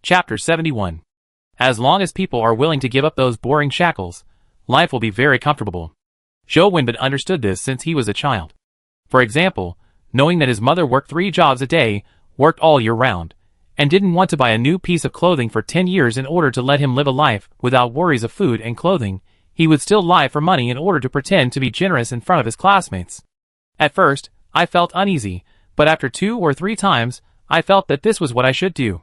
Chapter 71. As long as people are willing to give up those boring shackles, life will be very comfortable. Joe Winbin understood this since he was a child. For example, knowing that his mother worked 3 jobs a day, worked all year round, and didn't want to buy a new piece of clothing for 10 years in order to let him live a life without worries of food and clothing, he would still lie for money in order to pretend to be generous in front of his classmates. At first, I felt uneasy, but after 2 or 3 times, I felt that this was what I should do.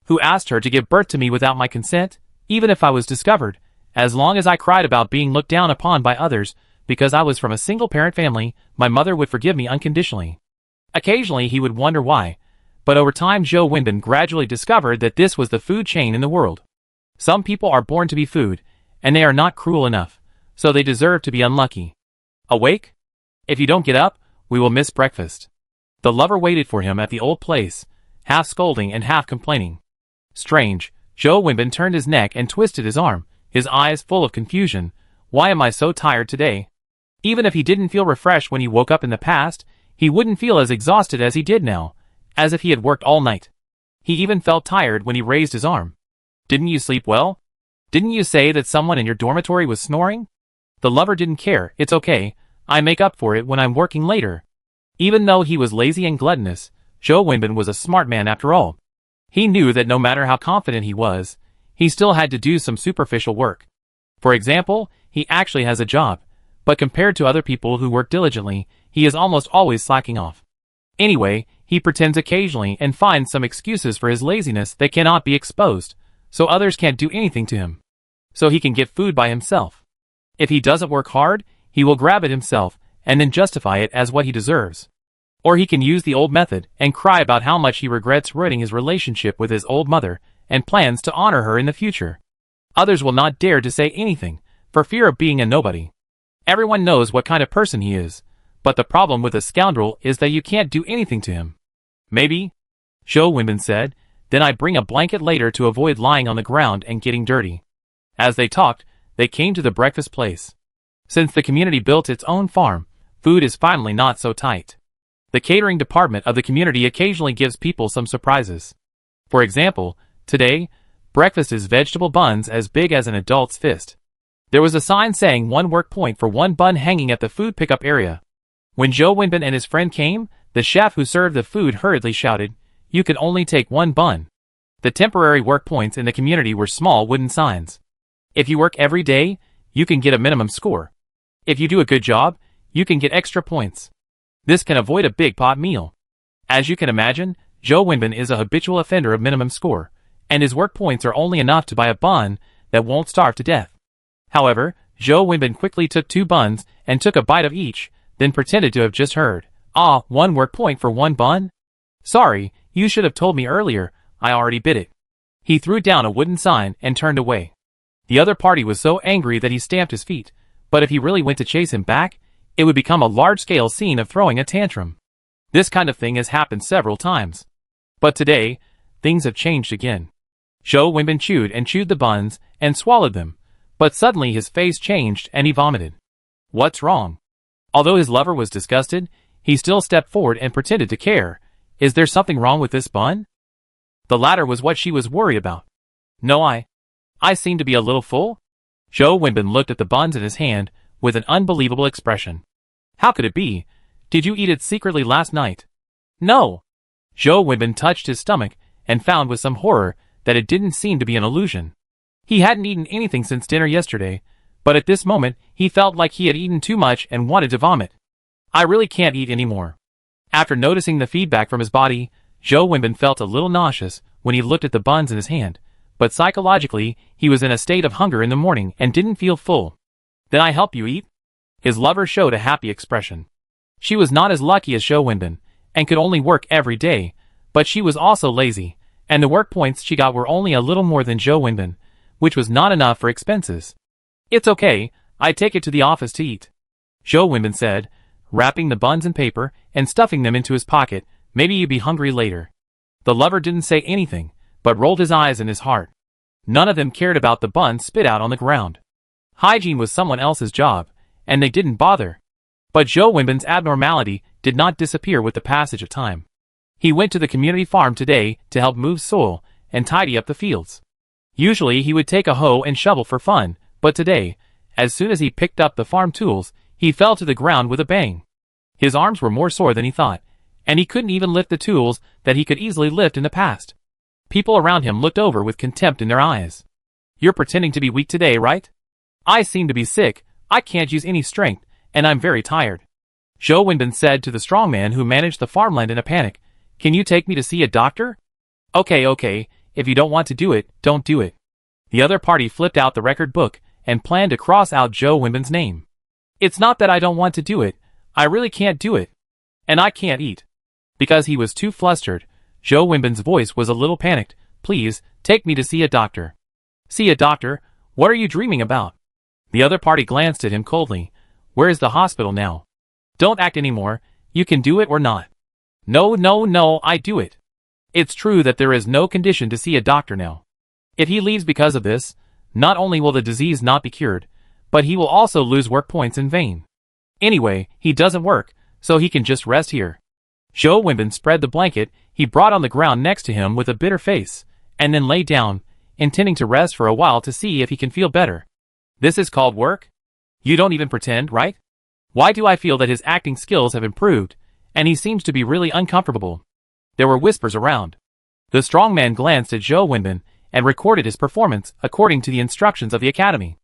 Who asked her to give birth to me without my consent, even if I was discovered? As long as I cried about being looked down upon by others, because I was from a single-parent family, my mother would forgive me unconditionally. Occasionally he would wonder why, but over time Joe Winbin gradually discovered that this was the food chain in the world. Some people are born to be food, and they are not cruel enough, so they deserve to be unlucky. Awake? If you don't get up, we will miss breakfast. The lover waited for him at the old place, half scolding and half complaining. Strange, Joe Winbin turned his neck and twisted his arm, his eyes full of confusion. Why am I so tired today? Even if he didn't feel refreshed when he woke up in the past, he wouldn't feel as exhausted as he did now, as if he had worked all night. He even felt tired when he raised his arm. Didn't you sleep well? Didn't you say that someone in your dormitory was snoring? The lover didn't care. It's okay, I make up for it when I'm working later. Even though he was lazy and gluttonous, Joe Winbin was a smart man after all. He knew that no matter how confident he was, he still had to do some superficial work. For example, he actually has a job, but compared to other people who work diligently, he is almost always slacking off. Anyway, he pretends occasionally and finds some excuses for his laziness that cannot be exposed, so others can't do anything to him. So he can get food by himself. If he doesn't work hard, he will grab it himself and then justify it as what he deserves. Or he can use the old method and cry about how much he regrets ruining his relationship with his old mother and plans to honor her in the future. Others will not dare to say anything, for fear of being a nobody. Everyone knows what kind of person he is, but the problem with a scoundrel is that you can't do anything to him. Maybe, Joe Winbin said, then I bring a blanket later to avoid lying on the ground and getting dirty. As they talked, they came to the breakfast place. Since the community built its own farm, food is finally not so tight. The catering department of the community occasionally gives people some surprises. For example, today, breakfast is vegetable buns as big as an adult's fist. There was a sign saying 1 work point for 1 bun hanging at the food pickup area. When Joe Winbin and his friend came, the chef who served the food hurriedly shouted, "You can only take 1 bun." The temporary work points in the community were small wooden signs. If you work every day, you can get a minimum score. If you do a good job, you can get extra points. This can avoid a big pot meal. As you can imagine, Joe Winbin is a habitual offender of minimum score, and his work points are only enough to buy a bun that won't starve to death. However, Joe Winbin quickly took 2 buns and took a bite of each, then pretended to have just heard, "Ah, 1 work point for 1 bun? Sorry, you should have told me earlier, I already bit it." He threw down a wooden sign and turned away. The other party was so angry that he stamped his feet, but if he really went to chase him back, it would become a large-scale scene of throwing a tantrum. This kind of thing has happened several times. But today, things have changed again. Joe Winbin chewed and chewed the buns and swallowed them, but suddenly his face changed and he vomited. What's wrong? Although his lover was disgusted, he still stepped forward and pretended to care. Is there something wrong with this bun? The latter was what she was worried about. No, I seem to be a little full? Joe Winbin looked at the buns in his hand with an unbelievable expression. How could it be? Did you eat it secretly last night? No. Joe Winbin touched his stomach and found with some horror that it didn't seem to be an illusion. He hadn't eaten anything since dinner yesterday, but at this moment he felt like he had eaten too much and wanted to vomit. I really can't eat anymore. After noticing the feedback from his body, Joe Winbin felt a little nauseous when he looked at the buns in his hand, but psychologically he was in a state of hunger in the morning and didn't feel full. Then I help you eat? His lover showed a happy expression. She was not as lucky as Joe Winbin, and could only work every day, but she was also lazy, and the work points she got were only a little more than Joe Winbin, which was not enough for expenses. It's okay, I take it to the office to eat, Joe Winbin said, wrapping the buns in paper and stuffing them into his pocket. Maybe you'd be hungry later. The lover didn't say anything, but rolled his eyes in his heart. None of them cared about the buns spit out on the ground. Hygiene was someone else's job, and they didn't bother. But Joe Winbin's abnormality did not disappear with the passage of time. He went to the community farm today to help move soil and tidy up the fields. Usually he would take a hoe and shovel for fun, but today, as soon as he picked up the farm tools, he fell to the ground with a bang. His arms were more sore than he thought, and he couldn't even lift the tools that he could easily lift in the past. People around him looked over with contempt in their eyes. "You're pretending to be weak today, right?" "I seem to be sick, I can't use any strength, and I'm very tired," Zhou Wenbin said to the strong man who managed the farmland in a panic. "Can you take me to see a doctor?" Okay, if you don't want to do it, don't do it." The other party flipped out the record book and planned to cross out Zhou Wenbin's name. "It's not that I don't want to do it, I really can't do it. And I can't eat." Because he was too flustered, Zhou Wenbin's voice was a little panicked. "Please, take me to see a doctor." "See a doctor? What are you dreaming about?" The other party glanced at him coldly. "Where is the hospital now? Don't act anymore, you can do it or not." No, I do it. It's true that there is no condition to see a doctor now. If he leaves because of this, not only will the disease not be cured, but he will also lose work points in vain. Anyway, he doesn't work, so he can just rest here." Zhou Wenbin spread the blanket he brought on the ground next to him with a bitter face, and then lay down, intending to rest for a while to see if he can feel better. "This is called work? You don't even pretend, right?" Why do I feel that his acting skills have improved, and he seems to be really uncomfortable? There were whispers around. The strong man glanced at Zhou Wenbin and recorded his performance according to the instructions of the academy.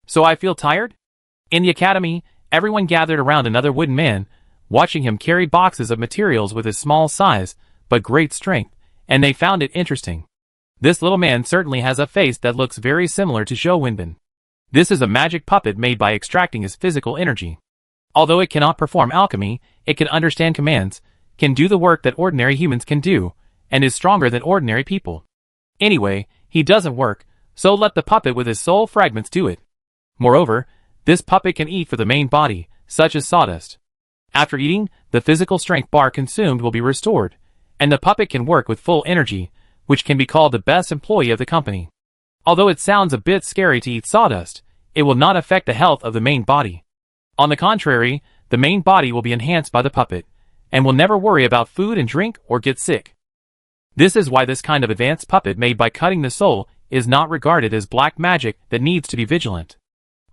"So I feel tired?" In the academy, everyone gathered around another wooden man, watching him carry boxes of materials with his small size but great strength, and they found it interesting. This little man certainly has a face that looks very similar to Zhou Wenbin. This is a magic puppet made by extracting his physical energy. Although it cannot perform alchemy, it can understand commands, can do the work that ordinary humans can do, and is stronger than ordinary people. Anyway, he doesn't work, so let the puppet with his soul fragments do it. Moreover, this puppet can eat for the main body, such as sawdust. After eating, the physical strength bar consumed will be restored, and the puppet can work with full energy, which can be called the best employee of the company. Although it sounds a bit scary to eat sawdust, it will not affect the health of the main body. On the contrary, the main body will be enhanced by the puppet, and will never worry about food and drink or get sick. This is why this kind of advanced puppet made by cutting the soul is not regarded as black magic that needs to be vigilant.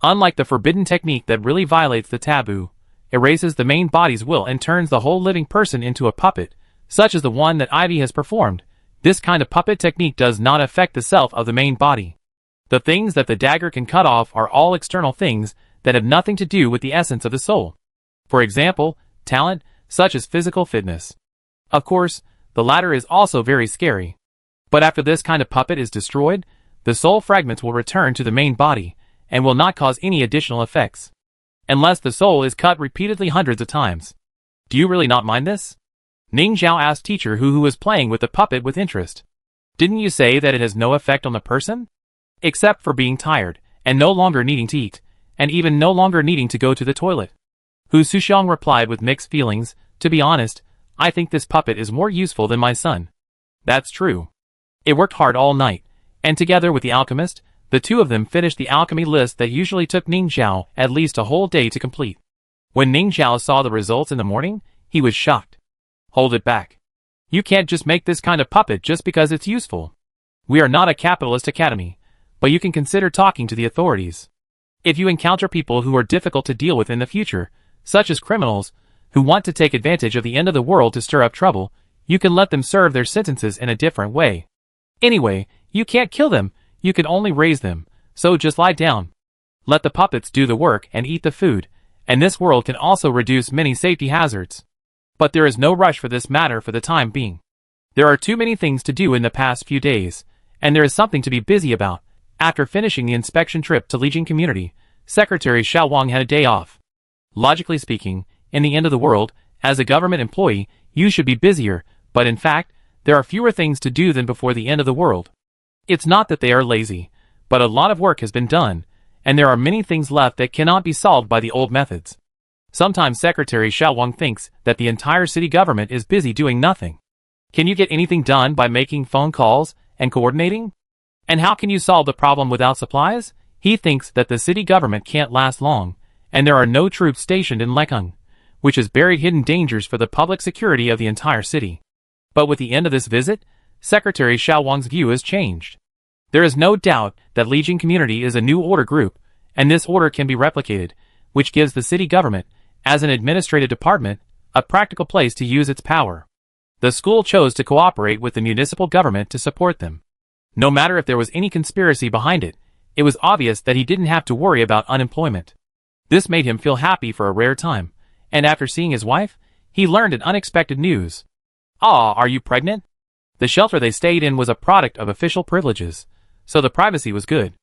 Unlike the forbidden technique that really violates the taboo, erases the main body's will and turns the whole living person into a puppet, such as the one that Ivy has performed, this kind of puppet technique does not affect the self of the main body. The things that the dagger can cut off are all external things that have nothing to do with the essence of the soul. For example, talent, such as physical fitness. Of course, the latter is also very scary. But after this kind of puppet is destroyed, the soul fragments will return to the main body, and will not cause any additional effects. Unless the soul is cut repeatedly hundreds of times. "Do you really not mind this?" Ning Zhao asked teacher who was playing with the puppet with interest. "Didn't you say that it has no effect on the person?" "Except for being tired, and no longer needing to eat, and even no longer needing to go to the toilet." Hu Suxiang replied with mixed feelings. "To be honest, I think this puppet is more useful than my son." "That's true. It worked hard all night, and together with the alchemist, the two of them finished the alchemy list that usually took Ning Zhao at least a whole day to complete. When Ning Zhao saw the results in the morning, he was shocked. "Hold it back. You can't just make this kind of puppet just because it's useful. We are not a capitalist academy, but you can consider talking to the authorities. If you encounter people who are difficult to deal with in the future, such as criminals, who want to take advantage of the end of the world to stir up trouble, you can let them serve their sentences in a different way. Anyway, you can't kill them, you can only raise them, so just lie down. Let the puppets do the work and eat the food, and this world can also reduce many safety hazards. But there is no rush for this matter for the time being. There are too many things to do in the past few days, and there is something to be busy about. After finishing the inspection trip to Lijiang Community, Secretary Xiao Wang had a day off. Logically speaking, in the end of the world, as a government employee, you should be busier, but in fact, there are fewer things to do than before the end of the world. It's not that they are lazy, but a lot of work has been done, and there are many things left that cannot be solved by the old methods. Sometimes Secretary Xiao Wang thinks that the entire city government is busy doing nothing. Can you get anything done by making phone calls and coordinating? And how can you solve the problem without supplies? He thinks that the city government can't last long, and there are no troops stationed in Lekung, which is buried hidden dangers for the public security of the entire city. But with the end of this visit, Secretary Xiao Wang's view has changed. There is no doubt that Lijiang Community is a new order group, and this order can be replicated, which gives the city government, as an administrative department, a practical place to use its power. The school chose to cooperate with the municipal government to support them. No matter if there was any conspiracy behind it, it was obvious that he didn't have to worry about unemployment. This made him feel happy for a rare time, and after seeing his wife, he learned an unexpected news. "Ah, are you pregnant?" The shelter they stayed in was a product of official privileges, so the privacy was good.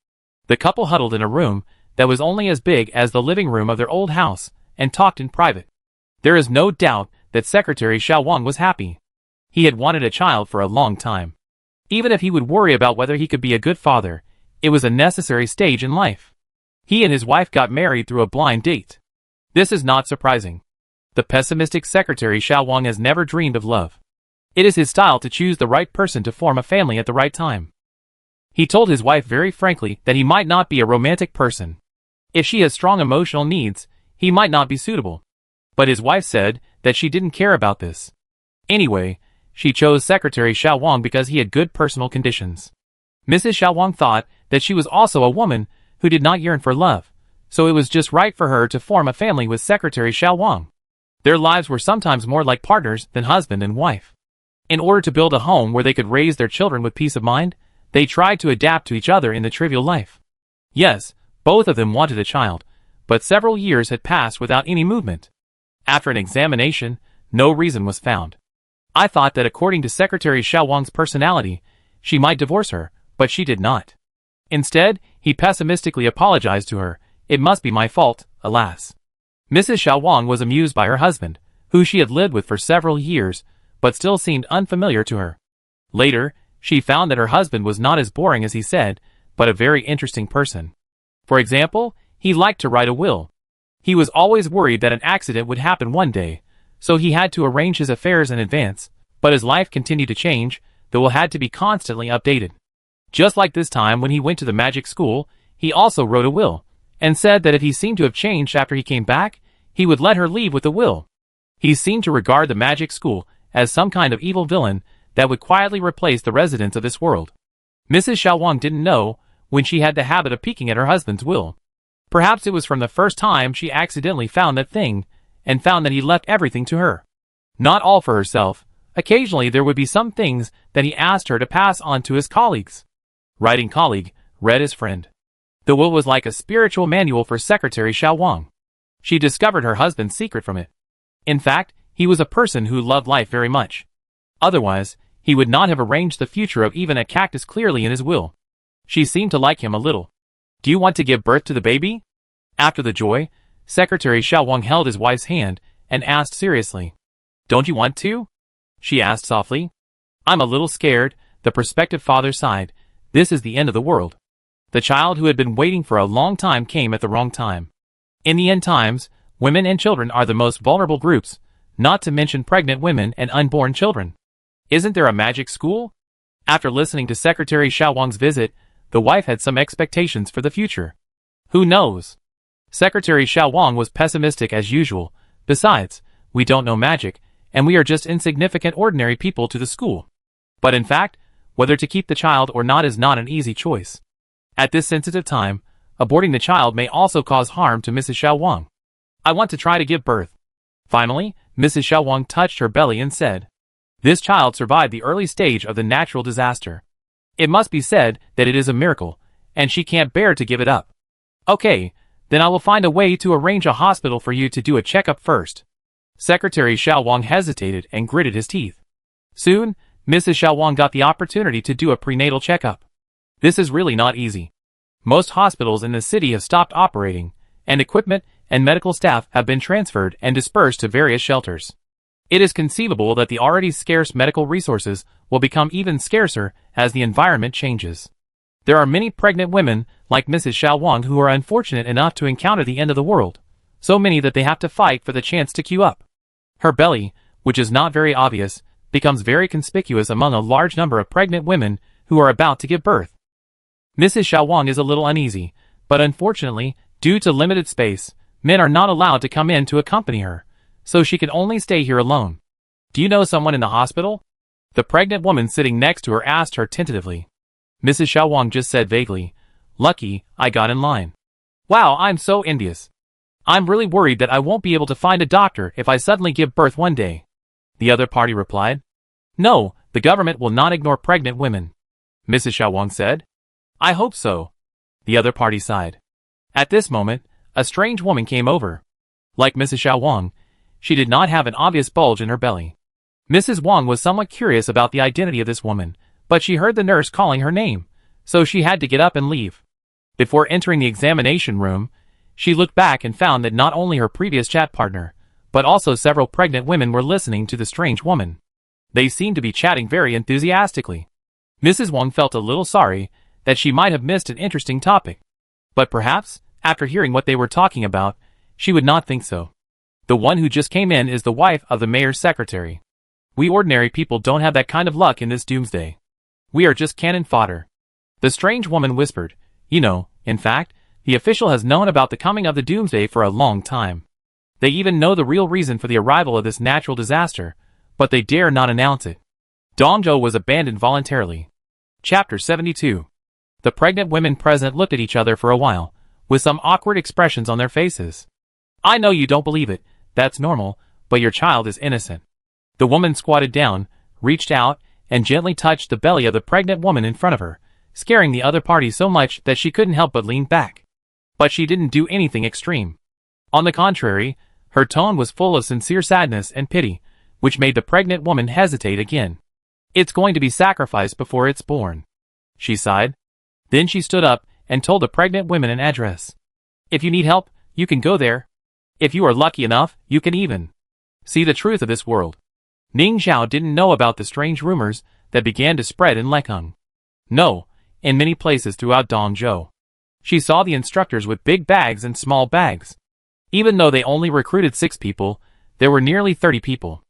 The couple huddled in a room that was only as big as the living room of their old house and talked in private. There is no doubt that Secretary Xiao Wang was happy. He had wanted a child for a long time. Even if he would worry about whether he could be a good father, it was a necessary stage in life. He and his wife got married through a blind date. This is not surprising. The pessimistic Secretary Xiao Wang has never dreamed of love. It is his style to choose the right person to form a family at the right time. He told his wife very frankly that he might not be a romantic person. If she has strong emotional needs, he might not be suitable. But his wife said that she didn't care about this. Anyway, she chose Secretary Xiao Wang because he had good personal conditions. Mrs. Xiao Wang thought that she was also a woman who did not yearn for love, so it was just right for her to form a family with Secretary Xiao Wang. Their lives were sometimes more like partners than husband and wife. In order to build a home where they could raise their children with peace of mind, they tried to adapt to each other in the trivial life. Yes, both of them wanted a child, but several years had passed without any movement. After an examination, no reason was found. I thought that according to Secretary Xiao Wang's personality, she might divorce her, but she did not. Instead, he pessimistically apologized to her. "It must be my fault, alas." Mrs. Xiao Wang was amused by her husband, who she had lived with for several years, but still seemed unfamiliar to her. Later, she found that her husband was not as boring as he said, but a very interesting person. For example, he liked to write a will. He was always worried that an accident would happen one day, so he had to arrange his affairs in advance, but as life continued to change, the will had to be constantly updated. Just like this time when he went to the magic school, he also wrote a will, and said that if he seemed to have changed after he came back, he would let her leave with the will. He seemed to regard the magic school as some kind of evil villain that would quietly replace the residents of this world. Mrs. Xiao Wang didn't know when she had the habit of peeking at her husband's will. Perhaps it was from the first time she accidentally found that thing, and found that he left everything to her. Not all for herself. Occasionally there would be some things that he asked her to pass on to his colleagues. Writing colleague, read his friend. The will was like a spiritual manual for Secretary Xiao Wang. She discovered her husband's secret from it. In fact, he was a person who loved life very much. Otherwise, he would not have arranged the future of even a cactus clearly in his will. She seemed to like him a little. "Do you want to give birth to the baby?" After the joy, Secretary Xiao Wang held his wife's hand and asked seriously. "Don't you want to?" she asked softly. "I'm a little scared," the prospective father sighed. "This is the end of the world." The child who had been waiting for a long time came at the wrong time. In the end times, women and children are the most vulnerable groups, not to mention pregnant women and unborn children. Isn't there a magic school? After listening to Secretary Xiao Wang's visit, the wife had some expectations for the future. Who knows? Secretary Xiao Wang was pessimistic as usual. Besides, we don't know magic, and we are just insignificant ordinary people to the school. But in fact, whether to keep the child or not is not an easy choice. At this sensitive time, aborting the child may also cause harm to Mrs. Xiao Wang. "I want to try to give birth." Finally, Mrs. Xiao Wang touched her belly and said, "This child survived the early stage of the natural disaster. It must be said that it is a miracle, and she can't bear to give it up." "Okay, then I will find a way to arrange a hospital for you to do a checkup first." Secretary Xiao Wang hesitated and gritted his teeth. Soon, Mrs. Xiao Wang got the opportunity to do a prenatal checkup. This is really not easy. Most hospitals in the city have stopped operating, and equipment and medical staff have been transferred and dispersed to various shelters. It is conceivable that the already scarce medical resources will become even scarcer as the environment changes. There are many pregnant women like Mrs. Xiao Wang who are unfortunate enough to encounter the end of the world, so many that they have to fight for the chance to queue up. Her belly, which is not very obvious, becomes very conspicuous among a large number of pregnant women who are about to give birth. Mrs. Xiao Wang is a little uneasy, but unfortunately, due to limited space, men are not allowed to come in to accompany her, so she can only stay here alone. "Do you know someone in the hospital?" The pregnant woman sitting next to her asked her tentatively. Mrs. Xiaowang just said vaguely, "Lucky, I got in line." "Wow, I'm so envious. I'm really worried that I won't be able to find a doctor if I suddenly give birth one day," the other party replied. "No, the government will not ignore pregnant women," Mrs. Xiaowang said. "I hope so," the other party sighed. At this moment, a strange woman came over. Like Mrs. Xiaowang, she did not have an obvious bulge in her belly. Mrs. Wang was somewhat curious about the identity of this woman, but she heard the nurse calling her name, so she had to get up and leave. Before entering the examination room, she looked back and found that not only her previous chat partner, but also several pregnant women were listening to the strange woman. They seemed to be chatting very enthusiastically. Mrs. Wang felt a little sorry that she might have missed an interesting topic. But perhaps, after hearing what they were talking about, she would not think so. The one who just came in is the wife of the mayor's secretary. We ordinary people don't have that kind of luck in this doomsday. We are just cannon fodder. The strange woman whispered. You know, in fact, the official has known about the coming of the doomsday for a long time. They even know the real reason for the arrival of this natural disaster, but they dare not announce it. Dongzhou was abandoned voluntarily. Chapter 72. The pregnant women present looked at each other for a while, with some awkward expressions on their faces. "I know you don't believe it, that's normal, but your child is innocent." The woman squatted down, reached out, and gently touched the belly of the pregnant woman in front of her, scaring the other party so much that she couldn't help but lean back. But she didn't do anything extreme. On the contrary, her tone was full of sincere sadness and pity, which made the pregnant woman hesitate again. "It's going to be sacrificed before it's born," she sighed. Then she stood up and told the pregnant women an address. "If you need help, you can go there. If you are lucky enough, you can even see the truth of this world." Ning Xiao didn't know about the strange rumors that began to spread in Lekeng. No, in many places throughout Dongzhou. She saw the instructors with big bags and small bags. Even though they only recruited 6 people, there were nearly 30 people.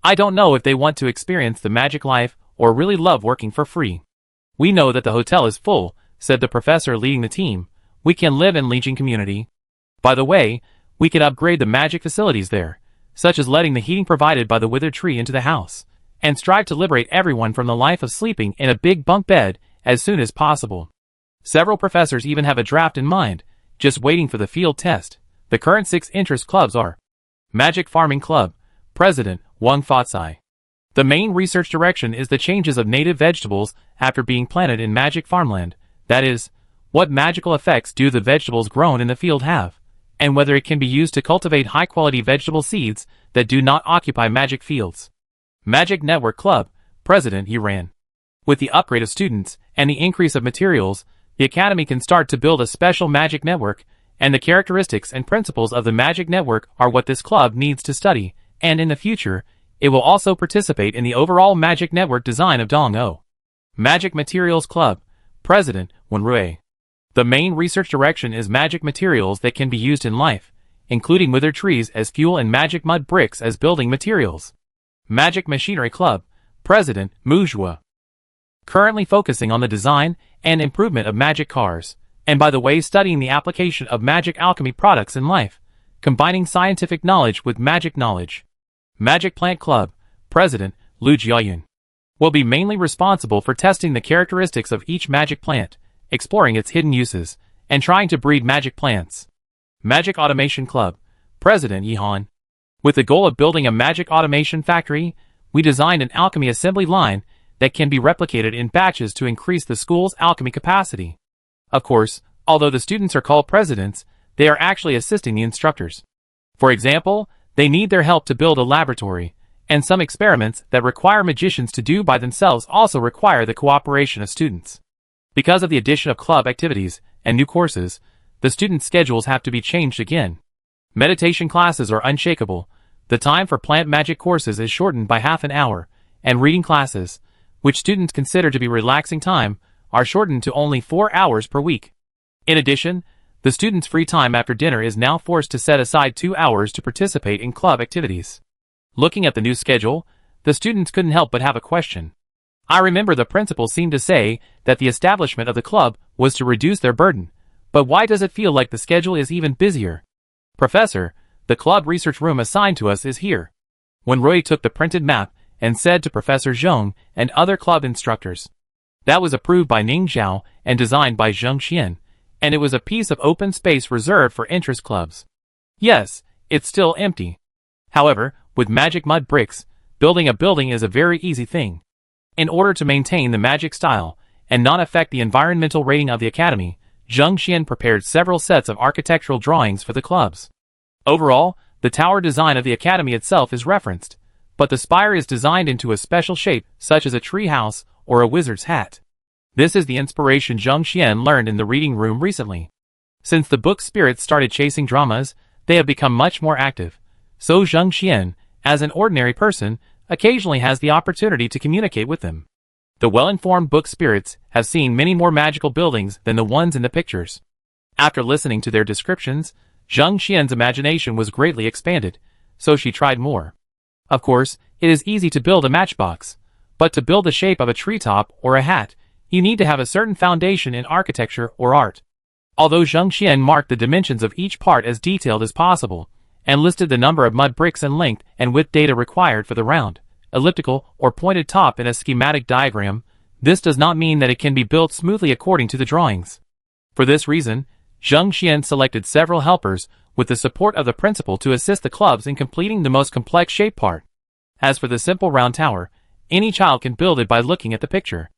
"I don't know if they want to experience the magic life or really love working for free. We know that the hotel is full," said the professor leading the team. "We can live in Legion community. By the way, we can upgrade the magic facilities there, such as letting the heating provided by the withered tree into the house, and strive to liberate everyone from the life of sleeping in a big bunk bed as soon as possible. Several professors even have a draft in mind, just waiting for the field test." The current 6 interest clubs are Magic Farming Club, President Wang Fatsai. The main research direction is the changes of native vegetables after being planted in magic farmland, that is, what magical effects do the vegetables grown in the field have, and whether it can be used to cultivate high-quality vegetable seeds that do not occupy magic fields. Magic Network Club, President Yiran. With the upgrade of students and the increase of materials, the Academy can start to build a special magic network, and the characteristics and principles of the magic network are what this club needs to study, and in the future, it will also participate in the overall magic network design of Dongzhou. Magic Materials Club, President Wen Rui. The main research direction is magic materials that can be used in life, including withered trees as fuel and magic mud bricks as building materials. Magic Machinery Club, President Mu Zhua. Currently focusing on the design and improvement of magic cars, and by the way studying the application of magic alchemy products in life, combining scientific knowledge with magic knowledge. Magic Plant Club, President Lu Jiayun. Will be mainly responsible for testing the characteristics of each magic plant, exploring its hidden uses, and trying to breed magic plants. Magic Automation Club, President Yi Han. With the goal of building a magic automation factory, we designed an alchemy assembly line that can be replicated in batches to increase the school's alchemy capacity. Of course, although the students are called presidents, they are actually assisting the instructors. For example, they need their help to build a laboratory, and some experiments that require magicians to do by themselves also require the cooperation of students. Because of the addition of club activities and new courses, the students' schedules have to be changed again. Meditation classes are unshakable, the time for plant magic courses is shortened by half an hour, and reading classes, which students consider to be relaxing time, are shortened to only 4 hours per week. In addition, the students' free time after dinner is now forced to set aside 2 hours to participate in club activities. Looking at the new schedule, the students couldn't help but have a question. I remember the principal seemed to say that the establishment of the club was to reduce their burden, but why does it feel like the schedule is even busier? Professor, the club research room assigned to us is here. When Roy took the printed map and said to Professor Zhong and other club instructors. That was approved by Ning Zhao and designed by Zheng Xian, and it was a piece of open space reserved for interest clubs. Yes, it's still empty. However, with magic mud bricks, building a building is a very easy thing. In order to maintain the magic style and not affect the environmental rating of the academy, Zheng Xian prepared several sets of architectural drawings for the clubs. Overall, the tower design of the academy itself is referenced, but the spire is designed into a special shape such as a tree house or a wizard's hat. This is the inspiration Zheng Xian learned in the reading room recently. Since the book spirits started chasing dramas, they have become much more active, so Zheng Xian, as an ordinary person, occasionally has the opportunity to communicate with them. The well-informed book spirits have seen many more magical buildings than the ones in the pictures. After listening to their descriptions, Zheng Xian's imagination was greatly expanded, so she tried more. Of course, it is easy to build a matchbox, but to build the shape of a treetop or a hat, you need to have a certain foundation in architecture or art. Although Zheng Xian marked the dimensions of each part as detailed as possible, and listed the number of mud bricks and length and width data required for the round, elliptical, or pointed top in a schematic diagram, this does not mean that it can be built smoothly according to the drawings. For this reason, Zheng Xian selected several helpers with the support of the principal to assist the clubs in completing the most complex shape part. As for the simple round tower, any child can build it by looking at the picture.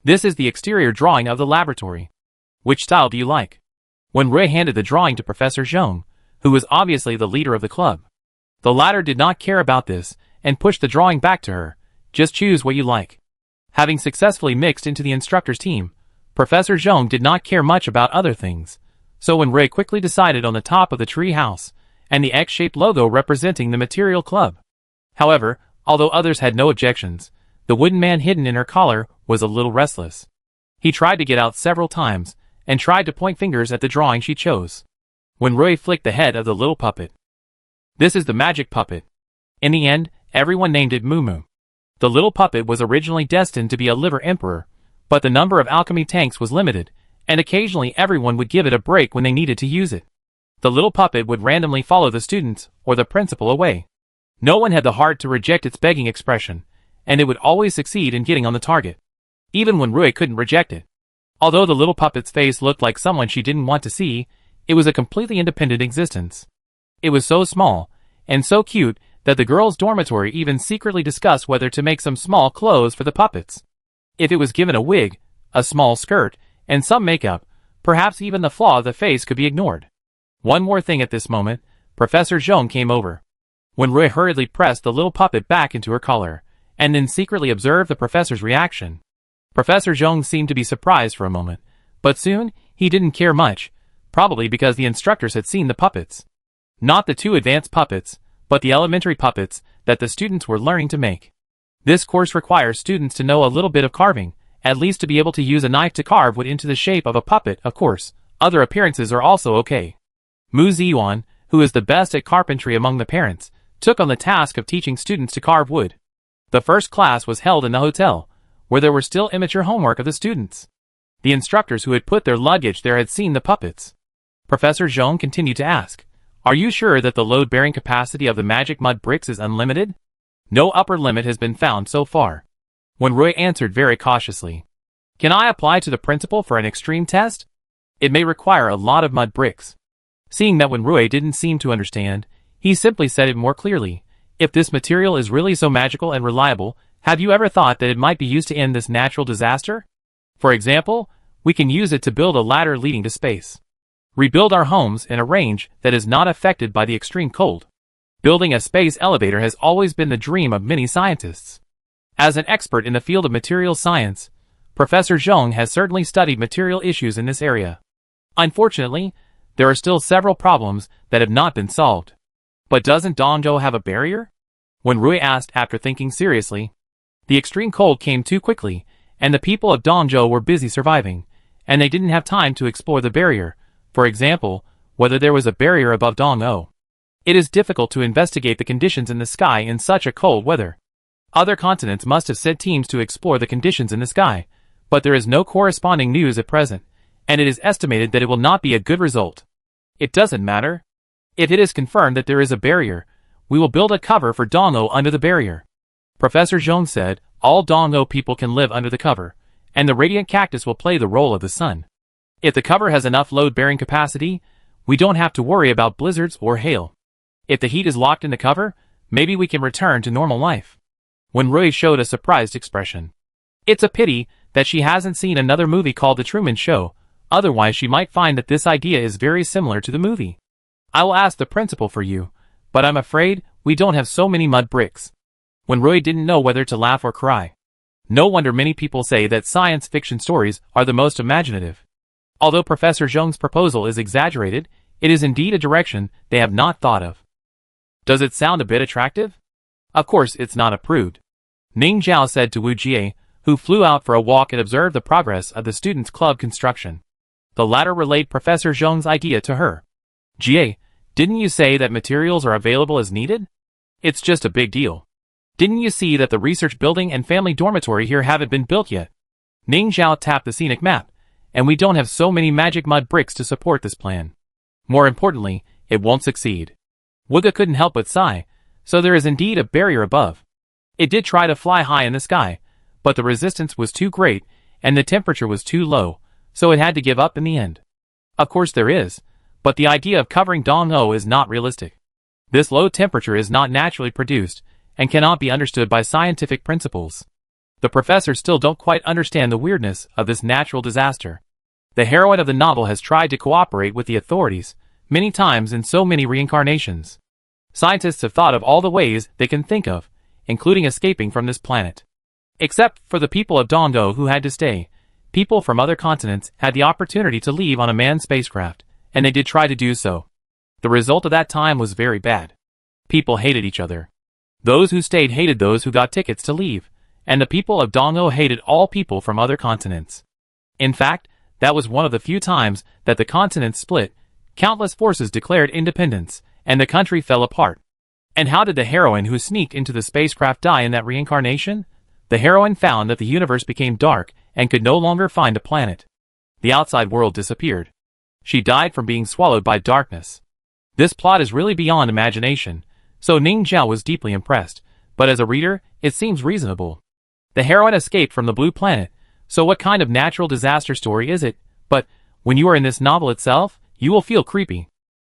This is the exterior drawing of the laboratory. Which style do you like? When Rui handed the drawing to Professor Zhong, who was obviously the leader of the club, the latter did not care about this and pushed the drawing back to her. Just choose what you like. Having successfully mixed into the instructor's team, Professor Zhong did not care much about other things, so when Rui quickly decided on the top of the tree house and the X-shaped logo representing the material club. However, although others had no objections, the wooden man hidden in her collar was a little restless. He tried to get out several times and tried to point fingers at the drawing she chose. When Rui flicked the head of the little puppet. This is the magic puppet. In the end, everyone named it Moo. The little puppet was originally destined to be a liver emperor, but the number of alchemy tanks was limited, and occasionally everyone would give it a break when they needed to use it. The little puppet would randomly follow the students or the principal away. No one had the heart to reject its begging expression, and it would always succeed in getting on the target, even when Rui couldn't reject it. Although the little puppet's face looked like someone she didn't want to see, it was a completely independent existence. It was so small and so cute that the girls' dormitory even secretly discussed whether to make some small clothes for the puppets. If it was given a wig, a small skirt, and some makeup, perhaps even the flaw of the face could be ignored. One more thing at this moment, Professor Zhong came over. When Rui hurriedly pressed the little puppet back into her collar, and then secretly observed the professor's reaction. Professor Zhong seemed to be surprised for a moment, but soon, he didn't care much, probably because the instructors had seen the puppets. Not the two advanced puppets, but the elementary puppets that the students were learning to make. This course requires students to know a little bit of carving, at least to be able to use a knife to carve wood into the shape of a puppet. Of course, other appearances are also okay. Mu Ziyuan, who is the best at carpentry among the parents, took on the task of teaching students to carve wood. The first class was held in the hotel, where there were still immature homework of the students. The instructors who had put their luggage there had seen the puppets. Professor Zhong continued to ask, "Are you sure that the load-bearing capacity of the magic mud bricks is unlimited? No upper limit has been found so far." When Rui answered very cautiously, "Can I apply to the principal for an extreme test? It may require a lot of mud bricks." Seeing that when Rui didn't seem to understand, he simply said it more clearly, "If this material is really so magical and reliable, have you ever thought that it might be used to end this natural disaster? For example, we can use it to build a ladder leading to space. Rebuild our homes in a range that is not affected by the extreme cold. Building a space elevator has always been the dream of many scientists." As an expert in the field of material science, Professor Zhong has certainly studied material issues in this area. Unfortunately, there are still several problems that have not been solved. But doesn't Dongzhou have a barrier? When Rui asked after thinking seriously. The extreme cold came too quickly, and the people of Dongzhou were busy surviving, and they didn't have time to explore the barrier, for example, whether there was a barrier above Dongzhou. It is difficult to investigate the conditions in the sky in such a cold weather. Other continents must have sent teams to explore the conditions in the sky, but there is no corresponding news at present, and it is estimated that it will not be a good result. It doesn't matter. If it is confirmed that there is a barrier, we will build a cover for Dongzhou under the barrier. Professor Zhong said, all Dong-O people can live under the cover, and the radiant cactus will play the role of the sun. If the cover has enough load-bearing capacity, we don't have to worry about blizzards or hail. If the heat is locked in the cover, maybe we can return to normal life. Wenrui showed a surprised expression. It's a pity that she hasn't seen another movie called The Truman Show, otherwise she might find that this idea is very similar to the movie. I will ask the principal for you, but I'm afraid we don't have so many mud bricks. Wenrui didn't know whether to laugh or cry. No wonder many people say that science fiction stories are the most imaginative. Although Professor Zhong's proposal is exaggerated, it is indeed a direction they have not thought of. Does it sound a bit attractive? Of course it's not approved. Ning Zhao said to Wu Jie, who flew out for a walk and observed the progress of the students' club construction. The latter relayed Professor Zhong's idea to her. Jie, didn't you say that materials are available as needed? It's just a big deal. Didn't you see that the research building and family dormitory here haven't been built yet? Ning Zhao tapped the scenic map, and we don't have so many magic mud bricks to support this plan. More importantly, it won't succeed. Wuge couldn't help but sigh, so there is indeed a barrier above. It did try to fly high in the sky, but the resistance was too great, and the temperature was too low, so it had to give up in the end. Of course there is, but the idea of covering Dong-O is not realistic. This low temperature is not naturally produced, and cannot be understood by scientific principles. The professors still don't quite understand the weirdness of this natural disaster. The heroine of the novel has tried to cooperate with the authorities, many times in so many reincarnations. Scientists have thought of all the ways they can think of, including escaping from this planet. Except for the people of Dong-O who had to stay, people from other continents had the opportunity to leave on a manned spacecraft, and they did try to do so. The result of that time was very bad. People hated each other. Those who stayed hated those who got tickets to leave, and the people of Dong-O hated all people from other continents. In fact, that was one of the few times that the continents split, countless forces declared independence, and the country fell apart. And how did the heroine who sneaked into the spacecraft die in that reincarnation? The heroine found that the universe became dark and could no longer find a planet. The outside world disappeared. She died from being swallowed by darkness. This plot is really beyond imagination, so Ning Zhao was deeply impressed, but as a reader, it seems reasonable. The heroine escaped from the blue planet, so what kind of natural disaster story is it? But, when you are in this novel itself, you will feel creepy.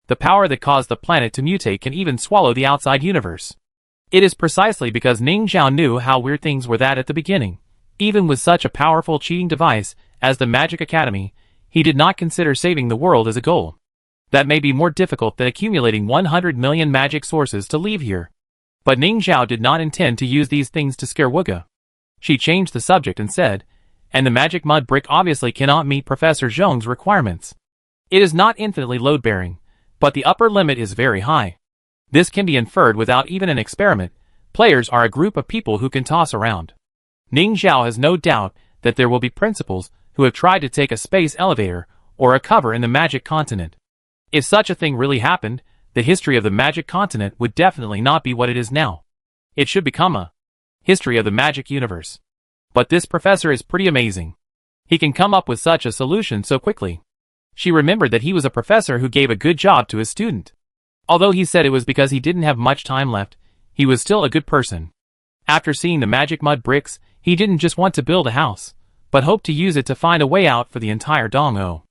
The power that caused the planet to mutate can even swallow the outside universe. It is precisely because Ning Zhao knew how weird things were that at the beginning, even with such a powerful cheating device as the Magic Academy, he did not consider saving the world as a goal. That may be more difficult than accumulating 100 million magic sources to leave here. But Ning Zhao did not intend to use these things to scare Wuge. She changed the subject and said, and the magic mud brick obviously cannot meet Professor Zhong's requirements. It is not infinitely load-bearing, but the upper limit is very high. This can be inferred without even an experiment. Players are a group of people who can toss around. Ning Zhao has no doubt that there will be principals who have tried to take a space elevator or a cover in the magic continent. If such a thing really happened, the history of the magic continent would definitely not be what it is now. It should become a history of the magic universe. But this professor is pretty amazing. He can come up with such a solution so quickly. She remembered that he was a professor who gave a good job to his student. Although he said it was because he didn't have much time left, he was still a good person. After seeing the magic mud bricks, he didn't just want to build a house, but hoped to use it to find a way out for the entire Dong-O.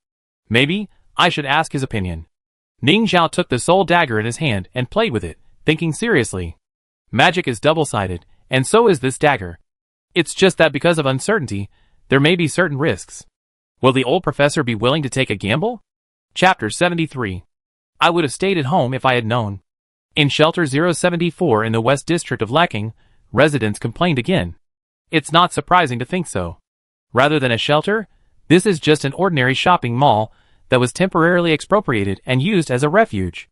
Maybe I should ask his opinion. Ning Zhao took the soul dagger in his hand and played with it, thinking seriously. Magic is double-sided, and so is this dagger. It's just that because of uncertainty, there may be certain risks. Will the old professor be willing to take a gamble? Chapter 73. I would have stayed at home if I had known. In Shelter 074 in the West District of Leking, residents complained again. It's not surprising to think so. Rather than a shelter, this is just an ordinary shopping mall that was temporarily expropriated and used as a refuge.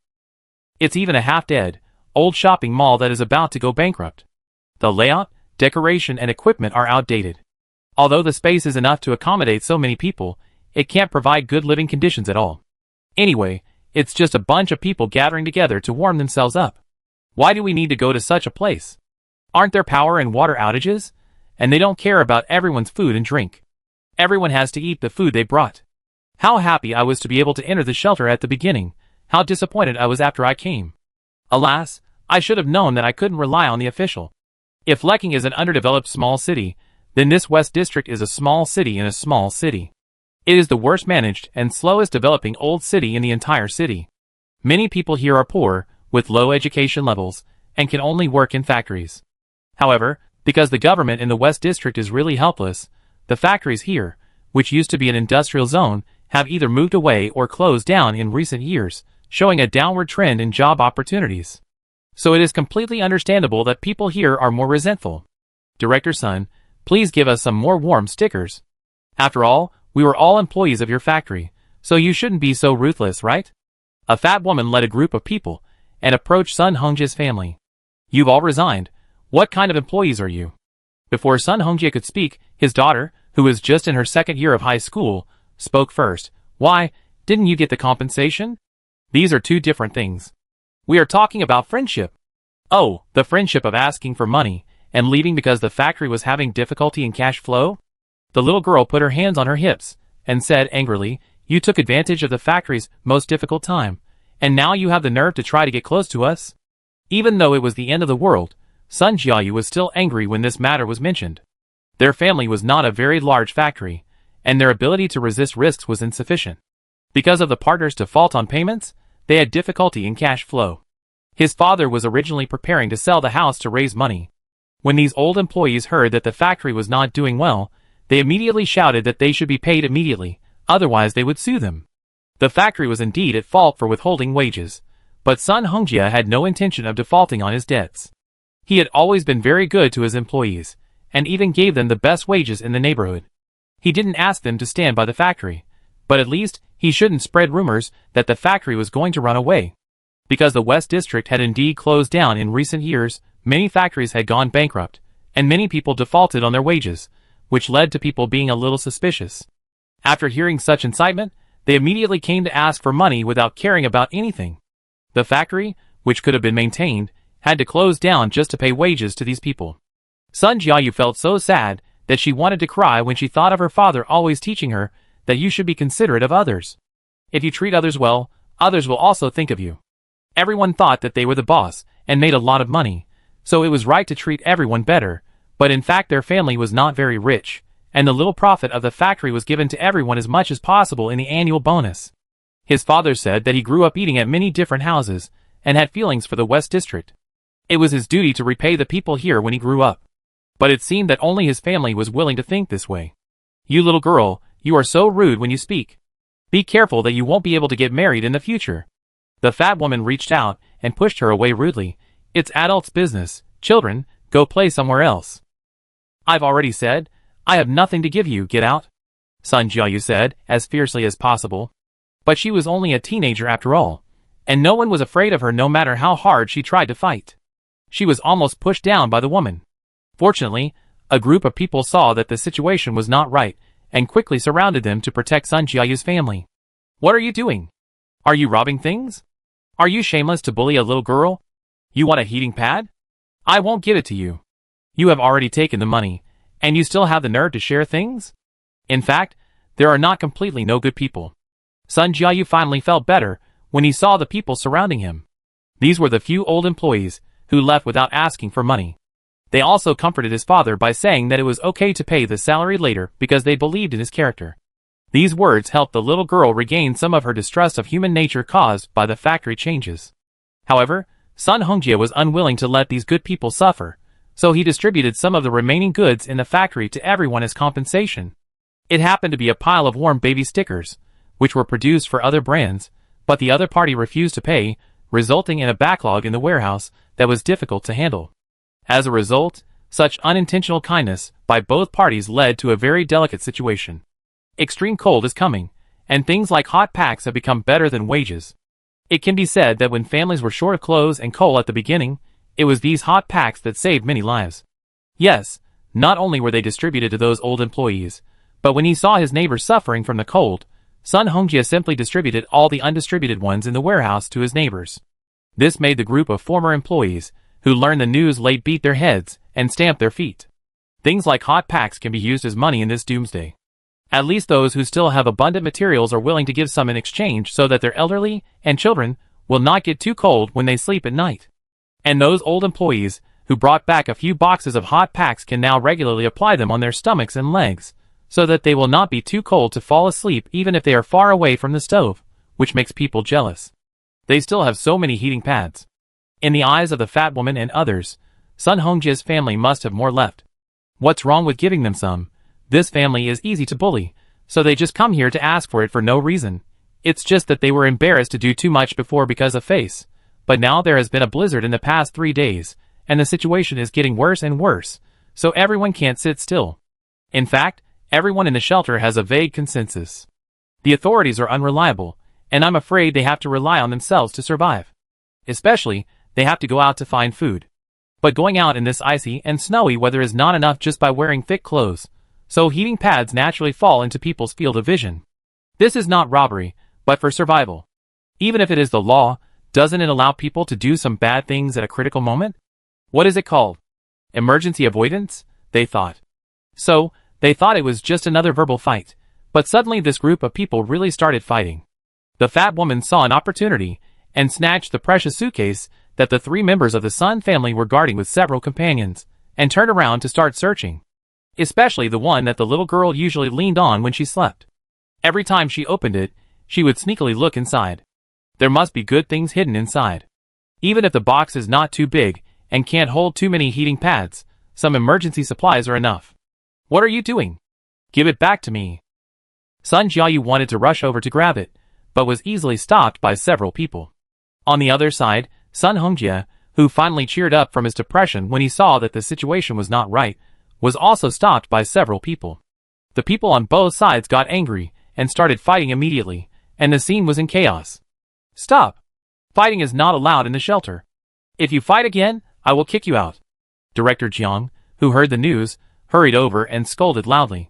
It's even a half-dead, old shopping mall that is about to go bankrupt. The layout, decoration and equipment are outdated. Although the space is enough to accommodate so many people, it can't provide good living conditions at all. Anyway, it's just a bunch of people gathering together to warm themselves up. Why do we need to go to such a place? Aren't there power and water outages? And they don't care about everyone's food and drink. Everyone has to eat the food they brought. How happy I was to be able to enter the shelter at the beginning. How disappointed I was after I came. Alas, I should have known that I couldn't rely on the official. If Lecking is an underdeveloped small city, then this West District is a small city in a small city. It is the worst managed and slowest developing old city in the entire city. Many people here are poor, with low education levels, and can only work in factories. However, because the government in the West District is really helpless, the factories here, which used to be an industrial zone, have either moved away or closed down in recent years, showing a downward trend in job opportunities. So it is completely understandable that people here are more resentful. Director's son, please give us some more warm stickers. After all, we were all employees of your factory, so you shouldn't be so ruthless, right? A fat woman led a group of people and approached Sun Hongjia's family. You've all resigned. What kind of employees are you? Before Sun Hongjia could speak, his daughter, who was just in her second year of high school, spoke first. Why, didn't you get the compensation? These are two different things. We are talking about friendship. Oh, the friendship of asking for money and leaving because the factory was having difficulty in cash flow? The little girl put her hands on her hips and said angrily, you took advantage of the factory's most difficult time, and now you have the nerve to try to get close to us? Even though it was the end of the world, Sun Jiayu was still angry when this matter was mentioned. Their family was not a very large factory, and their ability to resist risks was insufficient. Because of the partner's default on payments, they had difficulty in cash flow. His father was originally preparing to sell the house to raise money. When these old employees heard that the factory was not doing well, they immediately shouted that they should be paid immediately, otherwise they would sue them. The factory was indeed at fault for withholding wages, but Sun Hongjia had no intention of defaulting on his debts. He had always been very good to his employees, and even gave them the best wages in the neighborhood. He didn't ask them to stand by the factory, but at least he shouldn't spread rumors that the factory was going to run away. Because the West District had indeed closed down in recent years, many factories had gone bankrupt, and many people defaulted on their wages, which led to people being a little suspicious. After hearing such incitement, they immediately came to ask for money without caring about anything. The factory, which could have been maintained, had to close down just to pay wages to these people. Sun Jiayu felt so sad that she wanted to cry when she thought of her father always teaching her that you should be considerate of others. If you treat others well, others will also think of you. Everyone thought that they were the boss and made a lot of money, so it was right to treat everyone better, but in fact their family was not very rich, and the little profit of the factory was given to everyone as much as possible in the annual bonus. His father said that he grew up eating at many different houses and had feelings for the West District. It was his duty to repay the people here when he grew up. But it seemed that only his family was willing to think this way. You little girl, you are so rude when you speak. Be careful that you won't be able to get married in the future. The fat woman reached out and pushed her away rudely. It's adults' business. Children, go play somewhere else. I've already said, I have nothing to give you, get out. Sun Jiayu said, as fiercely as possible. But she was only a teenager after all, and no one was afraid of her no matter how hard she tried to fight. She was almost pushed down by the woman. Fortunately, a group of people saw that the situation was not right, and quickly surrounded them to protect Sun Jiayu's family. What are you doing? Are you robbing things? Are you shameless to bully a little girl? You want a heating pad? I won't give it to you. You have already taken the money, and you still have the nerve to share things? In fact, there are not completely no good people. Sun Jiayu finally felt better when he saw the people surrounding him. These were the few old employees who left without asking for money. They also comforted his father by saying that it was okay to pay the salary later because they believed in his character. These words helped the little girl regain some of her distrust of human nature caused by the factory changes. However, Sun Hongjia was unwilling to let these good people suffer, so he distributed some of the remaining goods in the factory to everyone as compensation. It happened to be a pile of warm baby stickers, which were produced for other brands, but the other party refused to pay, resulting in a backlog in the warehouse that was difficult to handle. As a result, such unintentional kindness by both parties led to a very delicate situation. Extreme cold is coming, and things like hot packs have become better than wages. It can be said that when families were short of clothes and coal at the beginning, it was these hot packs that saved many lives. Yes, not only were they distributed to those old employees, but when he saw his neighbors suffering from the cold, Sun Hongjia simply distributed all the undistributed ones in the warehouse to his neighbors. This made the group of former employees who learned the news late beat their heads and stamp their feet. Things like hot packs can be used as money in this doomsday. At least those who still have abundant materials are willing to give some in exchange so that their elderly and children will not get too cold when they sleep at night. And those old employees who brought back a few boxes of hot packs, can now regularly apply them on their stomachs and legs, so that they will not be too cold to fall asleep even if they are far away from the stove, which makes people jealous. They still have so many heating pads. In the eyes of the fat woman and others, Sun Hongjia's family must have more left. What's wrong with giving them some? This family is easy to bully, so they just come here to ask for it for no reason. It's just that they were embarrassed to do too much before because of face. But now there has been a blizzard in the past 3 days, and the situation is getting worse and worse, so everyone can't sit still. In fact, everyone in the shelter has a vague consensus. The authorities are unreliable, and I'm afraid they have to rely on themselves to survive. Especially, they have to go out to find food. But going out in this icy and snowy weather is not enough just by wearing thick clothes, so heating pads naturally fall into people's field of vision. This is not robbery, but for survival. Even if it is the law, doesn't it allow people to do some bad things at a critical moment? What is it called? Emergency avoidance, they thought. So, they thought it was just another verbal fight, but suddenly this group of people really started fighting. The fat woman saw an opportunity, and snatched the precious suitcase that the 3 members of the Sun family were guarding with several companions, and turned around to start searching. Especially the one that the little girl usually leaned on when she slept. Every time she opened it, she would sneakily look inside. There must be good things hidden inside. Even if the box is not too big, and can't hold too many heating pads, some emergency supplies are enough. What are you doing? Give it back to me. Sun Jiayu wanted to rush over to grab it, but was easily stopped by several people. On the other side, Sun Hongjia, who finally cheered up from his depression when he saw that the situation was not right, was also stopped by several people. The people on both sides got angry and started fighting immediately, and the scene was in chaos. Stop! Fighting is not allowed in the shelter. If you fight again, I will kick you out. Director Jiang, who heard the news, hurried over and scolded loudly.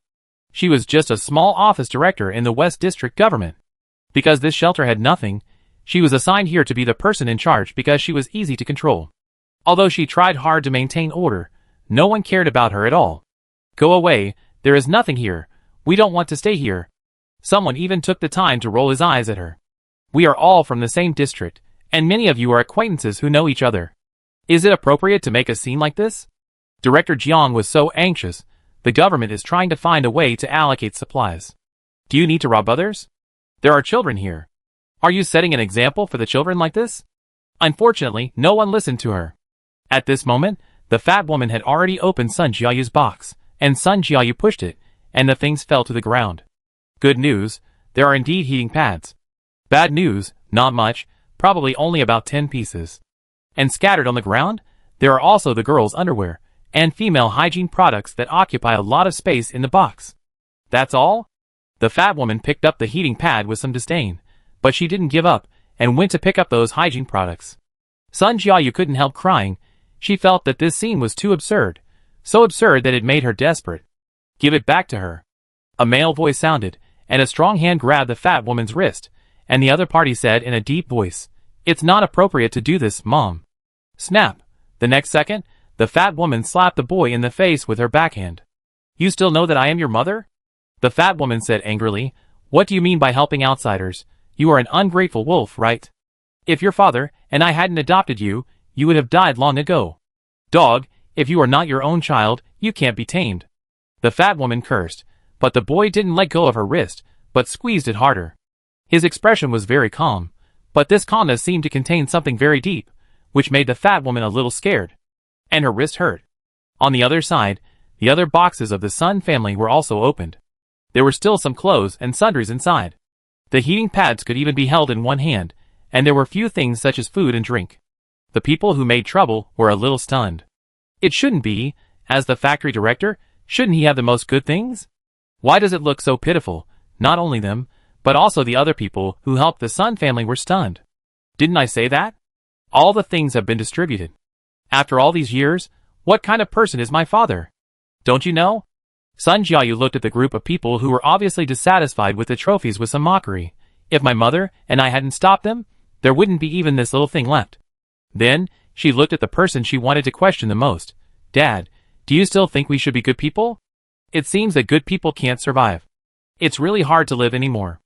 She was just a small office director in the West District government. Because this shelter had nothing, she was assigned here to be the person in charge because she was easy to control. Although she tried hard to maintain order, no one cared about her at all. Go away, there is nothing here, we don't want to stay here. Someone even took the time to roll his eyes at her. We are all from the same district, and many of you are acquaintances who know each other. Is it appropriate to make a scene like this? Director Jiang was so anxious. The government is trying to find a way to allocate supplies. Do you need to rob others? There are children here. Are you setting an example for the children like this? Unfortunately, no one listened to her. At this moment, the fat woman had already opened Sun Jiayu's box, and Sun Jiayu pushed it, and the things fell to the ground. Good news, there are indeed heating pads. Bad news, not much, probably only about 10 pieces. And scattered on the ground, there are also the girls' underwear, and female hygiene products that occupy a lot of space in the box. That's all? The fat woman picked up the heating pad with some disdain, but she didn't give up, and went to pick up those hygiene products. Sun Jiayu couldn't help crying. She felt that this scene was too absurd, so absurd that it made her desperate. Give it back to her. A male voice sounded, and a strong hand grabbed the fat woman's wrist, and the other party said in a deep voice, "It's not appropriate to do this, Mom." Snap! The next second, the fat woman slapped the boy in the face with her backhand. You still know that I am your mother? The fat woman said angrily, What do you mean by helping outsiders? You are an ungrateful wolf, right? If your father and I hadn't adopted you, you would have died long ago. Dog, if you are not your own child, you can't be tamed. The fat woman cursed, but the boy didn't let go of her wrist, but squeezed it harder. His expression was very calm, but this calmness seemed to contain something very deep, which made the fat woman a little scared. And her wrist hurt. On the other side, the other boxes of the Sun family were also opened. There were still some clothes and sundries inside. The heating pads could even be held in one hand, and there were few things such as food and drink. The people who made trouble were a little stunned. It shouldn't be, as the factory director, shouldn't he have the most good things? Why does it look so pitiful? Not only them, but also the other people who helped the Sun family were stunned. Didn't I say that? All the things have been distributed. After all these years, what kind of person is my father? Don't you know? Sun Jiayu looked at the group of people who were obviously dissatisfied with the trophies with some mockery. If my mother and I hadn't stopped them, there wouldn't be even this little thing left. Then, she looked at the person she wanted to question the most. Dad, do you still think we should be good people? It seems that good people can't survive. It's really hard to live anymore.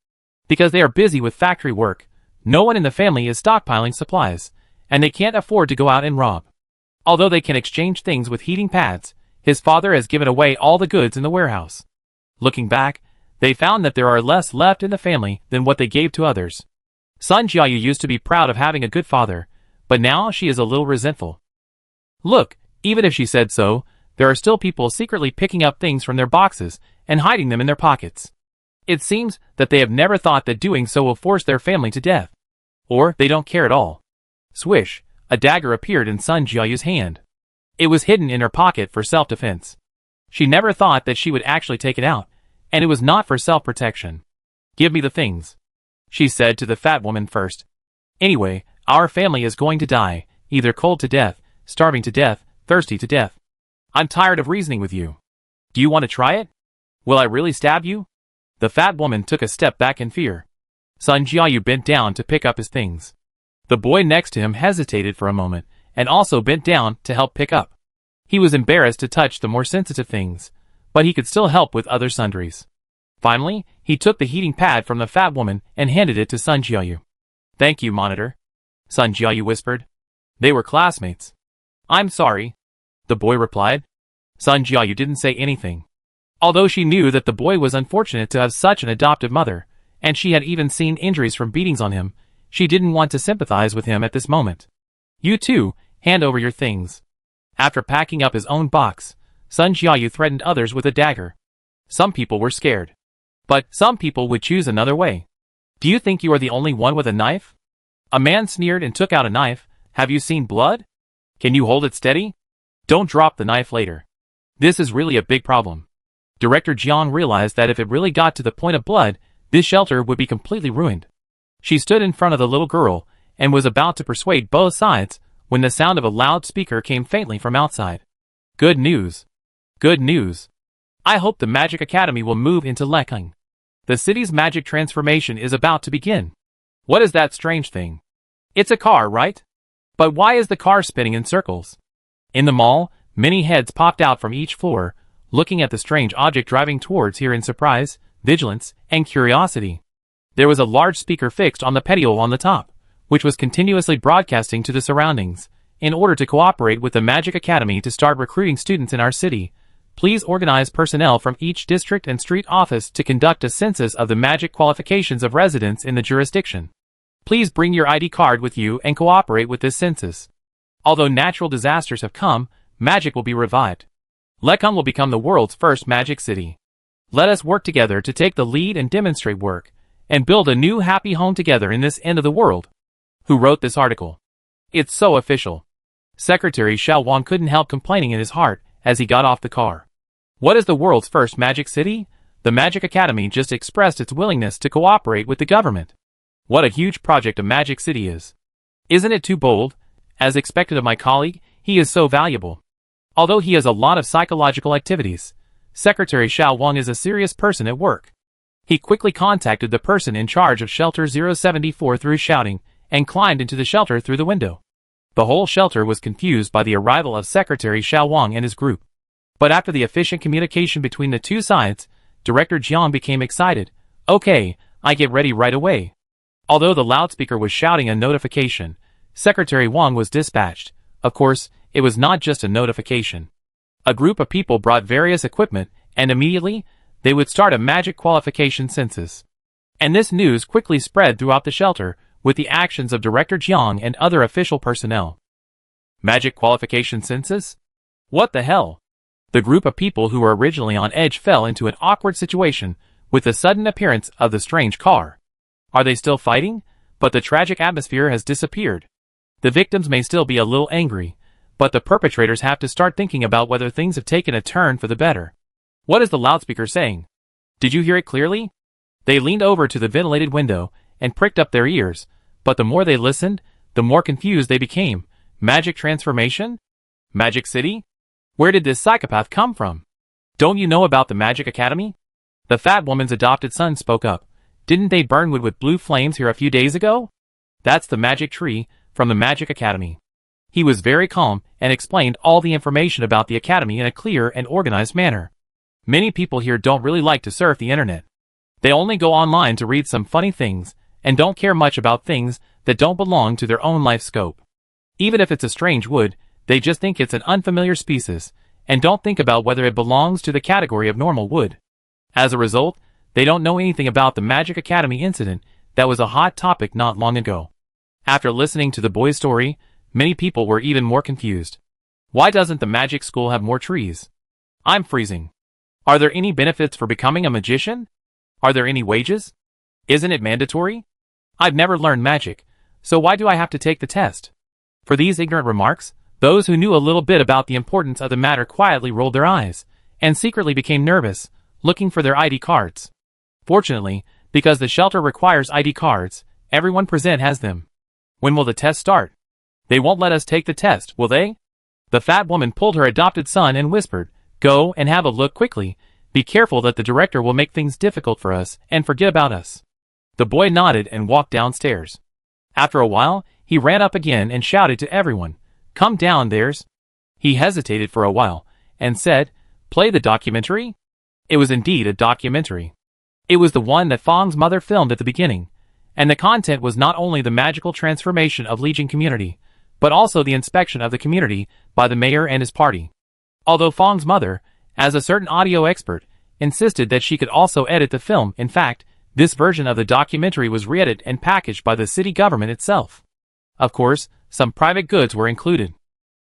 Because they are busy with factory work, no one in the family is stockpiling supplies, and they can't afford to go out and rob. Although they can exchange things with heating pads, his father has given away all the goods in the warehouse. Looking back, they found that there are less left in the family than what they gave to others. Sun Jiayu used to be proud of having a good father, but now she is a little resentful. Look, even if she said so, there are still people secretly picking up things from their boxes and hiding them in their pockets. It seems that they have never thought that doing so will force their family to death. Or they don't care at all. Swish, a dagger appeared in Sun Jiayu's hand. It was hidden in her pocket for self-defense. She never thought that she would actually take it out, and it was not for self-protection. Give me the things, she said to the fat woman first. Anyway, our family is going to die, either cold to death, starving to death, thirsty to death. I'm tired of reasoning with you. Do you want to try it? Will I really stab you? The fat woman took a step back in fear. Sun Jiayu bent down to pick up his things. The boy next to him hesitated for a moment, and also bent down to help pick up. He was embarrassed to touch the more sensitive things, but he could still help with other sundries. Finally, he took the heating pad from the fat woman and handed it to Sun Jiayu. Thank you, Monitor, Sun Jiayu whispered. They were classmates. I'm sorry, the boy replied. Sun Jiayu didn't say anything. Although she knew that the boy was unfortunate to have such an adoptive mother, and she had even seen injuries from beatings on him, she didn't want to sympathize with him at this moment. You too, hand over your things. After packing up his own box, Sun Jiayu threatened others with a dagger. Some people were scared. But some people would choose another way. Do you think you are the only one with a knife? A man sneered and took out a knife. Have you seen blood? Can you hold it steady? Don't drop the knife later. This is really a big problem. Director Jiang realized that if it really got to the point of blood, this shelter would be completely ruined. She stood in front of the little girl and was about to persuade both sides when the sound of a loudspeaker came faintly from outside. Good news. Good news. I hope the Magic Academy will move into Lekang. The city's magic transformation is about to begin. What is that strange thing? It's a car, right? But why is the car spinning in circles? In the mall, many heads popped out from each floor, looking at the strange object driving towards here in surprise, vigilance, and curiosity. There was a large speaker fixed on the pedestal on the top, which was continuously broadcasting to the surroundings. In order to cooperate with the Magic Academy to start recruiting students in our city, please organize personnel from each district and street office to conduct a census of the magic qualifications of residents in the jurisdiction. Please bring your ID card with you and cooperate with this census. Although natural disasters have come, magic will be revived. Lekang will become the world's first magic city. Let us work together to take the lead and demonstrate work, and build a new happy home together in this end of the world. Who wrote this article? It's so official. Secretary Xiao Wang couldn't help complaining in his heart as he got off the car. What is the world's first magic city? The Magic Academy just expressed its willingness to cooperate with the government. What a huge project a magic city is. Isn't it too bold? As expected of my colleague, he is so valuable. Although he has a lot of psychological activities, Secretary Xiao Wang is a serious person at work. He quickly contacted the person in charge of Shelter 074 through shouting, and climbed into the shelter through the window. The whole shelter was confused by the arrival of Secretary Xiao Wang and his group. But after the efficient communication between the two sides, Director Jiang became excited. Okay, I get ready right away. Although the loudspeaker was shouting a notification, Secretary Wang was dispatched. Of course, it was not just a notification. A group of people brought various equipment, and immediately, they would start a magic qualification census. And this news quickly spread throughout the shelter, with the actions of Director Jiang and other official personnel. Magic qualification census? What the hell? The group of people who were originally on edge fell into an awkward situation with the sudden appearance of the strange car. Are they still fighting? But the tragic atmosphere has disappeared. The victims may still be a little angry, but the perpetrators have to start thinking about whether things have taken a turn for the better. What is the loudspeaker saying? Did you hear it clearly? They leaned over to the ventilated window and pricked up their ears, but the more they listened, the more confused they became. Magic transformation? Magic City? Where did this psychopath come from? Don't you know about the Magic Academy? The fat woman's adopted son spoke up. Didn't they burn wood with blue flames here a few days ago? That's the magic tree from the Magic Academy. He was very calm and explained all the information about the academy in a clear and organized manner. Many people here don't really like to surf the internet. They only go online to read some funny things and don't care much about things that don't belong to their own life scope. Even if it's a strange wood, They just think it's an unfamiliar species, and don't think about whether it belongs to the category of normal wood. As a result, they don't know anything about the Magic Academy incident that was a hot topic not long ago. After listening to the boy's story, many people were even more confused. Why doesn't the magic school have more trees? I'm freezing. Are there any benefits for becoming a magician? Are there any wages? Isn't it mandatory? I've never learned magic, so why do I have to take the test? For these ignorant remarks, those who knew a little bit about the importance of the matter quietly rolled their eyes, and secretly became nervous, looking for their ID cards. Fortunately, because the shelter requires ID cards, everyone present has them. When will the test start? They won't let us take the test, will they? The fat woman pulled her adopted son and whispered, "Go and have a look quickly. Be careful that the director will make things difficult for us and forget about us." The boy nodded and walked downstairs. After a while, he ran up again and shouted to everyone, "Come down, there's." He hesitated for a while, and said, "Play the documentary?" It was indeed a documentary. It was the one that Fong's mother filmed at the beginning, and the content was not only the magical transformation of Legion community, but also the inspection of the community by the mayor and his party. Although Fong's mother, as a certain audio expert, insisted that she could also edit the film, in fact, this version of the documentary was re-edited and packaged by the city government itself. Of course, some private goods were included.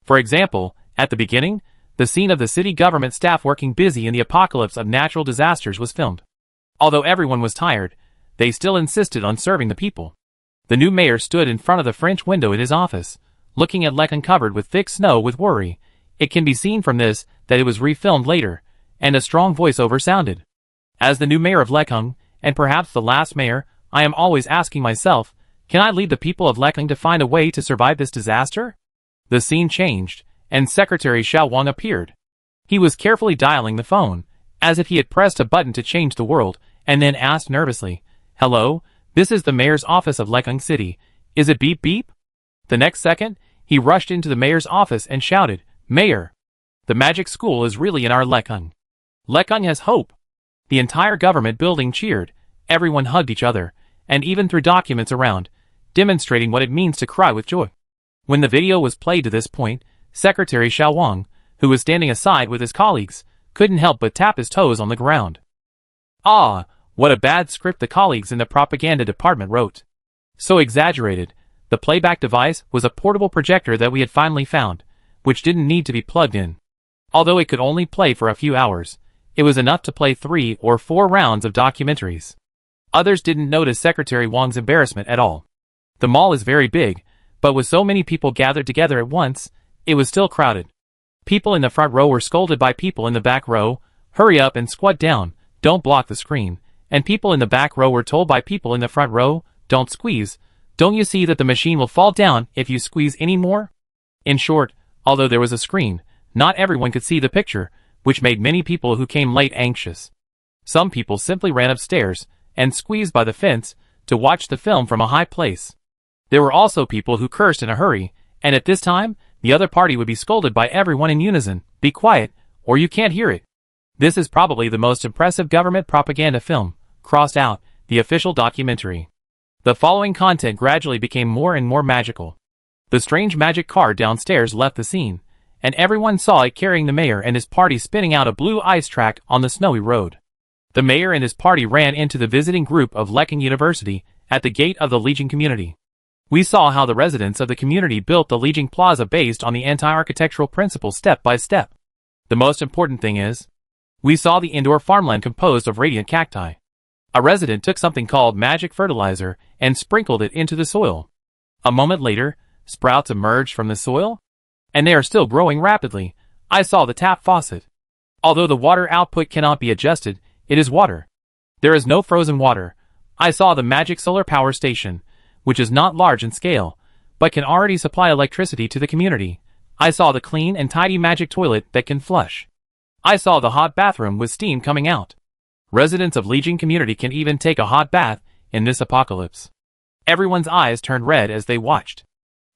For example, at the beginning, the scene of the city government staff working busy in the apocalypse of natural disasters was filmed. Although everyone was tired, they still insisted on serving the people. The new mayor stood in front of the French window in his office, looking at Lekang covered with thick snow with worry. It can be seen from this that it was refilmed later, and a strong voiceover sounded. As the new mayor of Lekang, and perhaps the last mayor, I am always asking myself, can I lead the people of Lekang to find a way to survive this disaster? The scene changed, and Secretary Xiao Wang appeared. He was carefully dialing the phone, as if he had pressed a button to change the world, and then asked nervously, "Hello, this is the mayor's office of Lekang City. Is it beep beep?" The next second, he rushed into the mayor's office and shouted, "Mayor! The magic school is really in our Lekang. Lekang has hope." The entire government building cheered, everyone hugged each other, and even threw documents around, demonstrating what it means to cry with joy. When the video was played to this point, Secretary Xiao Wang, who was standing aside with his colleagues, couldn't help but tap his toes on the ground. Ah, what a bad script the colleagues in the propaganda department wrote. So exaggerated. The playback device was a portable projector that we had finally found, which didn't need to be plugged in. Although it could only play for a few hours, it was enough to play 3 or 4 rounds of documentaries. Others didn't notice Secretary Wang's embarrassment at all. The mall is very big, but with so many people gathered together at once, it was still crowded. People in the front row were scolded by people in the back row, "Hurry up and squat down, don't block the screen," and people in the back row were told by people in the front row, "Don't squeeze, don't you see that the machine will fall down if you squeeze any more?" In short, although there was a screen, not everyone could see the picture, which made many people who came late anxious. Some people simply ran upstairs and squeezed by the fence to watch the film from a high place. There were also people who cursed in a hurry, and at this time, the other party would be scolded by everyone in unison, "Be quiet, or you can't hear it." This is probably the most impressive government propaganda film, crossed out, the official documentary. The following content gradually became more and more magical. The strange magic car downstairs left the scene, and everyone saw it carrying the mayor and his party spinning out a blue ice track on the snowy road. The mayor and his party ran into the visiting group of Lekang University at the gate of the Legion community. We saw how the residents of the community built the Legion Plaza based on the anti-architectural principles step by step. The most important thing is, we saw the indoor farmland composed of radiant cacti. A resident took something called magic fertilizer and sprinkled it into the soil. A moment later, sprouts emerged from the soil, and they are still growing rapidly. I saw the tap faucet. Although the water output cannot be adjusted, it is water. There is no frozen water. I saw the magic solar power station, which is not large in scale, but can already supply electricity to the community. I saw the clean and tidy magic toilet that can flush. I saw the hot bathroom with steam coming out. Residents of Legion community can even take a hot bath in this apocalypse. Everyone's eyes turned red as they watched.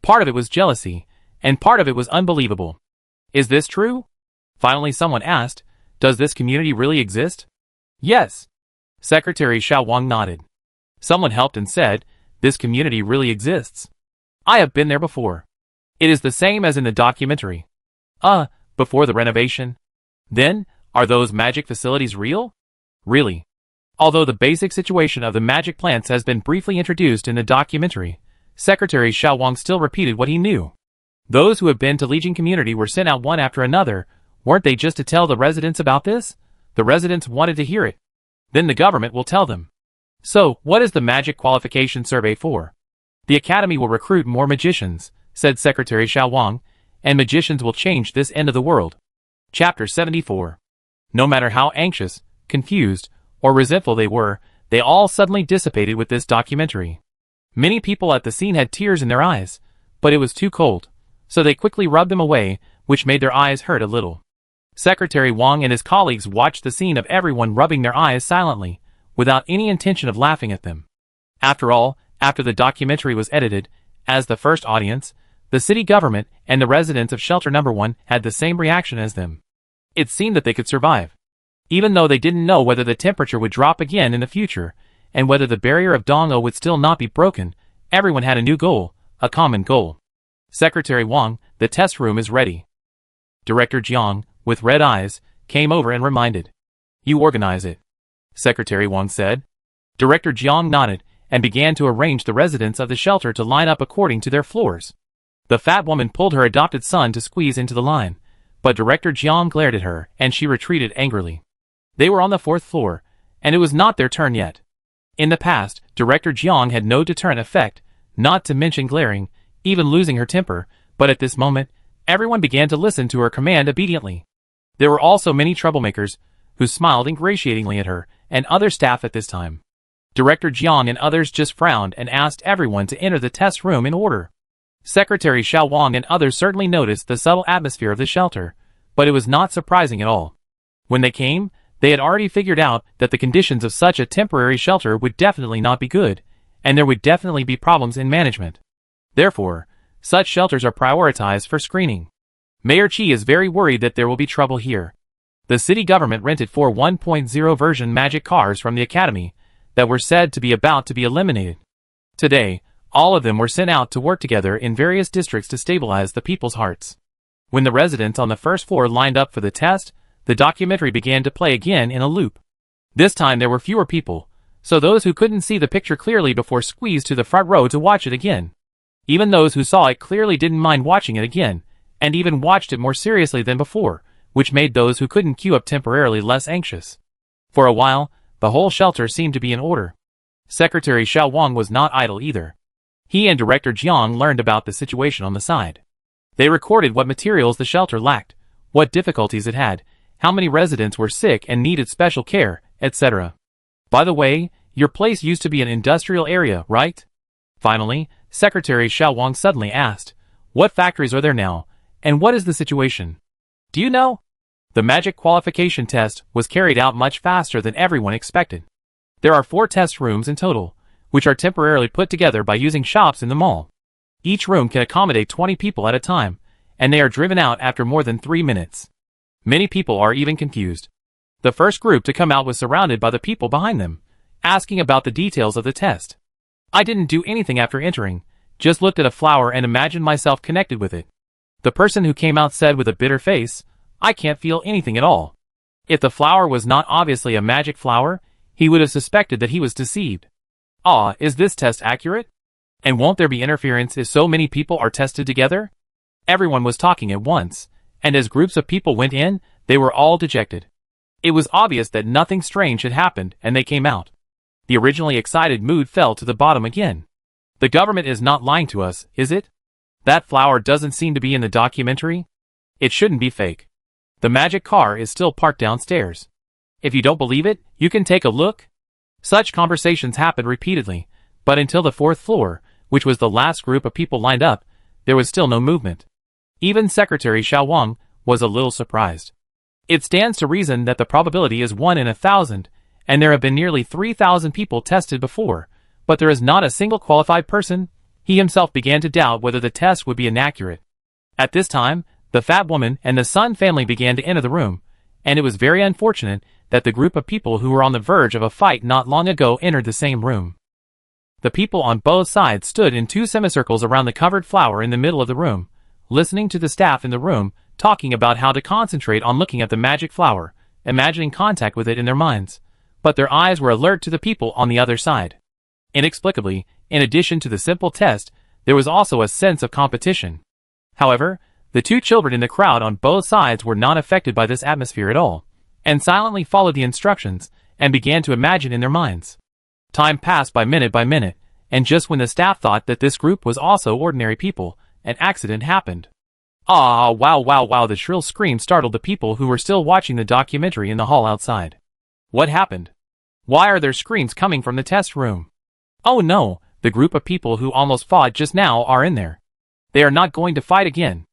Part of it was jealousy, and part of it was unbelievable. Is this true? Finally someone asked, does this community really exist? Yes. Secretary Xiao Wang nodded. Someone helped and said, this community really exists. I have been there before. It is the same as in the documentary. Before the renovation? Then, are those magic facilities real? Really. Although the basic situation of the magic plants has been briefly introduced in the documentary, Secretary Xiao Wang still repeated what he knew. Those who have been to Legion community were sent out one after another. Weren't they just to tell the residents about this? The residents wanted to hear it. Then the government will tell them. So, what is the magic qualification survey for? The academy will recruit more magicians, said Secretary Xiao Wang, and magicians will change this end of the world. Chapter 74. No matter how anxious, confused, or resentful they were, they all suddenly dissipated with this documentary. Many people at the scene had tears in their eyes, but it was too cold, so they quickly rubbed them away, which made their eyes hurt a little. Secretary Wang and his colleagues watched the scene of everyone rubbing their eyes silently, without any intention of laughing at them. After all, after the documentary was edited, as the first audience, the city government and the residents of Shelter No. 1 had the same reaction as them. It seemed that they could survive. Even though they didn't know whether the temperature would drop again in the future, and whether the barrier of Dongo would still not be broken, everyone had a new goal, a common goal. Secretary Wang, the test room is ready. Director Jiang, with red eyes, came over and reminded. You organize it. Secretary Wang said. Director Jiang nodded, and began to arrange the residents of the shelter to line up according to their floors. The fat woman pulled her adopted son to squeeze into the line, but Director Jiang glared at her, and she retreated angrily. They were on the 4th floor, and it was not their turn yet. In the past, Director Jiang had no deterrent effect, not to mention glaring, even losing her temper, but at this moment, everyone began to listen to her command obediently. There were also many troublemakers, who smiled ingratiatingly at her, and other staff at this time. Director Jiang and others just frowned and asked everyone to enter the test room in order. Secretary Xiao Wang and others certainly noticed the subtle atmosphere of the shelter, but it was not surprising at all. When they came, they had already figured out that the conditions of such a temporary shelter would definitely not be good, and there would definitely be problems in management. Therefore, such shelters are prioritized for screening. Mayor Qi is very worried that there will be trouble here. The city government rented 4 1.0 version magic cars from the academy that were said to be about to be eliminated. Today, all of them were sent out to work together in various districts to stabilize the people's hearts. When the residents on the 1st floor lined up for the test, the documentary began to play again in a loop. This time there were fewer people, so those who couldn't see the picture clearly before squeezed to the front row to watch it again. Even those who saw it clearly didn't mind watching it again, and even watched it more seriously than before, which made those who couldn't queue up temporarily less anxious. For a while, the whole shelter seemed to be in order. Secretary Xiao Wang was not idle either. He and Director Jiang learned about the situation on the side. They recorded what materials the shelter lacked, what difficulties it had, how many residents were sick and needed special care, etc. By the way, your place used to be an industrial area, right? Finally, Secretary Xiao Wang suddenly asked, what factories are there now, and what is the situation? Do you know? The magic qualification test was carried out much faster than everyone expected. There are 4 test rooms in total, which are temporarily put together by using shops in the mall. Each room can accommodate 20 people at a time, and they are driven out after more than 3 minutes. Many people are even confused. The first group to come out was surrounded by the people behind them, asking about the details of the test. I didn't do anything after entering, just looked at a flower and imagined myself connected with it. The person who came out said with a bitter face, I can't feel anything at all. If the flower was not obviously a magic flower, he would have suspected that he was deceived. Is this test accurate? And won't there be interference if so many people are tested together? Everyone was talking at once, and as groups of people went in, they were all dejected. It was obvious that nothing strange had happened, and they came out. The originally excited mood fell to the bottom again. The government is not lying to us, is it? That flower doesn't seem to be in the documentary. It shouldn't be fake. The magic car is still parked downstairs. If you don't believe it, you can take a look. Such conversations happened repeatedly, but until the 4th floor, which was the last group of people lined up, there was still no movement. Even Secretary Xiao Wang was a little surprised. It stands to reason that the probability is 1 in 1,000, and there have been nearly 3,000 people tested before, but there is not a single qualified person. He himself began to doubt whether the test would be inaccurate. At this time, the fat woman and the Sun family began to enter the room, and it was very unfortunate that the group of people who were on the verge of a fight not long ago entered the same room. The people on both sides stood in 2 semicircles around the covered flower in the middle of the room, listening to the staff in the room talking about how to concentrate on looking at the magic flower, imagining contact with it in their minds. But their eyes were alert to the people on the other side. Inexplicably, in addition to the simple test, there was also a sense of competition. However, the two children in the crowd on both sides were not affected by this atmosphere at all, and silently followed the instructions and began to imagine in their minds. Time passed by minute, and just when the staff thought that this group was also ordinary people, an accident happened. Ah, wow, wow, wow, the shrill scream startled the people who were still watching the documentary in the hall outside. What happened? Why are there screams coming from the test room? Oh no, the group of people who almost fought just now are in there. They are not going to fight again.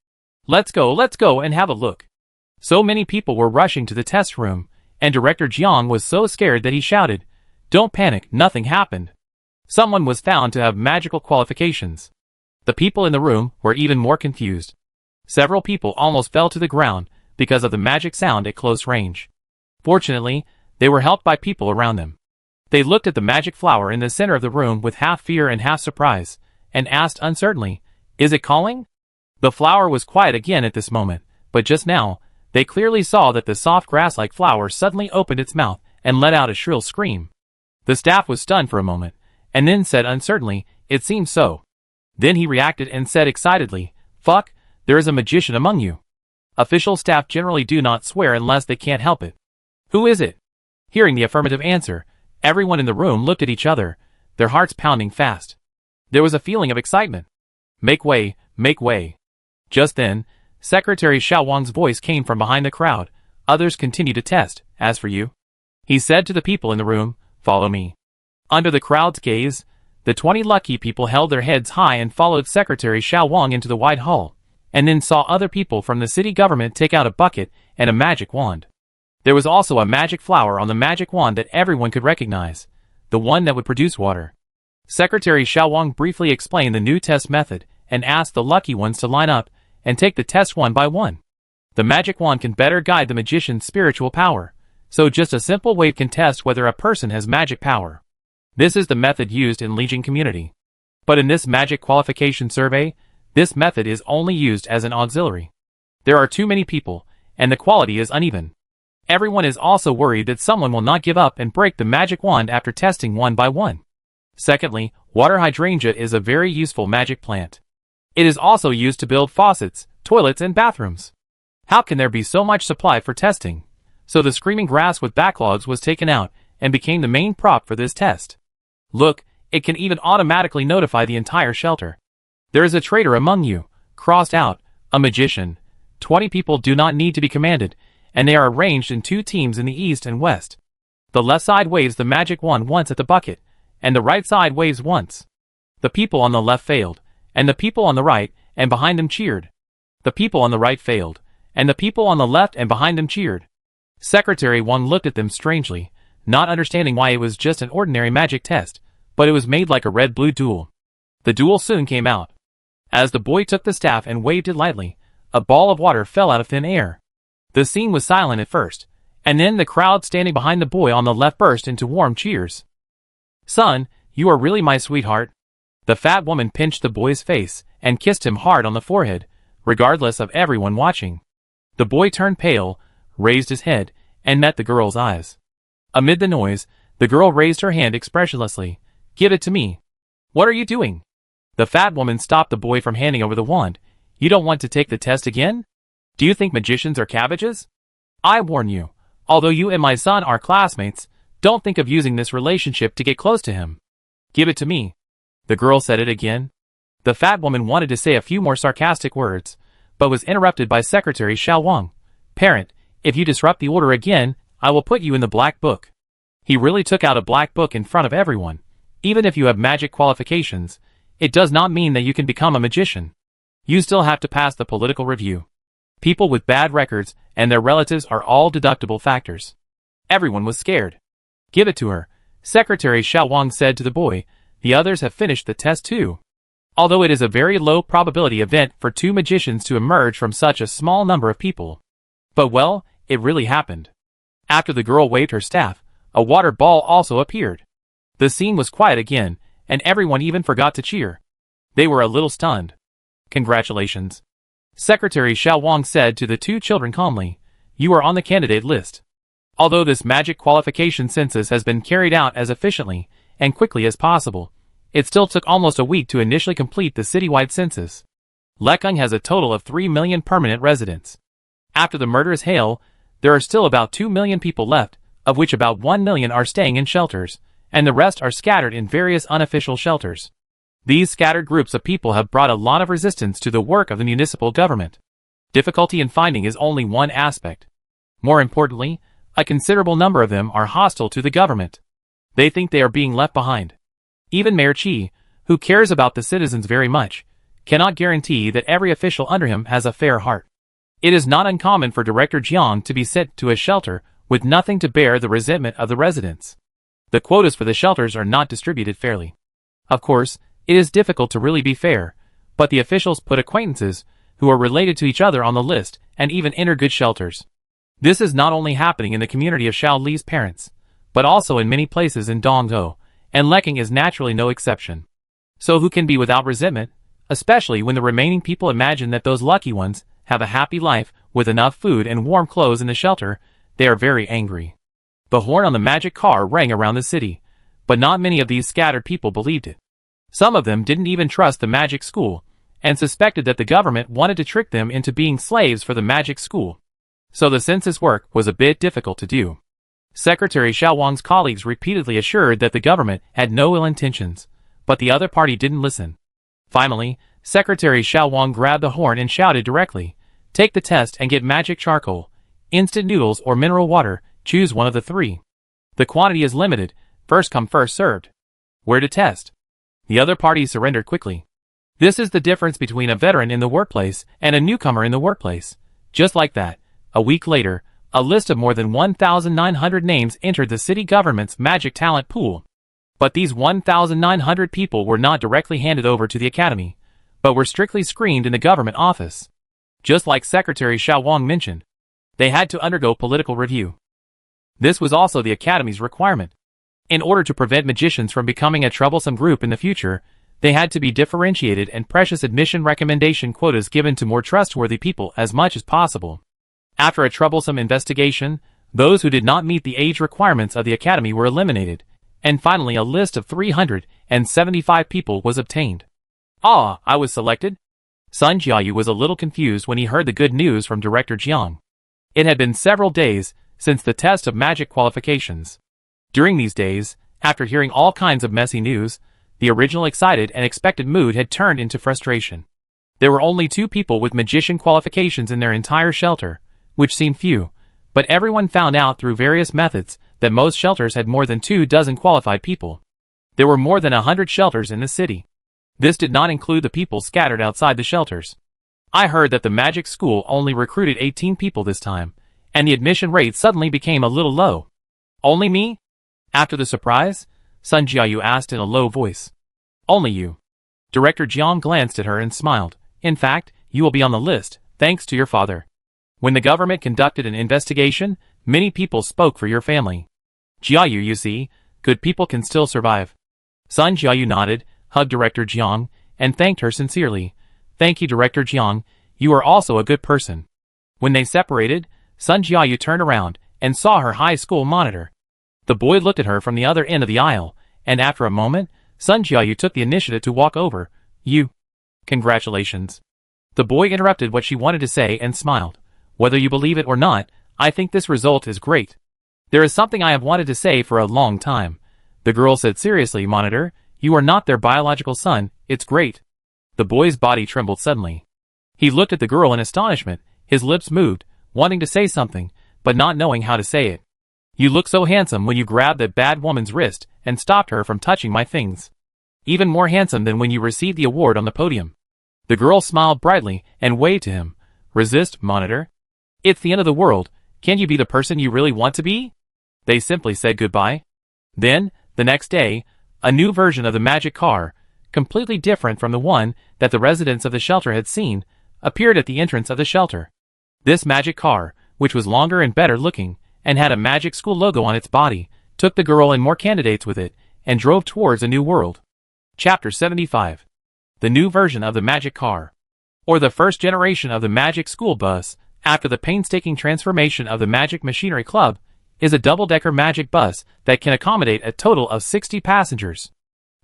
Let's go and have a look. So many people were rushing to the test room, and Director Jiang was so scared that he shouted, "Don't panic, nothing happened." Someone was found to have magical qualifications. The people in the room were even more confused. Several people almost fell to the ground because of the magic sound at close range. Fortunately, they were helped by people around them. They looked at the magic flower in the center of the room with half fear and half surprise, and asked uncertainly, "Is it calling?" The flower was quiet again at this moment, but just now, they clearly saw that the soft grass-like flower suddenly opened its mouth and let out a shrill scream. The staff was stunned for a moment, and then said uncertainly, "It seems so." Then he reacted and said excitedly, "Fuck, there is a magician among you." Official staff generally do not swear unless they can't help it. "Who is it?" Hearing the affirmative answer, everyone in the room looked at each other, their hearts pounding fast. There was a feeling of excitement. "Make way, make way." Just then, Secretary Xiao Wang's voice came from behind the crowd. "Others continue to test. As for you," he said to the people in the room, "follow me." Under the crowd's gaze, the 20 lucky people held their heads high and followed Secretary Xiao Wang into the wide hall, and then saw other people from the city government take out a bucket and a magic wand. There was also a magic flower on the magic wand that everyone could recognize, the one that would produce water. Secretary Xiao Wang briefly explained the new test method and asked the lucky ones to line up and take the test one by one. The magic wand can better guide the magician's spiritual power, so just a simple wave can test whether a person has magic power. This is the method used in Legion community. But in this magic qualification survey, this method is only used as an auxiliary. There are too many people, and the quality is uneven. Everyone is also worried that someone will not give up and break the magic wand after testing one by one. Secondly, water hydrangea is a very useful magic plant. It is also used to build faucets, toilets, and bathrooms. How can there be so much supply for testing? So the screaming grass with backlogs was taken out and became the main prop for this test. Look, it can even automatically notify the entire shelter. There is a traitor among you, crossed out, a magician. 20 people do not need to be commanded, and they are arranged in 2 teams in the east and west. The left side waves the magic wand once at the bucket, and the right side waves once. The people on the left failed, and the people on the right and behind them cheered. The people on the right failed, and the people on the left and behind them cheered. Secretary Wang looked at them strangely, not understanding why it was just an ordinary magic test, but it was made like a red-blue duel. The duel soon came out. As the boy took the staff and waved it lightly, a ball of water fell out of thin air. The scene was silent at first, and then the crowd standing behind the boy on the left burst into warm cheers. "Son, you are really my sweetheart." The fat woman pinched the boy's face and kissed him hard on the forehead, regardless of everyone watching. The boy turned pale, raised his head, and met the girl's eyes. Amid the noise, the girl raised her hand expressionlessly. "Give it to me." "What are you doing?" The fat woman stopped the boy from handing over the wand. "You don't want to take the test again? Do you think magicians are cabbages? I warn you, although you and my son are classmates, don't think of using this relationship to get close to him. Give it to me." The girl said it again. The fat woman wanted to say a few more sarcastic words, but was interrupted by Secretary Xiao Wang. "Parent, if you disrupt the order again, I will put you in the black book." He really took out a black book in front of everyone. Even if you have magic qualifications, it does not mean that you can become a magician. You still have to pass the political review. People with bad records and their relatives are all deductible factors. Everyone was scared. "Give it to her," Secretary Xiao Wang said to the boy. "The others have finished the test too." Although it is a very low probability event for 2 magicians to emerge from such a small number of people. But well, it really happened. After the girl waved her staff, a water ball also appeared. The scene was quiet again, and everyone even forgot to cheer. They were a little stunned. "Congratulations. Secretary Xiao Wang said to the two children calmly, "You are on the candidate list." Although this magic qualification census has been carried out as efficiently and quickly as possible, it still took almost a week to initially complete the citywide census. Lekang has a total of 3 million permanent residents. After the murderous hail, there are still about 2 million people left, of which about 1 million are staying in shelters, and the rest are scattered in various unofficial shelters. These scattered groups of people have brought a lot of resistance to the work of the municipal government. Difficulty in finding is only one aspect. More importantly, a considerable number of them are hostile to the government. They think they are being left behind. Even Mayor Qi, who cares about the citizens very much, cannot guarantee that every official under him has a fair heart. It is not uncommon for Director Jiang to be sent to a shelter with nothing to bear the resentment of the residents. The quotas for the shelters are not distributed fairly. Of course, it is difficult to really be fair, but the officials put acquaintances who are related to each other on the list and even enter good shelters. This is not only happening in the community of Xiao Li's parents, but also in many places in Dongzhou, and Lekang is naturally no exception. So who can be without resentment, especially when the remaining people imagine that those lucky ones have a happy life with enough food and warm clothes in the shelter? They are very angry. The horn on the magic car rang around the city, but not many of these scattered people believed it. Some of them didn't even trust the magic school, and suspected that the government wanted to trick them into being slaves for the magic school. So the census work was a bit difficult to do. Secretary Xiao Wang's colleagues repeatedly assured that the government had no ill intentions, but the other party didn't listen. Finally, Secretary Xiao Wang grabbed the horn and shouted directly, "Take the test and get magic charcoal, instant noodles or mineral water, choose one of the three. The quantity is limited, first come first served." Where to test? The other party surrendered quickly. This is the difference between a veteran in the workplace and a newcomer in the workplace. Just like that, a week later, a list of more than 1,900 names entered the city government's magic talent pool. But these 1,900 people were not directly handed over to the academy, but were strictly screened in the government office. Just like Secretary Xiao Wang mentioned, they had to undergo political review. This was also the academy's requirement. In order to prevent magicians from becoming a troublesome group in the future, they had to be differentiated and precious admission recommendation quotas given to more trustworthy people as much as possible. After a troublesome investigation, those who did not meet the age requirements of the academy were eliminated, and finally a list of 375 people was obtained. "Ah, I was selected?" Sun Jiayu was a little confused when he heard the good news from Director Jiang. It had been several days since the test of magic qualifications. During these days, after hearing all kinds of messy news, the original excited and expectant mood had turned into frustration. There were only 2 people with magician qualifications in their entire shelter, which seemed few, but everyone found out through various methods that most shelters had more than 24 qualified people. There were more than 100 shelters in the city. This did not include the people scattered outside the shelters. I heard that the magic school only recruited 18 people this time, and the admission rate suddenly became a little low. "Only me?" After the surprise, Sun Jiayu asked in a low voice. "Only you." Director Jiang glanced at her and smiled. "In fact, you will be on the list, thanks to your father. When the government conducted an investigation, many people spoke for your family. Jiayu, you see, good people can still survive." Sun Jiayu nodded, hugged Director Jiang, and thanked her sincerely. "Thank you, Director Jiang, you are also a good person." When they separated, Sun Jiayu turned around and saw her high school monitor. The boy looked at her from the other end of the aisle, and after a moment, Sun Jiayu took the initiative to walk over. "You. Congratulations." The boy interrupted what she wanted to say and smiled. "Whether you believe it or not, I think this result is great. There is something I have wanted to say for a long time." The girl said seriously, "Monitor, you are not their biological son, it's great." The boy's body trembled suddenly. He looked at the girl in astonishment, his lips moved, wanting to say something, but not knowing how to say it. "You look so handsome when you grabbed that bad woman's wrist and stopped her from touching my things. Even more handsome than when you received the award on the podium." The girl smiled brightly and waved to him. "Resist, Monitor. It's the end of the world, can you be the person you really want to be?" They simply said goodbye. Then, the next day, a new version of the magic car, completely different from the one that the residents of the shelter had seen, appeared at the entrance of the shelter. This magic car, which was longer and better looking, and had a magic school logo on its body, took the girl and more candidates with it, and drove towards a new world. Chapter 75. The new version of the magic car. Or the first generation of the Magic School Bus, after the painstaking transformation of the Magic Machinery Club, is a double-decker magic bus that can accommodate a total of 60 passengers.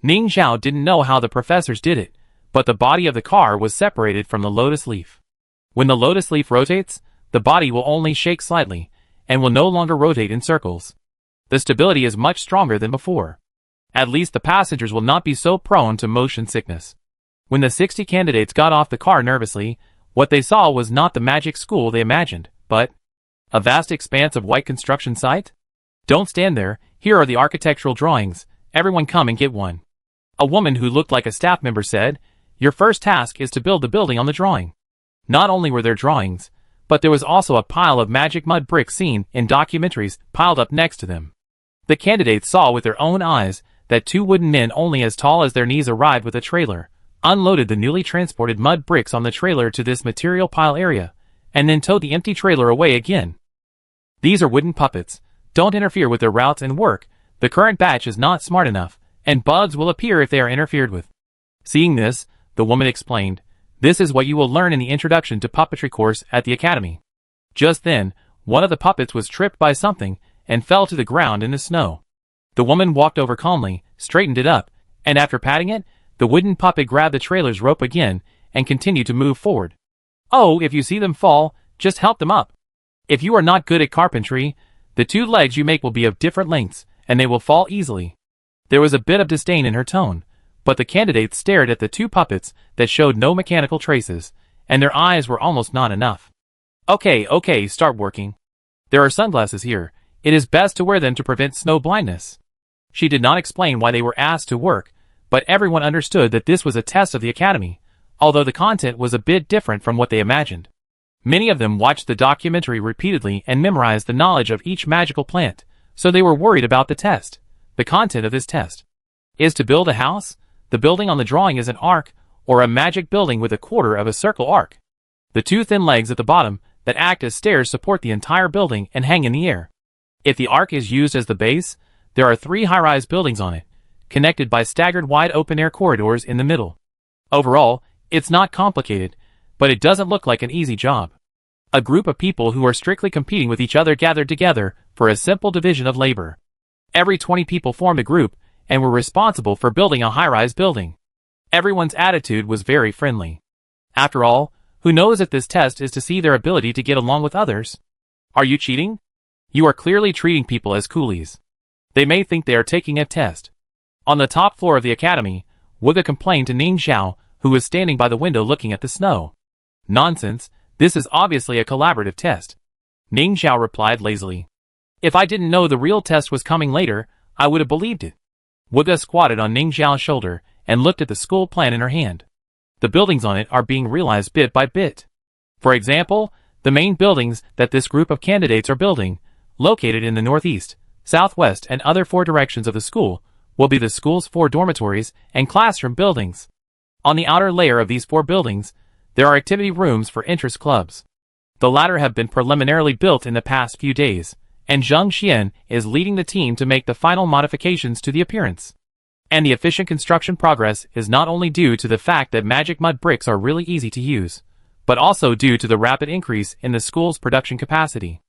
Ning Xiao didn't know how the professors did it, but the body of the car was separated from the lotus leaf. When the lotus leaf rotates, the body will only shake slightly, and will no longer rotate in circles. The stability is much stronger than before. At least the passengers will not be so prone to motion sickness. When the 60 candidates got off the car nervously, what they saw was not the magic school they imagined, but a vast expanse of white construction site? Don't stand there, here are the architectural drawings, everyone come and get one. A woman who looked like a staff member said, your first task is to build the building on the drawing. Not only were there drawings, but there was also a pile of magic mud bricks seen in documentaries piled up next to them. The candidates saw with their own eyes that two wooden men only as tall as their knees arrived with a trailer, unloaded the newly transported mud bricks on the trailer to this material pile area, and then towed the empty trailer away again. These are wooden puppets. Don't interfere with their routes and work. The current batch is not smart enough, and bugs will appear if they are interfered with. Seeing this, the woman explained, this is what you will learn in the Introduction to Puppetry course at the Academy. Just then, one of the puppets was tripped by something and fell to the ground in the snow. The woman walked over calmly, straightened it up, and after patting it, the wooden puppet grabbed the trailer's rope again and continued to move forward. Oh, if you see them fall, just help them up. If you are not good at carpentry, the two legs you make will be of different lengths, and they will fall easily. There was a bit of disdain in her tone, but the candidates stared at the two puppets that showed no mechanical traces, and their eyes were almost not enough. Okay, start working. There are sunglasses here. It is best to wear them to prevent snow blindness. She did not explain why they were asked to work, but everyone understood that this was a test of the Academy, although the content was a bit different from what they imagined. Many of them watched the documentary repeatedly and memorized the knowledge of each magical plant, so they were worried about the test. The content of this test is to build a house. The building on the drawing is an arc, or a magic building with a quarter of a circle arc. The two thin legs at the bottom that act as stairs support the entire building and hang in the air. If the arc is used as the base, there are 3 high-rise buildings on it, connected by staggered wide open-air corridors in the middle. Overall, it's not complicated, but it doesn't look like an easy job. A group of people who are strictly competing with each other gathered together for a simple division of labor. Every 20 people formed a group and were responsible for building a high-rise building. Everyone's attitude was very friendly. After all, who knows if this test is to see their ability to get along with others? Are you cheating? You are clearly treating people as coolies. They may think they are taking a test. On the top floor of the academy, Wuga complained to Ning Xiao, who was standing by the window looking at the snow. Nonsense, this is obviously a collaborative test. Ning Xiao replied lazily. If I didn't know the real test was coming later, I would have believed it. Wuga squatted on Ning Xiao's shoulder and looked at the school plan in her hand. The buildings on it are being realized bit by bit. For example, the main buildings that this group of candidates are building, located in the northeast, southwest and other 4 directions of the school, will be the school's 4 dormitories and classroom buildings. On the outer layer of these 4 buildings, there are activity rooms for interest clubs. The latter have been preliminarily built in the past few days, and Zheng Xian is leading the team to make the final modifications to the appearance. And the efficient construction progress is not only due to the fact that magic mud bricks are really easy to use, but also due to the rapid increase in the school's production capacity.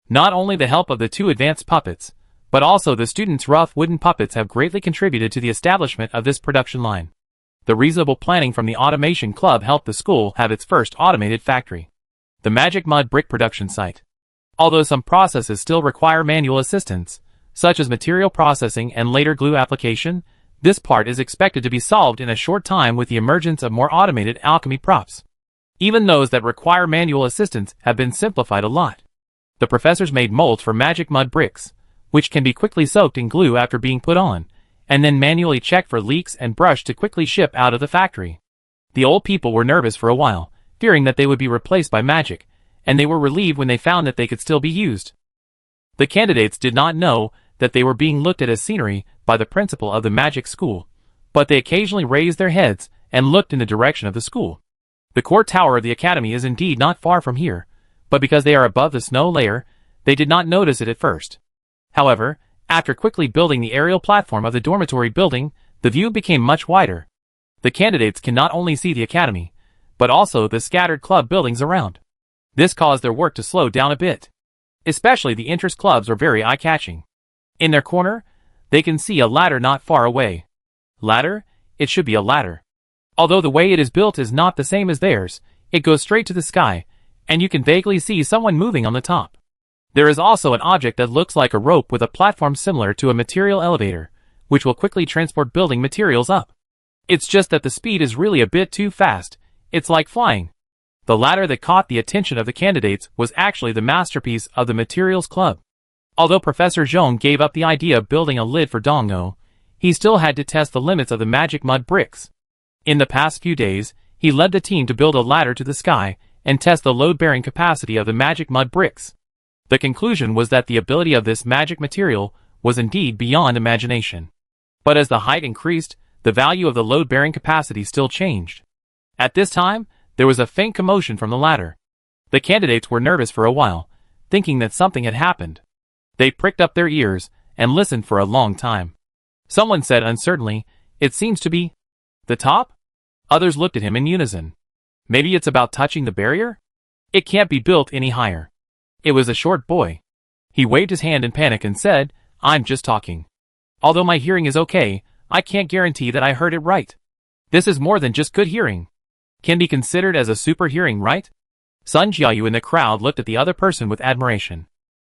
Not only the help of the 2 advanced puppets, but also the students' rough wooden puppets have greatly contributed to the establishment of this production line. The reasonable planning from the Automation Club helped the school have its first automated factory, the Magic Mud Brick Production Site. Although some processes still require manual assistance, such as material processing and later glue application, this part is expected to be solved in a short time with the emergence of more automated alchemy props. Even those that require manual assistance have been simplified a lot. The professors made molds for magic mud bricks, which can be quickly soaked in glue after being put on, and then manually checked for leaks and brushed to quickly ship out of the factory. The old people were nervous for a while, fearing that they would be replaced by magic, and they were relieved when they found that they could still be used. The candidates did not know that they were being looked at as scenery by the principal of the magic school, but they occasionally raised their heads and looked in the direction of the school. The core tower of the academy is indeed not far from here, but because they are above the snow layer, they did not notice it at first. However, after quickly building the aerial platform of the dormitory building, the view became much wider. The candidates can not only see the academy, but also the scattered club buildings around. This caused their work to slow down a bit. Especially the interest clubs are very eye-catching. In their corner, they can see a ladder not far away. Ladder? It should be a ladder. Although the way it is built is not the same as theirs, it goes straight to the sky, and you can vaguely see someone moving on the top. There is also an object that looks like a rope with a platform similar to a material elevator, which will quickly transport building materials up. It's just that the speed is really a bit too fast. It's like flying. The ladder that caught the attention of the candidates was actually the masterpiece of the Materials Club. Although Professor Zhong gave up the idea of building a lid for Dong-O, he still had to test the limits of the magic mud bricks. In the past few days, he led the team to build a ladder to the sky and test the load-bearing capacity of the magic mud bricks. The conclusion was that the ability of this magic material was indeed beyond imagination. But as the height increased, the value of the load-bearing capacity still changed. At this time, there was a faint commotion from the ladder. The candidates were nervous for a while, thinking that something had happened. They pricked up their ears and listened for a long time. Someone said uncertainly, "It seems to be the top?" Others looked at him in unison. "Maybe it's about touching the barrier? It can't be built any higher." It was a short boy. He waved his hand in panic and said, "I'm just talking. Although my hearing is okay, I can't guarantee that I heard it right. This is more than just good hearing. Can be considered as a super hearing, right?" Sun Jiayu in the crowd looked at the other person with admiration.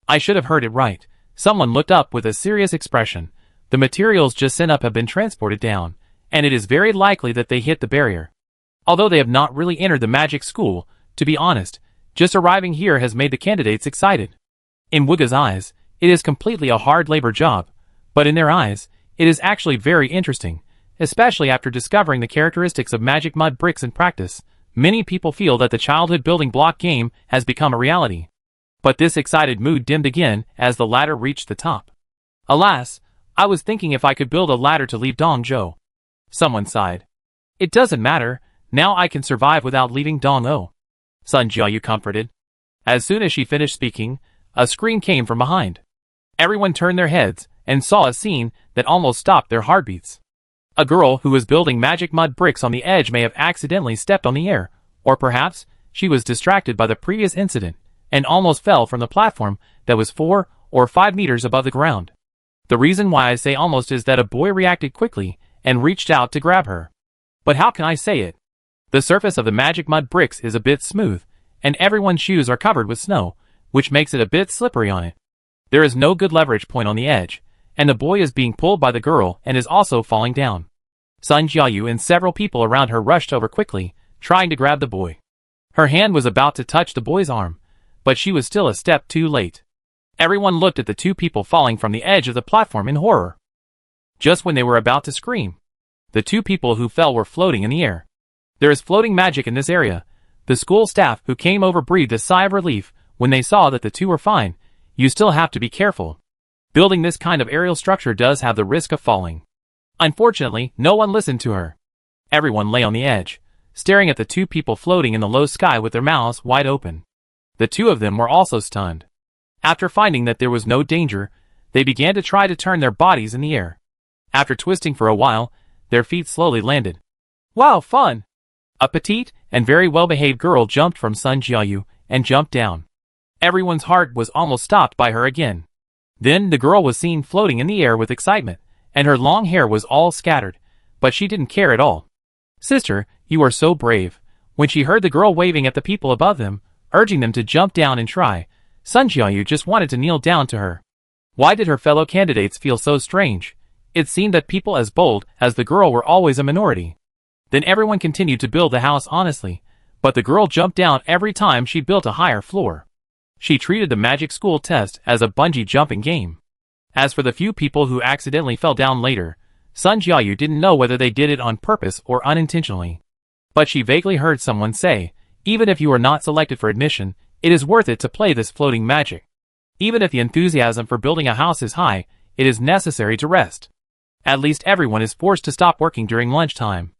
"I should have heard it right." Someone looked up with a serious expression. "The materials just sent up have been transported down, and it is very likely that they hit the barrier. Although they have not really entered the magic school, to be honest, just arriving here has made the candidates excited. In Wuga's eyes, it is completely a hard labor job, but in their eyes, it is actually very interesting, especially after discovering the characteristics of magic mud bricks in practice. Many people feel that the childhood building block game has become a reality. But this excited mood dimmed again as the ladder reached the top. "Alas, I was thinking if I could build a ladder to leave Dong-Zhou." Someone sighed. "It doesn't matter, now I can survive without leaving Dong-O," Sun Jiayu comforted. As soon as she finished speaking, a scream came from behind. Everyone turned their heads and saw a scene that almost stopped their heartbeats. A girl who was building magic mud bricks on the edge may have accidentally stepped on the air, or perhaps she was distracted by the previous incident and almost fell from the platform that was 4 or 5 meters above the ground. The reason why I say almost is that a boy reacted quickly and reached out to grab her. But how can I say it? The surface of the magic mud bricks is a bit smooth, and everyone's shoes are covered with snow, which makes it a bit slippery on it. There is no good leverage point on the edge, and the boy is being pulled by the girl and is also falling down. Sun Jiayu and several people around her rushed over quickly, trying to grab the boy. Her hand was about to touch the boy's arm, but she was still a step too late. Everyone looked at the two people falling from the edge of the platform in horror. Just when they were about to scream, the two people who fell were floating in the air. There is floating magic in this area. The school staff who came over breathed a sigh of relief when they saw that the two were fine. You still have to be careful. Building this kind of aerial structure does have the risk of falling. Unfortunately, no one listened to her. Everyone lay on the edge, staring at the two people floating in the low sky with their mouths wide open. The two of them were also stunned. After finding that there was no danger, they began to try to turn their bodies in the air. After twisting for a while, their feet slowly landed. "Wow, fun!" A petite and very well-behaved girl jumped from Sun Jiayu and jumped down. Everyone's heart was almost stopped by her again. Then the girl was seen floating in the air with excitement, and her long hair was all scattered, but she didn't care at all. "Sister, you are so brave." When she heard the girl waving at the people above them, urging them to jump down and try, Sun Jiayu just wanted to kneel down to her. Why did her fellow candidates feel so strange? It seemed that people as bold as the girl were always a minority. Then everyone continued to build the house honestly, but the girl jumped down every time she built a higher floor. She treated the magic school test as a bungee jumping game. As for the few people who accidentally fell down later, Sun Jiayu didn't know whether they did it on purpose or unintentionally. But she vaguely heard someone say, "Even if you are not selected for admission, it is worth it to play this floating magic. Even if the enthusiasm for building a house is high, it is necessary to rest." At least everyone is forced to stop working during lunchtime.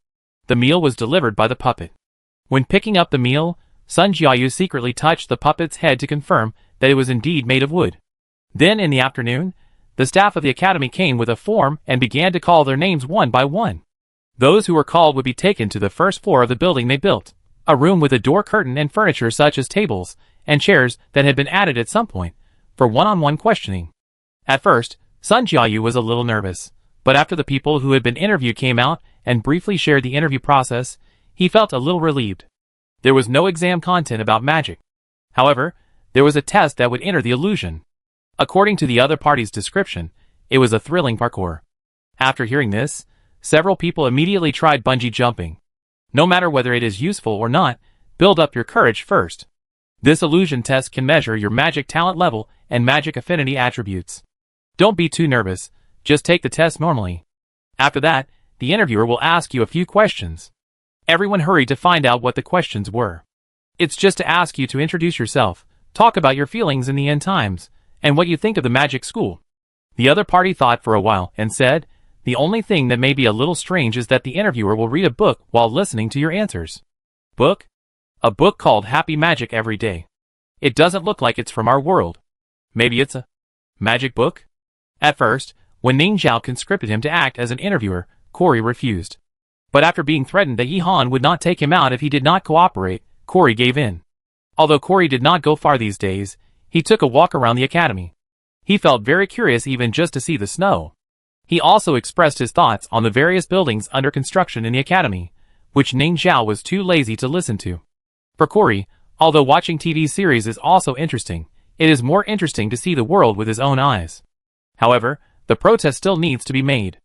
The meal was delivered by the puppet. When picking up the meal, Sun Jiayu secretly touched the puppet's head to confirm that it was indeed made of wood. Then in the afternoon, the staff of the academy came with a form and began to call their names one by one. Those who were called would be taken to the first floor of the building they built. A room with a door curtain and furniture such as tables and chairs that had been added at some point for one-on-one questioning. At first, Sun Jiayu was a little nervous, but after the people who had been interviewed came out and briefly shared the interview process, he felt a little relieved. There was no exam content about magic. However, there was a test that would enter the illusion. According to the other party's description, it was a thrilling parkour. After hearing this, several people immediately tried bungee jumping. No matter whether it is useful or not, build up your courage first. This illusion test can measure your magic talent level and magic affinity attributes. Don't be too nervous, just take the test normally. After that, the interviewer will ask you a few questions. Everyone hurried to find out what the questions were. It's just to ask you to introduce yourself, talk about your feelings in the end times, and what you think of the magic school. The other party thought for a while and said, the only thing that may be a little strange is that the interviewer will read a book while listening to your answers. Book? A book called Happy Magic Every Day. It doesn't look like it's from our world. Maybe it's a magic book? At first, when Ning Zhao conscripted him to act as an interviewer, Corey refused. But after being threatened that Yi Han would not take him out if he did not cooperate, Corey gave in. Although Corey did not go far these days, he took a walk around the academy. He felt very curious even just to see the snow. He also expressed his thoughts on the various buildings under construction in the academy, which Ning Zhao was too lazy to listen to. For Corey, although watching TV series is also interesting, it is more interesting to see the world with his own eyes. However, the protest still needs to be made.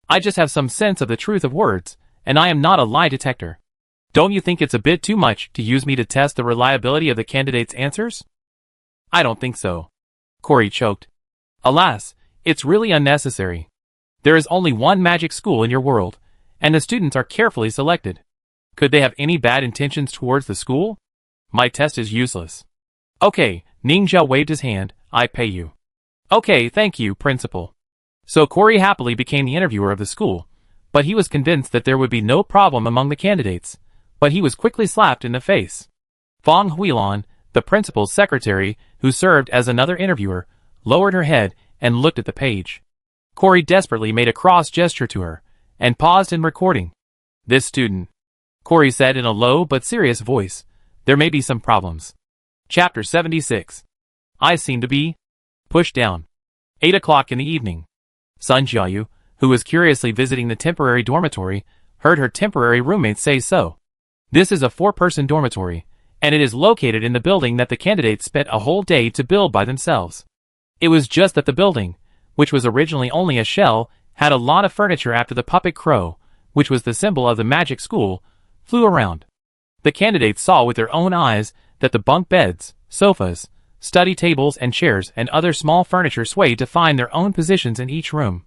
I just have some sense of the truth of words, and I am not a lie detector. Don't you think it's a bit too much to use me to test the reliability of the candidates' answers? I don't think so. Corey choked. Alas, it's really unnecessary. There is only one magic school in your world, and the students are carefully selected. Could they have any bad intentions towards the school? My test is useless. Okay, Ning Zhao waved his hand, I pay you. Okay, thank you, principal. So Corey happily became the interviewer of the school, but he was convinced that there would be no problem among the candidates, but he was quickly slapped in the face. Fong Huilan, the principal's secretary, who served as another interviewer, lowered her head and looked at the page. Corey desperately made a cross gesture to her, and paused in recording. This student, Corey said in a low but serious voice, there may be some problems. Chapter 76. I seem to be pushed down. 8 o'clock in the evening. Sun Jiayu, who was curiously visiting the temporary dormitory, heard her temporary roommate say so. This is a 4-person dormitory, and it is located in the building that the candidates spent a whole day to build by themselves. It was just that the building, which was originally only a shell, had a lot of furniture after the puppet crow, which was the symbol of the magic school, flew around. The candidates saw with their own eyes that the bunk beds, sofas, study tables and chairs and other small furniture swayed to find their own positions in each room.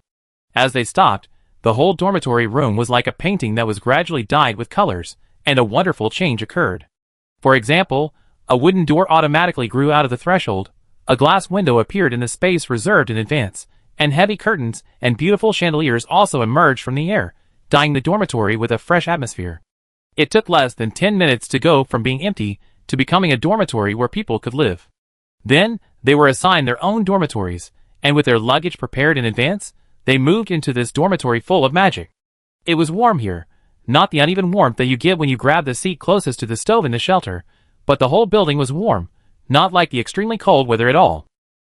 As they stopped, the whole dormitory room was like a painting that was gradually dyed with colors, and a wonderful change occurred. For example, a wooden door automatically grew out of the threshold, a glass window appeared in the space reserved in advance, and heavy curtains and beautiful chandeliers also emerged from the air, dyeing the dormitory with a fresh atmosphere. It took less than 10 minutes to go from being empty to becoming a dormitory where people could live. Then, they were assigned their own dormitories, and with their luggage prepared in advance, they moved into this dormitory full of magic. It was warm here, not the uneven warmth that you get when you grab the seat closest to the stove in the shelter, but the whole building was warm, not like the extremely cold weather at all.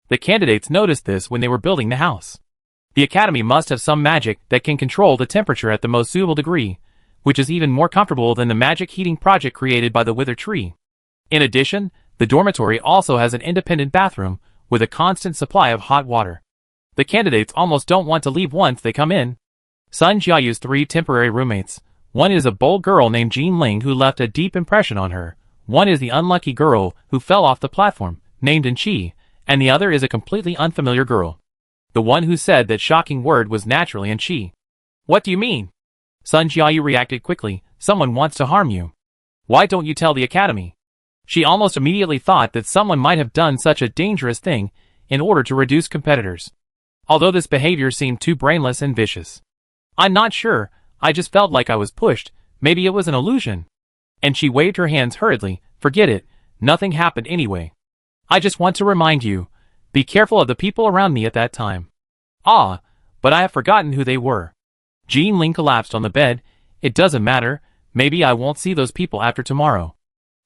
The candidates noticed this when they were building the house. The academy must have some magic that can control the temperature at the most suitable degree, which is even more comfortable than the magic heating project created by the Wither Tree. In addition, the dormitory also has an independent bathroom with a constant supply of hot water. The candidates almost don't want to leave once they come in. Sun Jiayu's 3 temporary roommates. One is a bold girl named Jean Ling who left a deep impression on her. One is the unlucky girl who fell off the platform, named Enchi, and the other is a completely unfamiliar girl. The one who said that shocking word was naturally Enchi. What do you mean? Sun Jiayu reacted quickly. Someone wants to harm you. Why don't you tell the academy? She almost immediately thought that someone might have done such a dangerous thing in order to reduce competitors. Although this behavior seemed too brainless and vicious. I'm not sure, I just felt like I was pushed, maybe it was an illusion. And she waved her hands hurriedly. Forget it, nothing happened anyway. I just want to remind you, be careful of the people around me at that time. Ah, but I have forgotten who they were. Jean Ling collapsed on the bed. It doesn't matter, maybe I won't see those people after tomorrow.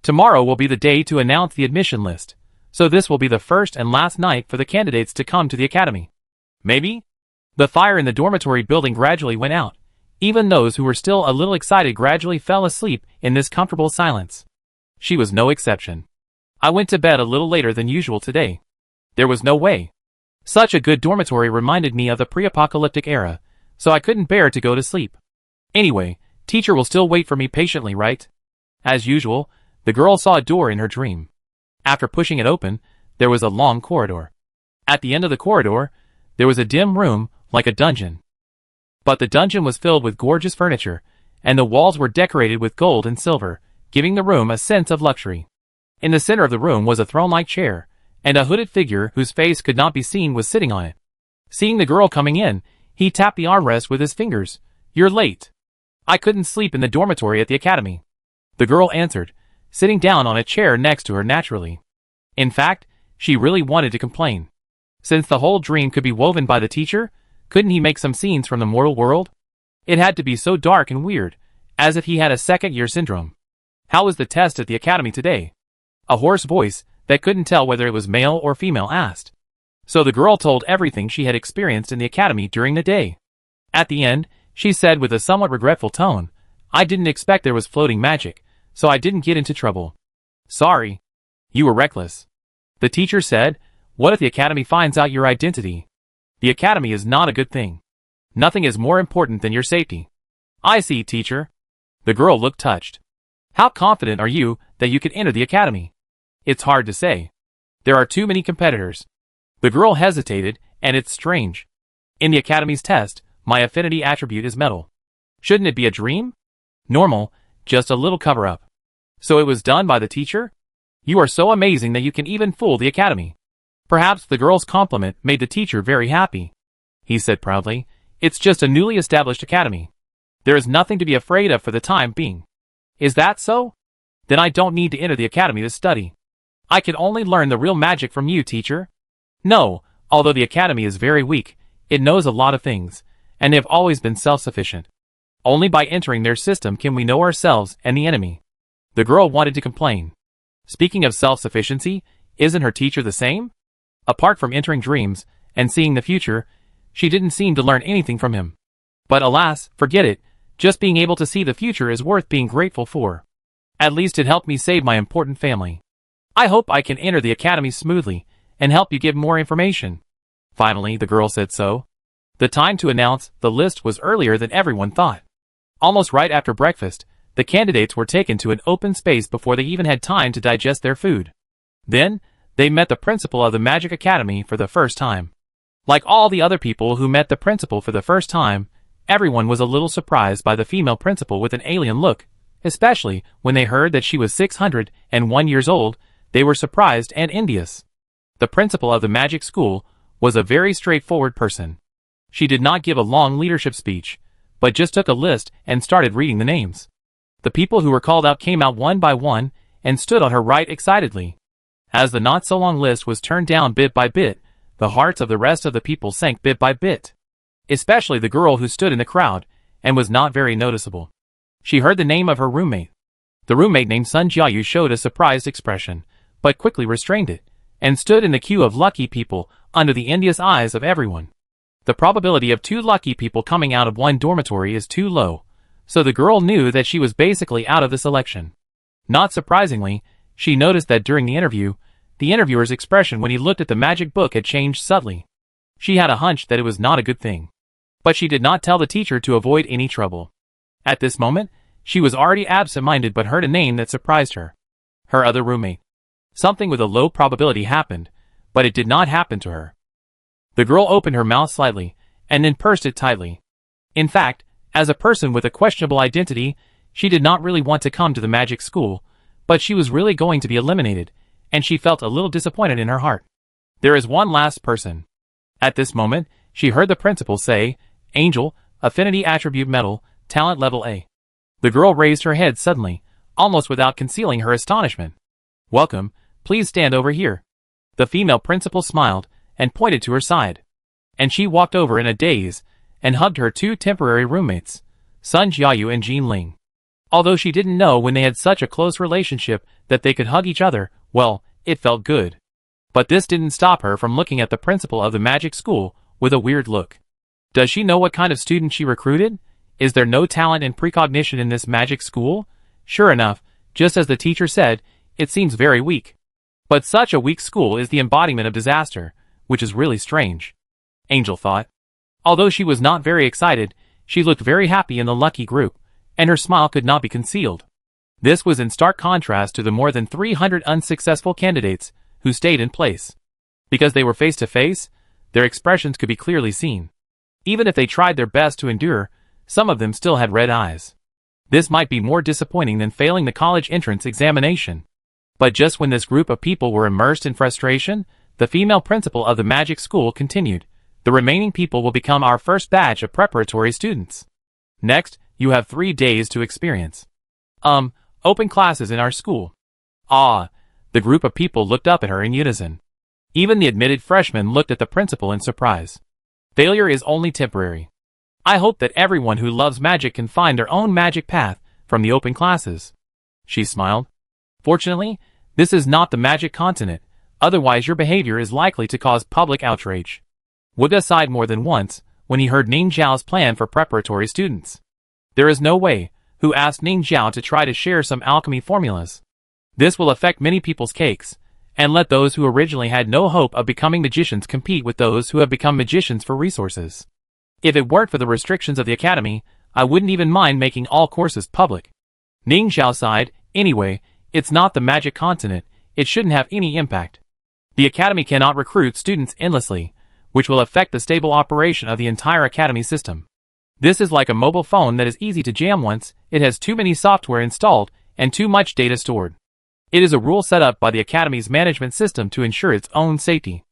Tomorrow will be the day to announce the admission list, so this will be the first and last night for the candidates to come to the academy. Maybe? The fire in the dormitory building gradually went out. Even those who were still a little excited gradually fell asleep in this comfortable silence. She was no exception. I went to bed a little later than usual today. There was no way. Such a good dormitory reminded me of the pre-apocalyptic era, so I couldn't bear to go to sleep. Anyway, teacher will still wait for me patiently, right? As usual, the girl saw a door in her dream. After pushing it open, there was a long corridor. At the end of the corridor, there was a dim room, like a dungeon. But the dungeon was filled with gorgeous furniture, and the walls were decorated with gold and silver, giving the room a sense of luxury. In the center of the room was a throne-like chair, and a hooded figure whose face could not be seen was sitting on it. Seeing the girl coming in, he tapped the armrest with his fingers. "You're late. I couldn't sleep in the dormitory at the academy." The girl answered, sitting down on a chair next to her naturally. In fact, she really wanted to complain. Since the whole dream could be woven by the teacher, couldn't he make some scenes from the mortal world? It had to be so dark and weird, as if he had a second-year syndrome. How was the test at the academy today? A hoarse voice, that couldn't tell whether it was male or female, asked. So the girl told everything she had experienced in the academy during the day. At the end, she said with a somewhat regretful tone, "I didn't expect there was floating magic, so I didn't get into trouble. Sorry. You were reckless." The teacher said, "What if the academy finds out your identity? The academy is not a good thing. Nothing is more important than your safety." "I see, teacher." The girl looked touched. "How confident are you that you could enter the academy?" "It's hard to say. There are too many competitors." The girl hesitated, and it's strange. In the academy's test, my affinity attribute is metal. Shouldn't it be a dream? Normal, just a little cover-up. So it was done by the teacher? You are so amazing that you can even fool the academy. Perhaps the girl's compliment made the teacher very happy. He said proudly, "It's just a newly established academy. There is nothing to be afraid of for the time being." "Is that so? Then I don't need to enter the academy to study. I can only learn the real magic from you, teacher." "No, although the academy is very weak, it knows a lot of things, and they have always been self-sufficient. Only by entering their system can we know ourselves and the enemy." The girl wanted to complain. Speaking of self-sufficiency, isn't her teacher the same? Apart from entering dreams and seeing the future, she didn't seem to learn anything from him. But alas, forget it, just being able to see the future is worth being grateful for. At least it helped me save my important family. I hope I can enter the academy smoothly and help you give more information. Finally, the girl said so. The time to announce the list was earlier than everyone thought. Almost right after breakfast, the candidates were taken to an open space before they even had time to digest their food. Then, they met the principal of the Magic Academy for the first time. Like all the other people who met the principal for the first time, everyone was a little surprised by the female principal with an alien look, especially when they heard that she was 601 years old. They were surprised and envious. The principal of the magic school was a very straightforward person. She did not give a long leadership speech, but just took a list and started reading the names. The people who were called out came out one by one and stood on her right excitedly. As the not-so-long list was turned down bit by bit, the hearts of the rest of the people sank bit by bit. Especially the girl who stood in the crowd and was not very noticeable. She heard the name of her roommate. The roommate named Sun Jiayu showed a surprised expression, but quickly restrained it, and stood in the queue of lucky people under the envious eyes of everyone. The probability of 2 lucky people coming out of one dormitory is too low, so the girl knew that she was basically out of the selection. Not surprisingly, she noticed that during the interviewer's expression when he looked at the magic book had changed subtly. She had a hunch that it was not a good thing. But she did not tell the teacher to avoid any trouble. At this moment, she was already absent-minded but heard a name that surprised her. Her other roommate. Something with a low probability happened, but it did not happen to her. The girl opened her mouth slightly, and then pursed it tightly. In fact, as a person with a questionable identity, she did not really want to come to the magic school, but she was really going to be eliminated, and she felt a little disappointed in her heart. There is one last person. At this moment, she heard the principal say, "Angel, affinity attribute metal, talent level A." The girl raised her head suddenly, almost without concealing her astonishment. "Welcome, please stand over here." The female principal smiled and pointed to her side. And she walked over in a daze and hugged her 2 temporary roommates, Sun Jiayu and Jean Ling. Although she didn't know when they had such a close relationship that they could hug each other, well, it felt good. But this didn't stop her from looking at the principal of the magic school with a weird look. Does she know what kind of student she recruited? Is there no talent and precognition in this magic school? Sure enough, just as the teacher said, it seems very weak. But such a weak school is the embodiment of disaster, which is really strange. Angel thought. Although she was not very excited, she looked very happy in the lucky group, and her smile could not be concealed. This was in stark contrast to the more than 300 unsuccessful candidates who stayed in place. Because they were face to face, their expressions could be clearly seen. Even if they tried their best to endure, some of them still had red eyes. This might be more disappointing than failing the college entrance examination. But just when this group of people were immersed in frustration, the female principal of the magic school continued, "The remaining people will become our first batch of preparatory students. Next, you have 3 days to experience open classes in our school." Ah, the group of people looked up at her in unison. Even the admitted freshmen looked at the principal in surprise. Failure is only temporary. I hope that everyone who loves magic can find their own magic path from the open classes. She smiled. Fortunately, this is not the magic continent, otherwise your behavior is likely to cause public outrage. Wuga sighed more than once when he heard Ning Zhao's plan for preparatory students. There is no way, who asked Ning Zhao to try to share some alchemy formulas. This will affect many people's cakes, and let those who originally had no hope of becoming magicians compete with those who have become magicians for resources. If it weren't for the restrictions of the academy, I wouldn't even mind making all courses public. Ning Zhao sighed. Anyway, it's not the magic continent, it shouldn't have any impact. The academy cannot recruit students endlessly, which will affect the stable operation of the entire academy system. This is like a mobile phone that is easy to jam once it has too many software installed and too much data stored. It is a rule set up by the academy's management system to ensure its own safety.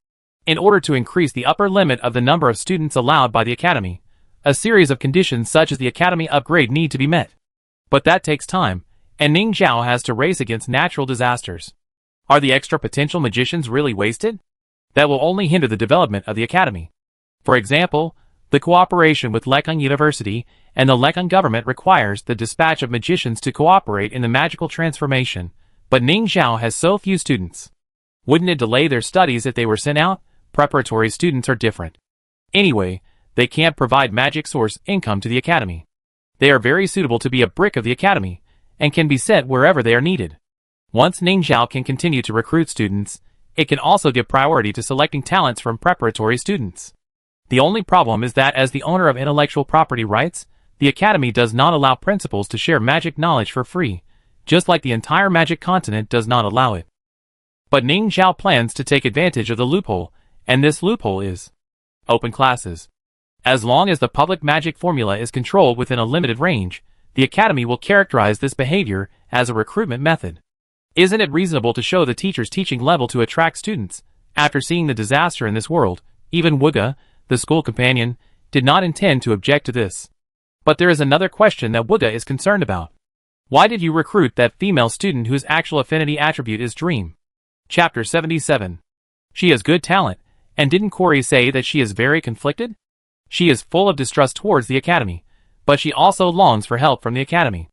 In order to increase the upper limit of the number of students allowed by the academy, a series of conditions such as the academy upgrade need to be met. But that takes time, and Ning Zhao has to race against natural disasters. Are the extra potential magicians really wasted? That will only hinder the development of the academy. For example, the cooperation with Lekang University and the Lekang government requires the dispatch of magicians to cooperate in the magical transformation, but Ning Zhao has so few students. Wouldn't it delay their studies if they were sent out? Preparatory students are different. Anyway, they can't provide magic source income to the academy. They are very suitable to be a brick of the academy, and can be sent wherever they are needed. Once Ning Zhao can continue to recruit students, it can also give priority to selecting talents from preparatory students. The only problem is that as the owner of intellectual property rights, the academy does not allow principals to share magic knowledge for free, just like the entire magic continent does not allow it. But Ning Zhao plans to take advantage of the loophole, and this loophole is open classes. As long as the public magic formula is controlled within a limited range, the academy will characterize this behavior as a recruitment method. Isn't it reasonable to show the teacher's teaching level to attract students? After seeing the disaster in this world, even Wuga, the school companion, did not intend to object to this. But there is another question that Wuga is concerned about. Why did you recruit that female student whose actual affinity attribute is dream? Chapter 77. She has good talent, and didn't Corey say that she is very conflicted? She is full of distrust towards the academy, but she also longs for help from the academy.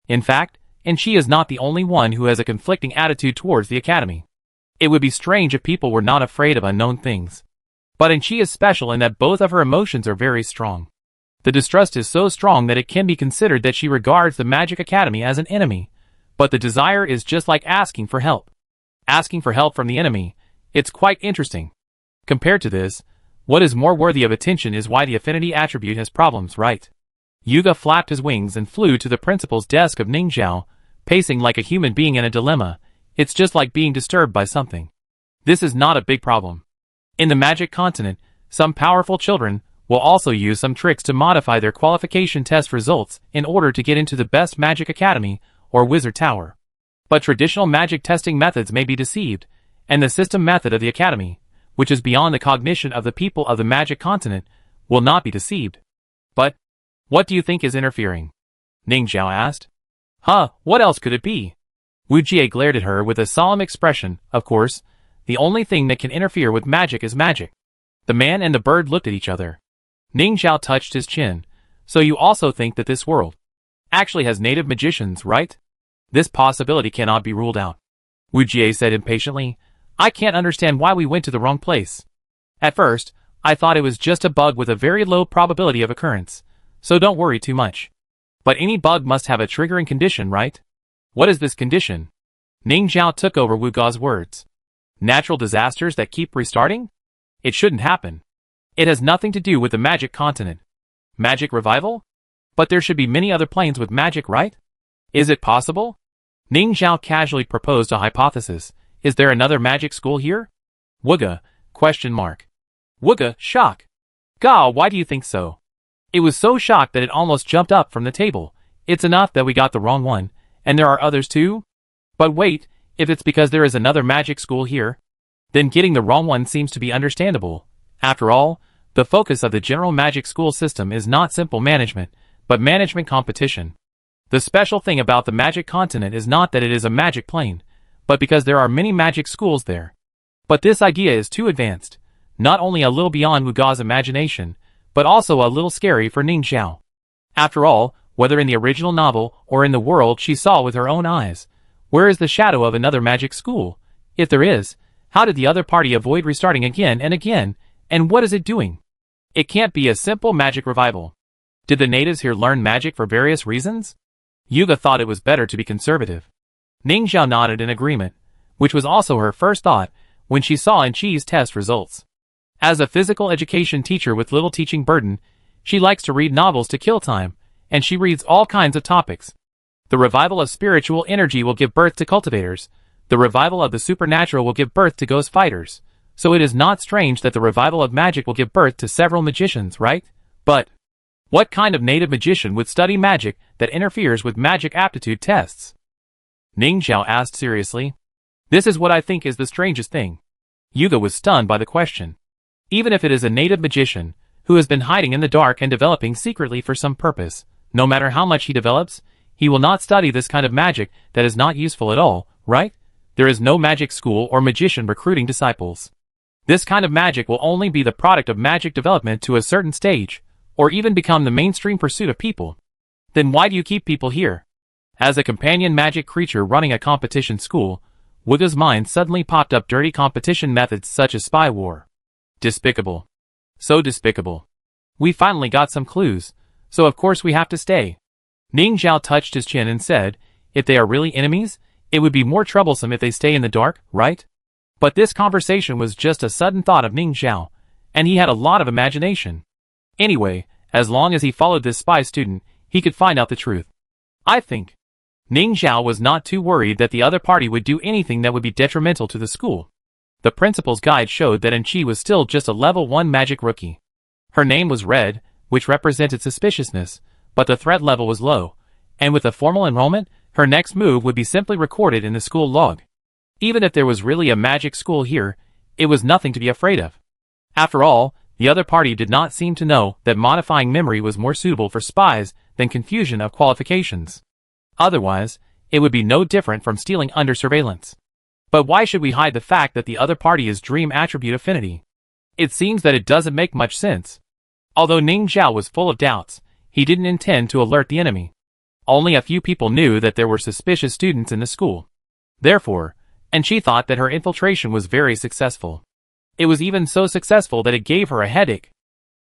In fact, and she is not the only one who has a conflicting attitude towards the academy. It would be strange if people were not afraid of unknown things. But she is special in that both of her emotions are very strong. The distrust is so strong that it can be considered that she regards the Magic Academy as an enemy, but the desire is just like asking for help. Asking for help from the enemy, it's quite interesting. Compared to this, what is more worthy of attention is why the affinity attribute has problems, right? Yuga flapped his wings and flew to the principal's desk of Ning Zhao, pacing like a human being in a dilemma. It's just like being disturbed by something. This is not a big problem. In the magic continent, some powerful children will also use some tricks to modify their qualification test results in order to get into the best magic academy or wizard tower. But traditional magic testing methods may be deceived, and the system method of the academy, which is beyond the cognition of the people of the magic continent, will not be deceived. But what do you think is interfering? Ning Zhao asked. What else could it be? Wu Jie glared at her with a solemn expression. Of course, the only thing that can interfere with magic is magic. The man and the bird looked at each other. Ning Zhao touched his chin. So you also think that this world actually has native magicians, right? This possibility cannot be ruled out. Wu Jie said impatiently. I can't understand why we went to the wrong place. At first, I thought it was just a bug with a very low probability of occurrence, so don't worry too much. But any bug must have a triggering condition, right? What is this condition? Ning Zhao took over Wu Ga's words. Natural disasters that keep restarting? It shouldn't happen. It has nothing to do with the magic continent. Magic revival? But there should be many other planes with magic, right? Is it possible? Ning Zhao casually proposed a hypothesis. Is there another magic school here? Wuga, ? Wuga, shock. Ga, why do you think so? It was so shocked that it almost jumped up from the table. It's enough that we got the wrong one, and there are others too? But wait, if it's because there is another magic school here, then getting the wrong one seems to be understandable. After all, the focus of the general magic school system is not simple management, but management competition. The special thing about the magic continent is not that it is a magic plane, but because there are many magic schools there. But this idea is too advanced, not only a little beyond Wu Ga's imagination, but also a little scary for Ning Zhao. After all, whether in the original novel or in the world she saw with her own eyes, where is the shadow of another magic school? If there is, how did the other party avoid restarting again and again, and what is it doing? It can't be a simple magic revival. Did the natives here learn magic for various reasons? Yuga thought it was better to be conservative. Ning Zhao nodded in agreement, which was also her first thought when she saw Enchi's test results. As a physical education teacher with little teaching burden, she likes to read novels to kill time, and she reads all kinds of topics. The revival of spiritual energy will give birth to cultivators. The revival of the supernatural will give birth to ghost fighters. So it is not strange that the revival of magic will give birth to several magicians, right? But what kind of native magician would study magic that interferes with magic aptitude tests? Ning Zhao asked seriously. This is what I think is the strangest thing. Yuga was stunned by the question. Even if it is a native magician, who has been hiding in the dark and developing secretly for some purpose, no matter how much he develops, he will not study this kind of magic that is not useful at all, right? There is no magic school or magician recruiting disciples. This kind of magic will only be the product of magic development to a certain stage, or even become the mainstream pursuit of people. Then why do you keep people here? As a companion magic creature running a competition school, Wuga's mind suddenly popped up dirty competition methods such as spy war. Despicable. So despicable. We finally got some clues, so of course we have to stay. Ning Zhao touched his chin and said, if they are really enemies, it would be more troublesome if they stay in the dark, right? But this conversation was just a sudden thought of Ning Zhao, and he had a lot of imagination. Anyway, as long as he followed this spy student, he could find out the truth. I think. Ning Zhao was not too worried that the other party would do anything that would be detrimental to the school. The principal's guide showed that Enchi was still just a level 1 magic rookie. Her name was red, which represented suspiciousness, but the threat level was low, and with a formal enrollment, her next move would be simply recorded in the school log. Even if there was really a magic school here, it was nothing to be afraid of. After all, the other party did not seem to know that modifying memory was more suitable for spies than confusion of qualifications. Otherwise, it would be no different from stealing under surveillance. But why should we hide the fact that the other party is dream attribute affinity? It seems that it doesn't make much sense. Although Ning Zhao was full of doubts, he didn't intend to alert the enemy. Only a few people knew that there were suspicious students in the school. Therefore, and she thought that her infiltration was very successful. It was even so successful that it gave her a headache.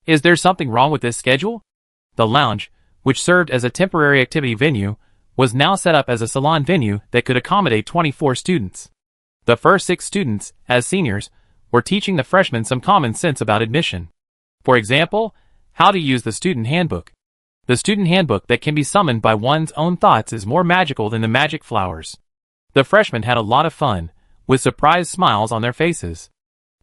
Is there something wrong with this schedule? The lounge, which served as a temporary activity venue, was now set up as a salon venue that could accommodate 24 students. The first 6 students, as seniors, were teaching the freshmen some common sense about admission. For example, how to use the student handbook. The student handbook that can be summoned by one's own thoughts is more magical than the magic flowers. The freshmen had a lot of fun, with surprised smiles on their faces.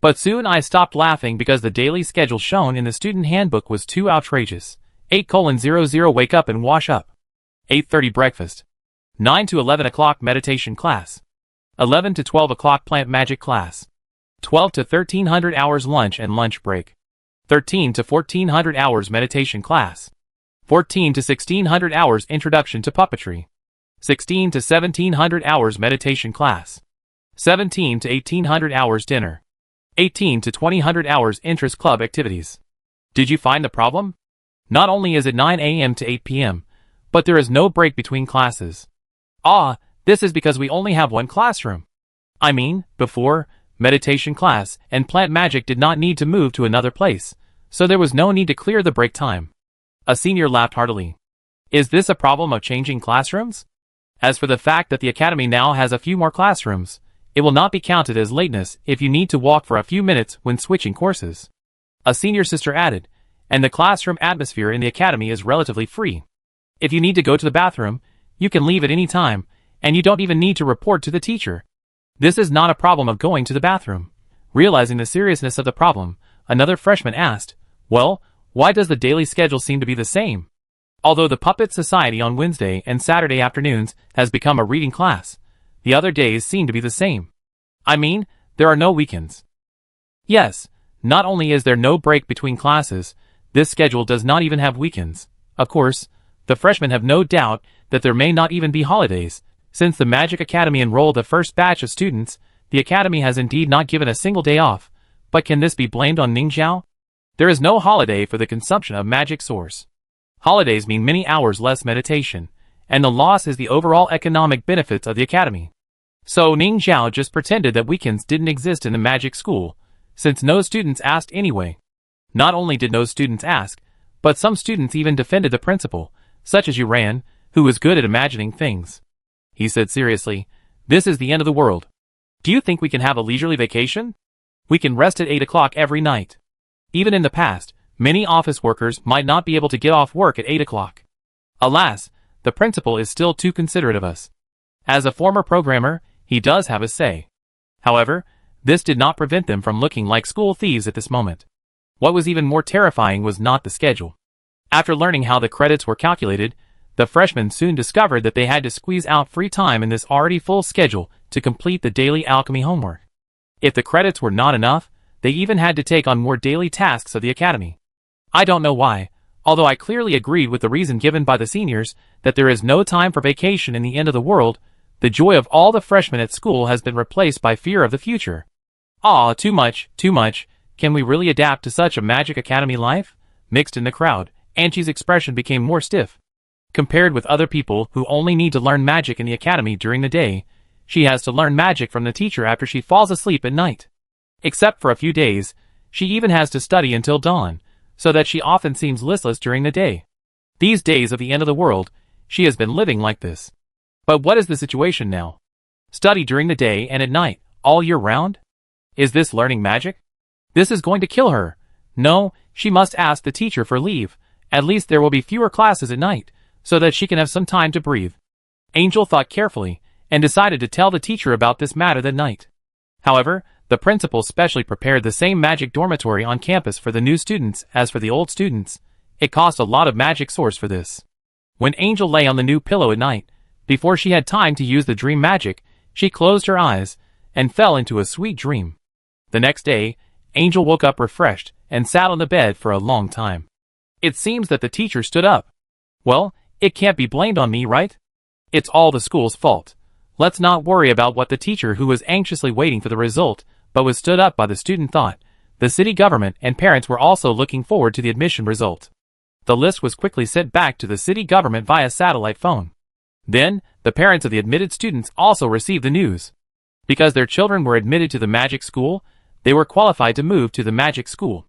But soon I stopped laughing because the daily schedule shown in the student handbook was too outrageous. 8:00 wake up and wash up. 8:30 breakfast. 9 to 11 o'clock meditation class. 11 to 12 o'clock plant magic class. 12 to 1300 hours lunch and lunch break. 13 to 1400 hours meditation class. 14 to 1600 hours introduction to puppetry. 16 to 1700 hours meditation class. 17 to 1800 hours dinner. 18 to 2000 hours interest club activities. Did you find the problem? Not only is it 9 a.m. to 8 p.m., but there is no break between classes. Ah, this is because we only have one classroom. I mean, before, meditation class and plant magic did not need to move to another place, so there was no need to clear the break time. A senior laughed heartily. Is this a problem of changing classrooms? As for the fact that the academy now has a few more classrooms, it will not be counted as lateness if you need to walk for a few minutes when switching courses. A senior sister added, and the classroom atmosphere in the academy is relatively free. If you need to go to the bathroom, you can leave at any time, and you don't even need to report to the teacher. This is not a problem of going to the bathroom. Realizing the seriousness of the problem, another freshman asked, well, why does the daily schedule seem to be the same? Although the Puppet Society on Wednesday and Saturday afternoons has become a reading class, the other days seem to be the same. I mean, there are no weekends. Yes, not only is there no break between classes, this schedule does not even have weekends. Of course, the freshmen have no doubt that there may not even be holidays. Since the Magic Academy enrolled the first batch of students, the Academy has indeed not given a single day off. But can this be blamed on Ningxiao? There is no holiday for the consumption of magic source. Holidays mean many hours less meditation, and the loss is the overall economic benefits of the Academy. So Ningxiao just pretended that weekends didn't exist in the magic school, since no students asked anyway. Not only did no students ask, but some students even defended the principal, such as Yuran, who was good at imagining things. He said seriously, this is the end of the world. Do you think we can have a leisurely vacation? We can rest at 8 o'clock every night. Even in the past, many office workers might not be able to get off work at 8 o'clock. Alas, the principal is still too considerate of us. As a former programmer, he does have a say. However, this did not prevent them from looking like school thieves at this moment. What was even more terrifying was not the schedule. After learning how the credits were calculated, the freshmen soon discovered that they had to squeeze out free time in this already full schedule to complete the daily alchemy homework. If the credits were not enough, they even had to take on more daily tasks of the academy. I don't know why, although I clearly agreed with the reason given by the seniors that there is no time for vacation in the end of the world, the joy of all the freshmen at school has been replaced by fear of the future. Ah, too much, too much. Can we really adapt to such a Magic Academy life? Mixed in the crowd, Angie's expression became more stiff. Compared with other people who only need to learn magic in the academy during the day, she has to learn magic from the teacher after she falls asleep at night. Except for a few days, she even has to study until dawn, so that she often seems listless during the day. These days of the end of the world, she has been living like this. But what is the situation now? Study during the day and at night, all year round? Is this learning magic? This is going to kill her. No, she must ask the teacher for leave. At least there will be fewer classes at night, so that she can have some time to breathe. Angel thought carefully, and decided to tell the teacher about this matter that night. However, the principal specially prepared the same magic dormitory on campus for the new students as for the old students. It cost a lot of magic source for this. When Angel lay on the new pillow at night, before she had time to use the dream magic, she closed her eyes, and fell into a sweet dream. The next day, Angel woke up refreshed, and sat on the bed for a long time. It seems that the teacher stood up. Well, it can't be blamed on me, right? It's all the school's fault. Let's not worry about what the teacher who was anxiously waiting for the result, but was stood up by the student thought. The city government and parents were also looking forward to the admission result. The list was quickly sent back to the city government via satellite phone. Then, the parents of the admitted students also received the news. Because their children were admitted to the magic school, they were qualified to move to the magic school.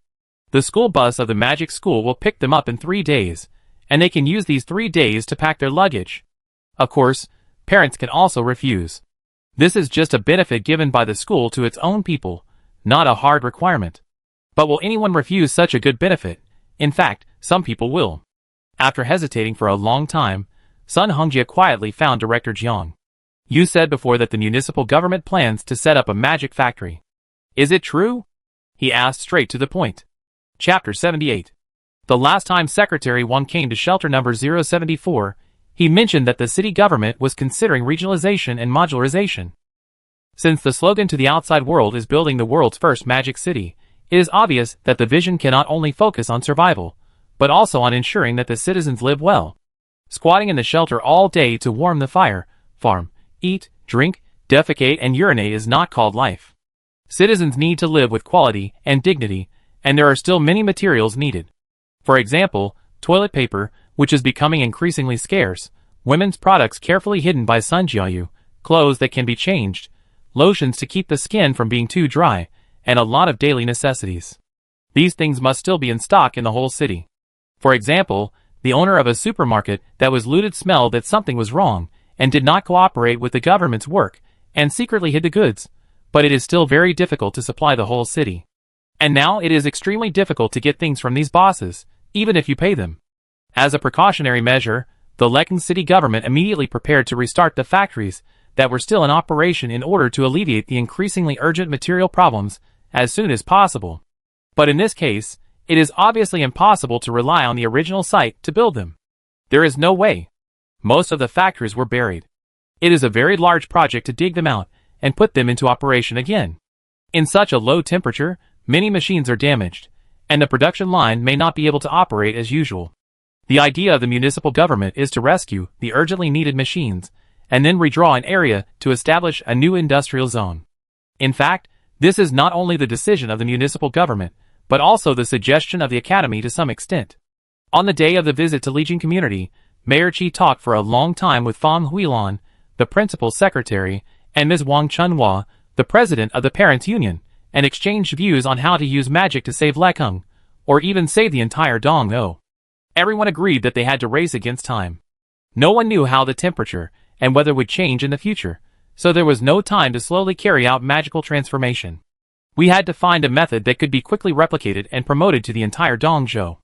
The school bus of the magic school will pick them up in 3 days, and they can use these 3 days to pack their luggage. Of course, parents can also refuse. This is just a benefit given by the school to its own people, not a hard requirement. But will anyone refuse such a good benefit? In fact, some people will. After hesitating for a long time, Sun Hongjia quietly found Director Jiang. You said before that the municipal government plans to set up a magic factory. Is it true? He asked straight to the point. Chapter 78. The last time Secretary Wang came to shelter number 074, he mentioned that the city government was considering regionalization and modularization. Since the slogan to the outside world is building the world's first magic city, it is obvious that the vision cannot only focus on survival, but also on ensuring that the citizens live well. Squatting in the shelter all day to warm the fire, farm, eat, drink, defecate and urinate is not called life. Citizens need to live with quality and dignity, and there are still many materials needed. For example, toilet paper, which is becoming increasingly scarce, women's products carefully hidden by Sunjiayu, clothes that can be changed, lotions to keep the skin from being too dry, and a lot of daily necessities. These things must still be in stock in the whole city. For example, the owner of a supermarket that was looted smelled that something was wrong, and did not cooperate with the government's work, and secretly hid the goods, but it is still very difficult to supply the whole city. And now it is extremely difficult to get things from these bosses, even if you pay them. As a precautionary measure, the Lekang city government immediately prepared to restart the factories that were still in operation in order to alleviate the increasingly urgent material problems as soon as possible. But in this case, it is obviously impossible to rely on the original site to build them. There is no way. Most of the factories were buried. It is a very large project to dig them out and put them into operation again. In such a low temperature, many machines are damaged, and the production line may not be able to operate as usual. The idea of the municipal government is to rescue the urgently needed machines and then redraw an area to establish a new industrial zone. In fact, this is not only the decision of the municipal government, but also the suggestion of the academy to some extent. On the day of the visit to Lijiang community, Mayor Qi talked for a long time with Fang Huilan, the principal secretary, and Ms. Wang Chunhua, the president of the parents' union, and exchanged views on how to use magic to save Lekang, or even save the entire Dongno. Everyone agreed that they had to race against time. No one knew how the temperature and weather would change in the future, so there was no time to slowly carry out magical transformation. We had to find a method that could be quickly replicated and promoted to the entire Dongzhou.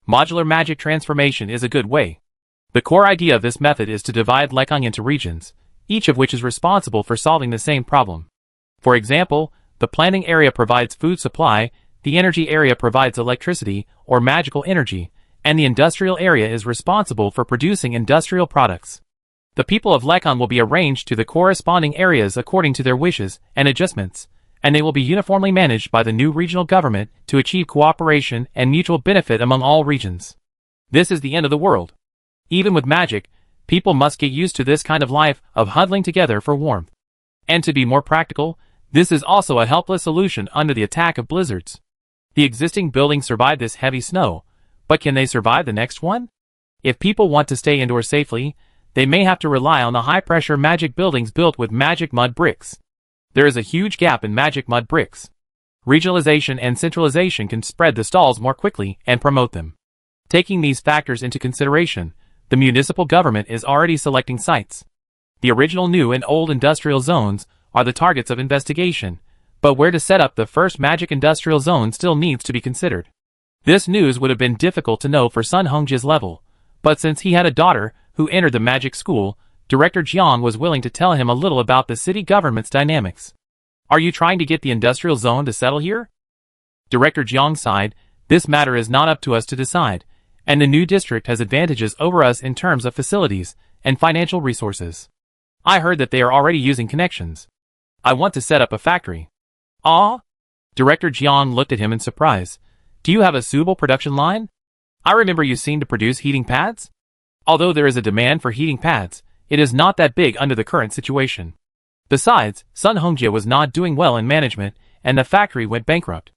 Modular magic transformation is a good way. The core idea of this method is to divide Lekang into regions, each of which is responsible for solving the same problem. For example, the planning area provides food supply, the energy area provides electricity or magical energy, and the industrial area is responsible for producing industrial products. The people of Lekang will be arranged to the corresponding areas according to their wishes and adjustments, and they will be uniformly managed by the new regional government to achieve cooperation and mutual benefit among all regions. This is the end of the world. Even with magic, people must get used to this kind of life of huddling together for warmth. And to be more practical, this is also a helpless solution under the attack of blizzards. The existing buildings survived this heavy snow, but can they survive the next one? If people want to stay indoors safely, they may have to rely on the high-pressure magic buildings built with magic mud bricks. There is a huge gap in magic mud bricks. Regionalization and centralization can spread the stalls more quickly and promote them. Taking these factors into consideration, the municipal government is already selecting sites. The original new and old industrial zones are the targets of investigation, but where to set up the first magic industrial zone still needs to be considered. This news would have been difficult to know for Sun Hongjia's level, but since he had a daughter who entered the magic school, Director Jiang was willing to tell him a little about the city government's dynamics. Are you trying to get the industrial zone to settle here? Director Jiang sighed. This matter is not up to us to decide, and the new district has advantages over us in terms of facilities and financial resources. I heard that they are already using connections. I want to set up a factory. Ah? Director Jiang looked at him in surprise. Do you have a suitable production line? I remember you seem to produce heating pads? Although there is a demand for heating pads, it is not that big under the current situation. Besides, Sun Hongjia was not doing well in management, and the factory went bankrupt.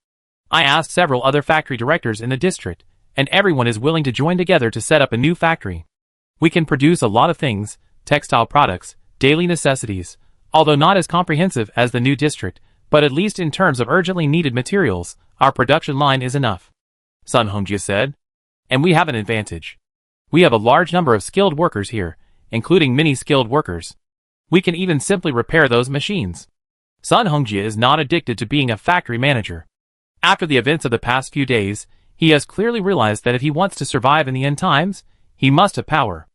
I asked several other factory directors in the district, and everyone is willing to join together to set up a new factory. We can produce a lot of things, textile products, daily necessities, although not as comprehensive as the new district, but at least in terms of urgently needed materials, our production line is enough. Sun Hongjia said. And we have an advantage. We have a large number of skilled workers here, including many skilled workers. We can even simply repair those machines. Sun Hongjia is not addicted to being a factory manager. After the events of the past few days, he has clearly realized that if he wants to survive in the end times, he must have power.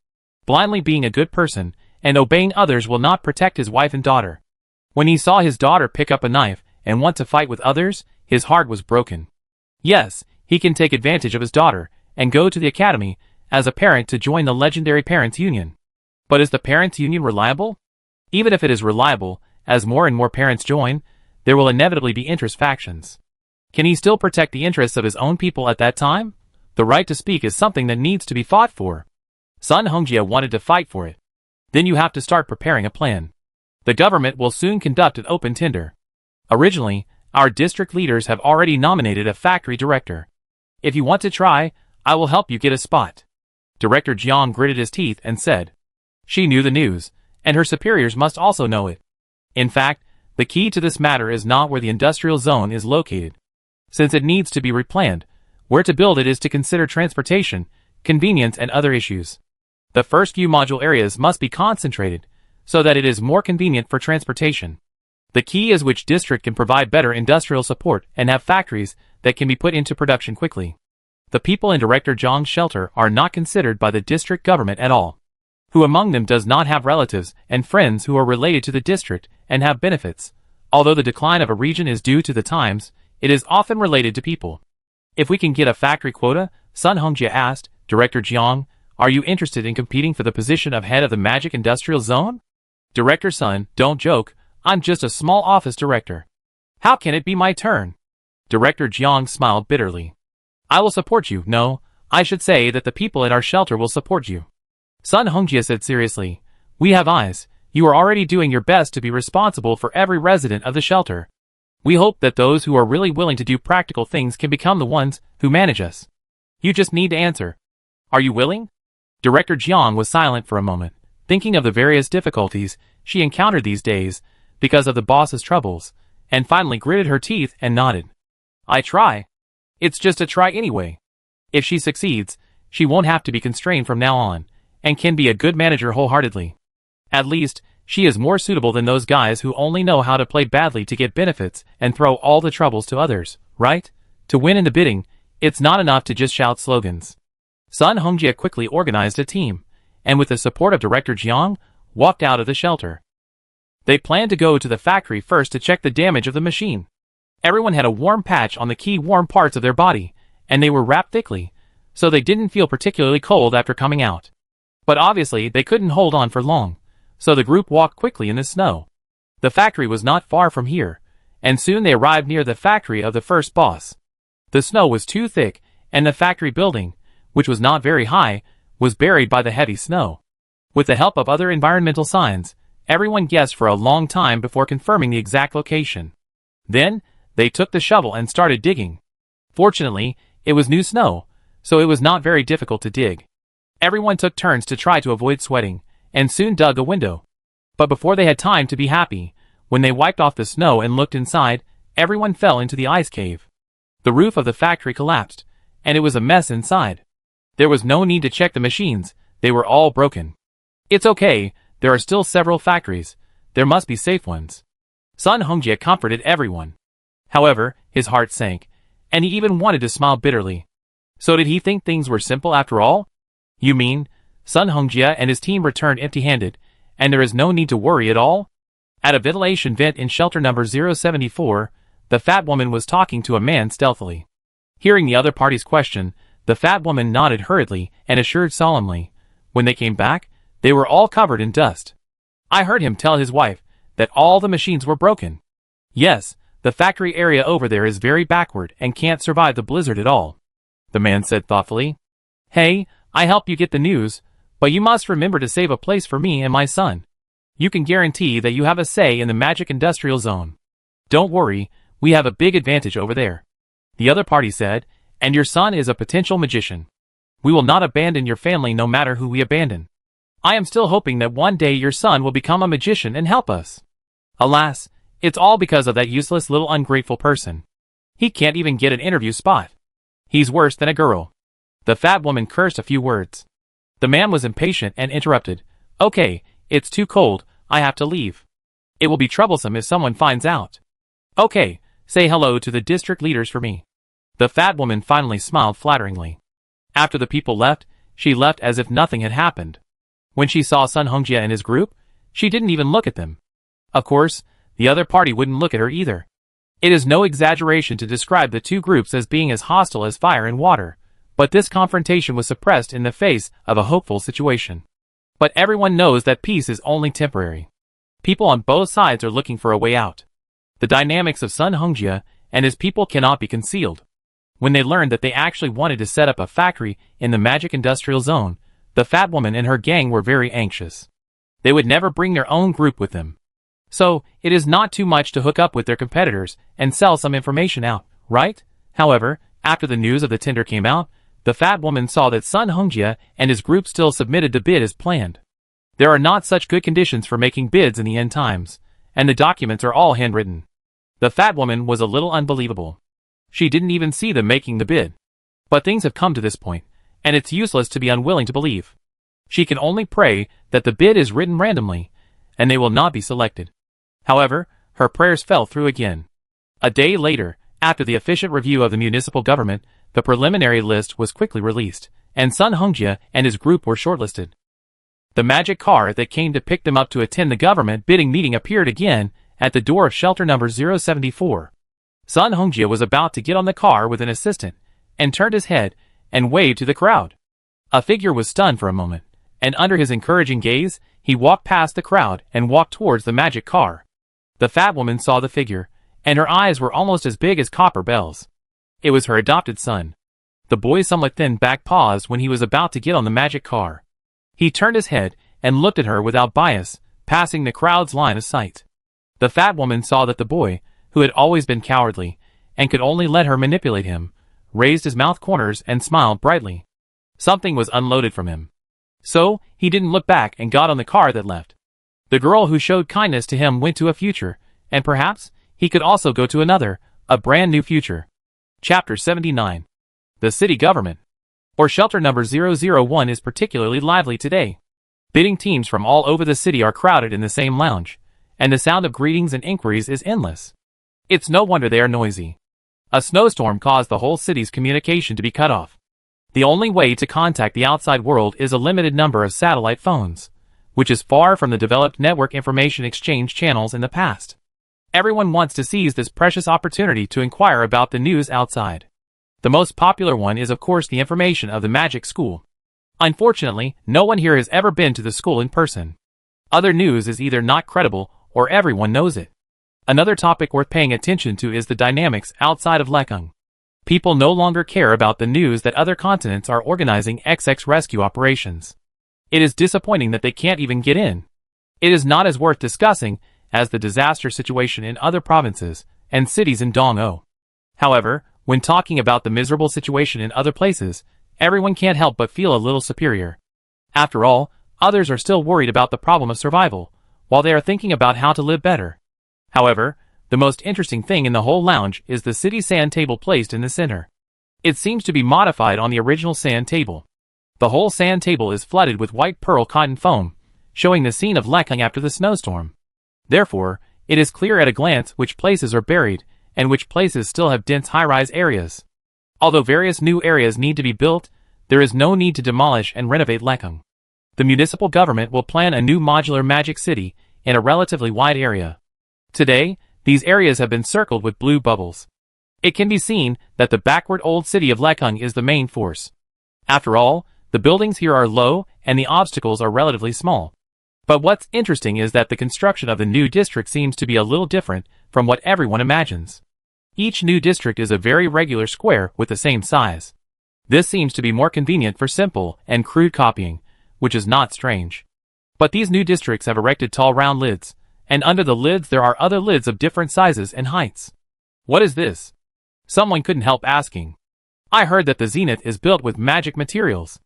Blindly being a good person and obeying others will not protect his wife and daughter. When he saw his daughter pick up a knife and want to fight with others, his heart was broken. Yes, he can take advantage of his daughter and go to the academy as a parent to join the legendary parents' union. But is the parents' union reliable? Even if it is reliable, as more and more parents join, there will inevitably be interest factions. Can he still protect the interests of his own people at that time? The right to speak is something that needs to be fought for. Sun Hongjia wanted to fight for it. Then you have to start preparing a plan. The government will soon conduct an open tender. Originally, our district leaders have already nominated a factory director. If you want to try, I will help you get a spot. Director Jiang gritted his teeth and said. She knew the news, and her superiors must also know it. In fact, the key to this matter is not where the industrial zone is located. Since it needs to be replanned, where to build it is to consider transportation, convenience and other issues. The first few module areas must be concentrated, so that it is more convenient for transportation. The key is which district can provide better industrial support and have factories that can be put into production quickly. The people in Director Jiang's shelter are not considered by the district government at all. Who among them does not have relatives and friends who are related to the district and have benefits? Although the decline of a region is due to the times, it is often related to people. If we can get a factory quota, Sun Hongjie asked, Director Jiang, are you interested in competing for the position of head of the Magic Industrial Zone? Director Sun, don't joke, I'm just a small office director. How can it be my turn? Director Jiang smiled bitterly. I will support you. No, I should say that the people at our shelter will support you. Sun Hongjie said seriously, we have eyes. You are already doing your best to be responsible for every resident of the shelter. We hope that those who are really willing to do practical things can become the ones who manage us. You just need to answer. Are you willing? Director Jiang was silent for a moment, thinking of the various difficulties she encountered these days because of the boss's troubles, and finally gritted her teeth and nodded. I try. It's just a try anyway. If she succeeds, she won't have to be constrained from now on, and can be a good manager wholeheartedly. At least, she is more suitable than those guys who only know how to play badly to get benefits and throw all the troubles to others, right? To win in the bidding, it's not enough to just shout slogans. Sun Hongjie quickly organized a team, and with the support of Director Jiang, walked out of the shelter. They planned to go to the factory first to check the damage of the machine. Everyone had a warm patch on the key warm parts of their body, and they were wrapped thickly, so they didn't feel particularly cold after coming out. But obviously they couldn't hold on for long, so the group walked quickly in the snow. The factory was not far from here, and soon they arrived near the factory of the first boss. The snow was too thick, and the factory building, which was not very high, was buried by the heavy snow. With the help of other environmental signs, everyone guessed for a long time before confirming the exact location. Then, they took the shovel and started digging. Fortunately, it was new snow, so it was not very difficult to dig. Everyone took turns to try to avoid sweating, and soon dug a window. But before they had time to be happy, when they wiped off the snow and looked inside, everyone fell into the ice cave. The roof of the factory collapsed, and it was a mess inside. There was no need to check the machines, they were all broken. It's okay, there are still several factories, there must be safe ones. Sun Hongjie comforted everyone. However, his heart sank, and he even wanted to smile bitterly. So did he think things were simple after all? You mean, Sun Hongjie and his team returned empty-handed, and there is no need to worry at all? At a ventilation vent in shelter number 074, the fat woman was talking to a man stealthily. Hearing the other party's question, the fat woman nodded hurriedly and assured solemnly. When they came back, they were all covered in dust. I heard him tell his wife that all the machines were broken. Yes, the factory area over there is very backward and can't survive the blizzard at all. The man said thoughtfully. Hey, I help you get the news, but you must remember to save a place for me and my son. You can guarantee that you have a say in the Magic Industrial Zone. Don't worry, we have a big advantage over there. The other party said, and your son is a potential magician. We will not abandon your family no matter who we abandon. I am still hoping that one day your son will become a magician and help us. Alas, it's all because of that useless little ungrateful person. He can't even get an interview spot. He's worse than a girl. The fat woman cursed a few words. The man was impatient and interrupted. Okay, it's too cold, I have to leave. It will be troublesome if someone finds out. Okay, say hello to the district leaders for me. The fat woman finally smiled flatteringly. After the people left, she left as if nothing had happened. When she saw Sun Hongjie and his group, she didn't even look at them. Of course, the other party wouldn't look at her either. It is no exaggeration to describe the two groups as being as hostile as fire and water, but this confrontation was suppressed in the face of a hopeful situation. But everyone knows that peace is only temporary. People on both sides are looking for a way out. The dynamics of Sun Hongjie and his people cannot be concealed. When they learned that they actually wanted to set up a factory in the Magic Industrial Zone, the fat woman and her gang were very anxious. They would never bring their own group with them. So, it is not too much to hook up with their competitors and sell some information out, right? However, after the news of the tender came out, The fat woman saw that Sun Hongjia and his group still submitted the bid as planned. There are not such good conditions for making bids in the end times, and the documents are all handwritten. The fat woman was a little unbelievable. She didn't even see them making the bid. But things have come to this point, and it's useless to be unwilling to believe. She can only pray that the bid is written randomly, and they will not be selected. However, her prayers fell through again. A day later, after the efficient review of the municipal government, the preliminary list was quickly released, and Sun Hongjia and his group were shortlisted. The magic car that came to pick them up to attend the government bidding meeting appeared again at the door of shelter number 074. Sun Hongjia was about to get on the car with an assistant, and turned his head and waved to the crowd. A figure was stunned for a moment, and under his encouraging gaze, he walked past the crowd and walked towards the magic car. The fat woman saw the figure, and her eyes were almost as big as copper bells. It was her adopted son. The boy's somewhat thin back paused when he was about to get on the magic car. He turned his head and looked at her without bias, passing the crowd's line of sight. The fat woman saw that the boy, who had always been cowardly, and could only let her manipulate him, raised his mouth corners and smiled brightly. Something was unloaded from him. So, he didn't look back and got on the car that left. The girl who showed kindness to him went to a future, and perhaps, he could also go to another, a brand new future. Chapter 79. The City Government. Or shelter number 001 is particularly lively today. Bidding teams from all over the city are crowded in the same lounge, and the sound of greetings and inquiries is endless. It's no wonder they are noisy. A snowstorm caused the whole city's communication to be cut off. The only way to contact the outside world is a limited number of satellite phones, which is far from the developed network information exchange channels in the past. Everyone wants to seize this precious opportunity to inquire about the news outside. The most popular one is of course the information of the magic school. Unfortunately, no one here has ever been to the school in person. Other news is either not credible or everyone knows it. Another topic worth paying attention to is the dynamics outside of Lekung. People no longer care about the news that other continents are organizing XX rescue operations. It is disappointing that they can't even get in. It is not as worth discussing as the disaster situation in other provinces and cities in Dong-o. However, when talking about the miserable situation in other places, everyone can't help but feel a little superior. After all, others are still worried about the problem of survival, while they are thinking about how to live better. However, the most interesting thing in the whole lounge is the city sand table placed in the center. It seems to be modified on the original sand table. The whole sand table is flooded with white pearl cotton foam, showing the scene of Lekung after the snowstorm. Therefore, it is clear at a glance which places are buried, and which places still have dense high-rise areas. Although various new areas need to be built, there is no need to demolish and renovate Lekung. The municipal government will plan a new modular magic city in a relatively wide area. Today, these areas have been circled with blue bubbles. It can be seen that the backward old city of Lekung is the main force. After all, the buildings here are low and the obstacles are relatively small. But what's interesting is that the construction of the new district seems to be a little different from what everyone imagines. Each new district is a very regular square with the same size. This seems to be more convenient for simple and crude copying, which is not strange. But these new districts have erected tall round lids, and under the lids there are other lids of different sizes and heights. What is this? Someone couldn't help asking. I heard that the zenith is built with magic materials.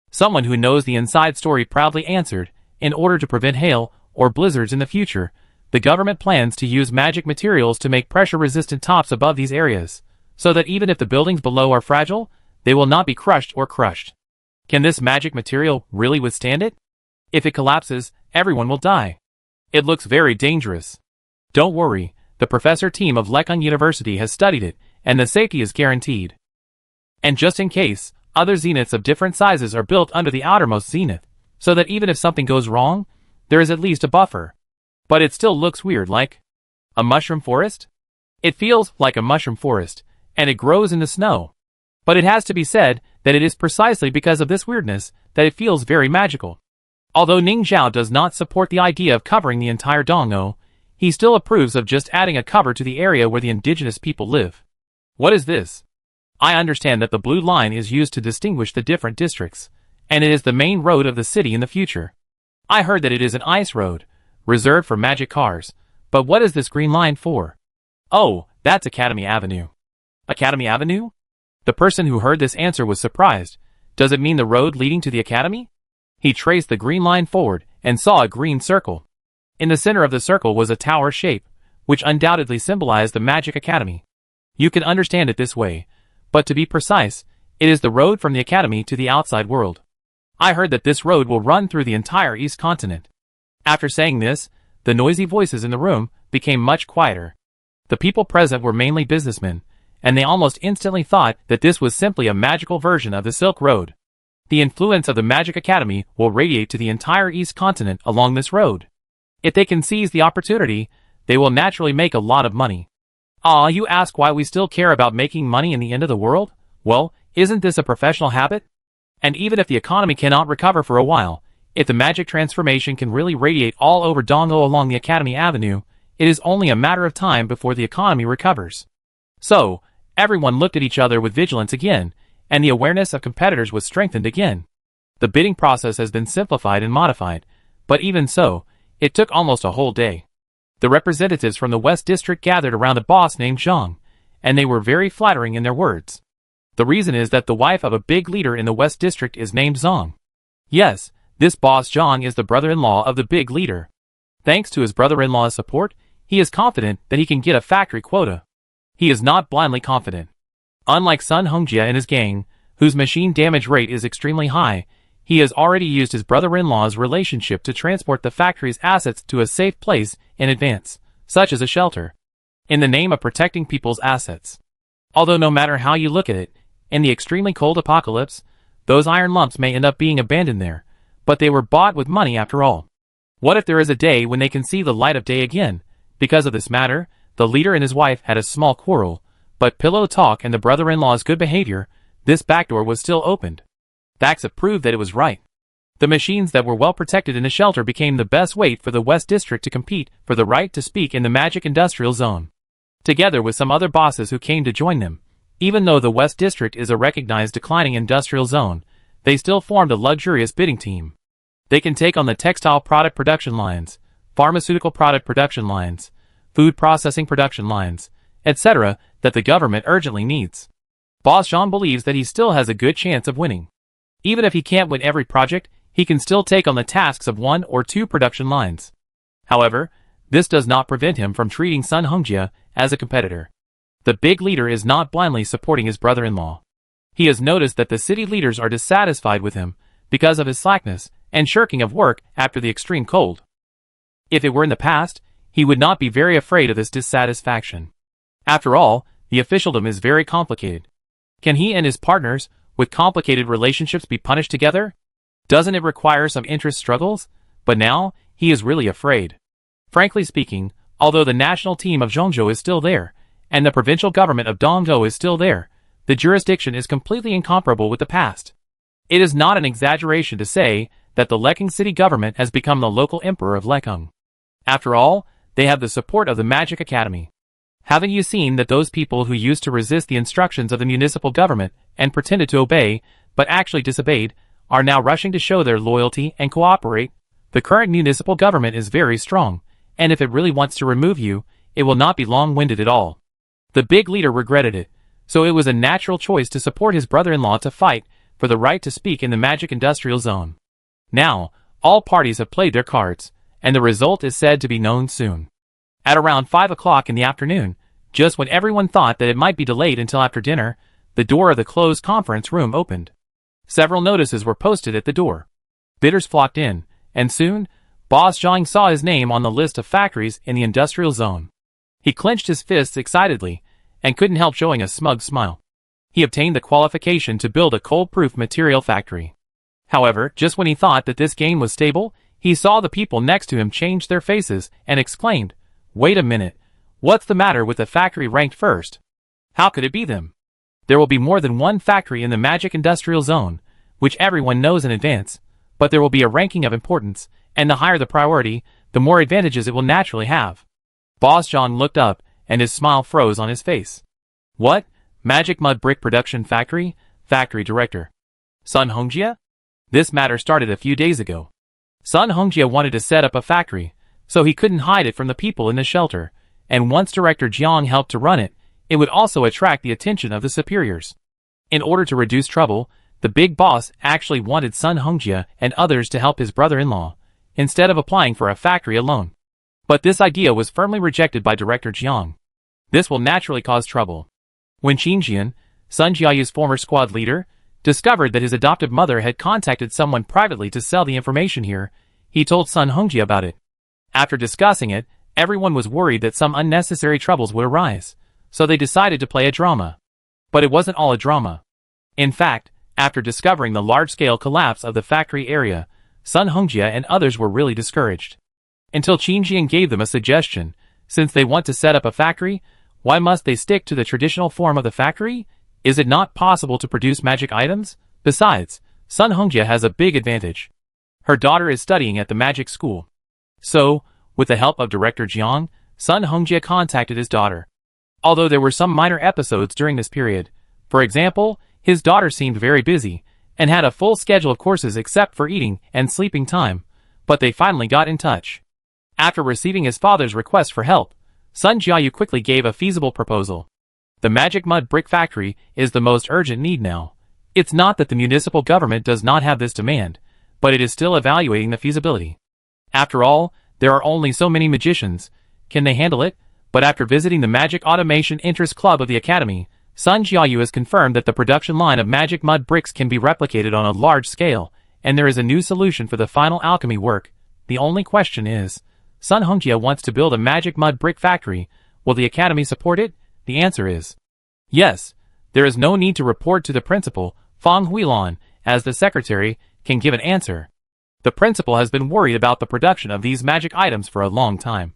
Someone who knows the inside story proudly answered, in order to prevent hail or blizzards in the future, the government plans to use magic materials to make pressure-resistant tops above these areas, so that even if the buildings below are fragile, they will not be crushed or crushed. Can this magic material really withstand it? If it collapses, everyone will die. It looks very dangerous. Don't worry, the professor team of Lekung University has studied it, and the safety is guaranteed. And just in case, other zeniths of different sizes are built under the outermost zenith, so that even if something goes wrong, there is at least a buffer. But it still looks weird, like a mushroom forest? It feels like a mushroom forest, and it grows in the snow. But it has to be said that it is precisely because of this weirdness that it feels very magical. Although Ning Zhao does not support the idea of covering the entire Dong-o, he still approves of just adding a cover to the area where the indigenous people live. What is this? I understand that the blue line is used to distinguish the different districts, and it is the main road of the city in the future. I heard that it is an ice road, reserved for magic cars, but what is this green line for? Oh, that's Academy Avenue. Academy Avenue? The person who heard this answer was surprised. Does it mean the road leading to the academy? He traced the green line forward and saw a green circle. In the center of the circle was a tower shape, which undoubtedly symbolized the Magic Academy. You can understand it this way, but to be precise, it is the road from the academy to the outside world. I heard that this road will run through the entire East continent. After saying this, the noisy voices in the room became much quieter. The people present were mainly businessmen, and they almost instantly thought that this was simply a magical version of the Silk Road. The influence of the Magic Academy will radiate to the entire East continent along this road. If they can seize the opportunity, they will naturally make a lot of money. You ask why we still care about making money in the end of the world? Well, isn't this a professional habit? And even if the economy cannot recover for a while, if the magic transformation can really radiate all over Dongo along the Academy Avenue, it is only a matter of time before the economy recovers. So, everyone looked at each other with vigilance again, and the awareness of competitors was strengthened again. The bidding process has been simplified and modified, but even so, it took almost a whole day. The representatives from the West District gathered around a boss named Zhang, and they were very flattering in their words. The reason is that the wife of a big leader in the West District is named Zhang. Yes, this boss Zhang is the brother-in-law of the big leader. Thanks to his brother-in-law's support, he is confident that he can get a factory quota. He is not blindly confident. Unlike Sun Hongjia and his gang, whose machine damage rate is extremely high, he has already used his brother-in-law's relationship to transport the factory's assets to a safe place in advance, such as a shelter, in the name of protecting people's assets. Although no matter how you look at it, in the extremely cold apocalypse, those iron lumps may end up being abandoned there, but they were bought with money after all. What if there is a day when they can see the light of day again? Because of this matter, the leader and his wife had a small quarrel, but pillow talk and the brother-in-law's good behavior, this back door was still opened. Facts have proved that it was right. The machines that were well protected in the shelter became the best weight for the West District to compete for the right to speak in the Magic Industrial Zone, together with some other bosses who came to join them. Even though the West District is a recognized declining industrial zone, they still formed a luxurious bidding team. They can take on the textile product production lines, pharmaceutical product production lines, food processing production lines, etc. that the government urgently needs. Boss Jean believes that he still has a good chance of winning. Even if he can't win every project, he can still take on the tasks of 1 or 2 production lines. However, this does not prevent him from treating Sun Hongjia as a competitor. The big leader is not blindly supporting his brother-in-law. He has noticed that the city leaders are dissatisfied with him because of his slackness and shirking of work after the extreme cold. If it were in the past, he would not be very afraid of this dissatisfaction. After all, the officialdom is very complicated. Can he and his partners, with complicated relationships, be punished together? Doesn't it require some interest struggles? But now, he is really afraid. Frankly speaking, although the national team of Zhongzhou is still there, and the provincial government of Dongzhou is still there, the jurisdiction is completely incomparable with the past. It is not an exaggeration to say that the Lekeng city government has become the local emperor of Lekeng. After all, they have the support of the Magic Academy. Haven't you seen that those people who used to resist the instructions of the municipal government and pretended to obey, but actually disobeyed, are now rushing to show their loyalty and cooperate? The current municipal government is very strong, and if it really wants to remove you, it will not be long-winded at all. The big leader regretted it, so it was a natural choice to support his brother-in-law to fight for the right to speak in the Magic Industrial Zone. Now, all parties have played their cards, and the result is said to be known soon. At around 5 o'clock in the afternoon, just when everyone thought that it might be delayed until after dinner, the door of the closed conference room opened. Several notices were posted at the door. Bidders flocked in, and soon, Boss Zhang saw his name on the list of factories in the industrial zone. He clenched his fists excitedly, and couldn't help showing a smug smile. He obtained the qualification to build a cold-proof material factory. However, just when he thought that this game was stable, he saw the people next to him change their faces and exclaimed, "Wait a minute, what's the matter with the factory ranked first? How could it be them? There will be more than one factory in the Magic Industrial Zone, which everyone knows in advance, but there will be a ranking of importance, and the higher the priority, the more advantages it will naturally have." Boss John looked up, and his smile froze on his face. "What? Magic Mud Brick Production Factory? Factory Director Sun Hongjia?" This matter started a few days ago. Sun Hongjia wanted to set up a factory, so he couldn't hide it from the people in the shelter, and once Director Jiang helped to run it, it would also attract the attention of the superiors. In order to reduce trouble, the big boss actually wanted Sun Hongjia and others to help his brother-in-law, instead of applying for a factory alone. But this idea was firmly rejected by Director Jiang. This will naturally cause trouble. When Qin Jian, Sun Jiayu's former squad leader, discovered that his adoptive mother had contacted someone privately to sell the information here, he told Sun Hongjia about it. After discussing it, everyone was worried that some unnecessary troubles would arise, so they decided to play a drama. But it wasn't all a drama. In fact, after discovering the large-scale collapse of the factory area, Sun Hongjia and others were really discouraged. Until Qin Jian gave them a suggestion: since they want to set up a factory, why must they stick to the traditional form of the factory? Is it not possible to produce magic items? Besides, Sun Hongjia has a big advantage. Her daughter is studying at the magic school. So, with the help of Director Jiang, Sun Hongjia contacted his daughter. Although there were some minor episodes during this period, for example, his daughter seemed very busy, and had a full schedule of courses except for eating and sleeping time, but they finally got in touch. After receiving his father's request for help, Sun Jiayu quickly gave a feasible proposal. The magic mud brick factory is the most urgent need now. It's not that the municipal government does not have this demand, but it is still evaluating the feasibility. After all, there are only so many magicians. Can they handle it? But after visiting the Magic Automation Interest Club of the Academy, Sun Jiayu has confirmed that the production line of magic mud bricks can be replicated on a large scale, and there is a new solution for the final alchemy work. The only question is, Sun Hongjia wants to build a magic mud brick factory. Will the Academy support it? The answer is yes. There is no need to report to the principal. Fang Huilan, as the secretary, can give an answer. The principal has been worried about the production of these magic items for a long time.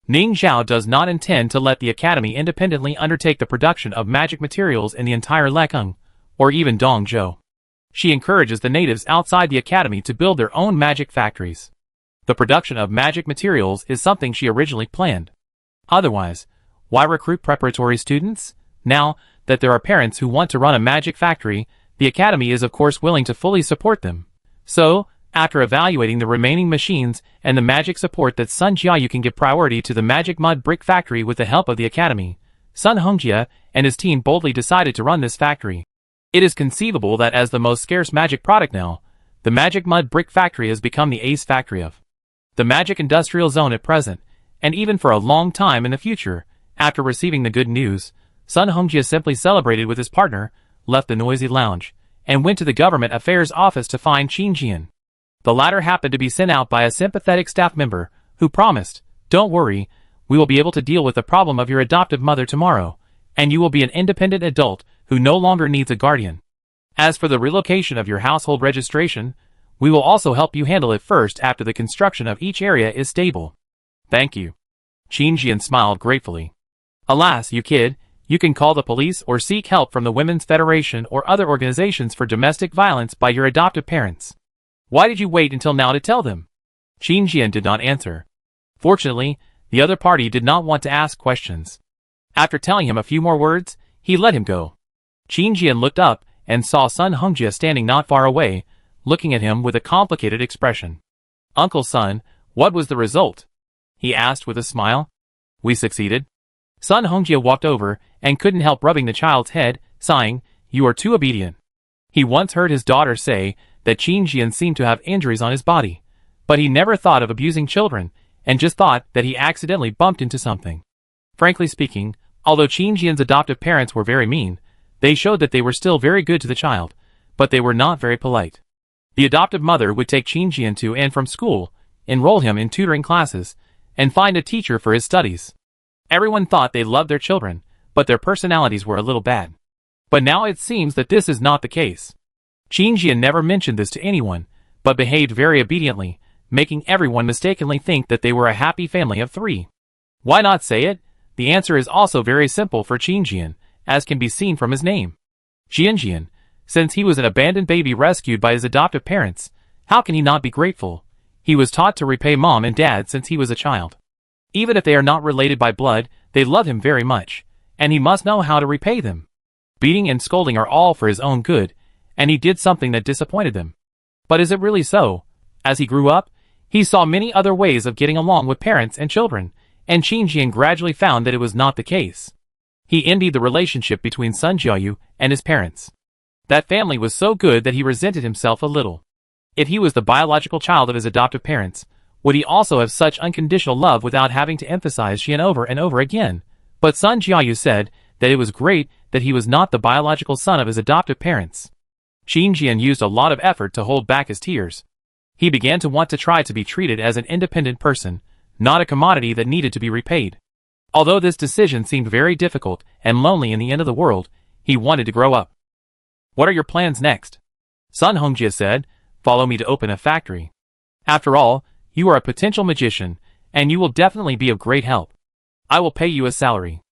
Ning Zhao does not intend to let the Academy independently undertake the production of magic materials in the entire Lekeng, or even Dongzhou. She encourages the natives outside the Academy to build their own magic factories. The production of magic materials is something she originally planned. Otherwise, why recruit preparatory students? Now that there are parents who want to run a magic factory, the Academy is of course willing to fully support them. So, after evaluating the remaining machines and the magic support that Sun Jiayu can give priority to the magic mud brick factory with the help of the Academy, Sun Hongjia and his team boldly decided to run this factory. It is conceivable that as the most scarce magic product now, the magic mud brick factory has become the ace factory of the magic industrial zone at present, and even for a long time in the future. After receiving the good news, Sun Hongjia simply celebrated with his partner, left the noisy lounge, and went to the government affairs office to find Qin Jian. The latter happened to be sent out by a sympathetic staff member, who promised, "Don't worry, we will be able to deal with the problem of your adoptive mother tomorrow, and you will be an independent adult who no longer needs a guardian. As for the relocation of your household registration, we will also help you handle it first after the construction of each area is stable." "Thank you." Qin Jian smiled gratefully. "Alas, you kid, you can call the police or seek help from the Women's Federation or other organizations for domestic violence by your adoptive parents. Why did you wait until now to tell them?" Qin Jian did not answer. Fortunately, the other party did not want to ask questions. After telling him a few more words, he let him go. Qin Jian looked up and saw Sun Hongjia standing not far away, looking at him with a complicated expression. "Uncle Sun, what was the result?" he asked with a smile. "We succeeded." Sun Hongjia walked over and couldn't help rubbing the child's head, sighing, "You are too obedient." He once heard his daughter say that Qin Jian seemed to have injuries on his body, but he never thought of abusing children, and just thought that he accidentally bumped into something. Frankly speaking, although Qin Jian's adoptive parents were very mean, they showed that they were still very good to the child, but they were not very polite. The adoptive mother would take Qin Jian to and from school, enroll him in tutoring classes, and find a teacher for his studies. Everyone thought they loved their children, but their personalities were a little bad. But now it seems that this is not the case. Qin Jian never mentioned this to anyone, but behaved very obediently, making everyone mistakenly think that they were a happy family of 3. Why not say it? The answer is also very simple for Qin Jian, as can be seen from his name. Jian Jian, since he was an abandoned baby rescued by his adoptive parents, how can he not be grateful? He was taught to repay mom and dad since he was a child. Even if they are not related by blood, they love him very much, and he must know how to repay them. Beating and scolding are all for his own good, and he did something that disappointed them. But is it really so? As he grew up, he saw many other ways of getting along with parents and children, and Qin Jian gradually found that it was not the case. He envied the relationship between Sun Jiayu and his parents. That family was so good that he resented himself a little. If he was the biological child of his adoptive parents, would he also have such unconditional love without having to emphasize Xian over and over again? But Sun Jiayu said that it was great that he was not the biological son of his adoptive parents. Xingjian used a lot of effort to hold back his tears. He began to want to try to be treated as an independent person, not a commodity that needed to be repaid. Although this decision seemed very difficult and lonely in the end of the world, he wanted to grow up. What are your plans next? Sun Hongjie said, follow me to open a factory. After all, you are a potential magician, and you will definitely be of great help. I will pay you a salary.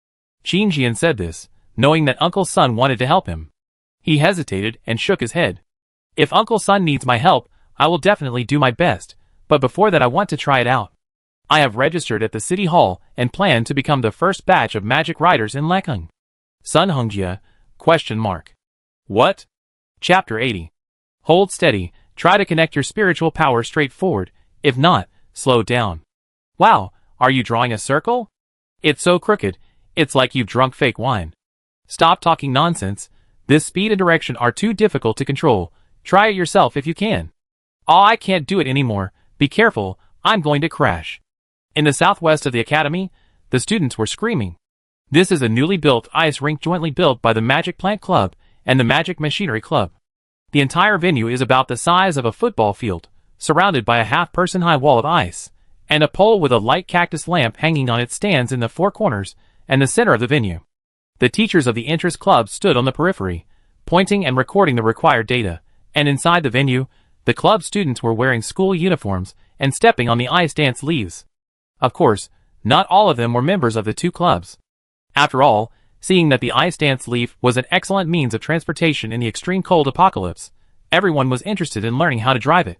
Xingjian said this, knowing that Uncle Sun wanted to help him. He hesitated and shook his head. If Uncle Sun needs my help, I will definitely do my best, but before that I want to try it out. I have registered at the city hall and plan to become the first batch of magic riders in Lekeng. Sun Hongjie, ? What? Chapter 80. Hold steady, try to connect your spiritual power straight forward, if not, slow down. Wow, are you drawing a circle? It's so crooked, it's like you've drunk fake wine. Stop talking nonsense, this speed and direction are too difficult to control, try it yourself if you can. Oh, I can't do it anymore, be careful, I'm going to crash. In the southwest of the academy, the students were screaming. This is a newly built ice rink jointly built by the Magic Plant Club and the Magic Machinery Club. The entire venue is about the size of a football field, surrounded by a half-person high wall of ice, and a pole with a light cactus lamp hanging on its stands in the four corners and the center of the venue. The teachers of the interest club stood on the periphery, pointing and recording the required data, and inside the venue, the club students were wearing school uniforms and stepping on the ice dance leaves. Of course, not all of them were members of the two clubs. After all, seeing that the ice dance leaf was an excellent means of transportation in the extreme cold apocalypse, everyone was interested in learning how to drive it.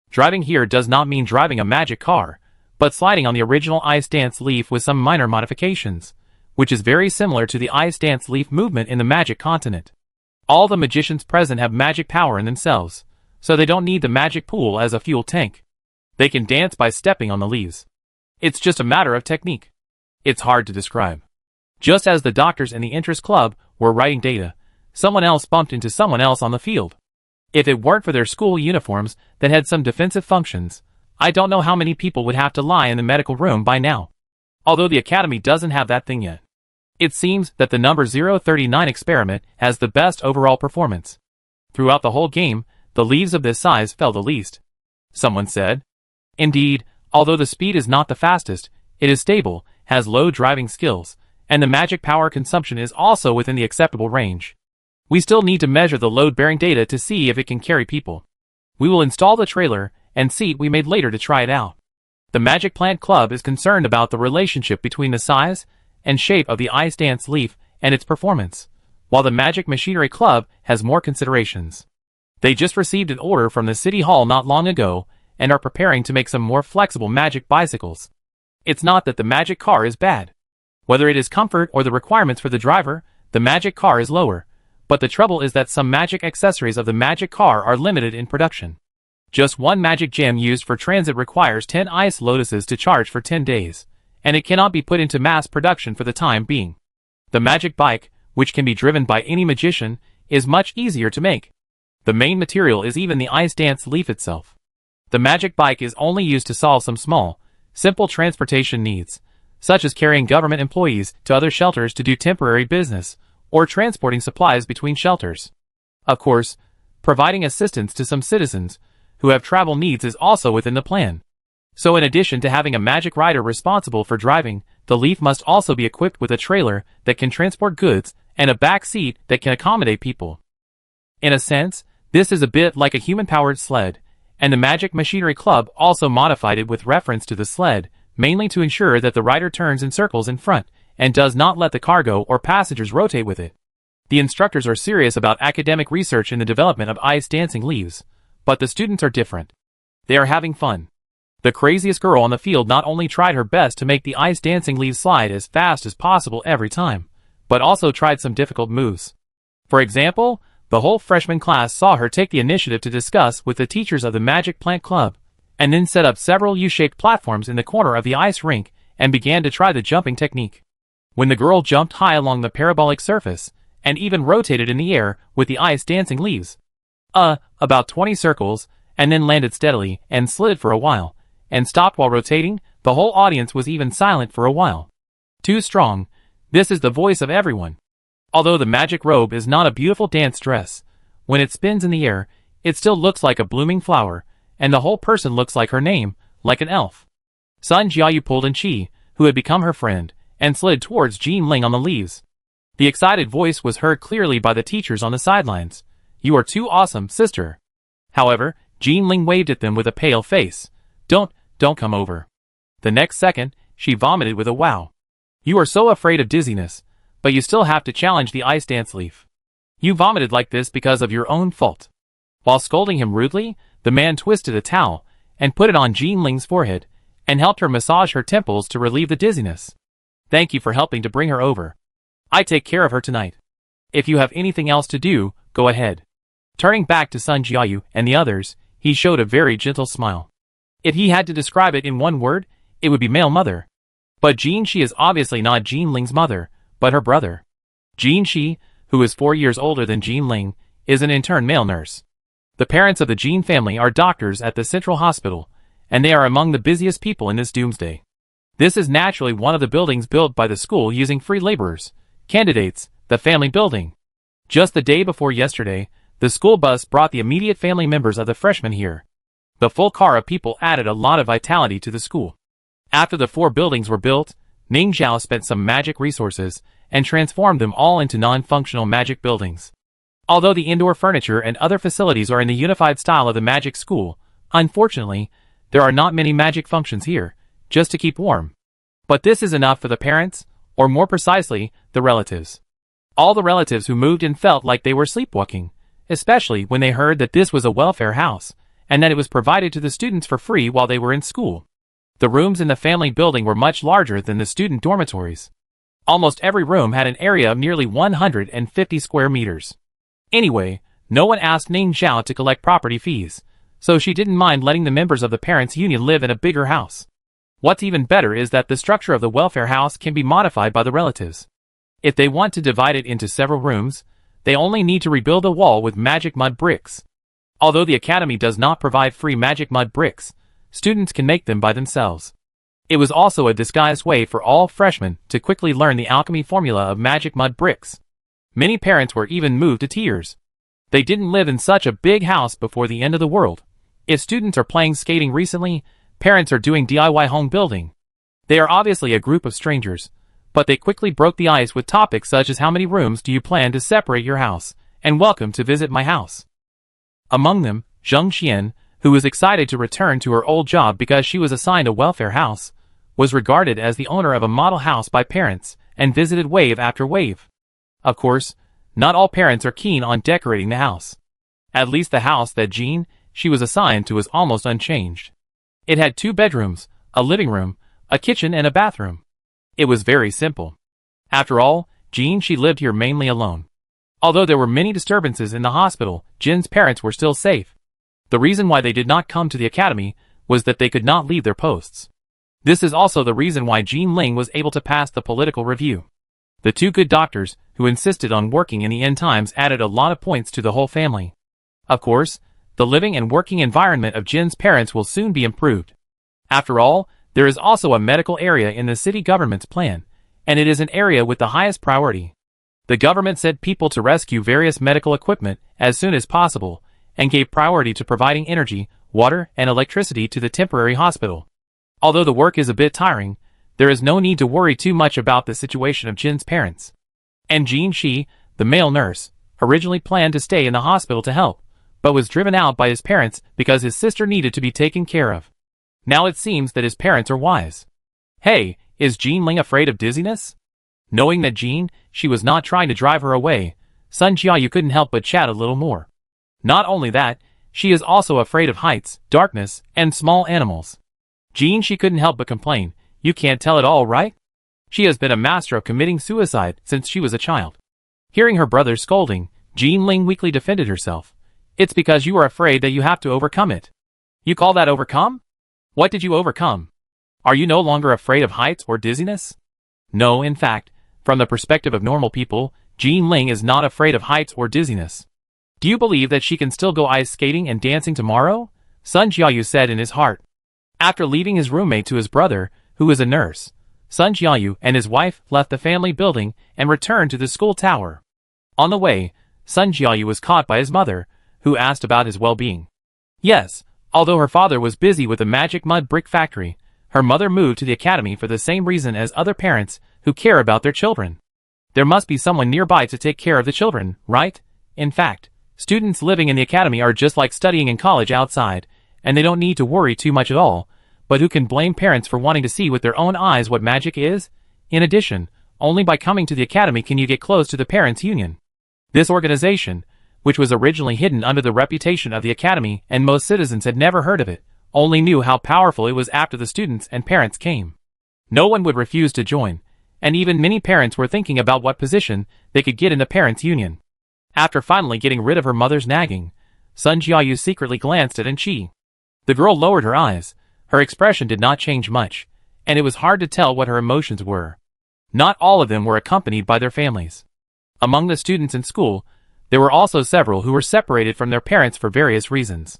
Driving here does not mean driving a magic car, but sliding on the original ice dance leaf with some minor modifications, which is very similar to the ice dance leaf movement in the magic continent. All the magicians present have magic power in themselves, so they don't need the magic pool as a fuel tank. They can dance by stepping on the leaves. It's just a matter of technique. It's hard to describe. Just as the doctors in the interest club were writing data, someone else bumped into someone else on the field. If it weren't for their school uniforms that had some defensive functions, I don't know how many people would have to lie in the medical room by now. Although the academy doesn't have that thing yet. It seems that the number 039 experiment has the best overall performance. Throughout the whole game, the leaves of this size fell the least. Someone said. Indeed, although the speed is not the fastest, it is stable, has low driving skills, and the magic power consumption is also within the acceptable range. We still need to measure the load-bearing data to see if it can carry people. We will install the trailer and seat we made later to try it out. The Magic Plant Club is concerned about the relationship between the size and shape of the ice dance leaf and its performance, while the Magic Machinery Club has more considerations. They just received an order from the City Hall not long ago and are preparing to make some more flexible magic bicycles. It's not that the magic car is bad. Whether it is comfort or the requirements for the driver, the magic car is lower, but the trouble is that some magic accessories of the magic car are limited in production. Just one magic gem used for transit requires 10 ice lotuses to charge for 10 days, and it cannot be put into mass production for the time being. The magic bike, which can be driven by any magician, is much easier to make. The main material is even the ice dance leaf itself. The magic bike is only used to solve some small, simple transportation needs, such as carrying government employees to other shelters to do temporary business, or transporting supplies between shelters. Of course, providing assistance to some citizens who have travel needs is also within the plan. So in addition to having a magic rider responsible for driving, the leaf must also be equipped with a trailer that can transport goods and a back seat that can accommodate people. In a sense, this is a bit like a human-powered sled, and the Magic Machinery Club also modified it with reference to the sled, mainly to ensure that the rider turns in circles in front and does not let the cargo or passengers rotate with it. The instructors are serious about academic research in the development of ice dancing leaves, but the students are different. They are having fun. The craziest girl on the field not only tried her best to make the ice dancing leaves slide as fast as possible every time, but also tried some difficult moves. For example, the whole freshman class saw her take the initiative to discuss with the teachers of the Magic Plant Club, and then set up several U-shaped platforms in the corner of the ice rink and began to try the jumping technique. when the girl jumped high along the parabolic surface, and even rotated in the air with the ice dancing leaves. About 20 circles, and then landed steadily and slid for a while, and stopped while rotating. The whole audience was even silent for a while. Too strong. This is the voice of everyone. Although the magic robe is not a beautiful dance dress, when it spins in the air, it still looks like a blooming flower, and the whole person looks like her name, like an elf. Sun Jiayu pulled in Qi, who had become her friend, and slid towards Jean Ling on the leaves. The excited voice was heard clearly by the teachers on the sidelines. "You are too awesome, sister." However, Jean Ling waved at them with a pale face. Don't come over." The next second, she vomited with a wow. "You are so afraid of dizziness, but you still have to challenge the ice dance leaf. You vomited like this because of your own fault." While scolding him rudely, the man twisted a towel and put it on Jean Ling's forehead and helped her massage her temples to relieve the dizziness. "Thank you for helping to bring her over. I take care of her tonight. If you have anything else to do, go ahead." Turning back to Sun Jiayu and the others, he showed a very gentle smile. If he had to describe it in one word, it would be male mother. But Jean Shi is obviously not Jean Ling's mother, but her brother. Jean Shi, who is 4 years older than Jean Ling, is an intern male nurse. The parents of the Jean family are doctors at the central hospital, and they are among the busiest people in this doomsday. This is naturally one of the buildings built by the school using free laborers, candidates, the family building. Just the day before yesterday, the school bus brought the immediate family members of the freshmen here. The full car of people added a lot of vitality to the school. After the 4 buildings were built, Ning Zhao spent some magic resources and transformed them all into non-functional magic buildings. Although the indoor furniture and other facilities are in the unified style of the magic school, unfortunately, there are not many magic functions here, just to keep warm. But this is enough for the parents, or more precisely, the relatives. All the relatives who moved in felt like they were sleepwalking, especially when they heard that this was a welfare house, and that it was provided to the students for free while they were in school. The rooms in the family building were much larger than the student dormitories. Almost every room had an area of nearly 150 square meters. Anyway, no one asked Ning Zhao to collect property fees, so she didn't mind letting the members of the parents' union live in a bigger house. What's even better is that the structure of the welfare house can be modified by the relatives. If they want to divide it into several rooms, they only need to rebuild a wall with magic mud bricks. Although the academy does not provide free magic mud bricks, students can make them by themselves. It was also a disguised way for all freshmen to quickly learn the alchemy formula of magic mud bricks. Many parents were even moved to tears. They didn't live in such a big house before the end of the world. If students are playing skating recently, parents are doing DIY home building. They are obviously a group of strangers, but they quickly broke the ice with topics such as how many rooms do you plan to separate your house, and welcome to visit my house. Among them, Zheng Xian, who was excited to return to her old job because she was assigned a welfare house, was regarded as the owner of a model house by parents, and visited wave after wave. Of course, not all parents are keen on decorating the house. At least the house that she was assigned to was almost unchanged. It had 2 bedrooms, a living room, a kitchen and a bathroom. It was very simple. After all, she lived here mainly alone. Although there were many disturbances in the hospital, Jin's parents were still safe. The reason why they did not come to the academy was that they could not leave their posts. This is also the reason why Jean Ling was able to pass the political review. The 2 good doctors, who insisted on working in the end times, added a lot of points to the whole family. Of course, the living and working environment of Jin's parents will soon be improved. After all, there is also a medical area in the city government's plan, and it is an area with the highest priority. The government sent people to rescue various medical equipment as soon as possible, and gave priority to providing energy, water, and electricity to the temporary hospital. Although the work is a bit tiring, there is no need to worry too much about the situation of Jin's parents. And Jin Shi, the male nurse, originally planned to stay in the hospital to help, but was driven out by his parents because his sister needed to be taken care of. Now it seems that his parents are wise. Hey, is Jean Ling afraid of dizziness? Knowing that she was not trying to drive her away, Sun Jiayu couldn't help but chat a little more. Not only that, she is also afraid of heights, darkness, and small animals. She couldn't help but complain, "You can't tell it all, right?" She has been a master of committing suicide since she was a child. Hearing her brother's scolding, Jean Ling weakly defended herself. "It's because you are afraid that you have to overcome it." "You call that overcome? What did you overcome? Are you no longer afraid of heights or dizziness?" "No, in fact, From the perspective of normal people, Jean Ling is not afraid of heights or dizziness. Do you believe that she can still go ice skating and dancing tomorrow? Sun Jiayu said in his heart. After leaving his roommate to his brother, who is a nurse, Sun Jiayu and his wife left the family building and returned to the school tower. On the way, Sun Jiayu was caught by his mother, who asked about his well-being. Yes, although her father was busy with the magic mud brick factory, her mother moved to the academy for the same reason as other parents who care about their children. There must be someone nearby to take care of the children, right? In fact, students living in the academy are just like studying in college outside, and they don't need to worry too much at all, but who can blame parents for wanting to see with their own eyes what magic is? In addition, only by coming to the academy can you get close to the Parents' Union. This organization, which was originally hidden under the reputation of the academy and most citizens had never heard of it, only knew how powerful it was after the students and parents came. No one would refuse to join, and even many parents were thinking about what position they could get in the Parents' Union. After finally getting rid of her mother's nagging, Sun Jiayu secretly glanced at Anqi. The girl lowered her eyes. Her expression did not change much, and it was hard to tell what her emotions were. Not all of them were accompanied by their families. Among the students in school, there were also several who were separated from their parents for various reasons.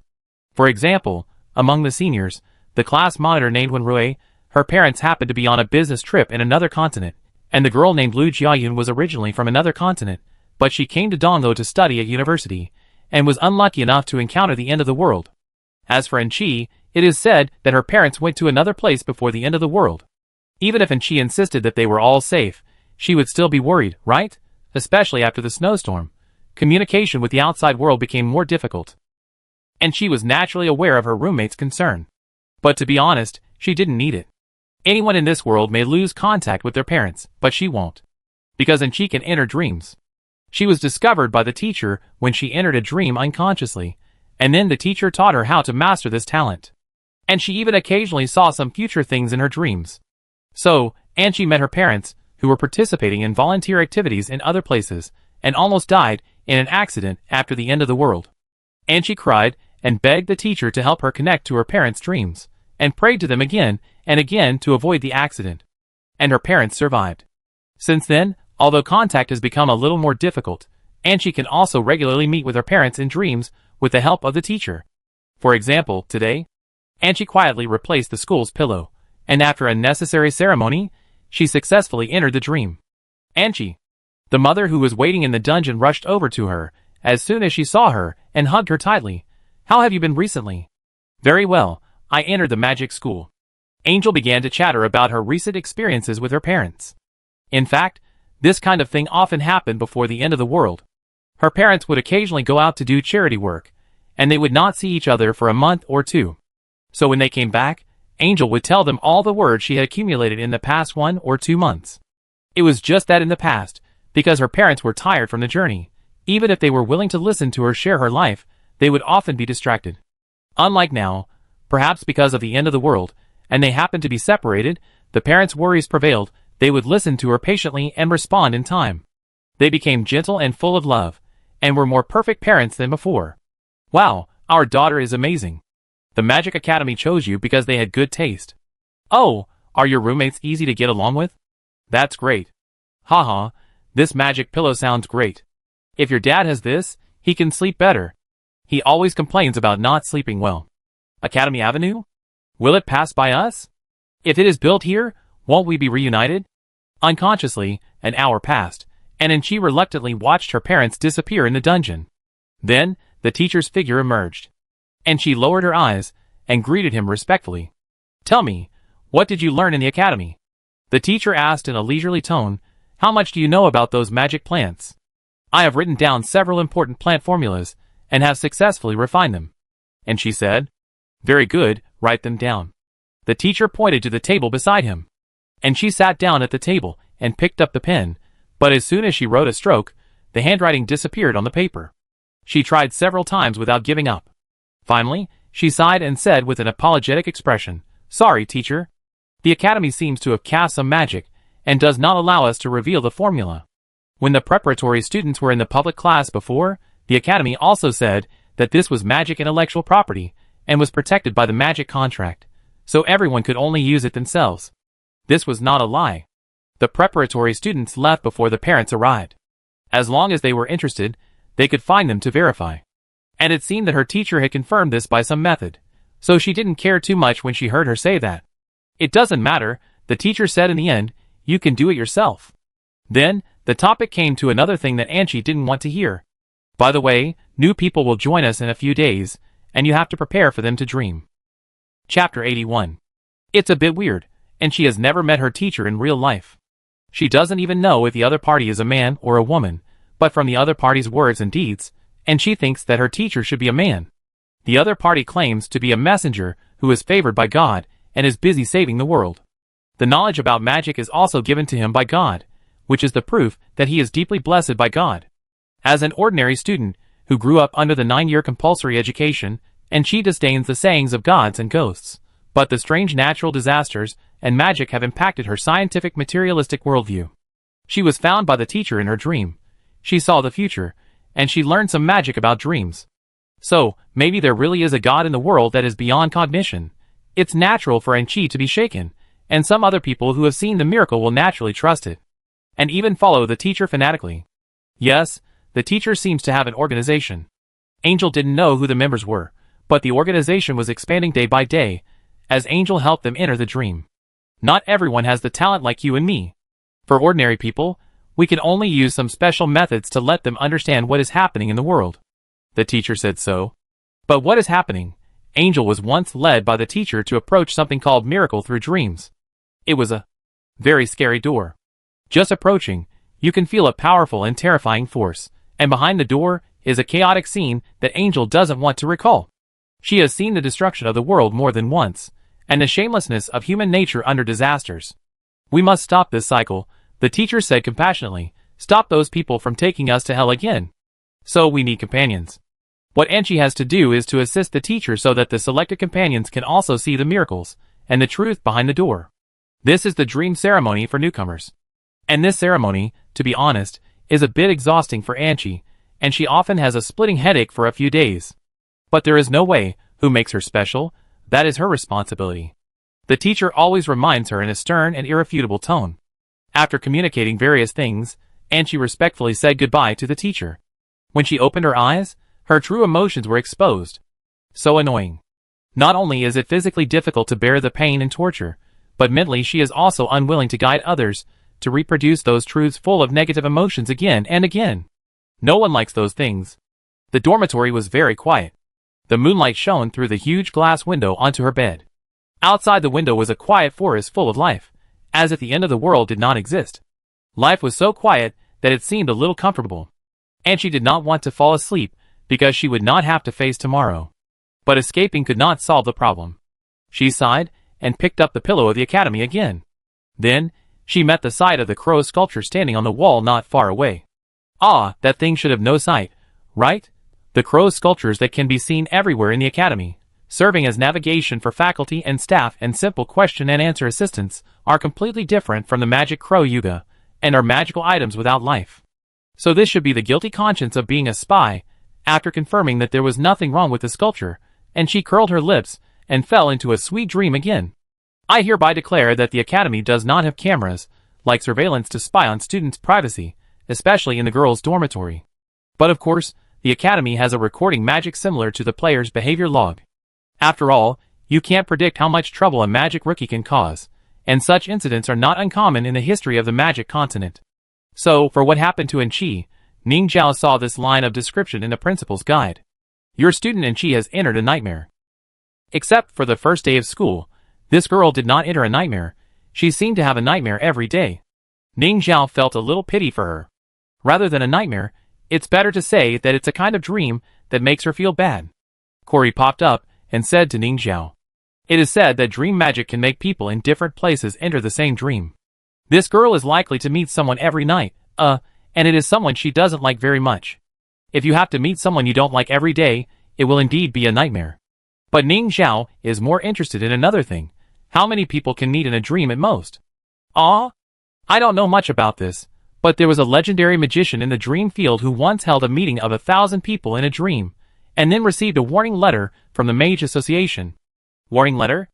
For example, among the seniors, the class monitor named Wenrui, her parents happened to be on a business trip in another continent, and the girl named Lu Jiayun was originally from another continent, but she came to Donggo to study at university, and was unlucky enough to encounter the end of the world. As for Anqi, it is said that her parents went to another place before the end of the world. Even if Anqi insisted that they were all safe, she would still be worried, right? Especially after the snowstorm. Communication with the outside world became more difficult. And she was naturally aware of her roommate's concern. But to be honest, she didn't need it. Anyone in this world may lose contact with their parents, but she won't. Because Anqi can enter dreams. She was discovered by the teacher when she entered a dream unconsciously, and then the teacher taught her how to master this talent. And she even occasionally saw some future things in her dreams. So, Anqi met her parents, who were participating in volunteer activities in other places, and almost died in an accident after the end of the world. Anqi cried and begged the teacher to help her connect to her parents' dreams, and prayed to them again and again to avoid the accident. And her parents survived. Since then, although contact has become a little more difficult, Anqi can also regularly meet with her parents in dreams with the help of the teacher. For example, today, Anqi quietly replaced the school's pillow, and after a necessary ceremony, she successfully entered the dream. Anqi, the mother who was waiting in the dungeon, rushed over to her as soon as she saw her and hugged her tightly. How have you been recently? Very well, I entered the magic school. Angel began to chatter about her recent experiences with her parents. In fact, this kind of thing often happened before the end of the world. Her parents would occasionally go out to do charity work, and they would not see each other for a month or two. So when they came back, Angel would tell them all the words she had accumulated in the past 1 or 2 months. It was just that in the past, because her parents were tired from the journey, even if they were willing to listen to her share her life, they would often be distracted. Unlike now, perhaps because of the end of the world, and they happened to be separated, the parents' worries prevailed. They would listen to her patiently and respond in time. They became gentle and full of love, and were more perfect parents than before. Wow, our daughter is amazing. The Magic Academy chose you because they had good taste. Oh, are your roommates easy to get along with? That's great. Haha, this magic pillow sounds great. If your dad has this, he can sleep better. He always complains about not sleeping well. Academy Avenue? Will it pass by us? If it is built here, won't we be reunited? Unconsciously, an hour passed, and Anqi reluctantly watched her parents disappear in the dungeon. Then, the teacher's figure emerged. And she lowered her eyes and greeted him respectfully. Tell me, what did you learn in the academy? The teacher asked in a leisurely tone. How much do you know about those magic plants? I have written down several important plant formulas and have successfully refined them. And she said, very good, write them down. The teacher pointed to the table beside him. And she sat down at the table and picked up the pen, but as soon as she wrote a stroke, the handwriting disappeared on the paper. She tried several times without giving up. Finally, she sighed and said with an apologetic expression, sorry, teacher. The academy seems to have cast some magic and does not allow us to reveal the formula. When the preparatory students were in the public class before, the academy also said that this was magic intellectual property and was protected by the magic contract, so everyone could only use it themselves. This was not a lie. The preparatory students left before the parents arrived. As long as they were interested, they could find them to verify. And it seemed that her teacher had confirmed this by some method, so she didn't care too much when she heard her say that. It doesn't matter, the teacher said in the end, you can do it yourself. Then, the topic came to another thing that Anchi didn't want to hear. By the way, new people will join us in a few days, and you have to prepare for them to dream. Chapter 81. It's a bit weird, and she has never met her teacher in real life. She doesn't even know if the other party is a man or a woman, but from the other party's words and deeds, and she thinks that her teacher should be a man. The other party claims to be a messenger who is favored by God and is busy saving the world. The knowledge about magic is also given to him by God, which is the proof that he is deeply blessed by God. As an ordinary student who grew up under the 9-year compulsory education, and she disdains the sayings of gods and ghosts, but the strange natural disasters and magic have impacted her scientific materialistic worldview. She was found by the teacher in her dream. She saw the future, and she learned some magic about dreams. So, maybe there really is a God in the world that is beyond cognition. It's natural for Anchi to be shaken, and some other people who have seen the miracle will naturally trust it, and even follow the teacher fanatically. Yes, the teacher seems to have an organization. Angel didn't know who the members were, but the organization was expanding day by day, as Angel helped them enter the dream. Not everyone has the talent like you and me. For ordinary people, we can only use some special methods to let them understand what is happening in the world. The teacher said so. But what is happening? Angel was once led by the teacher to approach something called miracle through dreams. It was a very scary door. Just approaching, you can feel a powerful and terrifying force, and behind the door is a chaotic scene that Angel doesn't want to recall. She has seen the destruction of the world more than once, and the shamelessness of human nature under disasters. We must stop this cycle, the teacher said compassionately, stop those people from taking us to hell again. So we need companions. What Anchi has to do is to assist the teacher so that the selected companions can also see the miracles and the truth behind the door. This is the dream ceremony for newcomers. And this ceremony, to be honest, is a bit exhausting for Anchi, and she often has a splitting headache for a few days. But there is no way, who makes her special, that is her responsibility. The teacher always reminds her in a stern and irrefutable tone. After communicating various things, Anchi respectfully said goodbye to the teacher. When she opened her eyes, her true emotions were exposed. So annoying. Not only is it physically difficult to bear the pain and torture, but mentally she is also unwilling to guide others to reproduce those truths full of negative emotions again and again. No one likes those things. The dormitory was very quiet. The moonlight shone through the huge glass window onto her bed. Outside the window was a quiet forest full of life, as if the end of the world did not exist. Life was so quiet that it seemed a little comfortable. And she did not want to fall asleep because she would not have to face tomorrow. But escaping could not solve the problem. She sighed and picked up the pillow of the academy again. Then, she met the sight of the crow sculpture standing on the wall not far away. Ah, that thing should have no sight, right? The crow sculptures that can be seen everywhere in the academy, serving as navigation for faculty and staff and simple question and answer assistance, are completely different from the magic crow yuga, and are magical items without life. So this should be the guilty conscience of being a spy. After confirming that there was nothing wrong with the sculpture, and she curled her lips and fell into a sweet dream again. I hereby declare that the academy does not have cameras, like surveillance to spy on students' privacy, especially in the girls' dormitory. But of course, the academy has a recording magic similar to the player's behavior log. After all, you can't predict how much trouble a magic rookie can cause, and such incidents are not uncommon in the history of the magic continent. So, for what happened to Anchi, Ning Zhao saw this line of description in the principal's guide. Your student Anchi has entered a nightmare. Except for the first day of school, this girl did not enter a nightmare. She seemed to have a nightmare every day. Ning Zhao felt a little pity for her. Rather than a nightmare, it's better to say that it's a kind of dream that makes her feel bad. Corey popped up and said to Ning Zhao. It is said that dream magic can make people in different places enter the same dream. This girl is likely to meet someone every night, and it is someone she doesn't like very much. If you have to meet someone you don't like every day, it will indeed be a nightmare. But Ning Zhao is more interested in another thing. How many people can meet in a dream at most? I don't know much about this, but there was a legendary magician in the dream field who once held a meeting of 1,000 people in a dream, and then received a warning letter from the Mage Association. Warning letter?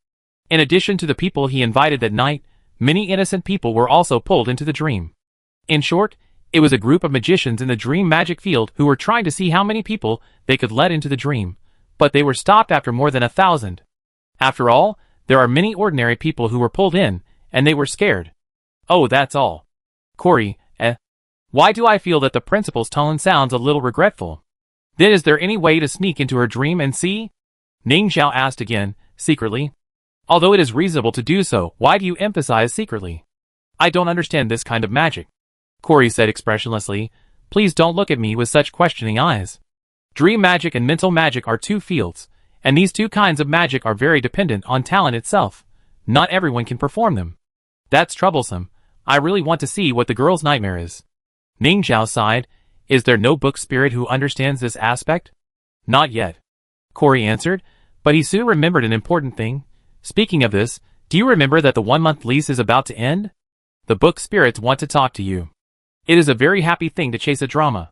In addition to the people he invited that night, Many innocent people were also pulled into the dream. In short, it was a group of magicians in the dream magic field who were trying to see how many people they could let into the dream, but they were stopped after more than 1,000. After all, there are many ordinary people who were pulled in, and they were scared. Oh, that's all. Corey, why do I feel that the principal's tone sounds a little regretful? Then is there any way to sneak into her dream and see? Ning Zhao asked again, secretly. Although it is reasonable to do so, why do you emphasize secretly? I don't understand this kind of magic. Corey said expressionlessly. Please don't look at me with such questioning eyes. Dream magic and mental magic are two fields, and these two kinds of magic are very dependent on talent itself. Not everyone can perform them. That's troublesome. I really want to see what the girl's nightmare is. Ning Zhao sighed. Is there no book spirit who understands this aspect? Not yet. Corey answered, but he soon remembered an important thing. Speaking of this, do you remember that the 1-month lease is about to end? The book spirits want to talk to you. It is a very happy thing to chase a drama.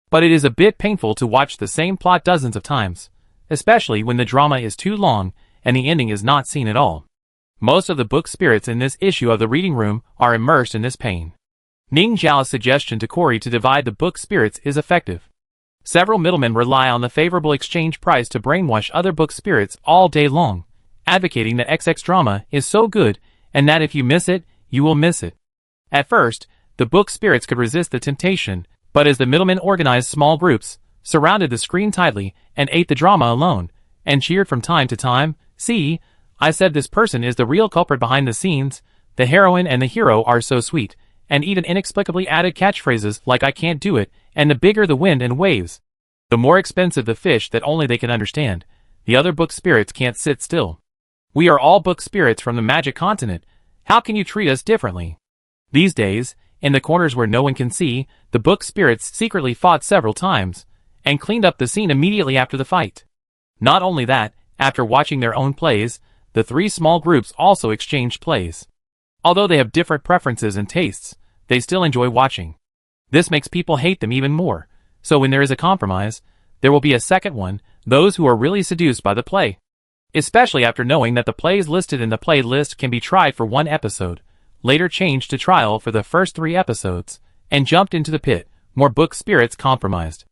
But it is a bit painful to watch the same plot dozens of times, especially when the drama is too long and the ending is not seen at all. Most of the book spirits in this issue of the reading room are immersed in this pain. Ning Zhao's suggestion to Corey to divide the book spirits is effective. Several middlemen rely on the favorable exchange price to brainwash other book spirits all day long, advocating that XX drama is so good and that if you miss it, you will miss it. At first, the book spirits could resist the temptation, but as the middlemen organized small groups, surrounded the screen tightly, and ate the drama alone, and cheered from time to time, see, I said this person is the real culprit behind the scenes, the heroine and the hero are so sweet, and even inexplicably added catchphrases like I can't do it, and the bigger the wind and waves, the more expensive the fish that only they can understand. The other book spirits can't sit still. We are all book spirits from the magic continent. How can you treat us differently? These days, in the corners where no one can see, the book spirits secretly fought several times, and cleaned up the scene immediately after the fight. Not only that, after watching their own plays, the three small groups also exchanged plays. Although they have different preferences and tastes, they still enjoy watching. This makes people hate them even more, so when there is a compromise, there will be a second one, those who are really seduced by the play. Especially after knowing that the plays listed in the playlist can be tried for 1 episode, later changed to trial for the first 3 episodes, and jumped into the pit, more book spirits compromised.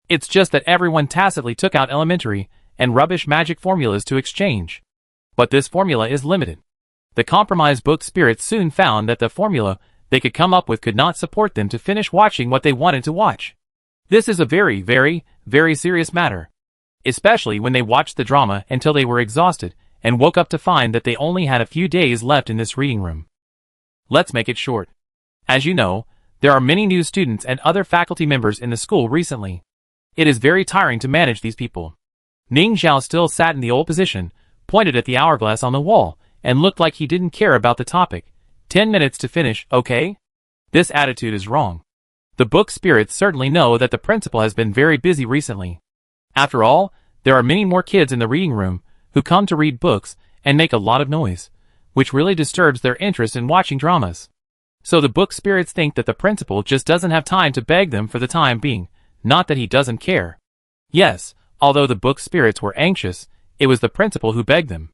It's just that everyone tacitly took out elementary and rubbish magic formulas to exchange. But this formula is limited. The compromised book spirits soon found that the formula they could come up with could not support them to finish watching what they wanted to watch. This is a very, very, very serious matter. Especially when they watched the drama until they were exhausted and woke up to find that they only had a few days left in this reading room. Let's make it short. As you know, there are many new students and other faculty members in the school recently. It is very tiring to manage these people. Ning Zhao still sat in the old position, pointed at the hourglass on the wall, and looked like he didn't care about the topic. 10 minutes to finish, okay? This attitude is wrong. The book spirits certainly know that the principal has been very busy recently. After all, there are many more kids in the reading room who come to read books and make a lot of noise, which really disturbs their interest in watching dramas. So the book spirits think that the principal just doesn't have time to beg them for the time being, not that he doesn't care. Yes, although the book spirits were anxious, it was the principal who begged them.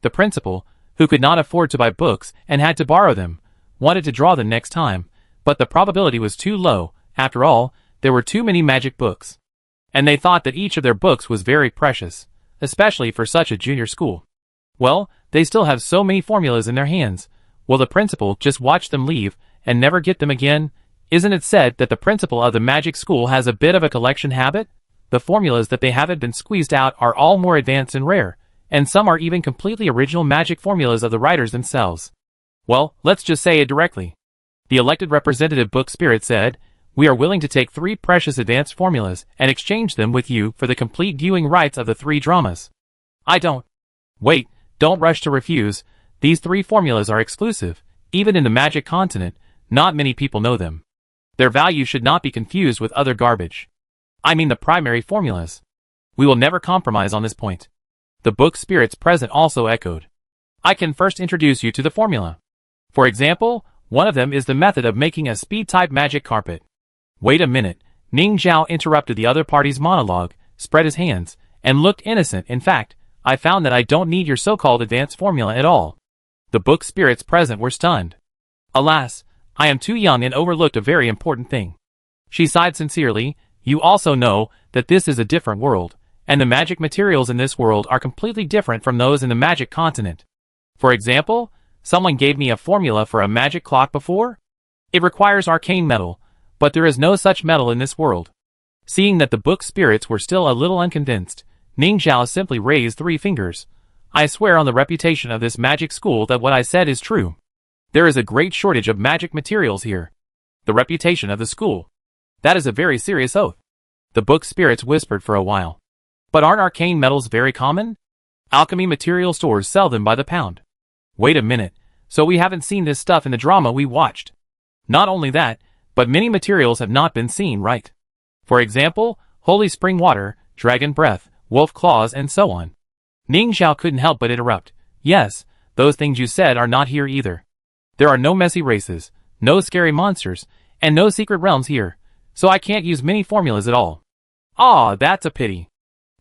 The principal, who could not afford to buy books and had to borrow them, wanted to draw them next time, but the probability was too low. After all, there were too many magic books. And they thought that each of their books was very precious, especially for such a junior school. Well, they still have so many formulas in their hands. Will the principal just watch them leave and never get them again? Isn't it said that the principal of the magic school has a bit of a collection habit? The formulas that they haven't been squeezed out are all more advanced and rare, and some are even completely original magic formulas of the writers themselves. Well, let's just say it directly. The elected representative book spirit said, we are willing to take 3 precious advanced formulas and exchange them with you for the complete viewing rights of the 3 dramas. I don't. Wait, don't rush to refuse. These 3 formulas are exclusive. Even in the magic continent, not many people know them. Their value should not be confused with other garbage. I mean the primary formulas. We will never compromise on this point. The book spirits present also echoed. I can first introduce you to the formula. For example, one of them is the method of making a speed-type magic carpet. Wait a minute, Ning Zhao interrupted the other party's monologue, spread his hands, and looked innocent. In fact, I found that I don't need your so-called advanced formula at all. The book spirits present were stunned. Alas, I am too young and overlooked a very important thing. She sighed sincerely. You also know that this is a different world, and the magic materials in this world are completely different from those in the magic continent. For example, someone gave me a formula for a magic clock before. It requires arcane metal, but there is no such metal in this world. Seeing that the book spirits were still a little unconvinced, Ning Zhao simply raised 3 fingers. I swear on the reputation of this magic school that what I said is true. There is a great shortage of magic materials here. The reputation of the school. That is a very serious oath. The book spirits whispered for a while. But aren't arcane metals very common? Alchemy material stores sell them by the pound. Wait a minute, so we haven't seen this stuff in the drama we watched. Not only that, but many materials have not been seen, right? For example, holy spring water, dragon breath, wolf claws, and so on. Ning Zhao couldn't help but interrupt. Yes, those things you said are not here either. There are no messy races, no scary monsters, and no secret realms here, so I can't use many formulas at all. Ah, that's a pity.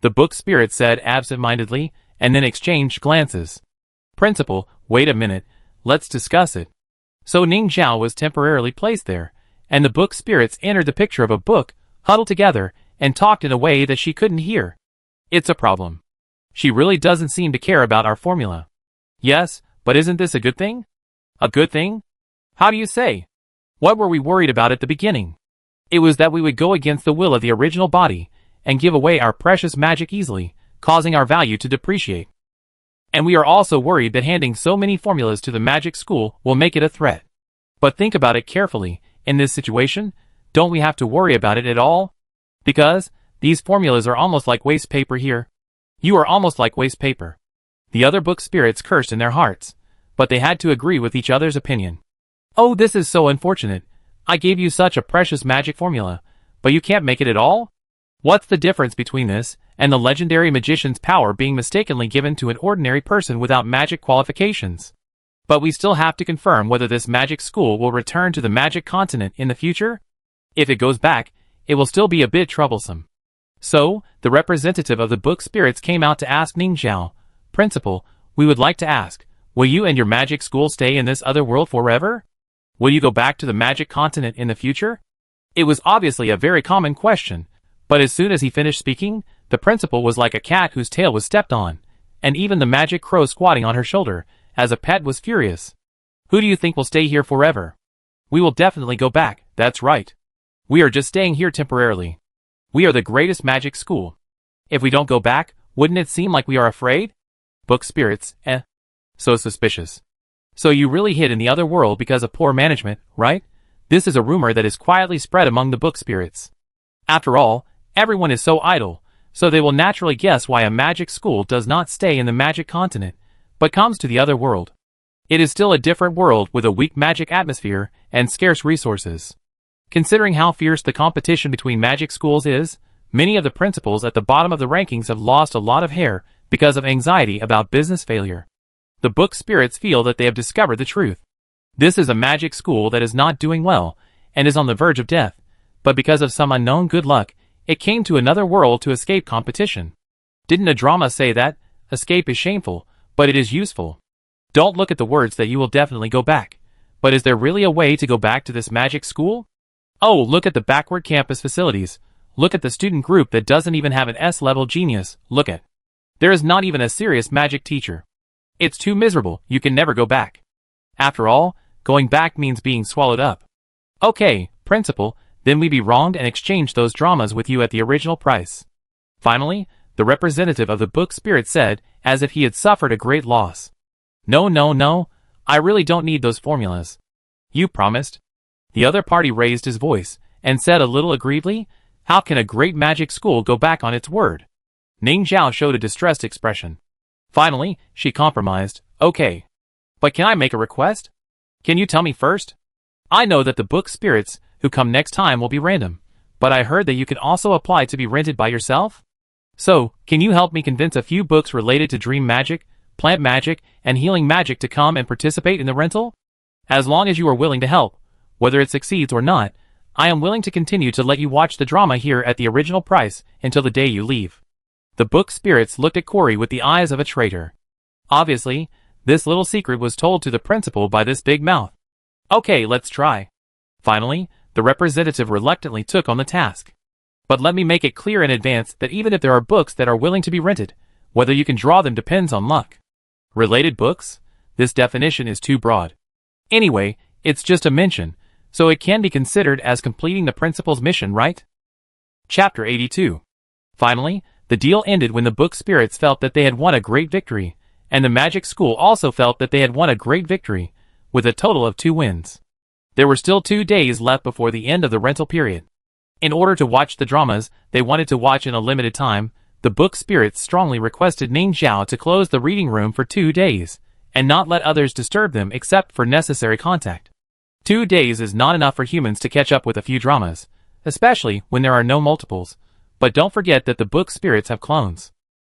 The book spirit said absent-mindedly, and then exchanged glances. Principal, wait a minute, let's discuss it. So Ning Zhao was temporarily placed there, and the book spirits entered the picture of a book, huddled together, and talked in a way that she couldn't hear. It's a problem. She really doesn't seem to care about our formula. Yes, but isn't this a good thing? A good thing? How do you say? What were we worried about at the beginning? It was that we would go against the will of the original body, and give away our precious magic easily, causing our value to depreciate. And we are also worried that handing so many formulas to the magic school will make it a threat. But think about it carefully, in this situation, don't we have to worry about it at all? Because, these formulas are almost like waste paper here. You are almost like waste paper. The other book spirits cursed in their hearts, but they had to agree with each other's opinion. Oh, this is so unfortunate. I gave you such a precious magic formula, but you can't make it at all? What's the difference between this and the legendary magician's power being mistakenly given to an ordinary person without magic qualifications? But we still have to confirm whether this magic school will return to the magic continent in the future. If it goes back, it will still be a bit troublesome. So, the representative of the book spirits came out to ask Ning Zhao, Principal, we would like to ask, will you and your magic school stay in this other world forever? Will you go back to the magic continent in the future? It was obviously a very common question, but as soon as he finished speaking, the principal was like a cat whose tail was stepped on, and even the magic crow squatting on her shoulder, as a pet, was furious. Who do you think will stay here forever? We will definitely go back, that's right. We are just staying here temporarily. We are the greatest magic school. If we don't go back, wouldn't it seem like we are afraid? Book spirits, so suspicious. So you really hid in the other world because of poor management, right? This is a rumor that is quietly spread among the book spirits. After all, everyone is so idle, so they will naturally guess why a magic school does not stay in the magic continent, but comes to the other world. It is still a different world with a weak magic atmosphere and scarce resources. Considering how fierce the competition between magic schools is, many of the principals at the bottom of the rankings have lost a lot of hair because of anxiety about business failure. The book spirits feel that they have discovered the truth. This is a magic school that is not doing well, and is on the verge of death, but because of some unknown good luck, it came to another world to escape competition. Didn't a drama say that? Escape is shameful, but it is useful. Don't look at the words that you will definitely go back. But is there really a way to go back to this magic school? Oh, look at the backward campus facilities. Look at the student group that doesn't even have an S-level genius. Look at. There is not even a serious magic teacher. It's too miserable, you can never go back. After all, going back means being swallowed up. Okay, principal, then we be wronged and exchange those dramas with you at the original price. Finally, the representative of the book spirit said, as if he had suffered a great loss. No, I really don't need those formulas. You promised. The other party raised his voice, and said a little aggrievedly, how can a great magic school go back on its word? Ning Zhao showed a distressed expression. Finally, she compromised, okay. But can I make a request? Can you tell me first? I know that the book spirits who come next time will be random, but I heard that you can also apply to be rented by yourself? So, can you help me convince a few books related to dream magic, plant magic, and healing magic to come and participate in the rental? As long as you are willing to help, whether it succeeds or not, I am willing to continue to let you watch the drama here at the original price until the day you leave. The book spirits looked at Corey with the eyes of a traitor. Obviously, this little secret was told to the principal by this big mouth. Okay, let's try. Finally, the representative reluctantly took on the task. But let me make it clear in advance that even if there are books that are willing to be rented, whether you can draw them depends on luck. Related books? This definition is too broad. Anyway, it's just a mention, so it can be considered as completing the principal's mission, right? Chapter 82. Finally, the deal ended when the book spirits felt that they had won a great victory, and the magic school also felt that they had won a great victory, with a total of 2 wins. There were still 2 days left before the end of the rental period. In order to watch the dramas they wanted to watch in a limited time, the book spirits strongly requested Ning Zhao to close the reading room for 2 days, and not let others disturb them except for necessary contact. 2 days is not enough for humans to catch up with a few dramas, especially when there are no multiples, but don't forget that the book spirits have clones.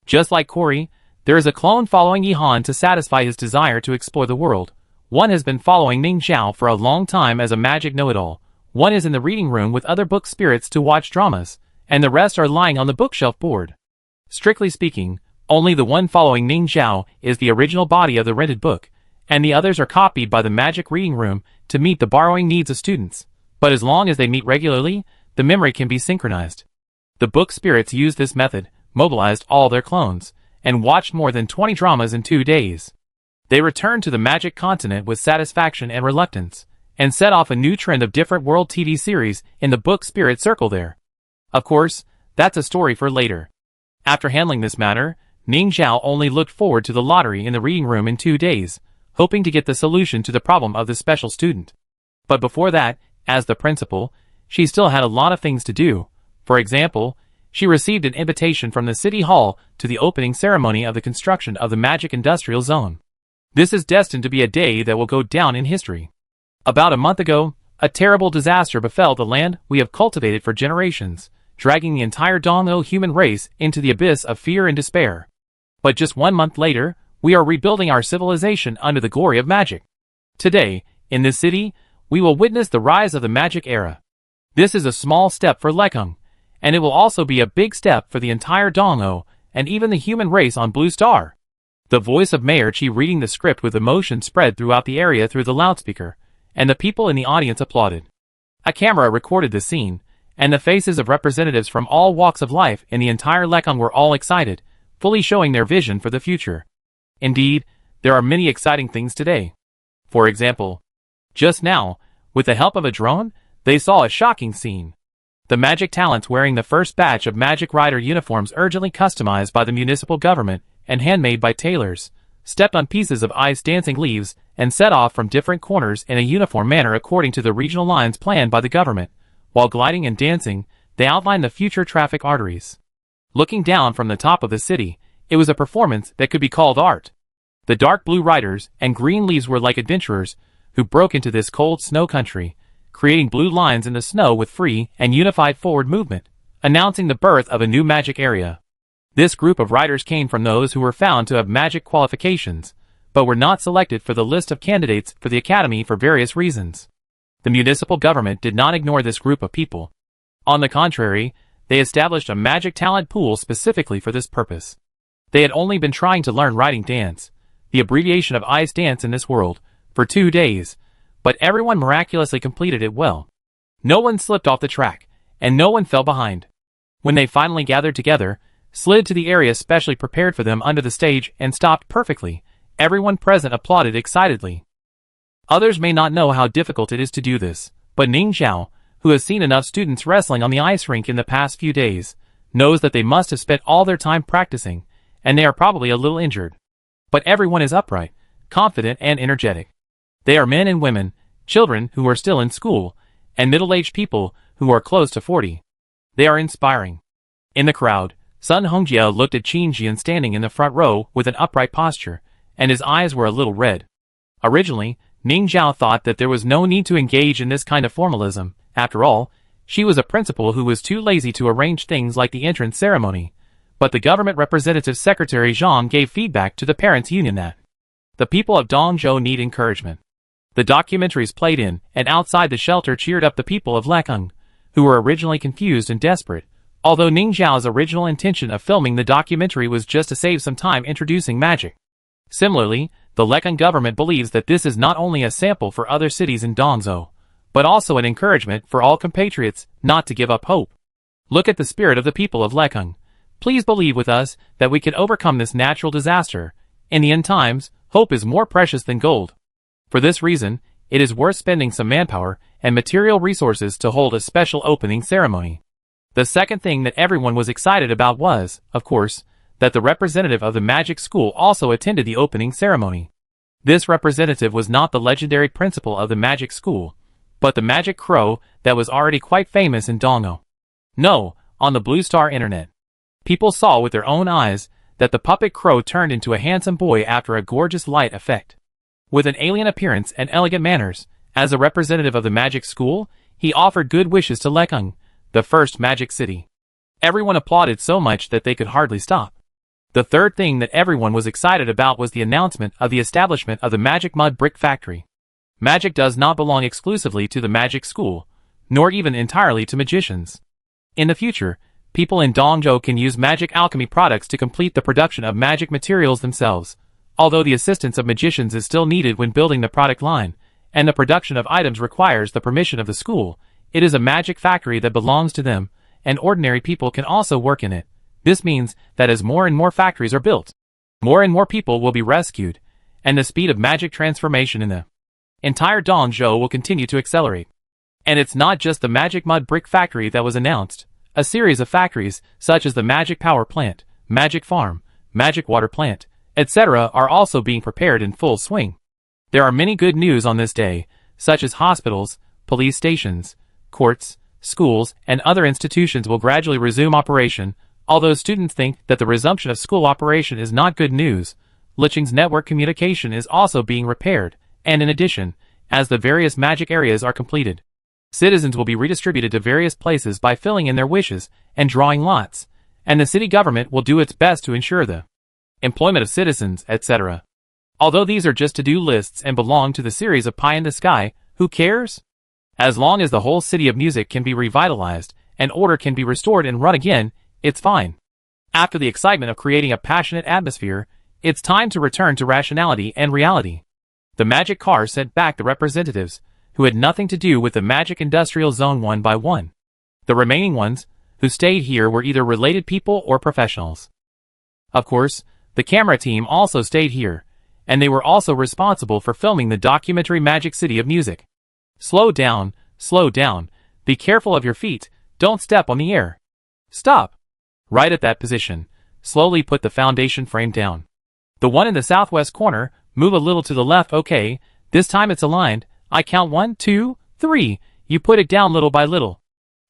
Just like Corey, there is a clone following Yihan to satisfy his desire to explore the world. One has been following Ning Zhao for a long time as a magic know-it-all. One is in the reading room with other book spirits to watch dramas, and the rest are lying on the bookshelf board. Strictly speaking, only the one following Ning Zhao is the original body of the rented book, and the others are copied by the magic reading room to meet the borrowing needs of students. But as long as they meet regularly, the memory can be synchronized. The book spirits used this method, mobilized all their clones, and watched more than 20 dramas in 2 days. They returned to the magic continent with satisfaction and reluctance, and set off a new trend of different world TV series in the book spirit circle there. Of course, that's a story for later. After handling this matter, Ning Zhao only looked forward to the lottery in the reading room in 2 days, hoping to get the solution to the problem of the special student. But before that, as the principal, she still had a lot of things to do. For example, she received an invitation from the city hall to the opening ceremony of the construction of the magic industrial zone. This is destined to be a day that will go down in history. About a month ago, a terrible disaster befell the land we have cultivated for generations, dragging the entire Dong'o human race into the abyss of fear and despair. But just 1 month later, we are rebuilding our civilization under the glory of magic. Today, in this city, we will witness the rise of the magic era. This is a small step for Lekung, and it will also be a big step for the entire Dong'o and even the human race on Blue Star. The voice of Mayor Chi reading the script with emotion spread throughout the area through the loudspeaker, and the people in the audience applauded. A camera recorded the scene, and the faces of representatives from all walks of life in the entire Lekung were all excited, fully showing their vision for the future. Indeed, there are many exciting things today. For example, just now, with the help of a drone, they saw a shocking scene. The magic talents wearing the first batch of Magic Rider uniforms urgently customized by the municipal government and handmade by tailors, stepped on pieces of ice dancing leaves and set off from different corners in a uniform manner according to the regional lines planned by the government. While gliding and dancing, they outlined the future traffic arteries. Looking down from the top of the city, it was a performance that could be called art. The dark blue riders and green leaves were like adventurers who broke into this cold snow country, creating blue lines in the snow with free and unified forward movement, announcing the birth of a new magic area. This group of riders came from those who were found to have magic qualifications, but were not selected for the list of candidates for the academy for various reasons. The municipal government did not ignore this group of people. On the contrary, they established a magic talent pool specifically for this purpose. They had only been trying to learn riding dance, the abbreviation of ice dance in this world, for 2 days, but everyone miraculously completed it well. No one slipped off the track, and no one fell behind. When they finally gathered together, slid to the area specially prepared for them under the stage and stopped perfectly, everyone present applauded excitedly. Others may not know how difficult it is to do this, but Ning Zhao, who has seen enough students wrestling on the ice rink in the past few days, knows that they must have spent all their time practicing, and they are probably a little injured. But everyone is upright, confident and energetic. They are men and women, children who are still in school, and middle-aged people who are close to 40. They are inspiring. In the crowd, Sun Hongjie looked at Qin Jian standing in the front row with an upright posture, and his eyes were a little red. Originally, Ning Zhao thought that there was no need to engage in this kind of formalism. After all, she was a principal who was too lazy to arrange things like the entrance ceremony. But the government representative secretary Zhang gave feedback to the parents' union that the people of Dongzhou need encouragement. The documentaries played in and outside the shelter cheered up the people of Lekung, who were originally confused and desperate. Although Ning Zhao's original intention of filming the documentary was just to save some time introducing magic. Similarly, The Lekang government believes that this is not only a sample for other cities in Dongzhou, but also an encouragement for all compatriots not to give up hope. Look at the spirit of the people of Lekang. Please believe with us that we can overcome this natural disaster. In the end times, hope is more precious than gold. For this reason, it is worth spending some manpower and material resources to hold a special opening ceremony. The second thing that everyone was excited about was, of course, that the representative of the magic school also attended the opening ceremony. This representative was not the legendary principal of the magic school, but the magic crow that was already quite famous in Dongzhou. No, on the Blue Star Internet. People saw with their own eyes that the puppet crow turned into a handsome boy after a gorgeous light effect. With an alien appearance and elegant manners, as a representative of the magic school, he offered good wishes to Lekang, the first magic city. Everyone applauded so much that they could hardly stop. The third thing that everyone was excited about was the announcement of the establishment of the Magic Mud Brick Factory. Magic does not belong exclusively to the magic school, nor even entirely to magicians. In the future, people in Dongzhou can use magic alchemy products to complete the production of magic materials themselves, although the assistance of magicians is still needed when building the product line, and the production of items requires the permission of the school. It is a magic factory that belongs to them, and ordinary people can also work in it. This means that as more and more factories are built, more and more people will be rescued, and the speed of magic transformation in the entire Dongzhou will continue to accelerate. And it's not just the Magic Mud Brick Factory that was announced. A series of factories, such as the Magic Power Plant, Magic Farm, Magic Water Plant, etc., are also being prepared in full swing. There are many good news on this day, such as hospitals, police stations, courts, schools, and other institutions will gradually resume operation. Although students think that the resumption of school operation is not good news, Licheng's network communication is also being repaired, and in addition, as the various magic areas are completed, citizens will be redistributed to various places by filling in their wishes and drawing lots, and the city government will do its best to ensure the employment of citizens, etc. Although these are just to-do lists and belong to the series of pie in the sky, who cares? As long as the whole city of music can be revitalized, and order can be restored and run again, it's fine. After the excitement of creating a passionate atmosphere, it's time to return to rationality and reality. The magic car sent back the representatives, who had nothing to do with the magic industrial zone one by one. The remaining ones, who stayed here, were either related people or professionals. Of course, the camera team also stayed here, and they were also responsible for filming the documentary Magic City of Music. Slow down, be careful of your feet, don't step on the air. Stop. Right at that position, slowly put the foundation frame down. The one in the southwest corner, move a little to the left. Okay, this time it's aligned. I count 1, 2, 3, you put it down little by little.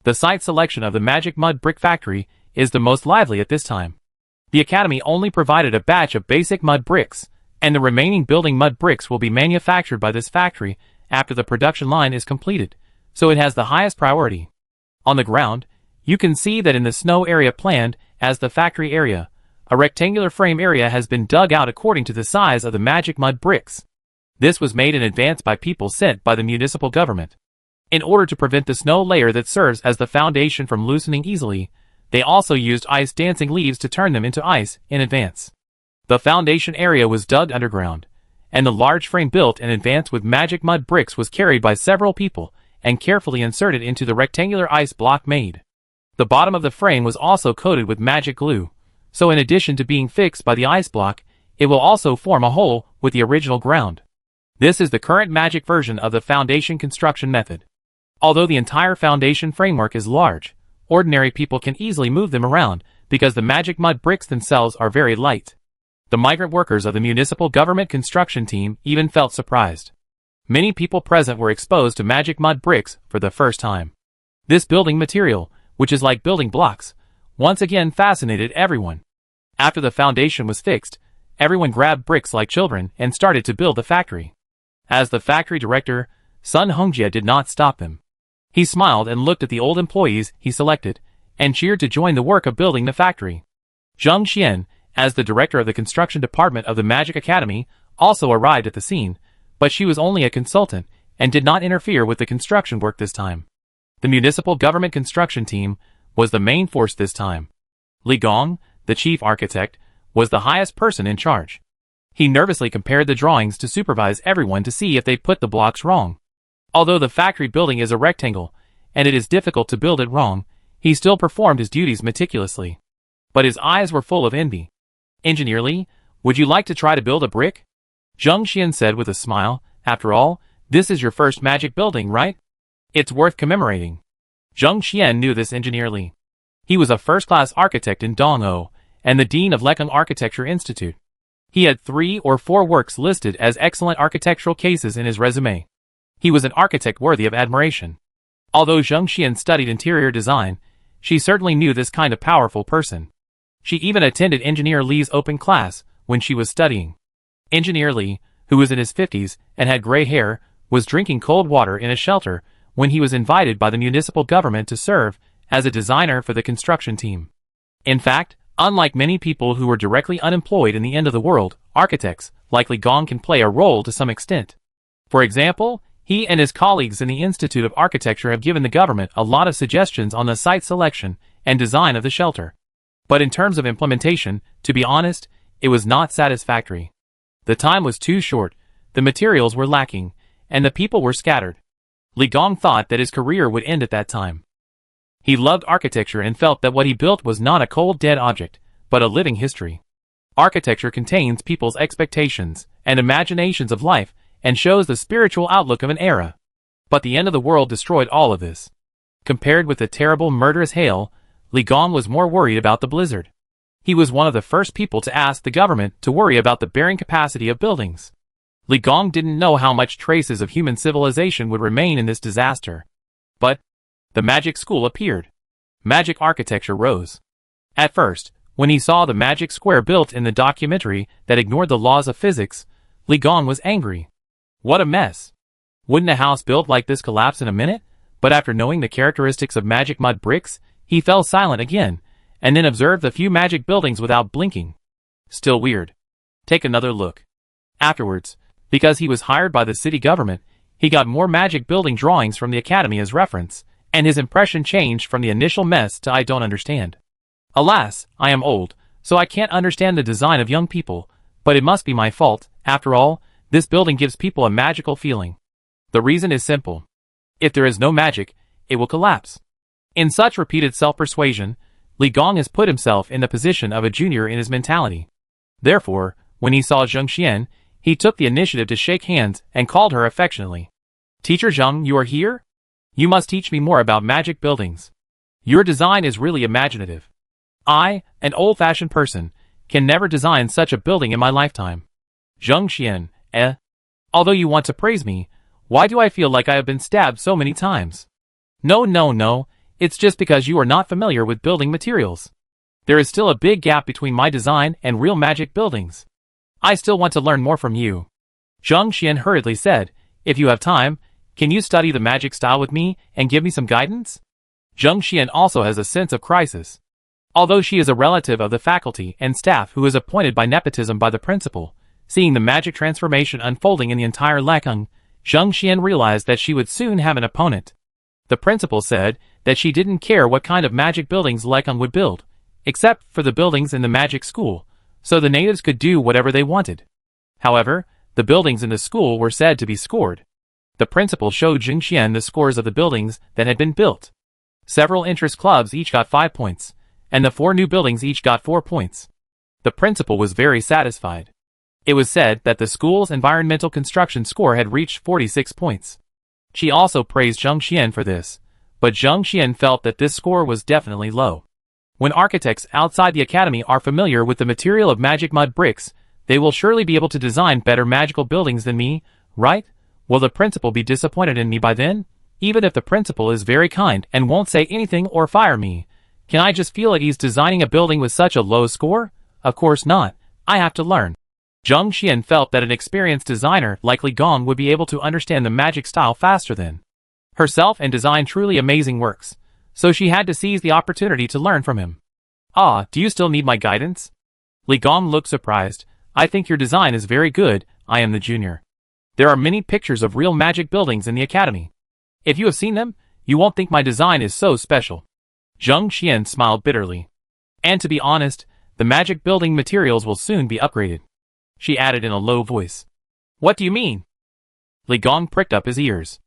The site selection of the Magic Mud Brick Factory is the most lively at this time. The Academy only provided a batch of basic mud bricks, and the remaining building mud bricks will be manufactured by this factory after the production line is completed, so it has the highest priority. On the ground, you can see that in the snow area planned as the factory area, a rectangular frame area has been dug out according to the size of the magic mud bricks. This was made in advance by people sent by the municipal government. In order to prevent the snow layer that serves as the foundation from loosening easily, they also used ice dancing leaves to turn them into ice in advance. The foundation area was dug underground, and the large frame built in advance with magic mud bricks was carried by several people and carefully inserted into the rectangular ice block made. The bottom of the frame was also coated with magic glue, so in addition to being fixed by the ice block, it will also form a hole with the original ground. This is the current magic version of the foundation construction method. Although the entire foundation framework is large, ordinary people can easily move them around because the magic mud bricks themselves are very light. The migrant workers of the municipal government construction team even felt surprised. Many people present were exposed to magic mud bricks for the first time. This building material, which is like building blocks, once again fascinated everyone. After the foundation was fixed, everyone grabbed bricks like children and started to build the factory. As the factory director, Sun Hongjie did not stop them. He smiled and looked at the old employees he selected, and cheered to join the work of building the factory. Zheng Xian, as the director of the construction department of the Magic Academy, also arrived at the scene, but she was only a consultant and did not interfere with the construction work this time. The municipal government construction team was the main force this time. Li Gong, the chief architect, was the highest person in charge. He nervously compared the drawings to supervise everyone to see if they put the blocks wrong. Although the factory building is a rectangle, and it is difficult to build it wrong, he still performed his duties meticulously. But his eyes were full of envy. "Engineer Li, would you like to try to build a brick?" Zheng Xian said with a smile. "After all, this is your first magic building, right? It's worth commemorating." Zheng Xian knew this Engineer Li. He was a first-class architect in Dongou, and the dean of Lekang Architecture Institute. He had 3 or 4 works listed as excellent architectural cases in his resume. He was an architect worthy of admiration. Although Zheng Xian studied interior design, she certainly knew this kind of powerful person. She even attended Engineer Li's open class when she was studying. Engineer Li, who was in his 50s and had gray hair, was drinking cold water in a shelter when he was invited by the municipal government to serve as a designer for the construction team. In fact, unlike many people who were directly unemployed in the end of the world, architects, like Li Gong, can play a role to some extent. For example, he and his colleagues in the Institute of Architecture have given the government a lot of suggestions on the site selection and design of the shelter. But in terms of implementation, to be honest, it was not satisfactory. The time was too short, the materials were lacking, and the people were scattered. Li Gong thought that his career would end at that time. He loved architecture and felt that what he built was not a cold dead object, but a living history. Architecture contains people's expectations and imaginations of life and shows the spiritual outlook of an era. But the end of the world destroyed all of this. Compared with the terrible murderous hail, Li Gong was more worried about the blizzard. He was one of the first people to ask the government to worry about the bearing capacity of buildings. Li Gong didn't know how much traces of human civilization would remain in this disaster. But the magic school appeared. Magic architecture rose. At first, when he saw the magic square built in the documentary that ignored the laws of physics, Li Gong was angry. What a mess! Wouldn't a house built like this collapse in a minute? But after knowing the characteristics of magic mud bricks, he fell silent again, and then observed the few magic buildings without blinking. Still weird. Take another look. Afterwards, because he was hired by the city government, he got more magic building drawings from the academy as reference, and his impression changed from the initial mess to "I don't understand." Alas, I am old, so I can't understand the design of young people, but it must be my fault. After all, this building gives people a magical feeling. The reason is simple. If there is no magic, it will collapse. In such repeated self-persuasion, Li Gong has put himself in the position of a junior in his mentality. Therefore, when he saw Zheng Xian, he took the initiative to shake hands and called her affectionately. "Teacher Zheng, you are here? You must teach me more about magic buildings. Your design is really imaginative. I, an old-fashioned person, can never design such a building in my lifetime." Zheng Xian, although you want to praise me, why do I feel like I have been stabbed so many times? No, it's just because you are not familiar with building materials. There is still a big gap between my design and real magic buildings. I still want to learn more from you. Zheng Xian hurriedly said, "If you have time, can you study the magic style with me and give me some guidance?" Zheng Xian also has a sense of crisis. Although she is a relative of the faculty and staff who is appointed by nepotism by the principal, seeing the magic transformation unfolding in the entire Lekang, Zheng Xian realized that she would soon have an opponent. The principal said that she didn't care what kind of magic buildings Lekang would build, except for the buildings in the magic school, so the natives could do whatever they wanted. However, the buildings in the school were said to be scored. The principal showed Zheng Xian the scores of the buildings that had been built. Several interest clubs each got 5 points, and the 4 new buildings each got 4 points. The principal was very satisfied. It was said that the school's environmental construction score had reached 46 points. She also praised Zheng Xian for this, but Zheng Xian felt that this score was definitely low. When architects outside the academy are familiar with the material of magic mud bricks, they will surely be able to design better magical buildings than me, right? Will the principal be disappointed in me by then? Even if the principal is very kind and won't say anything or fire me, can I just feel at ease designing a building with such a low score? Of course not. I have to learn. Zheng Xian felt that an experienced designer like Li Gong would be able to understand the magic style faster than herself and design truly amazing works, so she had to seize the opportunity to learn from him. "Ah, do you still need my guidance?" Li Gong looked surprised. "I think your design is very good. I am the junior. There are many pictures of real magic buildings in the academy. If you have seen them, you won't think my design is so special." Zheng Xian smiled bitterly. "And to be honest, the magic building materials will soon be upgraded. she added in a low voice. What do you mean? Li Gong pricked up his ears.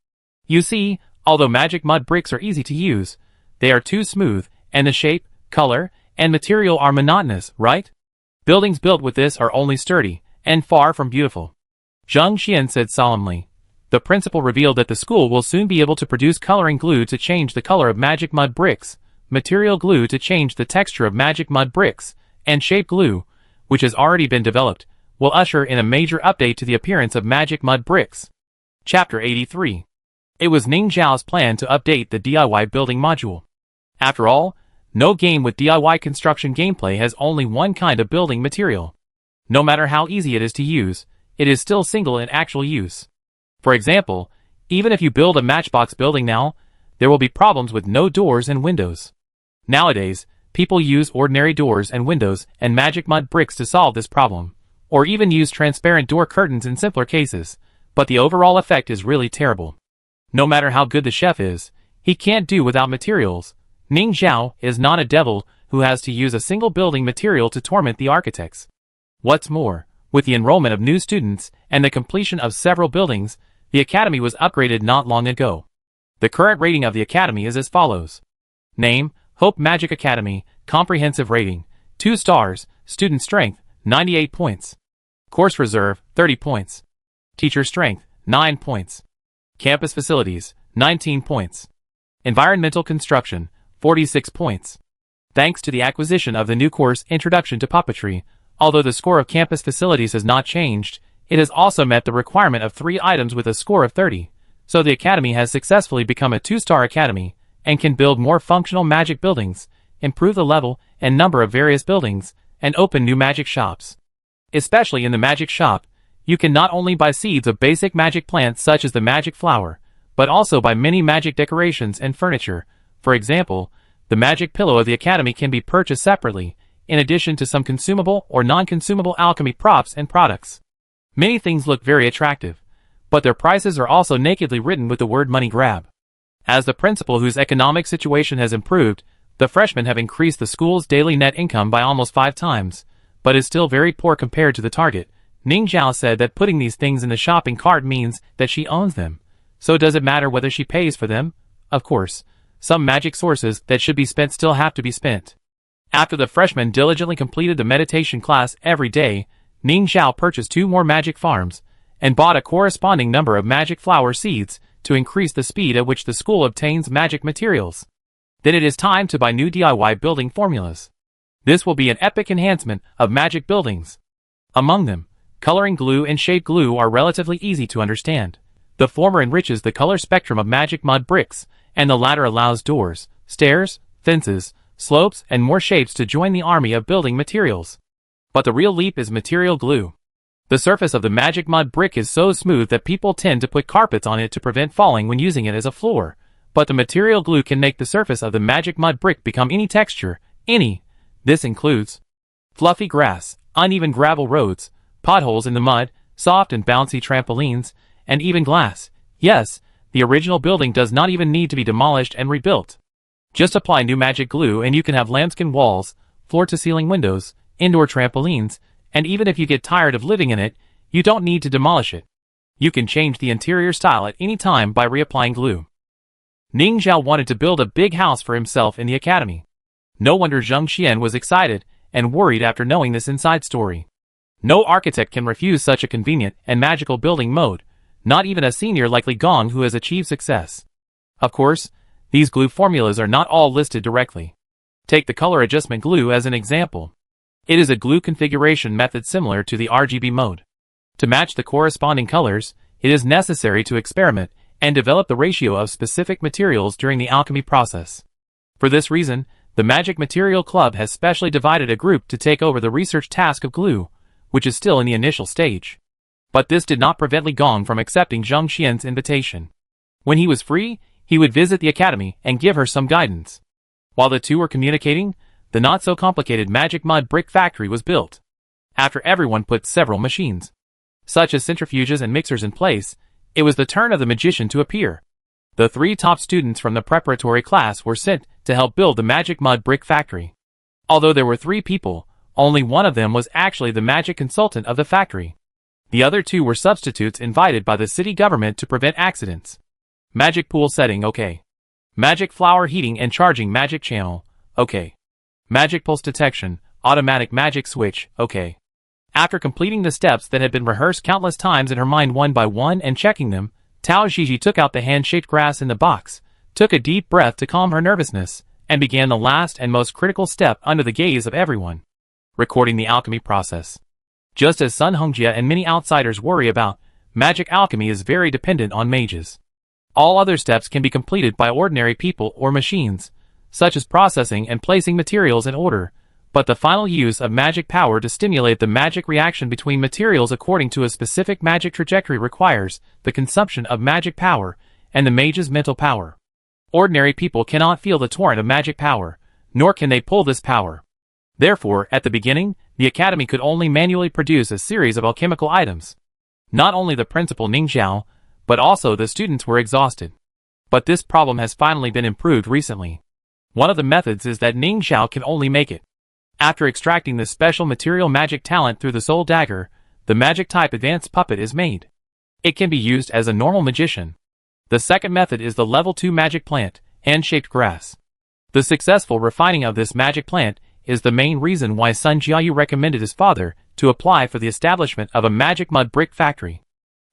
You see, although magic mud bricks are easy to use, they are too smooth, and the shape, color, and material are monotonous, right? Buildings built with this are only sturdy, and far from beautiful. Zhang Xian said solemnly. The principal revealed that the school will soon be able to produce coloring glue to change the color of magic mud bricks, material glue to change the texture of magic mud bricks, and shape glue, which has already been developed, will usher in a major update to the appearance of magic mud bricks. Chapter 83. It was Ning Zhao's plan to update the DIY building module. After all, no game with DIY construction gameplay has only one kind of building material. No matter how easy it is to use, it is still single in actual use. For example, even if you build a matchbox building now, there will be problems with no doors and windows. Nowadays, people use ordinary doors and windows and magic mud bricks to solve this problem, or even use transparent door curtains in simpler cases, but the overall effect is really terrible. No matter how good the chef is, he can't do without materials. Ning Zhao is not a devil who has to use a single building material to torment the architects. What's more, with the enrollment of new students and the completion of several buildings, the academy was upgraded not long ago. The current rating of the academy is as follows. Name, Hope Magic Academy, comprehensive rating, 2 stars, student strength, 98 points. Course reserve, 30 points. Teacher strength, 9 points. Campus facilities, 19 points. Environmental construction, 46 points. Thanks to the acquisition of the new course Introduction to Puppetry, although the score of campus facilities has not changed, it has also met the requirement of 3 items with a score of 30, so the academy has successfully become a 2-star academy, and can build more functional magic buildings, improve the level and number of various buildings, and open new magic shops. Especially in the magic shop, you can not only buy seeds of basic magic plants such as the magic flower, but also buy many magic decorations and furniture. For example, the magic pillow of the academy can be purchased separately, in addition to some consumable or non-consumable alchemy props and products. Many things look very attractive, but their prices are also nakedly written with the word money grab. As the principal whose economic situation has improved, the freshmen have increased the school's daily net income by almost 5 times, but is still very poor compared to the target. Ning Zhao said that putting these things in the shopping cart means that she owns them. So does it matter whether she pays for them? Of course, some magic sources that should be spent still have to be spent. After the freshmen diligently completed the meditation class every day, Ning Zhao purchased 2 more magic farms, and bought a corresponding number of magic flower seeds to increase the speed at which the school obtains magic materials. Then it is time to buy new DIY building formulas. This will be an epic enhancement of magic buildings. Among them, coloring glue and shape glue are relatively easy to understand. The former enriches the color spectrum of magic mud bricks, and the latter allows doors, stairs, fences, slopes, and more shapes to join the army of building materials. But the real leap is material glue. The surface of the magic mud brick is so smooth that people tend to put carpets on it to prevent falling when using it as a floor, but the material glue can make the surface of the magic mud brick become any texture, any. This includes fluffy grass, uneven gravel roads, potholes in the mud, soft and bouncy trampolines, and even glass. Yes, the original building does not even need to be demolished and rebuilt. Just apply new magic glue and you can have lambskin walls, floor-to-ceiling windows, indoor trampolines, and even if you get tired of living in it, you don't need to demolish it. You can change the interior style at any time by reapplying glue. Ning Zhao wanted to build a big house for himself in the academy. No wonder Zhang Xian was excited and worried after knowing this inside story. No architect can refuse such a convenient and magical building mode, not even a senior like Li Gong who has achieved success. Of course, these glue formulas are not all listed directly. Take the color adjustment glue as an example. It is a glue configuration method similar to the RGB mode. To match the corresponding colors, it is necessary to experiment and develop the ratio of specific materials during the alchemy process. For this reason, the Magic Material Club has specially divided a group to take over the research task of glue, which is still in the initial stage. But this did not prevent Li Gong from accepting Zhang Xian's invitation. When he was free, he would visit the academy and give her some guidance. While the two were communicating, the not-so-complicated magic mud brick factory was built. After everyone put several machines, such as centrifuges and mixers in place, it was the turn of the magician to appear. The 3 top students from the preparatory class were sent to help build the magic mud brick factory. Although there were 3 people, Only one of them was actually the magic consultant of the factory. The other two were substitutes invited by the city government to prevent accidents. Magic pool setting, okay. Magic flower heating and charging magic channel, okay. Magic pulse detection, automatic magic switch, okay. After completing the steps that had been rehearsed countless times in her mind one by one and checking them, Tao Gigi took out the hand-shaped grass in the box, took a deep breath to calm her nervousness, and began the last and most critical step under the gaze of everyone. Recording the alchemy process. Just as Sun Hongjia and many outsiders worry about, magic alchemy is very dependent on mages. All other steps can be completed by ordinary people or machines, such as processing and placing materials in order, but the final use of magic power to stimulate the magic reaction between materials according to a specific magic trajectory requires the consumption of magic power and the mage's mental power. Ordinary people cannot feel the torrent of magic power, nor can they pull this power. Therefore, at the beginning, the Academy could only manually produce a series of alchemical items. Not only the principal Ning Zhao, but also the students were exhausted. But this problem has finally been improved recently. One of the methods is that Ning Zhao can only make it. After extracting the special material magic talent through the soul dagger, the magic type advanced puppet is made. It can be used as a normal magician. The second method is the level 2 magic plant, hand-shaped grass. The successful refining of this magic plant is the main reason why Sun Jiayu recommended his father to apply for the establishment of a magic mud brick factory.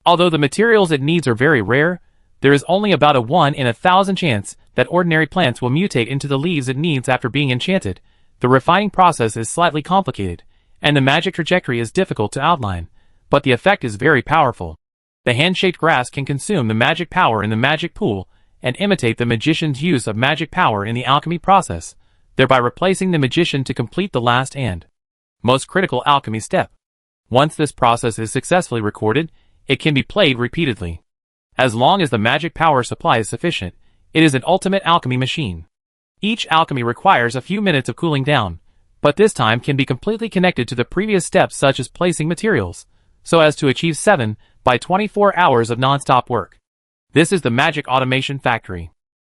Although the materials it needs are very rare, there is only about a 1 in 1,000 chance that ordinary plants will mutate into the leaves it needs after being enchanted. The refining process is slightly complicated, and the magic trajectory is difficult to outline, but the effect is very powerful. The hand-shaped grass can consume the magic power in the magic pool and imitate the magician's use of magic power in the alchemy process, thereby replacing the magician to complete the last and most critical alchemy step. Once this process is successfully recorded, it can be played repeatedly. As long as the magic power supply is sufficient, it is an ultimate alchemy machine. Each alchemy requires a few minutes of cooling down, but this time can be completely connected to the previous steps such as placing materials, so as to achieve 7 by 24 hours of non-stop work. This is the magic automation factory.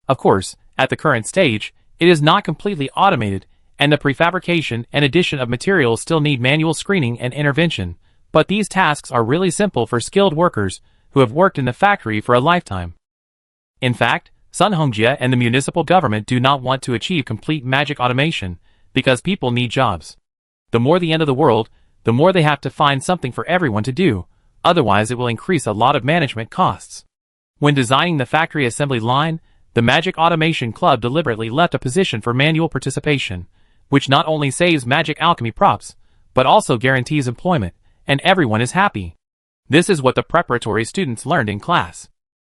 Of course, at the current stage, it is not completely automated, and the prefabrication and addition of materials still need manual screening and intervention, but these tasks are really simple for skilled workers who have worked in the factory for a lifetime. In fact, Sun Hongjia and the municipal government do not want to achieve complete magic automation, because people need jobs. The more the end of the world, the more they have to find something for everyone to do, otherwise it will increase a lot of management costs. When designing the factory assembly line, the Magic Automation Club deliberately left a position for manual participation, which not only saves magic alchemy props, but also guarantees employment, and everyone is happy. This is what the preparatory students learned in class.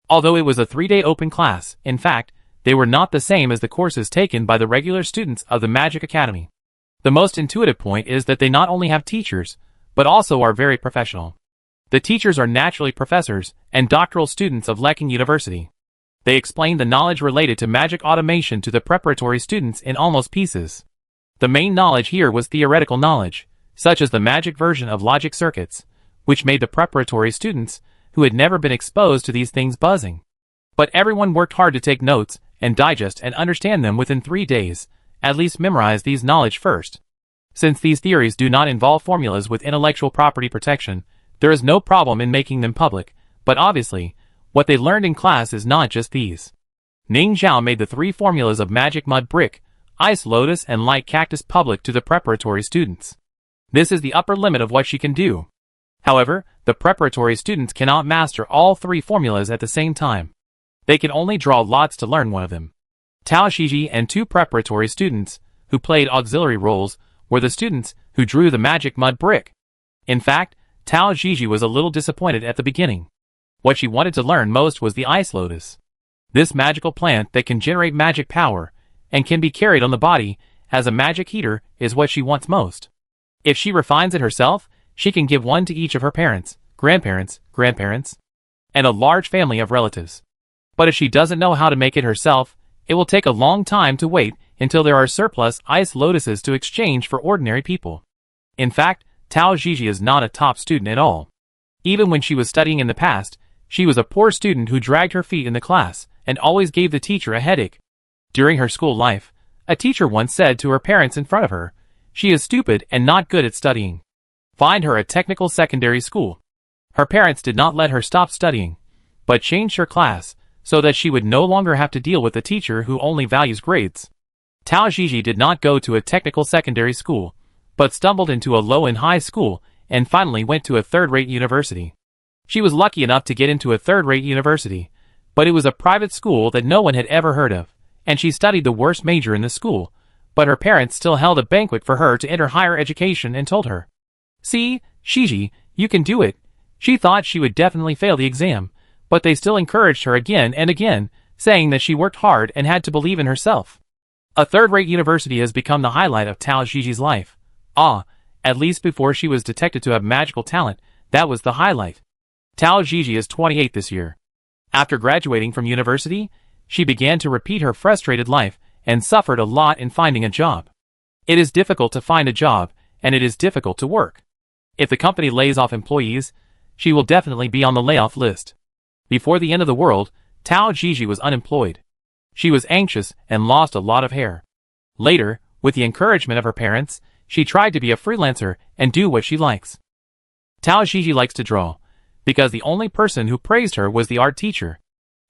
Although it was a 3-day open class, in fact, they were not the same as the courses taken by the regular students of the Magic Academy. The most intuitive point is that they not only have teachers, but also are very professional. The teachers are naturally professors and doctoral students of Leking University. They explained the knowledge related to magic automation to the preparatory students in almost pieces. The main knowledge here was theoretical knowledge, such as the magic version of logic circuits, which made the preparatory students, who had never been exposed to these things, buzzing. But everyone worked hard to take notes and digest and understand them within 3 days, at least memorize these knowledge first. Since these theories do not involve formulas with intellectual property protection, there is no problem in making them public, but obviously, what they learned in class is not just these. Ning Zhao made the 3 formulas of magic mud brick, ice lotus and light cactus public to the preparatory students. This is the upper limit of what she can do. However, the preparatory students cannot master all 3 formulas at the same time. They can only draw lots to learn one of them. Tao Shiji and 2 preparatory students, who played auxiliary roles, were the students who drew the magic mud brick. In fact, Tao Shiji was a little disappointed at the beginning. What she wanted to learn most was the ice lotus. This magical plant that can generate magic power, and can be carried on the body as a magic heater, is what she wants most. If she refines it herself, she can give one to each of her parents, grandparents, and a large family of relatives. But if she doesn't know how to make it herself, it will take a long time to wait until there are surplus ice lotuses to exchange for ordinary people. In fact, Tao Gigi is not a top student at all. Even when she was studying in the past, she was a poor student who dragged her feet in the class and always gave the teacher a headache. During her school life, a teacher once said to her parents in front of her, She is stupid and not good at studying. Find her a technical secondary school. Her parents did not let her stop studying, but changed her class so that she would no longer have to deal with a teacher who only values grades. Tao Gigi did not go to a technical secondary school, but stumbled into a low-end high school and finally went to a third-rate university. She was lucky enough to get into a third-rate university, but it was a private school that no one had ever heard of, and she studied the worst major in the school, but her parents still held a banquet for her to enter higher education and told her, "See, Gigi, you can do it." She thought she would definitely fail the exam, but they still encouraged her again and again, saying that she worked hard and had to believe in herself. A third-rate university has become the highlight of Tao Gigi's life. At least before she was detected to have magical talent, that was the highlight. Tao Gigi is 28 this year. After graduating from university, she began to repeat her frustrated life and suffered a lot in finding a job. It is difficult to find a job, and it is difficult to work. If the company lays off employees, she will definitely be on the layoff list. Before the end of the world, Tao Gigi was unemployed. She was anxious and lost a lot of hair. Later, with the encouragement of her parents, she tried to be a freelancer and do what she likes. Tao Gigi likes to draw, because the only person who praised her was the art teacher.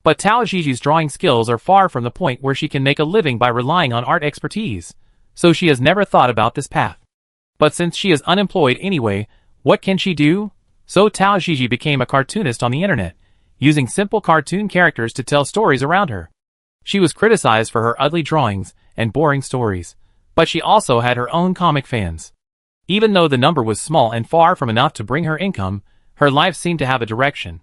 But Tao Gigi's drawing skills are far from the point where she can make a living by relying on art expertise, so she has never thought about this path. But since she is unemployed anyway, what can she do? So Tao Gigi became a cartoonist on the internet, using simple cartoon characters to tell stories around her. She was criticized for her ugly drawings and boring stories, but she also had her own comic fans. Even though the number was small and far from enough to bring her income, her life seemed to have a direction.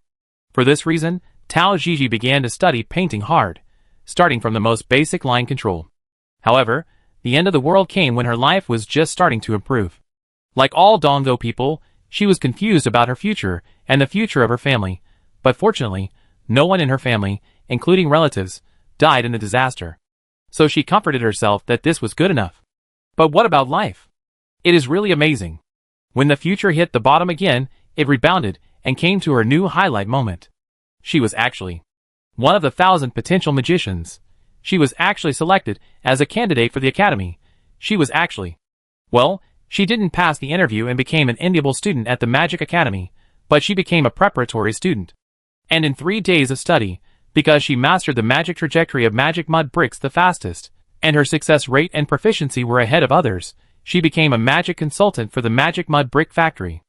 For this reason, Tao Gigi began to study painting hard, starting from the most basic line control. However, the end of the world came when her life was just starting to improve. Like all Dongo people, she was confused about her future and the future of her family, but fortunately, no one in her family, including relatives, died in the disaster. So she comforted herself that this was good enough. But what about life? It is really amazing. When the future hit the bottom again, it rebounded and came to her new highlight moment. She was actually one of the 1,000 potential magicians. She was actually selected as a candidate for the academy. She was actually, she didn't pass the interview and became an enviable student at the Magic Academy, but she became a preparatory student. And in 3 days of study, because she mastered the magic trajectory of magic mud bricks the fastest, and her success rate and proficiency were ahead of others, she became a magic consultant for the magic mud brick factory.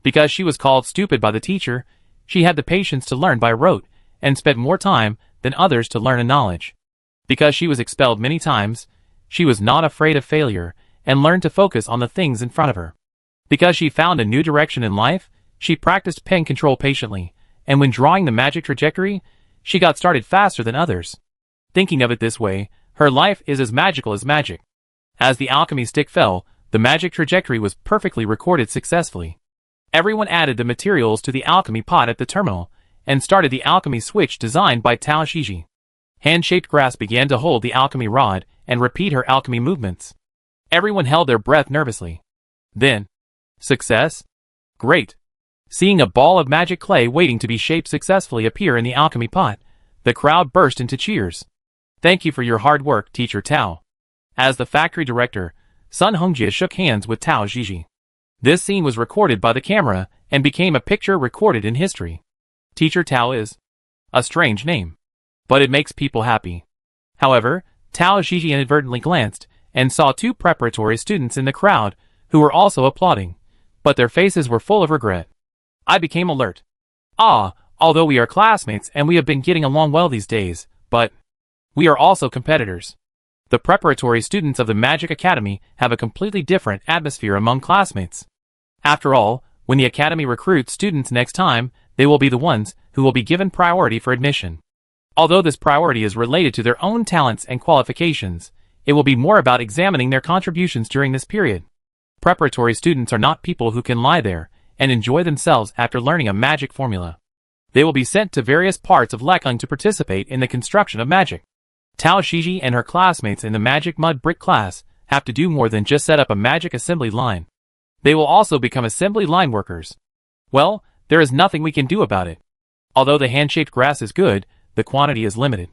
Because she was called stupid by the teacher, she had the patience to learn by rote, and spent more time than others to learn a knowledge. Because she was expelled many times, she was not afraid of failure, and learned to focus on the things in front of her. Because she found a new direction in life, she practiced pen control patiently, and when drawing the magic trajectory, she got started faster than others. Thinking of it this way, her life is as magical as magic. As the alchemy stick fell, the magic trajectory was perfectly recorded successfully. Everyone added the materials to the alchemy pot at the terminal, and started the alchemy switch designed by Tao Gigi. Hand-shaped grass began to hold the alchemy rod and repeat her alchemy movements. Everyone held their breath nervously. Then, success? Great! Seeing a ball of magic clay waiting to be shaped successfully appear in the alchemy pot, the crowd burst into cheers. Thank you for your hard work, Teacher Tao. As the factory director, Sun Hongjie shook hands with Tao Gigi. This scene was recorded by the camera and became a picture recorded in history. Teacher Tao is a strange name, but it makes people happy. However, Tao Gigi inadvertently glanced and saw 2 preparatory students in the crowd who were also applauding, but their faces were full of regret. I became alert. Although we are classmates and we have been getting along well these days, but we are also competitors. The preparatory students of the Magic Academy have a completely different atmosphere among classmates. After all, when the Academy recruits students next time, they will be the ones who will be given priority for admission. Although this priority is related to their own talents and qualifications, it will be more about examining their contributions during this period. Preparatory students are not people who can lie there and enjoy themselves after learning a magic formula. They will be sent to various parts of Lekung to participate in the construction of magic. Tao Gigi and her classmates in the magic mud brick class have to do more than just set up a magic assembly line. They will also become assembly line workers. Well, there is nothing we can do about it. Although the hand-shaped grass is good, the quantity is limited.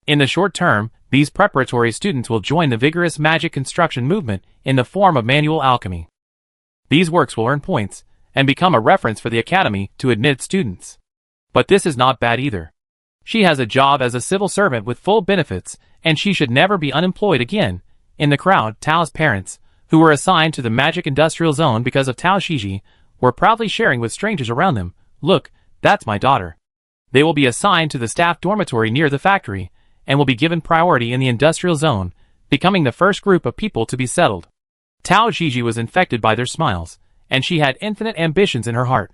In the short term, these preparatory students will join the vigorous magic construction movement in the form of manual alchemy. These works will earn points and become a reference for the academy to admit students. But this is not bad either. She has a job as a civil servant with full benefits, and she should never be unemployed again. In the crowd, Tao's parents, who were assigned to the magic industrial zone because of Tao Shiji, were proudly sharing with strangers around them, "Look, that's my daughter." They will be assigned to the staff dormitory near the factory, and will be given priority in the industrial zone, becoming the first group of people to be settled. Tao Shiji was infected by their smiles, and she had infinite ambitions in her heart.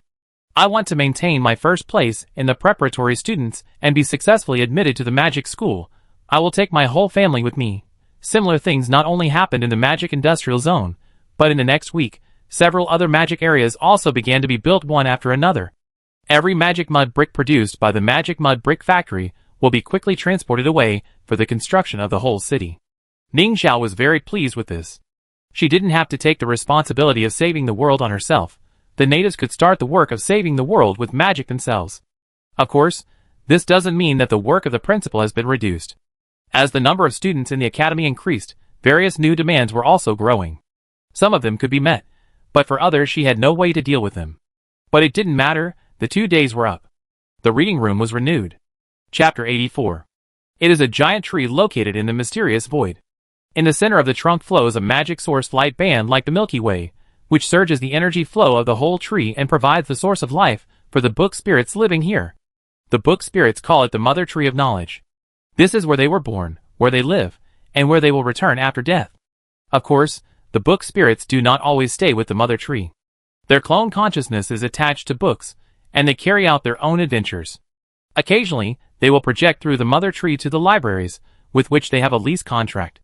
"I want to maintain my first place in the preparatory students and be successfully admitted to the magic school. I will take my whole family with me." Similar things not only happened in the magic industrial zone, but in the next week, several other magic areas also began to be built one after another. Every magic mud brick produced by the magic mud brick factory will be quickly transported away for the construction of the whole city. Ning Xiao was very pleased with this. She didn't have to take the responsibility of saving the world on herself. The natives could start the work of saving the world with magic themselves. Of course, this doesn't mean that the work of the principal has been reduced. As the number of students in the academy increased, various new demands were also growing. Some of them could be met, but for others she had no way to deal with them. But it didn't matter, the 2 days were up. The reading room was renewed. Chapter 84. It is a giant tree located in the mysterious void. In the center of the trunk flows a magic source light band like the Milky Way, which surges the energy flow of the whole tree and provides the source of life for the book spirits living here. The book spirits call it the Mother Tree of Knowledge. This is where they were born, where they live, and where they will return after death. Of course, the book spirits do not always stay with the Mother Tree. Their clone consciousness is attached to books, and they carry out their own adventures. Occasionally, they will project through the Mother Tree to the libraries, with which they have a lease contract.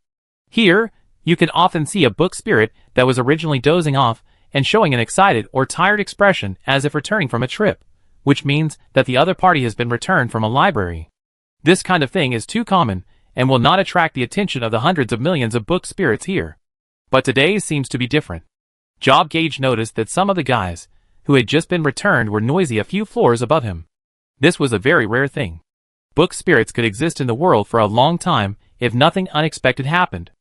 Here, you can often see a book spirit that was originally dozing off and showing an excited or tired expression as if returning from a trip, which means that the other party has been returned from a library. This kind of thing is too common and will not attract the attention of the hundreds of millions of book spirits here. But today seems to be different. Job Gage noticed that some of the guys who had just been returned were noisy a few floors above him. This was a very rare thing. Book spirits could exist in the world for a long time if nothing unexpected happened.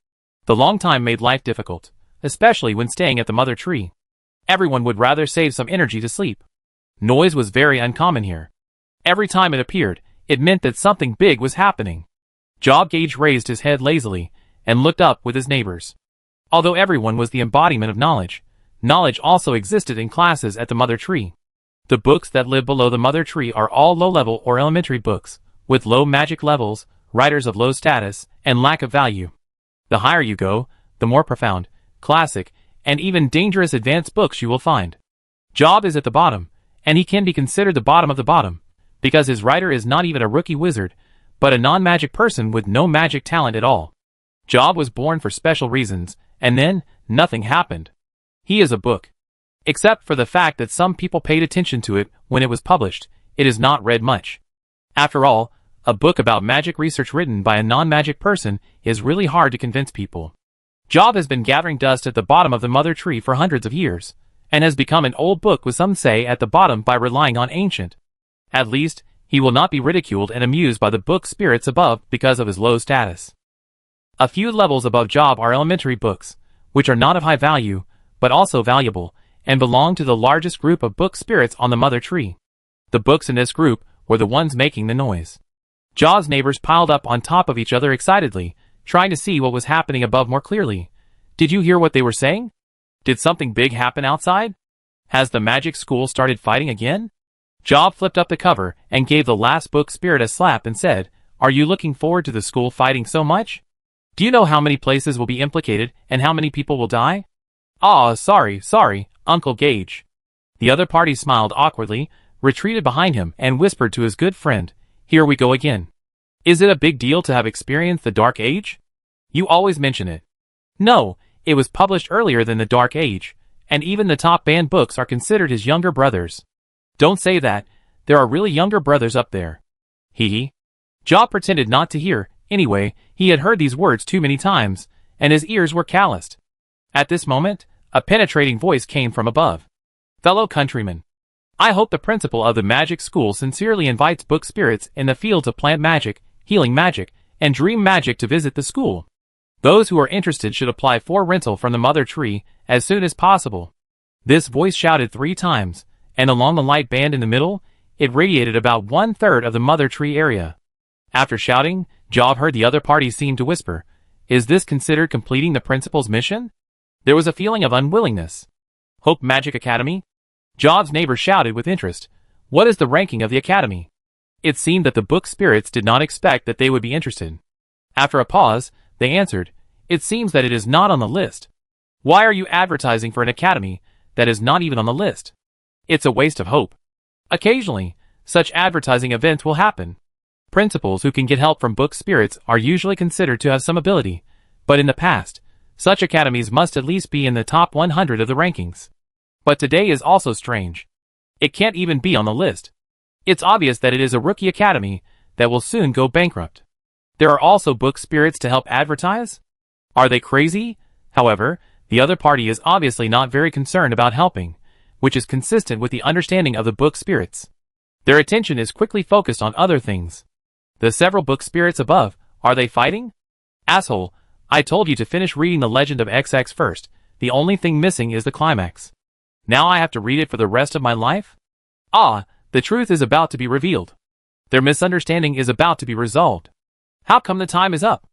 The long time made life difficult, especially when staying at the Mother Tree. Everyone would rather save some energy to sleep. Noise was very uncommon here. Every time it appeared, it meant that something big was happening. Job Gage raised his head lazily and looked up with his neighbors. Although everyone was the embodiment of knowledge, knowledge also existed in classes at the Mother Tree. The books that live below the Mother Tree are all low-level or elementary books, with low magic levels, writers of low status, and lack of value. The higher you go, the more profound, classic, and even dangerous advanced books you will find. Job is at the bottom, and he can be considered the bottom of the bottom, because his writer is not even a rookie wizard, but a non-magic person with no magic talent at all. Job was born for special reasons, and then, nothing happened. He is a book. Except for the fact that some people paid attention to it when it was published, it is not read much. After all, a book about magic research written by a non-magic person is really hard to convince people. Job has been gathering dust at the bottom of the Mother Tree for hundreds of years, and has become an old book with some say at the bottom by relying on ancient. At least, he will not be ridiculed and amused by the book spirits above because of his low status. A few levels above Job are elementary books, which are not of high value, but also valuable, and belong to the largest group of book spirits on the Mother Tree. The books in this group were the ones making the noise. Job's neighbors piled up on top of each other excitedly, trying to see what was happening above more clearly. Did you hear what they were saying? Did something big happen outside? Has the magic school started fighting again? Job flipped up the cover and gave the last book spirit a slap and said, "Are you looking forward to the school fighting so much? Do you know how many places will be implicated and how many people will die?" "Ah, sorry, Uncle Gage." The other party smiled awkwardly, retreated behind him and whispered to his good friend, "Here we go again. Is it a big deal to have experienced the Dark Age? You always mention it." "No, it was published earlier than the Dark Age, and even the top banned books are considered his younger brothers." "Don't say that, there are really younger brothers up there." Hee hee. Job pretended not to hear. Anyway, he had heard these words too many times, and his ears were calloused. At this moment, a penetrating voice came from above. "Fellow countrymen, I hope the principal of the magic school sincerely invites book spirits in the fields of plant magic, healing magic, and dream magic to visit the school. Those who are interested should apply for rental from the mother tree as soon as possible. This voice shouted 3 times, and along the light band in the middle, it radiated about 1/3 of the mother tree area. After shouting, Job heard the other party seem to whisper, "Is this considered completing the principal's mission?" There was a feeling of unwillingness. "Hope Magic Academy?" Job's neighbor shouted with interest. "What is the ranking of the academy?" It seemed that the book spirits did not expect that they would be interested. After a pause, they answered, "It seems that it is not on the list." "Why are you advertising for an academy that is not even on the list?" "It's a waste of hope." Occasionally, such advertising events will happen. Principals who can get help from book spirits are usually considered to have some ability, but in the past, such academies must at least be in the top 100 of the rankings. But today is also strange. It can't even be on the list. It's obvious that it is a rookie academy that will soon go bankrupt. There are also book spirits to help advertise? Are they crazy? However, the other party is obviously not very concerned about helping, which is consistent with the understanding of the book spirits. Their attention is quickly focused on other things. The several book spirits above, are they fighting? Asshole, I told you to finish reading The Legend of XX first. The only thing missing is the climax. Now I have to read it for the rest of my life? Ah, the truth is about to be revealed. Their misunderstanding is about to be resolved. How come the time is up?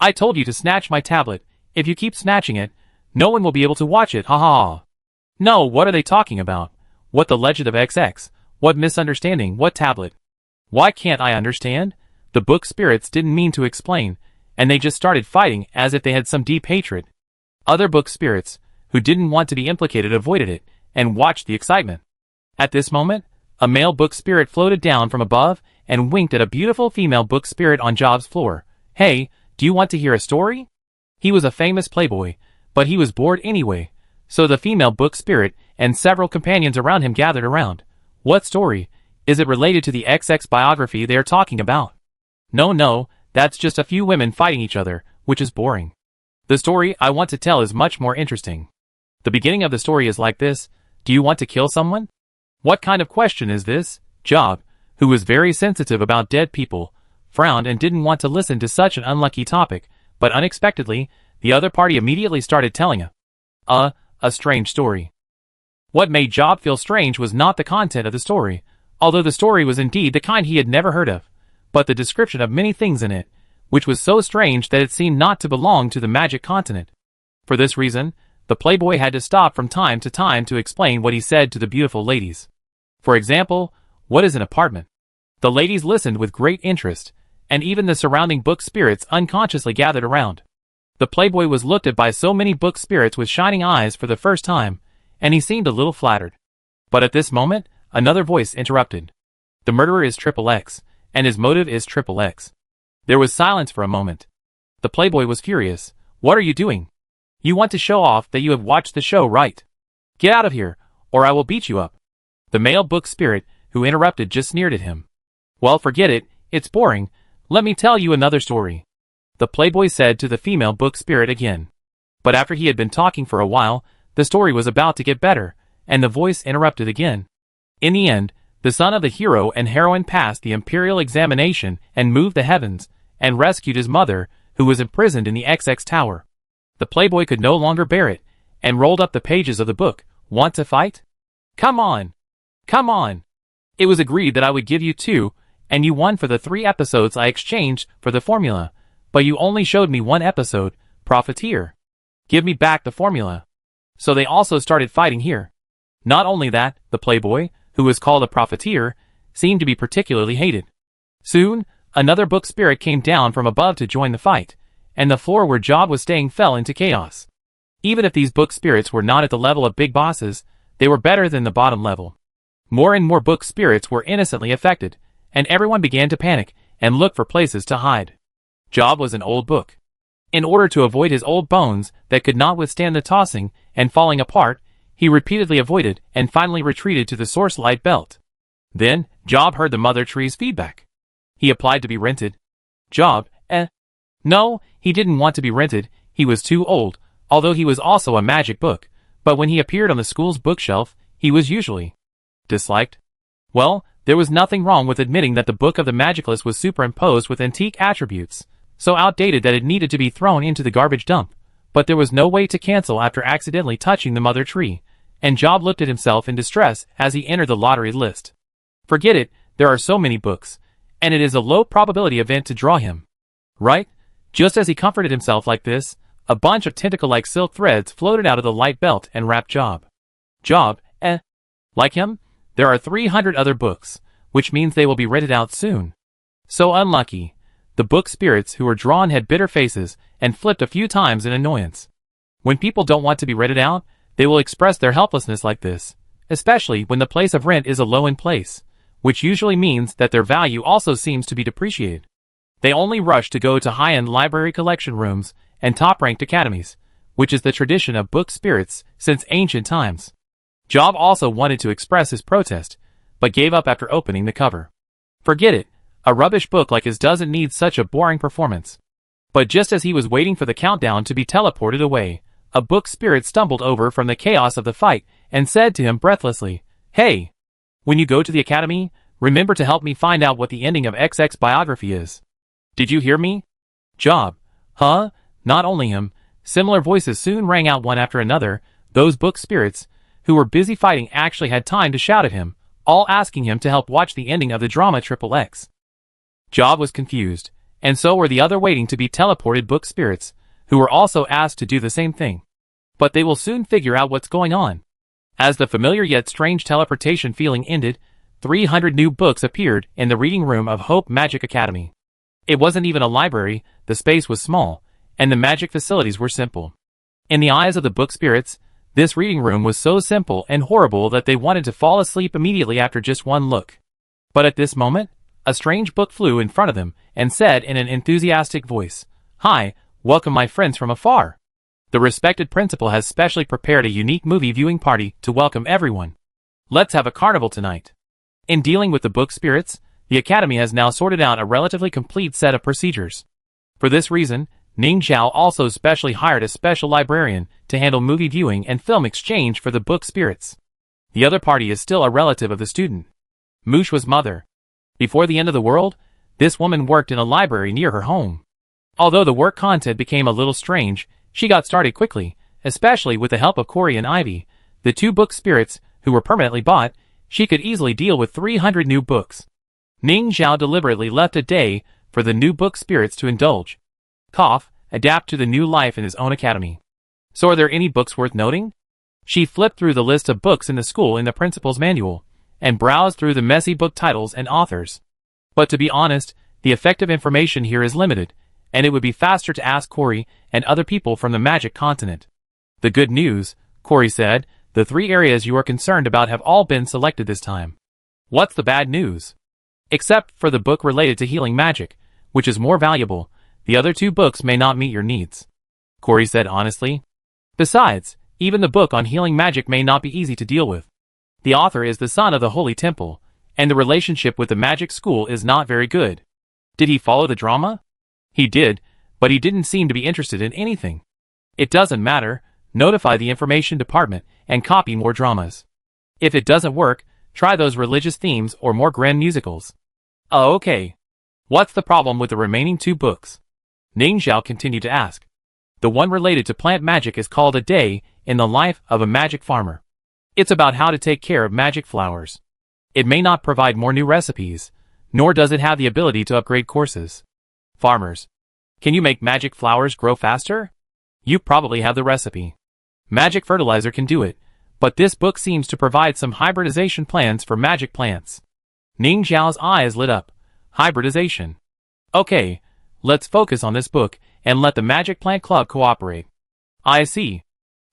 I told you to snatch my tablet. If you keep snatching it, no one will be able to watch it, ha ha ha. No, what are they talking about? What The Legend of XX? What misunderstanding? What tablet? Why can't I understand? The book spirits didn't mean to explain, and they just started fighting as if they had some deep hatred. Other book spirits, who didn't want to be implicated, avoided it, and watched the excitement. At this moment, a male book spirit floated down from above and winked at a beautiful female book spirit on Job's floor. "Hey, do you want to hear a story?" He was a famous playboy, but he was bored anyway, so the female book spirit and several companions around him gathered around. "What story? Is it related to the XX biography they are talking about?" No, that's just a few women fighting each other, which is boring. The story I want to tell is much more interesting. The beginning of the story is like this. Do you want to kill someone? What kind of question is this? Job, who was very sensitive about dead people, frowned and didn't want to listen to such an unlucky topic, but unexpectedly, the other party immediately started telling a strange story. What made Job feel strange was not the content of the story, although the story was indeed the kind he had never heard of, but the description of many things in it, which was so strange that it seemed not to belong to the magic continent. For this reason, the playboy had to stop from time to time to explain what he said to the beautiful ladies. For example, what is an apartment? The ladies listened with great interest, and even the surrounding book spirits unconsciously gathered around. The playboy was looked at by so many book spirits with shining eyes for the first time, and he seemed a little flattered. But at this moment, another voice interrupted. The murderer is XXX, and his motive is XXX. There was silence for a moment. The playboy was furious. What are you doing? You want to show off that you have watched the show, right? Get out of here, or I will beat you up. The male book spirit, who interrupted, just sneered at him. Well, forget it, it's boring. Let me tell you another story. The playboy said to the female book spirit again. But after he had been talking for a while, the story was about to get better, and the voice interrupted again. In the end, the son of the hero and heroine passed the imperial examination and moved the heavens, and rescued his mother, who was imprisoned in the XX Tower. The playboy could no longer bear it, and rolled up the pages of the book. Want to fight? Come on! Come on! It was agreed that I would give you 2, and you won for the 3 episodes I exchanged for the formula, but you only showed me 1 episode, profiteer. Give me back the formula. So they also started fighting here. Not only that, the playboy, who was called a profiteer, seemed to be particularly hated. Soon, another book spirit came down from above to join the fight, and the floor where Job was staying fell into chaos. Even if these book spirits were not at the level of big bosses, they were better than the bottom level. More and more book spirits were innocently affected, and everyone began to panic and look for places to hide. Job was an old book. In order to avoid his old bones that could not withstand the tossing and falling apart, he repeatedly avoided and finally retreated to the source light belt. Then, Job heard the mother tree's feedback. He applied to be rented. Job, No, he didn't want to be rented, he was too old, although he was also a magic book, but when he appeared on the school's bookshelf, he was usually disliked. Well, there was nothing wrong with admitting that the book of the magicalist was superimposed with antique attributes, so outdated that it needed to be thrown into the garbage dump, but there was no way to cancel after accidentally touching the mother tree, and Job looked at himself in distress as he entered the lottery list. Forget it, there are so many books, and it is a low probability event to draw him. Right? Just as he comforted himself like this, a bunch of tentacle-like silk threads floated out of the light belt and wrapped Job. Job, like him, there are 300 other books, which means they will be rented out soon. So unlucky. The book spirits who were drawn had bitter faces and flipped a few times in annoyance. When people don't want to be rented out, they will express their helplessness like this, especially when the place of rent is a low-end place, which usually means that their value also seems to be depreciated. They only rush to go to high-end library collection rooms and top-ranked academies, which is the tradition of book spirits since ancient times. Job also wanted to express his protest, but gave up after opening the cover. Forget it, a rubbish book like his doesn't need such a boring performance. But just as he was waiting for the countdown to be teleported away, a book spirit stumbled over from the chaos of the fight and said to him breathlessly, "Hey! When you go to the academy, remember to help me find out what the ending of XX biography is. Did you hear me?" Job, huh? Not only him, similar voices soon rang out one after another. Those book spirits, who were busy fighting, actually had time to shout at him, all asking him to help watch the ending of the drama XXX. Job was confused, and so were the other waiting to be teleported book spirits, who were also asked to do the same thing. But they will soon figure out what's going on. As the familiar yet strange teleportation feeling ended, 300 new books appeared in the reading room of Hope Magic Academy. It wasn't even a library, the space was small, and the magic facilities were simple. In the eyes of the book spirits, this reading room was so simple and horrible that they wanted to fall asleep immediately after just one look. But at this moment, a strange book flew in front of them and said in an enthusiastic voice, "Hi, welcome my friends from afar. The respected principal has specially prepared a unique movie viewing party to welcome everyone. Let's have a carnival tonight." In dealing with the book spirits, the Academy has now sorted out a relatively complete set of procedures. For this reason, Ning Zhao also specially hired a special librarian to handle movie viewing and film exchange for the book spirits. The other party is still a relative of the student. Mushua's mother. Before the end of the world, this woman worked in a library near her home. Although the work content became a little strange, she got started quickly, especially with the help of Corey and Ivy, the two book spirits who were permanently bought. She could easily deal with 300 new books. Ning Zhao deliberately left a day for the new book spirits to indulge, adapt to the new life in his own academy. So are there any books worth noting? She flipped through the list of books in the school in the principal's manual, and browsed through the messy book titles and authors. But to be honest, the effective information here is limited, and it would be faster to ask Corey and other people from the magic continent. The good news, Corey said, the 3 areas you are concerned about have all been selected this time. What's the bad news? Except for the book related to healing magic, which is more valuable, the other 2 books may not meet your needs. Corey said honestly. Besides, even the book on healing magic may not be easy to deal with. The author is the son of the Holy Temple, and the relationship with the magic school is not very good. Did he follow the drama? He did, but he didn't seem to be interested in anything. It doesn't matter, notify the information department and copy more dramas. If it doesn't work, try those religious themes or more grand musicals. Oh, okay. What's the problem with the remaining 2 books? Ning Zhao continued to ask. The one related to plant magic is called A Day in the Life of a Magic Farmer. It's about how to take care of magic flowers. It may not provide more new recipes, nor does it have the ability to upgrade courses. Farmers. Can you make magic flowers grow faster? You probably have the recipe. Magic fertilizer can do it, but this book seems to provide some hybridization plans for magic plants. Ning Zhao's eyes lit up. Hybridization. Okay, let's focus on this book and let the Magic Plant Club cooperate. I see.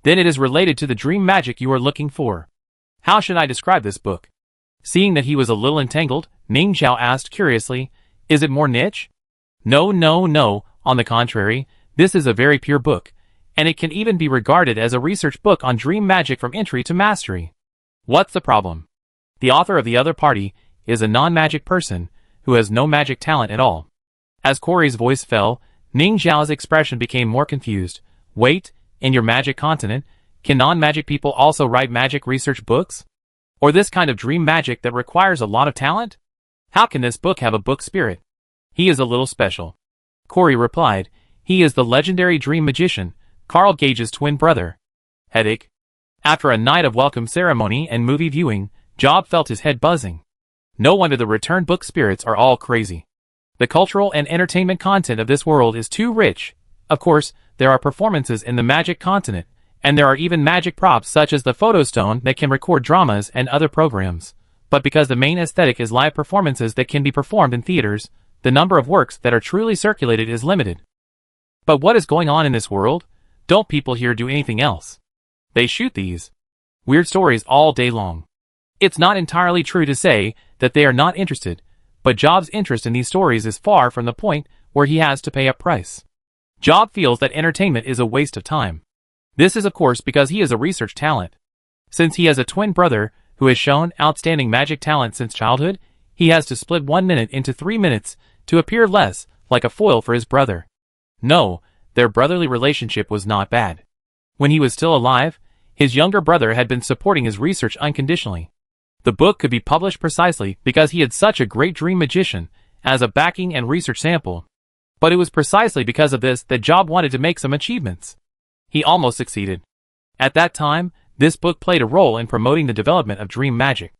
Then it is related to the dream magic you are looking for. How should I describe this book? Seeing that he was a little entangled, Ning Zhao asked curiously, is it more niche? No, on the contrary, this is a very pure book, and it can even be regarded as a research book on dream magic from entry to mastery. What's the problem? The author of the other party is a non-magic person who has no magic talent at all. As Corey's voice fell, Ning Zhao's expression became more confused. Wait, in your magic continent, can non-magic people also write magic research books? Or this kind of dream magic that requires a lot of talent? How can this book have a book spirit? He is a little special. Corey replied. He is the legendary dream magician, Carl Gage's twin brother. Headache. After a night of welcome ceremony and movie viewing, Job felt his head buzzing. No wonder the returned book spirits are all crazy. The cultural and entertainment content of this world is too rich. Of course, there are performances in the magic continent, and there are even magic props such as the photostone that can record dramas and other programs. But because the main aesthetic is live performances that can be performed in theaters, the number of works that are truly circulated is limited. But what is going on in this world? Don't people here do anything else? They shoot these weird stories all day long. It's not entirely true to say that they are not interested, but Job's interest in these stories is far from the point where he has to pay a price. Job feels that entertainment is a waste of time. This is of course because he is a research talent. Since he has a twin brother who has shown outstanding magic talent since childhood, he has to split 1 minute into 3 minutes to appear less like a foil for his brother. No, their brotherly relationship was not bad. When he was still alive, his younger brother had been supporting his research unconditionally. The book could be published precisely because he had such a great dream magician as a backing and research sample. But it was precisely because of this that Job wanted to make some achievements. He almost succeeded. At that time, this book played a role in promoting the development of dream magic.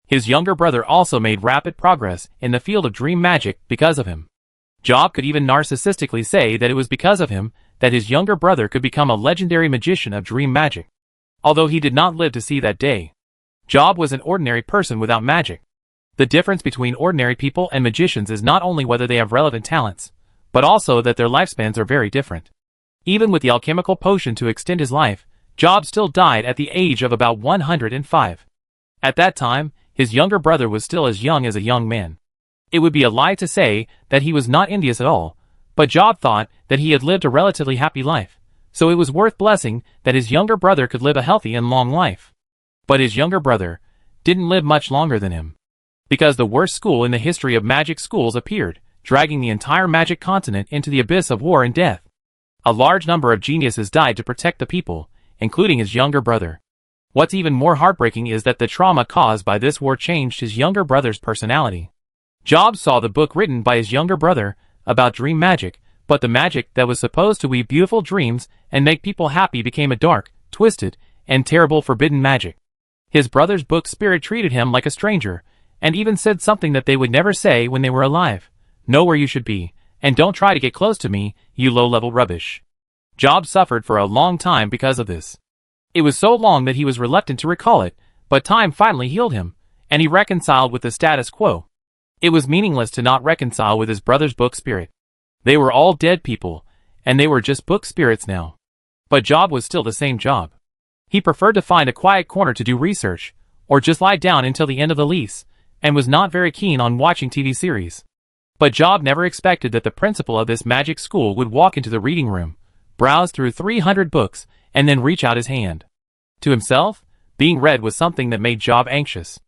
His younger brother also made rapid progress in the field of dream magic because of him. Job could even narcissistically say that it was because of him that his younger brother could become a legendary magician of dream magic. Although he did not live to see that day. Job was an ordinary person without magic. The difference between ordinary people and magicians is not only whether they have relevant talents, but also that their lifespans are very different. Even with the alchemical potion to extend his life, Job still died at the age of about 105. At that time, his younger brother was still as young as a young man. It would be a lie to say that he was not envious at all, but Job thought that he had lived a relatively happy life, so it was worth blessing that his younger brother could live a healthy and long life. But his younger brother didn't live much longer than him. Because the worst school in the history of magic schools appeared, dragging the entire magic continent into the abyss of war and death. A large number of geniuses died to protect the people, including his younger brother. What's even more heartbreaking is that the trauma caused by this war changed his younger brother's personality. Job saw the book written by his younger brother about dream magic, but the magic that was supposed to weave beautiful dreams and make people happy became a dark, twisted, and terrible forbidden magic. His brother's book spirit treated him like a stranger, and even said something that they would never say when they were alive. Know where you should be, and don't try to get close to me, you low-level rubbish. Job suffered for a long time because of this. It was so long that he was reluctant to recall it, but time finally healed him, and he reconciled with the status quo. It was meaningless to not reconcile with his brother's book spirit. They were all dead people, and they were just book spirits now. But Job was still the same Job. He preferred to find a quiet corner to do research, or just lie down until the end of the lease, and was not very keen on watching TV series. But Job never expected that the principal of this magic school would walk into the reading room, browse through 300 books, and then reach out his hand. To himself, being read was something that made Job anxious.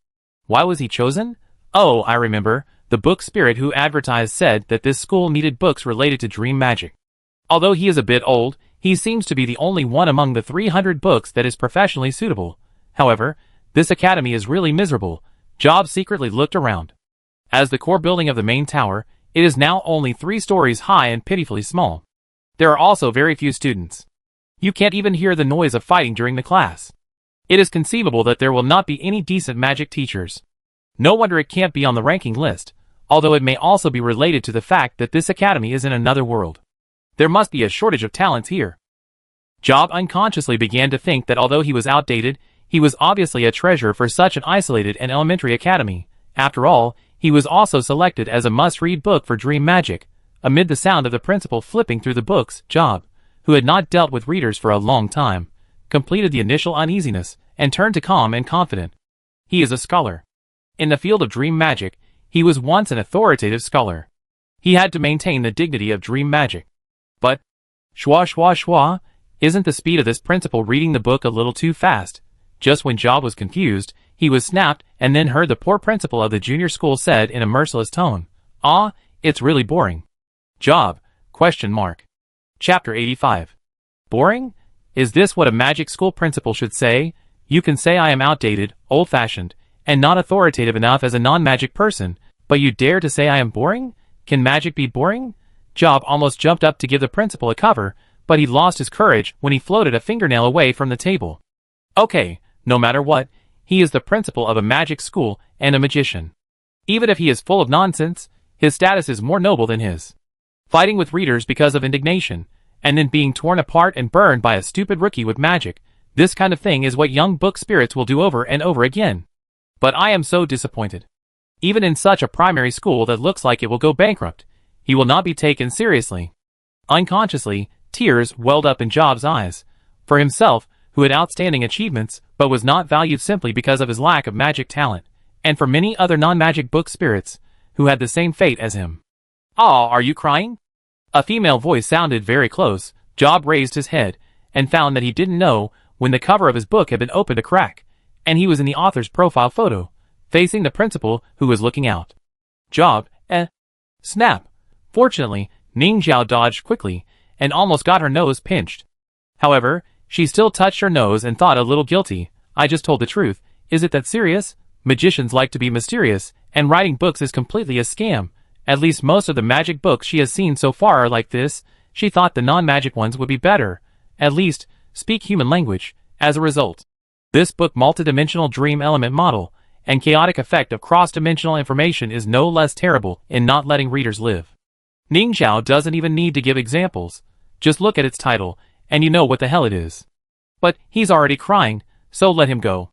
Why was he chosen? Oh, I remember, the book spirit who advertised said that this school needed books related to dream magic. Although he is a bit old, he seems to be the only one among the 300 books that is professionally suitable. However, this academy is really miserable. Job secretly looked around. As the core building of the main tower, it is now only 3 stories high and pitifully small. There are also very few students. You can't even hear the noise of fighting during the class. It is conceivable that there will not be any decent magic teachers. No wonder it can't be on the ranking list, although it may also be related to the fact that this academy is in another world. There must be a shortage of talents here. Job unconsciously began to think that although he was outdated, he was obviously a treasure for such an isolated and elementary academy. After all, he was also selected as a must-read book for dream magic. Amid the sound of the principal flipping through the books, Job, who had not dealt with readers for a long time, completed the initial uneasiness and turned to calm and confident. He is a scholar. In the field of dream magic, he was once an authoritative scholar. He had to maintain the dignity of dream magic. But, schwa schwa schwa, isn't the speed of this principal reading the book a little too fast? Just when Job was confused, he was snapped and then heard the poor principal of the junior school said in a merciless tone, "Ah, it's really boring." Job, ? Chapter 85. Boring? Is this what a magic school principal should say? You can say I am outdated, old-fashioned, and not authoritative enough as a non-magic person, but you dare to say I am boring? Can magic be boring? Job almost jumped up to give the principal a cover, but he lost his courage when he floated a fingernail away from the table. Okay, no matter what, he is the principal of a magic school and a magician. Even if he is full of nonsense, his status is more noble than his. Fighting with readers because of indignation, and then being torn apart and burned by a stupid rookie with magic, this kind of thing is what young book spirits will do over and over again. But I am so disappointed. Even in such a primary school that looks like it will go bankrupt, he will not be taken seriously. Unconsciously, tears welled up in Job's eyes. For himself, who had outstanding achievements, but was not valued simply because of his lack of magic talent, and for many other non-magic book spirits, who had the same fate as him. "Aw, are you crying?" A female voice sounded very close. Job raised his head, and found that he didn't know when the cover of his book had been opened a crack, and he was in the author's profile photo, facing the principal, who was looking out. Job, snap. Fortunately, Ning Zhao dodged quickly, and almost got her nose pinched. However, she still touched her nose and thought a little guilty. I just told the truth. Is it that serious? Magicians like to be mysterious, and writing books is completely a scam. At least most of the magic books she has seen so far are like this. She thought the non-magic ones would be better. At least, speak human language. As a result, this book multidimensional dream element model, and chaotic effect of cross-dimensional information is no less terrible in not letting readers live. Ning Zhao doesn't even need to give examples. Just look at its title, and you know what the hell it is. But he's already crying, so let him go.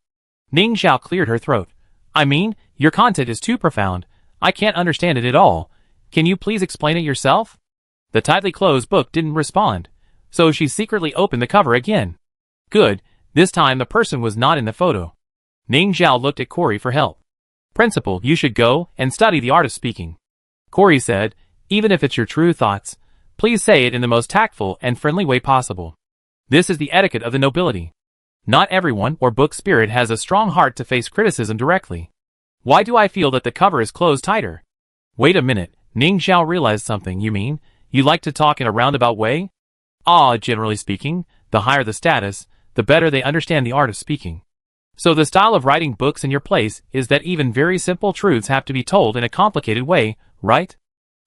Ning Zhao cleared her throat. I mean, your content is too profound. I can't understand it at all. Can you please explain it yourself? The tightly closed book didn't respond, so she secretly opened the cover again. Good, this time the person was not in the photo. Ning Zhao looked at Corey for help. Principal, you should go and study the art of speaking. Corey said, even if it's your true thoughts, please say it in the most tactful and friendly way possible. This is the etiquette of the nobility. Not everyone or book spirit has a strong heart to face criticism directly. Why do I feel that the cover is closed tighter? Wait a minute, Ning Zhao realized something. You mean, you like to talk in a roundabout way? Generally speaking, the higher the status, the better they understand the art of speaking. So the style of writing books in your place is that even very simple truths have to be told in a complicated way, right?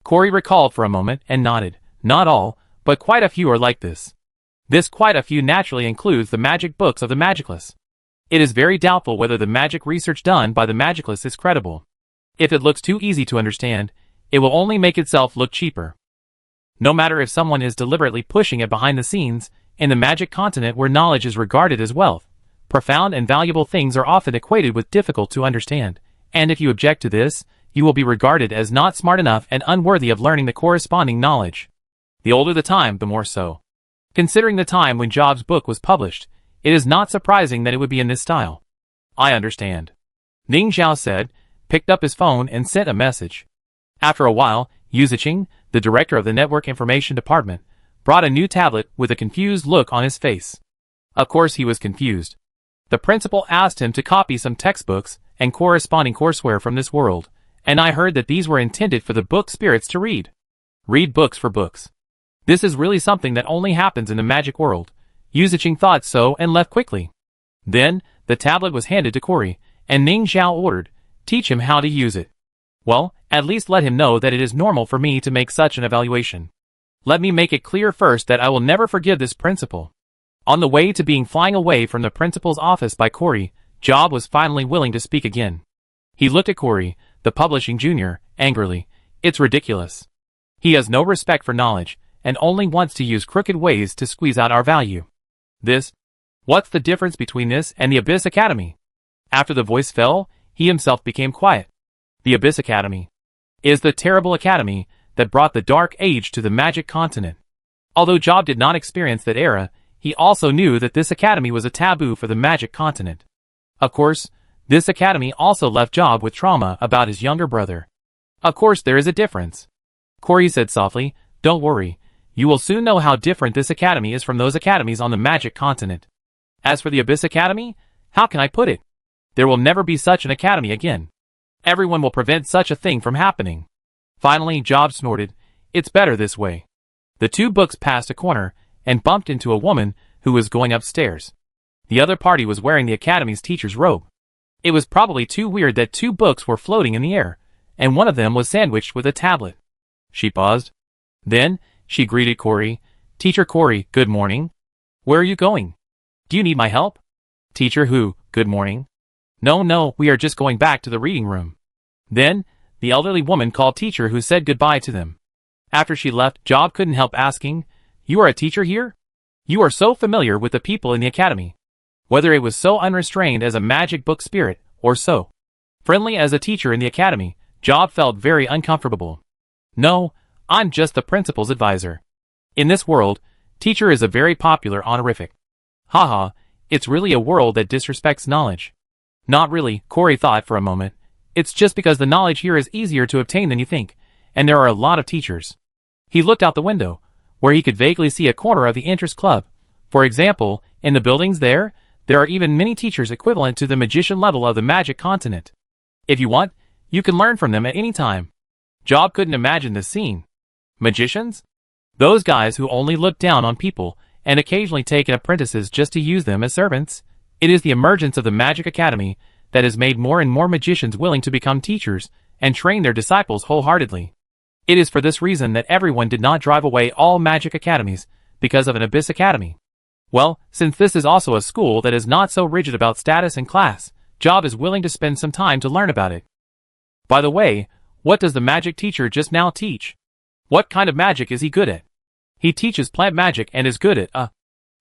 Corey recalled for a moment and nodded. Not all, but quite a few are like this. This quite a few naturally includes the magic books of the magicless. It is very doubtful whether the magic research done by the magicless is credible. If it looks too easy to understand, it will only make itself look cheaper. No matter if someone is deliberately pushing it behind the scenes, in the magic continent where knowledge is regarded as wealth, profound and valuable things are often equated with difficult to understand, and if you object to this, you will be regarded as not smart enough and unworthy of learning the corresponding knowledge. The older the time, the more so. Considering the time when Job's book was published, it is not surprising that it would be in this style. I understand. Ning Zhao said, picked up his phone and sent a message. After a while, Yu Ziqing, the director of the Network Information Department, brought a new tablet with a confused look on his face. Of course he was confused. The principal asked him to copy some textbooks and corresponding courseware from this world, and I heard that these were intended for the book spirits to read. Read books for books. This is really something that only happens in the magic world. Yu Ziqing thought so and left quickly. Then, the tablet was handed to Corey, and Ning Zhao ordered, teach him how to use it. Well, at least let him know that it is normal for me to make such an evaluation. Let me make it clear first that I will never forgive this principal. On the way to being flying away from the principal's office by Corey, Job was finally willing to speak again. He looked at Corey, the publishing junior, angrily. It's ridiculous. He has no respect for knowledge, and only wants to use crooked ways to squeeze out our value. What's the difference between this and the Abyss Academy? After the voice fell, he himself became quiet. The Abyss Academy is the terrible academy that brought the Dark Age to the magic continent. Although Job did not experience that era, he also knew that this academy was a taboo for the magic continent. Of course, this academy also left Job with trauma about his younger brother. Of course there is a difference. Corey said softly, don't worry, you will soon know how different this academy is from those academies on the magic continent. As for the Abyss Academy, how can I put it? There will never be such an academy again. Everyone will prevent such a thing from happening. Finally, Job snorted, it's better this way. The two books passed a corner, and bumped into a woman who was going upstairs. The other party was wearing the academy's teacher's robe. It was probably too weird that two books were floating in the air, and one of them was sandwiched with a tablet. She paused. Then, she greeted Corey. Teacher Corey, good morning. Where are you going? Do you need my help? Teacher Who, good morning. No, we are just going back to the reading room. Then, the elderly woman called Teacher Who said goodbye to them. After she left, Job couldn't help asking, You are a teacher here? You are so familiar with the people in the academy. Whether it was so unrestrained as a magic book spirit, or so friendly as a teacher in the academy, Job felt very uncomfortable. No, I'm just the principal's advisor. In this world, teacher is a very popular honorific. Haha, it's really a world that disrespects knowledge. Not really, Corey thought for a moment. It's just because the knowledge here is easier to obtain than you think, and there are a lot of teachers. He looked out the window, where he could vaguely see a corner of the interest club. For example, in the buildings there are even many teachers equivalent to the magician level of the magic continent. If you want, you can learn from them at any time. Job couldn't imagine this scene. Magicians? Those guys who only look down on people and occasionally take in apprentices just to use them as servants? It is the emergence of the Magic Academy that has made more and more magicians willing to become teachers and train their disciples wholeheartedly. It is for this reason that everyone did not drive away all magic academies because of an Abyss Academy. Well, since this is also a school that is not so rigid about status and class, Job is willing to spend some time to learn about it. By the way, what does the magic teacher just now teach? What kind of magic is he good at? He teaches plant magic and is good at,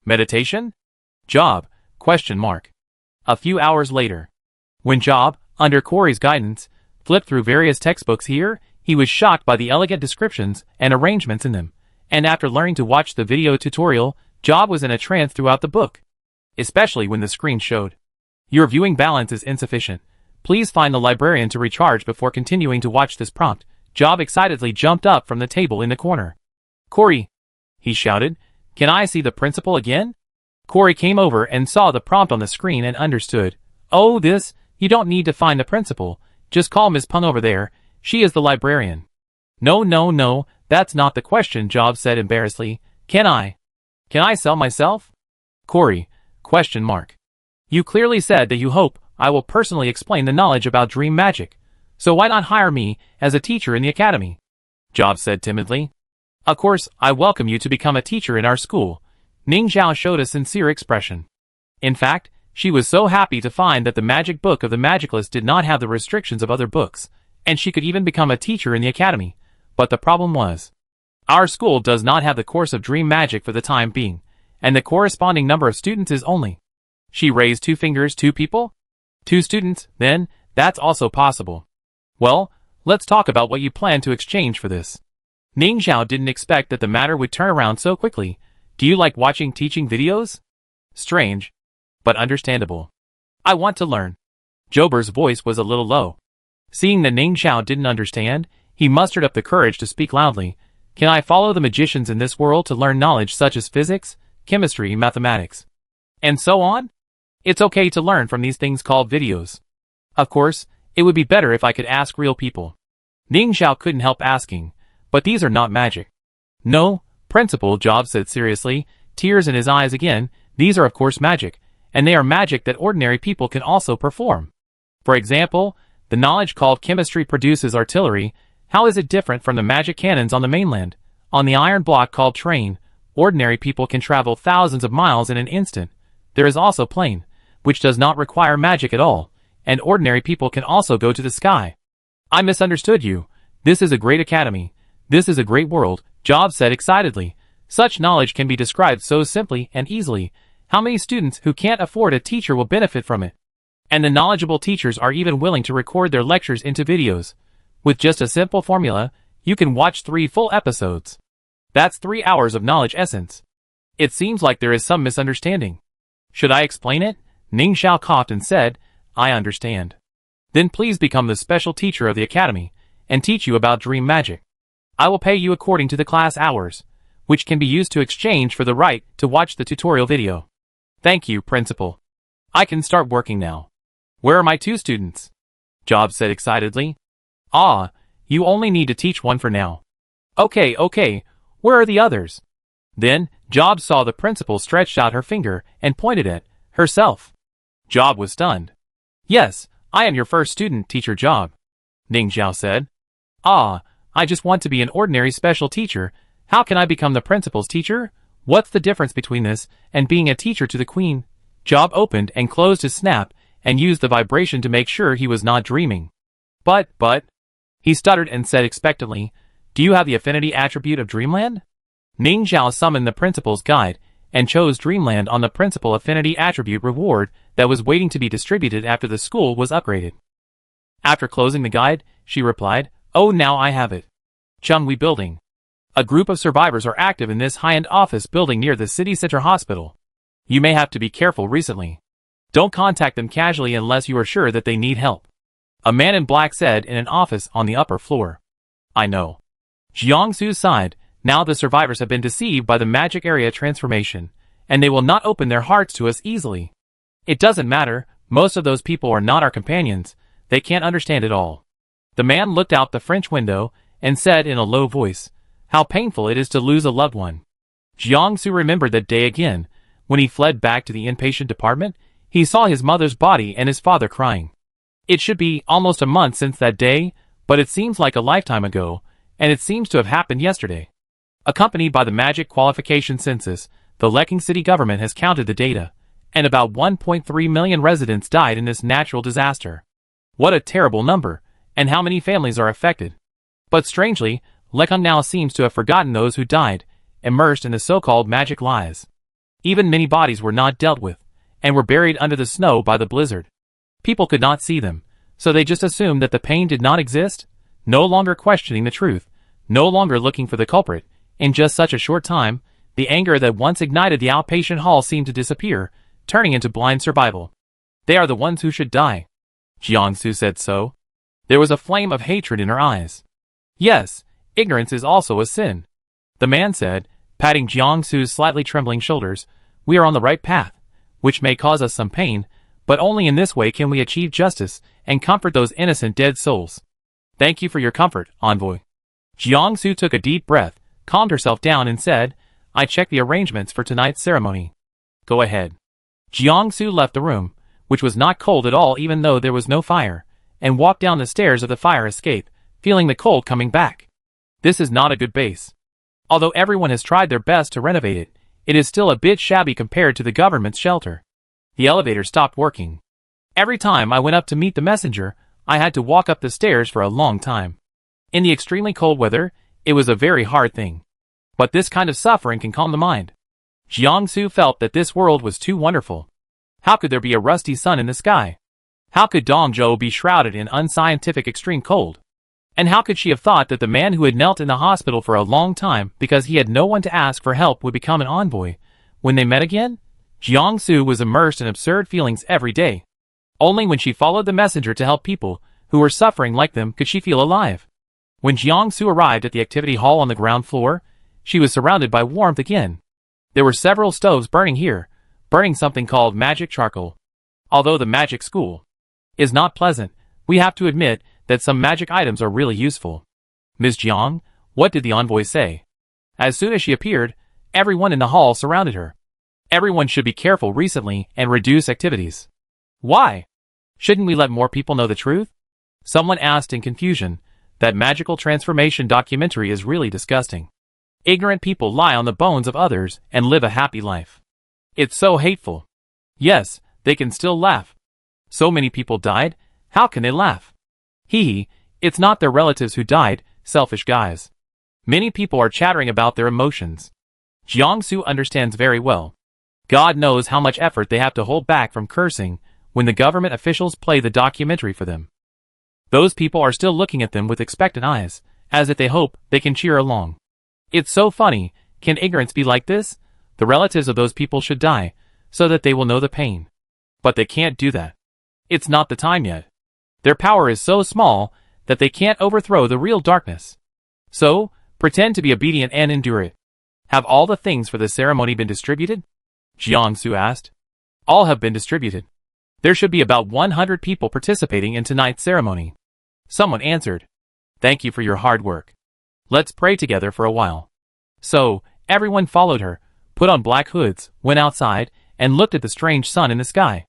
meditation? Job, ? A few hours later. When Job, under Corey's guidance, flipped through various textbooks here, he was shocked by the elegant descriptions and arrangements in them, and after learning to watch the video tutorial, Job was in a trance throughout the book. Especially when the screen showed, Your viewing balance is insufficient. Please find the librarian to recharge before continuing to watch this prompt. Job excitedly jumped up from the table in the corner. Corey, he shouted, can I see the principal again? Corey came over and saw the prompt on the screen and understood. Oh, you don't need to find the principal. Just call Miss Pung over there. She is the librarian. No, that's not the question, Job said embarrassedly. Can I sell myself? Corey, ? You clearly said that you hope I will personally explain the knowledge about dream magic. So why not hire me as a teacher in the academy? Job said timidly. Of course, I welcome you to become a teacher in our school. Ning Zhao showed a sincere expression. In fact, she was so happy to find that the magic book of the magicalist did not have the restrictions of other books, and she could even become a teacher in the academy. But the problem was, our school does not have the course of dream magic for the time being, and the corresponding number of students is only. She raised 2 fingers, 2 people? 2 students, then, that's also possible. Well, let's talk about what you plan to exchange for this. Ning Zhao didn't expect that the matter would turn around so quickly. Do you like watching teaching videos? Strange, but understandable. I want to learn. Jober's voice was a little low. Seeing that Ning Zhao didn't understand, he mustered up the courage to speak loudly. Can I follow the magicians in this world to learn knowledge such as physics, chemistry, mathematics, and so on? It's okay to learn from these things called videos. Of course, it would be better if I could ask real people. Ning Zhao couldn't help asking, but these are not magic. No, Principal, Job said seriously, tears in his eyes again, these are of course magic, and they are magic that ordinary people can also perform. For example, the knowledge called chemistry produces artillery. How is it different from the magic cannons on the mainland? On the iron block called train, ordinary people can travel thousands of miles in an instant. There is also plane, which does not require magic at all, and ordinary people can also go to the sky. I misunderstood you. This is a great academy. This is a great world, Job said excitedly. Such knowledge can be described so simply and easily. How many students who can't afford a teacher will benefit from it? And the knowledgeable teachers are even willing to record their lectures into videos. With just a simple formula, you can watch 3 full episodes. That's 3 hours of knowledge essence. It seems like there is some misunderstanding. Should I explain it? Ning Zhao coughed and said, I understand. Then please become the special teacher of the academy, and teach you about dream magic. I will pay you according to the class hours, which can be used to exchange for the right to watch the tutorial video. Thank you, Principal. I can start working now. Where are my 2 students? Job said excitedly. Ah, you only need to teach 1 for now. Okay, where are the others? Then, Job saw the principal stretched out her finger and pointed at herself. Job was stunned. Yes, I am your first student, Teacher Job. Ning Zhao said. Ah, I just want to be an ordinary special teacher, How can I become the principal's teacher? What's the difference between this and being a teacher to the queen? Job opened and closed his snap and used the vibration to make sure he was not dreaming. But, he stuttered and said expectantly, do you have the affinity attribute of Dreamland? Ning Zhao summoned the principal's guide and chose Dreamland on the principal affinity attribute reward that was waiting to be distributed after the school was upgraded. After closing the guide, she replied, oh, now I have it. Chungwi Building. A group of survivors are active in this high-end office building near the city center hospital. You may have to be careful recently. Don't contact them casually unless you are sure that they need help. A man in black said in an office on the upper floor. I know. Jiangsu sighed. Now the survivors have been deceived by the magic area transformation, and they will not open their hearts to us easily. It doesn't matter, most of those people are not our companions, they can't understand it all. The man looked out the French window and said in a low voice, how painful it is to lose a loved one. Jiangsu remembered that day again. When he fled back to the inpatient department, he saw his mother's body and his father crying. It should be almost a month since that day, but it seems like a lifetime ago, and it seems to have happened yesterday. Accompanied by the magic qualification census, the Leking city government has counted the data, and about 1.3 million residents died in this natural disaster. What a terrible number, and how many families are affected. But strangely, Lekong now seems to have forgotten those who died, immersed in the so-called magic lies. Even many bodies were not dealt with, and were buried under the snow by the blizzard. People could not see them, so they just assumed that the pain did not exist, no longer questioning the truth, no longer looking for the culprit. In just such a short time, the anger that once ignited the outpatient hall seemed to disappear, turning into blind survival. They are the ones who should die. Jiangsu said so. There was a flame of hatred in her eyes. Yes, ignorance is also a sin. The man said, patting Jiangsu's slightly trembling shoulders, we are on the right path, which may cause us some pain, but only in this way can we achieve justice and comfort those innocent dead souls. Thank you for your comfort, envoy. Jiangsu took a deep breath, calmed herself down and said, I checked the arrangements for tonight's ceremony. Go ahead. Jiangsu left the room, which was not cold at all even though there was no fire, and walked down the stairs of the fire escape, feeling the cold coming back. This is not a good base. Although everyone has tried their best to renovate it, it is still a bit shabby compared to the government's shelter. The elevator stopped working. Every time I went up to meet the messenger, I had to walk up the stairs for a long time. In the extremely cold weather, it was a very hard thing. But this kind of suffering can calm the mind. Jiangsu felt that this world was too wonderful. How could there be a rusty sun in the sky? How could Dongzhou be shrouded in unscientific extreme cold? And how could she have thought that the man who had knelt in the hospital for a long time because he had no one to ask for help would become an envoy? When they met again, Jiangsu was immersed in absurd feelings every day. Only when she followed the messenger to help people who were suffering like them could she feel alive. When Jiangsu arrived at the activity hall on the ground floor, she was surrounded by warmth again. There were several stoves burning here, burning something called magic charcoal. Although the magic school is not pleasant, we have to admit that some magic items are really useful. Ms. Jiang, what did the envoy say? As soon as she appeared, everyone in the hall surrounded her. Everyone should be careful recently and reduce activities. Why? Shouldn't we let more people know the truth? Someone asked in confusion. That magical transformation documentary is really disgusting. Ignorant people lie on the bones of others and live a happy life. It's so hateful. Yes, they can still laugh. So many people died, how can they laugh? Hee, it's not their relatives who died, selfish guys. Many people are chattering about their emotions. Jiangsu understands very well. God knows how much effort they have to hold back from cursing when the government officials play the documentary for them. Those people are still looking at them with expectant eyes, as if they hope they can cheer along. It's so funny, can ignorance be like this? The relatives of those people should die, so that they will know the pain. But they can't do that. It's not the time yet. Their power is so small that they can't overthrow the real darkness. So, pretend to be obedient and endure it. Have all the things for the ceremony been distributed? Jiangsu asked. All have been distributed. There should be about 100 people participating in tonight's ceremony. Someone answered. Thank you for your hard work. Let's pray together for a while. So, everyone followed her, put on black hoods, went outside, and looked at the strange sun in the sky.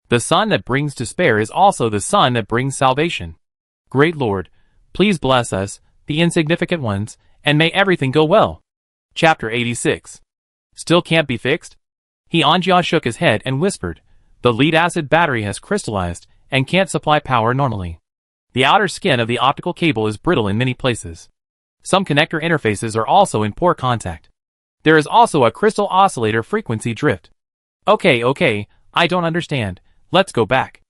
The sun that brings despair is also the sun that brings salvation. Great Lord, please bless us, the insignificant ones, and may everything go well. Chapter 86. Still can't be fixed? Hyunjia shook his head and whispered, the lead-acid battery has crystallized and can't supply power normally. The outer skin of the optical cable is brittle in many places. Some connector interfaces are also in poor contact. There is also a crystal oscillator frequency drift. Okay, I don't understand. Let's go back.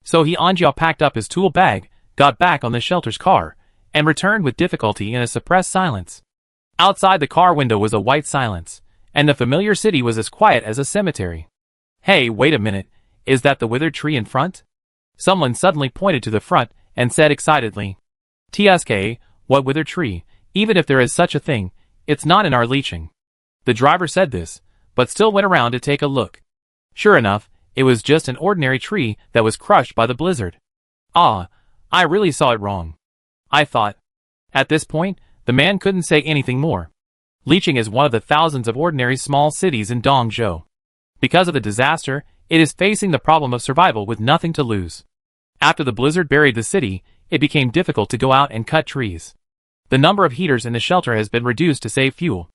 So Hyunjia packed up his tool bag, got back on the shelter's car, and returned with difficulty in a suppressed silence. Outside the car window was a white silence, and the familiar city was as quiet as a cemetery. Hey, wait a minute, is that the withered tree in front? Someone suddenly pointed to the front and said excitedly, TSK, what withered tree? Even if there is such a thing, it's not in our leaching. The driver said this, but still went around to take a look. Sure enough, it was just an ordinary tree that was crushed by the blizzard. Ah, I really saw it wrong. I thought. At this point, the man couldn't say anything more. Leaching is one of the thousands of ordinary small cities in Dongzhou. Because of the disaster, it is facing the problem of survival with nothing to lose. After the blizzard buried the city, it became difficult to go out and cut trees. The number of heaters in the shelter has been reduced to save fuel.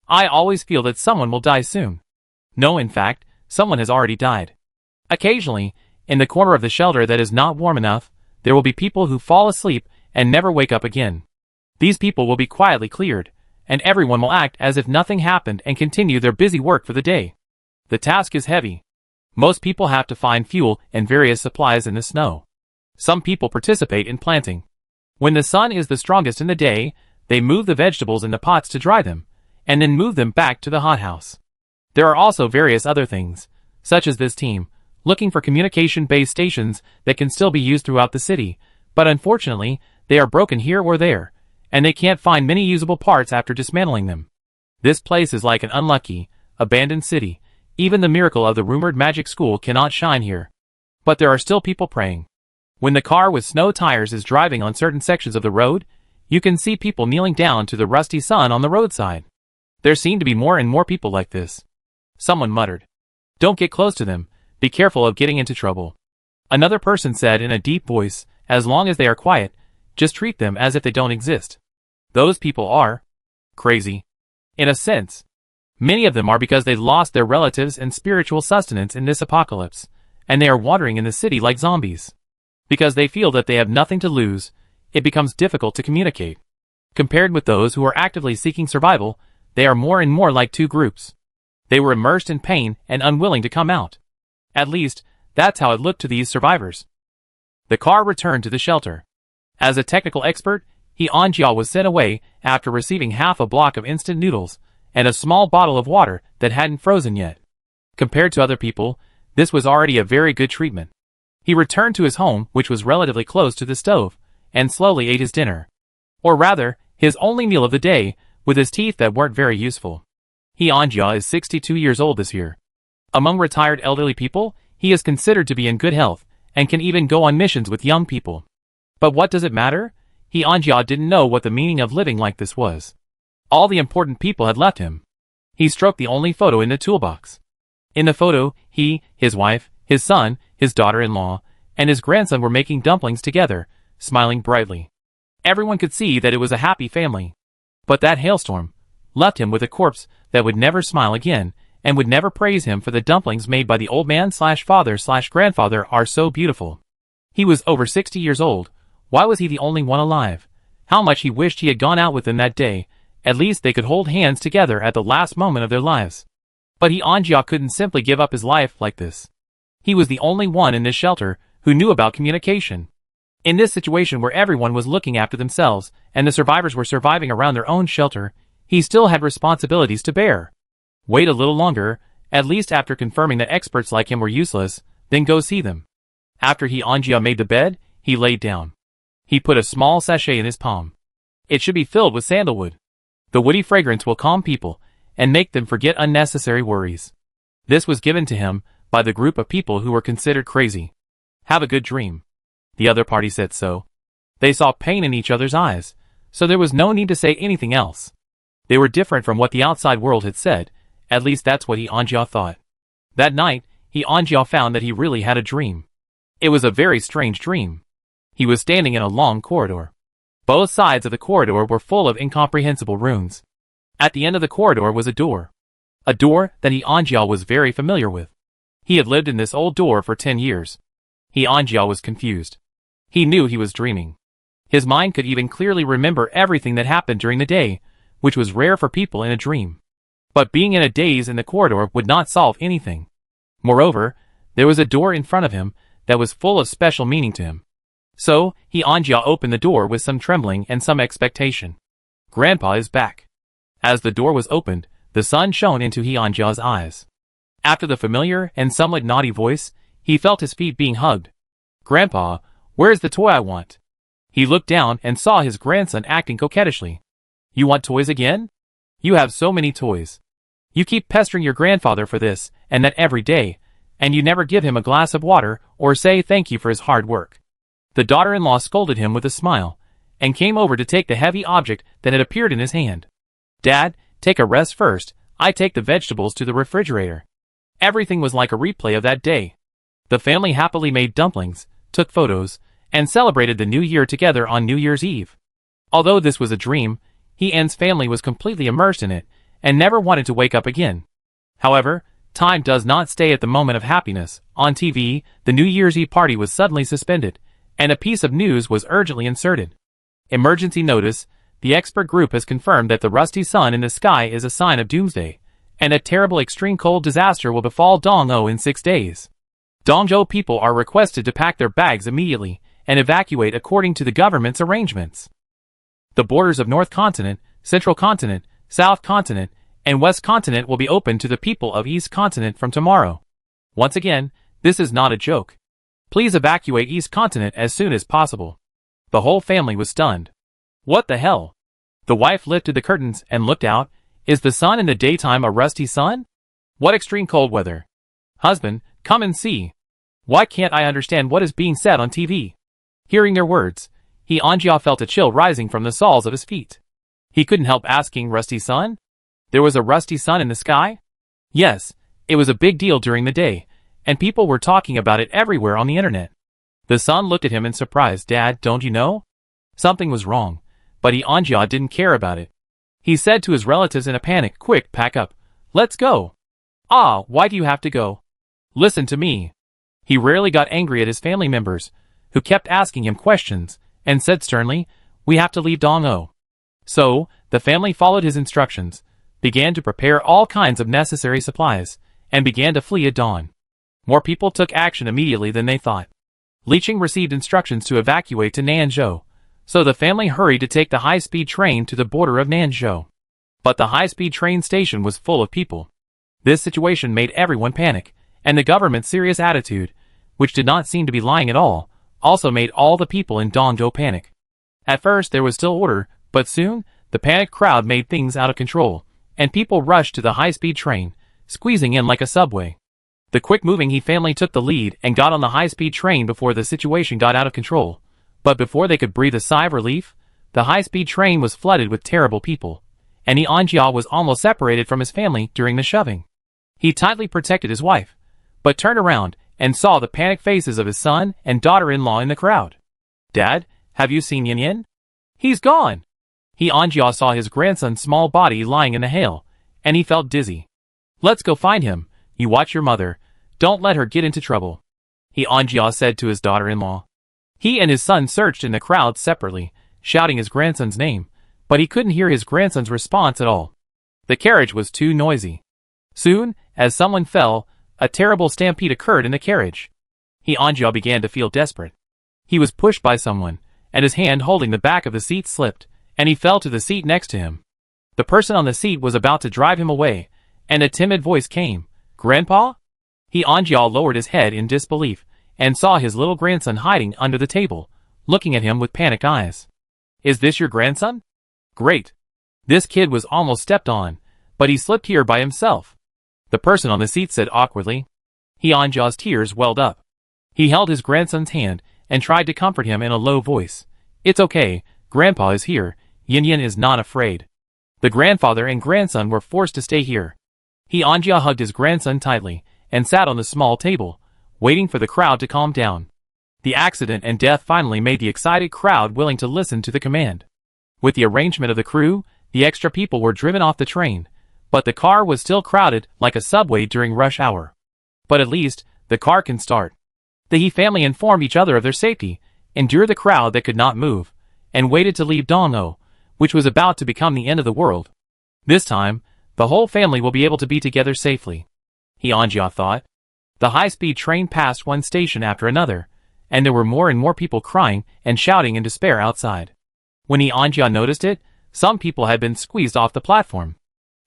I always feel that someone will die soon. No, in fact, someone has already died. Occasionally, in the corner of the shelter that is not warm enough, there will be people who fall asleep and never wake up again. These people will be quietly cleared, and everyone will act as if nothing happened and continue their busy work for the day. The task is heavy. Most people have to find fuel and various supplies in the snow. Some people participate in planting. When the sun is the strongest in the day, they move the vegetables in the pots to dry them, and then move them back to the hothouse. There are also various other things, such as this team, looking for communication-based stations that can still be used throughout the city, but unfortunately, they are broken here or there, and they can't find many usable parts after dismantling them. This place is like an unlucky, abandoned city. Even the miracle of the rumored magic school cannot shine here. But there are still people praying. When the car with snow tires is driving on certain sections of the road, you can see people kneeling down to the rusty sun on the roadside. There seem to be more and more people like this. Someone muttered, "Don't get close to them, be careful of getting into trouble." Another person said in a deep voice, "As long as they are quiet, just treat them as if they don't exist." Those people are crazy. In a sense. Many of them are because they lost their relatives and spiritual sustenance in this apocalypse, and they are wandering in the city like zombies. Because they feel that they have nothing to lose, it becomes difficult to communicate. Compared with those who are actively seeking survival, they are more and more like two groups. They were immersed in pain and unwilling to come out. At least, that's how it looked to these survivors. The car returned to the shelter. As a technical expert, Hyunjia was sent away after receiving half a block of instant noodles and a small bottle of water that hadn't frozen yet. Compared to other people, this was already a very good treatment. He returned to his home, which was relatively close to the stove, and slowly ate his dinner. Or rather, his only meal of the day, with his teeth that weren't very useful. Hyunjia is 62 years old this year. Among retired elderly people, he is considered to be in good health, and can even go on missions with young people. But what does it matter? Hyunjia didn't know what the meaning of living like this was. All the important people had left him. He stroked the only photo in the toolbox. In the photo, he, his wife, his son, his daughter-in-law, and his grandson were making dumplings together, smiling brightly. Everyone could see that it was a happy family. But that hailstorm left him with a corpse that would never smile again, and would never praise him for the dumplings made by the old man/father/grandfather are so beautiful. He was over 60 years old. Why was he the only one alive? How much he wished he had gone out with them that day. At least they could hold hands together at the last moment of their lives. But Hyunjia couldn't simply give up his life like this. He was the only one in this shelter who knew about communication. In this situation where everyone was looking after themselves, and the survivors were surviving around their own shelter, he still had responsibilities to bear. Wait a little longer, at least after confirming that experts like him were useless, then go see them. After Hyunjia made the bed, he laid down. He put a small sachet in his palm. It should be filled with sandalwood. The woody fragrance will calm people, and make them forget unnecessary worries. This was given to him by the group of people who were considered crazy. Have a good dream. The other party said so. They saw pain in each other's eyes, so there was no need to say anything else. They were different from what the outside world had said, at least that's what Hyunjia thought. That night, Hyunjia found that he really had a dream. It was a very strange dream. He was standing in a long corridor. Both sides of the corridor were full of incomprehensible runes. At the end of the corridor was a door. A door that He Anjiao was very familiar with. He had lived in this old door for 10 years. He Anjiao was confused. He knew he was dreaming. His mind could even clearly remember everything that happened during the day, which was rare for people in a dream. But being in a daze in the corridor would not solve anything. Moreover, there was a door in front of him that was full of special meaning to him. So, He Anjiao opened the door with some trembling and some expectation. Grandpa is back. As the door was opened, the sun shone into He Anjiao's eyes. After the familiar and somewhat naughty voice, he felt his feet being hugged. Grandpa, where's the toy I want? He looked down and saw his grandson acting coquettishly. You want toys again? You have so many toys. You keep pestering your grandfather for this and that every day, and you never give him a glass of water or say thank you for his hard work. The daughter-in-law scolded him with a smile, and came over to take the heavy object that had appeared in his hand. Dad, take a rest first, I take the vegetables to the refrigerator. Everything was like a replay of that day. The family happily made dumplings, took photos, and celebrated the new year together on New Year's Eve. Although this was a dream, He An's family was completely immersed in it, and never wanted to wake up again. However, time does not stay at the moment of happiness. On TV, the New Year's Eve party was suddenly suspended, and a piece of news was urgently inserted. Emergency notice, the expert group has confirmed that the rusty sun in the sky is a sign of doomsday, and a terrible extreme cold disaster will befall Dongzhou in 6 days. Dongzhou people are requested to pack their bags immediately, and evacuate according to the government's arrangements. The borders of North Continent, Central Continent, South Continent, and West Continent will be open to the people of East Continent from tomorrow. Once again, this is not a joke. Please evacuate East Continent as soon as possible. The whole family was stunned. What the hell? The wife lifted the curtains and looked out. Is the sun in the daytime a rusty sun? What extreme cold weather. Husband, come and see. Why can't I understand what is being said on TV? Hearing their words, He Anjiao felt a chill rising from the soles of his feet. He couldn't help asking, rusty sun? There was a rusty sun in the sky? Yes, it was a big deal during the day, and people were talking about it everywhere on the internet. The son looked at him in surprise. Dad, don't you know? Something was wrong, but He Anjiao didn't care about it. He said to his relatives in a panic, quick, pack up. Let's go. Ah, why do you have to go? Listen to me. He rarely got angry at his family members, who kept asking him questions, and said sternly, we have to leave Dongzhou. So, the family followed his instructions, began to prepare all kinds of necessary supplies, and began to flee at dawn. More people took action immediately than they thought. Liqing received instructions to evacuate to Nanzhou, so the family hurried to take the high-speed train to the border of Nanzhou. But the high-speed train station was full of people. This situation made everyone panic, and the government's serious attitude, which did not seem to be lying at all, also made all the people in Dongzhou panic. At first there was still order, but soon, the panicked crowd made things out of control, and people rushed to the high-speed train, squeezing in like a subway. The quick-moving He family took the lead and got on the high-speed train before the situation got out of control. But before they could breathe a sigh of relief, the high-speed train was flooded with terrible people, and He Anjiao was almost separated from his family during the shoving. He tightly protected his wife, but turned around and saw the panicked faces of his son and daughter-in-law in the crowd. Dad, have you seen Yin Yin? He's gone. He Anjiao saw his grandson's small body lying in the hail, and he felt dizzy. Let's go find him. You watch your mother. Don't let her get into trouble. He Anjiao said to his daughter-in-law. He and his son searched in the crowd separately, shouting his grandson's name, but he couldn't hear his grandson's response at all. The carriage was too noisy. Soon, as someone fell, a terrible stampede occurred in the carriage. He Anjiao began to feel desperate. He was pushed by someone, and his hand holding the back of the seat slipped, and he fell to the seat next to him. The person on the seat was about to drive him away, and a timid voice came. Grandpa? He Anjiao lowered his head in disbelief, and saw his little grandson hiding under the table, looking at him with panicked eyes. Is this your grandson? Great. This kid was almost stepped on, but he slipped here by himself. The person on the seat said awkwardly. He Anjiao's tears welled up. He held his grandson's hand and tried to comfort him in a low voice. It's okay, Grandpa is here, Yin Yin is not afraid. The grandfather and grandson were forced to stay here. He Anjiao hugged his grandson tightly, and sat on the small table, waiting for the crowd to calm down. The accident and death finally made the excited crowd willing to listen to the command. With the arrangement of the crew, The extra people were driven off the train, but the car was still crowded like a subway during rush hour. But at least, the car can start. The He family informed each other of their safety, endured the crowd that could not move, and waited to leave Dong-o, which was about to become the end of the world. This time, the whole family will be able to be together safely. Hyeonjia thought. The high-speed train passed one station after another, and there were more and more people crying and shouting in despair outside. When Hyeonjia noticed it, some people had been squeezed off the platform.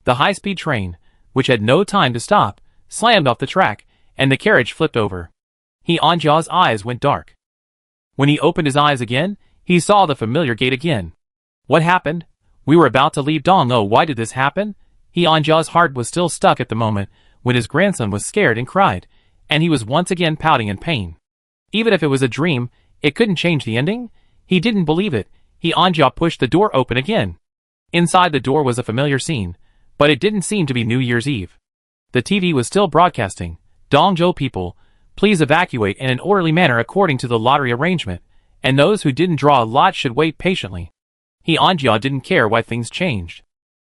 The high-speed train, which had no time to stop, slammed off the track, and the carriage flipped over. Hyeonjia's eyes went dark. When he opened his eyes again, he saw the familiar gate again. What happened? We were about to leave Dong-o. Why did this happen? Hyeonjia's heart was still stuck at the moment when his grandson was scared and cried, and he was once again pouting in pain. Even if it was a dream, it couldn't change the ending. He didn't believe it. Hyeonjia pushed the door open again. Inside the door was a familiar scene, but it didn't seem to be New Year's Eve. The TV was still broadcasting, "Dongjo people, please evacuate in an orderly manner according to the lottery arrangement, and those who didn't draw a lot should wait patiently." Hyeonjia didn't care why things changed.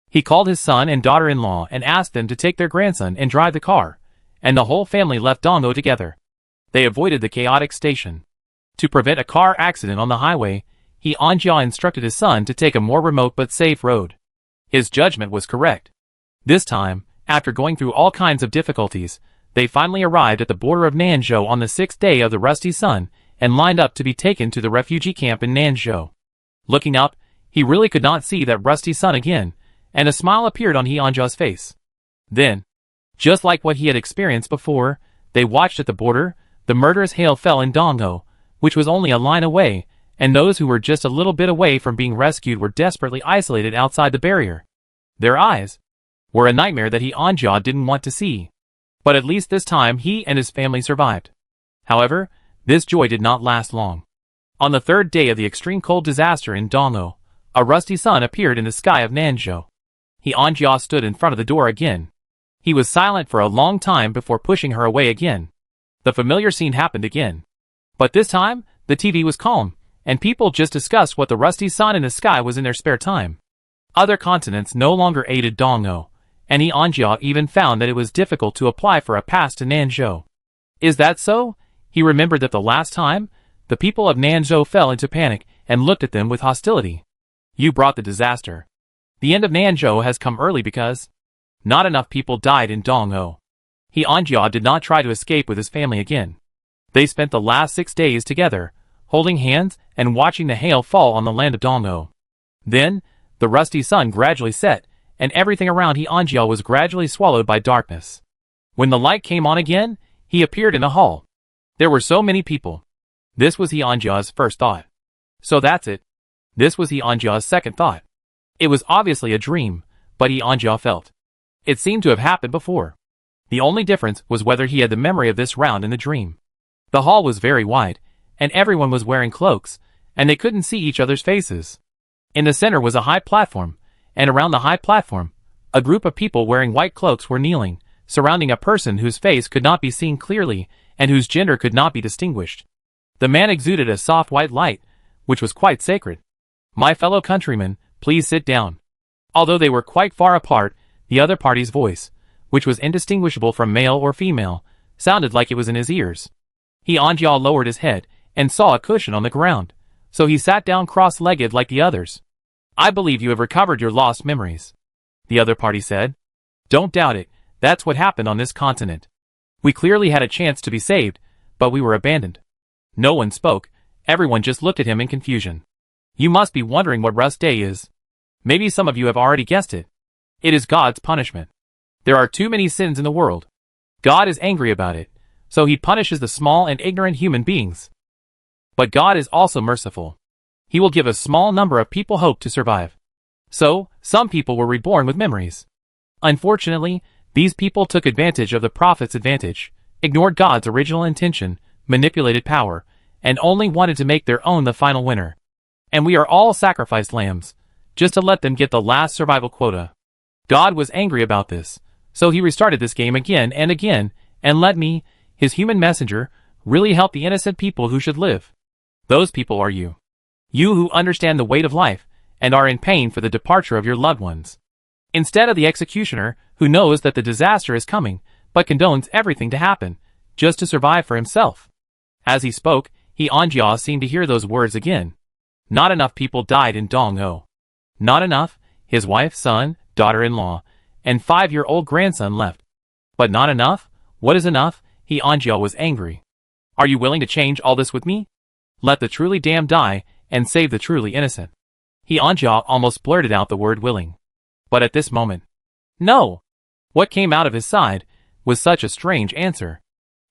He called his son and daughter-in-law and asked them to take their grandson and drive the car, and the whole family left Dong-o together. They avoided the chaotic station. To prevent a car accident on the highway, Hyeonjia instructed his son to take a more remote but safe road. His judgment was correct. This time, after going through all kinds of difficulties, they finally arrived at the border of Nanzhou on the 6th day of the Rusty Sun and lined up to be taken to the refugee camp in Nanzhou. Looking up, he really could not see that Rusty Sun again, and a smile appeared on Hyeonjia's face. Then, just like what he had experienced before, they watched at the border. The murderous hail fell in Dong-o, which was only a line away, and those who were just a little bit away from being rescued were desperately isolated outside the barrier. Their eyes were a nightmare that Hyeonjia didn't want to see. But at least this time he and his family survived. However, this joy did not last long. On the 3rd day of the extreme cold disaster in Dong-o, a rusty sun appeared in the sky of Nanzhou. Hyeonjia stood in front of the door again. He was silent for a long time before pushing her away again. The familiar scene happened again. But this time, the TV was calm, and people just discussed what the rusty sun in the sky was in their spare time. Other continents no longer aided Dong-o, and Hyeonjia even found that it was difficult to apply for a pass to Nanzhou. Is that so? He remembered that the last time, the people of Nanzhou fell into panic and looked at them with hostility. You brought the disaster. The end of Nanzhou has come early because not enough people died in Dong-o. Hyeonjia did not try to escape with his family again. They spent the last 6 days together, holding hands and watching the hail fall on the land of Dong-o. Then, the rusty sun gradually set, and everything around Hyeonjia was gradually swallowed by darkness. When the light came on again, he appeared in the hall. There were so many people. This was Hyeonjia's first thought. So that's it. This was Hyeonjia's second thought. It was obviously a dream, but Hyeonjia felt it seemed to have happened before. The only difference was whether he had the memory of this round in the dream. The hall was very wide, and everyone was wearing cloaks, and they couldn't see each other's faces. In the center was a high platform, and around the high platform, a group of people wearing white cloaks were kneeling, surrounding a person whose face could not be seen clearly and whose gender could not be distinguished. The man exuded a soft white light, which was quite sacred. My fellow countrymen, please sit down. Although they were quite far apart, the other party's voice, which was indistinguishable from male or female, sounded like it was in his ears. Hyeonjia lowered his head and saw a cushion on the ground, so he sat down cross-legged like the others. I believe you have recovered your lost memories, the other party said. Don't doubt it, that's what happened on this continent. We clearly had a chance to be saved, but we were abandoned. No one spoke, everyone just looked at him in confusion. You must be wondering what Rust Day is. Maybe some of you have already guessed it. It is God's punishment. There are too many sins in the world. God is angry about it, so he punishes the small and ignorant human beings. But God is also merciful. He will give a small number of people hope to survive. So, some people were reborn with memories. Unfortunately, these people took advantage of the prophet's advantage, ignored God's original intention, manipulated power, and only wanted to make their own the final winner. And we are all sacrificed lambs, just to let them get the last survival quota. God was angry about this, so he restarted this game again and again, and let me, his human messenger, really help the innocent people who should live. Those people are you. You who understand the weight of life, and are in pain for the departure of your loved ones. Instead of the executioner, who knows that the disaster is coming, but condones everything to happen, just to survive for himself. As he spoke, He Anjia seemed to hear those words again. Not enough people died in Dong-o. Not enough, his wife, son, daughter-in-law, and 5-year-old grandson left. But not enough? What is enough? He Anjia was angry. Are you willing to change all this with me? Let the truly damned die, and save the truly innocent. He Anjia almost blurted out the word willing. But at this moment, no! What came out of his side was such a strange answer.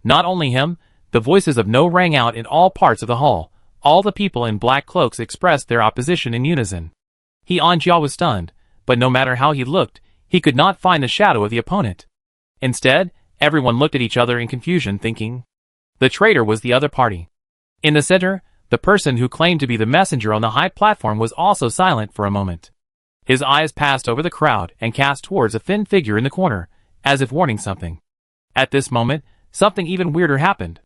Not only him, the voices of No rang out in all parts of the hall. All the people in black cloaks expressed their opposition in unison. He Anjia was stunned, but no matter how he looked, he could not find the shadow of the opponent. Instead, everyone looked at each other in confusion, thinking the traitor was the other party. In the center, the person who claimed to be the messenger on the high platform was also silent for a moment. His eyes passed over the crowd and cast towards a thin figure in the corner, as if warning something. At this moment, something even weirder happened.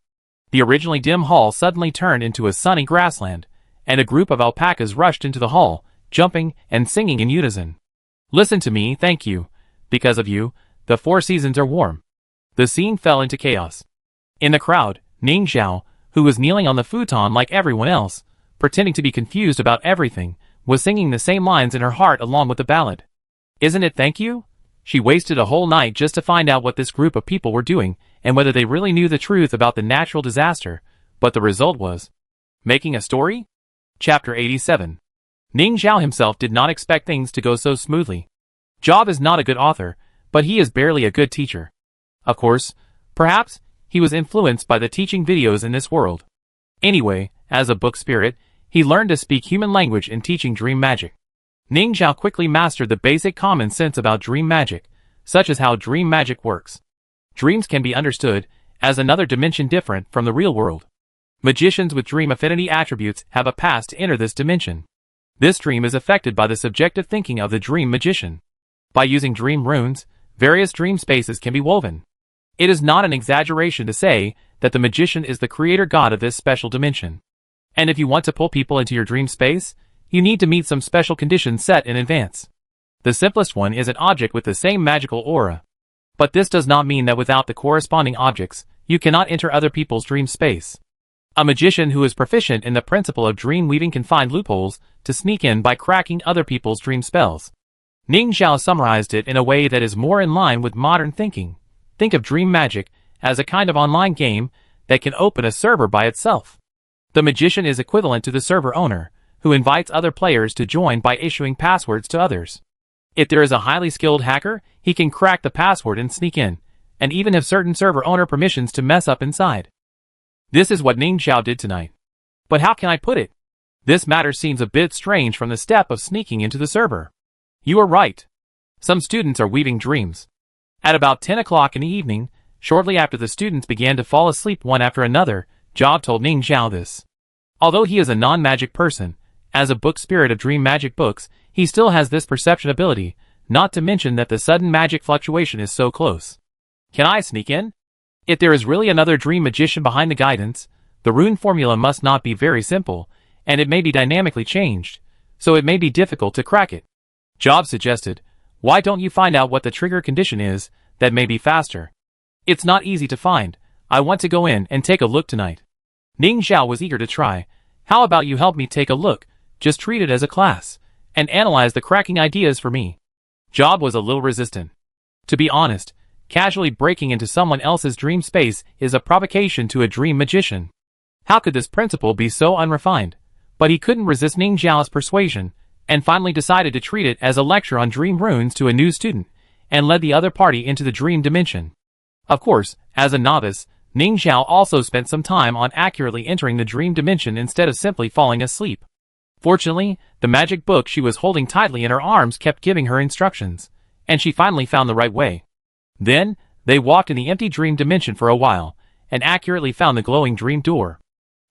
The originally dim hall suddenly turned into a sunny grassland, and a group of alpacas rushed into the hall, jumping and singing in unison. Listen to me, thank you. Because of you, the 4 seasons are warm. The scene fell into chaos. In the crowd, Ning Zhao, who was kneeling on the futon like everyone else, pretending to be confused about everything, was singing the same lines in her heart along with the ballad. Isn't it thank you? She wasted a whole night just to find out what this group of people were doing, and whether they really knew the truth about the natural disaster, but the result was making a story? Chapter 87. Ning Zhao himself did not expect things to go so smoothly. Job is not a good author, but he is barely a good teacher. Of course, perhaps, he was influenced by the teaching videos in this world. Anyway, as a book spirit, he learned to speak human language in teaching dream magic. Ning Zhao quickly mastered the basic common sense about dream magic, such as how dream magic works. Dreams can be understood as another dimension different from the real world. Magicians with dream affinity attributes have a pass to enter this dimension. This dream is affected by the subjective thinking of the dream magician. By using dream runes, various dream spaces can be woven. It is not an exaggeration to say that the magician is the creator god of this special dimension. And if you want to pull people into your dream space, you need to meet some special conditions set in advance. The simplest one is an object with the same magical aura. But this does not mean that without the corresponding objects, you cannot enter other people's dream space. A magician who is proficient in the principle of dream weaving can find loopholes to sneak in by cracking other people's dream spells. Ning Zhao summarized it in a way that is more in line with modern thinking. Think of dream magic as a kind of online game that can open a server by itself. The magician is equivalent to the server owner, who invites other players to join by issuing passwords to others. If there is a highly skilled hacker, he can crack the password and sneak in, and even have certain server owner permissions to mess up inside. This is what Ning Zhao did tonight. But how can I put it? This matter seems a bit strange from the step of sneaking into the server. You are right. Some students are weaving dreams. At about 10 o'clock in the evening, shortly after the students began to fall asleep one after another, Job told Ning Zhao this. Although he is a non-magic person, as a book spirit of dream magic books, he still has this perception ability, not to mention that the sudden magic fluctuation is so close. Can I sneak in? If there is really another dream magician behind the guidance, the rune formula must not be very simple, and it may be dynamically changed, so it may be difficult to crack it. Job suggested, why don't you find out what the trigger condition is, that may be faster? It's not easy to find. I want to go in and take a look tonight. Ning Zhao was eager to try. How about you help me take a look, just treat it as a class, and analyze the cracking ideas for me? Job was a little resistant. To be honest, casually breaking into someone else's dream space is a provocation to a dream magician. How could this principle be so unrefined? But he couldn't resist Ning Zhao's persuasion, and finally decided to treat it as a lecture on dream runes to a new student, and led the other party into the dream dimension. Of course, as a novice, Ning Zhao also spent some time on accurately entering the dream dimension instead of simply falling asleep. Fortunately, the magic book she was holding tightly in her arms kept giving her instructions, and she finally found the right way. Then, they walked in the empty dream dimension for a while, and accurately found the glowing dream door.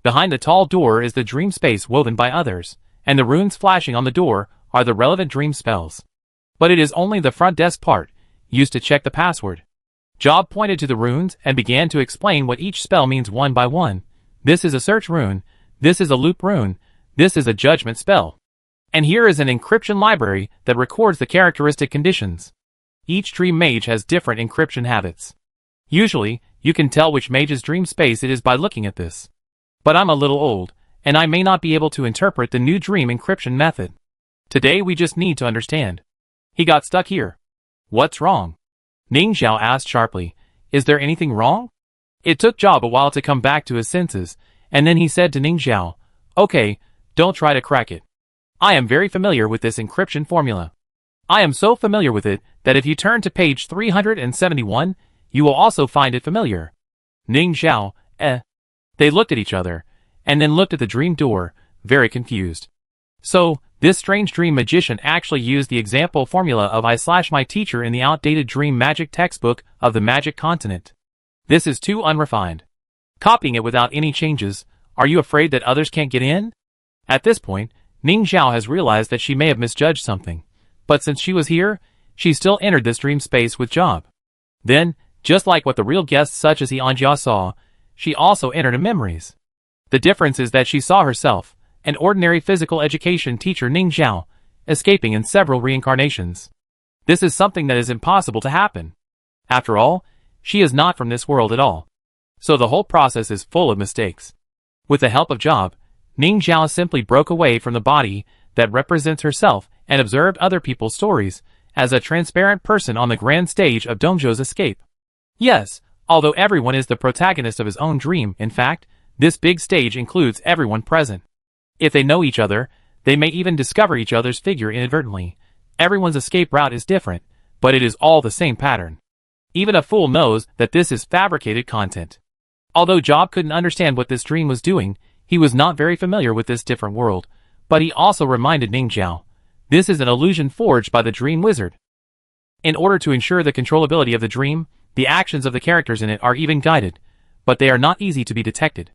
Behind the tall door is the dream space woven by others, and the runes flashing on the door are the relevant dream spells. But it is only the front desk part, used to check the password. Job pointed to the runes and began to explain what each spell means one by one. This is a search rune, this is a loop rune, this is a judgment spell. And here is an encryption library that records the characteristic conditions. Each dream mage has different encryption habits. Usually, you can tell which mage's dream space it is by looking at this. But I'm a little old, and I may not be able to interpret the new dream encryption method. Today we just need to understand. He got stuck here. What's wrong? Ning Zhao asked sharply. Is there anything wrong? It took Job a while to come back to his senses, and then he said to Ning Zhao, Okay, don't try to crack it. I am very familiar with this encryption formula. I am so familiar with it that if you turn to page 371, you will also find it familiar. Ning Zhao, They looked at each other, and then looked at the dream door, very confused. So, this strange dream magician actually used the example formula of I/my teacher in the outdated dream magic textbook of the magic continent. This is too unrefined. Copying it without any changes, are you afraid that others can't get in? At this point, Ning Zhao has realized that she may have misjudged something, but since she was here, she still entered this dream space with Job. Then, just like what the real guests such as He Anjia saw, she also entered in memories. The difference is that she saw herself, an ordinary physical education teacher Ning Zhao, escaping in several reincarnations. This is something that is impossible to happen. After all, she is not from this world at all. So the whole process is full of mistakes. With the help of Job, Ning Zhao simply broke away from the body that represents herself and observed other people's stories as a transparent person on the grand stage of Dongzhou's escape. Yes, although everyone is the protagonist of his own dream, in fact, this big stage includes everyone present. If they know each other, they may even discover each other's figure inadvertently. Everyone's escape route is different, but it is all the same pattern. Even a fool knows that this is fabricated content. Although Job couldn't understand what this dream was doing, he was not very familiar with this different world, but he also reminded Ning Zhao, this is an illusion forged by the dream wizard. In order to ensure the controllability of the dream, the actions of the characters in it are even guided, but they are not easy to be detected.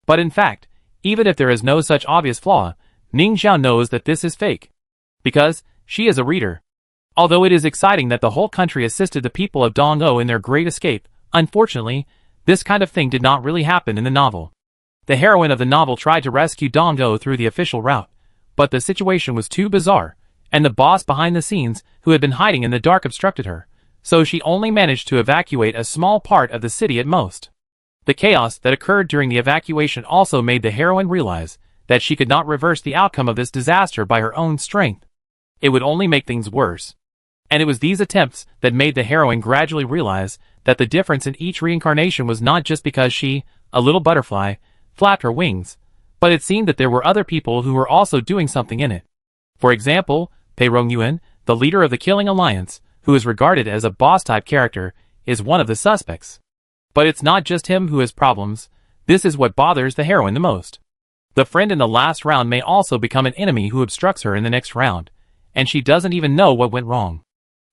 But in fact, even if there is no such obvious flaw, Ning Zhao knows that this is fake. Because, she is a reader. Although it is exciting that the whole country assisted the people of Dongzhou in their great escape, unfortunately, this kind of thing did not really happen in the novel. The heroine of the novel tried to rescue Dongzhou through the official route, but the situation was too bizarre, and the boss behind the scenes, who had been hiding in the dark, obstructed her, so she only managed to evacuate a small part of the city at most. The chaos that occurred during the evacuation also made the heroine realize that she could not reverse the outcome of this disaster by her own strength. It would only make things worse. And it was these attempts that made the heroine gradually realize that the difference in each reincarnation was not just because she, a little butterfly, flapped her wings, but it seemed that there were other people who were also doing something in it. For example, Pei Rongyuan, the leader of the Killing Alliance, who is regarded as a boss-type character, is one of the suspects. But it's not just him who has problems. This is what bothers the heroine the most. The friend in the last round may also become an enemy who obstructs her in the next round, and she doesn't even know what went wrong.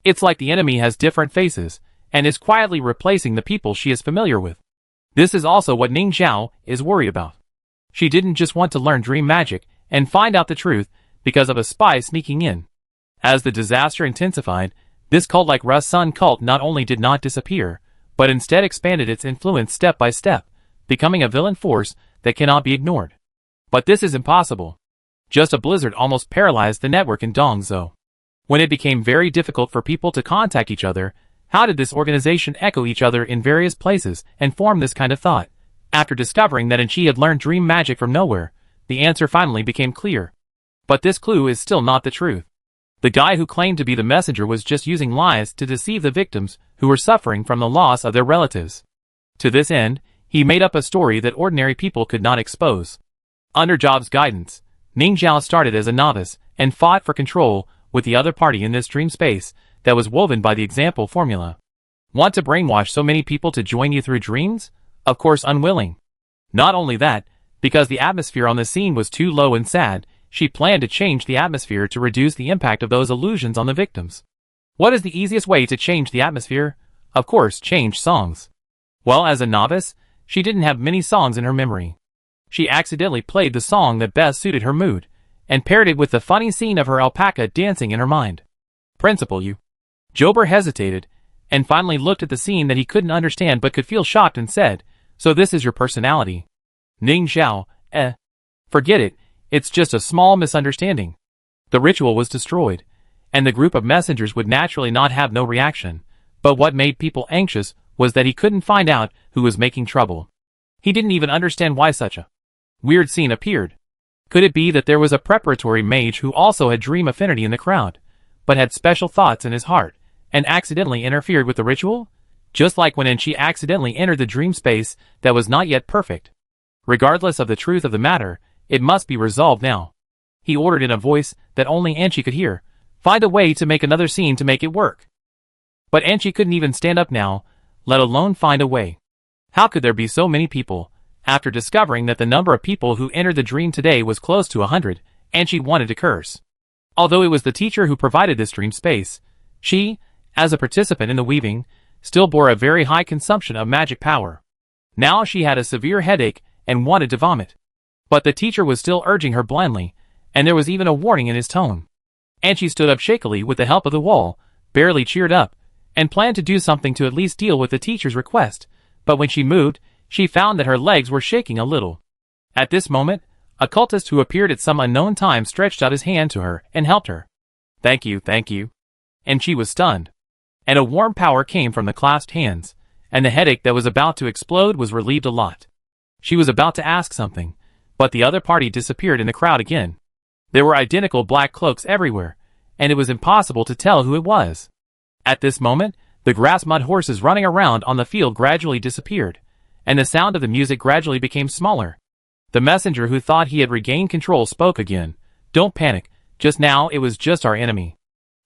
It's like the enemy has different faces, and is quietly replacing the people she is familiar with. This is also what Ning Zhao is worried about. She didn't just want to learn dream magic and find out the truth because of a spy sneaking in. As the disaster intensified, this cult-like Sun cult not only did not disappear, but instead expanded its influence step by step, becoming a villain force that cannot be ignored. But this is impossible. Just a blizzard almost paralyzed the network in Dongzhou. When it became very difficult for people to contact each other, how did this organization echo each other in various places and form this kind of thought? After discovering that Enchi had learned dream magic from nowhere, the answer finally became clear. But this clue is still not the truth. The guy who claimed to be the messenger was just using lies to deceive the victims who were suffering from the loss of their relatives. To this end, he made up a story that ordinary people could not expose. Under Job's guidance, Ning Zhao started as a novice and fought for control with the other party in this dream space that was woven by the example formula. Want to brainwash so many people to join you through dreams? Of course unwilling. Not only that, because the atmosphere on the scene was too low and sad, she planned to change the atmosphere to reduce the impact of those illusions on the victims. What is the easiest way to change the atmosphere? Of course, change songs. Well, as a novice, she didn't have many songs in her memory. She accidentally played the song that best suited her mood, and paired it with the funny scene of her alpaca dancing in her mind. Principal you. Jober hesitated, and finally looked at the scene that he couldn't understand but could feel shocked and said, "So this is your personality." Ning Zhao, Forget it, it's just a small misunderstanding. The ritual was destroyed, and the group of messengers would naturally not have no reaction, but what made people anxious was that he couldn't find out who was making trouble. He didn't even understand why such a weird scene appeared. Could it be that there was a preparatory mage who also had dream affinity in the crowd, but had special thoughts in his heart, and accidentally interfered with the ritual? Just like when she accidentally entered the dream space that was not yet perfect. Regardless of the truth of the matter, it must be resolved now. He ordered in a voice that only Anchi could hear, "Find a way to make another scene to make it work." But Anchi couldn't even stand up now, let alone find a way. How could there be so many people? After discovering that the number of people who entered the dream today was close to 100, Anchi wanted to curse. Although it was the teacher who provided this dream space, she, as a participant in the weaving, still bore a very high consumption of magic power. Now she had a severe headache and wanted to vomit. But the teacher was still urging her blindly, and there was even a warning in his tone. Anchi stood up shakily with the help of the wall, barely cheered up, and planned to do something to at least deal with the teacher's request, but when she moved, she found that her legs were shaking a little. At this moment, a cultist who appeared at some unknown time stretched out his hand to her and helped her. Thank you. And she was stunned. And a warm power came from the clasped hands, and the headache that was about to explode was relieved a lot. She was about to ask something, but the other party disappeared in the crowd again. There were identical black cloaks everywhere, and it was impossible to tell who it was. At this moment, the grass mud horses running around on the field gradually disappeared, and the sound of the music gradually became smaller. The messenger who thought he had regained control spoke again. "Don't panic, just now it was just our enemy."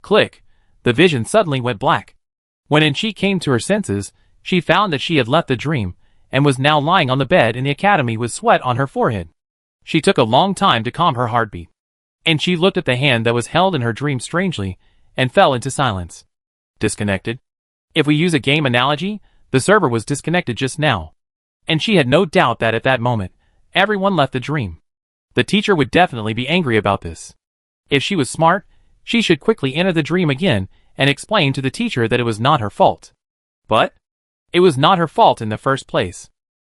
Click! The vision suddenly went black. When she came to her senses, she found that she had left the dream, and was now lying on the bed in the academy with sweat on her forehead. She took a long time to calm her heartbeat. And she looked at the hand that was held in her dream strangely, and fell into silence. Disconnected? If we use a game analogy, the server was disconnected just now. And she had no doubt that at that moment, everyone left the dream. The teacher would definitely be angry about this. If she was smart, she should quickly enter the dream again and explain to the teacher that it was not her fault. But it was not her fault in the first place.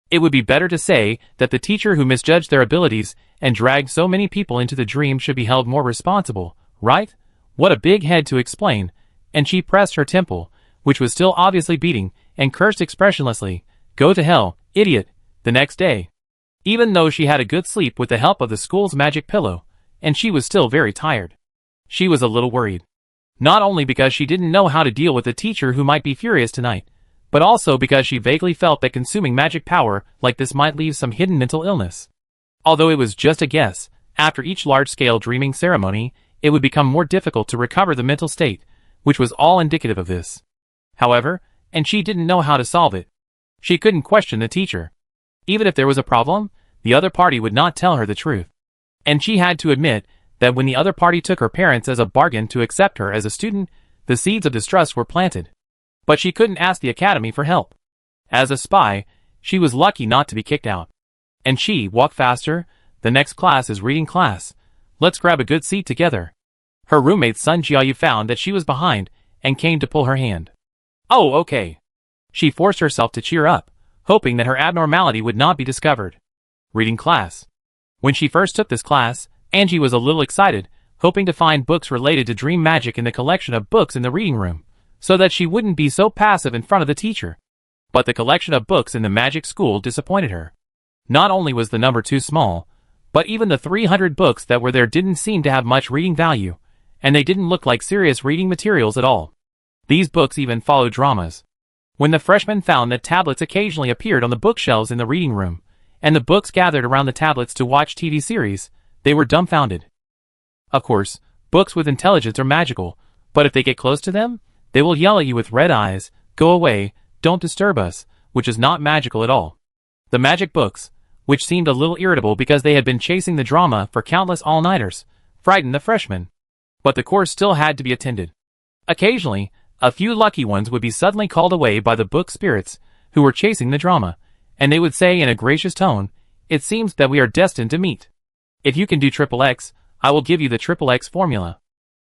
It would be better to say that the teacher who misjudged their abilities and dragged so many people into the dream should be held more responsible, right? What a big head to explain, and she pressed her temple, which was still obviously beating, and cursed expressionlessly, "Go to hell, idiot," the next day. Even though she had a good sleep with the help of the school's magic pillow, and she was still very tired. She was a little worried. Not only because she didn't know how to deal with a teacher who might be furious tonight, but also because she vaguely felt that consuming magic power like this might leave some hidden mental illness. Although it was just a guess, after each large-scale dreaming ceremony, it would become more difficult to recover the mental state, which was all indicative of this. However, and she didn't know how to solve it. She couldn't question the teacher. Even if there was a problem, the other party would not tell her the truth. And she had to admit that when the other party took her parents as a bargain to accept her as a student, the seeds of distrust were planted. But she couldn't ask the academy for help. As a spy, she was lucky not to be kicked out. And she, walk faster, the next class is reading class. Let's grab a good seat together. Her roommate Sun Jiayu found that she was behind, and came to pull her hand. Oh, okay. She forced herself to cheer up, hoping that her abnormality would not be discovered. Reading class. When she first took this class, Angie was a little excited, hoping to find books related to dream magic in the collection of books in the reading room, so that she wouldn't be so passive in front of the teacher. But the collection of books in the magic school disappointed her. Not only was the number too small, but even the 300 books that were there didn't seem to have much reading value, and they didn't look like serious reading materials at all. These books even followed dramas. When the freshmen found that tablets occasionally appeared on the bookshelves in the reading room, and the books gathered around the tablets to watch TV series, they were dumbfounded. Of course, books with intelligence are magical, but if they get close to them, they will yell at you with red eyes, "Go away, don't disturb us," which is not magical at all. The magic books, which seemed a little irritable because they had been chasing the drama for countless all-nighters, frightened the freshmen. But the course still had to be attended. Occasionally, a few lucky ones would be suddenly called away by the book spirits who were chasing the drama, and they would say in a gracious tone, "It seems that we are destined to meet. If you can do XXX, I will give you the XXX formula."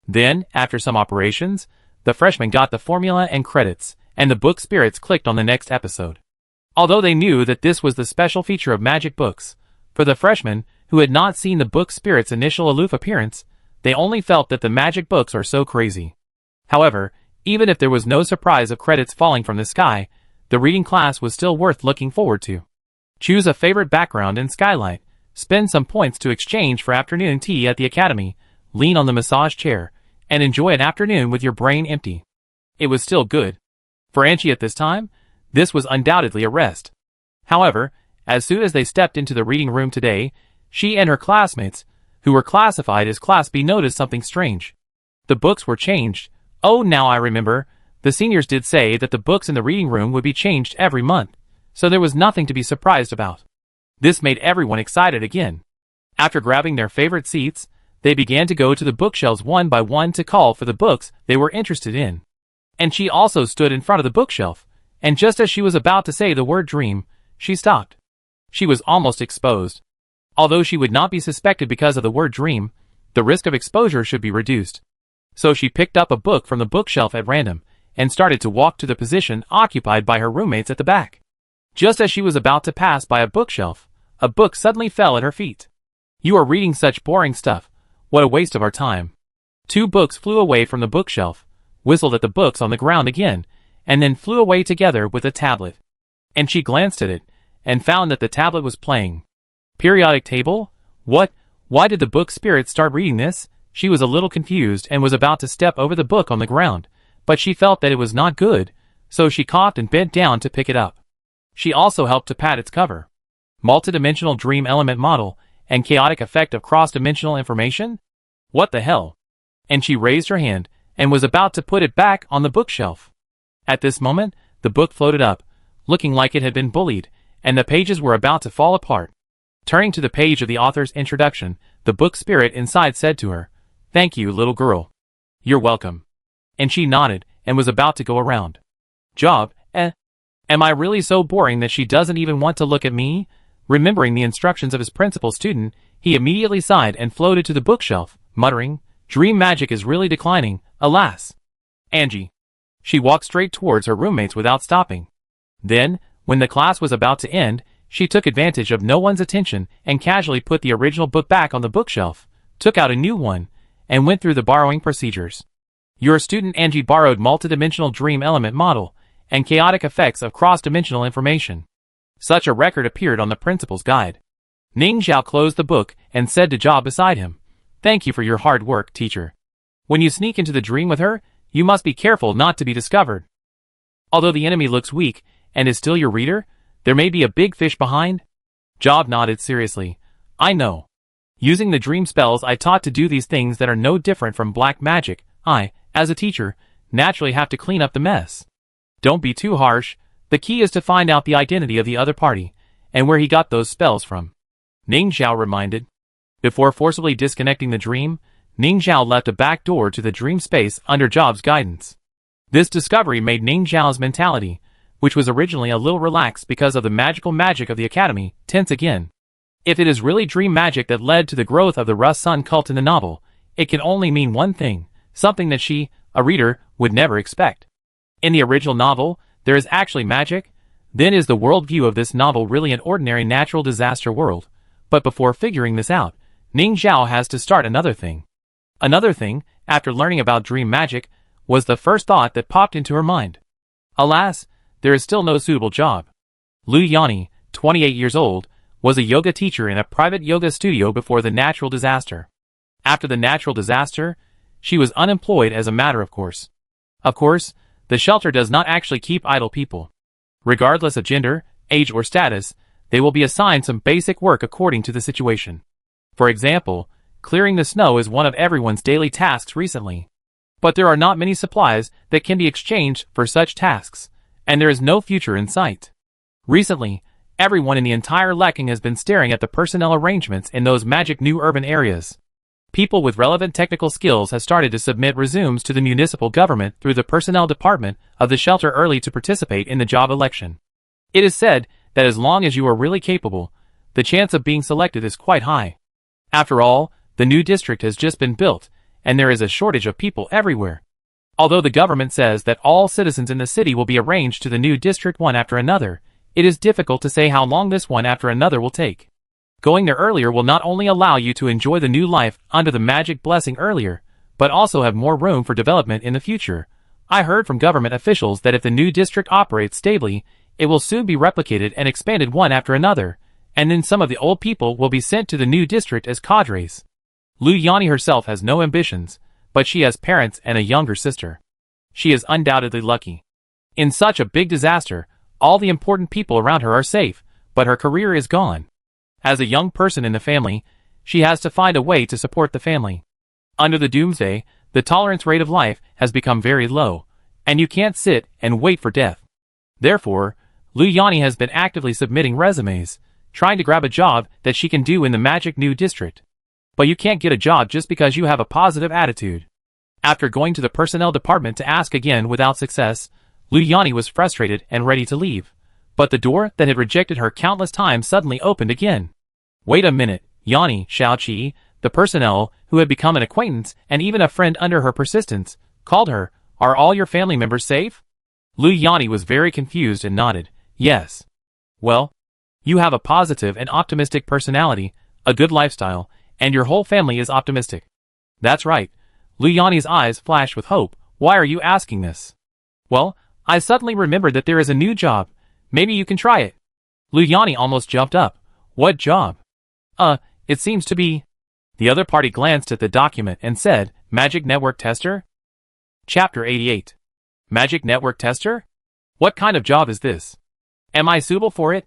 Then, after some operations, the freshmen got the formula and credits, and the book spirits clicked on the next episode. Although they knew that this was the special feature of magic books, for the freshmen who had not seen the book spirits' initial aloof appearance, They only felt that the magic books are so crazy. However, even if there was no surprise of credits falling from the sky, the reading class was still worth looking forward to. Choose a favorite background and skylight, spend some points to exchange for afternoon tea at the academy, lean on the massage chair, and enjoy an afternoon with your brain empty. It was still good. For Angie at this time, this was undoubtedly a rest. However, as soon as they stepped into the reading room today, she and her classmates, who were classified as Class B, noticed something strange. The books were changed. Oh, now I remember, the seniors did say that the books in the reading room would be changed every month, so there was nothing to be surprised about. This made everyone excited again. After grabbing their favorite seats, they began to go to the bookshelves one by one to call for the books they were interested in. And she also stood in front of the bookshelf, and just as she was about to say the word dream, she stopped. She was almost exposed. Although she would not be suspected because of the word dream, the risk of exposure should be reduced. So she picked up a book from the bookshelf at random, and started to walk to the position occupied by her roommates at the back. Just as she was about to pass by a bookshelf, a book suddenly fell at her feet. "You are reading such boring stuff. What a waste of our time." 2 books flew away from the bookshelf, whistled at the books on the ground again, and then flew away together with a tablet. And she glanced at it, and found that the tablet was playing. Periodic table? What? Why did the book spirit start reading this? She was a little confused and was about to step over the book on the ground, but she felt that it was not good, so she coughed and bent down to pick it up. She also helped to pat its cover. Multidimensional dream element model and chaotic effect of cross-dimensional information? What the hell? And she raised her hand and was about to put it back on the bookshelf. At this moment, the book floated up, looking like it had been bullied, and the pages were about to fall apart. Turning to the page of the author's introduction, the book spirit inside said to her, "Thank you, little girl. You're welcome." And she nodded and was about to go around. Job, Am I really so boring that she doesn't even want to look at me? Remembering the instructions of his principal student, he immediately sighed and floated to the bookshelf, muttering, "Dream magic is really declining, alas." Angie. She walked straight towards her roommates without stopping. Then, when the class was about to end, she took advantage of no one's attention and casually put the original book back on the bookshelf, took out a new one, and went through the borrowing procedures. Your student Angie borrowed multidimensional dream element model and chaotic effects of cross-dimensional information. Such a record appeared on the principal's guide. Ning Zhao closed the book and said to Jia beside him, "Thank you for your hard work, teacher. When you sneak into the dream with her, you must be careful not to be discovered. Although the enemy looks weak and is still your reader, there may be a big fish behind." Job nodded seriously. "I know. Using the dream spells I taught to do these things that are no different from black magic, I, as a teacher, naturally have to clean up the mess. Don't be too harsh. The key is to find out the identity of the other party, and where he got those spells from," Ning Zhao reminded. Before forcibly disconnecting the dream, Ning Zhao left a back door to the dream space under Job's guidance. This discovery made Ning Zhao's mentality, which was originally a little relaxed because of the magical magic of the academy, tense again. If it is really dream magic that led to the growth of the Rust Sun cult in the novel, it can only mean one thing, something that she, a reader, would never expect. In the original novel, there is actually magic. Then is the worldview of this novel really an ordinary natural disaster world? But before figuring this out, Ning Zhao has to start another thing. Another thing, after learning about dream magic, was the first thought that popped into her mind. Alas, there is still no suitable job. Lu Yanni, 28 years old, was a yoga teacher in a private yoga studio before the natural disaster. After the natural disaster, she was unemployed as a matter of course. Of course, the shelter does not actually keep idle people. Regardless of gender, age or status, they will be assigned some basic work according to the situation. For example, clearing the snow is one of everyone's daily tasks recently. But there are not many supplies that can be exchanged for such tasks, and there is no future in sight. Recently, everyone in the entire Lekking has been staring at the personnel arrangements in those magic new urban areas. People with relevant technical skills have started to submit resumes to the municipal government through the personnel department of the shelter early to participate in the job election. It is said that as long as you are really capable, the chance of being selected is quite high. After all, the new district has just been built, and there is a shortage of people everywhere. Although the government says that all citizens in the city will be arranged to the new district one after another, it is difficult to say how long this one after another will take. Going there earlier will not only allow you to enjoy the new life under the magic blessing earlier, but also have more room for development in the future. I heard from government officials that if the new district operates stably, it will soon be replicated and expanded one after another, and then some of the old people will be sent to the new district as cadres. Lu Yani herself has no ambitions, but she has parents and a younger sister. She is undoubtedly lucky. In such a big disaster, all the important people around her are safe, but her career is gone. As a young person in the family, she has to find a way to support the family. Under the doomsday, the tolerance rate of life has become very low, and you can't sit and wait for death. Therefore, Lu Yani has been actively submitting resumes, trying to grab a job that she can do in the magic new district. But you can't get a job just because you have a positive attitude. After going to the personnel department to ask again without success, Lu Yani was frustrated and ready to leave. But the door that had rejected her countless times suddenly opened again. Wait a minute, Yani, Xiaoqi, the personnel, who had become an acquaintance and even a friend under her persistence, called her. Are all your family members safe? Lu Yani was very confused and nodded. Yes. Well, you have a positive and optimistic personality, a good lifestyle, and your whole family is optimistic. That's right. Lu Yani's eyes flashed with hope. Why are you asking this? Well, I suddenly remembered that there is a new job. Maybe you can try it. Lu Yani almost jumped up. What job? It seems to be... The other party glanced at the document and said, Magic Network Tester? Chapter 88. Magic Network Tester? What kind of job is this? Am I suitable for it?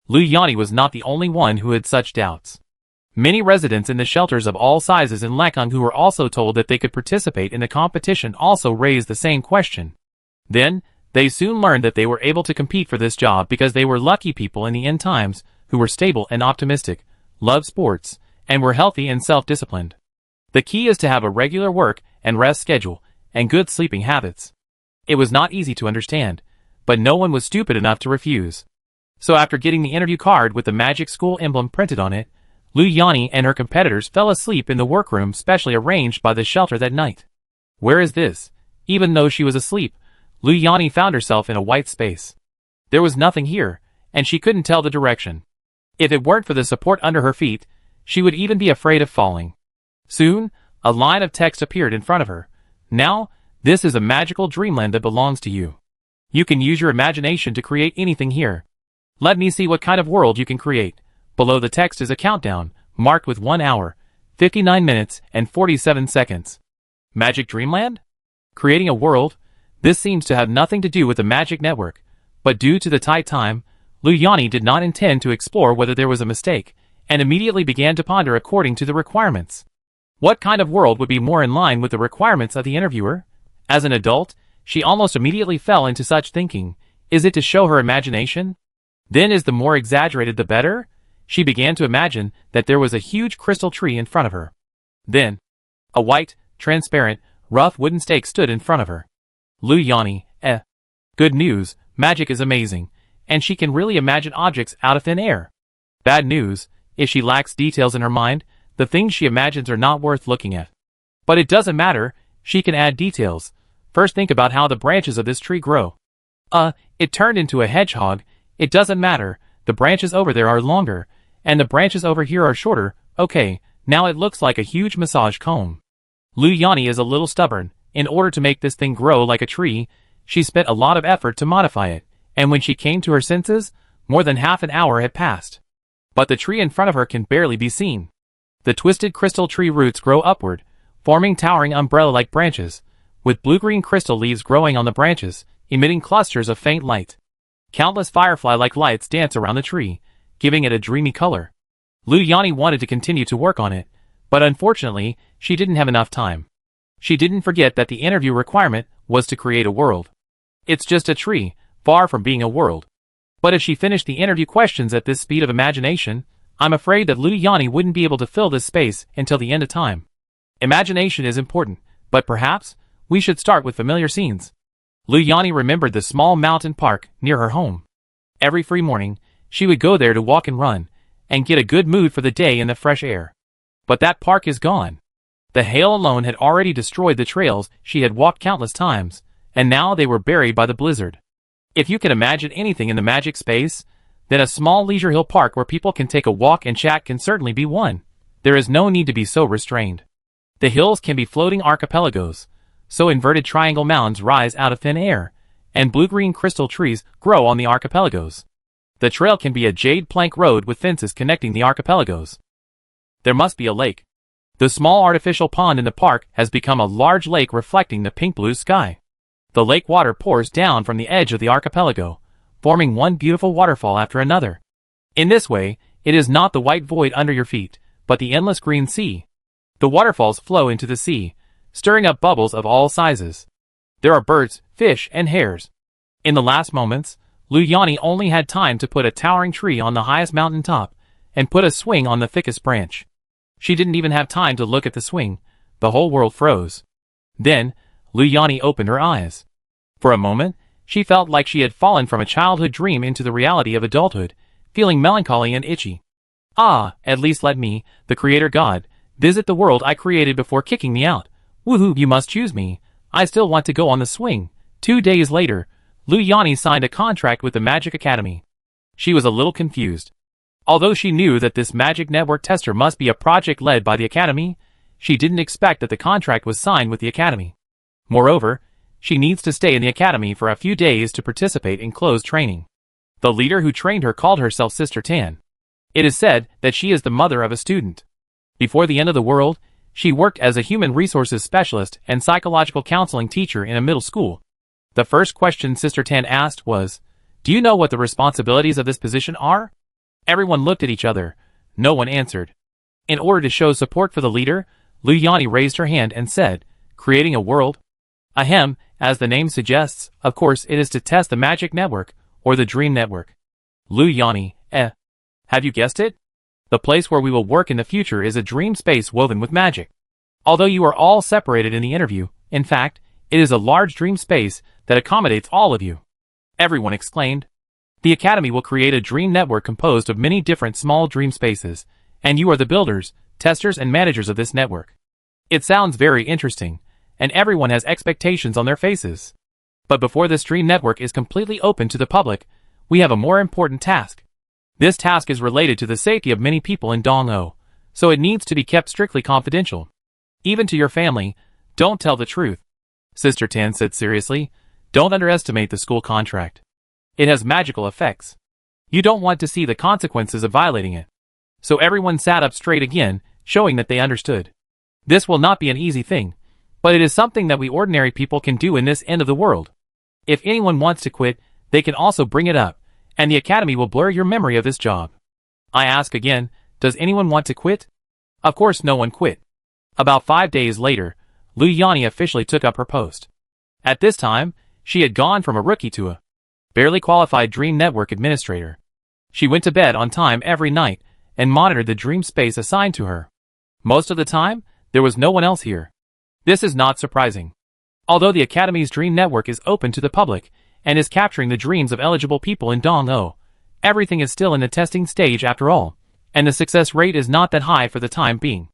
Lu Yani was not the only one who had such doubts. Many residents in the shelters of all sizes in Lakang who were also told that they could participate in the competition also raised the same question. Then, they soon learned that they were able to compete for this job because they were lucky people in the end times, who were stable and optimistic, loved sports, and were healthy and self-disciplined. The key is to have a regular work and rest schedule, and good sleeping habits. It was not easy to understand, but no one was stupid enough to refuse. So after getting the interview card with the magic school emblem printed on it, Lu Yani and her competitors fell asleep in the workroom specially arranged by the shelter that night. Where is this? Even though she was asleep, Lu Yani found herself in a white space. There was nothing here, and she couldn't tell the direction. If it weren't for the support under her feet, she would even be afraid of falling. Soon, a line of text appeared in front of her. Now, this is a magical dreamland that belongs to you. You can use your imagination to create anything here. Let me see what kind of world you can create. Below the text is a countdown, marked with 1 hour, 59 minutes, and 47 seconds. Magic Dreamland? Creating a world? This seems to have nothing to do with the magic network, but due to the tight time, Lu Yani did not intend to explore whether there was a mistake, and immediately began to ponder according to the requirements. What kind of world would be more in line with the requirements of the interviewer? As an adult, she almost immediately fell into such thinking. Is it to show her imagination? Then is the more exaggerated the better? She began to imagine that there was a huge crystal tree in front of her. Then, a white, transparent, rough wooden stake stood in front of her. Lu Yani, Good news, magic is amazing, and she can really imagine objects out of thin air. Bad news, if she lacks details in her mind, the things she imagines are not worth looking at. But it doesn't matter, she can add details. First think about how the branches of this tree grow. It turned into a hedgehog. It doesn't matter, the branches over there are longer, and the branches over here are shorter. Okay, now it looks like a huge massage comb. Lu Yani is a little stubborn. In order to make this thing grow like a tree, she spent a lot of effort to modify it, and when she came to her senses, more than half an hour had passed. But the tree in front of her can barely be seen. The twisted crystal tree roots grow upward, forming towering umbrella-like branches, with blue-green crystal leaves growing on the branches, emitting clusters of faint light. Countless firefly-like lights dance around the tree, giving it a dreamy color. Lu Yani wanted to continue to work on it, but unfortunately, she didn't have enough time. She didn't forget that the interview requirement was to create a world. It's just a tree, far from being a world. But if she finished the interview questions at this speed of imagination, I'm afraid that Lu Yani wouldn't be able to fill this space until the end of time. Imagination is important, but perhaps we should start with familiar scenes. Lu Yani remembered the small mountain park near her home. Every free morning, she would go there to walk and run, and get a good mood for the day in the fresh air. But that park is gone. The hail alone had already destroyed the trails she had walked countless times, and now they were buried by the blizzard. If you can imagine anything in the magic space, then a small leisure hill park where people can take a walk and chat can certainly be one. There is no need to be so restrained. The hills can be floating archipelagos, so inverted triangle mounds rise out of thin air, and blue-green crystal trees grow on the archipelagos. The trail can be a jade plank road with fences connecting the archipelagos. There must be a lake. The small artificial pond in the park has become a large lake reflecting the pink-blue sky. The lake water pours down from the edge of the archipelago, forming one beautiful waterfall after another. In this way, it is not the white void under your feet, but the endless green sea. The waterfalls flow into the sea, stirring up bubbles of all sizes. There are birds, fish, and hares. In the last moments, Lu Yanni only had time to put a towering tree on the highest mountain top, and put a swing on the thickest branch. She didn't even have time to look at the swing. The whole world froze. Then, Lu Yanni opened her eyes. For a moment, she felt like she had fallen from a childhood dream into the reality of adulthood, feeling melancholy and itchy. Ah, at least let me, the creator god, visit the world I created before kicking me out. Woohoo, you must choose me. I still want to go on the swing. 2 days later, Lu Yanni signed a contract with the Magic Academy. She was a little confused. Although she knew that this Magic Network tester must be a project led by the Academy, she didn't expect that the contract was signed with the Academy. Moreover, she needs to stay in the Academy for a few days to participate in closed training. The leader who trained her called herself Sister Tan. It is said that she is the mother of a student. Before the end of the world, she worked as a human resources specialist and psychological counseling teacher in a middle school. The first question Sister Tan asked was, "Do you know what the responsibilities of this position are?" Everyone looked at each other. No one answered. In order to show support for the leader, Lu Yanni raised her hand and said, "Creating a world?" Ahem, as the name suggests, of course it is to test the Magic Network, or the Dream Network. Lu Yanni, have you guessed it? The place where we will work in the future is a dream space woven with magic. Although you are all separated in the interview, in fact, it is a large dream space that accommodates all of you. Everyone exclaimed. The Academy will create a dream network composed of many different small dream spaces, and you are the builders, testers, and managers of this network. It sounds very interesting, and everyone has expectations on their faces. But before this dream network is completely open to the public, we have a more important task. This task is related to the safety of many people in Dong-O, so it needs to be kept strictly confidential. Even to your family, don't tell the truth. Sister Tan said seriously, don't underestimate the school contract. It has magical effects. You don't want to see the consequences of violating it. So everyone sat up straight again, showing that they understood. This will not be an easy thing, but it is something that we ordinary people can do in this end of the world. If anyone wants to quit, they can also bring it up, and the Academy will blur your memory of this job. I ask again, does anyone want to quit? Of course no one quit. About 5 days later, Lu Yanni officially took up her post. At this time, she had gone from a rookie to a barely qualified Dream Network administrator. She went to bed on time every night and monitored the dream space assigned to her. Most of the time, there was no one else here. This is not surprising. Although the Academy's Dream Network is open to the public and is capturing the dreams of eligible people in Dong-O, everything is still in the testing stage after all, and the success rate is not that high for the time being.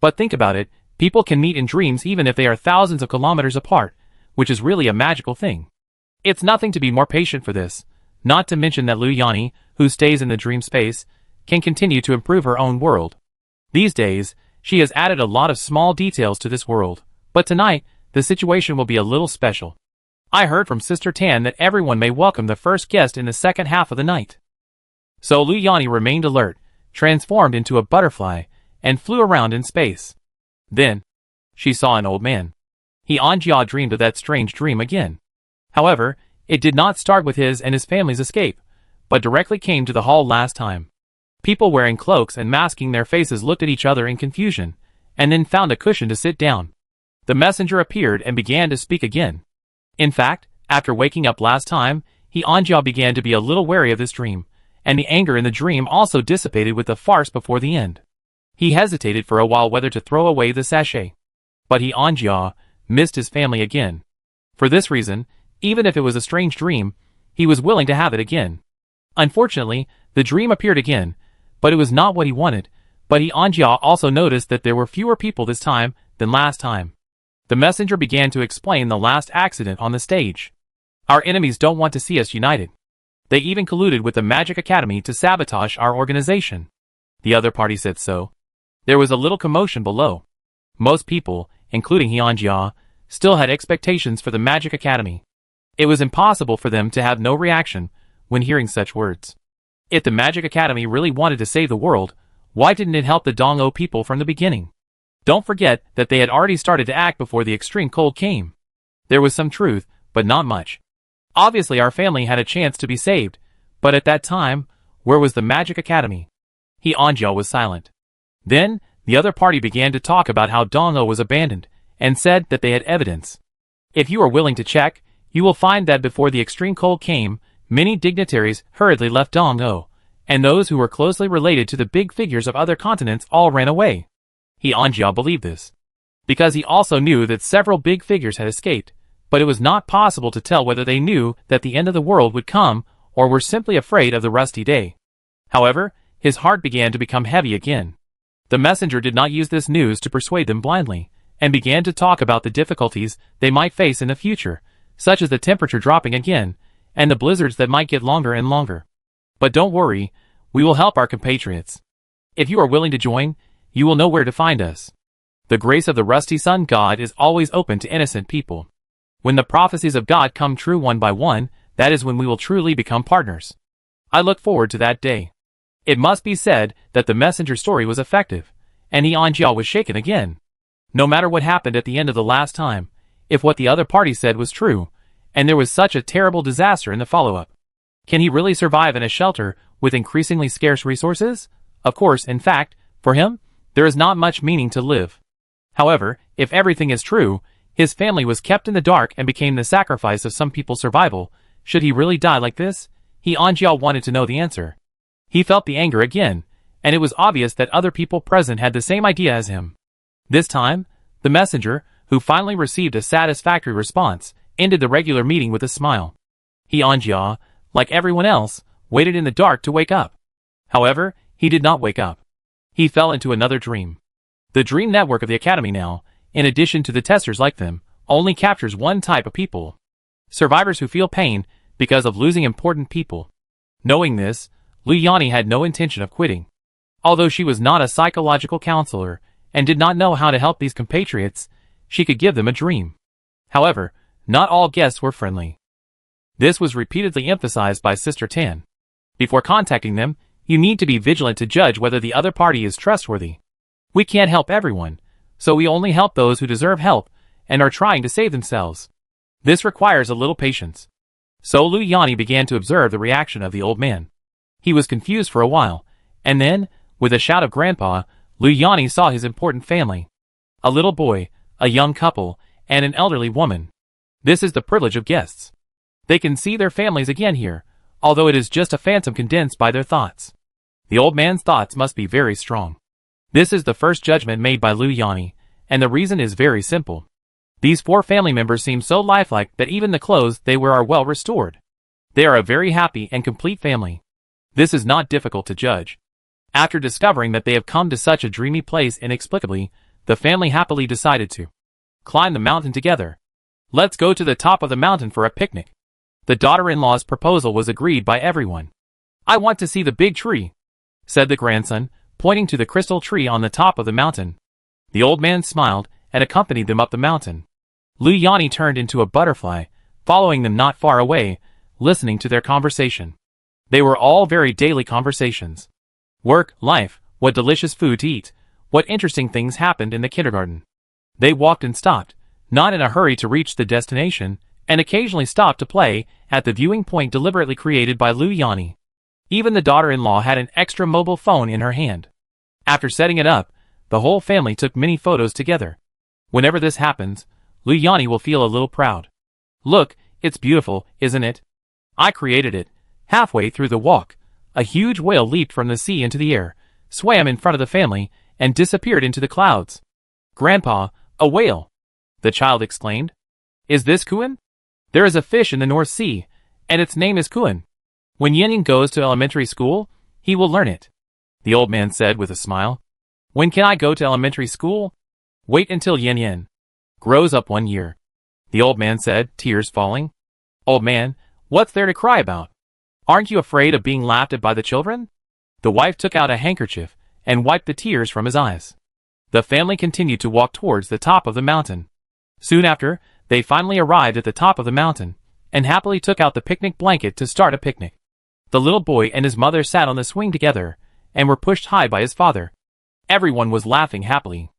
But think about it, people can meet in dreams even if they are thousands of kilometers apart, which is really a magical thing. It's nothing to be more patient for this, not to mention that Lu Yanni, who stays in the dream space, can continue to improve her own world. These days, she has added a lot of small details to this world, but tonight, the situation will be a little special. I heard from Sister Tan that everyone may welcome the first guest in the second half of the night. So Lu Yanni remained alert, transformed into a butterfly, and flew around in space. Then, she saw an old man. He Anjia dreamed of that strange dream again. However, it did not start with his and his family's escape, but directly came to the hall last time. People wearing cloaks and masking their faces looked at each other in confusion, and then found a cushion to sit down. The messenger appeared and began to speak again. In fact, after waking up last time, he Anjia began to be a little wary of this dream, and the anger in the dream also dissipated with the farce before the end. He hesitated for a while whether to throw away the sachet. But he Anjia missed his family again. For this reason, even if it was a strange dream, he was willing to have it again. Unfortunately, the dream appeared again, but it was not what he wanted, but he Anjia also noticed that there were fewer people this time than last time. The messenger began to explain the last accident on the stage. Our enemies don't want to see us united. They even colluded with the Magic Academy to sabotage our organization. The other party said so. There was a little commotion below. Most people, including Hyunjia, still had expectations for the Magic Academy. It was impossible for them to have no reaction when hearing such words. If the Magic Academy really wanted to save the world, why didn't it help the Dong-O people from the beginning? Don't forget that they had already started to act before the extreme cold came. There was some truth, but not much. Obviously our family had a chance to be saved, but at that time, where was the Magic Academy? Hyunjia was silent. Then, the other party began to talk about how Dong-O was abandoned, and said that they had evidence. If you are willing to check, you will find that before the extreme cold came, many dignitaries hurriedly left Dong-O, and those who were closely related to the big figures of other continents all ran away. Hyunjia believed this, because he also knew that several big figures had escaped, but it was not possible to tell whether they knew that the end of the world would come, or were simply afraid of the rusty day. However, his heart began to become heavy again. The messenger did not use this news to persuade them blindly, and began to talk about the difficulties they might face in the future, such as the temperature dropping again, and the blizzards that might get longer and longer. But don't worry, we will help our compatriots. If you are willing to join, you will know where to find us. The grace of the rusty sun god is always open to innocent people. When the prophecies of God come true one by one, that is when we will truly become partners. I look forward to that day. It must be said that the messenger's story was effective, and Hyunjia was shaken again. No matter what happened at the end of the last time, if what the other party said was true, and there was such a terrible disaster in the follow-up, can he really survive in a shelter with increasingly scarce resources? Of course, in fact, for him, there is not much meaning to live. However, if everything is true, his family was kept in the dark and became the sacrifice of some people's survival. Should he really die like this? Hyunjia wanted to know the answer. He felt the anger again, and it was obvious that other people present had the same idea as him. This time, the messenger, who finally received a satisfactory response, ended the regular meeting with a smile. Hyunjia, like everyone else, waited in the dark to wake up. However, he did not wake up. He fell into another dream. The dream network of the Academy now, in addition to the testers like them, only captures one type of people. Survivors who feel pain because of losing important people. Knowing this, Liu Yani had no intention of quitting. Although she was not a psychological counselor and did not know how to help these compatriots, she could give them a dream. However, not all guests were friendly. This was repeatedly emphasized by Sister Tan. Before contacting them, you need to be vigilant to judge whether the other party is trustworthy. We can't help everyone, so we only help those who deserve help and are trying to save themselves. This requires a little patience. So Liu Yani began to observe the reaction of the old man. He was confused for a while, and then, with a shout of Grandpa, Liu Yani saw his important family. A little boy, a young couple, and an elderly woman. This is the privilege of guests. They can see their families again here, although it is just a phantom condensed by their thoughts. The old man's thoughts must be very strong. This is the first judgment made by Liu Yani, and the reason is very simple. These 4 family members seem so lifelike that even the clothes they wear are well restored. They are a very happy and complete family. This is not difficult to judge. After discovering that they have come to such a dreamy place inexplicably, the family happily decided to climb the mountain together. Let's go to the top of the mountain for a picnic. The daughter-in-law's proposal was agreed by everyone. I want to see the big tree, said the grandson, pointing to the crystal tree on the top of the mountain. The old man smiled and accompanied them up the mountain. Liu Yani turned into a butterfly, following them not far away, listening to their conversation. They were all very daily conversations. Work, life, what delicious food to eat, what interesting things happened in the kindergarten. They walked and stopped, not in a hurry to reach the destination, and occasionally stopped to play at the viewing point deliberately created by Liu Yani. Even the daughter-in-law had an extra mobile phone in her hand. After setting it up, the whole family took many photos together. Whenever this happens, Liu Yani will feel a little proud. Look, it's beautiful, isn't it? I created it. Halfway through the walk, a huge whale leaped from the sea into the air, swam in front of the family, and disappeared into the clouds. Grandpa, a whale! The child exclaimed. Is this Kuan? There is a fish in the North Sea, and its name is Kuan. When Yin goes to elementary school, he will learn it. The old man said with a smile. When can I go to elementary school? Wait until Yin grows up 1 year. The old man said, tears falling. Old man, what's there to cry about? Aren't you afraid of being laughed at by the children? The wife took out a handkerchief and wiped the tears from his eyes. The family continued to walk towards the top of the mountain. Soon after, they finally arrived at the top of the mountain, and happily took out the picnic blanket to start a picnic. The little boy and his mother sat on the swing together, and were pushed high by his father. Everyone was laughing happily.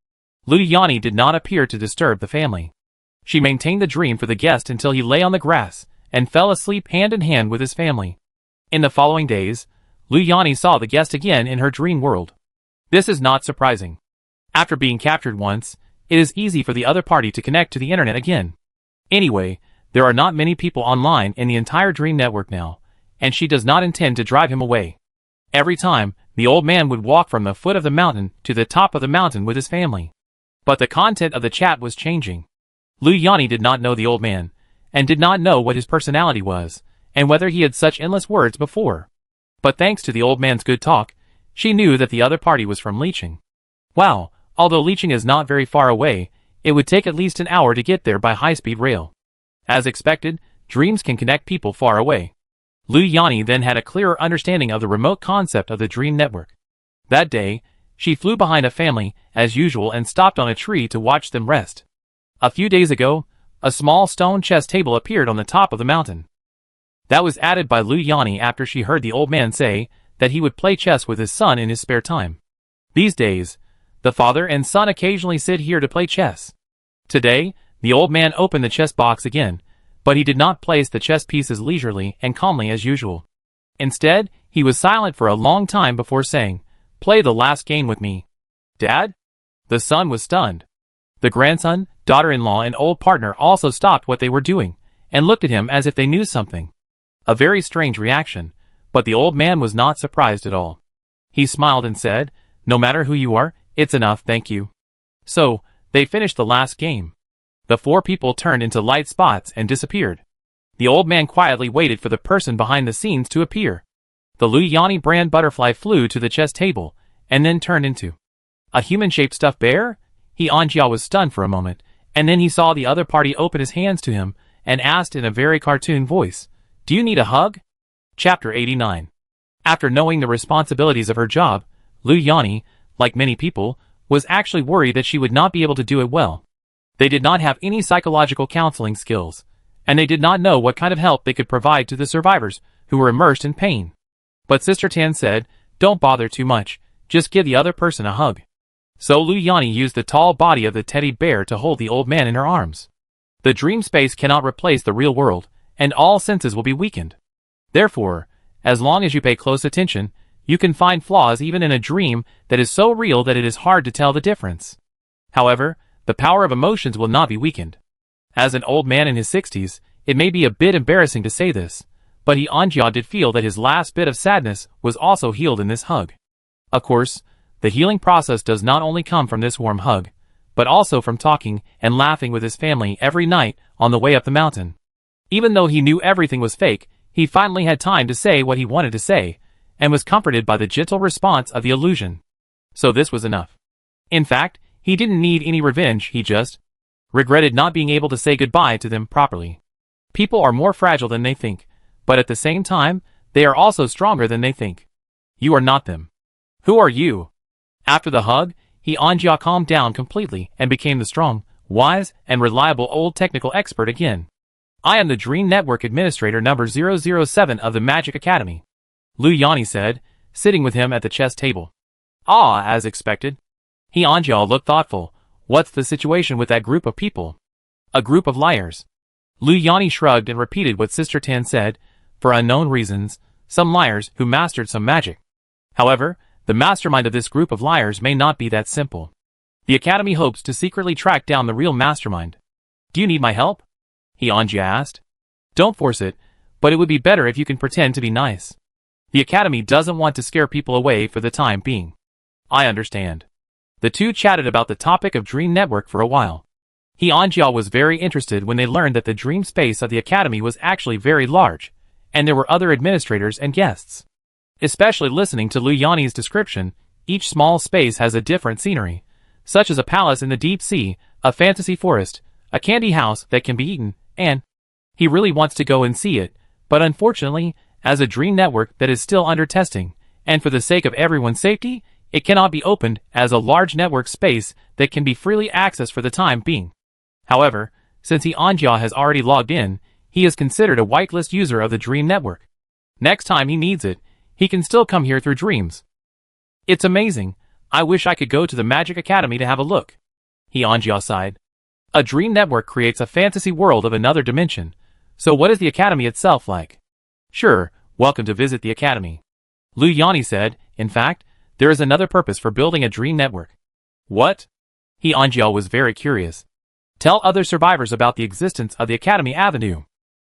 Luliani did not appear to disturb the family. She maintained the dream for the guest until he lay on the grass, and fell asleep hand in hand with his family. In the following days, Luliani saw the guest again in her dream world. This is not surprising. After being captured once, it is easy for the other party to connect to the internet again. Anyway, there are not many people online in the entire dream network now, and she does not intend to drive him away. Every time, the old man would walk from the foot of the mountain to the top of the mountain with his family. But the content of the chat was changing. Luliani did not know the old man, and did not know what his personality was, and whether he had such endless words before. But thanks to the old man's good talk, she knew that the other party was from Licheng. Wow, although Licheng is not very far away, it would take at least an hour to get there by high-speed rail. As expected, dreams can connect people far away. Luliani then had a clearer understanding of the remote concept of the dream network. That day, she flew behind a family, as usual, and stopped on a tree to watch them rest. A few days ago, a small stone chess table appeared on the top of the mountain. That was added by Luliani after she heard the old man say that he would play chess with his son in his spare time. These days, the father and son occasionally sit here to play chess. Today, the old man opened the chess box again, but he did not place the chess pieces leisurely and calmly as usual. Instead, he was silent for a long time before saying, "Play the last game with me." "Dad?" The son was stunned. The grandson, daughter-in-law and old partner also stopped what they were doing, and looked at him as if they knew something. A very strange reaction, but the old man was not surprised at all. He smiled and said, "No matter who you are, it's enough, thank you." So, they finished the last game. The four people turned into light spots and disappeared. The old man quietly waited for the person behind the scenes to appear. The Luliani brand butterfly flew to the chess table, and then turned into a human-shaped stuffed bear? He Anjia was stunned for a moment, and then he saw the other party open his hands to him, and asked in a very cartoon voice, "Do you need a hug?" Chapter 89. After knowing the responsibilities of her job, Luliani, like many people, was actually worried that she would not be able to do it well. They did not have any psychological counseling skills, and they did not know what kind of help they could provide to the survivors who were immersed in pain. But Sister Tan said, "Don't bother too much, just give the other person a hug." So Luliani used the tall body of the teddy bear to hold the old man in her arms. The dream space cannot replace the real world, and all senses will be weakened. Therefore, as long as you pay close attention, you can find flaws even in a dream that is so real that it is hard to tell the difference. However, the power of emotions will not be weakened. As an old man in his 60s, it may be a bit embarrassing to say this, but he Anjia did feel that his last bit of sadness was also healed in this hug. Of course, the healing process does not only come from this warm hug, but also from talking and laughing with his family every night on the way up the mountain. Even though he knew everything was fake, he finally had time to say what he wanted to say, and was comforted by the gentle response of the illusion. So this was enough. In fact, he didn't need any revenge, he just regretted not being able to say goodbye to them properly. People are more fragile than they think, but at the same time, they are also stronger than they think. You are not them. Who are you? After the hug, he Anjia calmed down completely and became the strong, wise, and reliable old technical expert again. "I am the Dream Network Administrator number 007 of the Magic Academy," Luliani said, sitting with him at the chess table. "Ah, as expected." He Anjia looked thoughtful. "What's the situation with that group of people?" "A group of liars." Luliani shrugged and repeated what Sister Tan said, "For unknown reasons, some liars who mastered some magic. However, the mastermind of this group of liars may not be that simple. The Academy hopes to secretly track down the real mastermind." "Do you need my help?" he Anjia asked. "Don't force it, but it would be better if you can pretend to be nice. The Academy doesn't want to scare people away for the time being." "I understand." The two chatted about the topic of Dream Network for a while. He Anjia was very interested when they learned that the dream space of the Academy was actually very large, and there were other administrators and guests. Especially listening to Luliani's description, each small space has a different scenery, such as a palace in the deep sea, a fantasy forest, a candy house that can be eaten, and he really wants to go and see it, but unfortunately, as a dream network that is still under testing, and for the sake of everyone's safety, it cannot be opened as a large network space that can be freely accessed for the time being. However, since Yeonjia has already logged in, he is considered a whitelist user of the Dream Network. Next time he needs it, he can still come here through dreams. It's amazing. I wish I could go to the Magic Academy to have a look. Yeonjia sighed. A dream network creates a fantasy world of another dimension. So what is the academy itself like? Sure, welcome to visit the academy. Lu Yanni said. In fact, there is another purpose for building a dream network. What? Yeonjia was very curious. Tell other survivors about the existence of the Academy Avenue.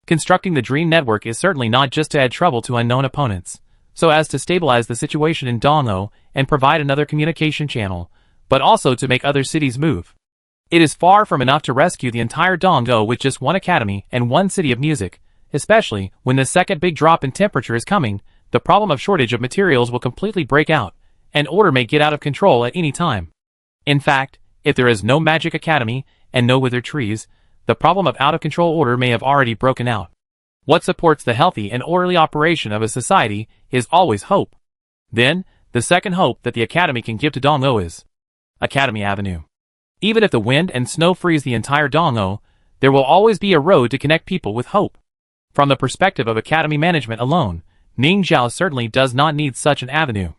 Constructing the dream network is certainly not just to add trouble to unknown opponents, so as to stabilize the situation in Dongho and provide another communication channel, but also to make other cities move. It is far from enough to rescue the entire Dongho with just one academy and one city of music, especially when the second big drop in temperature is coming. The problem of shortage of materials will completely break out, and order may get out of control at any time. In fact, if there is no Magic Academy and no withered trees, the problem of out-of-control order may have already broken out. What supports the healthy and orderly operation of a society is always hope. Then, the second hope that the Academy can give to Dongho is Academy Avenue. Even if the wind and snow freeze the entire Dongho, there will always be a road to connect people with hope. From the perspective of Academy management alone, Ning Zhao certainly does not need such an avenue.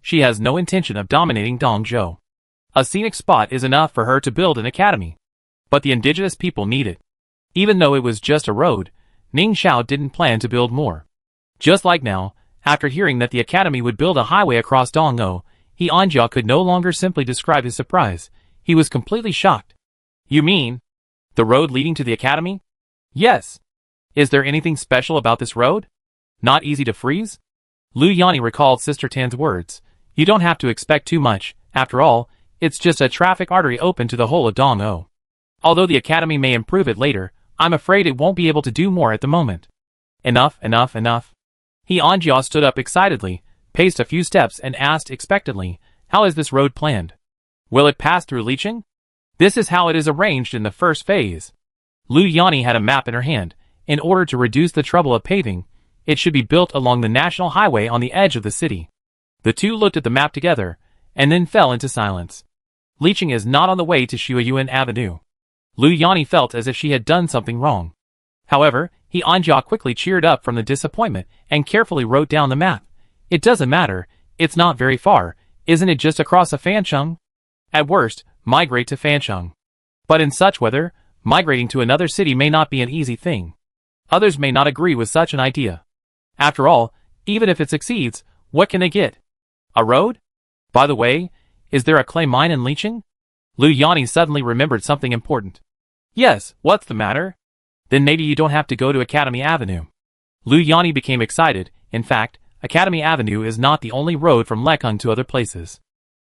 She has no intention of dominating Dongzhou. A scenic spot is enough for her to build an academy. But the indigenous people need it. Even though it was just a road, Ning Zhao didn't plan to build more. Just like now, after hearing that the academy would build a highway across Dongho, Yeonjia could no longer simply describe his surprise. He was completely shocked. You mean the road leading to the academy? Yes. Is there anything special about this road? Not easy to freeze? Lu Yanni recalled Sister Tan's words. You don't have to expect too much. After all, it's just a traffic artery open to the whole of Dongho. Although the academy may improve it later, I'm afraid it won't be able to do more at the moment. Enough. Yeonjia stood up excitedly, paced a few steps and asked expectantly, how is this road planned? Will it pass through Licheng? This is how it is arranged in the first phase. Lu Yanni had a map in her hand. In order to reduce the trouble of paving, it should be built along the national highway on the edge of the city. The two looked at the map together, and then fell into silence. Licheng is not on the way to Shuoyuan Avenue. Lu Yanni felt as if she had done something wrong. However, Yeonjia quickly cheered up from the disappointment and carefully wrote down the map. It doesn't matter, it's not very far, isn't it just across a Fancheng? At worst, migrate to Fancheng. But in such weather, migrating to another city may not be an easy thing. Others may not agree with such an idea. After all, even if it succeeds, what can they get? A road? By the way, is there a clay mine in Licheng? Lu Yanni suddenly remembered something important. Yes, what's the matter? Then maybe you don't have to go to Academy Avenue. Lu Yanni became excited. In fact, Academy Avenue is not the only road from Licheng to other places.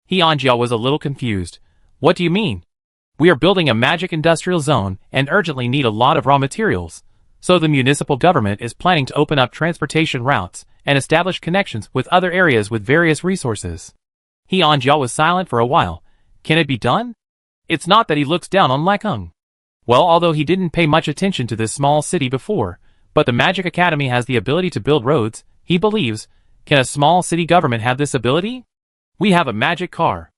Yeonjia was a little confused. What do you mean? We are building a magic industrial zone and urgently need a lot of raw materials. So the municipal government is planning to open up transportation routes and establish connections with other areas with various resources. Yeonjia was silent for a while. Can it be done? It's not that he looks down on Licheng. Well, although he didn't pay much attention to this small city before, but the Magic Academy has the ability to build roads, he believes. Can a small city government have this ability? We have a magic car.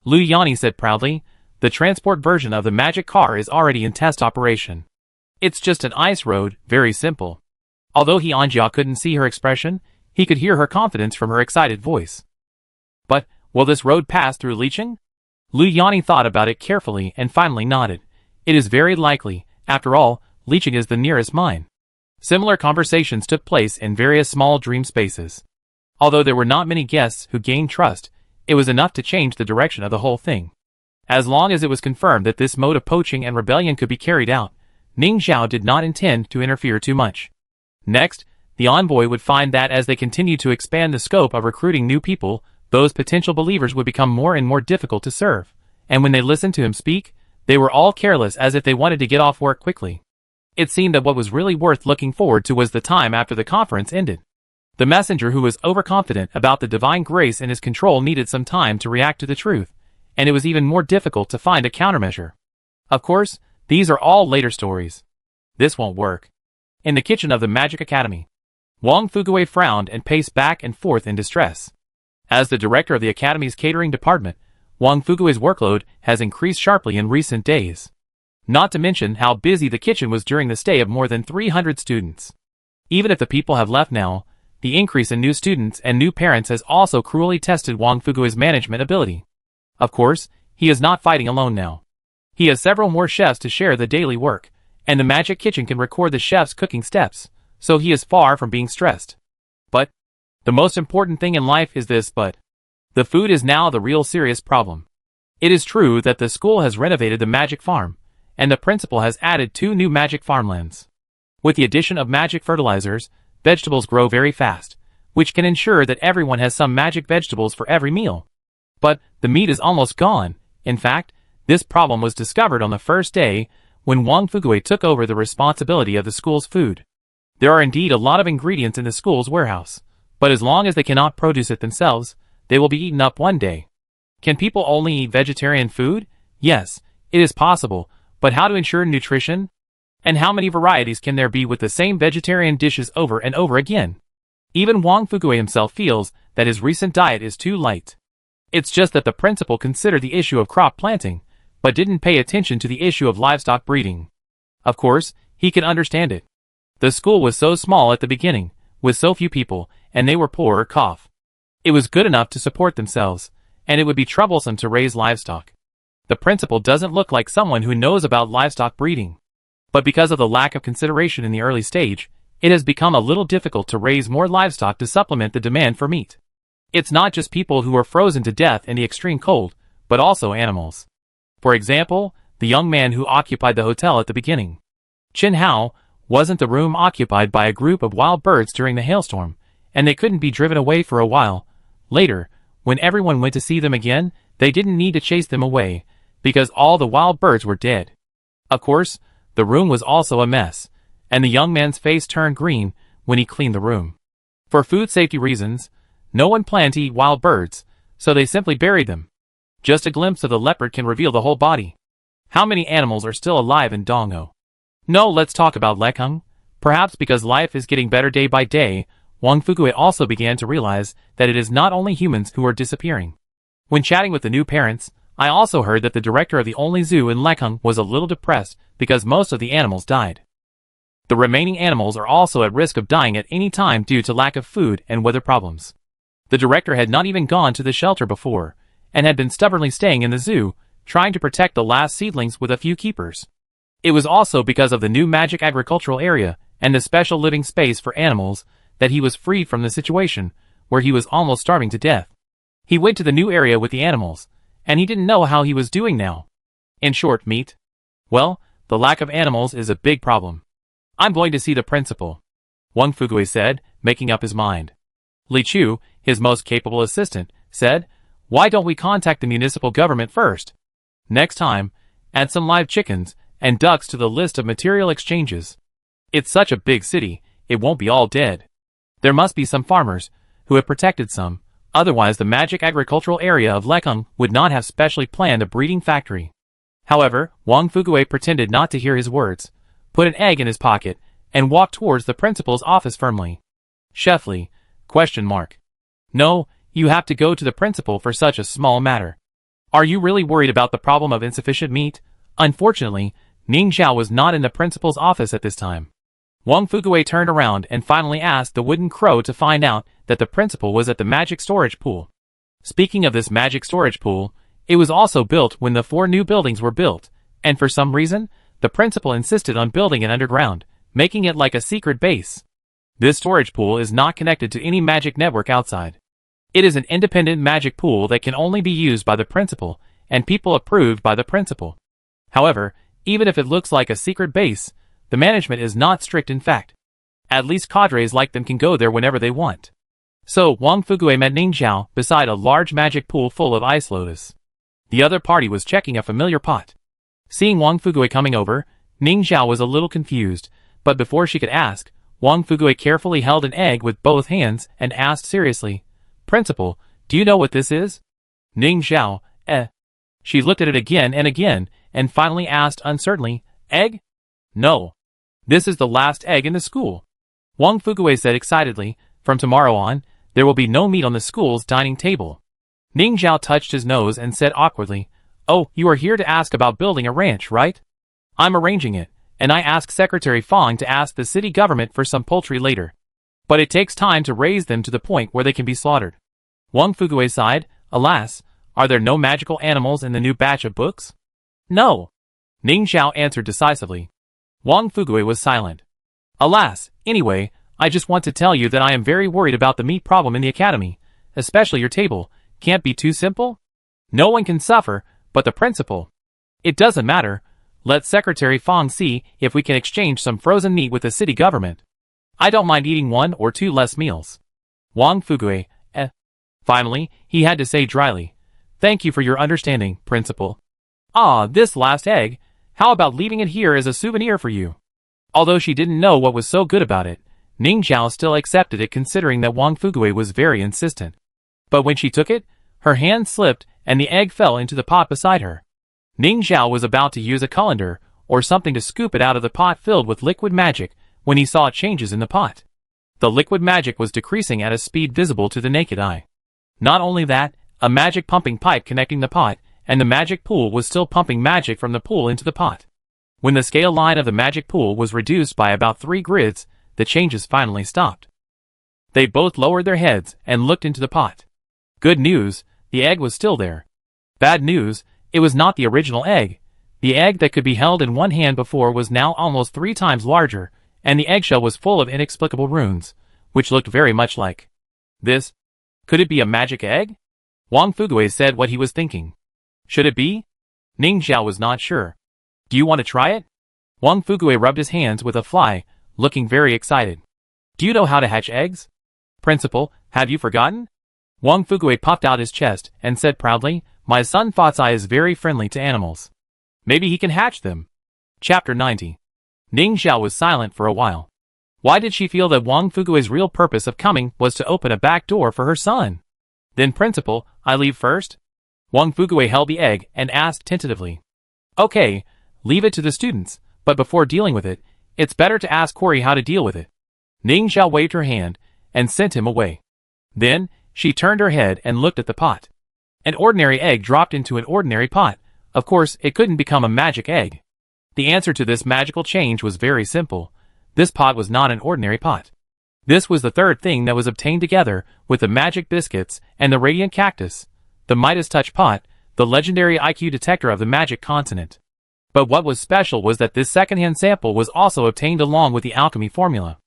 Lu Yanni said proudly. The transport version of the magic car is already in test operation. It's just an ice road, very simple. Although Yeonjia couldn't see her expression, he could hear her confidence from her excited voice. But, will this road pass through Licheng? Lu Yanni thought about it carefully and finally nodded. It is very likely. After all, Licheng is the nearest mine. Similar conversations took place in various small dream spaces. Although there were not many guests who gained trust, it was enough to change the direction of the whole thing. As long as it was confirmed that this mode of poaching and rebellion could be carried out, Ning Zhao did not intend to interfere too much. Next, the envoy would find that as they continued to expand the scope of recruiting new people, those potential believers would become more and more difficult to serve, and when they listened to him speak, they were all careless as if they wanted to get off work quickly. It seemed that what was really worth looking forward to was the time after the conference ended. The messenger who was overconfident about the divine grace in his control needed some time to react to the truth, and it was even more difficult to find a countermeasure. Of course, these are all later stories. This won't work. In the kitchen of the Magic Academy. Wang Fugui frowned and paced back and forth in distress. As the director of the academy's catering department, Wang Fugui's workload has increased sharply in recent days. Not to mention how busy the kitchen was during the stay of more than 300 students. Even if the people have left now, the increase in new students and new parents has also cruelly tested Wang Fugui's management ability. Of course, he is not fighting alone now. He has several more chefs to share the daily work, and the magic kitchen can record the chef's cooking steps, so he is far from being stressed. But the most important thing in life is this but. The food is now the real serious problem. It is true that the school has renovated the magic farm, and the principal has added 2 new magic farmlands. With the addition of magic fertilizers, vegetables grow very fast, which can ensure that everyone has some magic vegetables for every meal. But the meat is almost gone. In fact, this problem was discovered on the first day when Wang Fugui took over the responsibility of the school's food. There are indeed a lot of ingredients in the school's warehouse, but as long as they cannot produce it themselves, they will be eaten up one day. Can people only eat vegetarian food? Yes, it is possible, but how to ensure nutrition? And how many varieties can there be with the same vegetarian dishes over and over again? Even Wang Fugui himself feels that his recent diet is too light. It's just that the principal considered the issue of crop planting, but didn't pay attention to the issue of livestock breeding. Of course, he can understand it. The school was so small at the beginning, with so few people, and they were poor. It was good enough to support themselves, and it would be troublesome to raise livestock. The principal doesn't look like someone who knows about livestock breeding. But because of the lack of consideration in the early stage, it has become a little difficult to raise more livestock to supplement the demand for meat. It's not just people who are frozen to death in the extreme cold, but also animals. For example, the young man who occupied the hotel at the beginning. Chin Hao, wasn't the room occupied by a group of wild birds during the hailstorm, and they couldn't be driven away for a while. Later, when everyone went to see them again, they didn't need to chase them away, because all the wild birds were dead. Of course, the room was also a mess, and the young man's face turned green when he cleaned the room. For food safety reasons, no one planned to eat wild birds, so they simply buried them. Just a glimpse of the leopard can reveal the whole body. How many animals are still alive in Dongho? No, let's talk about Lekung. Perhaps because life is getting better day by day, Wang Fugui also began to realize that it is not only humans who are disappearing. When chatting with the new parents, I also heard that the director of the only zoo in Lekung was a little depressed because most of the animals died. The remaining animals are also at risk of dying at any time due to lack of food and weather problems. The director had not even gone to the shelter before, and had been stubbornly staying in the zoo, trying to protect the last seedlings with a few keepers. It was also because of the new magic agricultural area and the special living space for animals that he was freed from the situation where he was almost starving to death. He went to the new area with the animals, and he didn't know how he was doing now. In short, meat. Well, the lack of animals is a big problem. I'm going to see the principal, Wang Fugui said, making up his mind. Li Chu, his most capable assistant, said, "Why don't we contact the municipal government first? Next time, add some live chickens and ducks to the list of material exchanges. It's such a big city, it won't be all dead. There must be some farmers who have protected some, otherwise the magic agricultural area of Lekung would not have specially planned a breeding factory." However, Wang Fugui pretended not to hear his words, put an egg in his pocket, and walked towards the principal's office firmly. "Chef Li? ? No, you have to go to the principal for such a small matter. Are you really worried about the problem of insufficient meat?" Unfortunately, Ning Xiao was not in the principal's office at this time. Wang Fugui turned around and finally asked the wooden crow to find out that the principal was at the magic storage pool. Speaking of this magic storage pool, it was also built when the 4 new buildings were built, and for some reason, the principal insisted on building it underground, making it like a secret base. This storage pool is not connected to any magic network outside. It is an independent magic pool that can only be used by the principal and people approved by the principal. However, even if it looks like a secret base, the management is not strict in fact. At least cadres like them can go there whenever they want. So Wang Fugui met Ning Xiao beside a large magic pool full of ice lotus. The other party was checking a familiar pot. Seeing Wang Fugui coming over, Ning Xiao was a little confused, but before she could ask, Wang Fugui carefully held an egg with both hands and asked seriously, "Principal, do you know what this is?" Ning Xiao, She looked at it again and finally asked uncertainly, "Egg? No. This is the last egg in the school. Wang Fuguei said excitedly. From tomorrow on, there will be no meat on the school's dining table. Ning Zhao touched his nose and said awkwardly, "Oh, you are here to ask about building a ranch, right? I'm arranging it, and I asked Secretary Fang to ask the city government for some poultry later. But it takes time to raise them to the point where they can be slaughtered." Wang Fuguei sighed. "Alas, are there no magical animals in the new batch of books?" "No," Ning Zhao answered decisively. Wang Fuguei was silent. "Alas, anyway, I just want to tell you that I am very worried about the meat problem in the academy, especially your table. Can't be too simple? No one can suffer, but the principal. It doesn't matter. Let Secretary Fang see if we can exchange some frozen meat with the city government. I don't mind eating 1 or 2 less meals." Wang Fuguei, Finally, he had to say dryly, "Thank you for your understanding, principal. Ah, this last egg, how about leaving it here as a souvenir for you?" Although she didn't know what was so good about it, Ning Zhao still accepted it considering that Wang Fuguei was very insistent. But when she took it, her hand slipped and the egg fell into the pot beside her. Ning Zhao was about to use a colander or something to scoop it out of the pot filled with liquid magic when he saw changes in the pot. The liquid magic was decreasing at a speed visible to the naked eye. Not only that, a magic pumping pipe connecting the pot and the magic pool was still pumping magic from the pool into the pot. When the scale line of the magic pool was reduced by about 3 grids, the changes finally stopped. They both lowered their heads and looked into the pot. Good news, the egg was still there. Bad news, it was not the original egg. The egg that could be held in one hand before was now almost 3 times larger, and the eggshell was full of inexplicable runes, which looked very much like this. Could it be a magic egg? Wang Fuguei said what he was thinking. Should it be? Ning Zhao was not sure. Do you want to try it? Wang Fuguei rubbed his hands with a fly, looking very excited. Do you know how to hatch eggs? Principal, have you forgotten? Wang Fuguei puffed out his chest and said proudly, "My son Fatsai is very friendly to animals. Maybe he can hatch them." Chapter 90. Ning Zhao was silent for a while. Why did she feel that Wang Fugui's real purpose of coming was to open a back door for her son? "Then principal, I leave first?" Wang Fugui held the egg and asked tentatively. "Okay, leave it to the students, but before dealing with it, it's better to ask Corey how to deal with it." Ning Zhao waved her hand and sent him away. Then, she turned her head and looked at the pot. An ordinary egg dropped into an ordinary pot. Of course, it couldn't become a magic egg. The answer to this magical change was very simple. This pot was not an ordinary pot. This was the third thing that was obtained together with the magic biscuits and the radiant cactus, the Midas Touch pot, the legendary IQ detector of the magic continent. But what was special was that this secondhand sample was also obtained along with the alchemy formula.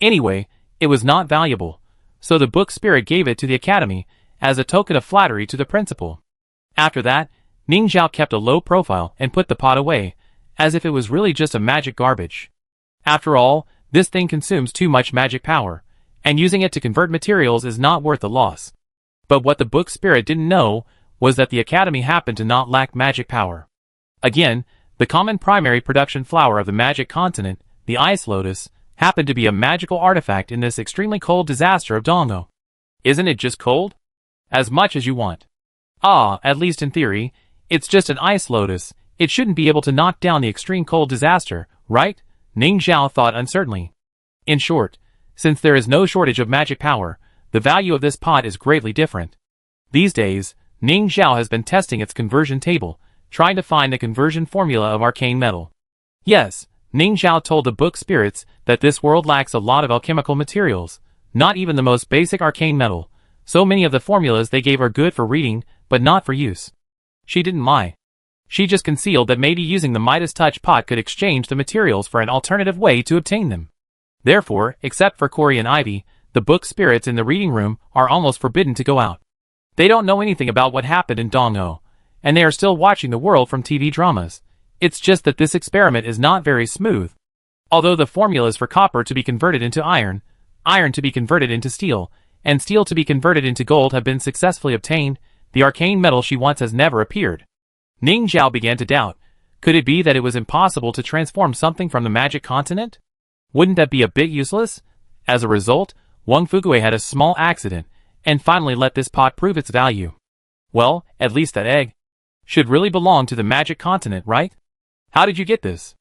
Anyway, it was not valuable, so the book spirit gave it to the academy as a token of flattery to the principal. After that, Ning Zhao kept a low profile and put the pot away, as if it was really just a magic garbage. After all, this thing consumes too much magic power, and using it to convert materials is not worth the loss. But what the book spirit didn't know was that the academy happened to not lack magic power. Again, the common primary production flower of the magic continent, the ice lotus, happened to be a magical artifact in this extremely cold disaster of Donggo. Isn't it just cold? As much as you want. Ah, at least in theory, it's just an ice lotus. It shouldn't be able to knock down the extreme cold disaster, right? Ning Zhao thought uncertainly. In short, since there is no shortage of magic power, the value of this pot is greatly different. These days, Ning Zhao has been testing its conversion table, trying to find the conversion formula of arcane metal. Yes, Ning Zhao told the book spirits that this world lacks a lot of alchemical materials, not even the most basic arcane metal. So many of the formulas they gave are good for reading, but not for use. She didn't lie. She just concealed that maybe using the Midas Touch pot could exchange the materials for an alternative way to obtain them. Therefore, except for Corey and Ivy, the book spirits in the reading room are almost forbidden to go out. They don't know anything about what happened in Donggo, and they are still watching the world from TV dramas. It's just that this experiment is not very smooth. Although the formulas for copper to be converted into iron, iron to be converted into steel, and steel to be converted into gold have been successfully obtained, the arcane metal she wants has never appeared. Ning Zhao began to doubt. Could it be that it was impossible to transform something from the magic continent? Wouldn't that be a bit useless? As a result, Wang Fugui had a small accident, and finally let this pot prove its value. Well, at least that egg should really belong to the magic continent, right? How did you get this?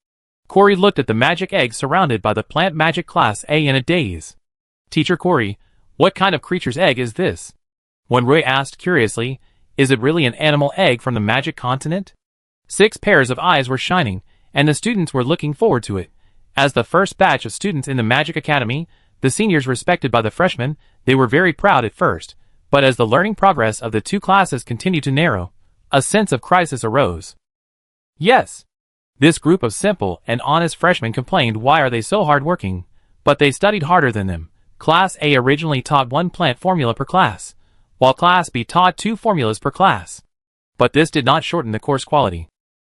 Corey looked at the magic egg surrounded by the plant magic class A in a daze. Teacher Corey, what kind of creature's egg is this? When Roy asked curiously, is it really an animal egg from the magic continent? 6 pairs of eyes were shining, and the students were looking forward to it. As the first batch of students in the Magic Academy, the seniors respected by the freshmen, they were very proud at first, but as the learning progress of the 2 classes continued to narrow, a sense of crisis arose. Yes! This group of simple and honest freshmen complained why are they so hardworking, but they studied harder than them. Class A originally taught 1 plant formula per class, while Class B taught 2 formulas per class. But this did not shorten the course quality.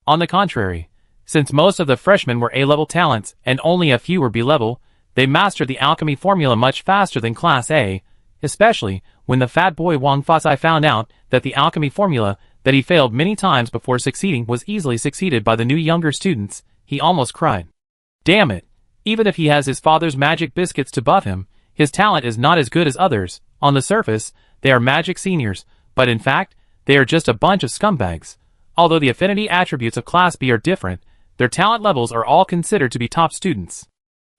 On the contrary, since most of the freshmen were A-level talents and only a few were B-level, they mastered the alchemy formula much faster than Class A, especially when the fat boy Wang Fasai found out that the alchemy formula that he failed many times before succeeding was easily succeeded by the new younger students. He almost cried. Damn it, even if he has his father's magic biscuits to buff him, his talent is not as good as others. On the surface, they are magic seniors, but in fact, they are just a bunch of scumbags. Although the affinity attributes of Class B are different, their talent levels are all considered to be top students.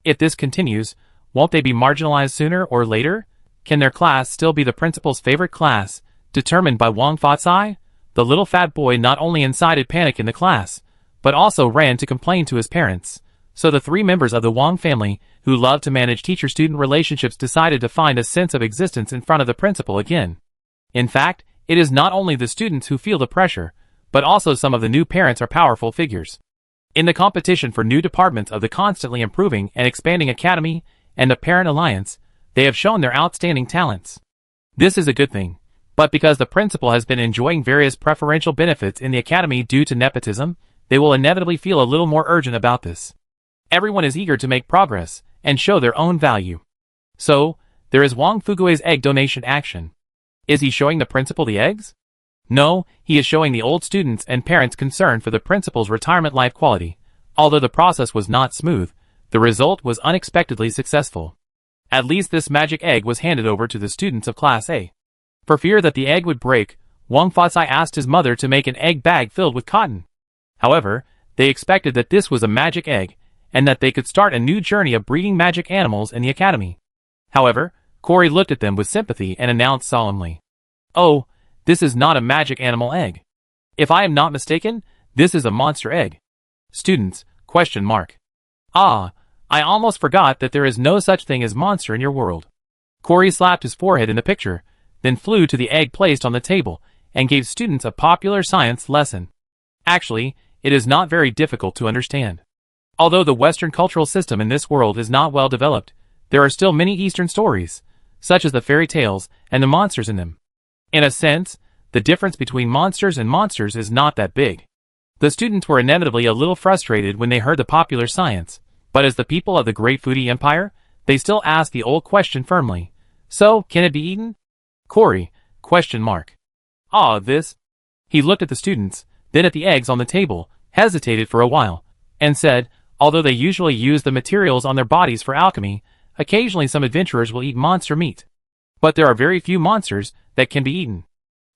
If this continues, won't they be marginalized sooner or later? Can their class still be the principal's favorite class, determined by Wang Fasai? The little fat boy not only incited panic in the class, but also ran to complain to his parents. So the 3 members of the Wang family, who loved to manage teacher-student relationships, decided to find a sense of existence in front of the principal again. In fact, it is not only the students who feel the pressure, but also some of the new parents are powerful figures. In the competition for new departments of the constantly improving and expanding academy and the Parent Alliance, they have shown their outstanding talents. This is a good thing, but because the principal has been enjoying various preferential benefits in the academy due to nepotism, they will inevitably feel a little more urgent about this. Everyone is eager to make progress and show their own value. So, there is Wang Fugue's egg donation action. Is he showing the principal the eggs? No, he is showing the old students and parents concern for the principal's retirement life quality. Although the process was not smooth, the result was unexpectedly successful. At least this magic egg was handed over to the students of Class A. For fear that the egg would break, Wang Fasai asked his mother to make an egg bag filled with cotton. However, they expected that this was a magic egg, and that they could start a new journey of breeding magic animals in the academy. However, Corey looked at them with sympathy and announced solemnly, "Oh, this is not a magic animal egg. If I am not mistaken, this is a monster egg." Students, ? Ah, I almost forgot that there is no such thing as monster in your world. Corey slapped his forehead in the picture, then flew to the egg placed on the table, and gave students a popular science lesson. Actually, it is not very difficult to understand. Although the Western cultural system in this world is not well developed, there are still many Eastern stories, such as the fairy tales and the monsters in them. In a sense, the difference between monsters and monsters is not that big. The students were inevitably a little frustrated when they heard the popular science, but as the people of the Great Foodie Empire, they still asked the old question firmly. So, can it be eaten? Corey, ? Ah, this? He looked at the students, then at the eggs on the table, hesitated for a while, and said, although they usually use the materials on their bodies for alchemy, occasionally some adventurers will eat monster meat. But there are very few monsters that can be eaten.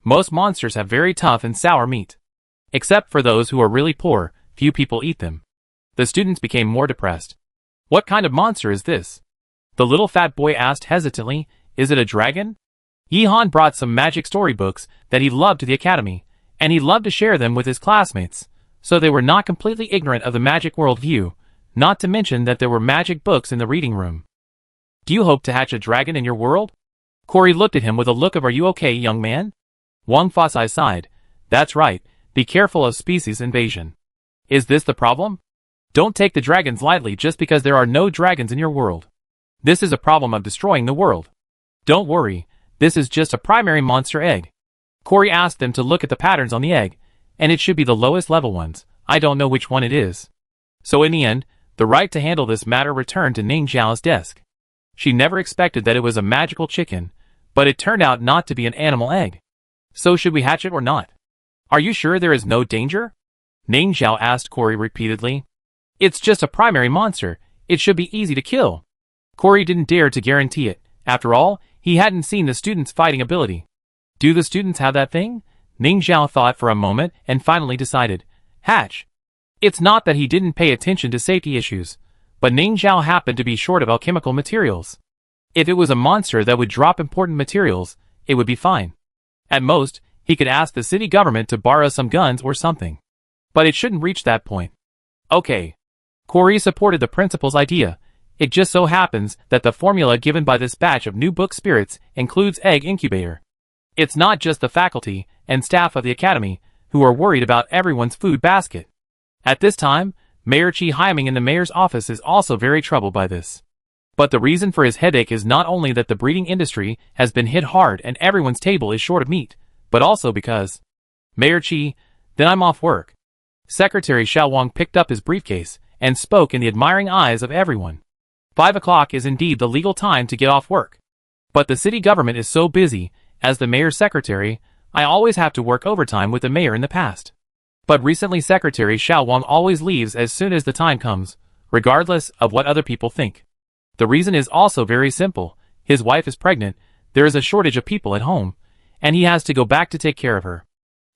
Most monsters have very tough and sour meat. Except for those who are really poor, few people eat them. The students became more depressed. What kind of monster is this? The little fat boy asked hesitantly, is it a dragon? Yihan brought some magic storybooks that he loved to the academy, and he loved to share them with his classmates, so they were not completely ignorant of the magic world view, not to mention that there were magic books in the reading room. Do you hope to hatch a dragon in your world? Corey looked at him with a look of, are you okay, young man? Wang Fasai sighed. That's right, be careful of species invasion. Is this the problem? Don't take the dragons lightly just because there are no dragons in your world. This is a problem of destroying the world. Don't worry, this is just a primary monster egg. Corey asked them to look at the patterns on the egg, and it should be the lowest level ones. I don't know which one it is. So in the end, the right to handle this matter returned to Ning Zhao's desk. She never expected that it was a magical chicken, but it turned out not to be an animal egg. So should we hatch it or not? Are you sure there is no danger? Ning Zhao asked Corey repeatedly. It's just a primary monster. It should be easy to kill. Corey didn't dare to guarantee it. After all, he hadn't seen the students' fighting ability. Do the students have that thing? Ning Zhao thought for a moment and finally decided. Hatch. It's not that he didn't pay attention to safety issues, but Ning Zhao happened to be short of alchemical materials. If it was a monster that would drop important materials, it would be fine. At most, he could ask the city government to borrow some guns or something. But it shouldn't reach that point. Okay. Corey supported the principal's idea. It just so happens that the formula given by this batch of new book spirits includes egg incubator. It's not just the faculty and staff of the academy who are worried about everyone's food basket. At this time, Mayor Chi Haiming in the mayor's office is also very troubled by this. But the reason for his headache is not only that the breeding industry has been hit hard and everyone's table is short of meat, but also because, Mayor Chi, then I'm off work. Secretary Xiao Wang picked up his briefcase and spoke in the admiring eyes of everyone. 5 o'clock is indeed the legal time to get off work. But the city government is so busy, as the mayor's secretary, I always have to work overtime with the mayor in the past. But recently Secretary Xiao Wang always leaves as soon as the time comes, regardless of what other people think. The reason is also very simple. His wife is pregnant, there is a shortage of people at home, and he has to go back to take care of her.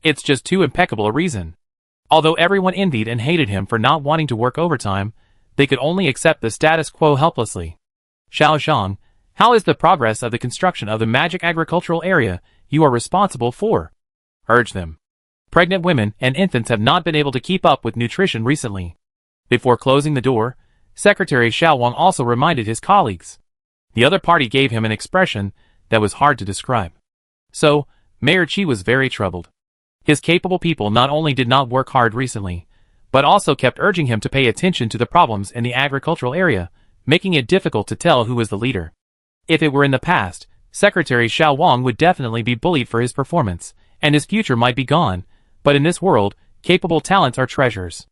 It's just too impeccable a reason. Although everyone envied and hated him for not wanting to work overtime, they could only accept the status quo helplessly. Xiao Zhang, how is the progress of the construction of the magic agricultural area you are responsible for? Urge them. Pregnant women and infants have not been able to keep up with nutrition recently. Before closing the door, Secretary Xiao Wang also reminded his colleagues. The other party gave him an expression that was hard to describe. So, Mayor Chi was very troubled. His capable people not only did not work hard recently, but also kept urging him to pay attention to the problems in the agricultural area, making it difficult to tell who was the leader. If it were in the past, Secretary Xiao Wang would definitely be bullied for his performance, and his future might be gone, but in this world, capable talents are treasures.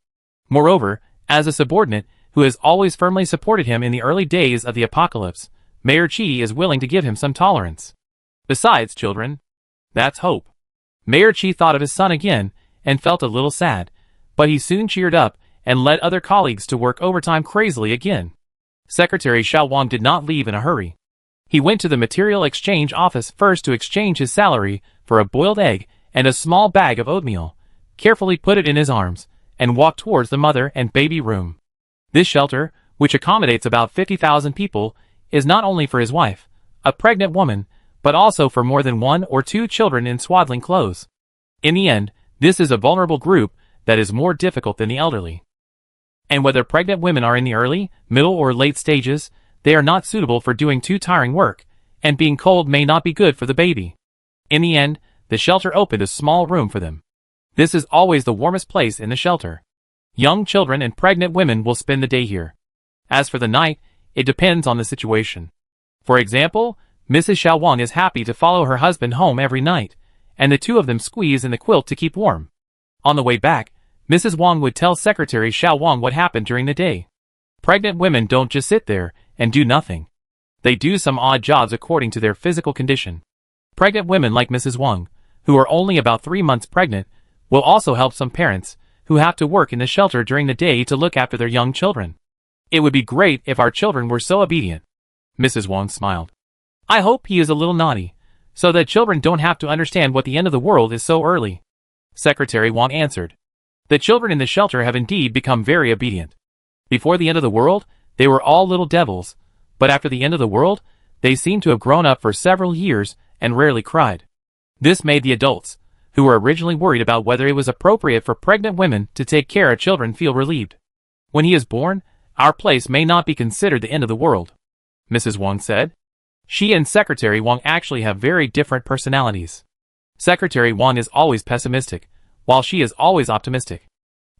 Moreover, as a subordinate, who has always firmly supported him in the early days of the apocalypse, Mayor Chi is willing to give him some tolerance. Besides, children, that's hope. Mayor Chi thought of his son again, and felt a little sad, but he soon cheered up, and led other colleagues to work overtime crazily again. Secretary Xiao Wang did not leave in a hurry. He went to the material exchange office first to exchange his salary for a boiled egg and a small bag of oatmeal, carefully put it in his arms, and walked towards the mother and baby room. This shelter, which accommodates about 50,000 people, is not only for his wife, a pregnant woman, but also for more than 1 or 2 children in swaddling clothes. In the end, this is a vulnerable group that is more difficult than the elderly. And whether pregnant women are in the early, middle or late stages, they are not suitable for doing too tiring work, and being cold may not be good for the baby. In the end, the shelter opened a small room for them. This is always the warmest place in the shelter. Young children and pregnant women will spend the day here. As for the night, it depends on the situation. For example, Mrs. Xiao Wang is happy to follow her husband home every night, and the two of them squeeze in the quilt to keep warm. On the way back, Mrs. Wang would tell Secretary Xiao Wang what happened during the day. Pregnant women don't just sit there and do nothing. They do some odd jobs according to their physical condition. Pregnant women like Mrs. Wang, who are only about 3 months pregnant, will also help some parents who have to work in the shelter during the day to look after their young children. It would be great if our children were so obedient. Mrs. Wang smiled. I hope he is a little naughty, so that children don't have to understand what the end of the world is so early. Secretary Wang answered. The children in the shelter have indeed become very obedient. Before the end of the world, they were all little devils, but after the end of the world, they seem to have grown up for several years and rarely cried. This made the adults, who were originally worried about whether it was appropriate for pregnant women to take care of children, feel relieved. When he is born, our place may not be considered the end of the world, Mrs. Wang said. She and Secretary Wang actually have very different personalities. Secretary Wang is always pessimistic, while she is always optimistic.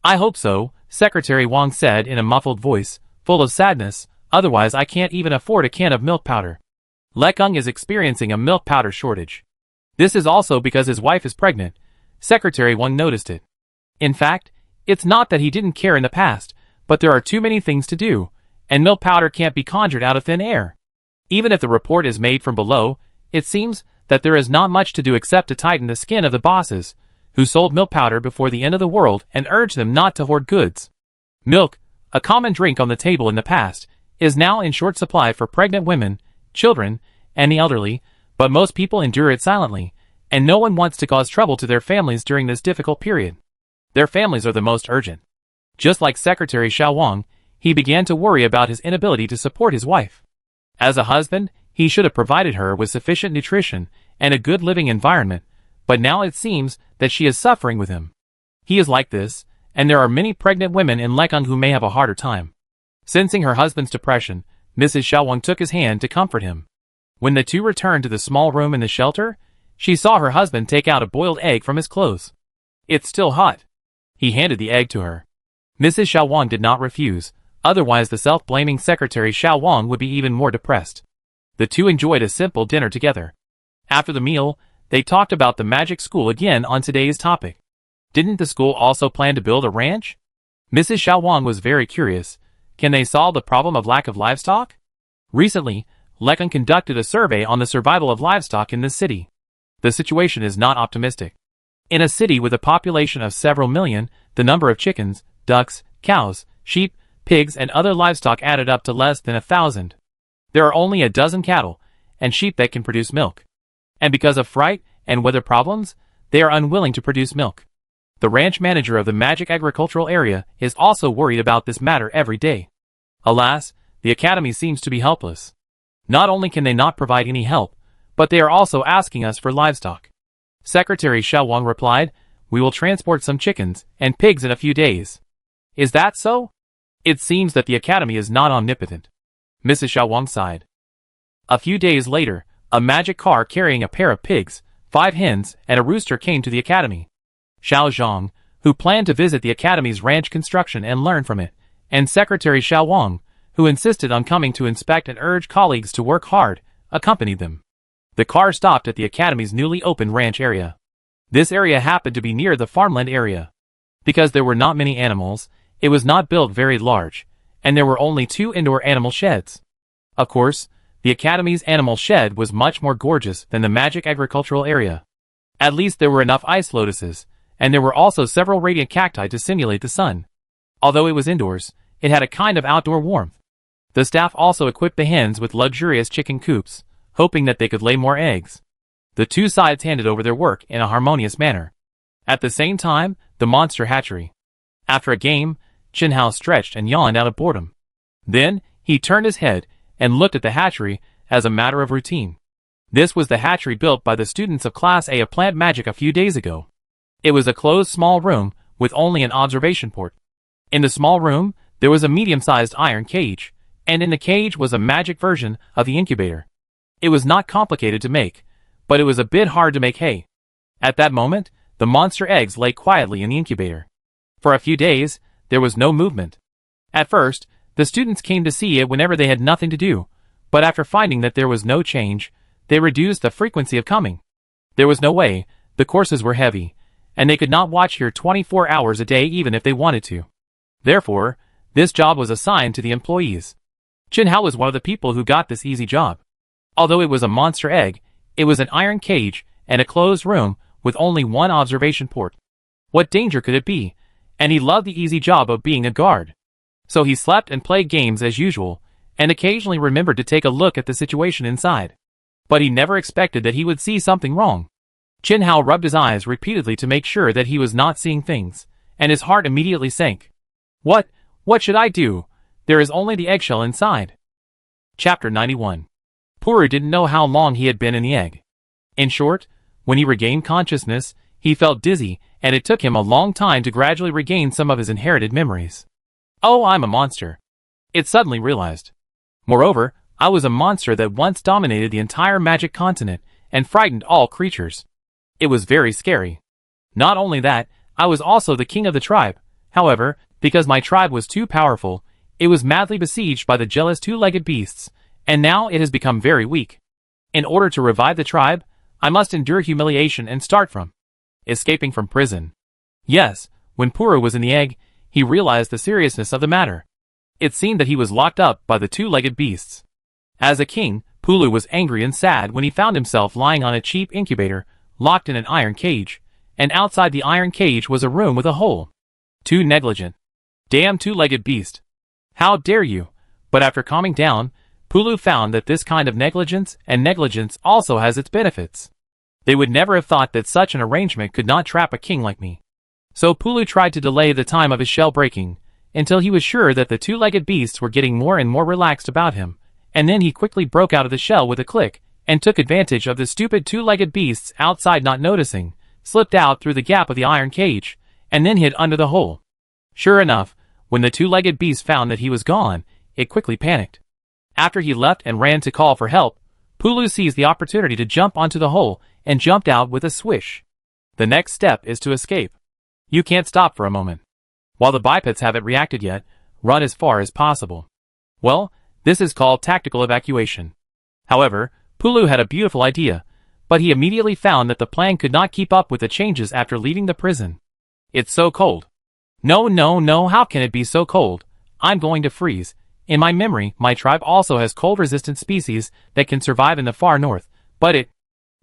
I hope so, Secretary Wang said in a muffled voice, full of sadness, otherwise I can't even afford a can of milk powder. Lekung is experiencing a milk powder shortage. This is also because his wife is pregnant. Secretary Wang noticed it. In fact, it's not that he didn't care in the past, but there are too many things to do, and milk powder can't be conjured out of thin air. Even if the report is made from below, it seems that there is not much to do except to tighten the skin of the bosses, who sold milk powder before the end of the world and urge them not to hoard goods. Milk, a common drink on the table in the past, is now in short supply for pregnant women, children, and the elderly, but most people endure it silently, and no one wants to cause trouble to their families during this difficult period. Their families are the most urgent. Just like Secretary Xiao Wang, he began to worry about his inability to support his wife. As a husband, he should have provided her with sufficient nutrition and a good living environment, but now it seems that she is suffering with him. He is like this, and there are many pregnant women in Lekang who may have a harder time. Sensing her husband's depression, Mrs. Xiao Wang took his hand to comfort him. When the two returned to the small room in the shelter, she saw her husband take out a boiled egg from his clothes. "It's still hot." He handed the egg to her. Mrs. Xiao Wang did not refuse, otherwise the self-blaming Secretary Xiao Wang would be even more depressed. The two enjoyed a simple dinner together. After the meal, they talked about the magic school again on today's topic. Didn't the school also plan to build a ranch? Mrs. Xiao Wang was very curious. Can they solve the problem of lack of livestock? Recently, Lekang conducted a survey on the survival of livestock in this city. The situation is not optimistic. In a city with a population of several million, the number of chickens, ducks, cows, sheep, pigs and other livestock added up to less than 1,000. There are only a dozen cattle and sheep that can produce milk. And because of fright and weather problems, they are unwilling to produce milk. The ranch manager of the magic agricultural area is also worried about this matter every day. Alas, the academy seems to be helpless. Not only can they not provide any help, but they are also asking us for livestock. Secretary Xiao Wang replied, "We will transport some chickens and pigs in a few days." Is that so? It seems that the academy is not omnipotent. Mrs. Xiao Wang sighed. A few days later, a magic car carrying a pair of pigs, 5 hens, and a rooster came to the academy. Xiao Zhang, who planned to visit the academy's ranch construction and learn from it, and Secretary Xiao Wang, who insisted on coming to inspect and urge colleagues to work hard, accompanied them. The car stopped at the academy's newly opened ranch area. This area happened to be near the farmland area. Because there were not many animals, it was not built very large, and there were only 2 indoor animal sheds. Of course, the academy's animal shed was much more gorgeous than the magic agricultural area. At least there were enough ice lotuses, and there were also several radiant cacti to simulate the sun. Although it was indoors, it had a kind of outdoor warmth. The staff also equipped the hens with luxurious chicken coops, hoping that they could lay more eggs. The two sides handed over their work in a harmonious manner. At the same time, the monster hatchery. After a game, Chen Hao stretched and yawned out of boredom. Then, he turned his head and looked at the hatchery as a matter of routine. This was the hatchery built by the students of Class A of Plant Magic a few days ago. It was a closed small room with only an observation port. In the small room, there was a medium-sized iron cage, and in the cage was a magic version of the incubator. It was not complicated to make, but it was a bit hard to make hay. At that moment, the monster eggs lay quietly in the incubator. For a few days, there was no movement. At first, the students came to see it whenever they had nothing to do, but after finding that there was no change, they reduced the frequency of coming. There was no way, the courses were heavy, and they could not watch here 24 hours a day even if they wanted to. Therefore, this job was assigned to the employees. Chen Hao was one of the people who got this easy job. Although it was a monster egg, it was an iron cage and a closed room with only one observation port. What danger could it be? And he loved the easy job of being a guard. So he slept and played games as usual, and occasionally remembered to take a look at the situation inside. But he never expected that he would see something wrong. Chen Hao rubbed his eyes repeatedly to make sure that he was not seeing things, and his heart immediately sank. What should I do? There is only the eggshell inside. Chapter 91. Puru didn't know how long he had been in the egg. In short, when he regained consciousness, he felt dizzy, and it took him a long time to gradually regain some of his inherited memories. Oh, I'm a monster. It suddenly realized. Moreover, I was a monster that once dominated the entire magic continent and frightened all creatures. It was very scary. Not only that, I was also the king of the tribe. However, because my tribe was too powerful, it was madly besieged by the jealous 2-legged beasts, and now it has become very weak. In order to revive the tribe, I must endure humiliation and start from escaping from prison. Yes, when Puru was in the egg, he realized the seriousness of the matter. It seemed that he was locked up by the 2-legged beasts. As a king, Pulu was angry and sad when he found himself lying on a cheap incubator, locked in an iron cage, and outside the iron cage was a room with a hole. Too negligent. Damn 2-legged beast. How dare you? But after calming down, Pulu found that this kind of negligence also has its benefits. They would never have thought that such an arrangement could not trap a king like me. So Pulu tried to delay the time of his shell breaking, until he was sure that the two-legged beasts were getting more and more relaxed about him, and then he quickly broke out of the shell with a click, and took advantage of the stupid two-legged beasts outside not noticing, slipped out through the gap of the iron cage, and then hid under the hole. Sure enough, when the two-legged beast found that he was gone, it quickly panicked. After he left and ran to call for help, Pulu seized the opportunity to jump onto the hole and jumped out with a swish. The next step is to escape. You can't stop for a moment. While the bipeds haven't reacted yet, run as far as possible. Well, this is called tactical evacuation. However, Pulu had a beautiful idea, but he immediately found that the plan could not keep up with the changes after leaving the prison. It's so cold. No, no, no, how can it be so cold? I'm going to freeze. In my memory, my tribe also has cold-resistant species that can survive in the far north, but it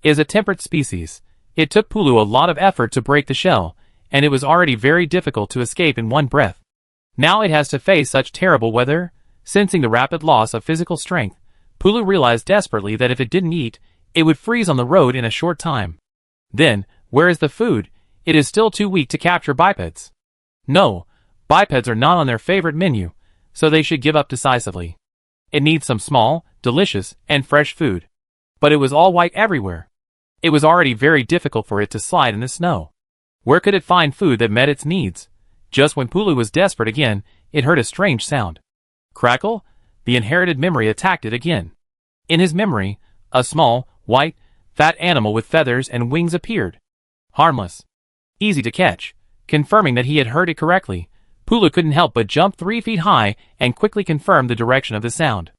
is a temperate species. It took Pulu a lot of effort to break the shell, and it was already very difficult to escape in one breath. Now it has to face such terrible weather. Sensing the rapid loss of physical strength, Pulu realized desperately that if it didn't eat, it would freeze on the road in a short time. Then, where is the food? It is still too weak to capture bipeds. No, bipeds are not on their favorite menu, so they should give up decisively. It needs some small, delicious, and fresh food. But it was all white everywhere. It was already very difficult for it to slide in the snow. Where could it find food that met its needs? Just when Pulu was desperate again, it heard a strange sound. Crackle? The inherited memory attacked it again. In his memory, a small, white, fat animal with feathers and wings appeared. Harmless. Easy to catch. Confirming that he had heard it correctly, Pulu couldn't help but jump 3 feet high and quickly confirm the direction of the sound.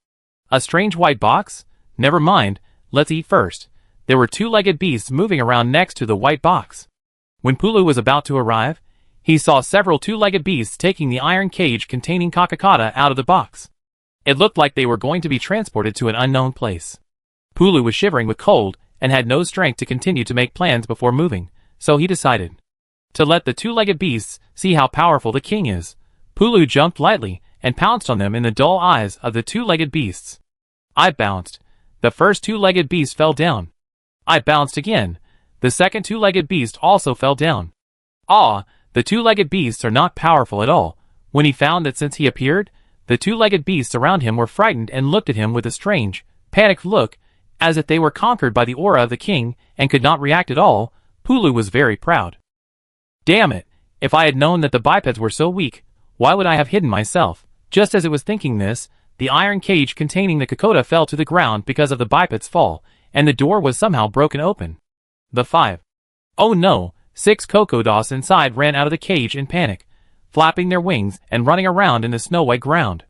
A strange white box? Never mind, let's eat first. There were two-legged beasts moving around next to the white box. When Pulu was about to arrive, he saw several two-legged beasts taking the iron cage containing Kakakata out of the box. It looked like they were going to be transported to an unknown place. Pulu was shivering with cold and had no strength to continue to make plans before moving, so he decided to let the two-legged beasts see how powerful the king is. Pulu jumped lightly and pounced on them in the dull eyes of the two-legged beasts. I bounced. The first two-legged beast fell down. I bounced again. The second two-legged beast also fell down. Ah, the two-legged beasts are not powerful at all. When he found that since he appeared, the two-legged beasts around him were frightened and looked at him with a strange, panicked look, as if they were conquered by the aura of the king and could not react at all, Pulu was very proud. Damn it! If I had known that the bipeds were so weak, why would I have hidden myself? Just as it was thinking this, the iron cage containing the Kakota fell to the ground because of the biped's fall, and the door was somehow broken open. The 5. Oh no! 6 Kokodos inside ran out of the cage in panic, flapping their wings and running around in the snow-white ground.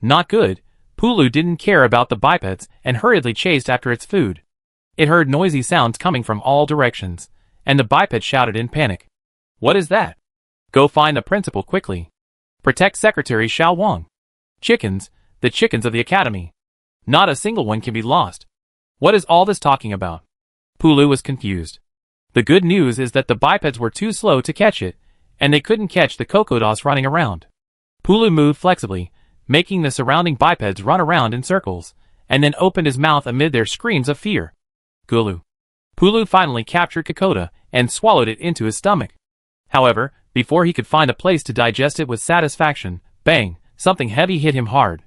Not good. Pulu didn't care about the bipeds and hurriedly chased after its food. It heard noisy sounds coming from all directions, and the biped shouted in panic. What is that? Go find the principal quickly. Protect Secretary Xiao Wang. Chickens, the chickens of the academy. Not a single one can be lost. What is all this talking about? Pulu was confused. The good news is that the bipeds were too slow to catch it, and they couldn't catch the Kokodos running around. Pulu moved flexibly, making the surrounding bipeds run around in circles, and then opened his mouth amid their screams of fear. Gulu. Pulu finally captured Kakota and swallowed it into his stomach. However, before he could find a place to digest it with satisfaction, bang, something heavy hit him hard.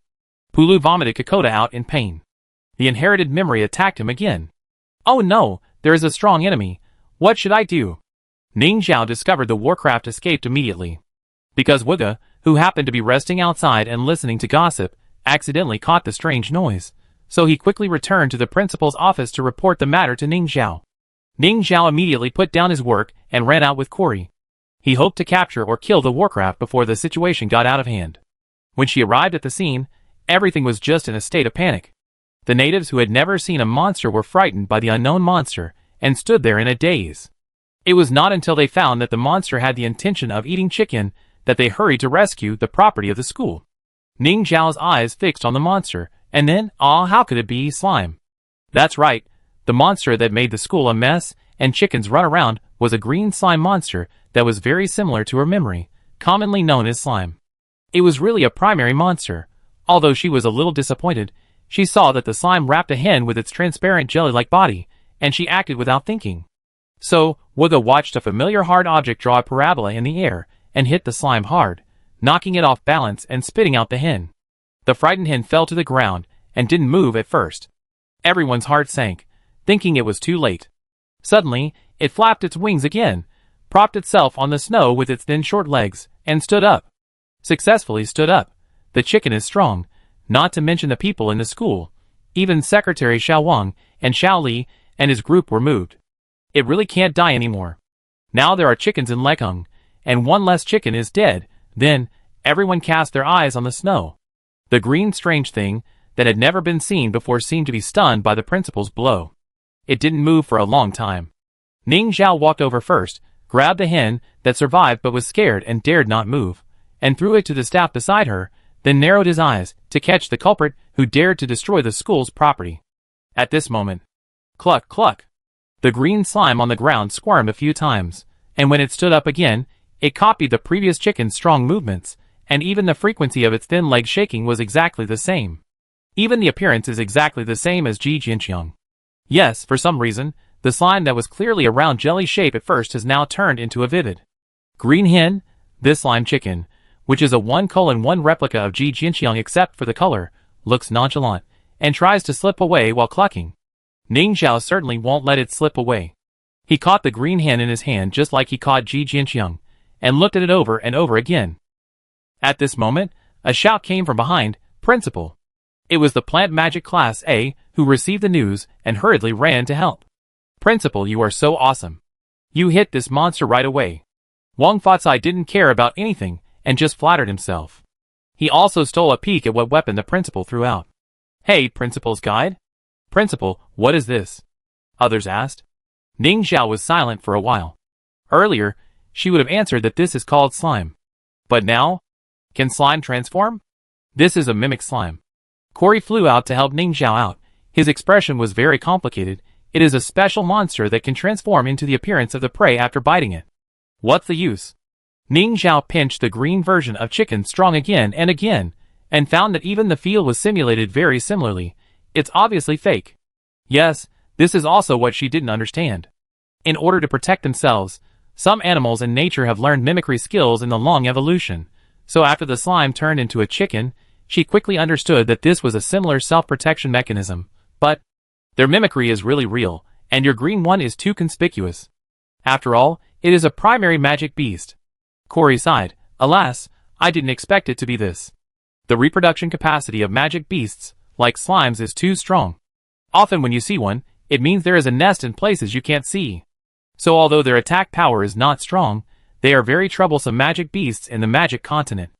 Pulu vomited Kakota out in pain. The inherited memory attacked him again. Oh no, there is a strong enemy. What should I do? Ning Zhao discovered the Warcraft escaped immediately. Because Wuga, who happened to be resting outside and listening to gossip, accidentally caught the strange noise, so he quickly returned to the principal's office to report the matter to Ning Zhao. Ning Zhao immediately put down his work and ran out with Cory. He hoped to capture or kill the Warcraft before the situation got out of hand. When she arrived at the scene, everything was just in a state of panic. The natives who had never seen a monster were frightened by the unknown monster and stood there in a daze. It was not until they found that the monster had the intention of eating chicken that they hurried to rescue the property of the school. Ning Zhao's eyes fixed on the monster, and then, how could it be slime? That's right, the monster that made the school a mess and chickens run around was a green slime monster that was very similar to her memory, commonly known as slime. It was really a primary monster. Although she was a little disappointed, she saw that the slime wrapped a hen with its transparent jelly-like body, and she acted without thinking. So, Wuga watched a familiar hard object draw a parabola in the air and hit the slime hard, knocking it off balance and spitting out the hen. The frightened hen fell to the ground and didn't move at first. Everyone's heart sank, thinking it was too late. Suddenly, it flapped its wings again, propped itself on the snow with its thin short legs, and stood up. Successfully stood up. The chicken is strong, not to mention the people in the school. Even Secretary Xiao Wang and Xiao Li and his group were moved. It really can't die anymore. Now there are chickens in Lekung, and one less chicken is dead. Then, everyone cast their eyes on the snow. The green strange thing that had never been seen before seemed to be stunned by the principal's blow. It didn't move for a long time. Ning Zhao walked over first, grabbed the hen that survived but was scared and dared not move, and threw it to the staff beside her, then narrowed his eyes to catch the culprit who dared to destroy the school's property. At this moment, cluck cluck, the green slime on the ground squirmed a few times, and when it stood up again, it copied the previous chicken's strong movements, and even the frequency of its thin leg shaking was exactly the same. Even the appearance is exactly the same as Ji Jinqiang. Yes, for some reason, the slime that was clearly a round jelly shape at first has now turned into a vivid green hen. This slime chicken, which is a 1:1 replica of Ji Jinqiang except for the color, looks nonchalant, and tries to slip away while clucking. Ning Zhao certainly won't let it slip away. He caught the green hen in his hand just like he caught Ji Jinqiang, and looked at it over and over again. At this moment, a shout came from behind, "Principal!" It was the Plant Magic Class A, who received the news and hurriedly ran to help. "Principal, you are so awesome. You hit this monster right away." Wang Faocai didn't care about anything, and just flattered himself. He also stole a peek at what weapon the principal threw out. "Hey, Principal's Guide? Principal, what is this?" others asked. Ning Zhao was silent for a while. Earlier, she would have answered that this is called slime. But now? Can slime transform? This is a mimic slime. Corey flew out to help Ning Zhao out. His expression was very complicated. It is a special monster that can transform into the appearance of the prey after biting it. What's the use? Ning Zhao pinched the green version of chicken strong again, and found that even the feel was simulated very similarly. It's obviously fake. Yes, this is also what she didn't understand. In order to protect themselves, some animals in nature have learned mimicry skills in the long evolution. So after the slime turned into a chicken, she quickly understood that this was a similar self-protection mechanism. But their mimicry is really real, and your green one is too conspicuous. After all, it is a primary magic beast. Corey sighed. Alas, I didn't expect it to be this. The reproduction capacity of magic beasts, like slimes, is too strong. Often when you see one, it means there is a nest in places you can't see. So although their attack power is not strong, they are very troublesome magic beasts in the magic continent.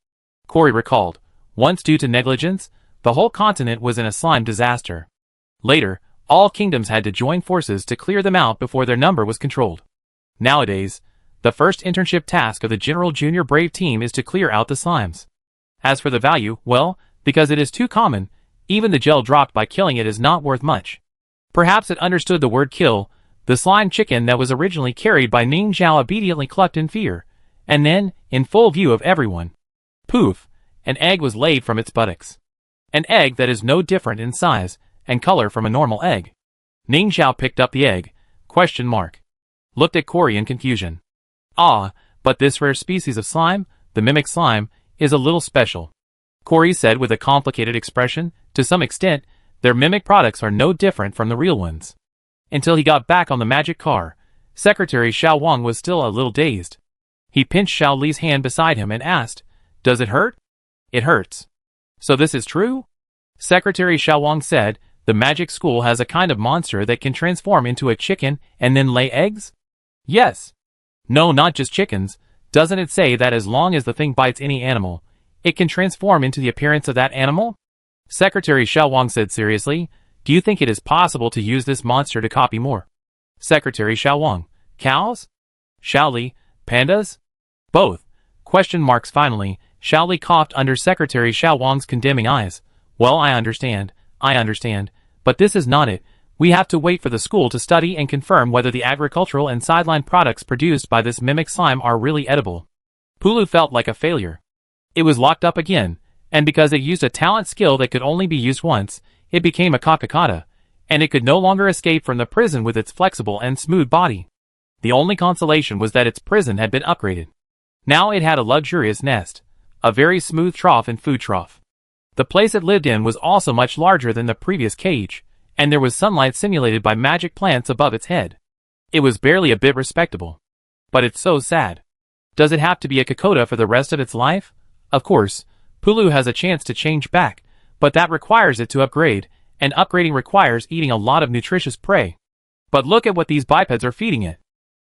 Corey recalled, once due to negligence, the whole continent was in a slime disaster. Later, all kingdoms had to join forces to clear them out before their number was controlled. Nowadays, the first internship task of the General Junior Brave team is to clear out the slimes. As for the value, well, because it is too common, even the gel dropped by killing it is not worth much. Perhaps it understood the word kill. The slime chicken that was originally carried by Ning Zhao obediently clucked in fear, and then, in full view of everyone, poof, an egg was laid from its buttocks. An egg that is no different in size and color from a normal egg. Ning Zhao picked up the egg, looked at Corey in confusion. Ah, but this rare species of slime, the mimic slime, is a little special. Corey said with a complicated expression. To some extent, their mimic products are no different from the real ones. Until he got back on the magic car, Secretary Xiao Wang was still a little dazed. He pinched Xiao Li's hand beside him and asked, "Does it hurt?" "It hurts." "So this is true?" Secretary Xiao Wang said, "The magic school has a kind of monster that can transform into a chicken and then lay eggs?" "Yes." "No, not just chickens. Doesn't it say that as long as the thing bites any animal, it can transform into the appearance of that animal?" Secretary Xiao Wang said seriously, "Do you think it is possible to use this monster to copy more?" Secretary Xiao Wang, "Cows? Xiao Li, pandas? Both?" Finally, Xiao Li coughed under Secretary Xiao Wang's condemning eyes. "Well, I understand, but this is not it. We have to wait for the school to study and confirm whether the agricultural and sideline products produced by this mimic slime are really edible." Pulu felt like a failure. It was locked up again, and because it used a talent skill that could only be used once, it became a kakakata, and it could no longer escape from the prison with its flexible and smooth body. The only consolation was that its prison had been upgraded. Now it had a luxurious nest. a very smooth trough and food trough. The place it lived in was also much larger than the previous cage, and there was sunlight simulated by magic plants above its head. It was barely a bit respectable. But it's so sad. Does it have to be a Kokoda for the rest of its life? Of course, Pulu has a chance to change back, but that requires it to upgrade, and upgrading requires eating a lot of nutritious prey. But look at what these bipeds are feeding it.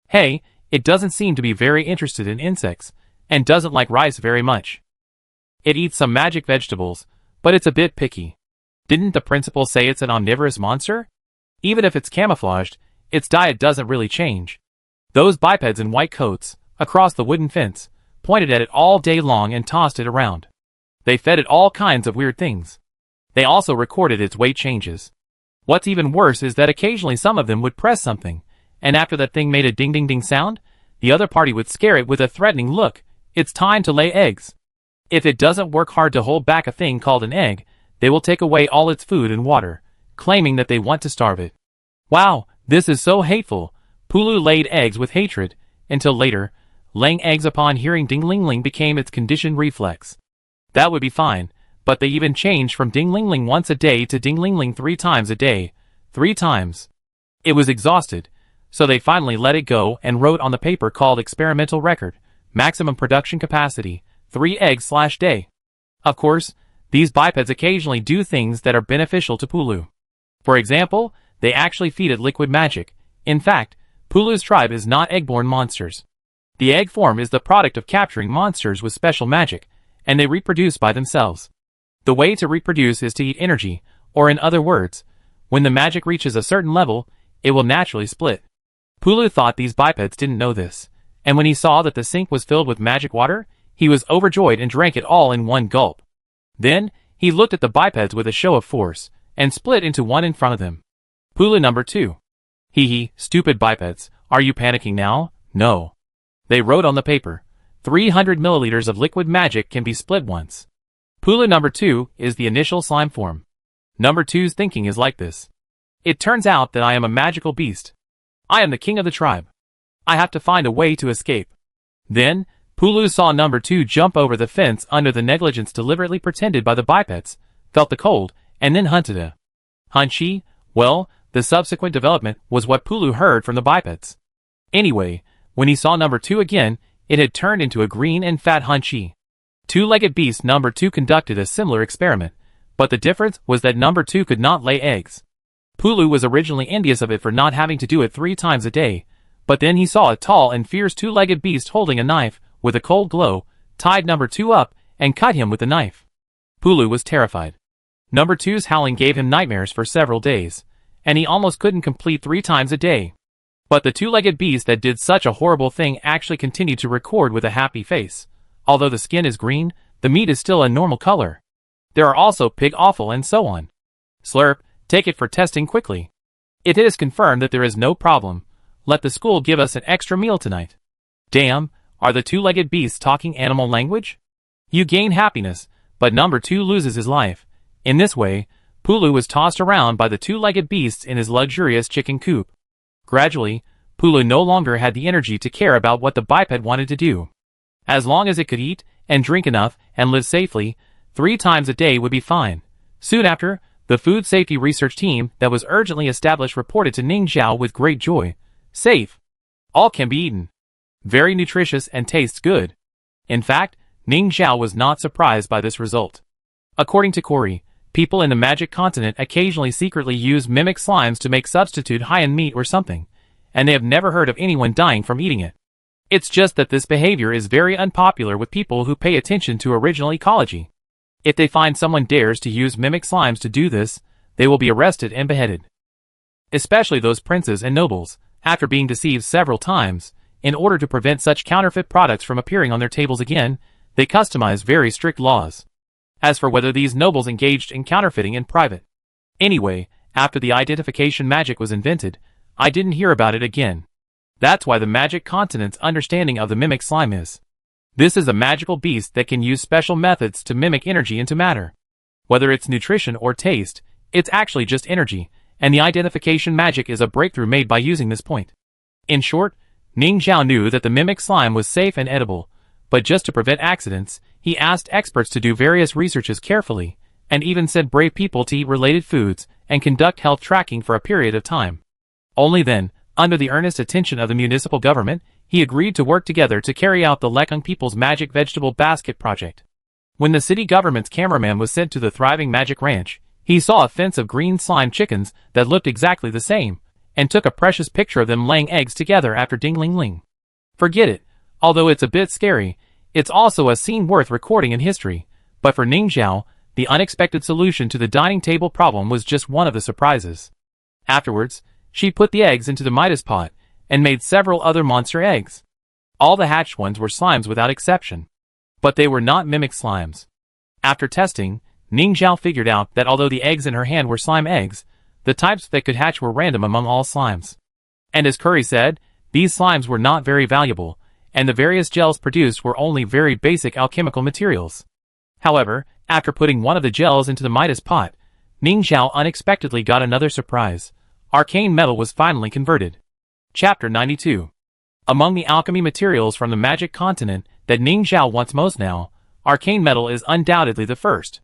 Hey, it doesn't seem to be very interested in insects, and doesn't like rice very much. It eats some magic vegetables, but it's a bit picky. Didn't the principal say it's an omnivorous monster? Even if it's camouflaged, its diet doesn't really change. Those bipeds in white coats, across the wooden fence, pointed at it all day long and tossed it around. They fed it all kinds of weird things. They also recorded its weight changes. What's even worse is that occasionally some of them would press something, and after that thing made a ding-ding-ding sound, the other party would scare it with a threatening look. It's time to lay eggs. If it doesn't work hard to hold back a thing called an egg, they will take away all its food and water, claiming that they want to starve it. Wow, this is so hateful. Pulu laid eggs with hatred, until later, laying eggs upon hearing ding-ling-ling became its conditioned reflex. That would be fine, but they even changed from ding-ling-ling once a day to ding-ling-ling 3 times a day. 3 times. It was exhausted, so they finally let it go and wrote on the paper called experimental record, maximum production capacity, 3 eggs/day. Of course, these bipeds occasionally do things that are beneficial to Pulu. For example, they actually feed it liquid magic. In fact, Pulu's tribe is not egg-born monsters. The egg form is the product of capturing monsters with special magic, and they reproduce by themselves. The way to reproduce is to eat energy, or in other words, when the magic reaches a certain level, it will naturally split. Pulu thought these bipeds didn't know this, and when he saw that the sink was filled with magic water, he was overjoyed and drank it all in one gulp. Then, he looked at the bipeds with a show of force, and split into one in front of them. Pulu number 2. Hee, stupid bipeds, are you panicking now? No. They wrote on the paper, 300 milliliters of liquid magic can be split once. Pulu number 2 is the initial slime form. Number 2's thinking is like this. It turns out that I am a magical beast. I am the king of the tribe. I have to find a way to escape. Then, Pulu saw number 2 jump over the fence under the negligence deliberately pretended by the bipeds, felt the cold, and then hunted a Hunchi. Well, the subsequent development was what Pulu heard from the bipeds. Anyway, when he saw number 2 again, it had turned into a green and fat Hunchi. Two-legged beast number 2 conducted a similar experiment, but the difference was that number 2 could not lay eggs. Pulu was originally envious of it for not having to do it 3 times a day, but then he saw a tall and fierce two-legged beast holding a knife, with a cold glow, tied number 2 up, and cut him with the knife. Pulu was terrified. Number 2's howling gave him nightmares for several days, and he almost couldn't complete 3 times a day. But the two-legged beast that did such a horrible thing actually continued to record with a happy face. Although the skin is green, the meat is still a normal color. There are also pig offal and so on. Slurp, take it for testing quickly. It is confirmed that there is no problem. Let the school give us an extra meal tonight. Damn, are the two-legged beasts talking animal language? You gain happiness, but number 2 loses his life. In this way, Pulu was tossed around by the two-legged beasts in his luxurious chicken coop. Gradually, Pulu no longer had the energy to care about what the biped wanted to do. As long as it could eat and drink enough and live safely, 3 times a day would be fine. Soon after, the food safety research team that was urgently established reported to Ning Zhao with great joy. Safe. All can be eaten. Very nutritious and tastes good. In fact, Ning Zhao was not surprised by this result. According to Corey, people in the Magic Continent occasionally secretly use mimic slimes to make substitute high-end meat or something, and they have never heard of anyone dying from eating it. It's just that this behavior is very unpopular with people who pay attention to original ecology. If they find someone dares to use mimic slimes to do this, they will be arrested and beheaded. Especially those princes and nobles, after being deceived several times. In order to prevent such counterfeit products from appearing on their tables again, they customize very strict laws. As for whether these nobles engaged in counterfeiting in private. Anyway, after the identification magic was invented, I didn't hear about it again. That's why the Magic Continent's understanding of the mimic slime is. This is a magical beast that can use special methods to mimic energy into matter. Whether it's nutrition or taste, it's actually just energy, and the identification magic is a breakthrough made by using this point. In short, Ning Zhao knew that the mimic slime was safe and edible, but just to prevent accidents, he asked experts to do various researches carefully, and even sent brave people to eat related foods and conduct health tracking for a period of time. Only then, under the earnest attention of the municipal government, he agreed to work together to carry out the Lekang People's Magic Vegetable Basket project. When the city government's cameraman was sent to the thriving Magic Ranch, he saw a fence of green slime chickens that looked exactly the same, and took a precious picture of them laying eggs together after ding-ling-ling. Forget it. Although it's a bit scary, it's also a scene worth recording in history. But for Ning Zhao, the unexpected solution to the dining table problem was just one of the surprises. Afterwards, she put the eggs into the Midas pot, and made several other monster eggs. All the hatched ones were slimes without exception. But they were not mimic slimes. After testing, Ning Zhao figured out that although the eggs in her hand were slime eggs, the types that could hatch were random among all slimes. And as Curry said, these slimes were not very valuable, and the various gels produced were only very basic alchemical materials. However, after putting one of the gels into the Midas pot, Ning Zhao unexpectedly got another surprise. Arcane metal was finally converted. Chapter 92. Among the alchemy materials from the magic continent that Ning Zhao wants most now, arcane metal is undoubtedly the first.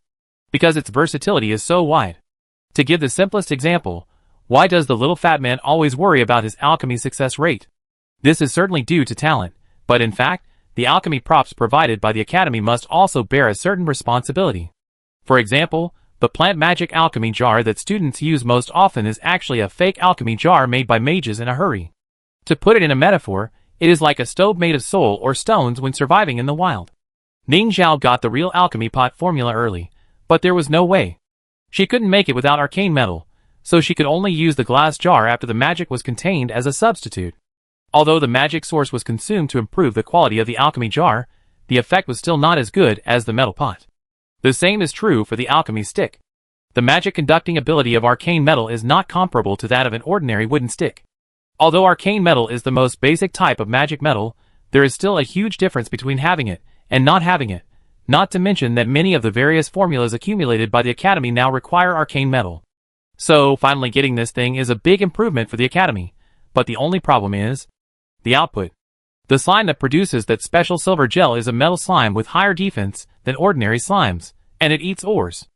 Because its versatility is so wide. To give the simplest example, why does the little fat man always worry about his alchemy success rate? This is certainly due to talent, but in fact, the alchemy props provided by the Academy must also bear a certain responsibility. For example, the plant magic alchemy jar that students use most often is actually a fake alchemy jar made by mages in a hurry. To put it in a metaphor, it is like a stove made of soul or stones when surviving in the wild. Ning Zhao got the real alchemy pot formula early, but there was no way. She couldn't make it without arcane metal, so she could only use the glass jar after the magic was contained as a substitute. Although the magic source was consumed to improve the quality of the alchemy jar, the effect was still not as good as the metal pot. The same is true for the alchemy stick. The magic conducting ability of arcane metal is not comparable to that of an ordinary wooden stick. Although arcane metal is the most basic type of magic metal, there is still a huge difference between having it and not having it, not to mention that many of the various formulas accumulated by the Academy now require arcane metal. So, finally getting this thing is a big improvement for the Academy, but the only problem is the output. The slime that produces that special silver gel is a metal slime with higher defense than ordinary slimes, and it eats ores.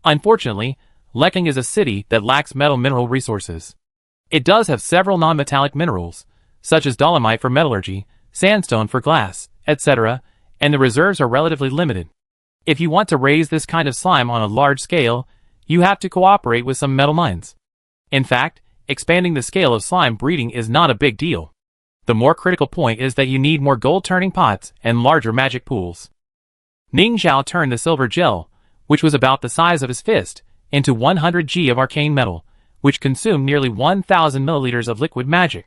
Unfortunately, Lekang is a city that lacks metal mineral resources. It does have several non-metallic minerals, such as dolomite for metallurgy, sandstone for glass, etc., and the reserves are relatively limited. If you want to raise this kind of slime on a large scale, you have to cooperate with some metal mines. In fact, expanding the scale of slime breeding is not a big deal. The more critical point is that you need more gold-turning pots and larger magic pools. Ning Zhao turned the silver gel, which was about the size of his fist, into 100 G of arcane metal, which consumed nearly 1,000 milliliters of liquid magic.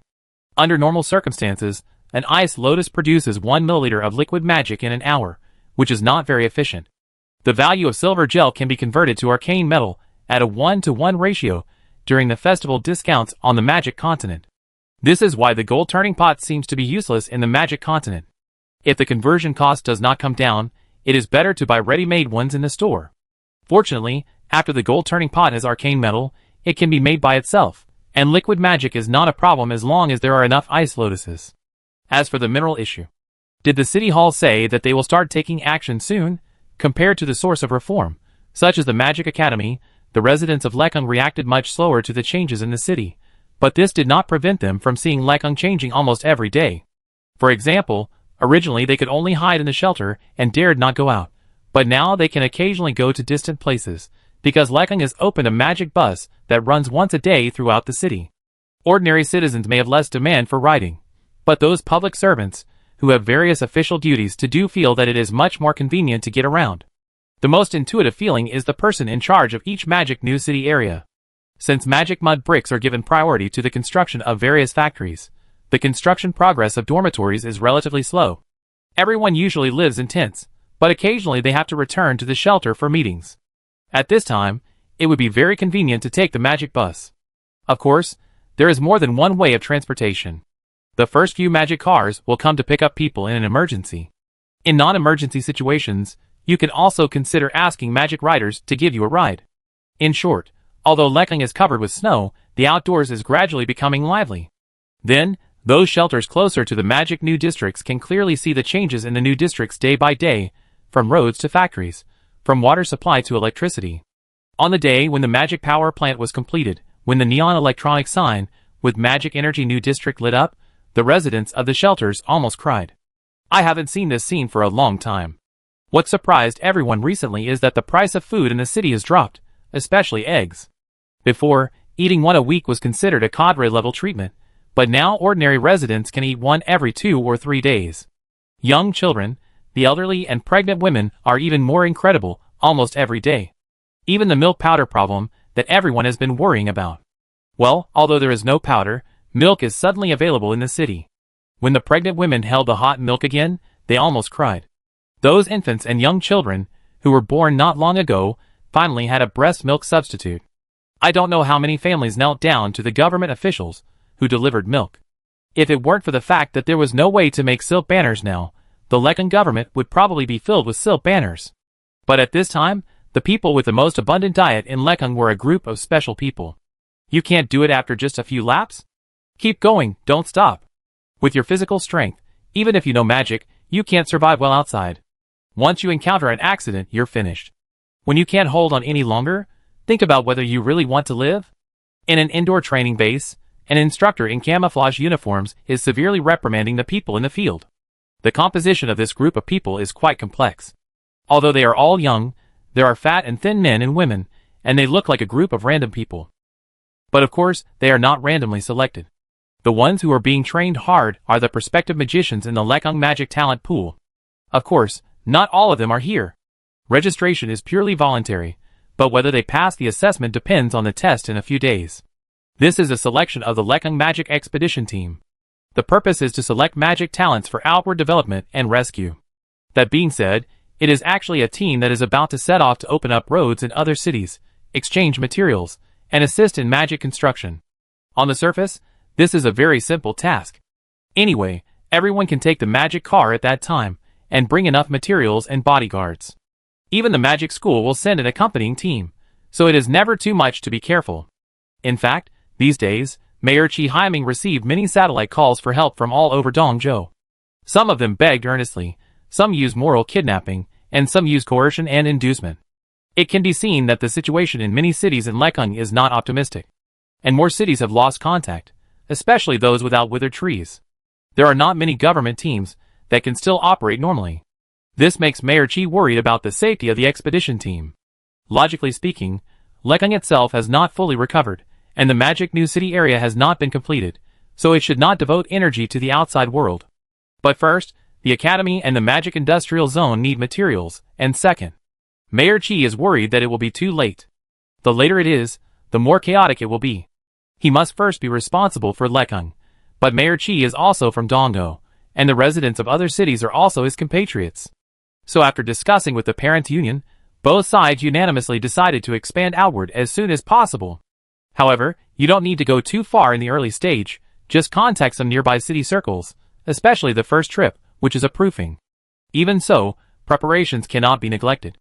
Under normal circumstances, an ice lotus produces 1 milliliter of liquid magic in an hour, which is not very efficient. The value of silver gel can be converted to arcane metal at a 1-to-1 ratio during the festival discounts on the magic continent. This is why the gold turning pot seems to be useless in the magic continent. If the conversion cost does not come down, it is better to buy ready-made ones in the store. Fortunately, after the gold turning pot has arcane metal, it can be made by itself, and liquid magic is not a problem as long as there are enough ice lotuses. As for the mineral issue, did the City Hall say that they will start taking action soon? Compared to the source of reform, such as the Magic Academy, the residents of Lekang reacted much slower to the changes in the city. But this did not prevent them from seeing Lekang changing almost every day. For example, originally they could only hide in the shelter and dared not go out, but now they can occasionally go to distant places, because Lekang has opened a magic bus that runs once a day throughout the city. Ordinary citizens may have less demand for riding, but those public servants, who have various official duties to do, feel that it is much more convenient to get around. The most intuitive feeling is the person in charge of each magic new city area. Since magic mud bricks are given priority to the construction of various factories, the construction progress of dormitories is relatively slow. Everyone usually lives in tents, but occasionally they have to return to the shelter for meetings. At this time, it would be very convenient to take the magic bus. Of course, there is more than one way of transportation. The first few magic cars will come to pick up people in an emergency. In non-emergency situations, you can also consider asking magic riders to give you a ride. In short, although Lekang is covered with snow, the outdoors is gradually becoming lively. Then, Those shelters closer to the magic new districts can clearly see the changes in the new districts day by day, from roads to factories, from water supply to electricity. On the day when the magic power plant was completed, when the neon electronic sign with magic energy new district lit up, the residents of the shelters almost cried. I haven't seen this scene for a long time. What surprised everyone recently is that the price of food in the city has dropped, especially eggs. Before, eating one a week was considered a cadre-level treatment, but now ordinary residents can eat one every 2 or 3 days. Young children, the elderly and pregnant women are even more incredible, almost every day. Even the milk powder problem that everyone has been worrying about. Well, although there is no powder, milk is suddenly available in the city. When the pregnant women held the hot milk again, they almost cried. Those infants and young children, who were born not long ago, finally had a breast milk substitute. I don't know how many families knelt down to the government officials who delivered milk. If it weren't for the fact that there was no way to make silk banners now, the Lekang government would probably be filled with silk banners. But at this time, the people with the most abundant diet in Lekang were a group of special people. You can't do it after just a few laps? Keep going, don't stop. With your physical strength, even if you know magic, you can't survive well outside. Once you encounter an accident, you're finished. When you can't hold on any longer, think about whether you really want to live. In an indoor training base, an instructor in camouflage uniforms is severely reprimanding the people in the field. The composition of this group of people is quite complex. Although they are all young, there are fat and thin men and women, and they look like a group of random people. But of course, they are not randomly selected. The ones who are being trained hard are the prospective magicians in the Lekang magic talent pool. Of course, not all of them are here. Registration is purely voluntary, but whether they pass the assessment depends on the test in a few days. This is a selection of the Lekang Magic Expedition Team. The purpose is to select magic talents for outward development and rescue. That being said, it is actually a team that is about to set off to open up roads in other cities, exchange materials, and assist in magic construction. On the surface, this is a very simple task. Anyway, everyone can take the magic car at that time, and bring enough materials and bodyguards. Even the magic school will send an accompanying team, so it is never too much to be careful. In fact, these days, Mayor Chi Haiming received many satellite calls for help from all over Dongzhou. Some of them begged earnestly, some used moral kidnapping, and some used coercion and inducement. It can be seen that the situation in many cities in Lekang is not optimistic. And more cities have lost contact, especially those without withered trees. There are not many government teams that can still operate normally. This makes Mayor Chi worried about the safety of the expedition team. Logically speaking, Lekang itself has not fully recovered, and the magic new city area has not been completed, so it should not devote energy to the outside world. But first, the academy and the magic industrial zone need materials, and second, Mayor Chi is worried that it will be too late. The later it is, the more chaotic it will be. He must first be responsible for Lekang, but Mayor Chi is also from Dongzhou, and the residents of other cities are also his compatriots. So after discussing with the parents' union, both sides unanimously decided to expand outward as soon as possible. However, you don't need to go too far in the early stage, just contact some nearby city circles, especially the first trip, which is a proofing. Even so, preparations cannot be neglected.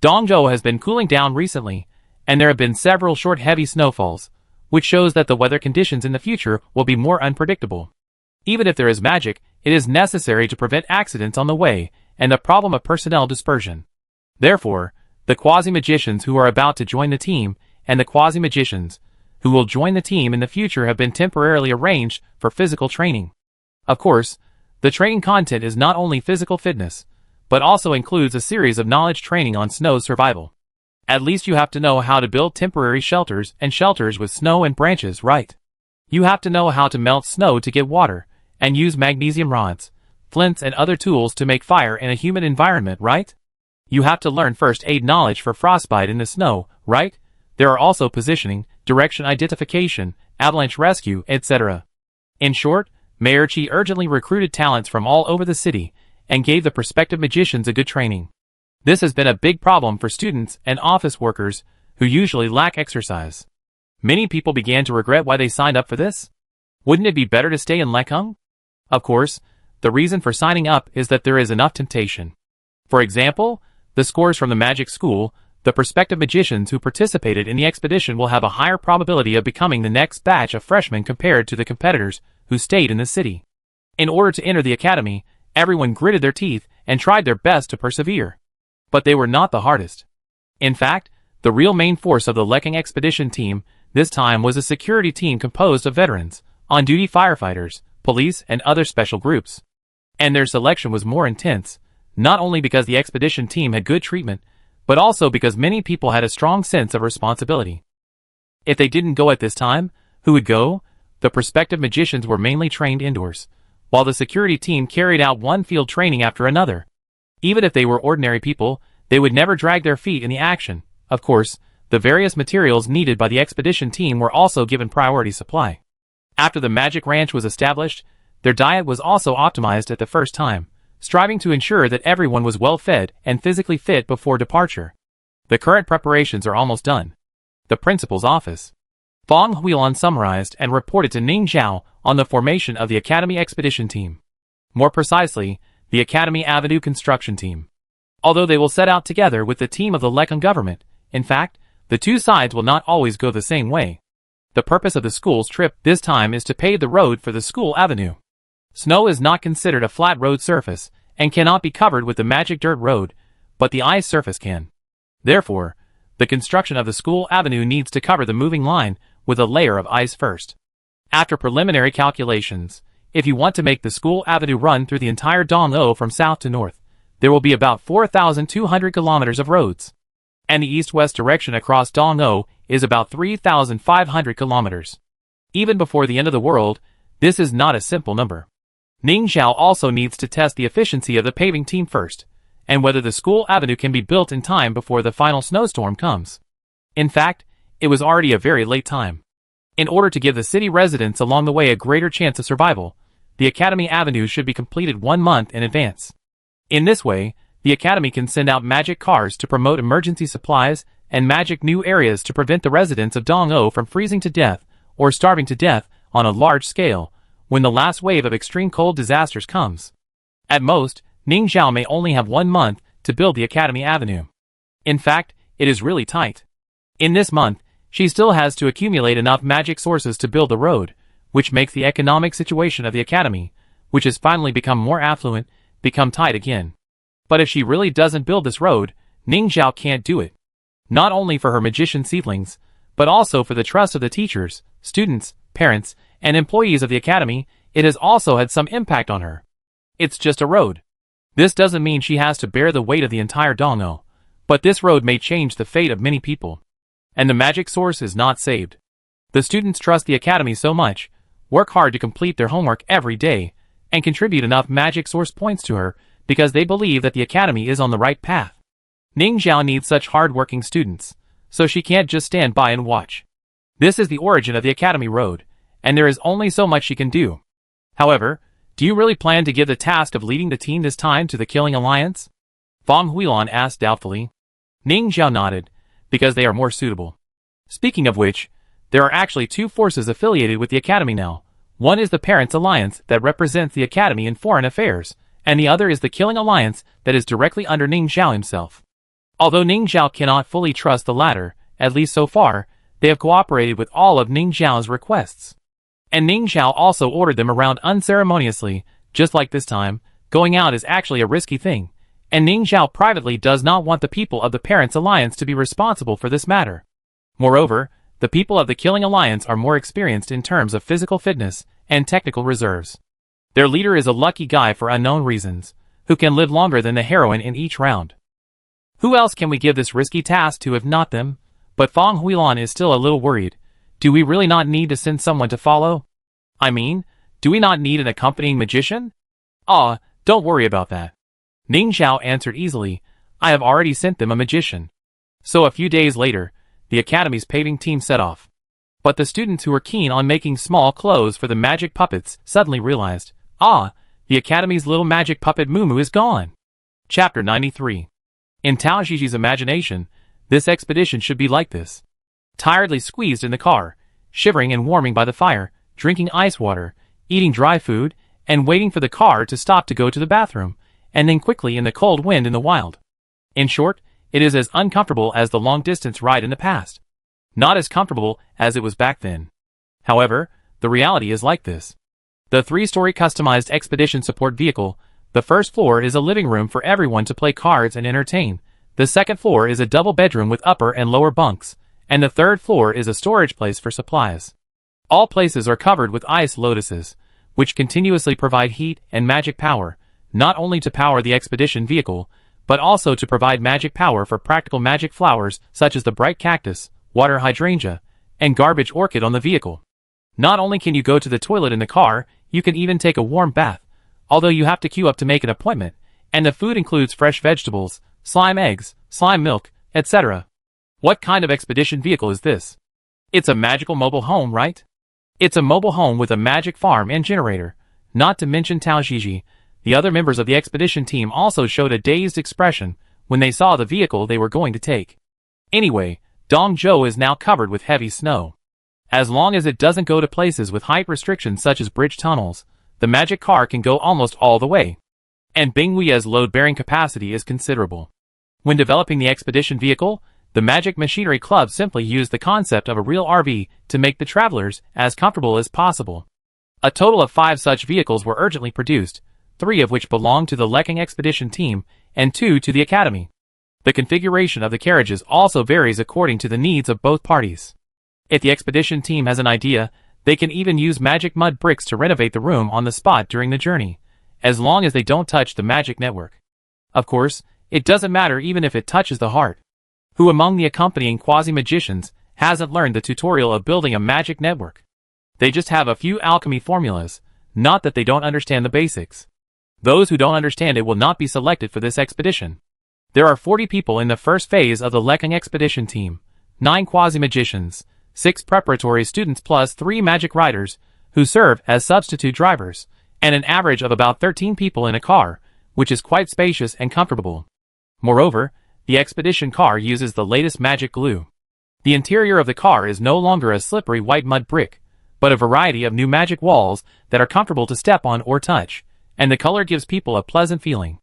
Dongzhou has been cooling down recently, and there have been several short heavy snowfalls, which shows that the weather conditions in the future will be more unpredictable. Even if there is magic, it is necessary to prevent accidents on the way and the problem of personnel dispersion. Therefore, the quasi-magicians who are about to join the team and the quasi-magicians who will join the team in the future have been temporarily arranged for physical training. Of course, the training content is not only physical fitness, but also includes a series of knowledge training on snow survival. At least you have to know how to build temporary shelters and shelters with snow and branches, right? You have to know how to melt snow to get water, and use magnesium rods, flints and other tools to make fire in a humid environment, right? You have to learn first aid knowledge for frostbite in the snow, right? There are also positioning, direction identification, avalanche rescue, etc. In short, Mayor Chi urgently recruited talents from all over the city, and gave the prospective magicians a good training. This has been a big problem for students and office workers, who usually lack exercise. Many people began to regret why they signed up for this. Wouldn't it be better to stay in Lekang? Of course, the reason for signing up is that there is enough temptation. For example, the scores from the magic school, The prospective magicians who participated in the expedition will have a higher probability of becoming the next batch of freshmen compared to the competitors who stayed in the city. In order to enter the academy, everyone gritted their teeth and tried their best to persevere. But they were not the hardest. In fact, the real main force of the Lekking expedition team this time was a security team composed of veterans, on-duty firefighters, police, and other special groups. And their selection was more intense, not only because the expedition team had good treatment, but also because many people had a strong sense of responsibility. If they didn't go at this time, who would go? The prospective magicians were mainly trained indoors, while the security team carried out one field training after another. Even if they were ordinary people, they would never drag their feet in the action. Of course, the various materials needed by the expedition team were also given priority supply. After the magic ranch was established, their diet was also optimized at the first time, striving to ensure that everyone was well fed and physically fit before departure. The current preparations are almost done. The principal's office. Fong Huilan summarized and reported to Ning Zhao on the formation of the Academy Expedition Team. More precisely, the Academy Avenue Construction Team. Although they will set out together with the team of the Lekking government, in fact, the two sides will not always go the same way. The purpose of the school's trip this time is to pave the road for the school avenue. Snow is not considered a flat road surface and cannot be covered with the magic dirt road, but the ice surface can. Therefore, the construction of the school avenue needs to cover the moving line with a layer of ice first. After preliminary calculations, if you want to make the school avenue run through the entire Dong-o from south to north, there will be about 4,200 kilometers of roads. And the east-west direction across Dong-o is about 3,500 kilometers. Even before the end of the world, this is not a simple number. Ning Zhao also needs to test the efficiency of the paving team first, and whether the school avenue can be built in time before the final snowstorm comes. In fact, it was already a very late time. In order to give the city residents along the way a greater chance of survival, the Academy Avenue should be completed 1 month in advance. In this way, the Academy can send out magic cars to promote emergency supplies and magic new areas to prevent the residents of Dong-o from freezing to death or starving to death on a large scale when the last wave of extreme cold disasters comes. At most, Ning Zhao may only have 1 month to build the Academy Avenue. In fact, it is really tight. In this month, she still has to accumulate enough magic sources to build the road, which makes the economic situation of the Academy, which has finally become more affluent, become tight again. But if she really doesn't build this road, Ning Zhao can't do it. Not only for her magician seedlings, but also for the trust of the teachers, students, parents, and employees of the Academy, it has also had some impact on her. It's just a road. This doesn't mean she has to bear the weight of the entire Dong-o, but this road may change the fate of many people. And the magic source is not saved. The students trust the Academy so much, work hard to complete their homework every day, and contribute enough magic source points to her because they believe that the Academy is on the right path. Ning Zhao needs such hard-working students, so she can't just stand by and watch. This is the origin of the Academy Road, and there is only so much she can do. However, do you really plan to give the task of leading the team this time to the Killing Alliance? Fong Huilan asked doubtfully. Ning Zhao nodded, because they are more suitable. Speaking of which, there are actually 2 forces affiliated with the Academy now. One is the Parents Alliance that represents the Academy in foreign affairs, and the other is the Killing Alliance that is directly under Ning Zhao himself. Although Ning Zhao cannot fully trust the latter, at least so far, they have cooperated with all of Ning Zhao's requests. And Ning Zhao also ordered them around unceremoniously, just like this time. Going out is actually a risky thing, and Ning Zhao privately does not want the people of the Parents Alliance to be responsible for this matter. Moreover, the people of the Killing Alliance are more experienced in terms of physical fitness and technical reserves. Their leader is a lucky guy for unknown reasons, who can live longer than the heroine in each round. Who else can we give this risky task to if not them? But Fong Huilan is still a little worried. Do we really not need to send someone to follow? I mean, do we not need an accompanying magician? Don't worry about that. Ning Zhao answered easily. I have already sent them a magician. So a few days later, the Academy's paving team set off. But the students who were keen on making small clothes for the magic puppets suddenly realized, the Academy's little magic puppet Mumu is gone. Chapter 93. In Tao Jiji's imagination, this expedition should be like this. Tiredly squeezed in the car, shivering and warming by the fire, drinking ice water, eating dry food, and waiting for the car to stop to go to the bathroom, and then quickly in the cold wind in the wild. In short, It is as uncomfortable as the long-distance ride in the past. Not as comfortable as it was back then. However, the reality is like this. The 3-story customized expedition support vehicle, the first floor is a living room for everyone to play cards and entertain. The second floor is a double bedroom with upper and lower bunks, and the third floor is a storage place for supplies. All places are covered with ice lotuses, which continuously provide heat and magic power, not only to power the expedition vehicle, but also to provide magic power for practical magic flowers such as the bright cactus, water hydrangea, and garbage orchid on the vehicle. Not only can you go to the toilet in the car, you can even take a warm bath, although you have to queue up to make an appointment, and the food includes fresh vegetables, slime eggs, slime milk, etc. What kind of expedition vehicle is this? It's a magical mobile home, right? It's a mobile home with a magic farm and generator. Not to mention Tao Gigi, the other members of the expedition team also showed a dazed expression when they saw the vehicle they were going to take. Anyway, Dongzhou is now covered with heavy snow. As long as it doesn't go to places with height restrictions such as bridge tunnels, the magic car can go almost all the way. And Binghui's load-bearing capacity is considerable. When developing the expedition vehicle, the Magic Machinery Club simply used the concept of a real RV to make the travelers as comfortable as possible. A total of 5 such vehicles were urgently produced, 3 of which belonged to the Lekang expedition team, and 2 to the Academy. The configuration of the carriages also varies according to the needs of both parties. If the expedition team has an idea, they can even use magic mud bricks to renovate the room on the spot during the journey, as long as they don't touch the magic network. Of course, it doesn't matter even if it touches the heart. Who among the accompanying quasi-magicians hasn't learned the tutorial of building a magic network? They just have a few alchemy formulas, not that they don't understand the basics. Those who don't understand it will not be selected for this expedition. There are 40 people in the first phase of the Lekang expedition team, 9 quasi-magicians, 6 preparatory students plus 3 magic riders, who serve as substitute drivers, and an average of about 13 people in a car, which is quite spacious and comfortable. Moreover, the expedition car uses the latest magic glue. The interior of the car is no longer a slippery white mud brick, but a variety of new magic walls that are comfortable to step on or touch, and the color gives people a pleasant feeling.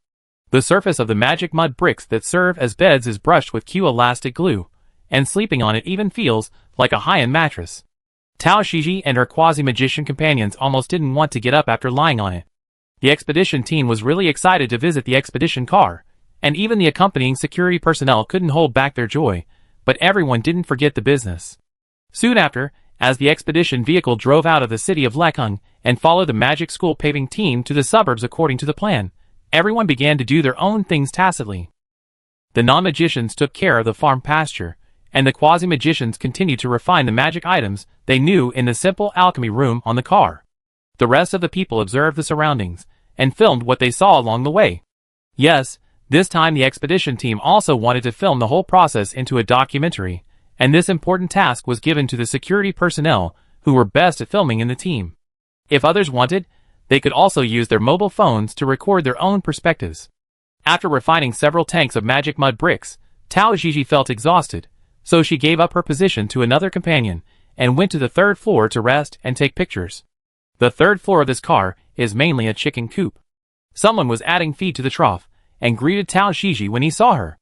The surface of the magic mud bricks that serve as beds is brushed with Q-elastic glue, and sleeping on it even feels like a high-end mattress. Tao Shiji and her quasi-magician companions almost didn't want to get up after lying on it. The expedition team was really excited to visit the expedition car, and even the accompanying security personnel couldn't hold back their joy, but everyone didn't forget the business. Soon after, as the expedition vehicle drove out of the city of Lekang and followed the magic school paving team to the suburbs according to the plan, everyone began to do their own things tacitly. The non-magicians took care of the farm pasture, and the quasi-magicians continued to refine the magic items they knew in the simple alchemy room on the car. The rest of the people observed the surroundings, and filmed what they saw along the way. Yes, this time the expedition team also wanted to film the whole process into a documentary, and this important task was given to the security personnel who were best at filming in the team. If others wanted, they could also use their mobile phones to record their own perspectives. After refining several tanks of magic mud bricks, Tao Gigi felt exhausted, so she gave up her position to another companion and went to the 3rd floor to rest and take pictures. The 3rd floor of this car is mainly a chicken coop. Someone was adding feed to the trough and greeted Tao Gigi when he saw her.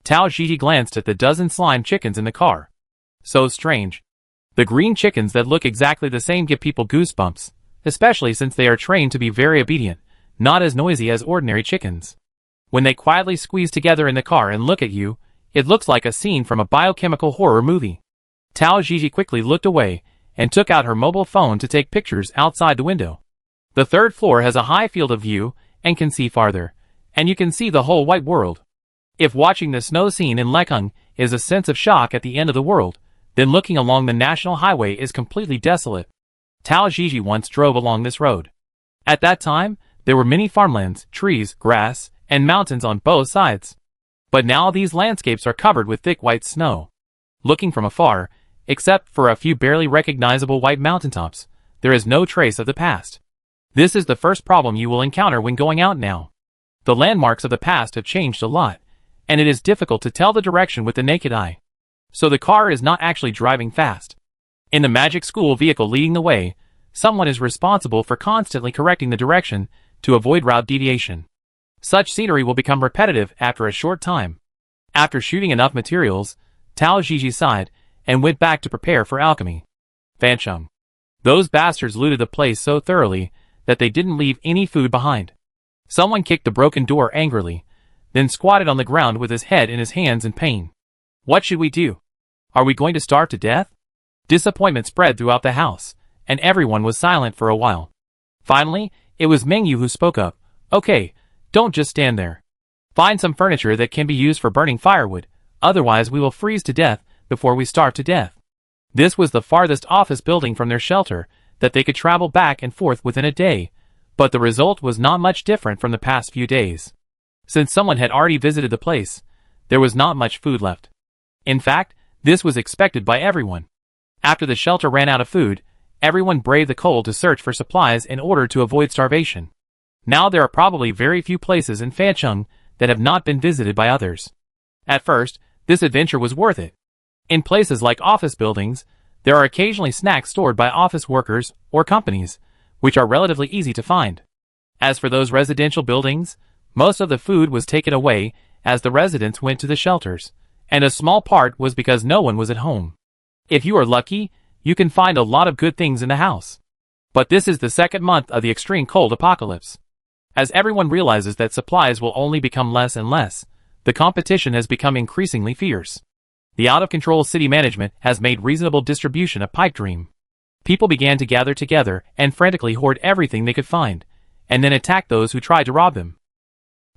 Tao Gigi glanced at the dozen slime chickens in the car. So strange. The green chickens that look exactly the same give people goosebumps, especially since they are trained to be very obedient, not as noisy as ordinary chickens. When they quietly squeeze together in the car and look at you, it looks like a scene from a biochemical horror movie. Tao Gigi quickly looked away and took out her mobile phone to take pictures outside the window. The 3rd floor has a high field of view and can see farther, and you can see the whole white world. If watching the snow scene in Lekang is a sense of shock at the end of the world, then looking along the national highway is completely desolate. Tao Gigi once drove along this road. At that time, there were many farmlands, trees, grass, and mountains on both sides. But now these landscapes are covered with thick white snow. Looking from afar, except for a few barely recognizable white mountaintops, there is no trace of the past. This is the first problem you will encounter when going out now. The landmarks of the past have changed a lot, and it is difficult to tell the direction with the naked eye. So the car is not actually driving fast. In the magic school vehicle leading the way, someone is responsible for constantly correcting the direction to avoid route deviation. Such scenery will become repetitive after a short time. After shooting enough materials, Tao Jiji sighed and went back to prepare for alchemy. Fancheng. Those bastards looted the place so thoroughly that they didn't leave any food behind. Someone kicked the broken door angrily, then squatted on the ground with his head in his hands in pain. What should we do? Are we going to starve to death? Disappointment spread throughout the house, and everyone was silent for a while. Finally, it was Mengyu who spoke up. Okay, don't just stand there. Find some furniture that can be used for burning firewood, otherwise we will freeze to death before we starve to death. This was the farthest office building from their shelter that they could travel back and forth within a day, but the result was not much different from the past few days. Since someone had already visited the place, there was not much food left. In fact, this was expected by everyone. After the shelter ran out of food, everyone braved the cold to search for supplies in order to avoid starvation. Now there are probably very few places in Fancheng that have not been visited by others. At first, this adventure was worth it. In places like office buildings, there are occasionally snacks stored by office workers or companies, which are relatively easy to find. As for those residential buildings, most of the food was taken away as the residents went to the shelters, and a small part was because no one was at home. If you are lucky, you can find a lot of good things in the house. But this is the second month of the extreme cold apocalypse. As everyone realizes that supplies will only become less and less, the competition has become increasingly fierce. The out-of-control city management has made reasonable distribution a pipe dream. People began to gather together and frantically hoard everything they could find, and then attack those who tried to rob them.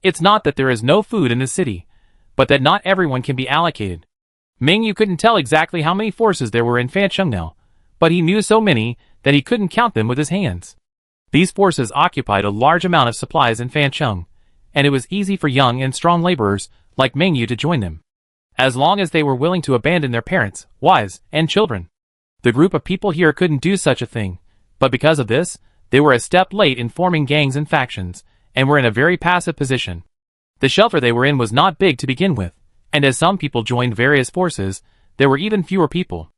It's not that there is no food in the city, but that not everyone can be allocated. Mengyu couldn't tell exactly how many forces there were in Fancheng now, but he knew so many that he couldn't count them with his hands. These forces occupied a large amount of supplies in Fancheng, and it was easy for young and strong laborers like Mengyu to join them, as long as they were willing to abandon their parents, wives, and children. The group of people here couldn't do such a thing, but because of this, they were a step late in forming gangs and factions, and were in a very passive position. The shelter they were in was not big to begin with, and as some people joined various forces, there were even fewer people.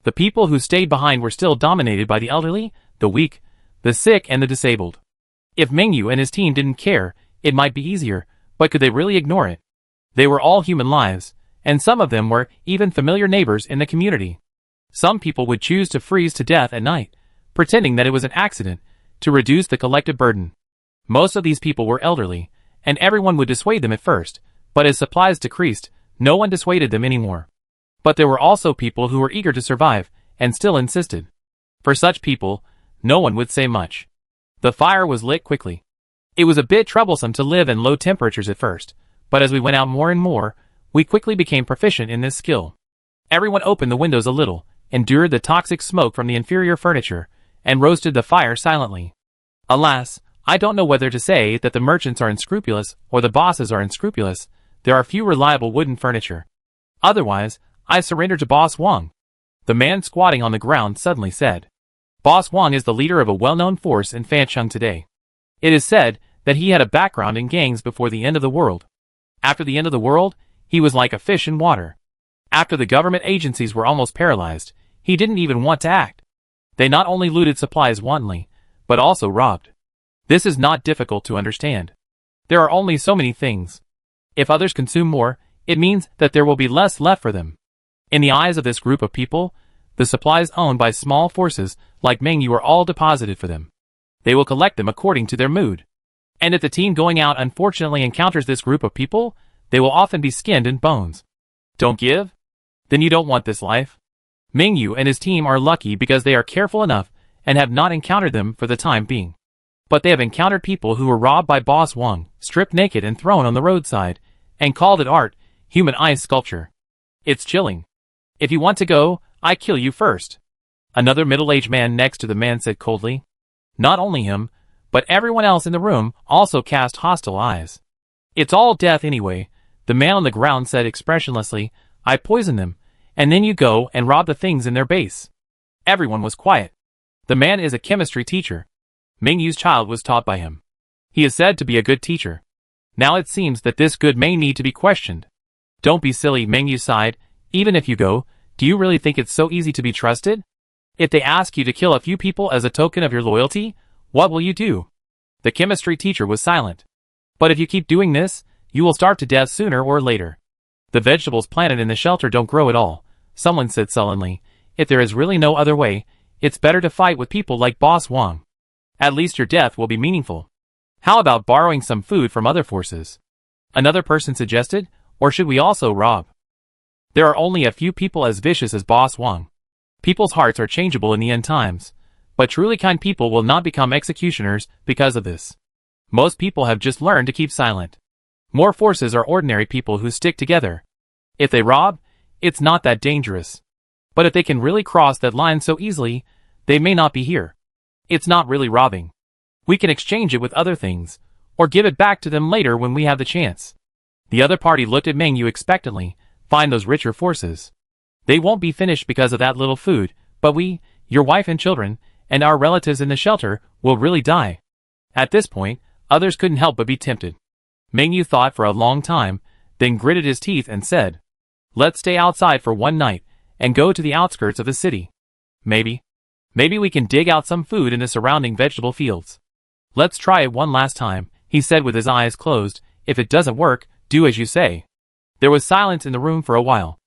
The people who stayed behind were still dominated by the elderly, the weak, the sick, and the disabled. If Mengyu and his team didn't care, it might be easier, but could they really ignore it? They were all human lives, and some of them were even familiar neighbors in the community. Some people would choose to freeze to death at night, pretending that it was an accident, to reduce the collective burden. Most of these people were elderly, and everyone would dissuade them at first, but as supplies decreased, no one dissuaded them anymore. But there were also people who were eager to survive, and still insisted. For such people, no one would say much. The fire was lit quickly. It was a bit troublesome to live in low temperatures at first, but as we went out more and more, we quickly became proficient in this skill. Everyone opened the windows a little, endured the toxic smoke from the inferior furniture, and roasted the fire silently. Alas, I don't know whether to say that the merchants are unscrupulous or the bosses are unscrupulous. There are few reliable wooden furniture. Otherwise, I surrender to Boss Wang. The man squatting on the ground suddenly said. Boss Wang is the leader of a well-known force in Fancheng today. It is said that he had a background in gangs before the end of the world. After the end of the world, he was like a fish in water. After the government agencies were almost paralyzed, he didn't even want to act. They not only looted supplies wantonly, but also robbed. This is not difficult to understand. There are only so many things. If others consume more, it means that there will be less left for them. In the eyes of this group of people, the supplies owned by small forces like Mengyu are all deposited for them. They will collect them according to their mood. And if the team going out unfortunately encounters this group of people, they will often be skinned in bones. Don't give? Then you don't want this life. Mengyu and his team are lucky because they are careful enough and have not encountered them for the time being. But they have encountered people who were robbed by Boss Wang, stripped naked and thrown on the roadside, and called it art, human ice sculpture. It's chilling. If you want to go, I kill you first. Another middle-aged man next to the man said coldly. Not only him, but everyone else in the room also cast hostile eyes. It's all death anyway, the man on the ground said expressionlessly. I poison them, and then you go and rob the things in their base. Everyone was quiet. The man is a chemistry teacher. Mengyu's child was taught by him. He is said to be a good teacher. Now it seems that this good may need to be questioned. Don't be silly, Mengyu sighed. Even if you go, do you really think it's so easy to be trusted? If they ask you to kill a few people as a token of your loyalty, what will you do? The chemistry teacher was silent. But if you keep doing this, you will starve to death sooner or later. The vegetables planted in the shelter don't grow at all, someone said sullenly. If there is really no other way, it's better to fight with people like Boss Wang. At least your death will be meaningful. How about borrowing some food from other forces? Another person suggested, or should we also rob? There are only a few people as vicious as Boss Wang. People's hearts are changeable in the end times, but truly kind people will not become executioners because of this. Most people have just learned to keep silent. More forces are ordinary people who stick together. If they rob, it's not that dangerous. But if they can really cross that line so easily, they may not be here. It's not really robbing. We can exchange it with other things, or give it back to them later when we have the chance. The other party looked at Meng Yu expectantly. Find those richer forces. They won't be finished because of that little food, but we, your wife and children, and our relatives in the shelter, will really die. At this point, others couldn't help but be tempted. Meng Yu thought for a long time, then gritted his teeth and said, "Let's stay outside for one night, and go to the outskirts of the city. Maybe we can dig out some food in the surrounding vegetable fields. Let's try it one last time," he said with his eyes closed. "If it doesn't work, do as you say." There was silence in the room for a while.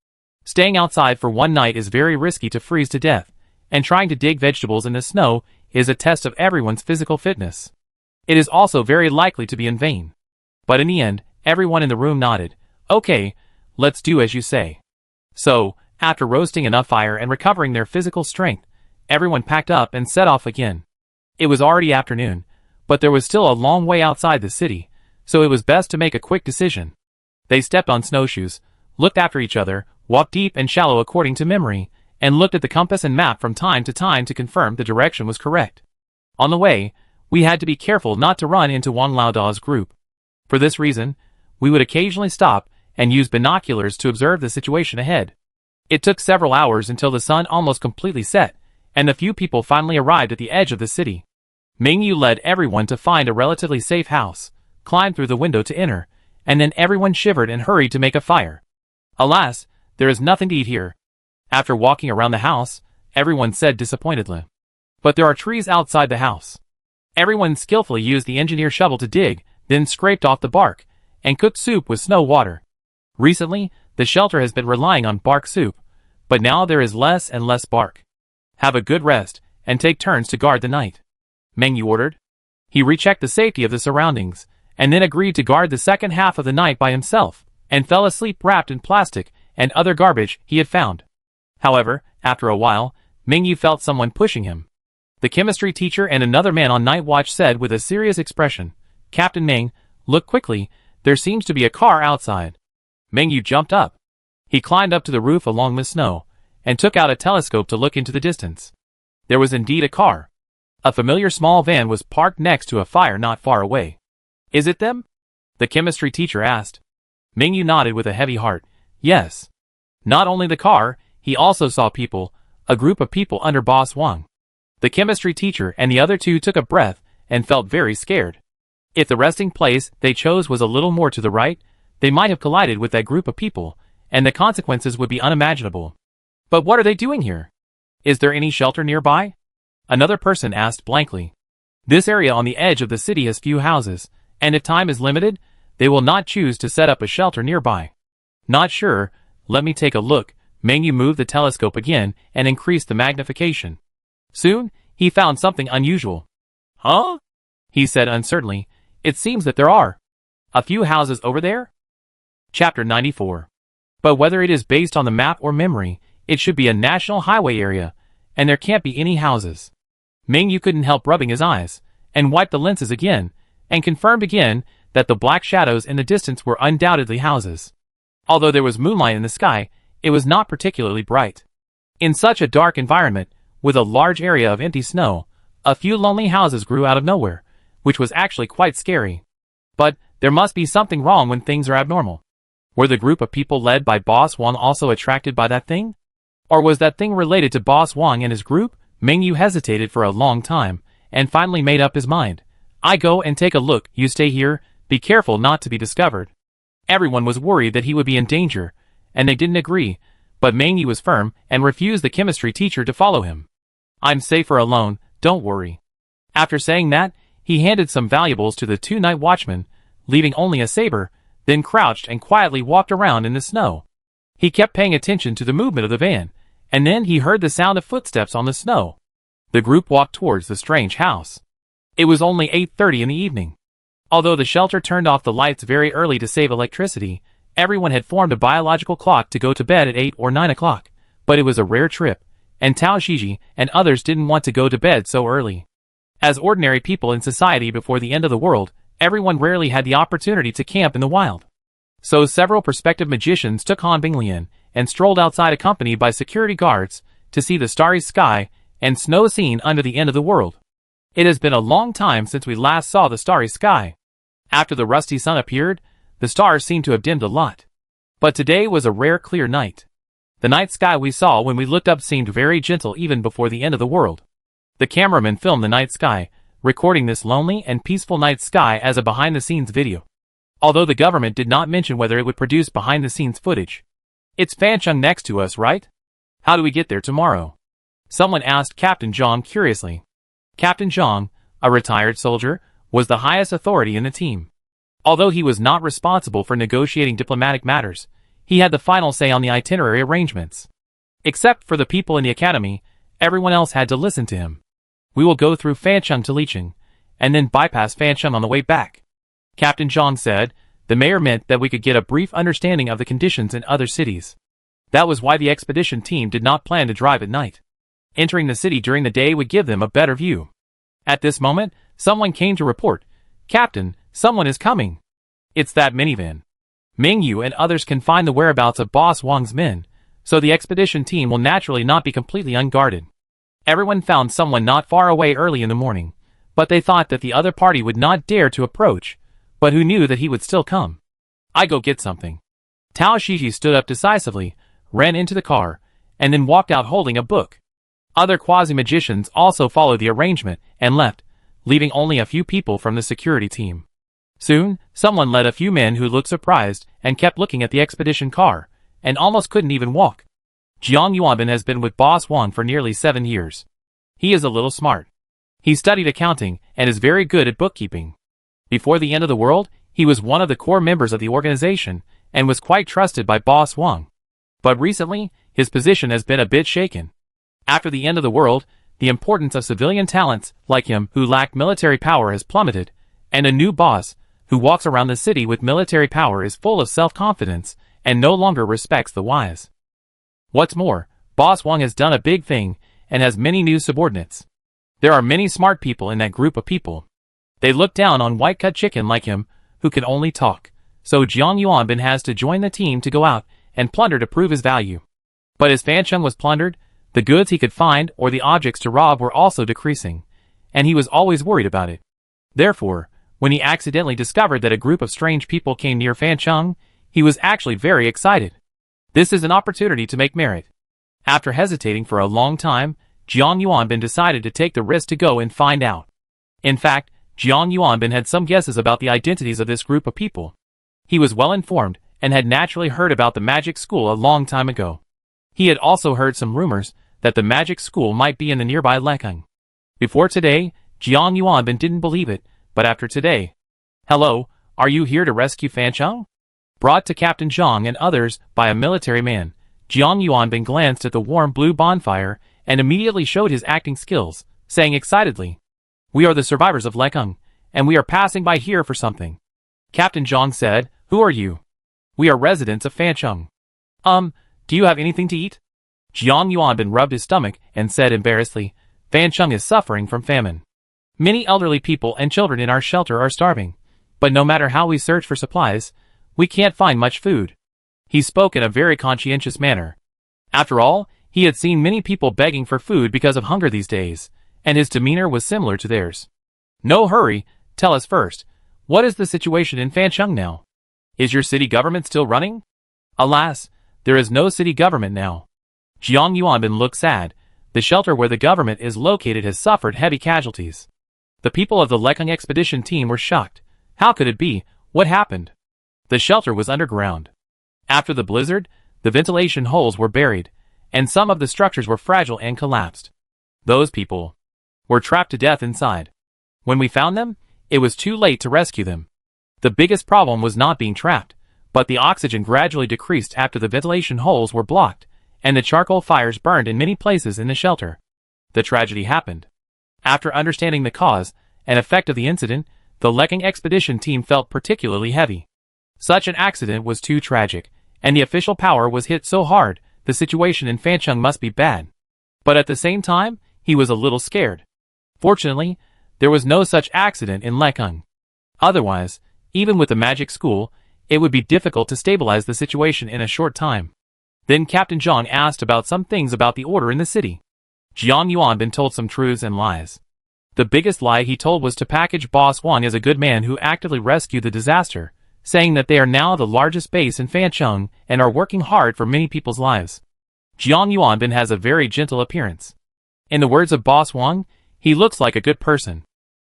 Staying outside for one night is very risky to freeze to death, and trying to dig vegetables in the snow is a test of everyone's physical fitness. It is also very likely to be in vain. But in the end, everyone in the room nodded. "Okay, let's do as you say." So, after roasting enough fire and recovering their physical strength, everyone packed up and set off again. It was already afternoon, but there was still a long way outside the city, so it was best to make a quick decision. They stepped on snowshoes, looked after each other, walked deep and shallow according to memory, and looked at the compass and map from time to time to confirm the direction was correct. On the way, we had to be careful not to run into Wang Laodao's group. For this reason, we would occasionally stop and use binoculars to observe the situation ahead. It took several hours until the sun almost completely set, and the few people finally arrived at the edge of the city. Meng Yu led everyone to find a relatively safe house, climbed through the window to enter, and then everyone shivered and hurried to make a fire. Alas, there is nothing to eat here. After walking around the house, everyone said disappointedly. But there are trees outside the house. Everyone skillfully used the engineer shovel to dig, then scraped off the bark, and cooked soup with snow water. Recently, the shelter has been relying on bark soup, but now there is less and less bark. Have a good rest, and take turns to guard the night, Meng Yu ordered. He rechecked the safety of the surroundings, and then agreed to guard the second half of the night by himself, and fell asleep wrapped in plastic and other garbage he had found. However, after a while, Meng Yu felt someone pushing him. The chemistry teacher and another man on night watch said with a serious expression, "Captain Meng, look quickly, there seems to be a car outside." Meng Yu jumped up. He climbed up to the roof along the snow, and took out a telescope to look into the distance. There was indeed a car. A familiar small van was parked next to a fire not far away. "Is it them?" the chemistry teacher asked. Meng Yu nodded with a heavy heart. Yes. Not only the car, he also saw people, a group of people under Boss Wang. The chemistry teacher and the other two took a breath and felt very scared. If the resting place they chose was a little more to the right, they might have collided with that group of people, and the consequences would be unimaginable. But what are they doing here? Is there any shelter nearby? Another person asked blankly. This area on the edge of the city has few houses, and if time is limited, they will not choose to set up a shelter nearby. Not sure, let me take a look. Meng Yu moved the telescope again and increased the magnification. Soon, he found something unusual. Huh? He said uncertainly. It seems that there are a few houses over there? Chapter 94. But whether it is based on the map or memory, it should be a national highway area, and there can't be any houses. Meng Yu couldn't help rubbing his eyes, and wiped the lenses again, and confirmed again that the black shadows in the distance were undoubtedly houses. Although there was moonlight in the sky, it was not particularly bright. In such a dark environment, with a large area of empty snow, a few lonely houses grew out of nowhere, which was actually quite scary. But there must be something wrong when things are abnormal. Were the group of people led by Boss Wang also attracted by that thing? Or was that thing related to Boss Wang and his group? Meng Yu hesitated for a long time, and finally made up his mind. I go and take a look, you stay here, be careful not to be discovered. Everyone was worried that he would be in danger, and they didn't agree, but Meng Yu was firm and refused the chemistry teacher to follow him. I'm safer alone, don't worry. After saying that, he handed some valuables to the two night watchmen, leaving only a saber, then crouched and quietly walked around in the snow. He kept paying attention to the movement of the van, and then he heard the sound of footsteps on the snow. The group walked towards the strange house. It was only 8:30 in the evening. Although the shelter turned off the lights very early to save electricity, everyone had formed a biological clock to go to bed at 8 or 9 o'clock, but it was a rare trip, and Tao Shiji and others didn't want to go to bed so early. As ordinary people in society before the end of the world, everyone rarely had the opportunity to camp in the wild. So several prospective magicians took Han Binglian and strolled outside accompanied by security guards to see the starry sky and snow scene under the end of the world. It has been a long time since we last saw the starry sky. After the rusty sun appeared, the stars seemed to have dimmed a lot. But today was a rare clear night. The night sky we saw when we looked up seemed very gentle even before the end of the world. The cameraman filmed the night sky, recording this lonely and peaceful night sky as a behind-the-scenes video. Although the government did not mention whether it would produce behind-the-scenes footage. It's Fancheng next to us, right? How do we get there tomorrow? Someone asked Captain Zhang curiously. Captain Zhang, a retired soldier, was the highest authority in the team. Although he was not responsible for negotiating diplomatic matters, he had the final say on the itinerary arrangements. Except for the people in the academy, everyone else had to listen to him. We will go through Fancheng to Licheng, and then bypass Fancheng on the way back. Captain Zhang said. The mayor meant that we could get a brief understanding of the conditions in other cities. That was why the expedition team did not plan to drive at night. Entering the city during the day would give them a better view. At this moment, someone came to report, "Captain, someone is coming. It's that minivan." Ming Yu and others can find the whereabouts of Boss Wang's men, so the expedition team will naturally not be completely unguarded. Everyone found someone not far away early in the morning, but they thought that the other party would not dare to approach, but who knew that he would still come. I go get something. Tao Shiji stood up decisively, ran into the car, and then walked out holding a book. Other quasi-magicians also followed the arrangement and left, leaving only a few people from the security team. Soon, someone led a few men who looked surprised and kept looking at the expedition car, and almost couldn't even walk. Jiang Yuanbin has been with Boss Wang for nearly 7 years. He is a little smart. He studied accounting and is very good at bookkeeping. Before the end of the world, he was one of the core members of the organization and was quite trusted by Boss Wang. But recently, his position has been a bit shaken. After the end of the world, the importance of civilian talents like him who lacked military power has plummeted, and a new boss, who walks around the city with military power is full of self-confidence and no longer respects the wise. What's more, Boss Wang has done a big thing and has many new subordinates. There are many smart people in that group of people. They look down on white-cut chicken like him, who can only talk, so Jiang Yuanbin has to join the team to go out and plunder to prove his value. But as Fancheng was plundered, the goods he could find or the objects to rob were also decreasing, and he was always worried about it. Therefore, when he accidentally discovered that a group of strange people came near Fancheng, he was actually very excited. This is an opportunity to make merit. After hesitating for a long time, Jiang Yuanbin decided to take the risk to go and find out. In fact, Jiang Yuanbin had some guesses about the identities of this group of people. He was well informed and had naturally heard about the magic school a long time ago. He had also heard some rumors that the magic school might be in the nearby Lekeng. Before today, Jiang Yuanbin didn't believe it, but after today. Hello, are you here to rescue Fancheng? Brought to Captain Zhang and others by a military man, Jiang Yuanbin glanced at the warm blue bonfire and immediately showed his acting skills, saying excitedly, "We are the survivors of Lekeng, and we are passing by here for something." Captain Zhang said, "Who are you?" "We are residents of Fancheng." Do you have anything to eat?" Jiang Yuanbin rubbed his stomach and said embarrassedly, "Fancheng is suffering from famine. Many elderly people and children in our shelter are starving, but no matter how we search for supplies, we can't find much food." He spoke in a very conscientious manner. After all, he had seen many people begging for food because of hunger these days, and his demeanor was similar to theirs. "No hurry, tell us first, what is the situation in Fancheng now? Is your city government still running?" "Alas, there is no city government now." Jiang Yuanbin looked sad. The shelter where the government is located has suffered heavy casualties. The people of the Lekeng expedition team were shocked. How could it be? What happened? The shelter was underground. After the blizzard, the ventilation holes were buried, and some of the structures were fragile and collapsed. Those people were trapped to death inside. When we found them, it was too late to rescue them. The biggest problem was not being trapped, but the oxygen gradually decreased after the ventilation holes were blocked, and the charcoal fires burned in many places in the shelter. The tragedy happened. After understanding the cause and effect of the incident, the Lekang expedition team felt particularly heavy. Such an accident was too tragic, and the official power was hit so hard, the situation in Fancheng must be bad. But at the same time, he was a little scared. Fortunately, there was no such accident in Lekang. Otherwise, even with the magic school, it would be difficult to stabilize the situation in a short time. Then Captain Zhang asked about some things about the order in the city. Jiang Yuanbin told some truths and lies. The biggest lie he told was to package Boss Wang as a good man who actively rescued the disaster, saying that they are now the largest base in Fancheng and are working hard for many people's lives. Jiang Yuanbin has a very gentle appearance. In the words of Boss Wang, he looks like a good person.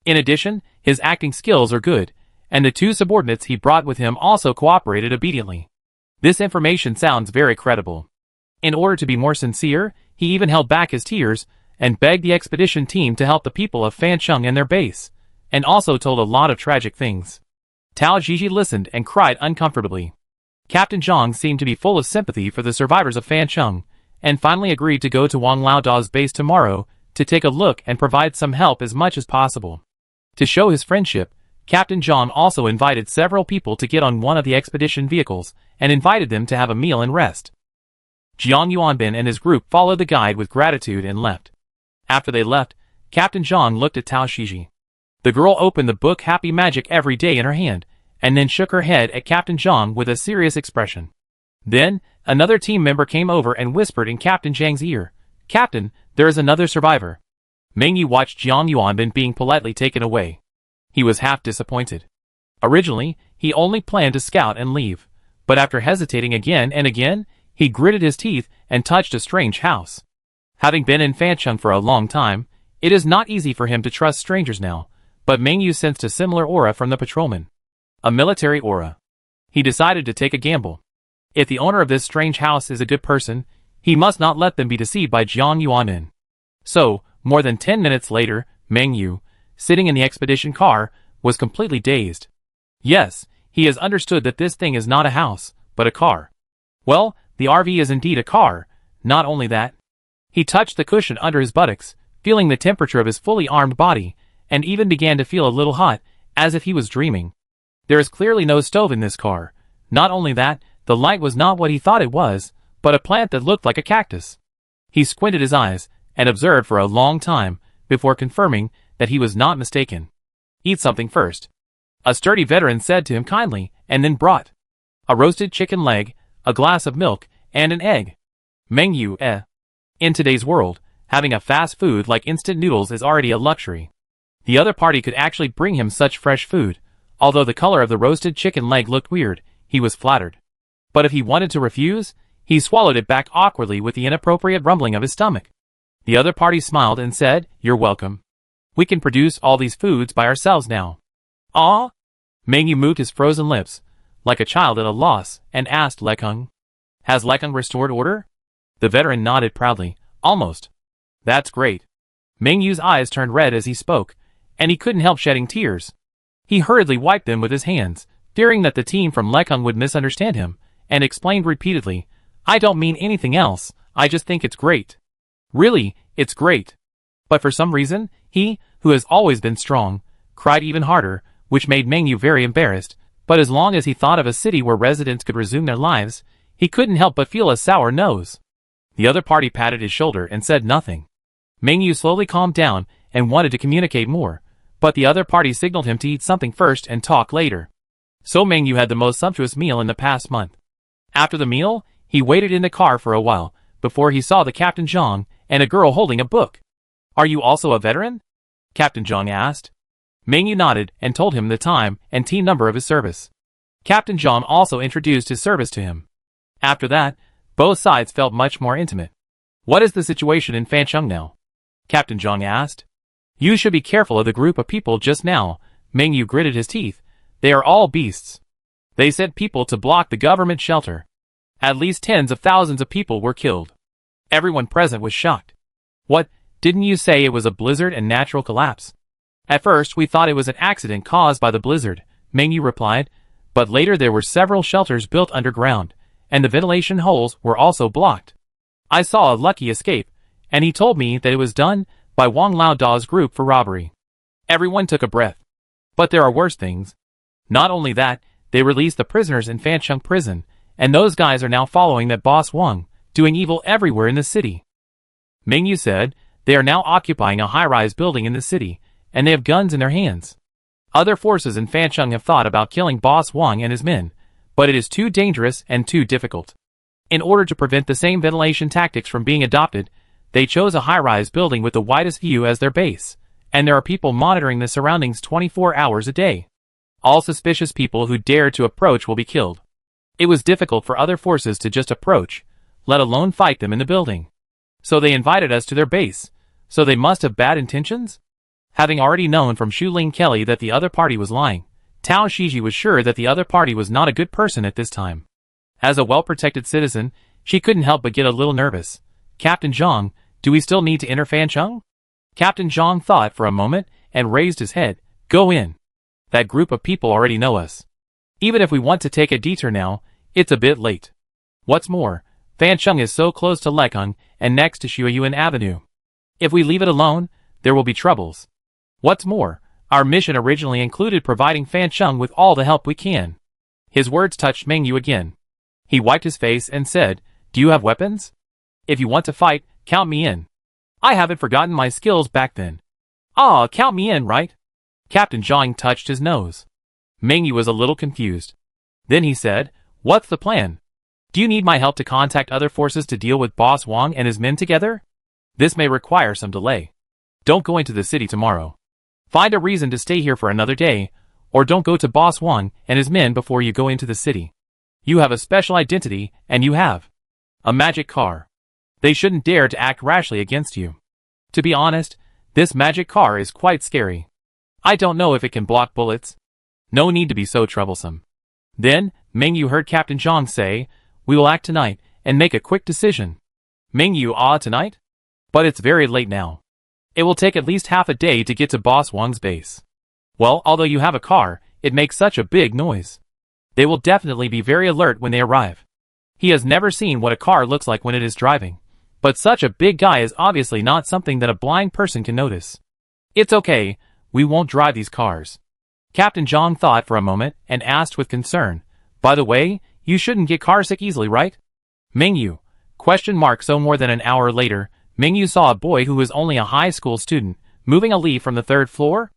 In addition, his acting skills are good, and the two subordinates he brought with him also cooperated obediently. This information sounds very credible. In order to be more sincere, he even held back his tears and begged the expedition team to help the people of Fancheng and their base, and also told a lot of tragic things. Tao Jiji listened and cried uncomfortably. Captain Zhang seemed to be full of sympathy for the survivors of Fancheng, and finally agreed to go to Wang Laodao's base tomorrow to take a look and provide some help as much as possible. To show his friendship, Captain Zhang also invited several people to get on one of the expedition vehicles and invited them to have a meal and rest. Jiang Yuanbin and his group followed the guide with gratitude and left. After they left, Captain Zhang looked at Tao Shiji. The girl opened the book Happy Magic Every Day in her hand, and then shook her head at Captain Zhang with a serious expression. Then, another team member came over and whispered in Captain Zhang's ear, "Captain, there is another survivor." Meng Yu watched Jiang Yuanbin being politely taken away. He was half disappointed. Originally, he only planned to scout and leave, but after hesitating again and again, he gritted his teeth and touched a strange house. Having been in Fancheng for a long time, it is not easy for him to trust strangers now, but Meng Yu sensed a similar aura from the patrolman. A military aura. He decided to take a gamble. If the owner of this strange house is a good person, he must not let them be deceived by Jiang Yuanbin. So, more than 10 minutes later, Meng Yu, sitting in the expedition car, was completely dazed. Yes, he has understood that this thing is not a house, but a car. Well, the RV is indeed a car. Not only that, he touched the cushion under his buttocks, feeling the temperature of his fully armed body, and even began to feel a little hot, as if he was dreaming. There is clearly no stove in this car. Not only that, the light was not what he thought it was, but a plant that looked like a cactus. He squinted his eyes, and observed for a long time, before confirming that he was not mistaken. "Eat something first," a sturdy veteran said to him kindly, and then brought a roasted chicken leg, a glass of milk, and an egg. Meng Yu, In today's world, having a fast food like instant noodles is already a luxury. The other party could actually bring him such fresh food. Although the color of the roasted chicken leg looked weird, he was flattered. But if he wanted to refuse, he swallowed it back awkwardly with the inappropriate rumbling of his stomach. The other party smiled and said, "You're welcome. We can produce all these foods by ourselves now." "Ah?" Meng Yu moved his frozen lips, like a child at a loss, and asked Lekang, "Has Lekang restored order?" The veteran nodded proudly, "Almost." "That's great." Meng Yu's eyes turned red as he spoke, and he couldn't help shedding tears. He hurriedly wiped them with his hands, fearing that the team from Lekang would misunderstand him, and explained repeatedly, "I don't mean anything else, I just think it's great. Really, it's great." But for some reason, he, who has always been strong, cried even harder, which made Meng Yu very embarrassed, but as long as he thought of a city where residents could resume their lives, he couldn't help but feel a sour nose. The other party patted his shoulder and said nothing. Meng Yu slowly calmed down and wanted to communicate more, but the other party signaled him to eat something first and talk later. So Meng Yu had the most sumptuous meal in the past month. After the meal, he waited in the car for a while, before he saw the Captain Zhang and a girl holding a book. "Are you also a veteran?" Captain Zhang asked. Meng Yu nodded and told him the time and team number of his service. Captain Zhang also introduced his service to him. After that, both sides felt much more intimate. "What is the situation in Fancheng now?" Captain Zhang asked. "You should be careful of the group of people just now." Meng Yu gritted his teeth. "They are all beasts. They sent people to block the government shelter. At least tens of thousands of people were killed." Everyone present was shocked. "What, didn't you say it was a blizzard and natural collapse?" "At first we thought it was an accident caused by the blizzard," Mengyu replied, but later there were several shelters built underground, and the ventilation holes were also blocked. I saw a lucky escape, and he told me that it was done by Wang Lao Da's group for robbery. Everyone took a breath. But there are worse things. Not only that, they released the prisoners in Fancheng prison, and those guys are now following that boss Wang, doing evil everywhere in the city. Mengyu said, they are now occupying a high-rise building in the city, and they have guns in their hands. Other forces in Fancheng have thought about killing boss Wang and his men, but it is too dangerous and too difficult. In order to prevent the same ventilation tactics from being adopted, they chose a high-rise building with the widest view as their base, and there are people monitoring the surroundings 24 hours a day. All suspicious people who dare to approach will be killed. It was difficult for other forces to just approach, let alone fight them in the building. So they invited us to their base, so they must have bad intentions? Having already known from Shuling Kelly that the other party was lying, Tao Shiji was sure that the other party was not a good person at this time. As a well-protected citizen, she couldn't help but get a little nervous. Captain Zhang, do we still need to enter Fancheng? Captain Zhang thought for a moment and raised his head. Go in. That group of people already know us. Even if we want to take a detour now, it's a bit late. What's more, Fancheng is so close to Lekang and next to Shuiyuan Avenue. If we leave it alone, there will be troubles. What's more, our mission originally included providing Fancheng with all the help we can. His words touched Mengyu again. He wiped his face and said, do you have weapons? If you want to fight, count me in. I haven't forgotten my skills back then. Ah, count me in, right? Captain Zhang touched his nose. Mengyu was a little confused. Then he said, what's the plan? Do you need my help to contact other forces to deal with Boss Wang and his men together? This may require some delay. Don't go into the city tomorrow. Find a reason to stay here for another day, or don't go to Boss Wang and his men before you go into the city. You have a special identity, and you have a magic car. They shouldn't dare to act rashly against you. To be honest, this magic car is quite scary. I don't know if it can block bullets. No need to be so troublesome. Then, Mengyu heard Captain Zhang say, we will act tonight, and make a quick decision. Mengyu, tonight? But it's very late now. It will take at least half a day to get to Boss Wang's base. Well, although you have a car, it makes such a big noise. They will definitely be very alert when they arrive. He has never seen what a car looks like when it is driving. But such a big guy is obviously not something that a blind person can notice. It's okay, we won't drive these cars. Captain Zhang thought for a moment and asked with concern, by the way, you shouldn't get carsick easily, right? Mengyu? So more than an hour later, Mengyu saw a boy who was only a high school student, moving a leaf from the third floor.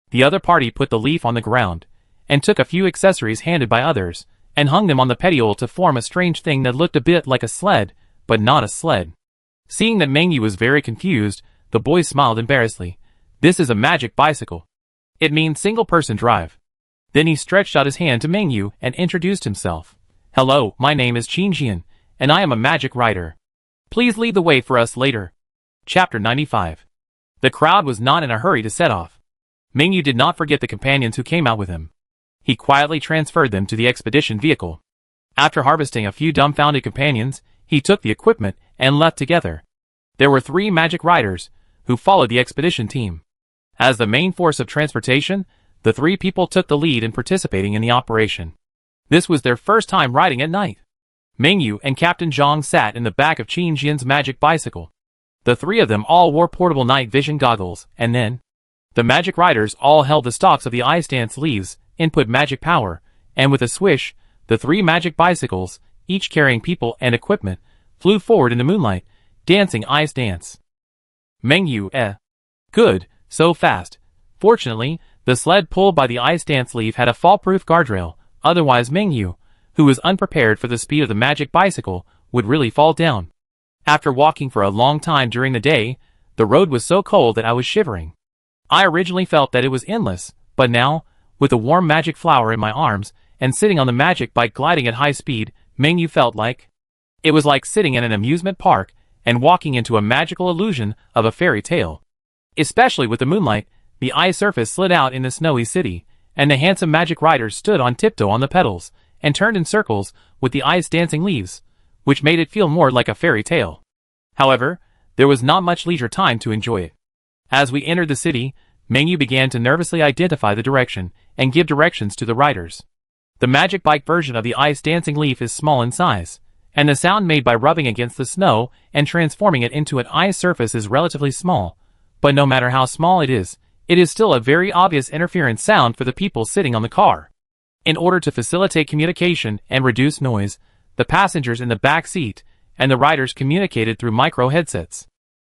The other party put the leaf on the ground, and took a few accessories handed by others, and hung them on the petiole to form a strange thing that looked a bit like a sled, but not a sled. Seeing that Mengyu was very confused, the boy smiled embarrassedly. This is a magic bicycle. It means single-person drive. Then he stretched out his hand to Mengyu and introduced himself. Hello, my name is Qin Jian, and I am a magic rider. Please lead the way for us later. Chapter 95. The crowd was not in a hurry to set off. Mengyu did not forget the companions who came out with him. He quietly transferred them to the expedition vehicle. After harvesting a few dumbfounded companions, he took the equipment and left together. There were 3 magic riders, who followed the expedition team. As the main force of transportation, the 3 people took the lead in participating in the operation. This was their first time riding at night. Mengyu and Captain Zhang sat in the back of Qin Jian's magic bicycle. The 3 of them all wore portable night vision goggles, and then the magic riders all held the stalks of the ice dance leaves, input magic power, and with a swish, the 3 magic bicycles, each carrying people and equipment, flew forward in the moonlight, dancing ice dance. Mengyu, Good, so fast. Fortunately, the sled pulled by the ice dance leaf had a fall-proof guardrail, otherwise Mengyu, who was unprepared for the speed of the magic bicycle, would really fall down. After walking for a long time during the day, the road was so cold that I was shivering. I originally felt that it was endless, but now, with a warm magic flower in my arms, and sitting on the magic bike gliding at high speed, Mengyu felt like it was like sitting in an amusement park and walking into a magical illusion of a fairy tale. Especially with the moonlight, the ice surface slid out in the snowy city, and the handsome magic riders stood on tiptoe on the pedals, and turned in circles with the ice dancing leaves, which made it feel more like a fairy tale. However, there was not much leisure time to enjoy it. As we entered the city, Mengyu began to nervously identify the direction and give directions to the riders. The magic bike version of the ice dancing leaf is small in size, and the sound made by rubbing against the snow and transforming it into an ice surface is relatively small, but no matter how small it is still a very obvious interference sound for the people sitting on the car. In order to facilitate communication and reduce noise, the passengers in the back seat and the riders communicated through micro headsets.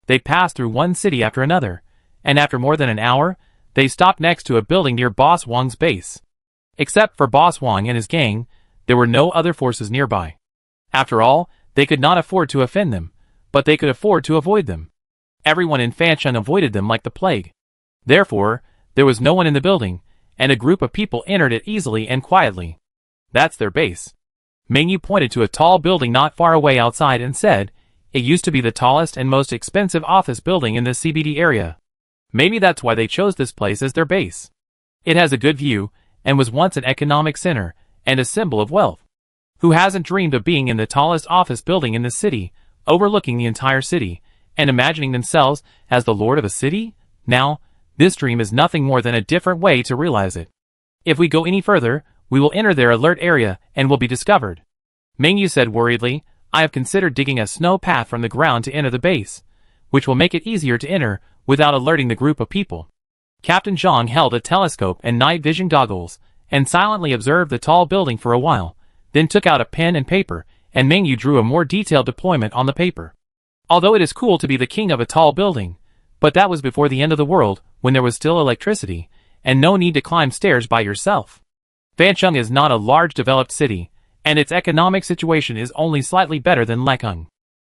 They passed through one city after another, and after more than an hour, they stopped next to a building near Boss Wang's base. Except for Boss Wang and his gang, there were no other forces nearby. After all, they could not afford to offend them, but they could afford to avoid them. Everyone in Fancheng avoided them like the plague. Therefore, there was no one in the building, and a group of people entered it easily and quietly. That's their base. Mengyu pointed to a tall building not far away outside and said, "It used to be the tallest and most expensive office building in the CBD area. Maybe that's why they chose this place as their base. It has a good view, and was once an economic center, and a symbol of wealth. Who hasn't dreamed of being in the tallest office building in the city, overlooking the entire city, and imagining themselves as the lord of a city? Now, this dream is nothing more than a different way to realize it. If we go any further, we will enter their alert area and will be discovered." Mengyu said worriedly, "I have considered digging a snow path from the ground to enter the base, which will make it easier to enter without alerting the group of people." Captain Zhang held a telescope and night vision goggles and silently observed the tall building for a while, then took out a pen and paper, and Mengyu drew a more detailed deployment on the paper. Although it is cool to be the king of a tall building, but that was before the end of the world, when there was still electricity, and no need to climb stairs by yourself. Fancheng is not a large developed city, and its economic situation is only slightly better than Lekeng.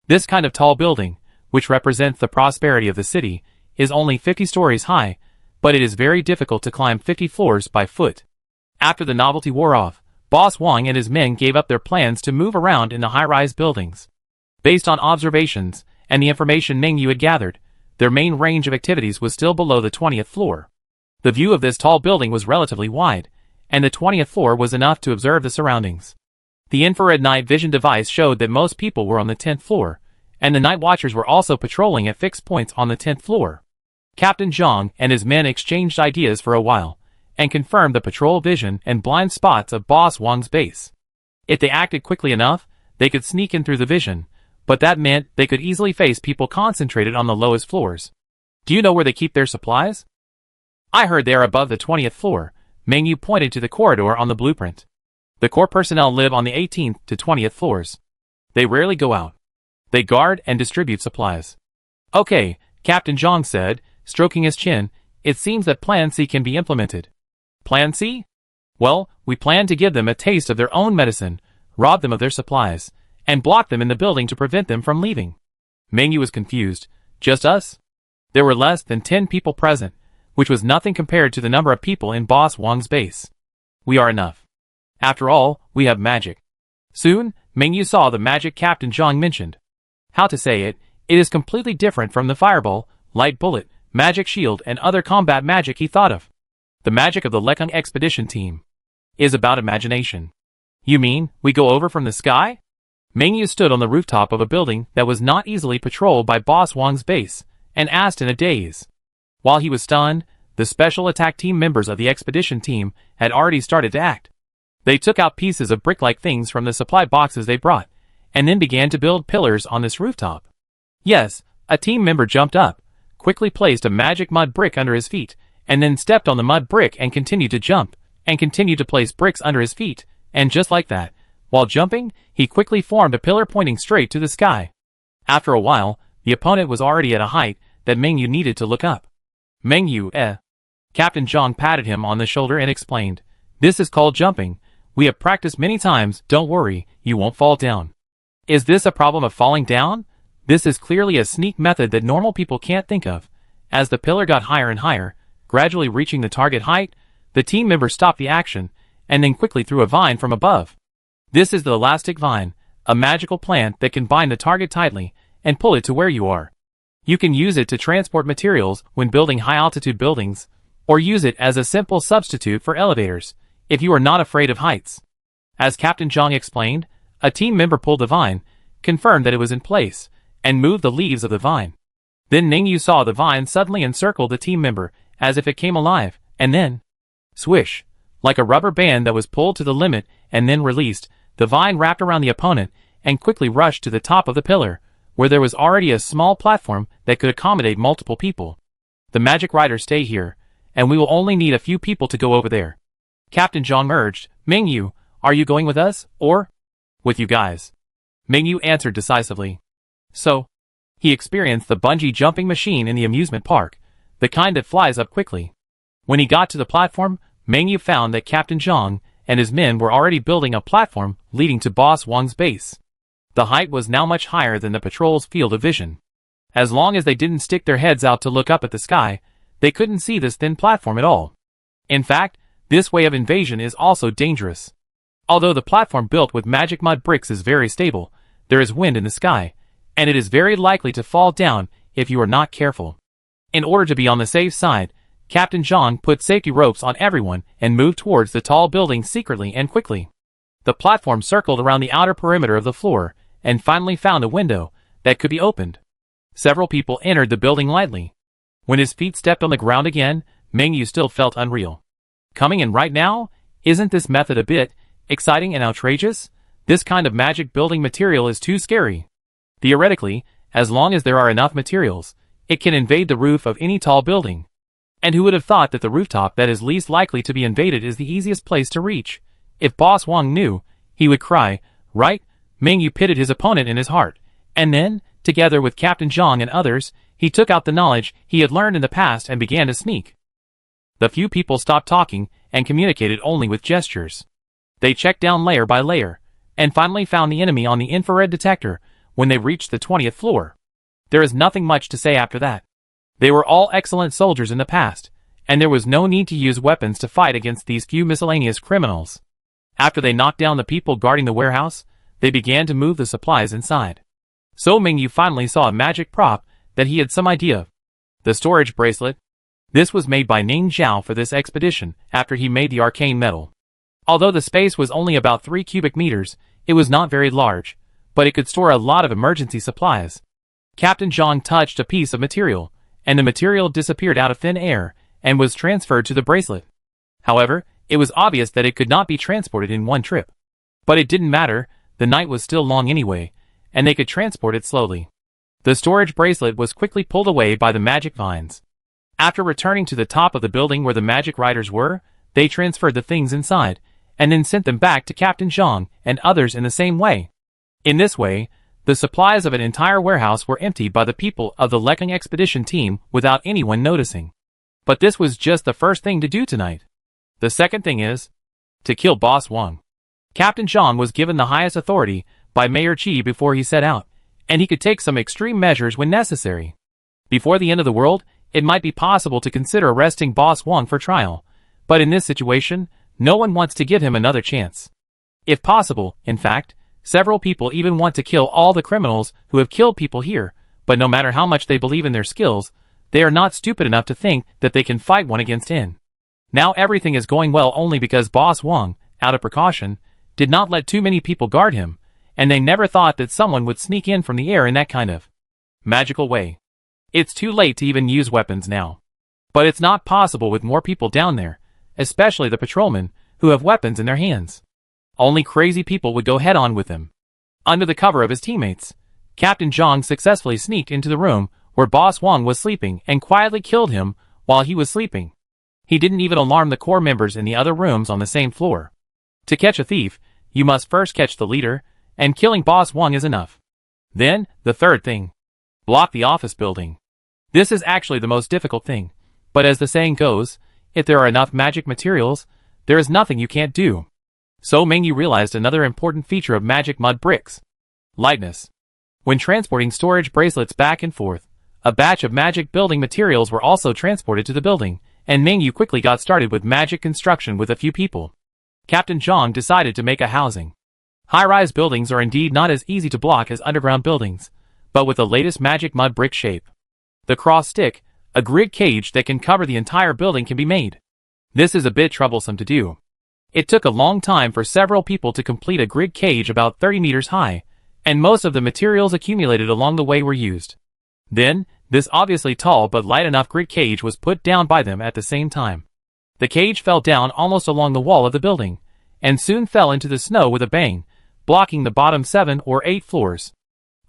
This kind of tall building, which represents the prosperity of the city, is only 50 stories high, but it is very difficult to climb 50 floors by foot. After the novelty wore off, Boss Wang and his men gave up their plans to move around in the high-rise buildings. Based on observations and the information Mengyu had gathered, their main range of activities was still below the 20th floor. The view of this tall building was relatively wide, and the 20th floor was enough to observe the surroundings. The infrared night vision device showed that most people were on the 10th floor, and the night watchers were also patrolling at fixed points on the 10th floor. Captain Zhang and his men exchanged ideas for a while, and confirmed the patrol vision and blind spots of Boss Wang's base. If they acted quickly enough, they could sneak in through the vision, but that meant they could easily face people concentrated on the lowest floors. "Do you know where they keep their supplies?" "I heard they are above the 20th floor." Mengyu pointed to the corridor on the blueprint. "The core personnel live on the 18th to 20th floors. They rarely go out. They guard and distribute supplies." "Okay," Captain Zhang said, stroking his chin, "it seems that Plan C can be implemented." "Plan C? Well, we plan to give them a taste of their own medicine, rob them of their supplies, and block them in the building to prevent them from leaving." Mengyu was confused. "Just us?" There were less than 10 people present, which was nothing compared to the number of people in Boss Wang's base. "We are enough. After all, we have magic." Soon, Mengyu saw the magic Captain Zhang mentioned. How to say it, it is completely different from the fireball, light bullet, magic shield and other combat magic he thought of. The magic of the Lekeng expedition team is about imagination. "You mean, we go over from the sky?" Mengyu stood on the rooftop of a building that was not easily patrolled by Boss Wang's base, and asked in a daze. While he was stunned, the special attack team members of the expedition team had already started to act. They took out pieces of brick-like things from the supply boxes they brought, and then began to build pillars on this rooftop. Yes, a team member jumped up, quickly placed a magic mud brick under his feet, and then stepped on the mud brick and continued to jump, and continued to place bricks under his feet, and just like that, while jumping, he quickly formed a pillar pointing straight to the sky. After a while, the opponent was already at a height that Mengyu needed to look up. "Mengyu, Captain Zhang patted him on the shoulder and explained, "This is called jumping. We have practiced many times, don't worry, you won't fall down." "Is this a problem of falling down?" This is clearly a sneak method that normal people can't think of. As the pillar got higher and higher, gradually reaching the target height, the team member stopped the action, and then quickly threw a vine from above. This is the elastic vine, a magical plant that can bind the target tightly and pull it to where you are. You can use it to transport materials when building high-altitude buildings, or use it as a simple substitute for elevators, if you are not afraid of heights. As Captain Zhang explained, a team member pulled the vine, confirmed that it was in place, and moved the leaves of the vine. Then Mengyu saw the vine suddenly encircle the team member, as if it came alive, and then, swish, like a rubber band that was pulled to the limit and then released, the vine wrapped around the opponent and quickly rushed to the top of the pillar, where there was already a small platform that could accommodate multiple people. The magic riders stay here, and we will only need a few people to go over there. Captain Zhang urged, Mingyu, are you going with us, or? With you guys. Mingyu answered decisively. So, he experienced the bungee jumping machine in the amusement park, the kind that flies up quickly. When he got to the platform, Mingyu found that Captain Zhang and his men were already building a platform leading to Boss Wang's base. The height was now much higher than the patrol's field of vision. As long as they didn't stick their heads out to look up at the sky, they couldn't see this thin platform at all. In fact, this way of invasion is also dangerous. Although the platform built with magic mud bricks is very stable, there is wind in the sky, and it is very likely to fall down if you are not careful. In order to be on the safe side, Captain Zhang put safety ropes on everyone and moved towards the tall building secretly and quickly. The platform circled around the outer perimeter of the floor and finally found a window that could be opened. Several people entered the building lightly. When his feet stepped on the ground again, Mingyu still felt unreal. Coming in right now? Isn't this method a bit exciting and outrageous? This kind of magic building material is too scary. Theoretically, as long as there are enough materials, it can invade the roof of any tall building. And who would have thought that the rooftop that is least likely to be invaded is the easiest place to reach? If Boss Wang knew, he would cry, right? Mingyu pitted his opponent in his heart, and then, together with Captain Zhang and others, he took out the knowledge he had learned in the past and began to sneak. The few people stopped talking and communicated only with gestures. They checked down layer by layer, and finally found the enemy on the infrared detector when they reached the 20th floor. There is nothing much to say after that. They were all excellent soldiers in the past, and there was no need to use weapons to fight against these few miscellaneous criminals. After they knocked down the people guarding the warehouse, they began to move the supplies inside. So Mingyu finally saw a magic prop that he had some idea of. The storage bracelet. This was made by Ning Zhao for this expedition after he made the arcane metal. Although the space was only about 3 cubic meters, it was not very large, but it could store a lot of emergency supplies. Captain Zhang touched a piece of material, and the material disappeared out of thin air and was transferred to the bracelet. However, it was obvious that it could not be transported in one trip. But it didn't matter, the night was still long anyway, and they could transport it slowly. The storage bracelet was quickly pulled away by the magic vines. After returning to the top of the building where the magic riders were, they transferred the things inside, and then sent them back to Captain Zhang and others in the same way. In this way, the supplies of an entire warehouse were emptied by the people of the Lekang expedition team without anyone noticing. But this was just the first thing to do tonight. The second thing is to kill Boss Wang. Captain Zhang was given the highest authority by Mayor Qi before he set out, and he could take some extreme measures when necessary. Before the end of the world, it might be possible to consider arresting Boss Wang for trial, but in this situation, no one wants to give him another chance. If possible, in fact, several people even want to kill all the criminals who have killed people here, but no matter how much they believe in their skills, they are not stupid enough to think that they can fight one against N. Now everything is going well only because Boss Wang, out of precaution, did not let too many people guard him, and they never thought that someone would sneak in from the air in that kind of magical way. It's too late to even use weapons now. But it's not possible with more people down there, especially the patrolmen, who have weapons in their hands. Only crazy people would go head-on with him. Under the cover of his teammates, Captain Zhang successfully sneaked into the room where Boss Wang was sleeping and quietly killed him while he was sleeping. He didn't even alarm the core members in the other rooms on the same floor. To catch a thief, you must first catch the leader, and killing Boss Wang is enough. Then, the third thing. Block the office building. This is actually the most difficult thing, but as the saying goes, if there are enough magic materials, there is nothing you can't do. So Mingyu realized another important feature of magic mud bricks. Lightness. When transporting storage bracelets back and forth, a batch of magic building materials were also transported to the building, and Mingyu quickly got started with magic construction with a few people. Captain Zhang decided to make a housing. High-rise buildings are indeed not as easy to block as underground buildings, but with the latest magic mud brick shape. The cross stick, a grid cage that can cover the entire building, can be made. This is a bit troublesome to do. It took a long time for several people to complete a grid cage about 30 meters high, and most of the materials accumulated along the way were used. Then, This obviously tall but light enough grit cage was put down by them at the same time. The cage fell down almost along the wall of the building, and soon fell into the snow with a bang, blocking the bottom 7 or 8 floors.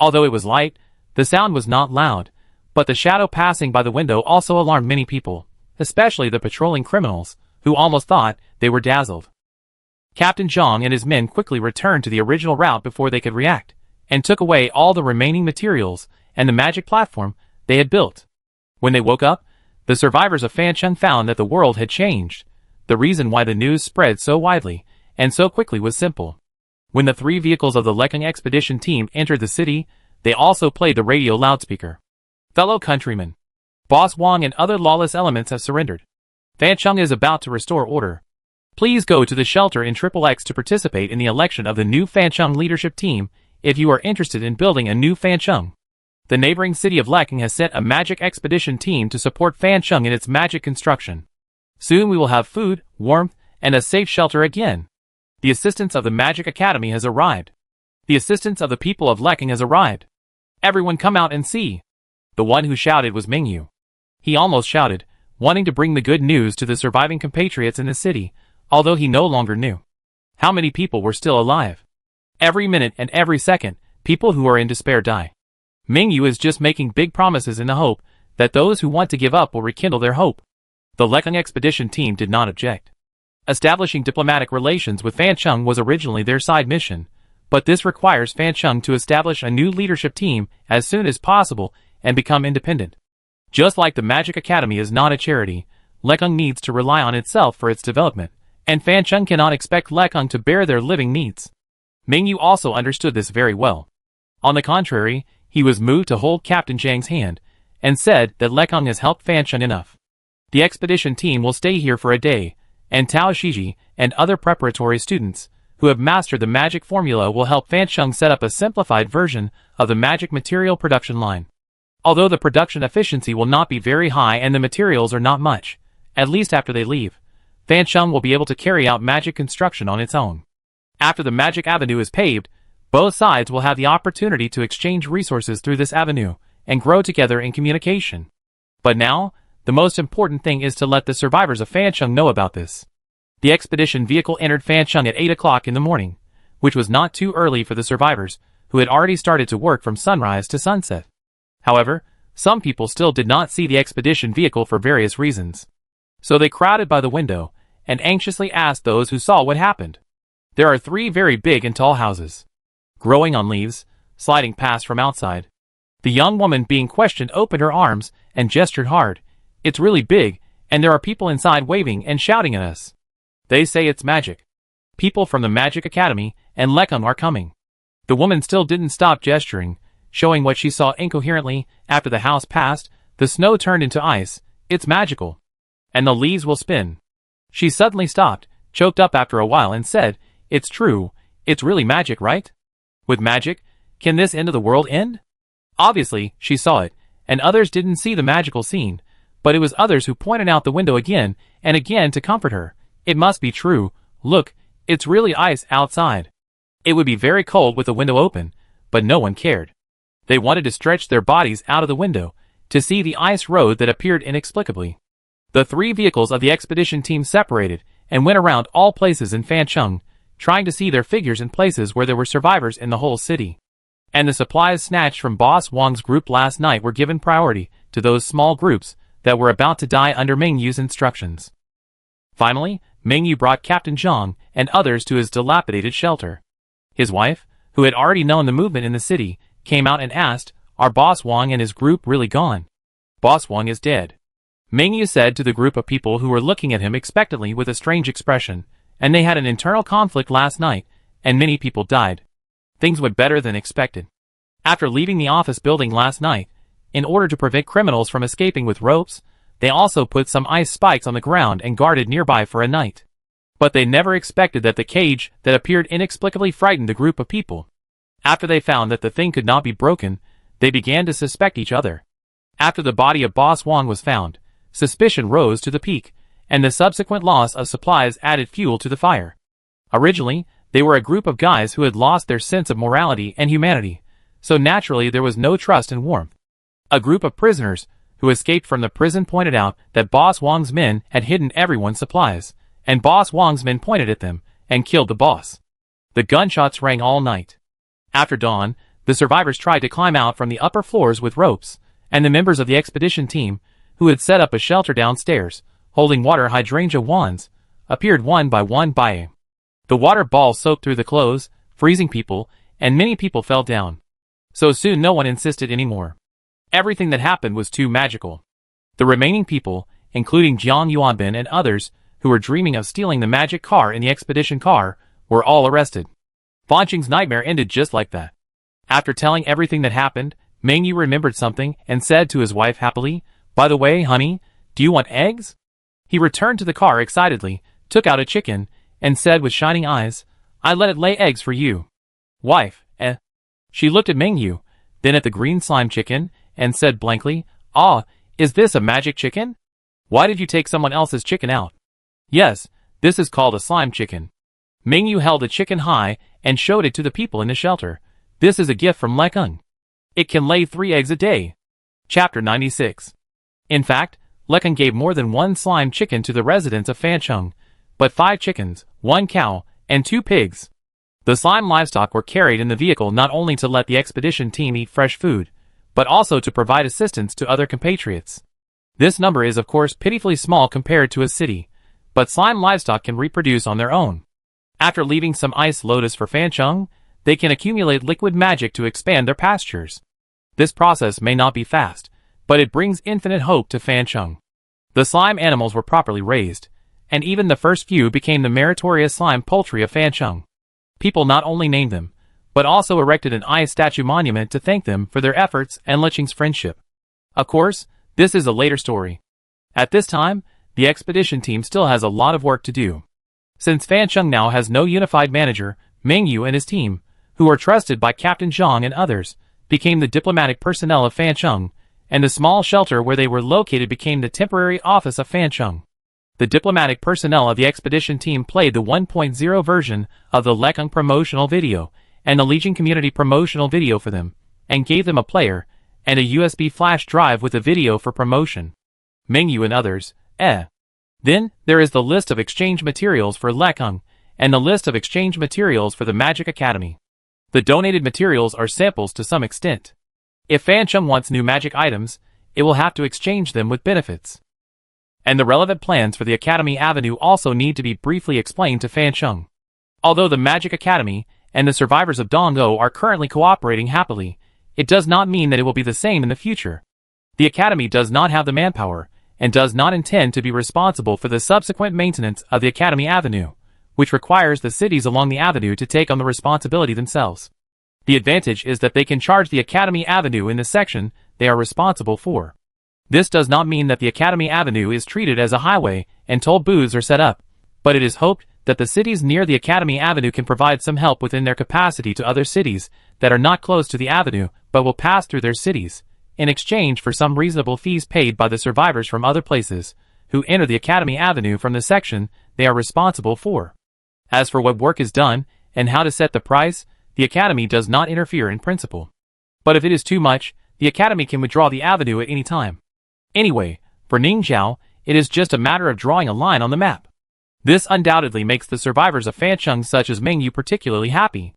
Although it was light, the sound was not loud, but the shadow passing by the window also alarmed many people, especially the patrolling criminals, who almost thought they were dazzled. Captain Zhang and his men quickly returned to the original route before they could react, and took away all the remaining materials and the magic platform they had built. When they woke up, the survivors of Fancheng found that the world had changed. The reason why the news spread so widely and so quickly was simple. When the 3 vehicles of the Lekang expedition team entered the city, they also played the radio loudspeaker. Fellow countrymen, Boss Wang and other lawless elements have surrendered. Fancheng is about to restore order. Please go to the shelter in XXX to participate in the election of the new Fancheng leadership team if you are interested in building a new Fancheng. The neighboring city of Lekang has sent a magic expedition team to support Fancheng in its magic construction. Soon we will have food, warmth, and a safe shelter again. The assistance of the Magic Academy has arrived. The assistance of the people of Lekang has arrived. Everyone come out and see. The one who shouted was Mingyu. He almost shouted, wanting to bring the good news to the surviving compatriots in the city, although he no longer knew how many people were still alive. Every minute and every second, people who are in despair die. Mingyu is just making big promises in the hope that those who want to give up will rekindle their hope. The Lekang expedition team did not object. Establishing diplomatic relations with Fancheng was originally their side mission, but this requires Fancheng to establish a new leadership team as soon as possible and become independent. Just like the Magic Academy is not a charity, Lekang needs to rely on itself for its development, and Fancheng cannot expect Lekang to bear their living needs. Mingyu also understood this very well. On the contrary, he was moved to hold Captain Zhang's hand, and said that Lekang has helped Fancheng enough. The expedition team will stay here for a day, and Tao Shiji and other preparatory students who have mastered the magic formula will help Fancheng set up a simplified version of the magic material production line. Although the production efficiency will not be very high and the materials are not much, at least after they leave, Fancheng will be able to carry out magic construction on its own. After the magic avenue is paved, both sides will have the opportunity to exchange resources through this avenue and grow together in communication. But now, the most important thing is to let the survivors of Fancheng know about this. The expedition vehicle entered Fancheng at 8 o'clock in the morning, which was not too early for the survivors, who had already started to work from sunrise to sunset. However, some people still did not see the expedition vehicle for various reasons. So they crowded by the window, and anxiously asked those who saw what happened. There are 3 very big and tall houses, growing on leaves, sliding past from outside. The young woman being questioned opened her arms and gestured hard. It's really big, and there are people inside waving and shouting at us. They say it's magic. People from the Magic Academy and Lekang are coming. The woman still didn't stop gesturing, showing what she saw incoherently. After the house passed, the snow turned into ice. It's magical. And the leaves will spin. She suddenly stopped, choked up after a while and said, "It's true, it's really magic, right? With magic, can this end of the world end?" Obviously, she saw it, and others didn't see the magical scene, but it was others who pointed out the window again and again to comfort her. It must be true. Look, it's really ice outside. It would be very cold with the window open, but no one cared. They wanted to stretch their bodies out of the window to see the ice road that appeared inexplicably. The 3 vehicles of the expedition team separated and went around all places in Fancheng, trying to see their figures in places where there were survivors in the whole city. And the supplies snatched from Boss Wang's group last night were given priority to those small groups that were about to die under Mingyu's instructions. Finally, Mingyu brought Captain Zhang and others to his dilapidated shelter. His wife, who had already known the movement in the city, came out and asked, "Are Boss Wang and his group really gone?" "Boss Wang is dead," Mingyu said to the group of people who were looking at him expectantly with a strange expression, "and they had an internal conflict last night, and many people died. Things went better than expected. After leaving the office building last night, in order to prevent criminals from escaping with ropes, they also put some ice spikes on the ground and guarded nearby for a night. But they never expected that the cage that appeared inexplicably frightened the group of people. After they found that the thing could not be broken, they began to suspect each other. After the body of Boss Wang was found, suspicion rose to the peak, and the subsequent loss of supplies added fuel to the fire. Originally, they were a group of guys who had lost their sense of morality and humanity, so naturally there was no trust and warmth. A group of prisoners who escaped from the prison pointed out that Boss Wang's men had hidden everyone's supplies, and Boss Wang's men pointed at them and killed the boss. The gunshots rang all night. After dawn, the survivors tried to climb out from the upper floors with ropes, and the members of the expedition team, who had set up a shelter downstairs, holding water hydrangea wands, appeared one by one by. The water balls soaked through the clothes, freezing people, and many people fell down. So soon no one insisted anymore. Everything that happened was too magical. The remaining people, including Jiang Yuanbin and others, who were dreaming of stealing the magic car in the expedition car, were all arrested. Fan Qing's nightmare ended just like that. After telling everything that happened, Meng Yu remembered something and said to his wife happily, "By the way, honey, do you want eggs?" He returned to the car excitedly, took out a chicken, and said with shining eyes, "I let it lay eggs for you." "Wife, eh?" She looked at Meng Yu, then at the green slime chicken, and said blankly, "Ah, is this a magic chicken? Why did you take someone else's chicken out?" "Yes, this is called a slime chicken." Meng Yu held the chicken high and showed it to the people in the shelter. "This is a gift from Lekeng. It can lay 3 eggs a day." Chapter 96. In fact, Lekeng gave more than 1 slime chicken to the residents of Fancheng, but 5 chickens, 1 cow, and 2 pigs. The slime livestock were carried in the vehicle not only to let the expedition team eat fresh food, but also to provide assistance to other compatriots. This number is of course pitifully small compared to a city, but slime livestock can reproduce on their own. After leaving some ice lotus for Fancheng, they can accumulate liquid magic to expand their pastures. This process may not be fast, but it brings infinite hope to Fancheng. The slime animals were properly raised, and even the first few became the meritorious slime poultry of Fancheng. People not only named them, but also erected an ice statue monument to thank them for their efforts and Lecheng's friendship. Of course, this is a later story. At this time, the expedition team still has a lot of work to do. Since Fancheng now has no unified manager, Meng Yu and his team, who are trusted by Captain Zhang and others, became the diplomatic personnel of Fancheng, and the small shelter where they were located became the temporary office of Fancheng. The diplomatic personnel of the expedition team played the 1.0 version of the Lekeng promotional video and the Legion community promotional video for them, and gave them a player and a USB flash drive with a video for promotion. Meng Yu and others, Then, there is the list of exchange materials for Lekeng, and the list of exchange materials for the Magic Academy. The donated materials are samples to some extent. If Fancheng wants new magic items, it will have to exchange them with benefits. And the relevant plans for the Academy Avenue also need to be briefly explained to Fancheng. Although the Magic Academy and the survivors of Donggo are currently cooperating happily, it does not mean that it will be the same in the future. The Academy does not have the manpower, and does not intend to be responsible for the subsequent maintenance of the Academy Avenue, which requires the cities along the avenue to take on the responsibility themselves. The advantage is that they can charge the Academy Avenue in the section they are responsible for. This does not mean that the Academy Avenue is treated as a highway and toll booths are set up, but it is hoped that the cities near the Academy Avenue can provide some help within their capacity to other cities that are not close to the avenue but will pass through their cities, in exchange for some reasonable fees paid by the survivors from other places, who enter the Academy Avenue from the section they are responsible for. As for what work is done, and how to set the price, the Academy does not interfere in principle. But if it is too much, the Academy can withdraw the avenue at any time. Anyway, for Ningxiao, it is just a matter of drawing a line on the map. This undoubtedly makes the survivors of Fancheng such as Meng Yu particularly happy.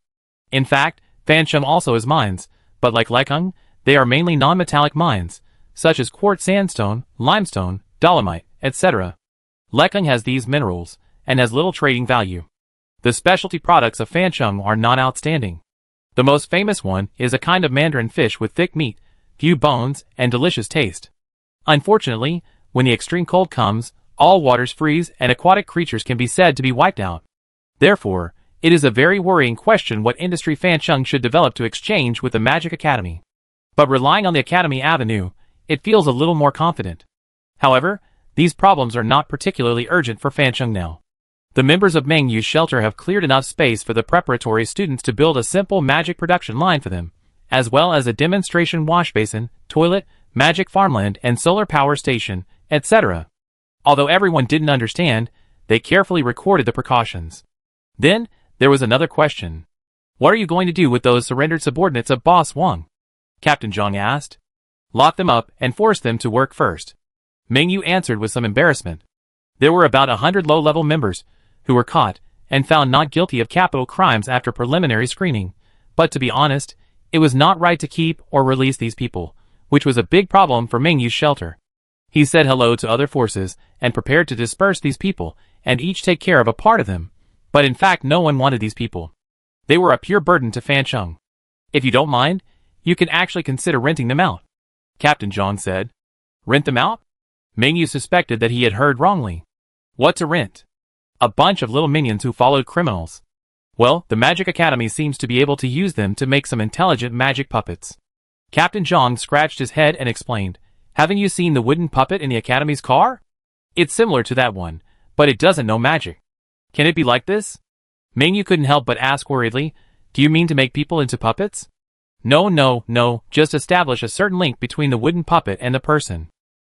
In fact, Fancheng also has mines, but like Lekeng, they are mainly non-metallic mines, such as quartz sandstone, limestone, dolomite, etc. Lekeng has these minerals, and has little trading value. The specialty products of Fancheng are not outstanding. The most famous one is a kind of mandarin fish with thick meat, few bones, and delicious taste. Unfortunately, when the extreme cold comes, all waters freeze and aquatic creatures can be said to be wiped out. Therefore, it is a very worrying question what industry Fancheng should develop to exchange with the Magic Academy. But relying on the Academy Avenue, it feels a little more confident. However, these problems are not particularly urgent for Fancheng now. The members of Meng Yu's shelter have cleared enough space for the preparatory students to build a simple magic production line for them, as well as a demonstration wash basin, toilet, magic farmland and solar power station, etc. Although everyone didn't understand, they carefully recorded the precautions. Then, there was another question. What are you going to do with those surrendered subordinates of Boss Wang? Captain Zhang asked. Lock them up and force them to work first. Meng Yu answered with some embarrassment. There were about 100 low-level members who were caught and found not guilty of capital crimes after preliminary screening, but to be honest, it was not right to keep or release these people, which was a big problem for Meng Yu's shelter. He said hello to other forces and prepared to disperse these people and each take care of a part of them, but in fact no one wanted these people. They were a pure burden to Fan Chung. If you don't mind, you can actually consider renting them out, Captain Zhang said. Rent them out? Meng Yu suspected that he had heard wrongly. What to rent? A bunch of little minions who followed criminals. Well, the Magic Academy seems to be able to use them to make some intelligent magic puppets. Captain Zhang scratched his head and explained, haven't you seen the wooden puppet in the Academy's car? It's similar to that one, but it doesn't know magic. Can it be like this? Meng Yu couldn't help but ask worriedly, do you mean to make people into puppets? No, just establish a certain link between the wooden puppet and the person.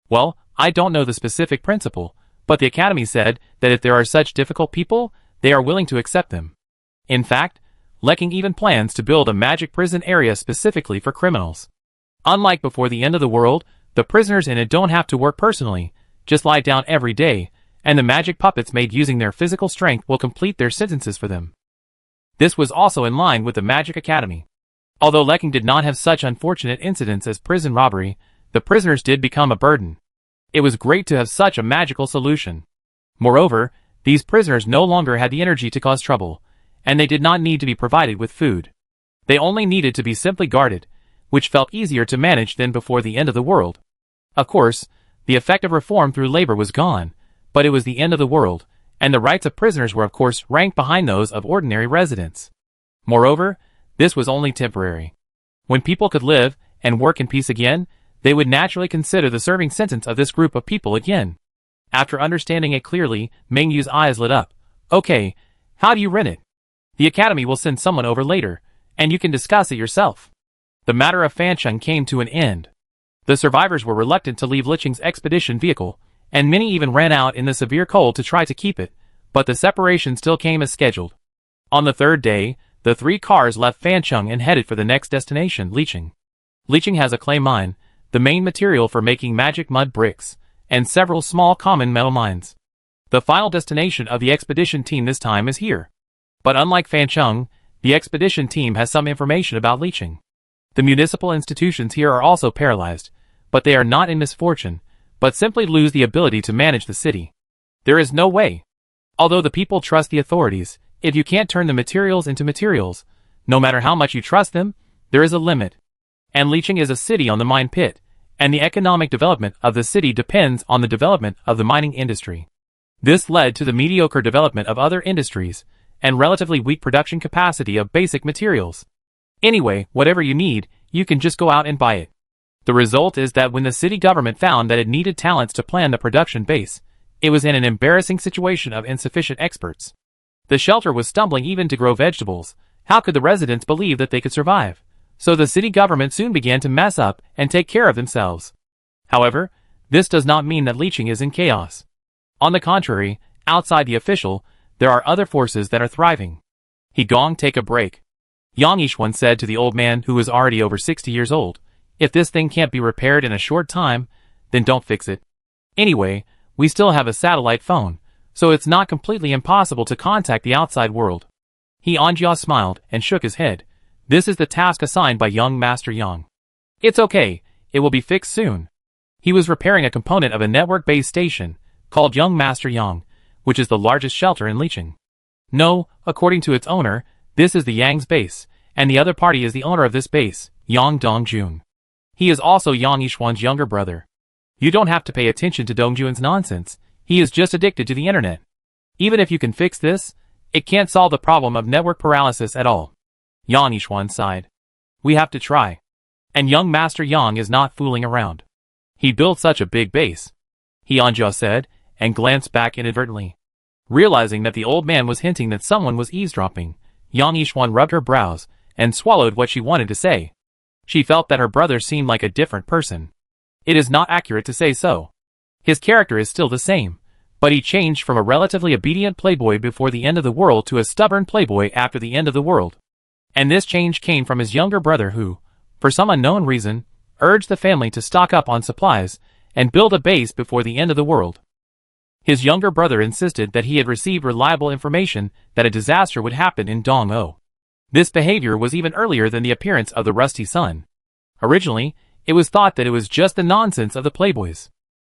Well, I don't know the specific principle, but the Academy said that if there are such difficult people, they are willing to accept them. In fact, Leking even plans to build a magic prison area specifically for criminals. Unlike before the end of the world, the prisoners in it don't have to work personally, just lie down every day, and the magic puppets made using their physical strength will complete their sentences for them. This was also in line with the Magic Academy. Although Leking did not have such unfortunate incidents as prison robbery, the prisoners did become a burden. It was great to have such a magical solution. Moreover, these prisoners no longer had the energy to cause trouble, and they did not need to be provided with food. They only needed to be simply guarded, which felt easier to manage than before the end of the world. Of course, the effect of reform through labor was gone, but it was the end of the world, and the rights of prisoners were of course ranked behind those of ordinary residents. Moreover, this was only temporary. When people could live and work in peace again, they would naturally consider the serving sentence of this group of people again. After understanding it clearly, Meng Yu's eyes lit up. Okay, how do you rent it? The Academy will send someone over later, and you can discuss it yourself. The matter of Fan Chung came to an end. The survivors were reluctant to leave Licheng's expedition vehicle, and many even ran out in the severe cold to try to keep it, but the separation still came as scheduled. On the third day, the 3 cars left Fan Chung and headed for the next destination, Licheng. Licheng has a clay mine, the main material for making magic mud bricks, and several small common metal mines. The final destination of the expedition team this time is here. But unlike Fan Chung, the expedition team has some information about Licheng. The municipal institutions here are also paralyzed, but they are not in misfortune, but simply lose the ability to manage the city. There is no way. Although the people trust the authorities, if you can't turn the materials into materials, no matter how much you trust them, there is a limit. And Licheng is a city on the mine pit, and the economic development of the city depends on the development of the mining industry. This led to the mediocre development of other industries, and relatively weak production capacity of basic materials. Anyway, whatever you need, you can just go out and buy it. The result is that when the city government found that it needed talents to plan the production base, it was in an embarrassing situation of insufficient experts. The shelter was stumbling even to grow vegetables. How could the residents believe that they could survive? So the city government soon began to mess up and take care of themselves. However, this does not mean that Licheng is in chaos. On the contrary, outside the official, there are other forces that are thriving. He gong take a break. Yang Yishuan said to the old man who was already over 60 years old, if this thing can't be repaired in a short time, then don't fix it. Anyway, we still have a satellite phone, so it's not completely impossible to contact the outside world. He Anjia smiled and shook his head. This is the task assigned by young Master Yang. It's okay, it will be fixed soon. He was repairing a component of a network-based station, called Young Master Yang, which is the largest shelter in Licheng. No, according to its owner, this is the Yang's base, and the other party is the owner of this base, Yang Dongjun. He is also Yang Yishuan's younger brother. You don't have to pay attention to Dongjun's nonsense, he is just addicted to the internet. Even if you can fix this, it can't solve the problem of network paralysis at all. Yang Yishuan sighed. We have to try. And young Master Yang is not fooling around. He built such a big base. He Anjia said, and glanced back inadvertently. Realizing that the old man was hinting that someone was eavesdropping, Yang Yishuan rubbed her brows, and swallowed what she wanted to say. She felt that her brother seemed like a different person. It is not accurate to say so. His character is still the same, but he changed from a relatively obedient playboy before the end of the world to a stubborn playboy after the end of the world. And this change came from his younger brother who, for some unknown reason, urged the family to stock up on supplies and build a base before the end of the world. His younger brother insisted that he had received reliable information that a disaster would happen in Dong-o. This behavior was even earlier than the appearance of the rusty sun. Originally, it was thought that it was just the nonsense of the playboys.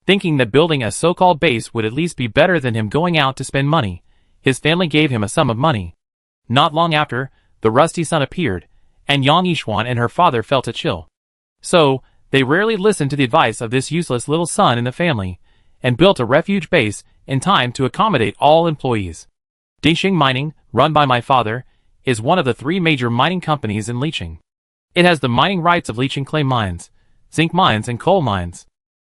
Thinking that building a so-called base would at least be better than him going out to spend money, his family gave him a sum of money. Not long after, the rusty sun appeared, and Yang Yixuan and her father felt a chill. So, they rarely listened to the advice of this useless little son in the family, and built a refuge base in time to accommodate all employees. Dingxing Mining, run by my father, is one of the 3 major mining companies in Liqing. It has the mining rights of Liqing clay mines, zinc mines and coal mines.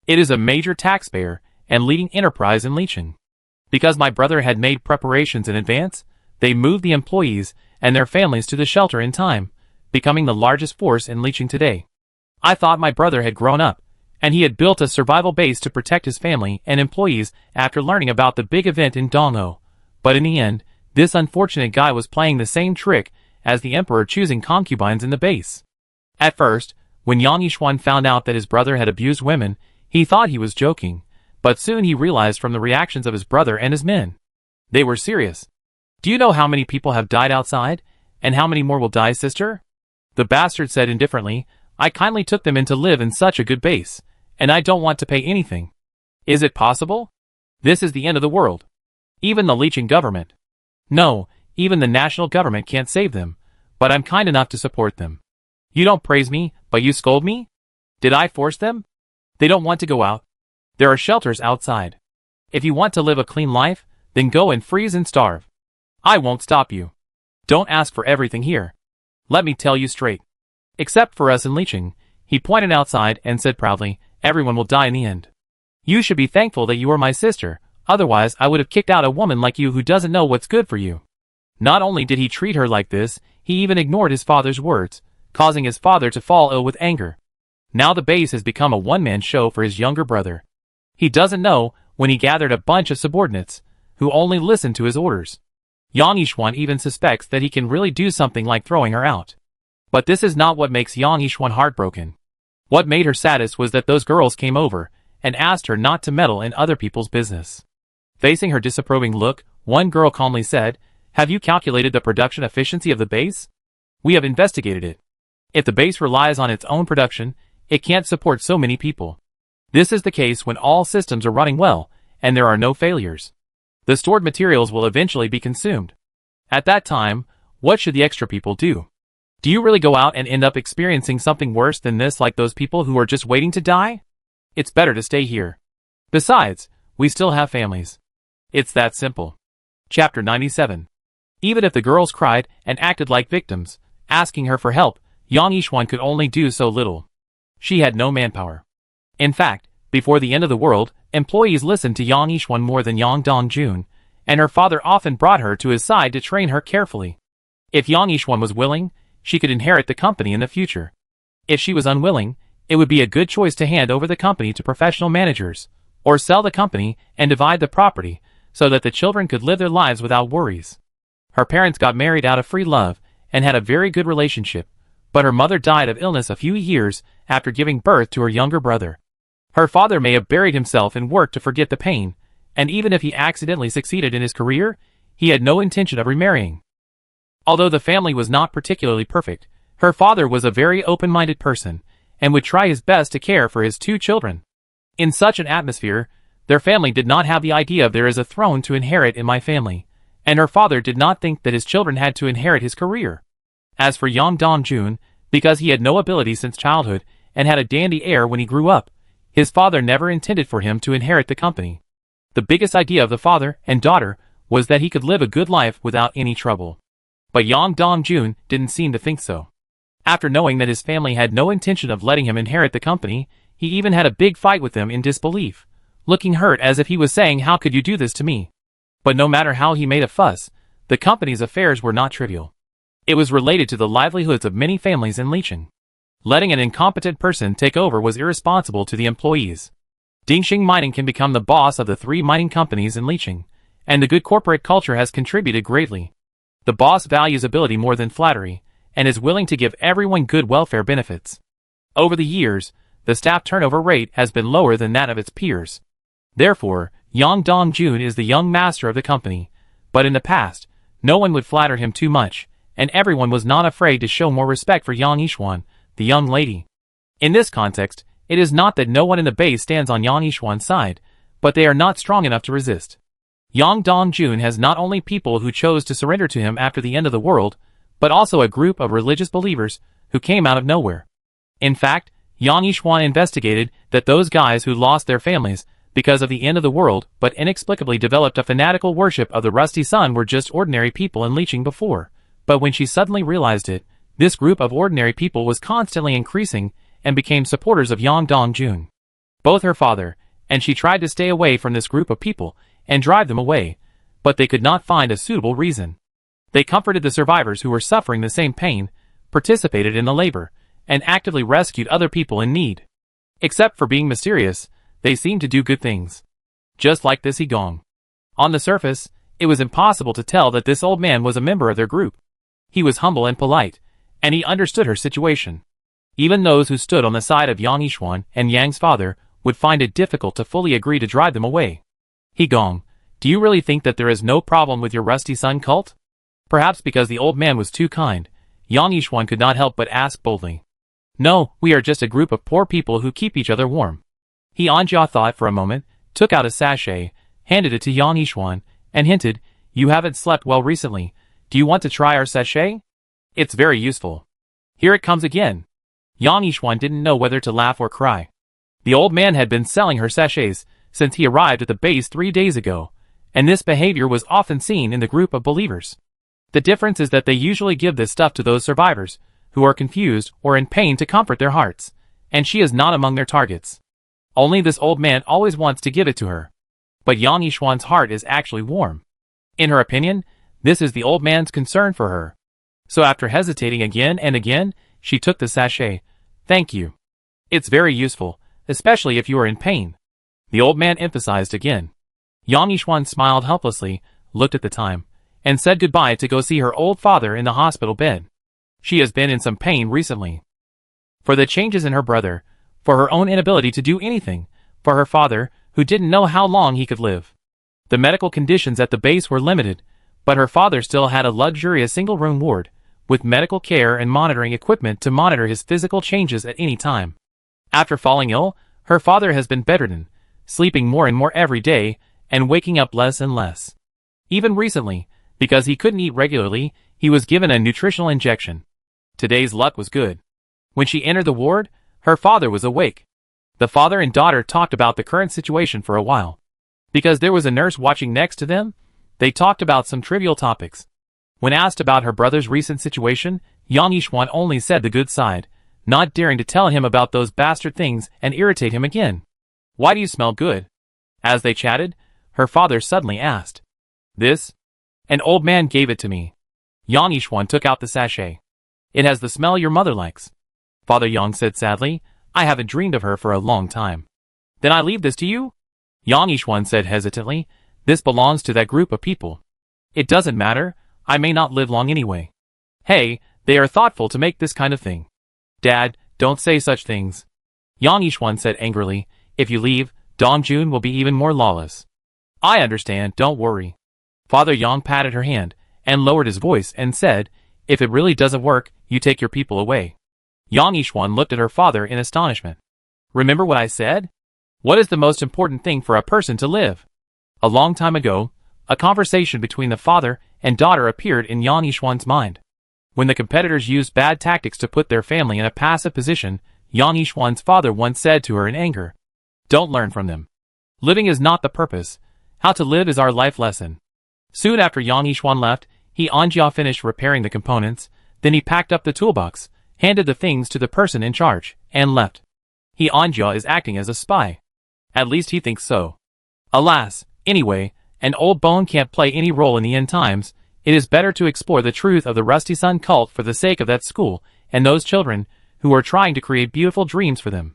It is a major taxpayer and leading enterprise in Liqing. Because my brother had made preparations in advance, they moved the employees and their families to the shelter in time, becoming the largest force in Liqing today. I thought my brother had grown up, and he had built a survival base to protect his family and employees after learning about the big event in Dong-o. But in the end, this unfortunate guy was playing the same trick as the emperor, choosing concubines in the base. At first, when Yang Yixuan found out that his brother had abused women, he thought he was joking, but soon he realized from the reactions of his brother and his men. They were serious. Do you know how many people have died outside, and how many more will die, sister? The bastard said indifferently, I kindly took them in to live in such a good base, and I don't want to pay anything. Is it possible? This is the end of the world. Even the Liqing government. No, even the national government can't save them, but I'm kind enough to support them. You don't praise me, but you scold me? Did I force them? They don't want to go out. There are shelters outside. If you want to live a clean life, then go and freeze and starve. I won't stop you. Don't ask for everything here. Let me tell you straight. Except for us in Liqing, he pointed outside and said proudly, everyone will die in the end. You should be thankful that you are my sister, otherwise I would have kicked out a woman like you who doesn't know what's good for you. Not only did he treat her like this, he even ignored his father's words, causing his father to fall ill with anger. Now the base has become a one-man show for his younger brother. He doesn't know when he gathered a bunch of subordinates, who only listened to his orders. Yang Yixuan even suspects that he can really do something like throwing her out. But this is not what makes Yang Yixuan heartbroken. What made her saddest was that those girls came over and asked her not to meddle in other people's business. Facing her disapproving look, one girl calmly said, have you calculated the production efficiency of the base? We have investigated it. If the base relies on its own production, it can't support so many people. This is the case when all systems are running well, and there are no failures. The stored materials will eventually be consumed. At that time, what should the extra people do? Do you really go out and end up experiencing something worse than this, like those people who are just waiting to die? It's better to stay here. Besides, we still have families. It's that simple. Chapter 97. Even if the girls cried and acted like victims, asking her for help, Yang Yixuan could only do so little. She had no manpower. In fact, before the end of the world, employees listened to Yang Yixuan more than Yang Dongjun, and her father often brought her to his side to train her carefully. If Yang Yixuan was willing, she could inherit the company in the future. If she was unwilling, it would be a good choice to hand over the company to professional managers, or sell the company and divide the property, so that the children could live their lives without worries. Her parents got married out of free love, and had a very good relationship, but her mother died of illness a few years after giving birth to her younger brother. Her father may have buried himself in work to forget the pain, and even if he accidentally succeeded in his career, he had no intention of remarrying. Although the family was not particularly perfect, her father was a very open-minded person, and would try his best to care for his 2 children. In such an atmosphere, their family did not have the idea of there is a throne to inherit in my family, and her father did not think that his children had to inherit his career. As for Yang Dongjun, because he had no ability since childhood, and had a dandy air when he grew up, his father never intended for him to inherit the company. The biggest idea of the father and daughter was that he could live a good life without any trouble. But Yang Dongjun didn't seem to think so. After knowing that his family had no intention of letting him inherit the company, he even had a big fight with them in disbelief, looking hurt as if he was saying, how could you do this to me? But no matter how he made a fuss, the company's affairs were not trivial. It was related to the livelihoods of many families in Liqing. Letting an incompetent person take over was irresponsible to the employees. Dingxing Mining can become the boss of the 3 mining companies in Liqing, and the good corporate culture has contributed greatly. The boss values ability more than flattery, and is willing to give everyone good welfare benefits. Over the years, the staff turnover rate has been lower than that of its peers. Therefore, Yang Dong-jun is the young master of the company, but in the past, no one would flatter him too much, and everyone was not afraid to show more respect for Yang Yishuan, the young lady. In this context, it is not that no one in the base stands on Yang Yishuan's side, but they are not strong enough to resist. Yang Dong-jun has not only people who chose to surrender to him after the end of the world, but also a group of religious believers who came out of nowhere. In fact, Yang Yishuan investigated that those guys who lost their families because of the end of the world but inexplicably developed a fanatical worship of the rusty sun were just ordinary people in Liqing before. But when she suddenly realized it, this group of ordinary people was constantly increasing and became supporters of Yang Dong-jun. Both her father and she tried to stay away from this group of people and drive them away, but they could not find a suitable reason. They comforted the survivors who were suffering the same pain, participated in the labor, and actively rescued other people in need. Except for being mysterious, they seemed to do good things. Just like this Gong. On the surface, it was impossible to tell that this old man was a member of their group. He was humble and polite, and he understood her situation. Even those who stood on the side of Yang Yishuan and Yang's father would find it difficult to fully agree to drive them away. Gong, do you really think that there is no problem with your rusty sun cult? Perhaps because the old man was too kind, Yang Yishuan could not help but ask boldly. No, we are just a group of poor people who keep each other warm. Anjia thought for a moment, took out a sachet, handed it to Yang Yishuan, and hinted, you haven't slept well recently. Do you want to try our sachet? It's very useful. Here it comes again. Yang Yishuan didn't know whether to laugh or cry. The old man had been selling her sachets since he arrived at the base 3 days ago, and this behavior was often seen in the group of believers. The difference is that they usually give this stuff to those survivors who are confused or in pain to comfort their hearts, and she is not among their targets. Only this old man always wants to give it to her. But Yang Yishuan's heart is actually warm. In her opinion, this is the old man's concern for her. So after hesitating again and again, she took the sachet. Thank you. It's very useful, especially if you are in pain. The old man emphasized again. Yang Yishuan smiled helplessly, looked at the time, and said goodbye to go see her old father in the hospital bed. She has been in some pain recently. For the changes in her brother, for her own inability to do anything, for her father, who didn't know how long he could live. The medical conditions at the base were limited, but her father still had a luxurious single-room ward, with medical care and monitoring equipment to monitor his physical changes at any time. After falling ill, her father has been bedridden, sleeping more and more every day, and waking up less and less. Even recently, because he couldn't eat regularly, he was given a nutritional injection. Today's luck was good. When she entered the ward, her father was awake. The father and daughter talked about the current situation for a while. Because there was a nurse watching next to them, they talked about some trivial topics. When asked about her brother's recent situation, Yang Yishuan only said the good side, not daring to tell him about those bastard things and irritate him again. Why do you smell good? As they chatted, her father suddenly asked. This? An old man gave it to me. Yang Yishuan took out the sachet. It has the smell your mother likes. Father Yang said sadly, I haven't dreamed of her for a long time. Then I leave this to you? Yang Yishuan said hesitantly, this belongs to that group of people. It doesn't matter, I may not live long anyway. Hey, they are thoughtful to make this kind of thing. Dad, don't say such things. Yang Yishuan said angrily, if you leave, Dong-jun will be even more lawless. I understand, don't worry. Father Yang patted her hand, and lowered his voice and said, if it really doesn't work, you take your people away. Yang Yishuan looked at her father in astonishment. Remember what I said? What is the most important thing for a person to live? A long time ago, a conversation between the father and daughter appeared in Yang Yishuan's mind. When the competitors used bad tactics to put their family in a passive position, Yang Yishuan's father once said to her in anger, don't learn from them. Living is not the purpose. How to live is our life lesson. Soon after Yang Yishuan left, Anjia finished repairing the components, then he packed up the toolbox, handed the things to the person in charge, and left. Anjia is acting as a spy. At least he thinks so. Alas, anyway, an old bone can't play any role in the end times. It is better to explore the truth of the Rusty Sun cult for the sake of that school and those children who are trying to create beautiful dreams for them.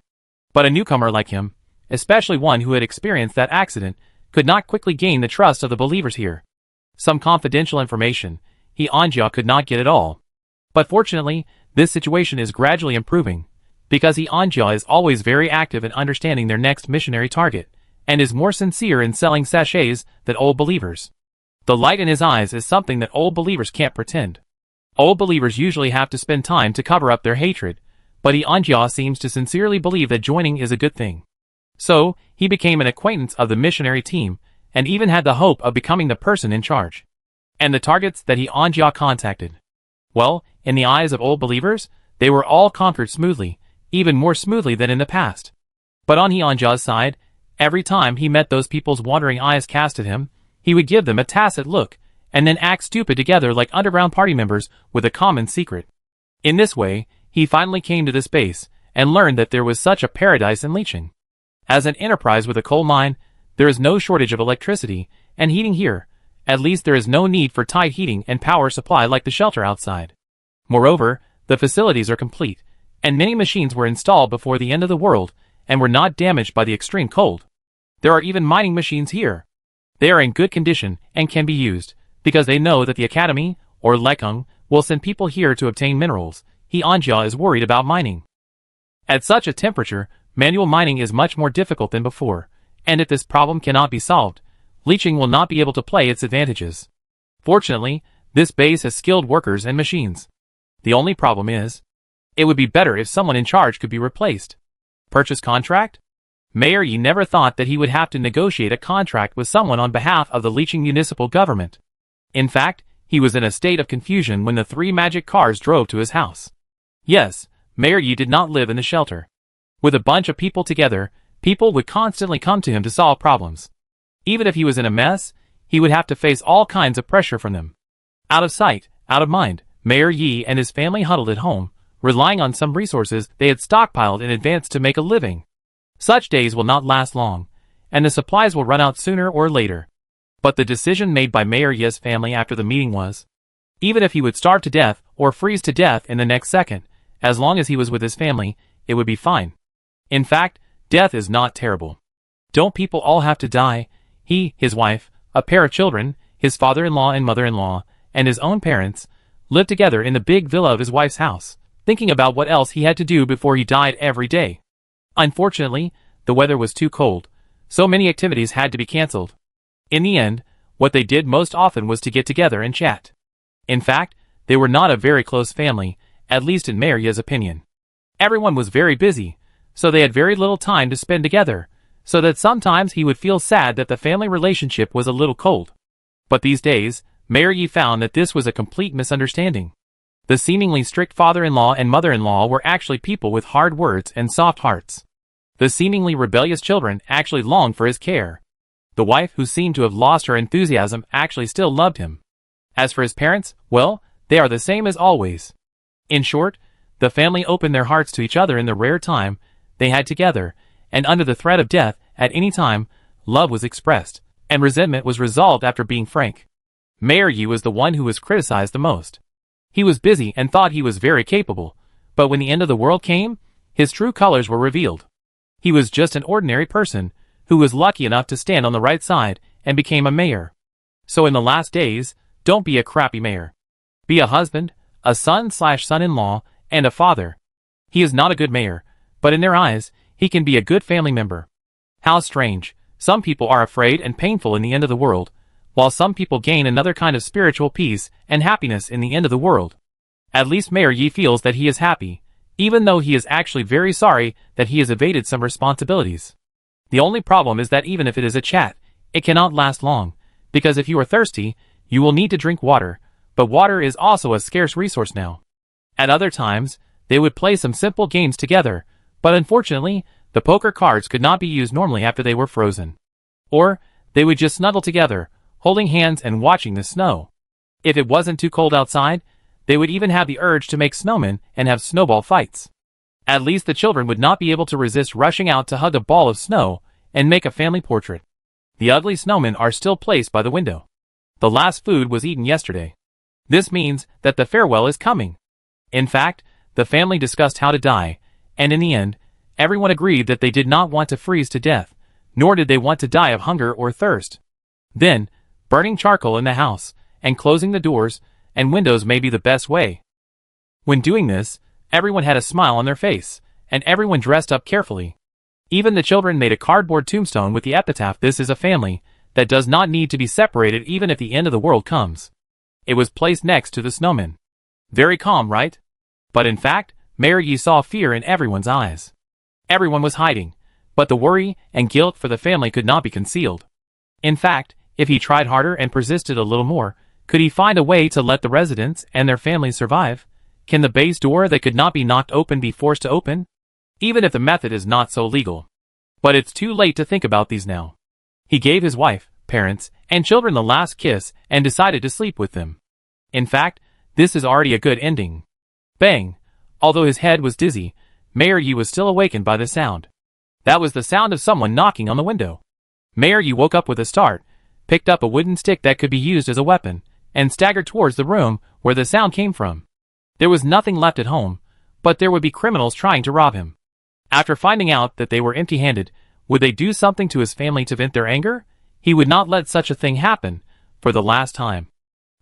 But a newcomer like him, especially one who had experienced that accident, could not quickly gain the trust of the believers here. Some confidential information, Anjia could not get at all. But fortunately, this situation is gradually improving, because He Anjia is always very active in understanding their next missionary target, and is more sincere in selling sachets than old believers. The light in his eyes is something that old believers can't pretend. Old believers usually have to spend time to cover up their hatred, but He Anjia seems to sincerely believe that joining is a good thing. So, he became an acquaintance of the missionary team, and even had the hope of becoming the person in charge. And the targets that He Anjia contacted. Well, in the eyes of old believers, they were all conquered smoothly, even more smoothly than in the past. But on He Anjia's side, every time he met those people's wandering eyes cast at him, he would give them a tacit look, and then act stupid together like underground party members with a common secret. In this way, he finally came to this base, and learned that there was such a paradise in leeching. As an enterprise with a coal mine, there is no shortage of electricity and heating here. At least there is no need for tight heating and power supply like the shelter outside. Moreover, the facilities are complete, and many machines were installed before the end of the world, and were not damaged by the extreme cold. There are even mining machines here. They are in good condition and can be used, because they know that the Academy, or Lekung, will send people here to obtain minerals. He Anjia is worried about mining. At such a temperature, manual mining is much more difficult than before, and if this problem cannot be solved, leaching will not be able to play its advantages. Fortunately, this base has skilled workers and machines. The only problem is, it would be better if someone in charge could be replaced. Purchase contract? Mayor Yi never thought that he would have to negotiate a contract with someone on behalf of the leeching municipal government. In fact, he was in a state of confusion when the 3 magic cars drove to his house. Yes, Mayor Yi did not live in the shelter. With a bunch of people together, people would constantly come to him to solve problems. Even if he was in a mess, he would have to face all kinds of pressure from them. Out of sight, out of mind, Mayor Yi and his family huddled at home, relying on some resources they had stockpiled in advance to make a living. Such days will not last long, and the supplies will run out sooner or later. But the decision made by Mayor Yi's family after the meeting was, even if he would starve to death or freeze to death in the next second, as long as he was with his family, it would be fine. In fact, death is not terrible. Don't people all have to die? He, his wife, a pair of children, his father-in-law and mother-in-law, and his own parents, lived together in the big villa of his wife's house, thinking about what else he had to do before he died every day. Unfortunately, the weather was too cold, so many activities had to be cancelled. In the end, what they did most often was to get together and chat. In fact, they were not a very close family, at least in Mayor Yi's opinion. Everyone was very busy, so they had very little time to spend together, so that sometimes he would feel sad that the family relationship was a little cold. But these days, Mayor Yi found that this was a complete misunderstanding. The seemingly strict father-in-law and mother-in-law were actually people with hard words and soft hearts. The seemingly rebellious children actually longed for his care. The wife, who seemed to have lost her enthusiasm, actually still loved him. As for his parents, well, they are the same as always. In short, the family opened their hearts to each other in the rare time they had together, and under the threat of death, at any time, love was expressed, and resentment was resolved after being frank. Mayor Yi was the one who was criticized the most. He was busy and thought he was very capable, but when the end of the world came, his true colors were revealed. He was just an ordinary person, who was lucky enough to stand on the right side, and became a mayor. So in the last days, don't be a crappy mayor. Be a husband, a son/son-in-law, and a father. He is not a good mayor, but in their eyes, he can be a good family member. How strange, some people are afraid and painful in the end of the world, while some people gain another kind of spiritual peace and happiness in the end of the world. At least Mayor Yi feels that he is happy, even though he is actually very sorry that he has evaded some responsibilities. The only problem is that even if it is a chat, it cannot last long, because if you are thirsty, you will need to drink water, but water is also a scarce resource now. At other times, they would play some simple games together, but unfortunately, the poker cards could not be used normally after they were frozen. Or, they would just snuggle together, holding hands and watching the snow. If it wasn't too cold outside, they would even have the urge to make snowmen and have snowball fights. At least the children would not be able to resist rushing out to hug a ball of snow and make a family portrait. The ugly snowmen are still placed by the window. The last food was eaten yesterday. This means that the farewell is coming. In fact, the family discussed how to die, and in the end, everyone agreed that they did not want to freeze to death, nor did they want to die of hunger or thirst. Then, burning charcoal in the house, and closing the doors and windows may be the best way. When doing this, everyone had a smile on their face, and everyone dressed up carefully. Even the children made a cardboard tombstone with the epitaph, "This is a family that does not need to be separated even if the end of the world comes." It was placed next to the snowman. Very calm, right? But in fact, Mayor Yi saw fear in everyone's eyes. Everyone was hiding, but the worry and guilt for the family could not be concealed. In fact, if he tried harder and persisted a little more, could he find a way to let the residents and their families survive? Can the base door that could not be knocked open be forced to open? Even if the method is not so legal. But it's too late to think about these now. He gave his wife, parents, and children the last kiss and decided to sleep with them. In fact, this is already a good ending. Bang! Although his head was dizzy, Mayor Yi was still awakened by the sound. That was the sound of someone knocking on the window. Mayor Yi woke up with a start, picked up a wooden stick that could be used as a weapon, and staggered towards the room where the sound came from. There was nothing left at home, but there would be criminals trying to rob him. After finding out that they were empty-handed, would they do something to his family to vent their anger? He would not let such a thing happen, for the last time.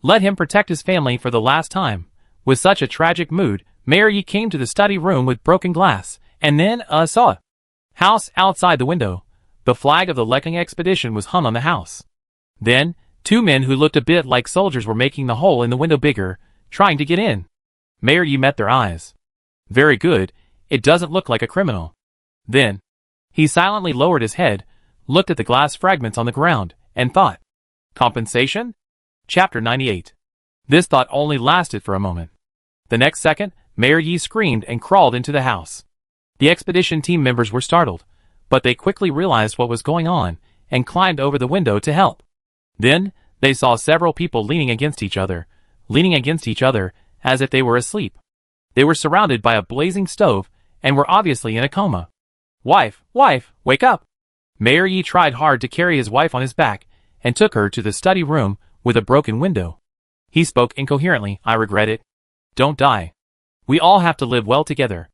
Let him protect his family for the last time. With such a tragic mood, Mayor Yi came to the study room with broken glass, and then, saw a house outside the window. The flag of the Lekang expedition was hung on the house. Then, two men who looked a bit like soldiers were making the hole in the window bigger, trying to get in. Mayor Yi met their eyes. Very good, it doesn't look like a criminal. Then, he silently lowered his head, looked at the glass fragments on the ground, and thought. Compensation? Chapter 98. This thought only lasted for a moment. The next second, Mayor Yi screamed and crawled into the house. The expedition team members were startled, but they quickly realized what was going on, and climbed over the window to help. Then, they saw several people leaning against each other, as if they were asleep. They were surrounded by a blazing stove, and were obviously in a coma. Wife, wake up! Mayor Yi tried hard to carry his wife on his back, and took her to the study room with a broken window. He spoke incoherently, "I regret it. Don't die. We all have to live well together."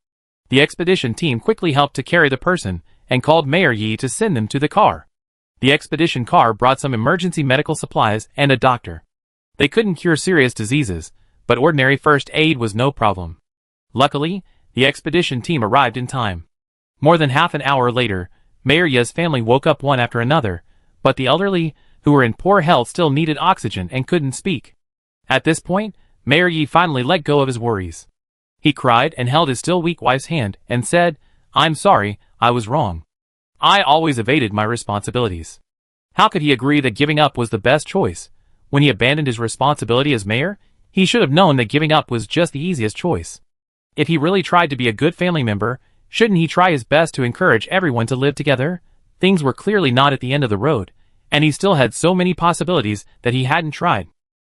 The expedition team quickly helped to carry the person, and called Mayor Yi to send them to the car. The expedition car brought some emergency medical supplies and a doctor. They couldn't cure serious diseases, but ordinary first aid was no problem. Luckily, the expedition team arrived in time. More than half an hour later, Mayor Yi's family woke up one after another, but the elderly, who were in poor health, still needed oxygen and couldn't speak. At this point, Mayor Yi finally let go of his worries. He cried and held his still weak wife's hand and said, "I'm sorry, I was wrong. I always evaded my responsibilities." How could he agree that giving up was the best choice? When he abandoned his responsibility as mayor, he should have known that giving up was just the easiest choice. If he really tried to be a good family member, shouldn't he try his best to encourage everyone to live together? Things were clearly not at the end of the road, and he still had so many possibilities that he hadn't tried.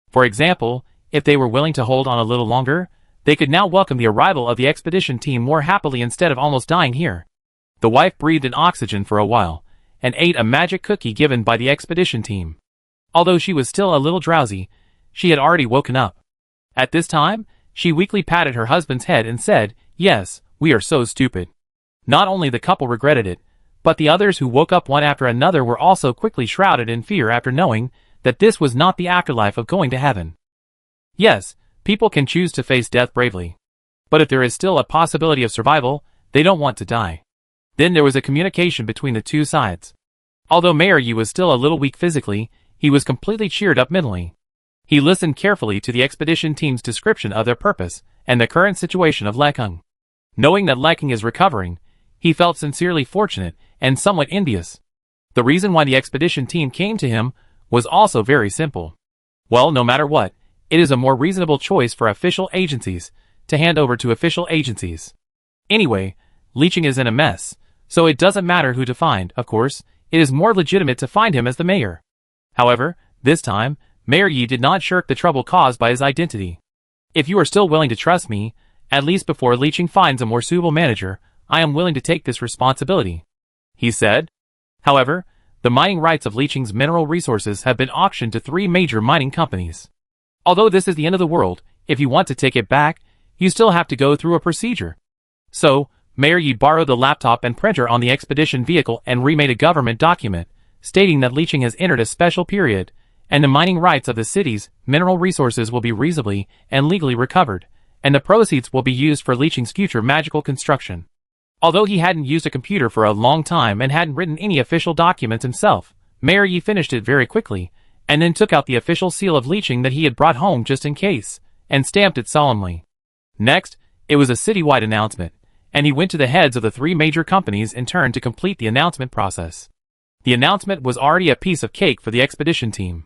For example, if they were willing to hold on a little longer, they could now welcome the arrival of the expedition team more happily instead of almost dying here. The wife breathed in oxygen for a while, and ate a magic cookie given by the expedition team. Although she was still a little drowsy, she had already woken up. At this time, she weakly patted her husband's head and said, "Yes, we are so stupid." Not only the couple regretted it, but the others who woke up one after another were also quickly shrouded in fear after knowing that this was not the afterlife of going to heaven. Yes, people can choose to face death bravely. But if there is still a possibility of survival, they don't want to die. Then there was a communication between the two sides. Although Mayor Yi was still a little weak physically, he was completely cheered up mentally. He listened carefully to the expedition team's description of their purpose and the current situation of Lekang. Knowing that Lekang is recovering, he felt sincerely fortunate and somewhat envious. The reason why the expedition team came to him was also very simple. Well, no matter what, it is a more reasonable choice for official agencies to hand over to official agencies. Anyway, Leeching is in a mess, so it doesn't matter who to find. Of course, it is more legitimate to find him as the mayor. However, this time, Mayor Yi did not shirk the trouble caused by his identity. "If you are still willing to trust me, at least before Leeching finds a more suitable manager, I am willing to take this responsibility," he said. However, the mining rights of Leeching's mineral resources have been auctioned to 3 major mining companies. Although this is the end of the world, if you want to take it back, you still have to go through a procedure. So, Mayor Yi borrowed the laptop and printer on the expedition vehicle and remade a government document, stating that Leeching has entered a special period, and the mining rights of the city's mineral resources will be reasonably and legally recovered, and the proceeds will be used for Leeching's future magical construction. Although he hadn't used a computer for a long time and hadn't written any official documents himself, Mayor Yi finished it very quickly, and then took out the official seal of leeching that he had brought home just in case, and stamped it solemnly. Next, it was a citywide announcement, and he went to the heads of the 3 major companies in turn to complete the announcement process. The announcement was already a piece of cake for the expedition team.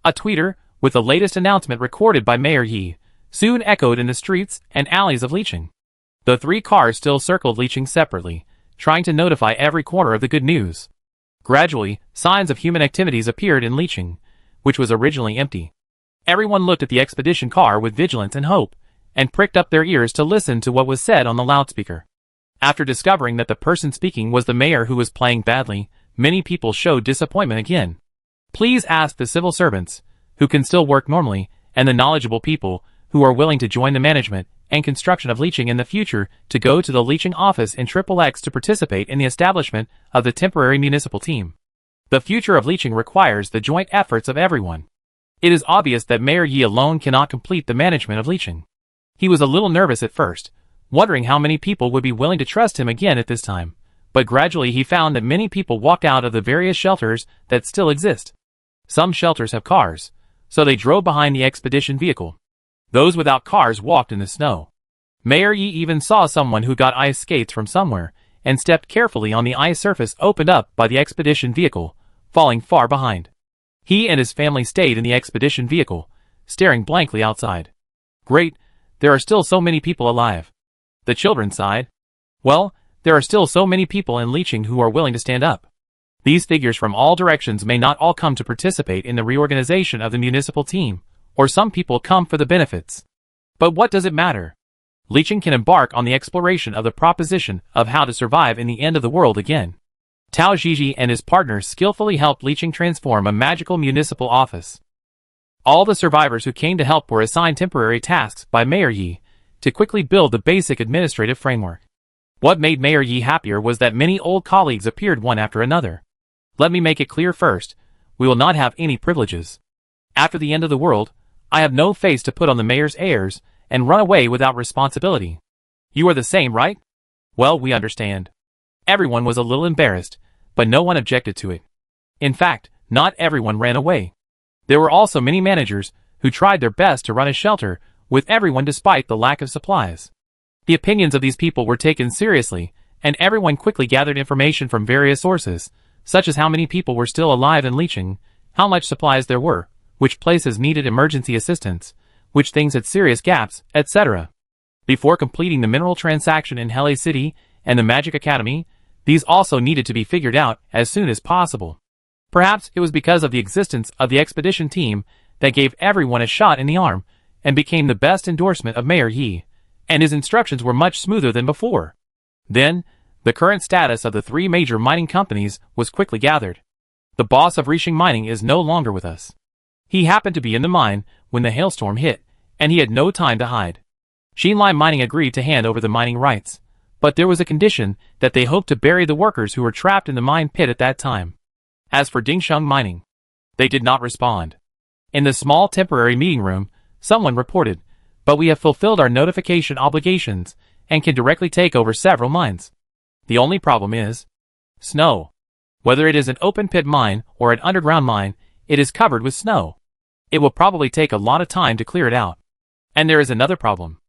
A tweeter, with the latest announcement recorded by Mayor Yi, soon echoed in the streets and alleys of Leeching. The 3 cars still circled Leeching separately, trying to notify every corner of the good news. Gradually, signs of human activities appeared in Leeching, which was originally empty. Everyone looked at the expedition car with vigilance and hope, and pricked up their ears to listen to what was said on the loudspeaker. After discovering that the person speaking was the mayor who was playing badly, many people showed disappointment again. Please ask the civil servants, who can still work normally, and the knowledgeable people, who are willing to join the management and construction of Leeching in the future, to go to the Leeching office in XXX to participate in the establishment of the temporary municipal team. The future of Leeching requires the joint efforts of everyone. It is obvious that Mayor Yi alone cannot complete the management of Leeching. He was a little nervous at first, wondering how many people would be willing to trust him again at this time, but gradually he found that many people walked out of the various shelters that still exist. Some shelters have cars, so they drove behind the expedition vehicle. Those without cars walked in the snow. Mayor Yi even saw someone who got ice skates from somewhere and stepped carefully on the ice surface opened up by the expedition vehicle, falling far behind. He and his family stayed in the expedition vehicle, staring blankly outside. Great, there are still so many people alive. The children sighed. Well, there are still so many people in Leeching who are willing to stand up. These figures from all directions may not all come to participate in the reorganization of the municipal team, or some people come for the benefits. But what does it matter? Leeching can embark on the exploration of the proposition of how to survive in the end of the world again. Tao Zhizhi and his partners skillfully helped Leeching transform a magical municipal office. All the survivors who came to help were assigned temporary tasks by Mayor Yi to quickly build the basic administrative framework. What made Mayor Yi happier was that many old colleagues appeared one after another. Let me make it clear first, we will not have any privileges. After the end of the world, I have no face to put on the mayor's heirs and run away without responsibility. You are the same, right? Well, we understand. Everyone was a little embarrassed, but no one objected to it. In fact, not everyone ran away. There were also many managers who tried their best to run a shelter with everyone despite the lack of supplies. The opinions of these people were taken seriously, and everyone quickly gathered information from various sources, such as how many people were still alive in Leeching, how much supplies there were, which places needed emergency assistance, which things had serious gaps, etc. Before completing the mineral transaction in Hele City and the Magic Academy, these also needed to be figured out as soon as possible. Perhaps it was because of the existence of the expedition team that gave everyone a shot in the arm and became the best endorsement of Mayor Yi, and his instructions were much smoother than before. Then, the current status of the 3 major mining companies was quickly gathered. The boss of Rishing Mining is no longer with us. He happened to be in the mine when the hailstorm hit, and he had no time to hide. Xinlai Mining agreed to hand over the mining rights, but there was a condition that they hoped to bury the workers who were trapped in the mine pit at that time. As for Dingsheng Mining, they did not respond. In the small temporary meeting room, someone reported, but we have fulfilled our notification obligations and can directly take over several mines. The only problem is snow. Whether it is an open pit mine or an underground mine, it is covered with snow. It will probably take a lot of time to clear it out. And there is another problem.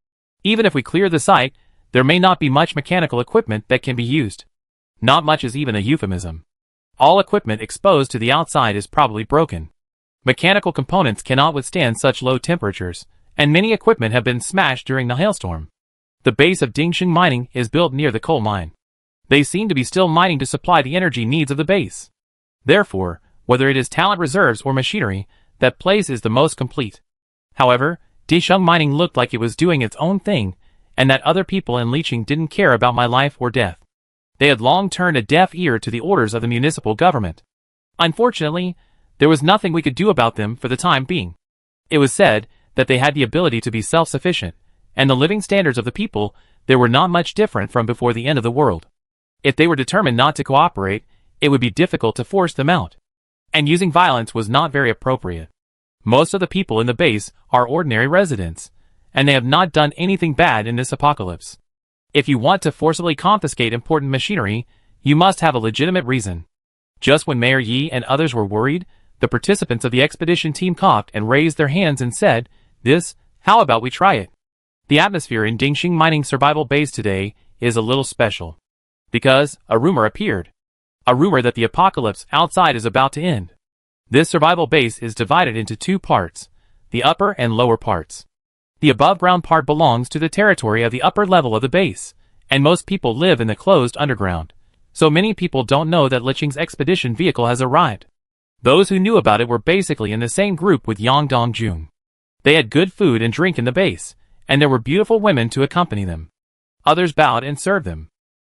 Even if we clear the site, there may not be much mechanical equipment that can be used. Not much is even a euphemism. All equipment exposed to the outside is probably broken. Mechanical components cannot withstand such low temperatures, and many equipment have been smashed during the hailstorm. The base of Dingsheng Mining is built near the coal mine. They seem to be still mining to supply the energy needs of the base. Therefore, whether it is talent reserves or machinery, that place is the most complete. However, Dingsheng Mining looked like it was doing its own thing, and that other people in Leeching didn't care about my life or death. They had long turned a deaf ear to the orders of the municipal government. Unfortunately, there was nothing we could do about them for the time being. It was said that they had the ability to be self-sufficient, and the living standards of the people there were not much different from before the end of the world. If they were determined not to cooperate, it would be difficult to force them out. And using violence was not very appropriate. Most of the people in the base are ordinary residents, and they have not done anything bad in this apocalypse. If you want to forcibly confiscate important machinery, you must have a legitimate reason. Just when Mayor Yi and others were worried, the participants of the expedition team coughed and raised their hands and said, how about we try it? The atmosphere in Dingxing Mining Survival Base today is a little special. Because a rumor appeared. A rumor that the apocalypse outside is about to end. This survival base is divided into two parts, the upper and lower parts. The above-ground part belongs to the territory of the upper level of the base, and most people live in the closed underground. So many people don't know that Liqing's expedition vehicle has arrived. Those who knew about it were basically in the same group with Yang Dongjun. They had good food and drink in the base, and there were beautiful women to accompany them. Others bowed and served them.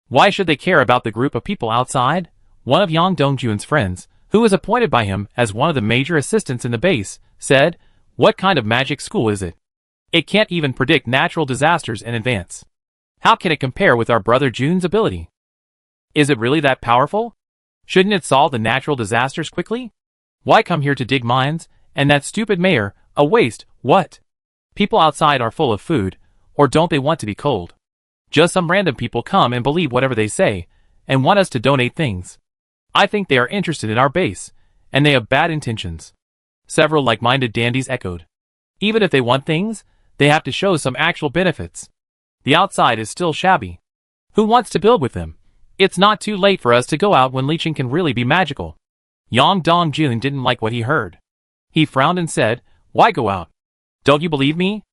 Why should they care about the group of people outside? One of Yang Dongjun's friends, who was appointed by him as one of the major assistants in the base, said, "What kind of magic school is it? It can't even predict natural disasters in advance. How can it compare with our brother Jun's ability? Is it really that powerful? Shouldn't it solve the natural disasters quickly? Why come here to dig mines? And that stupid mayor, a waste, what? People outside are full of food, or don't they want to be cold? Just some random people come and believe whatever they say, and want us to donate things. I think they are interested in our base, and they have bad intentions." Several like-minded dandies echoed. Even if they want things, they have to show some actual benefits. The outside is still shabby. Who wants to build with them? It's not too late for us to go out when Liqing can really be magical. Yang Dongjun didn't like what he heard. He frowned and said, "Why go out? Don't you believe me?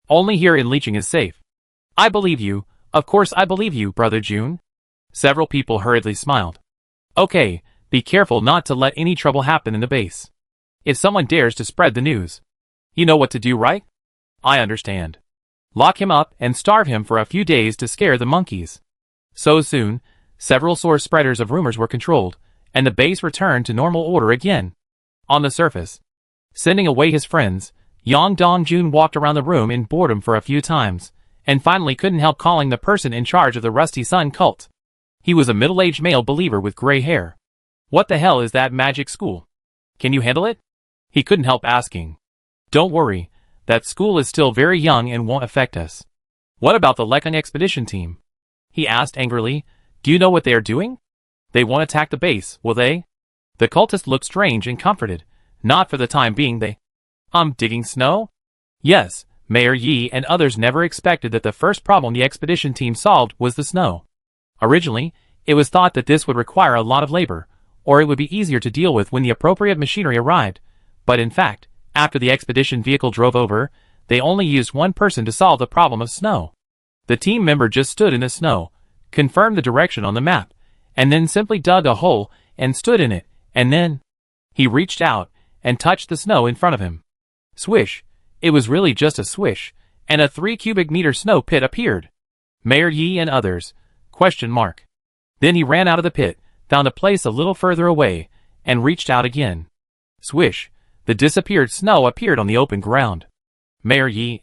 Only here in Liqing is safe." "I believe you, of course I believe you, Brother Jun." Several people hurriedly smiled. "Okay, be careful not to let any trouble happen in the base. If someone dares to spread the news, you know what to do, right?" "I understand. Lock him up and starve him for a few days to scare the monkeys." So soon, several source spreaders of rumors were controlled, and the base returned to normal order again. On the surface, sending away his friends, Yang Dongjun walked around the room in boredom for a few times, and finally couldn't help calling the person in charge of the Rusty Sun cult. He was a middle-aged male believer with gray hair. "What the hell is that magic school? Can you handle it?" He couldn't help asking. "Don't worry, that school is still very young and won't affect us." "What about the Liqing expedition team?" he asked angrily. "Do you know what they are doing? They won't attack the base, will they?" The cultist looked strange and comforted. "Not for the time being, they digging snow?" "Yes, Mayor Yi and others never expected that the first problem the expedition team solved was the snow. Originally, it was thought that this would require a lot of labor, or it would be easier to deal with when the appropriate machinery arrived, but in fact, after the expedition vehicle drove over, they only used one person to solve the problem of snow. The team member just stood in the snow, confirmed the direction on the map, and then simply dug a hole and stood in it, and then he reached out and touched the snow in front of him. Swish! It was really just a swish, and a 3 cubic meter snow pit appeared. Mayor Yi and others, ? Then he ran out of the pit, found a place a little further away, and reached out again. Swish! The disappeared snow appeared on the open ground. Mayor Yi,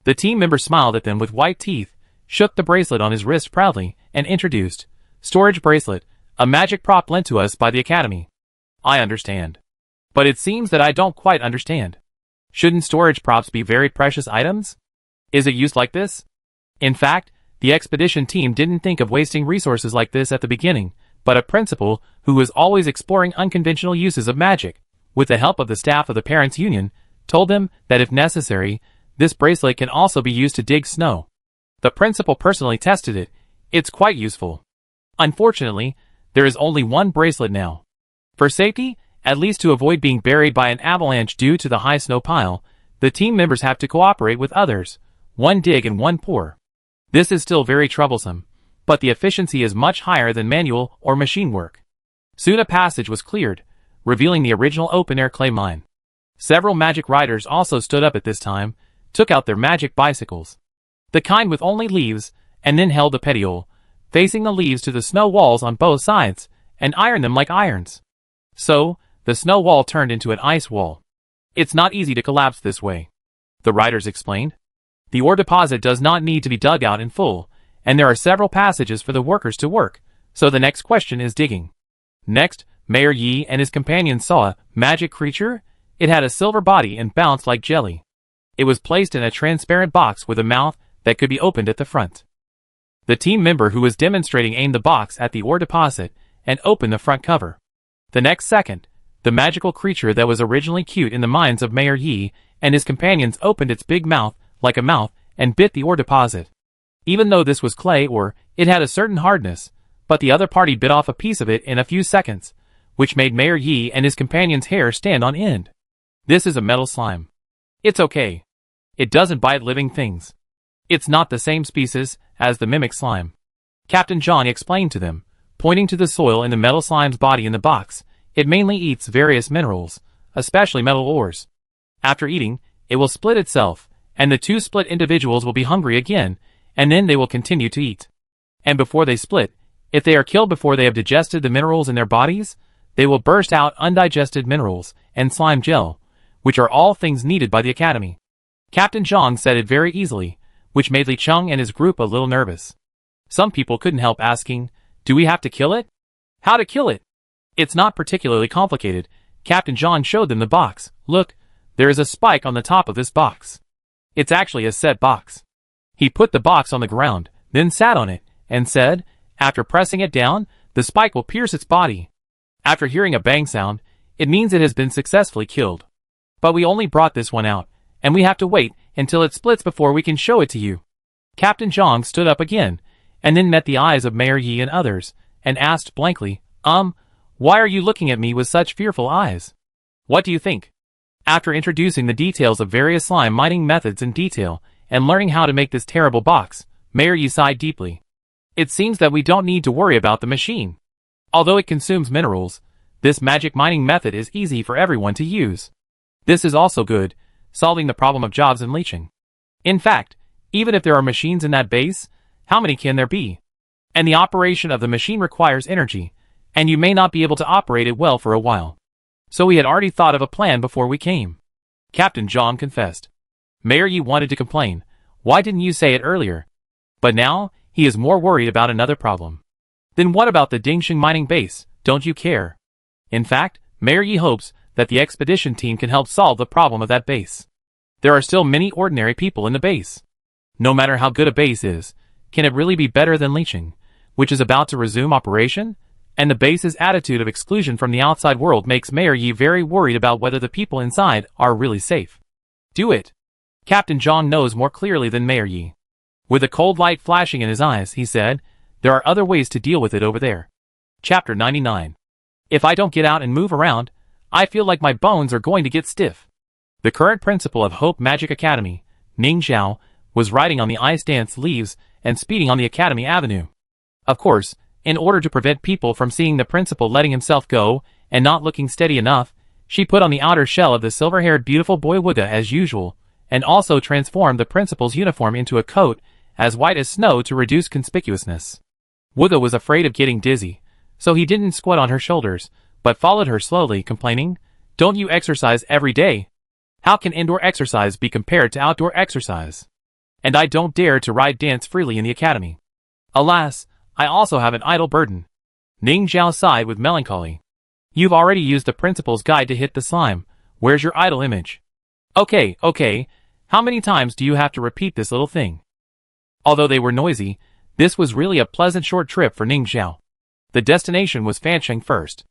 The team member smiled at them with white teeth, shook the bracelet on his wrist proudly, and introduced, "Storage bracelet, a magic prop lent to us by the Academy." "I understand. But it seems that I don't quite understand. Shouldn't storage props be very precious items? Is it used like this?" In fact, the expedition team didn't think of wasting resources like this at the beginning, but a principal, who was always exploring unconventional uses of magic, with the help of the staff of the Parents' Union, told them that if necessary, this bracelet can also be used to dig snow. The principal personally tested it. It's quite useful. Unfortunately, there is only one bracelet now. For safety, at least to avoid being buried by an avalanche due to the high snow pile, the team members have to cooperate with others, one dig and one pour. This is still very troublesome, but the efficiency is much higher than manual or machine work. Soon a passage was cleared, revealing the original open-air clay mine. Several magic riders also stood up at this time, took out their magic bicycles. The kind with only leaves, and then held the petiole, facing the leaves to the snow walls on both sides, and ironed them like irons. So, the snow wall turned into an ice wall. "It's not easy to collapse this way," the riders explained. "The ore deposit does not need to be dug out in full, and there are several passages for the workers to work, so the next question is digging." Next, Mayor Yi and his companions saw a magic creature. It had a silver body and bounced like jelly. It was placed in a transparent box with a mouth that could be opened at the front. The team member who was demonstrating aimed the box at the ore deposit and opened the front cover. The next second, the magical creature that was originally cute in the minds of Mayor Yi and his companions opened its big mouth like a mouth and bit the ore deposit. Even though this was clay ore, it had a certain hardness, but the other party bit off a piece of it in a few seconds, which made Mayor Yi and his companions' hair stand on end. This is a metal slime. It's okay. It doesn't bite living things. It's not the same species as the mimic slime. Captain John explained to them, pointing to the soil in the metal slime's body in the box. It mainly eats various minerals, especially metal ores. After eating, it will split itself, and the two split individuals will be hungry again, and then they will continue to eat. And before they split, if they are killed before they have digested the minerals in their bodies, they will burst out undigested minerals and slime gel, which are all things needed by the Academy. Captain Zhang said it very easily, which made Li Cheng and his group a little nervous. Some people couldn't help asking, do we have to kill it? How to kill it? It's not particularly complicated. Captain John showed them the box. Look, there is a spike on the top of this box. It's actually a set box. He put the box on the ground, then sat on it, and said, after pressing it down, the spike will pierce its body. After hearing a bang sound, it means it has been successfully killed. But we only brought this one out, and we have to wait until it splits before we can show it to you. Captain Zhang stood up again, and then met the eyes of Mayor Yi and others, and asked blankly, why are you looking at me with such fearful eyes? What do you think? After introducing the details of various slime mining methods in detail, and learning how to make this terrible box, Mayor Yi sighed deeply. It seems that we don't need to worry about the machine. Although it consumes minerals, this magic mining method is easy for everyone to use. This is also good, solving the problem of jobs and leeching. In fact, even if there are machines in that base, how many can there be? And the operation of the machine requires energy, and you may not be able to operate it well for a while. So we had already thought of a plan before we came. Captain Zhang confessed. Mayor Yi wanted to complain. Why didn't you say it earlier? But now, he is more worried about another problem. Then what about the Dingxing mining base? Don't you care? In fact, Mayor Yi hopes that the expedition team can help solve the problem of that base. There are still many ordinary people in the base. No matter how good a base is, can it really be better than leeching, which is about to resume operation? And the base's attitude of exclusion from the outside world makes Mayor Yi very worried about whether the people inside are really safe. Do it. Captain Zhang knows more clearly than Mayor Yi. With a cold light flashing in his eyes, he said, there are other ways to deal with it over there. Chapter 99. If I don't get out and move around, I feel like my bones are going to get stiff. The current principal of Hope Magic Academy, Ning Zhao, was riding on the ice dance leaves and speeding on the Academy Avenue. Of course, in order to prevent people from seeing the principal letting himself go and not looking steady enough, she put on the outer shell of the silver-haired beautiful boy Wuga as usual, and also transformed the principal's uniform into a coat as white as snow to reduce conspicuousness. Wuga was afraid of getting dizzy, so he didn't squat on her shoulders, but followed her slowly, complaining, "Don't you exercise every day? How can indoor exercise be compared to outdoor exercise? And I don't dare to ride dance freely in the academy. Alas, I also have an idle burden." Ning Zhao sighed with melancholy. "You've already used the principal's guide to hit the slime. Where's your idle image?" Okay, how many times do you have to repeat this little thing?" Although they were noisy, this was really a pleasant short trip for Ning Zhao. The destination was Fancheng first.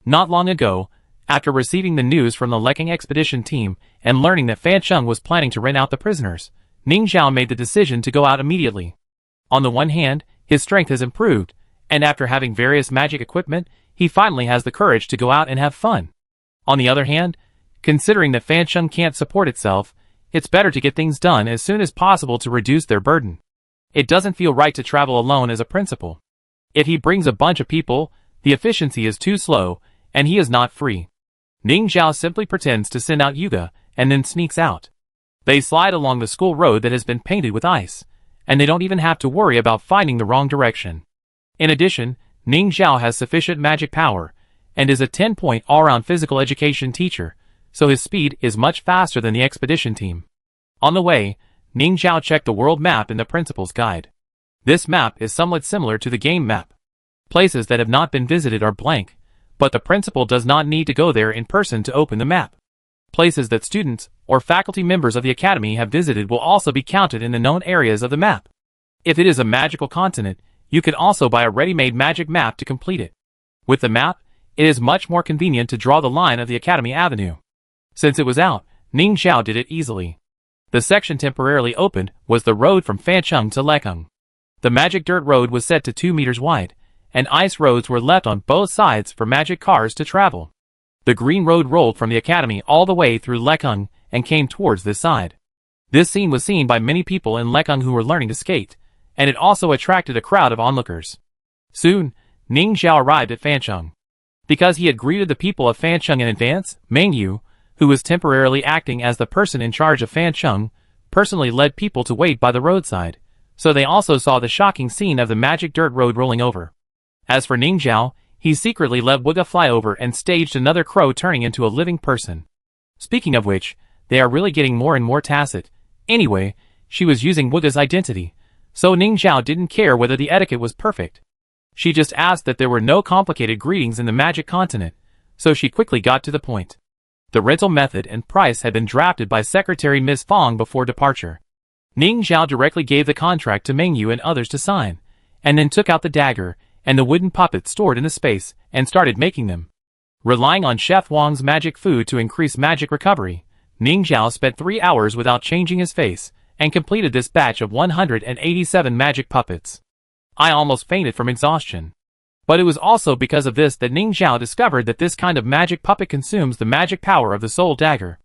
Not long ago, after receiving the news from the Lekking expedition team and learning that Fancheng was planning to rent out the prisoners, Ning Zhao made the decision to go out immediately. On the one hand, his strength has improved, and after having various magic equipment, he finally has the courage to go out and have fun. On the other hand, considering that Fancheng can't support itself, it's better to get things done as soon as possible to reduce their burden. It doesn't feel right to travel alone as a principal. If he brings a bunch of people, the efficiency is too slow, and he is not free. Ning Zhao simply pretends to send out Yuga, and then sneaks out. They slide along the school road that has been painted with ice, and they don't even have to worry about finding the wrong direction. In addition, Ning Zhao has sufficient magic power, and is a 10-point all-round physical education teacher, so his speed is much faster than the expedition team. On the way, Ning Zhao checked the world map in the principal's guide. This map is somewhat similar to the game map. Places that have not been visited are blank, but the principal does not need to go there in person to open the map. Places that students or faculty members of the academy have visited will also be counted in the known areas of the map. If it is a magical continent, you can also buy a ready-made magic map to complete it. With the map, it is much more convenient to draw the line of the Academy Avenue. Since it was out, Ning Zhao did it easily. The section temporarily opened was the road from Fancheng to Lekeng. The magic dirt road was set to 2 meters wide, and ice roads were left on both sides for magic cars to travel. The green road rolled from the academy all the way through Lekeng and came towards this side. This scene was seen by many people in Lekeng who were learning to skate, and it also attracted a crowd of onlookers. Soon, Ning Zhao arrived at Fancheng. Because he had greeted the people of Fancheng in advance, Meng Yu, who was temporarily acting as the person in charge of Fancheng, personally led people to wait by the roadside, so they also saw the shocking scene of the magic dirt road rolling over. As for Ning Zhao, he secretly let Wuge fly over and staged another crow turning into a living person. Speaking of which, they are really getting more and more tacit. Anyway, she was using Wuge's identity, so Ning Zhao didn't care whether the etiquette was perfect. She just asked that there were no complicated greetings in the magic continent, so she quickly got to the point. The rental method and price had been drafted by Secretary Ms. Fong before departure. Ning Zhao directly gave the contract to Meng Yu and others to sign, and then took out the dagger and the wooden puppets stored in the space and started making them. Relying on Chef Wang's magic food to increase magic recovery, Ning Zhao spent 3 hours without changing his face and completed this batch of 187 magic puppets. I almost fainted from exhaustion. But it was also because of this that Ning Zhao discovered that this kind of magic puppet consumes the magic power of the soul dagger.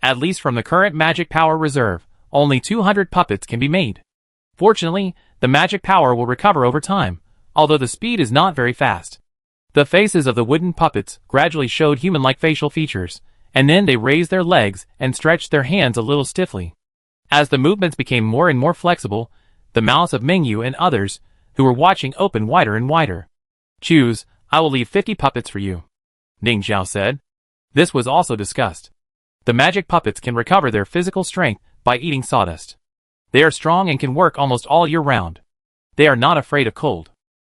At least from the current magic power reserve, only 200 puppets can be made. Fortunately, the magic power will recover over time, although the speed is not very fast. The faces of the wooden puppets gradually showed human-like facial features, and then they raised their legs and stretched their hands a little stiffly. As the movements became more and more flexible, the mouths of Meng Yu and others, who were watching, opened wider and wider. "Choose, I will leave 50 puppets for you," Ning Zhao said. This was also discussed. The magic puppets can recover their physical strength by eating sawdust. They are strong and can work almost all year round. They are not afraid of cold.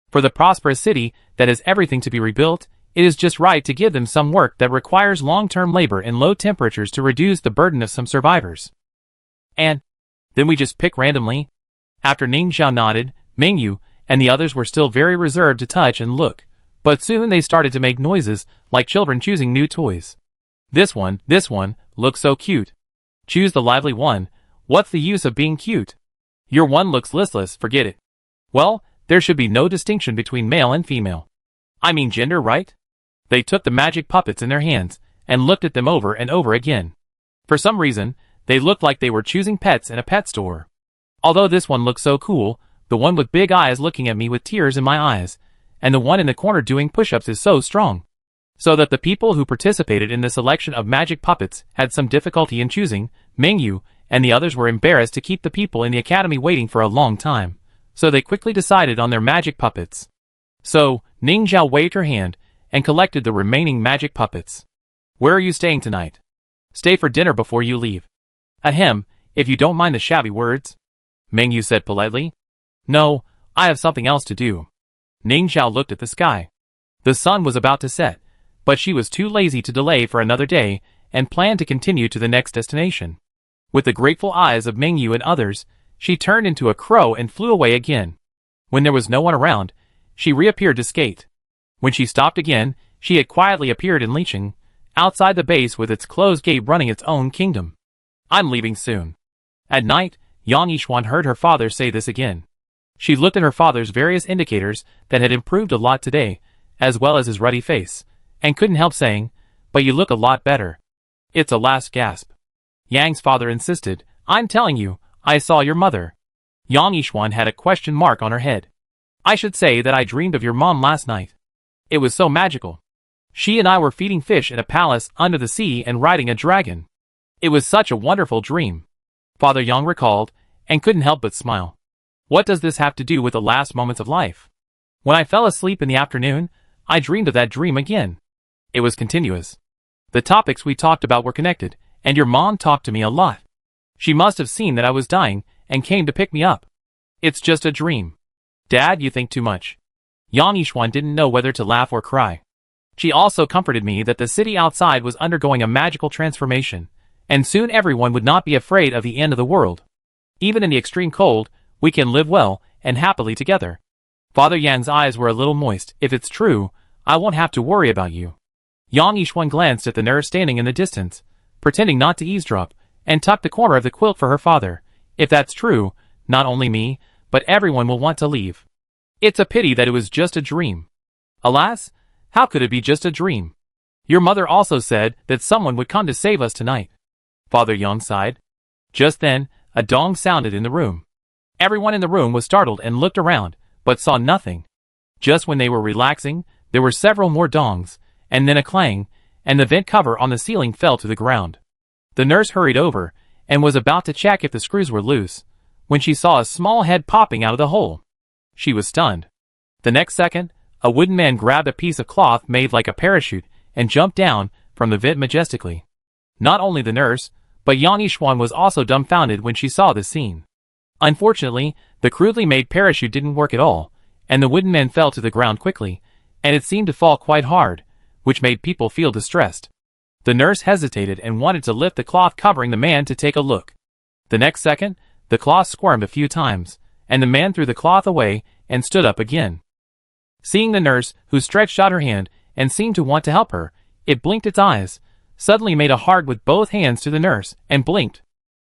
For the prosperous city that has everything to be rebuilt, it is just right to give them some work that requires long-term labor and low temperatures to reduce the burden of some survivors. And then we just pick randomly? After Ning Zhao nodded, Meng Yu and the others were still very reserved to touch and look, but soon they started to make noises like children choosing new toys. This one, looks so cute. Choose the lively one. What's the use of being cute? Your one looks listless, forget it. Well, there should be no distinction between male and female. I mean gender, right? They took the magic puppets in their hands and looked at them over and over again. For some reason, they looked like they were choosing pets in a pet store. Although this one looks so cool, the one with big eyes looking at me with tears in my eyes, and the one in the corner doing push-ups is so strong. So that the people who participated in the selection of magic puppets had some difficulty in choosing. Meng Yu and the others were embarrassed to keep the people in the academy waiting for a long time, so they quickly decided on their magic puppets. So, Ning Zhao waved her hand and collected the remaining magic puppets. "Where are you staying tonight?" "Stay for dinner before you leave." "Ahem, if you don't mind the shabby words," Meng Yu said politely. "No, I have something else to do." Ning Zhao looked at the sky. The sun was about to set, but she was too lazy to delay for another day and planned to continue to the next destination. With the grateful eyes of Meng Yu and others, she turned into a crow and flew away again. When there was no one around, she reappeared to skate. When she stopped again, she had quietly appeared in Licheng, outside the base with its closed gate running its own kingdom. "I'm leaving soon." At night, Yang Yixuan heard her father say this again. She looked at her father's various indicators that had improved a lot today, as well as his ruddy face, and couldn't help saying, "But you look a lot better." "It's a last gasp." Yang's father insisted, "I'm telling you, I saw your mother." Yang Yixuan had a question mark on her head. "I should say that I dreamed of your mom last night. It was so magical. She and I were feeding fish in a palace under the sea and riding a dragon. It was such a wonderful dream." Father Yang recalled, and couldn't help but smile. What does this have to do with the last moments of life? When I fell asleep in the afternoon, I dreamed of that dream again. It was continuous. The topics we talked about were connected, and your mom talked to me a lot. She must have seen that I was dying, and came to pick me up. It's just a dream. Dad, you think too much. Yang Yixuan didn't know whether to laugh or cry. She also comforted me that the city outside was undergoing a magical transformation, and soon everyone would not be afraid of the end of the world. Even in the extreme cold, we can live well and happily together. Father Yang's eyes were a little moist. If it's true, I won't have to worry about you. Yang Yishuan glanced at the nurse standing in the distance, pretending not to eavesdrop, and tucked the corner of the quilt for her father. If that's true, not only me, but everyone will want to leave. It's a pity that it was just a dream. Alas, how could it be just a dream? Your mother also said that someone would come to save us tonight. Father Yang sighed. Just then, a dong sounded in the room. Everyone in the room was startled and looked around, but saw nothing. Just when they were relaxing, there were several more dongs, and then a clang, and the vent cover on the ceiling fell to the ground. The nurse hurried over, and was about to check if the screws were loose, when she saw a small head popping out of the hole. She was stunned. The next second, a wooden man grabbed a piece of cloth made like a parachute and jumped down from the vent majestically. Not only the nurse, but Yang Yishuan was also dumbfounded when she saw this scene. Unfortunately, the crudely made parachute didn't work at all, and the wooden man fell to the ground quickly, and it seemed to fall quite hard, which made people feel distressed. The nurse hesitated and wanted to lift the cloth covering the man to take a look. The next second, the cloth squirmed a few times, and the man threw the cloth away and stood up again. Seeing the nurse, who stretched out her hand and seemed to want to help her, it blinked its eyes, suddenly made a heart with both hands to the nurse, and blinked.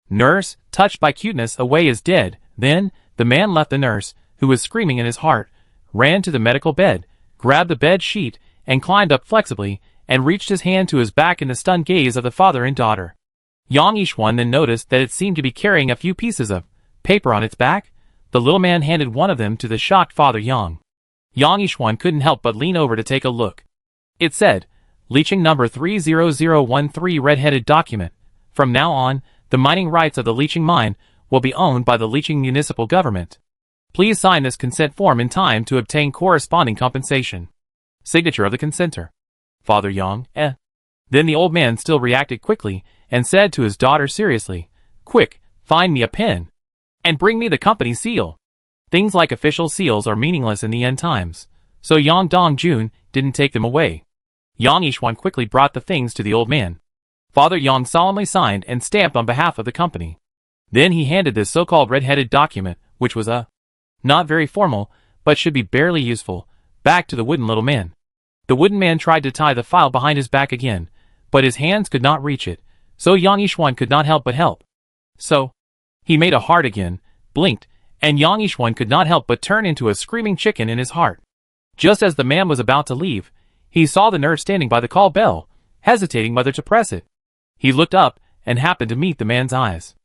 Nurse, touched by cuteness, away is dead. Then, the man left the nurse, who was screaming in his heart, ran to the medical bed, grabbed the bed sheet, and climbed up flexibly, and reached his hand to his back in the stunned gaze of the father and daughter. Yang Yishuan then noticed that it seemed to be carrying a few pieces of paper on its back. The little man handed one of them to the shocked Father Yang. Yang Yishuan couldn't help but lean over to take a look. It said, Leaching number 30013 red-headed document. From now on, the mining rights of the leaching mine will be owned by the leaching municipal government. Please sign this consent form in time to obtain corresponding compensation. Signature of the consenter. Father Yang, Then the old man still reacted quickly and said to his daughter seriously, Quick, find me a pen. And bring me the company seal. Things like official seals are meaningless in the end times, so Yang Dongjun didn't take them away. Yang Yishuan quickly brought the things to the old man. Father Yang solemnly signed and stamped on behalf of the company. Then he handed this so-called red-headed document, which was not very formal, but should be barely useful, back to the wooden little man. The wooden man tried to tie the file behind his back again, but his hands could not reach it, so Yang Yishuan could not help but help. So, he made a heart again, blinked, and Yang Yishuan could not help but turn into a screaming chicken in his heart. Just as the man was about to leave, he saw the nurse standing by the call bell, hesitating whether to press it. He looked up and happened to meet the man's eyes.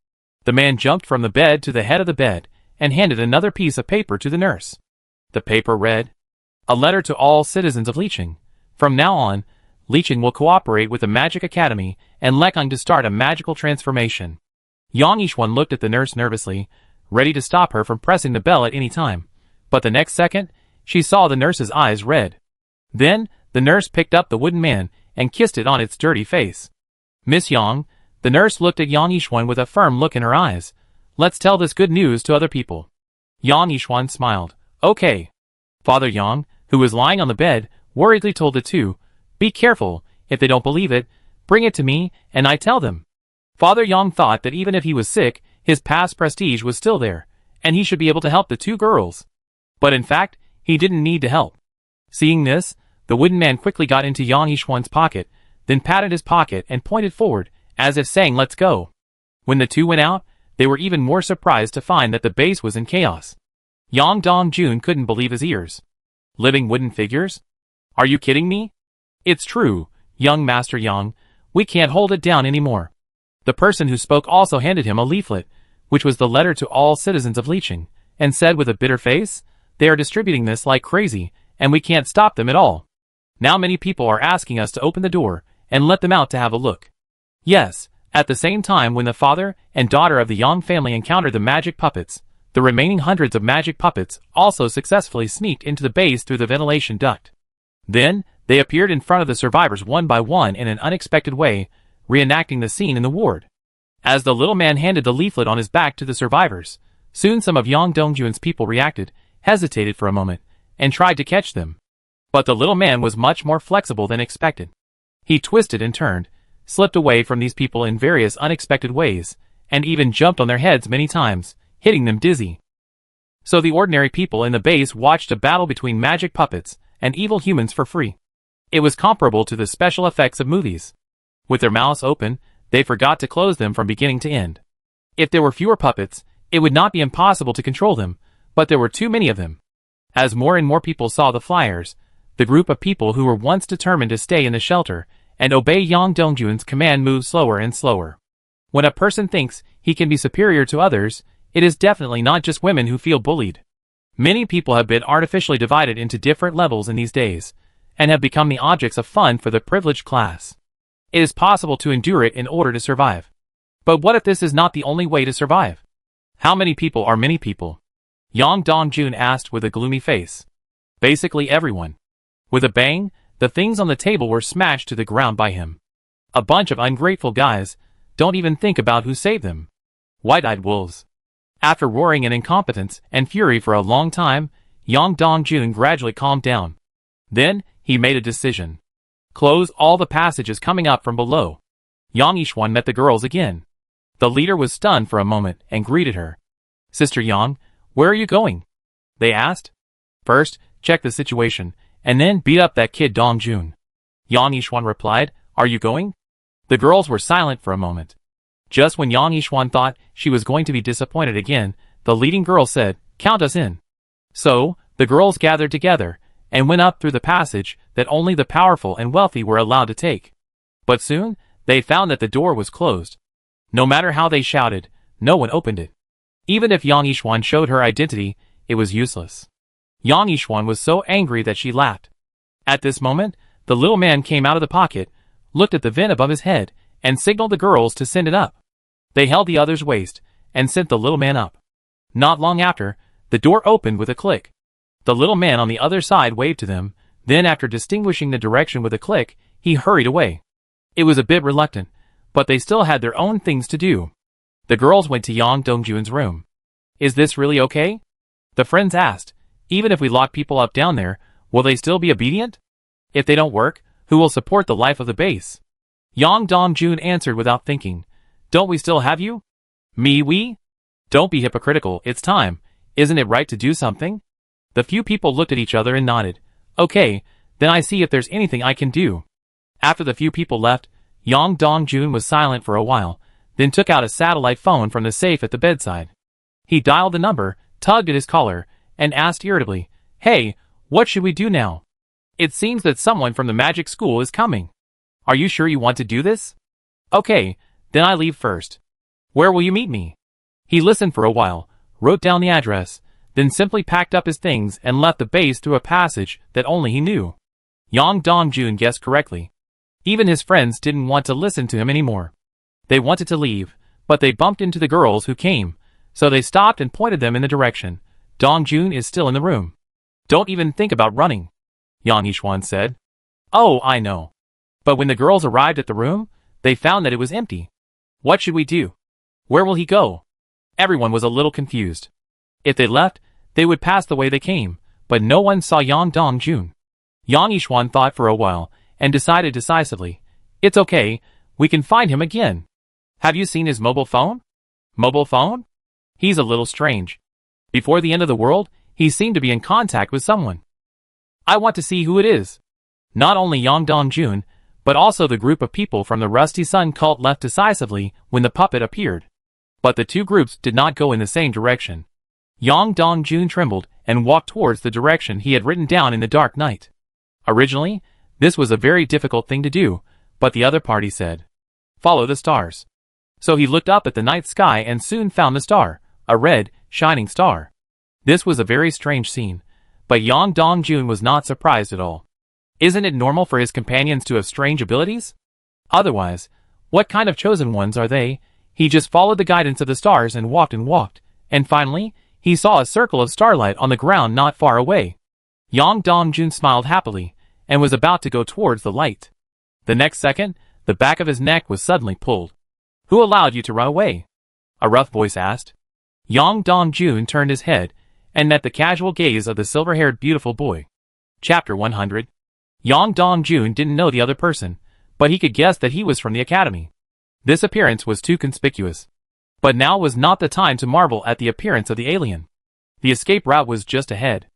The man jumped from the bed to the head of the bed and handed another piece of paper to the nurse. The paper read, A letter to all citizens of Leaching. From now on, Leaching will cooperate with the Magic Academy and Lekang to start a magical transformation. Yang Yishuan looked at the nurse nervously, ready to stop her from pressing the bell at any time, but the next second, she saw the nurse's eyes red. Then, the nurse picked up the wooden man and kissed it on its dirty face. Miss Yang, the nurse looked at Yang Yishuan with a firm look in her eyes. Let's tell this good news to other people. Yang Yishuan smiled. Okay. Father Yang, who was lying on the bed, worriedly told the two, Be careful, if they don't believe it, bring it to me, and I tell them. Father Yang thought that even if he was sick, his past prestige was still there, and he should be able to help the two girls. But in fact, he didn't need to help. Seeing this, the wooden man quickly got into Yang Yishuan's pocket, then patted his pocket and pointed forward, as if saying let's go. When the two went out, they were even more surprised to find that the base was in chaos. Yang Dongjun couldn't believe his ears. Living wooden figures? Are you kidding me? It's true, young Master Yang, we can't hold it down anymore. The person who spoke also handed him a leaflet, which was the letter to all citizens of Leaching, and said with a bitter face, They are distributing this like crazy, and we can't stop them at all. Now many people are asking us to open the door and let them out to have a look. Yes, at the same time when the father and daughter of the Yang family encountered the magic puppets, the remaining hundreds of magic puppets also successfully sneaked into the base through the ventilation duct. Then, they appeared in front of the survivors one by one in an unexpected way, reenacting the scene in the ward. As the little man handed the leaflet on his back to the survivors, soon some of Yang Dongjun's people reacted, hesitated for a moment, and tried to catch them. But the little man was much more flexible than expected. He twisted and turned, slipped away from these people in various unexpected ways, and even jumped on their heads many times, hitting them dizzy. So the ordinary people in the base watched a battle between magic puppets and evil humans for free. It was comparable to the special effects of movies. With their mouths open, they forgot to close them from beginning to end. If there were fewer puppets, it would not be impossible to control them, but there were too many of them. As more and more people saw the flyers, the group of people who were once determined to stay in the shelter and obey Yang Dongjun's command moved slower and slower. When a person thinks he can be superior to others, it is definitely not just women who feel bullied. Many people have been artificially divided into different levels in these days, and have become the objects of fun for the privileged class. It is possible to endure it in order to survive. But what if this is not the only way to survive? How many people are many people? Yang Dongjun asked with a gloomy face. Basically everyone. With a bang, the things on the table were smashed to the ground by him. A bunch of ungrateful guys. Don't even think about who saved them. White-eyed wolves. After roaring in incompetence and fury for a long time, Yang Dongjun gradually calmed down. Then, he made a decision. Close all the passages coming up from below. Yang Yishuan met the girls again. The leader was stunned for a moment and greeted her. Sister Yang, where are you going? They asked. First, check the situation, and then beat up that kid Dongjun. Yang Yishuan replied, Are you going? The girls were silent for a moment. Just when Yang Yishuan thought she was going to be disappointed again, the leading girl said, Count us in. So, the girls gathered together, and went up through the passage that only the powerful and wealthy were allowed to take. But soon, they found that the door was closed. No matter how they shouted, no one opened it. Even if Yang Yishuan showed her identity, it was useless. Yang Yishuan was so angry that she laughed. At this moment, the little man came out of the pocket, looked at the vent above his head, and signaled the girls to send it up. They held the other's waist, and sent the little man up. Not long after, the door opened with a click. The little man on the other side waved to them, then after distinguishing the direction with a click, he hurried away. It was a bit reluctant, but they still had their own things to do. The girls went to Yang Dongjun's room. Is this really okay? The friends asked. Even if we lock people up down there, will they still be obedient? If they don't work, who will support the life of the base? Yang Dongjun answered without thinking. Don't we still have you? We? Don't be hypocritical, it's time. Isn't it right to do something? The few people looked at each other and nodded. Okay, then I see if there's anything I can do. After the few people left, Yang Dongjun was silent for a while, then took out a satellite phone from the safe at the bedside. He dialed the number, tugged at his collar, and asked irritably, Hey, what should we do now? It seems that someone from the magic school is coming. Are you sure you want to do this? Okay, then I leave first. Where will you meet me? He listened for a while, wrote down the address, then simply packed up his things and left the base through a passage that only he knew. Yang Dongjun guessed correctly. Even his friends didn't want to listen to him anymore. They wanted to leave, but they bumped into the girls who came, so they stopped and pointed them in the direction. Dongjun is still in the room. Don't even think about running, Yang Yishuan said. Oh, I know. But when the girls arrived at the room, they found that it was empty. What should we do? Where will he go? Everyone was a little confused. If they left, they would pass the way they came, but no one saw Yang Dongjun. Yang Yishuan thought for a while, and decided decisively, It's okay, we can find him again. Have you seen his mobile phone? Mobile phone? He's a little strange. Before the end of the world, he seemed to be in contact with someone. I want to see who it is. Not only Yang Dongjun, but also the group of people from the Rusty Sun cult left decisively when the puppet appeared. But the two groups did not go in the same direction. Yang Dongjun trembled and walked towards the direction he had written down in the dark night. Originally, this was a very difficult thing to do, but the other party said, Follow the stars. So he looked up at the night sky and soon found the star, a red, shining star. This was a very strange scene, but Yang Dongjun was not surprised at all. Isn't it normal for his companions to have strange abilities? Otherwise, what kind of chosen ones are they? He just followed the guidance of the stars and walked, and finally, he saw a circle of starlight on the ground not far away. Yang Dongjun smiled happily, and was about to go towards the light. The next second, the back of his neck was suddenly pulled. Who allowed you to run away? A rough voice asked. Yang Dongjun turned his head, and met the casual gaze of the silver-haired beautiful boy. Chapter 100. Yang Dongjun didn't know the other person, but he could guess that he was from the academy. This appearance was too conspicuous. But now was not the time to marvel at the appearance of the alien. The escape route was just ahead.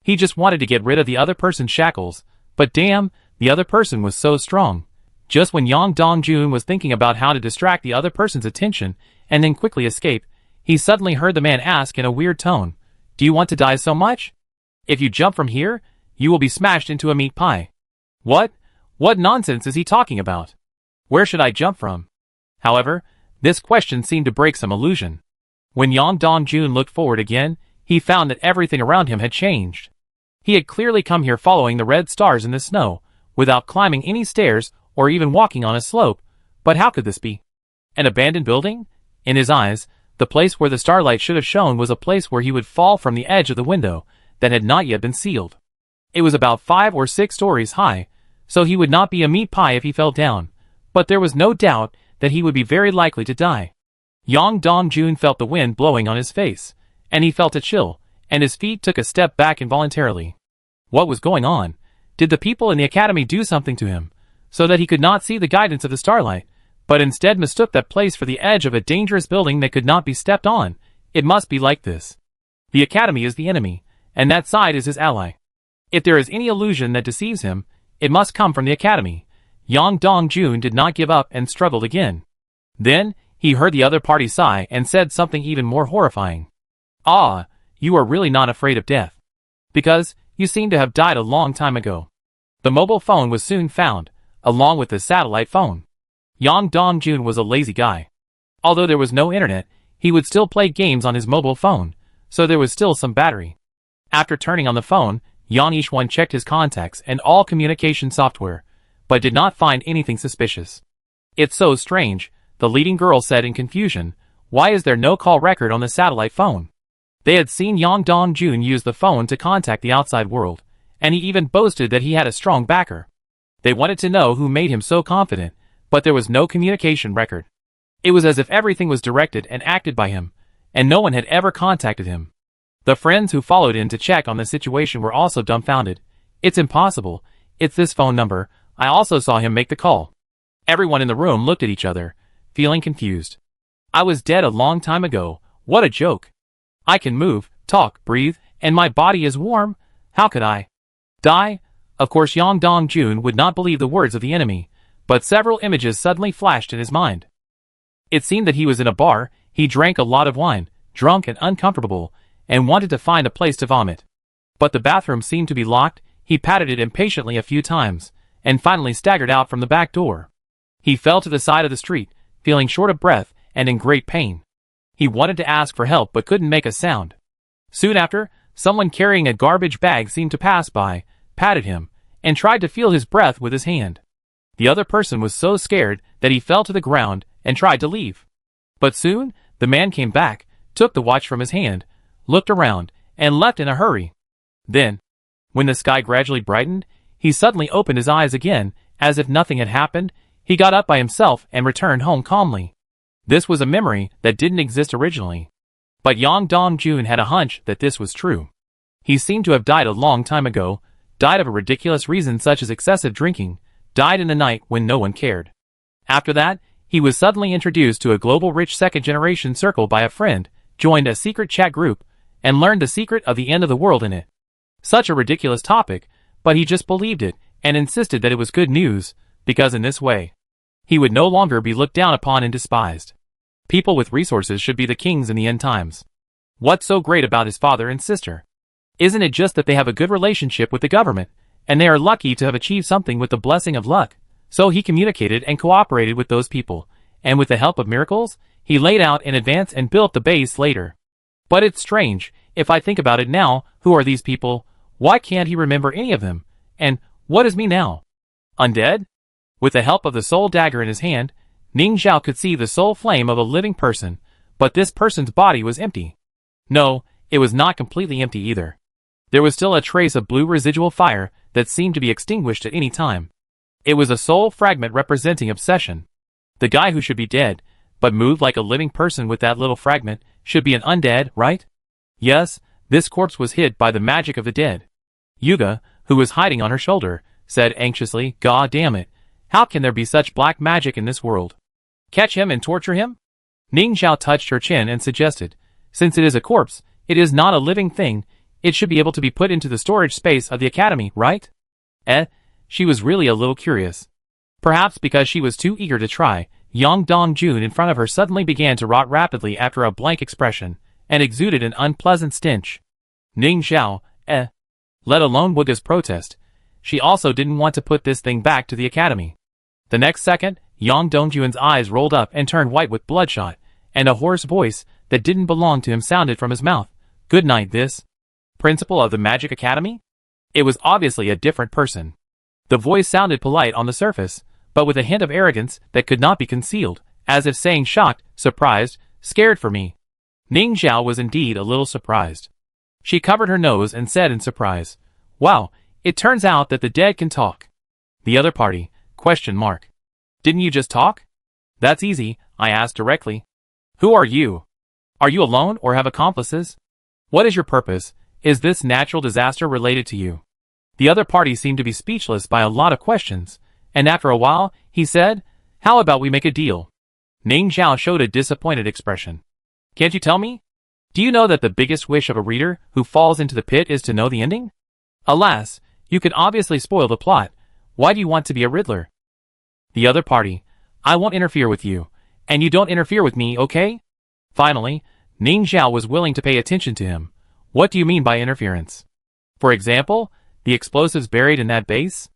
He just wanted to get rid of the other person's shackles, but damn, the other person was so strong. Just when Yang Dongjun was thinking about how to distract the other person's attention and then quickly escape, he suddenly heard the man ask in a weird tone, "Do you want to die so much? If you jump from here, you will be smashed into a meat pie." What? What nonsense is he talking about? Where should I jump from? However, this question seemed to break some illusion. When Yang Dongjun looked forward again, he found that everything around him had changed. He had clearly come here following the red stars in the snow, without climbing any stairs or even walking on a slope. But how could this be? An abandoned building? In his eyes, the place where the starlight should have shone was a place where he would fall from the edge of the window that had not yet been sealed. It was about 5 or 6 stories high, so he would not be a meat pie if he fell down, but there was no doubt that he would be very likely to die. Yang Dongjun felt the wind blowing on his face, and he felt a chill, and his feet took a step back involuntarily. What was going on? Did the people in the academy do something to him, so that he could not see the guidance of the starlight, but instead mistook that place for the edge of a dangerous building that could not be stepped on? It must be like this. The academy is the enemy, and that side is his ally. If there is any illusion that deceives him, it must come from the academy. Yang Dongjun did not give up and struggled again. Then, he heard the other party sigh and said something even more horrifying. "Ah, you are really not afraid of death. Because, you seem to have died a long time ago." The mobile phone was soon found, along with the satellite phone. Yang Dongjun was a lazy guy. Although there was no internet, he would still play games on his mobile phone, so there was still some battery. After turning on the phone, Yang Yishuan checked his contacts and all communication software, but did not find anything suspicious. "It's so strange," the leading girl said in confusion. "Why is there no call record on the satellite phone?" They had seen Yang Dongjun use the phone to contact the outside world, and he even boasted that he had a strong backer. They wanted to know who made him so confident, but there was no communication record. It was as if everything was directed and acted by him, and no one had ever contacted him. The friends who followed in to check on the situation were also dumbfounded. "It's impossible. It's this phone number. I also saw him make the call." Everyone in the room looked at each other, feeling confused. "I was dead a long time ago. What a joke. I can move, talk, breathe, and my body is warm. How could I die?" Of course Yang Dongjun would not believe the words of the enemy, but several images suddenly flashed in his mind. It seemed that he was in a bar, he drank a lot of wine, drunk and uncomfortable, and wanted to find a place to vomit. But the bathroom seemed to be locked. He patted it impatiently a few times, and finally staggered out from the back door. He fell to the side of the street, feeling short of breath and in great pain. He wanted to ask for help but couldn't make a sound. Soon after, someone carrying a garbage bag seemed to pass by, patted him, and tried to feel his breath with his hand. The other person was so scared that he fell to the ground and tried to leave. But soon, the man came back, took the watch from his hand, looked around, and left in a hurry. Then, when the sky gradually brightened, he suddenly opened his eyes again, as if nothing had happened. He got up by himself and returned home calmly. This was a memory that didn't exist originally. But Yang Dongjun had a hunch that this was true. He seemed to have died a long time ago, died of a ridiculous reason such as excessive drinking, died in the night when no one cared. After that, he was suddenly introduced to a global rich second-generation circle by a friend, joined a secret chat group, and learned the secret of the end of the world in it. Such a ridiculous topic, but he just believed it and insisted that it was good news, because in this way, he would no longer be looked down upon and despised. People with resources should be the kings in the end times. What's so great about his father and sister? Isn't it just that they have a good relationship with the government, and they are lucky to have achieved something with the blessing of luck? So he communicated and cooperated with those people, and with the help of miracles, he laid out in advance and built the base later. But it's strange, if I think about it now, who are these people? Why can't he remember any of them? And what is me now? Undead? With the help of the soul dagger in his hand, Ning Zhao could see the soul flame of a living person, but this person's body was empty. No, it was not completely empty either. There was still a trace of blue residual fire that seemed to be extinguished at any time. It was a soul fragment representing obsession. The guy who should be dead, but moved like a living person with that little fragment, should be an undead, right? Yes, this corpse was hid by the magic of the dead. Yuga, who was hiding on her shoulder, said anxiously, "God damn it, how can there be such black magic in this world? Catch him and torture him?" Ning Zhao touched her chin and suggested, "Since it is a corpse, It is not a living thing. It should be able to be put into the storage space of the academy, right? She was really a little curious. Perhaps because she was too eager to try, Yang Dong-jun in front of her suddenly began to rot rapidly after a blank expression, and exuded an unpleasant stench. Ning Xiao, let alone Wooga's protest. She also didn't want to put this thing back to the academy. The next second, Yang Dongjun's eyes rolled up and turned white with bloodshot, and a hoarse voice that didn't belong to him sounded from his mouth. Good night, this principal of the Magic Academy? It was obviously a different person. The voice sounded polite on the surface, but with a hint of arrogance that could not be concealed, as if saying shocked, surprised, scared for me. Ning Xiao was indeed a little surprised. She covered her nose and said in surprise, "Wow, it turns out that the dead can talk." The other party, ? Didn't you just talk? That's easy, I asked directly. Who are you? Are you alone or have accomplices? What is your purpose? Is this natural disaster related to you? The other party seemed to be speechless by a lot of questions, and after a while, he said, "How about we make a deal?" Ning Xiao showed a disappointed expression. Can't you tell me? Do you know that the biggest wish of a reader who falls into the pit is to know the ending? Alas, you can obviously spoil the plot. Why do you want to be a Riddler? The other party, I won't interfere with you, and you don't interfere with me, okay? Finally, Ning Xiao was willing to pay attention to him. What do you mean by interference? For example, the explosives buried in that base?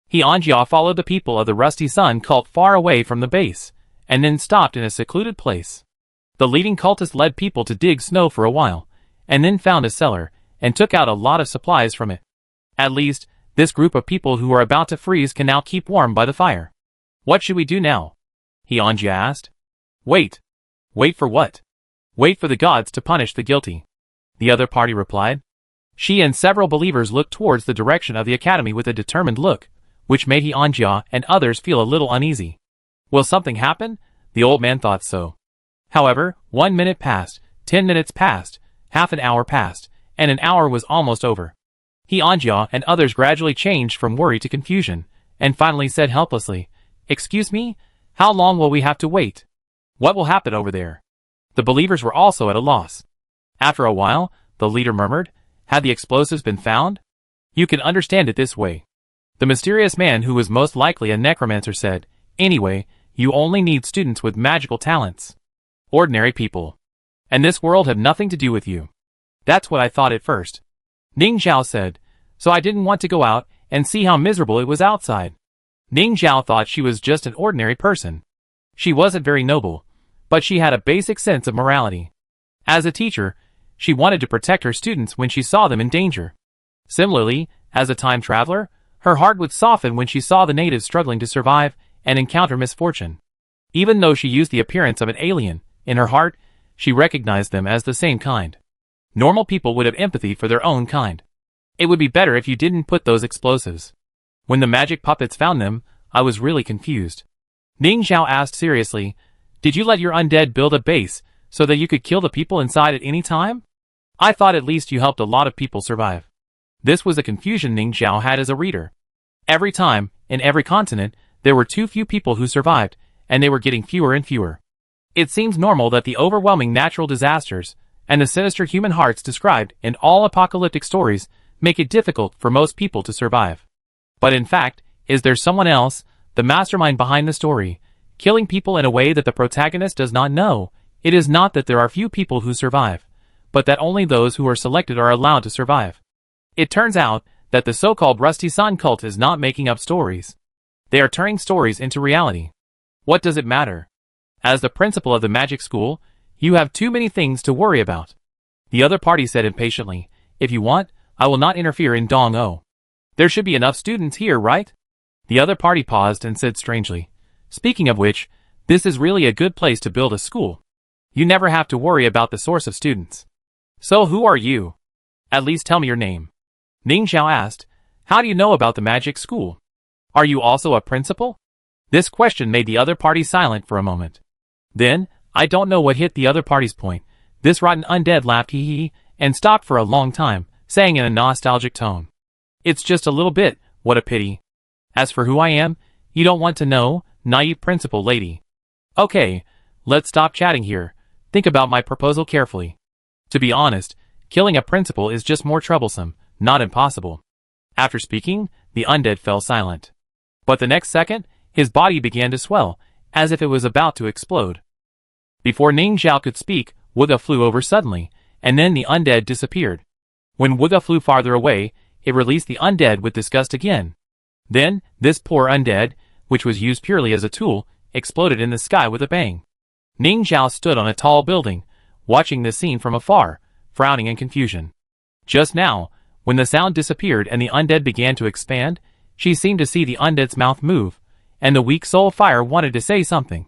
He Anjia followed the people of the Rusty Sun cult far away from the base, and then stopped in a secluded place. The leading cultist led people to dig snow for a while, and then found a cellar, and took out a lot of supplies from it. At least, this group of people who are about to freeze can now keep warm by the fire. What should we do now? He Anjia asked. Wait. Wait for what? Wait for the gods to punish the guilty. The other party replied. She and several believers looked towards the direction of the academy with a determined look, which made He Anjia and others feel a little uneasy. Will something happen? The old man thought so. However, 1 minute passed, 10 minutes passed, half an hour passed, and an hour was almost over. He Anjia and others gradually changed from worry to confusion, and finally said helplessly, Excuse me? How long will we have to wait? What will happen over there? The believers were also at a loss. After a while, the leader murmured, Had the explosives been found? You can understand it this way. The mysterious man who was most likely a necromancer said, Anyway, you only need students with magical talents. Ordinary people. And this world have nothing to do with you. That's what I thought at first. Ning Xiao said, so I didn't want to go out and see how miserable it was outside. Ning Xiao thought she was just an ordinary person. She wasn't very noble, but she had a basic sense of morality. As a teacher, she wanted to protect her students when she saw them in danger. Similarly, as a time traveler, her heart would soften when she saw the natives struggling to survive and encounter misfortune. Even though she used the appearance of an alien, in her heart, she recognized them as the same kind. Normal people would have empathy for their own kind. It would be better if you didn't put those explosives. When the magic puppets found them, I was really confused. Ning Xiao asked seriously, Did you let your undead build a base so that you could kill the people inside at any time? I thought at least you helped a lot of people survive. This was the confusion Ning Xiao had as a reader. Every time, in every continent, there were too few people who survived, and they were getting fewer and fewer. It seems normal that the overwhelming natural disasters and the sinister human hearts described in all apocalyptic stories make it difficult for most people to survive. But in fact, is there someone else, the mastermind behind the story, killing people in a way that the protagonist does not know? It is not that there are few people who survive, but that only those who are selected are allowed to survive. It turns out that the so-called Rusty Sun cult is not making up stories. They are turning stories into reality. What does it matter? As the principal of the magic school, you have too many things to worry about. The other party said impatiently, If you want, I will not interfere in Dong-O. There should be enough students here, right? The other party paused and said strangely, Speaking of which, this is really a good place to build a school. You never have to worry about the source of students. So who are you? At least tell me your name. Ning Xiao asked, How do you know about the magic school? Are you also a principal? This question made the other party silent for a moment. Then, I don't know what hit the other party's point. This rotten undead laughed hee hee, and stopped for a long time, saying in a nostalgic tone. It's just a little bit, what a pity. As for who I am, you don't want to know, naive principal lady. Okay, let's stop chatting here. Think about my proposal carefully. To be honest, Killing a principal is just more troublesome, not impossible. After speaking, the undead fell silent. But the next second, his body began to swell, as if it was about to explode. Before Ning Zhao could speak, Wuge flew over suddenly, and then the undead disappeared. When Wuge flew farther away, it released the undead with disgust again. Then, this poor undead, which was used purely as a tool, exploded in the sky with a bang. Ning Zhao stood on a tall building, watching this scene from afar, frowning in confusion. Just now, when the sound disappeared and the undead began to expand, she seemed to see the undead's mouth move, and the weak soul fire wanted to say something.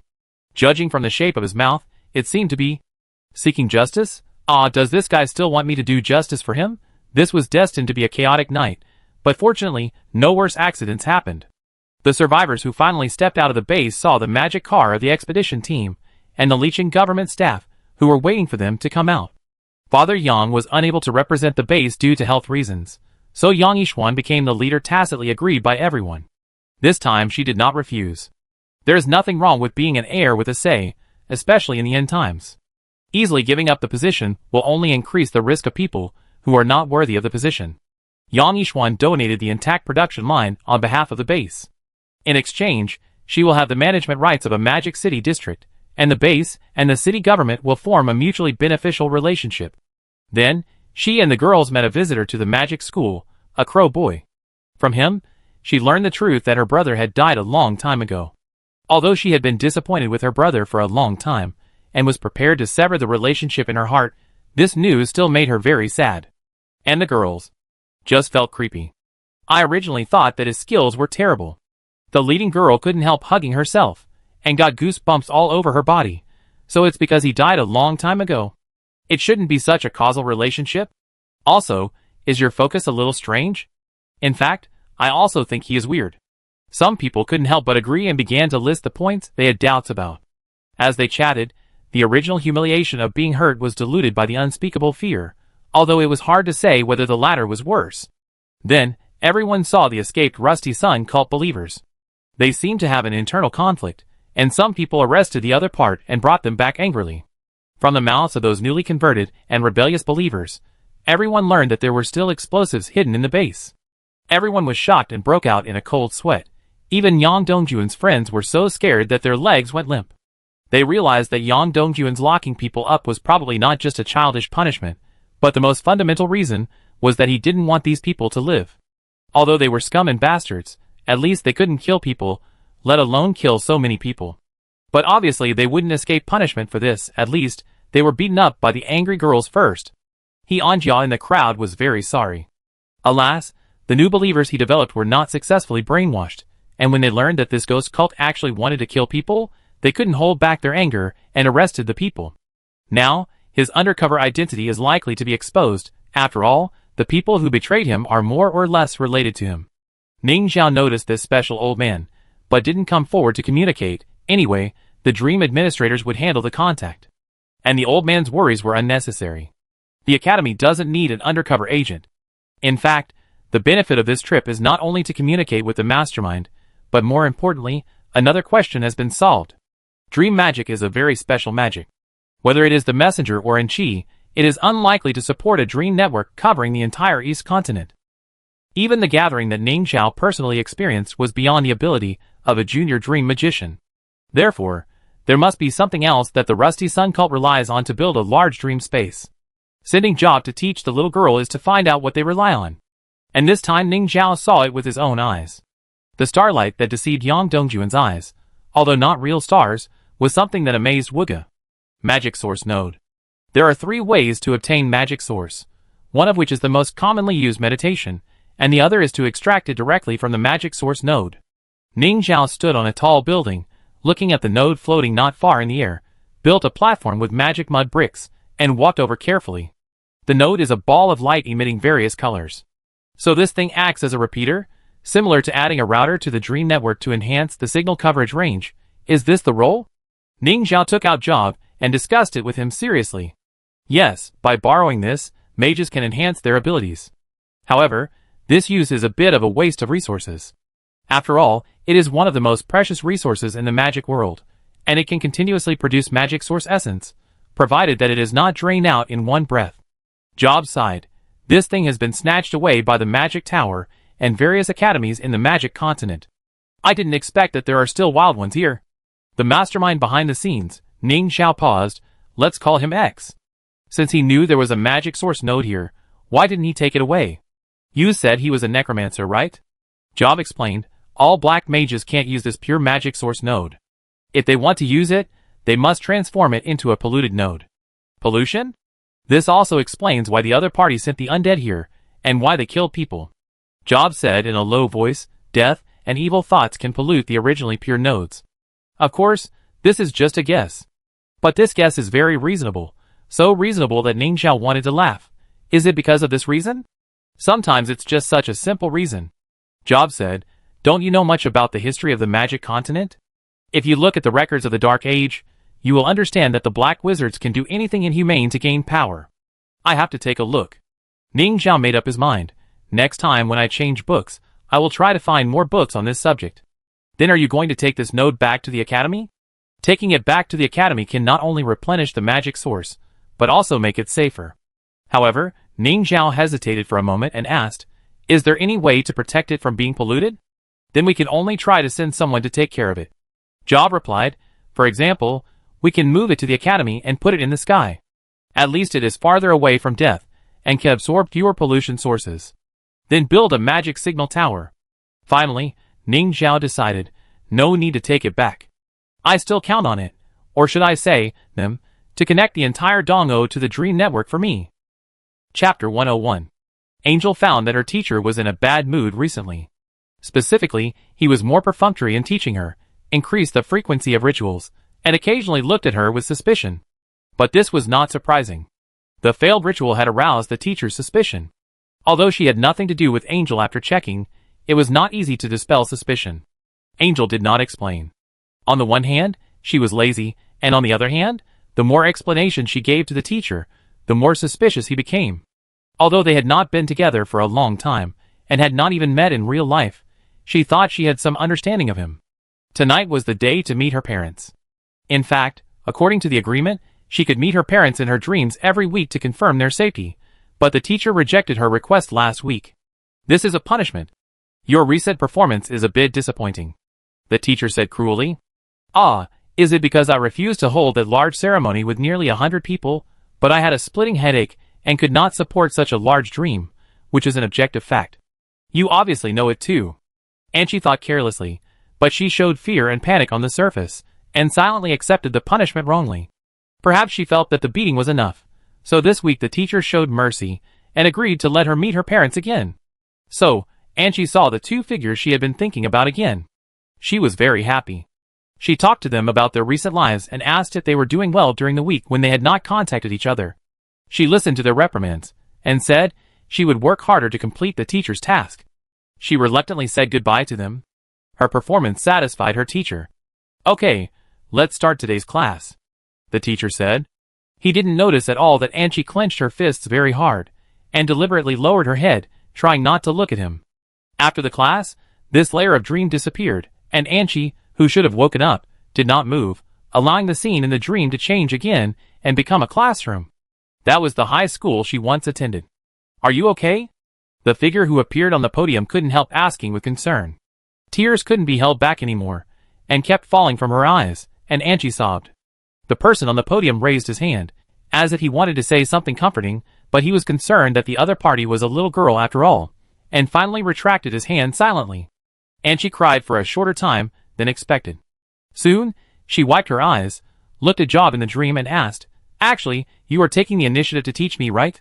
Judging from the shape of his mouth, it seemed to be seeking justice. Does this guy still want me to do justice for him? This was destined to be a chaotic night, but fortunately, no worse accidents happened. The survivors who finally stepped out of the base saw the magic car of the expedition team, and the Licheng government staff, who were waiting for them to come out. Father Yang was unable to represent the base due to health reasons, so Yang Yixuan became the leader, tacitly agreed by everyone. This time she did not refuse. There is nothing wrong with being an heir with a say, especially in the end times. Easily giving up the position will only increase the risk of people who are not worthy of the position. Yang Yixuan donated the intact production line on behalf of the base. In exchange, she will have the management rights of a magic city district, and the base and the city government will form a mutually beneficial relationship. Then, she and the girls met a visitor to the magic school, a crow boy. From him, she learned the truth that her brother had died a long time ago. Although she had been disappointed with her brother for a long time, and was prepared to sever the relationship in her heart, this news still made her very sad. And the girls just felt creepy. I originally thought that his skills were terrible. The leading girl couldn't help hugging herself, and got goosebumps all over her body, so it's because he died a long time ago. It shouldn't be such a causal relationship. Also, is your focus a little strange? In fact, I also think he is weird. Some people couldn't help but agree and began to list the points they had doubts about. As they chatted, the original humiliation of being hurt was diluted by the unspeakable fear, although it was hard to say whether the latter was worse. Then, everyone saw the escaped Rusty Sun cult believers. They seemed to have an internal conflict, and some people arrested the other part and brought them back angrily. From the mouths of those newly converted and rebellious believers, everyone learned that there were still explosives hidden in the base. Everyone was shocked and broke out in a cold sweat. Even Yang Dongjuan's friends were so scared that their legs went limp. They realized that Yang Dongjuan's locking people up was probably not just a childish punishment, but the most fundamental reason was that he didn't want these people to live. Although they were scum and bastards, at least they couldn't kill people, let alone kill so many people. But obviously they wouldn't escape punishment for this. At least, they were beaten up by the angry girls first. He Anjia in the crowd was very sorry. Alas, the new believers he developed were not successfully brainwashed, and when they learned that this ghost cult actually wanted to kill people, they couldn't hold back their anger and arrested the people. Now, his undercover identity is likely to be exposed. After all, the people who betrayed him are more or less related to him. Ning Zhao noticed this special old man, but didn't come forward to communicate. Anyway, the dream administrators would handle the contact. And the old man's worries were unnecessary. The academy doesn't need an undercover agent. In fact, the benefit of this trip is not only to communicate with the mastermind, but more importantly, another question has been solved. Dream magic is a very special magic. Whether it is the messenger or in Qi, it is unlikely to support a dream network covering the entire East continent. Even the gathering that Ning Zhao personally experienced was beyond the ability of a junior dream magician. Therefore, there must be something else that the Rusty Sun cult relies on to build a large dream space. Sending Job to teach the little girl is to find out what they rely on. And this time Ning Zhao saw it with his own eyes. The starlight that deceived Yang Dongjuan's eyes, although not real stars, was something that amazed Wuge. Magic Source Node. There are 3 ways to obtain Magic Source, one of which is the most commonly used meditation, and the other is to extract it directly from the Magic Source Node. Ning Zhao stood on a tall building, looking at the node floating not far in the air, built a platform with magic mud bricks, and walked over carefully. The node is a ball of light emitting various colors. So this thing acts as a repeater, similar to adding a router to the dream network to enhance the signal coverage range. Is this the role? Ning Zhao took out Job and discussed it with him seriously. Yes, by borrowing this, mages can enhance their abilities. However, this use is a bit of a waste of resources. After all, it is one of the most precious resources in the magic world, and it can continuously produce magic source essence, provided that it is not drained out in one breath. Job sighed. This thing has been snatched away by the Magic Tower and various academies in the Magic Continent. I didn't expect that there are still wild ones here. The mastermind behind the scenes, Ning Xiao paused. Let's call him X. Since he knew there was a magic source node here, why didn't he take it away? You said he was a necromancer, right? Job explained. All black mages can't use this pure magic source node. If they want to use it, they must transform it into a polluted node. Pollution? This also explains why the other party sent the undead here, and why they killed people. Job said in a low voice, death and evil thoughts can pollute the originally pure nodes. Of course, this is just a guess. But this guess is very reasonable, so reasonable that Ning Xiao wanted to laugh. Is it because of this reason? Sometimes it's just such a simple reason. Job said, don't you know much about the history of the Magic Continent? If you look at the records of the Dark Age, you will understand that the Black Wizards can do anything inhumane to gain power. I have to take a look. Ning Xiao made up his mind. Next time when I change books, I will try to find more books on this subject. Then are you going to take this node back to the academy? Taking it back to the academy can not only replenish the magic source, but also make it safer. However, Ning Xiao hesitated for a moment and asked, is there any way to protect it from being polluted? Then we can only try to send someone to take care of it. Job replied, for example, we can move it to the academy and put it in the sky. At least it is farther away from death, and can absorb fewer pollution sources. Then build a magic signal tower. Finally, Ning Xiao decided, no need to take it back. I still count on it, or should I say, them, to connect the entire Dongo to the Dream Network for me. Chapter 101. Angel found that her teacher was in a bad mood recently. Specifically, he was more perfunctory in teaching her, increased the frequency of rituals, and occasionally looked at her with suspicion. But this was not surprising. The failed ritual had aroused the teacher's suspicion. Although she had nothing to do with Angel after checking, it was not easy to dispel suspicion. Angel did not explain. On the one hand, she was lazy, and on the other hand, the more explanation she gave to the teacher, the more suspicious he became. Although they had not been together for a long time, and had not even met in real life, she thought she had some understanding of him. Tonight was the day to meet her parents. In fact, according to the agreement, she could meet her parents in her dreams every week to confirm their safety, but the teacher rejected her request last week. This is a punishment. Your recent performance is a bit disappointing, the teacher said cruelly. Ah, is it because I refused to hold that large ceremony with nearly 100 people, but I had a splitting headache and could not support such a large dream, which is an objective fact. You obviously know it too. And she thought carelessly, but she showed fear and panic on the surface, and silently accepted the punishment wrongly. Perhaps she felt that the beating was enough, so this week the teacher showed mercy, and agreed to let her meet her parents again. So, and she saw the two figures she had been thinking about again. She was very happy. She talked to them about their recent lives and asked if they were doing well during the week when they had not contacted each other. She listened to their reprimands, and said she would work harder to complete the teacher's task. She reluctantly said goodbye to them. Her performance satisfied her teacher. Okay, let's start today's class, the teacher said. He didn't notice at all that Anchi clenched her fists very hard, and deliberately lowered her head, trying not to look at him. After the class, this layer of dream disappeared, and Anchi, who should have woken up, did not move, allowing the scene in the dream to change again and become a classroom. That was the high school she once attended. Are you okay? The figure who appeared on the podium couldn't help asking with concern. Tears couldn't be held back anymore, and kept falling from her eyes, and Anchi sobbed. The person on the podium raised his hand, as if he wanted to say something comforting, but he was concerned that the other party was a little girl after all, and finally retracted his hand silently. Anchi cried for a shorter time than expected. Soon, she wiped her eyes, looked at Job in the dream and asked, actually, you are taking the initiative to teach me, right?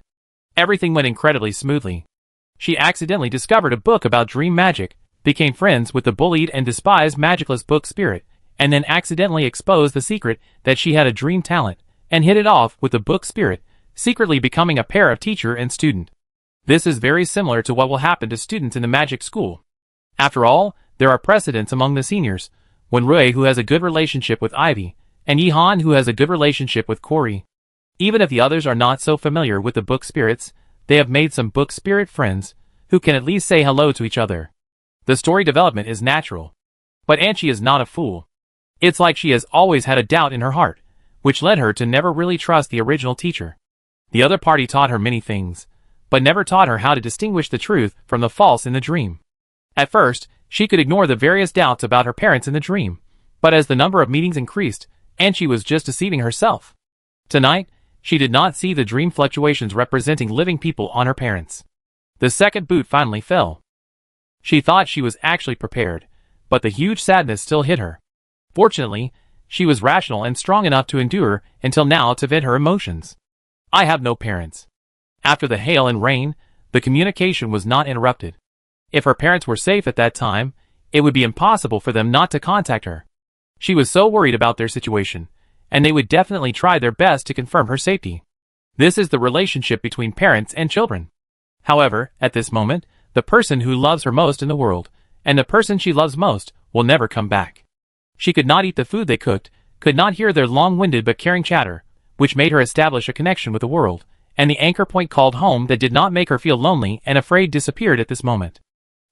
Everything went incredibly smoothly. She accidentally discovered a book about dream magic, became friends with the bullied and despised magicless book spirit, and then accidentally exposed the secret that she had a dream talent, and hit it off with the book spirit, secretly becoming a pair of teacher and student. This is very similar to what will happen to students in the magic school. After all, there are precedents among the seniors, when Rui, who has a good relationship with Ivy, and Yihan, who has a good relationship with Corey. Even if the others are not so familiar with the book spirits, they have made some book spirit friends, who can at least say hello to each other. The story development is natural. But Anchi is not a fool. It's like she has always had a doubt in her heart, which led her to never really trust the original teacher. The other party taught her many things, but never taught her how to distinguish the truth from the false in the dream. At first, she could ignore the various doubts about her parents in the dream, but as the number of meetings increased, and she was just deceiving herself. Tonight, she did not see the dream fluctuations representing living people on her parents. The second boot finally fell. She thought she was actually prepared, but the huge sadness still hit her. Fortunately, she was rational and strong enough to endure until now to vent her emotions. I have no parents. After the hail and rain, the communication was not interrupted. If her parents were safe at that time, it would be impossible for them not to contact her. She was so worried about their situation, and they would definitely try their best to confirm her safety. This is the relationship between parents and children. However, at this moment, the person who loves her most in the world, and the person she loves most, will never come back. She could not eat the food they cooked, could not hear their long-winded but caring chatter, which made her establish a connection with the world, and the anchor point called home that did not make her feel lonely and afraid disappeared at this moment.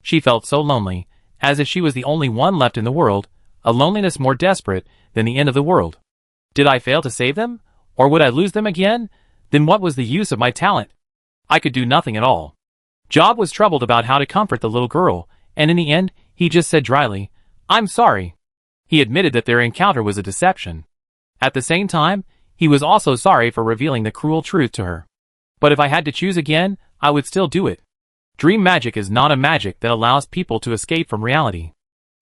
She felt so lonely, as if she was the only one left in the world, a loneliness more desperate than the end of the world. Did I fail to save them? Or would I lose them again? Then what was the use of my talent? I could do nothing at all. Job was troubled about how to comfort the little girl, and in the end, he just said dryly, "I'm sorry." He admitted that their encounter was a deception. At the same time, he was also sorry for revealing the cruel truth to her. But if I had to choose again, I would still do it. Dream magic is not a magic that allows people to escape from reality.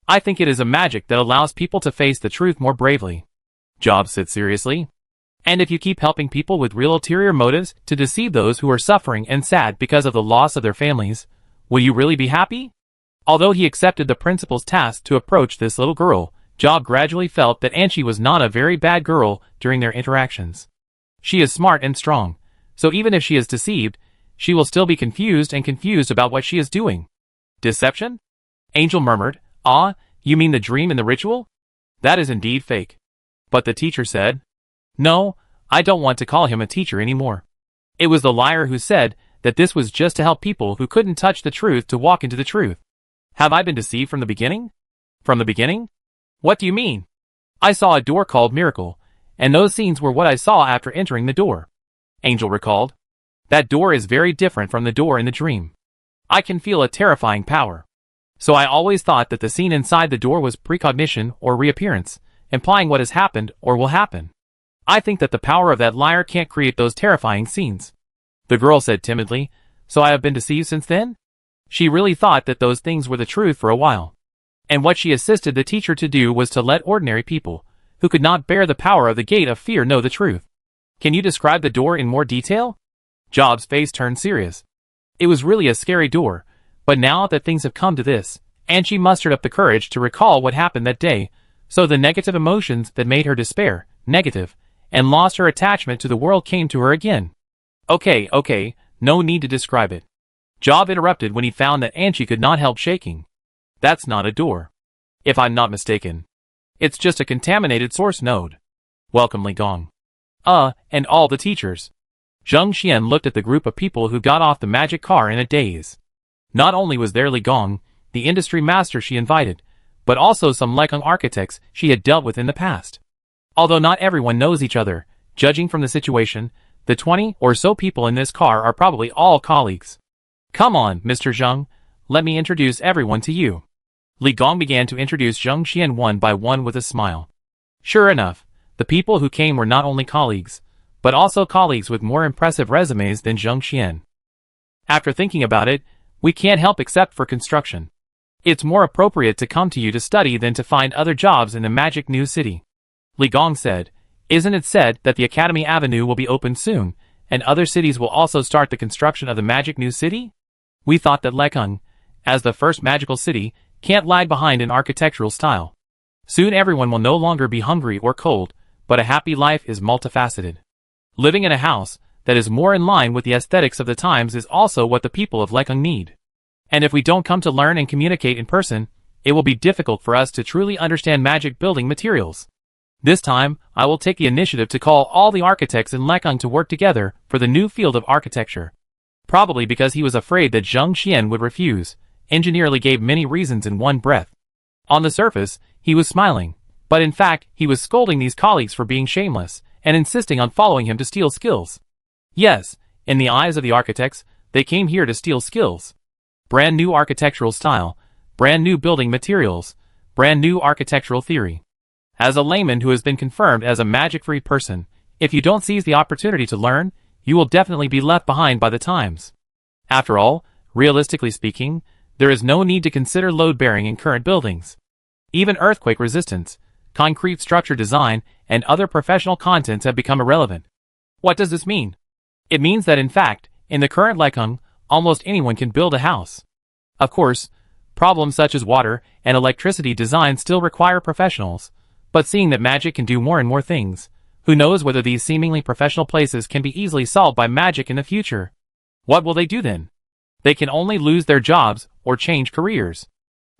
I think it is a magic that allows people to face the truth more bravely. Job said seriously. And if you keep helping people with real ulterior motives to deceive those who are suffering and sad because of the loss of their families, will you really be happy? Although he accepted the principal's task to approach this little girl, Job gradually felt that Angie was not a very bad girl during their interactions. She is smart and strong, so even if she is deceived, she will still be confused about what she is doing. Deception? Angel murmured, "Ah, you mean the dream and the ritual? That is indeed fake." But the teacher said, "No, I don't want to call him a teacher anymore. It was the liar who said that this was just to help people who couldn't touch the truth to walk into the truth. Have I been deceived from the beginning?" "From the beginning? What do you mean?" "I saw a door called Miracle, and those scenes were what I saw after entering the door," Angel recalled. "That door is very different from the door in the dream. I can feel a terrifying power. So I always thought that the scene inside the door was precognition or reappearance, implying what has happened or will happen. I think that the power of that liar can't create those terrifying scenes." The girl said timidly, "So I have been deceived since then?" She really thought that those things were the truth for a while. And what she assisted the teacher to do was to let ordinary people, who could not bear the power of the gate of fear, know the truth. "Can you describe the door in more detail?" Job's face turned serious. It was really a scary door, but now that things have come to this, and she mustered up the courage to recall what happened that day, so the negative emotions that made her despair, negative, and lost her attachment to the world came to her again. Okay, no need to describe it." Job interrupted when he found that Angie could not help shaking. "That's not a door. If I'm not mistaken. It's just a contaminated source node. Welcome Li Gong. And all the teachers." Zheng Xian looked at the group of people who got off the magic car in a daze. Not only was there Li Gong, the industry master she invited, but also some Lekung architects she had dealt with in the past. Although not everyone knows each other, judging from the situation, the 20 or so people in this car are probably all colleagues. "Come on, Mr. Zheng, let me introduce everyone to you." Li Gong began to introduce Zheng Xian one by one with a smile. Sure enough, the people who came were not only colleagues, but also colleagues with more impressive resumes than Zheng Xian. "After thinking about it, we can't help except for construction. It's more appropriate to come to you to study than to find other jobs in the magic new city." Li Gong said, "Isn't it said that the Academy Avenue will be opened soon, and other cities will also start the construction of the magic new city? We thought that Lekung, as the first magical city, can't lag behind in architectural style. Soon everyone will no longer be hungry or cold, but a happy life is multifaceted. Living in a house that is more in line with the aesthetics of the times is also what the people of Lekung need. And if we don't come to learn and communicate in person, it will be difficult for us to truly understand magic building materials. This time, I will take the initiative to call all the architects in Lekung to work together for the new field of architecture." Probably because he was afraid that Zheng Xian would refuse, Engineer Li gave many reasons in one breath. On the surface, he was smiling, but in fact, he was scolding these colleagues for being shameless, and insisting on following him to steal skills. Yes, in the eyes of the architects, they came here to steal skills. Brand new architectural style, brand new building materials, brand new architectural theory. As a layman who has been confirmed as a magic-free person, if you don't seize the opportunity to learn, you will definitely be left behind by the times. After all, realistically speaking, there is no need to consider load-bearing in current buildings. Even earthquake resistance, concrete structure design, and other professional contents have become irrelevant. What does this mean? It means that in fact, in the current Lekung, almost anyone can build a house. Of course, problems such as water and electricity design still require professionals, but seeing that magic can do more and more things, who knows whether these seemingly professional places can be easily solved by magic in the future? What will they do then? They can only lose their jobs or change careers.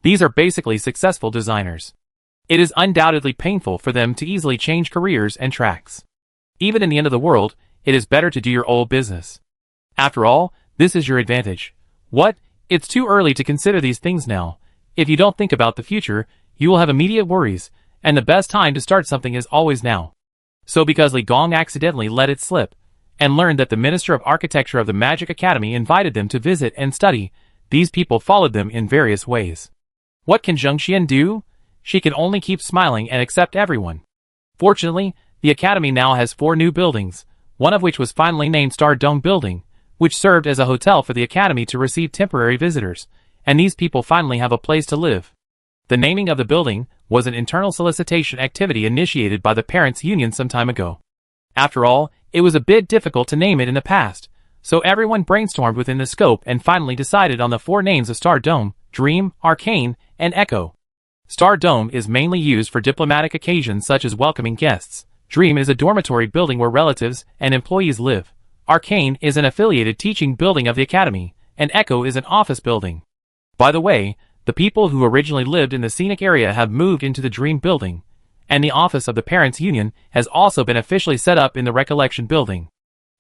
These are basically successful designers. It is undoubtedly painful for them to easily change careers and tracks. Even in the end of the world, it is better to do your old business. After all, this is your advantage. What? It's too early to consider these things now. If you don't think about the future, you will have immediate worries, and the best time to start something is always now. So because Li Gong accidentally let it slip, and learned that the Minister of Architecture of the Magic Academy invited them to visit and study, these people followed them in various ways. What can Zheng Xian do? She can only keep smiling and accept everyone. Fortunately, the Academy now has 4 new buildings, one of which was finally named Star Dome Building, which served as a hotel for the Academy to receive temporary visitors, and these people finally have a place to live. The naming of the building was an internal solicitation activity initiated by the Parents' Union some time ago. After all, it was a bit difficult to name it in the past, so everyone brainstormed within the scope and finally decided on the 4 names of Star Dome, Dream, Arcane, and Echo. Star Dome is mainly used for diplomatic occasions such as welcoming guests. Dream is a dormitory building where relatives and employees live. Arcane is an affiliated teaching building of the Academy, and Echo is an office building. By the way, the people who originally lived in the scenic area have moved into the Dream building, and the office of the Parents' Union has also been officially set up in the Recollection building.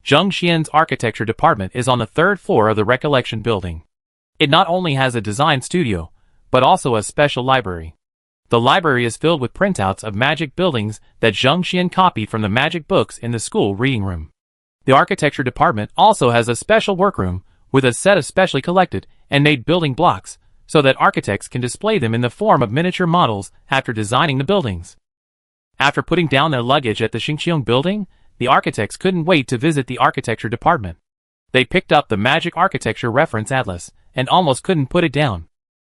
Zheng Xian's architecture department is on the 3rd floor of the Recollection building. It not only has a design studio, but also a special library. The library is filled with printouts of magic buildings that Zheng Xian copied from the magic books in the school reading room. The architecture department also has a special workroom with a set of specially collected and made building blocks so that architects can display them in the form of miniature models after designing the buildings. After putting down their luggage at the Xingqiong building, the architects couldn't wait to visit the architecture department. They picked up the Magic Architecture Reference Atlas and almost couldn't put it down.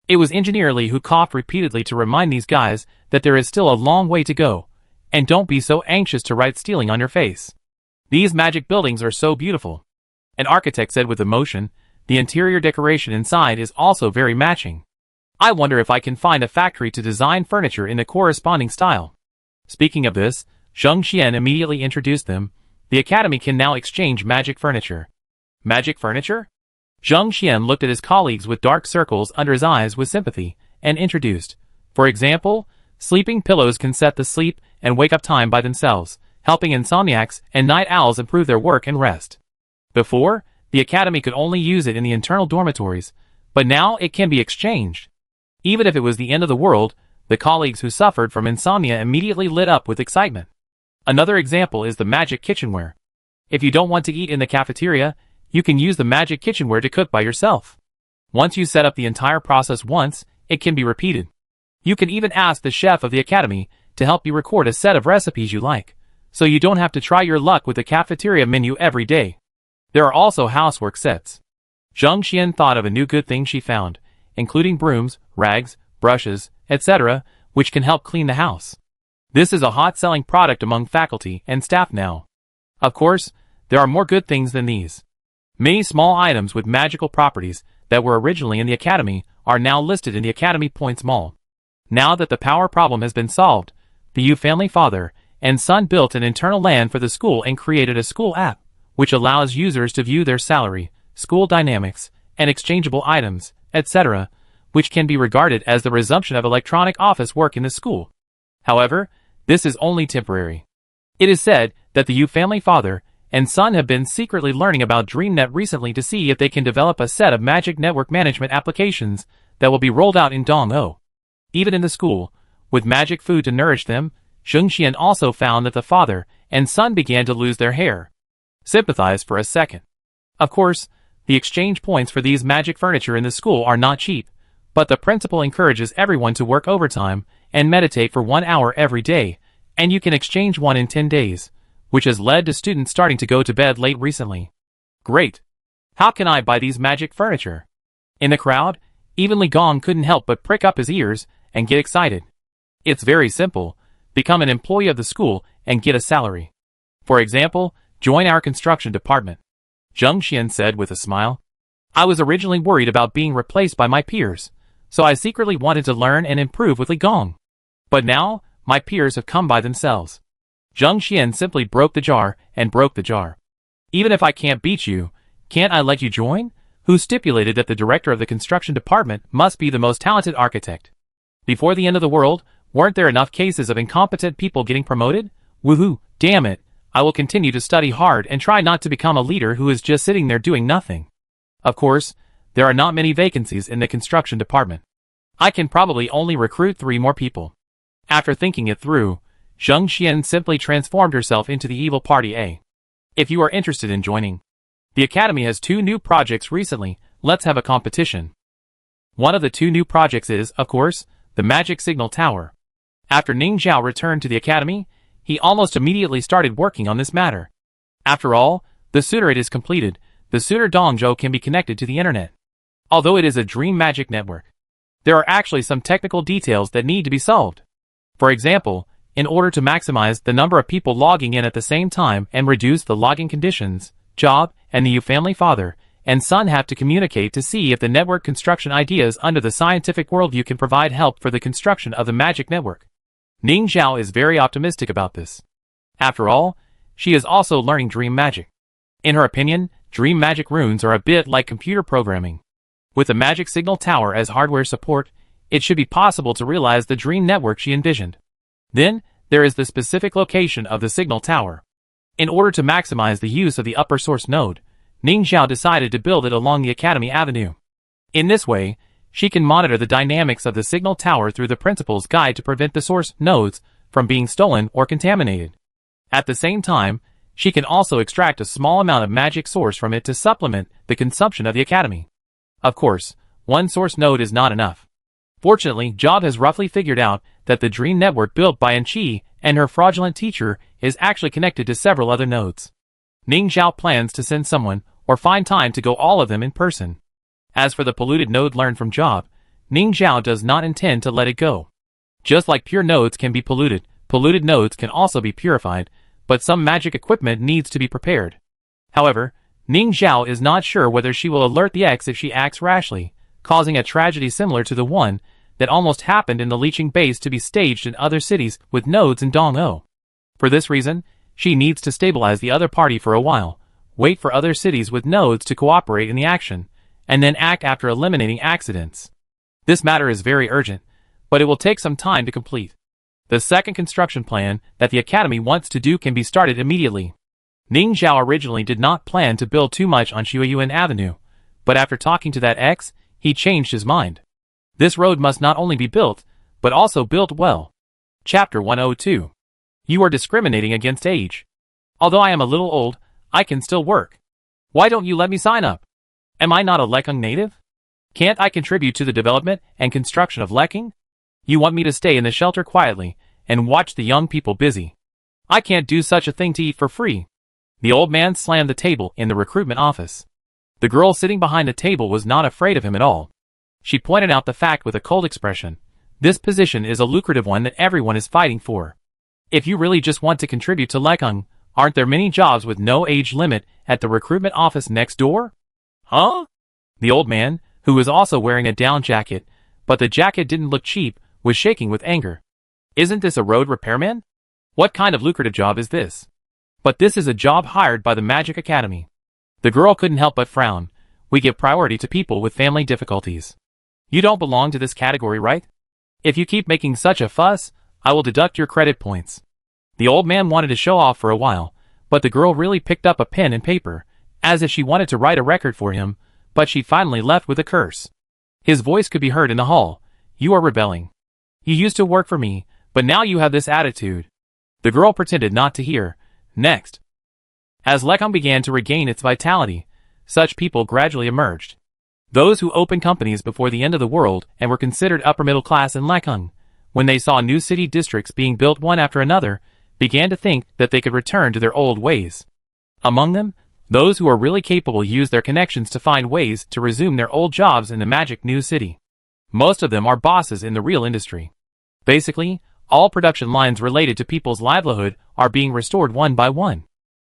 It was Engineer Li who coughed repeatedly to remind these guys that there is still a long way to go, and don't be so anxious to write stealing on your face. These magic buildings are so beautiful. An architect said with emotion, the interior decoration inside is also very matching. I wonder if I can find a factory to design furniture in the corresponding style. Speaking of this, Zheng Xian immediately introduced them. The Academy can now exchange magic furniture. Magic furniture? Zheng Xian looked at his colleagues with dark circles under his eyes with sympathy, and introduced. For example, sleeping pillows can set the sleep and wake up time by themselves, helping insomniacs and night owls improve their work and rest. Before, the Academy could only use it in the internal dormitories, but now it can be exchanged. Even if it was the end of the world, the colleagues who suffered from insomnia immediately lit up with excitement. Another example is the magic kitchenware. If you don't want to eat in the cafeteria, you can use the magic kitchenware to cook by yourself. Once you set up the entire process once, it can be repeated. You can even ask the chef of the Academy to help you record a set of recipes you like, so you don't have to try your luck with the cafeteria menu every day. There are also housework sets. Zheng Xian thought of a new good thing she found, including brooms, rags, brushes, etc., which can help clean the house. This is a hot-selling product among faculty and staff now. Of course, there are more good things than these. Many small items with magical properties that were originally in the Academy are now listed in the Academy Points Mall. Now that the power problem has been solved, the Yu family father and son built an internal LAN for the school and created a school app, which allows users to view their salary, school dynamics, and exchangeable items, etc., which can be regarded as the resumption of electronic office work in the school. However, this is only temporary. It is said that the Yu family father and son have been secretly learning about DreamNet recently to see if they can develop a set of magic network management applications that will be rolled out in Dong-O. Even in the school, with magic food to nourish them, Zheng Xian also found that the father and son began to lose their hair. Sympathize for a second. Of course, the exchange points for these magic furniture in the school are not cheap, but the principal encourages everyone to work overtime and meditate for 1 hour every day, and you can exchange one in 10 days, which has led to students starting to go to bed late recently. Great! How can I buy these magic furniture? In the crowd, even Li Gong couldn't help but prick up his ears and get excited. It's very simple. Become an employee of the school and get a salary. For example, join our construction department. Zheng Xian said with a smile. I was originally worried about being replaced by my peers, so I secretly wanted to learn and improve with Li Gong. But now, my peers have come by themselves. Zheng Xian simply broke the jar and broke the jar. Even if I can't beat you, can't I let you join? Who stipulated that the director of the construction department must be the most talented architect? Before the end of the world, weren't there enough cases of incompetent people getting promoted? Woohoo, damn it, I will continue to study hard and try not to become a leader who is just sitting there doing nothing. Of course, there are not many vacancies in the construction department. I can probably only recruit 3 more people. After thinking it through, Zheng Xian simply transformed herself into the evil party A. If you are interested in joining, the academy has 2 new projects recently. Let's have a competition. One of the 2 new projects is, of course, the Magic Signal Tower. After Ning Zhao returned to the academy, he almost immediately started working on this matter. After all, the sooner it is completed, the sooner Dongzhou can be connected to the internet. Although it is a dream magic network, there are actually some technical details that need to be solved. For example, in order to maximize the number of people logging in at the same time and reduce the logging conditions, Job and the Yu family father and son have to communicate to see if the network construction ideas under the scientific worldview can provide help for the construction of the magic network. Ning Zhao is very optimistic about this. After all, she is also learning dream magic. In her opinion, dream magic runes are a bit like computer programming. With the Magic Signal Tower as hardware support, it should be possible to realize the dream network she envisioned. Then, there is the specific location of the signal tower. In order to maximize the use of the upper source node, Ning Zhao decided to build it along the Academy Avenue. In this way, she can monitor the dynamics of the signal tower through the principal's guide to prevent the source nodes from being stolen or contaminated. At the same time, she can also extract a small amount of magic source from it to supplement the consumption of the Academy. Of course, one source node is not enough. Fortunately, Job has roughly figured out that the dream network built by Anqi and her fraudulent teacher is actually connected to several other nodes. Ning Zhao plans to send someone or find time to go all of them in person. As for the polluted node learned from Job, Ning Zhao does not intend to let it go. Just like pure nodes can be polluted, polluted nodes can also be purified, but some magic equipment needs to be prepared. However, Ning Zhao is not sure whether she will alert the X if she acts rashly, causing a tragedy similar to the one that almost happened in the leeching base to be staged in other cities with nodes in Dongzhou. For this reason, she needs to stabilize the other party for a while, wait for other cities with nodes to cooperate in the action, and then act after eliminating accidents. This matter is very urgent, but it will take some time to complete. The second construction plan that the Academy wants to do can be started immediately. Ning Zhao originally did not plan to build too much on Shuiyuan Avenue, but after talking to that X, he changed his mind. This road must not only be built, but also built well. Chapter 102. You are discriminating against age. Although I am a little old, I can still work. Why don't you let me sign up? Am I not a Lekang native? Can't I contribute to the development and construction of Lekang? You want me to stay in the shelter quietly and watch the young people busy. I can't do such a thing to eat for free. The old man slammed the table in the recruitment office. The girl sitting behind the table was not afraid of him at all. She pointed out the fact with a cold expression. This position is a lucrative one that everyone is fighting for. If you really just want to contribute to Lekang, aren't there many jobs with no age limit at the recruitment office next door? Huh? The old man, who was also wearing a down jacket, but the jacket didn't look cheap, was shaking with anger. Isn't this a road repairman? What kind of lucrative job is this? But this is a job hired by the Magic Academy. The girl couldn't help but frown. We give priority to people with family difficulties. You don't belong to this category, right? If you keep making such a fuss, I will deduct your credit points. The old man wanted to show off for a while, but the girl really picked up a pen and paper, as if she wanted to write a record for him, but she finally left with a curse. His voice could be heard in the hall. You are rebelling. You used to work for me, but now you have this attitude. The girl pretended not to hear. Next. As Lekang began to regain its vitality, such people gradually emerged. Those who opened companies before the end of the world and were considered upper middle class in Lekang, when they saw new city districts being built one after another, began to think that they could return to their old ways. Among them, those who were really capable used their connections to find ways to resume their old jobs in the magic new city. Most of them are bosses in the real industry. Basically, all production lines related to people's livelihood are being restored one by one.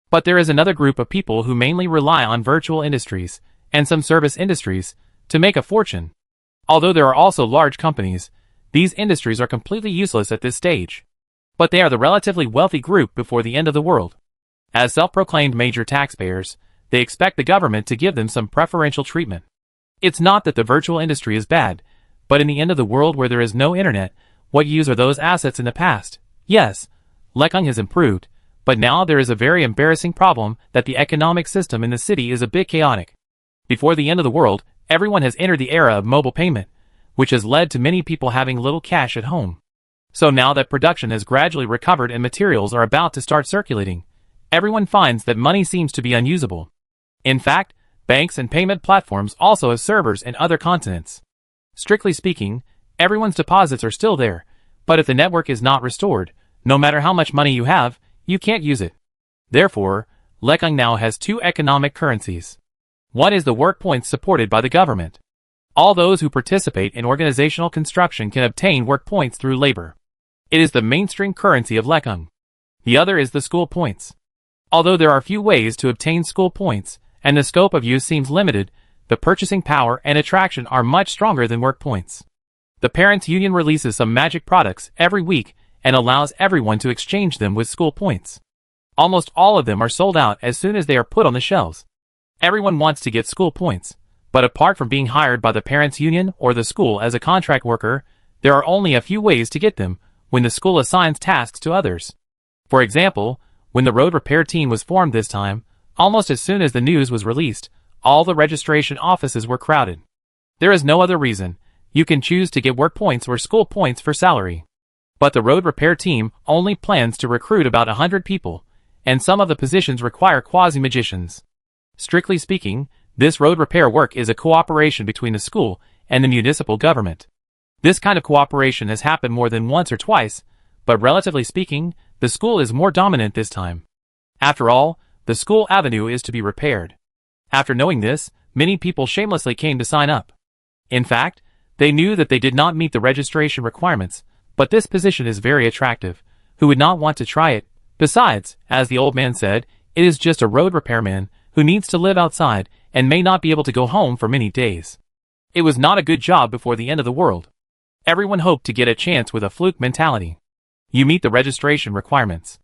But there is another group of people who mainly rely on virtual industries, and some service industries, to make a fortune. Although there are also large companies, these industries are completely useless at this stage. But they are the relatively wealthy group before the end of the world. As self-proclaimed major taxpayers, they expect the government to give them some preferential treatment. It's not that the virtual industry is bad, but in the end of the world where there is no internet, what use are those assets in the past? Yes, Lekang has improved, but now there is a very embarrassing problem that the economic system in the city is a bit chaotic. Before the end of the world, everyone has entered the era of mobile payment, which has led to many people having little cash at home. So now that production has gradually recovered and materials are about to start circulating, everyone finds that money seems to be unusable. In fact, banks and payment platforms also have servers in other continents. Strictly speaking, everyone's deposits are still there, but if the network is not restored, no matter how much money you have, you can't use it. Therefore, Lekang now has two economic currencies. One is the work points supported by the government. All those who participate in organizational construction can obtain work points through labor. It is the mainstream currency of Lekang. The other is the school points. Although there are few ways to obtain school points, and the scope of use seems limited, the purchasing power and attraction are much stronger than work points. The Parents' Union releases some magic products every week and allows everyone to exchange them with school points. Almost all of them are sold out as soon as they are put on the shelves. Everyone wants to get school points, but apart from being hired by the Parents' Union or the school as a contract worker, there are only a few ways to get them when the school assigns tasks to others. For example, when the road repair team was formed this time, almost as soon as the news was released, all the registration offices were crowded. There is no other reason. You can choose to get work points or school points for salary. But the road repair team only plans to recruit about 100 people, and some of the positions require quasi-magicians. Strictly speaking, this road repair work is a cooperation between the school and the municipal government. This kind of cooperation has happened more than once or twice, but relatively speaking, the school is more dominant this time. After all, the school avenue is to be repaired. After knowing this, many people shamelessly came to sign up. In fact, they knew that they did not meet the registration requirements, but this position is very attractive. Who would not want to try it? Besides, as the old man said, it is just a road repairman who needs to live outside and may not be able to go home for many days. It was not a good job before the end of the world. Everyone hoped to get a chance with a fluke mentality. You meet the registration requirements.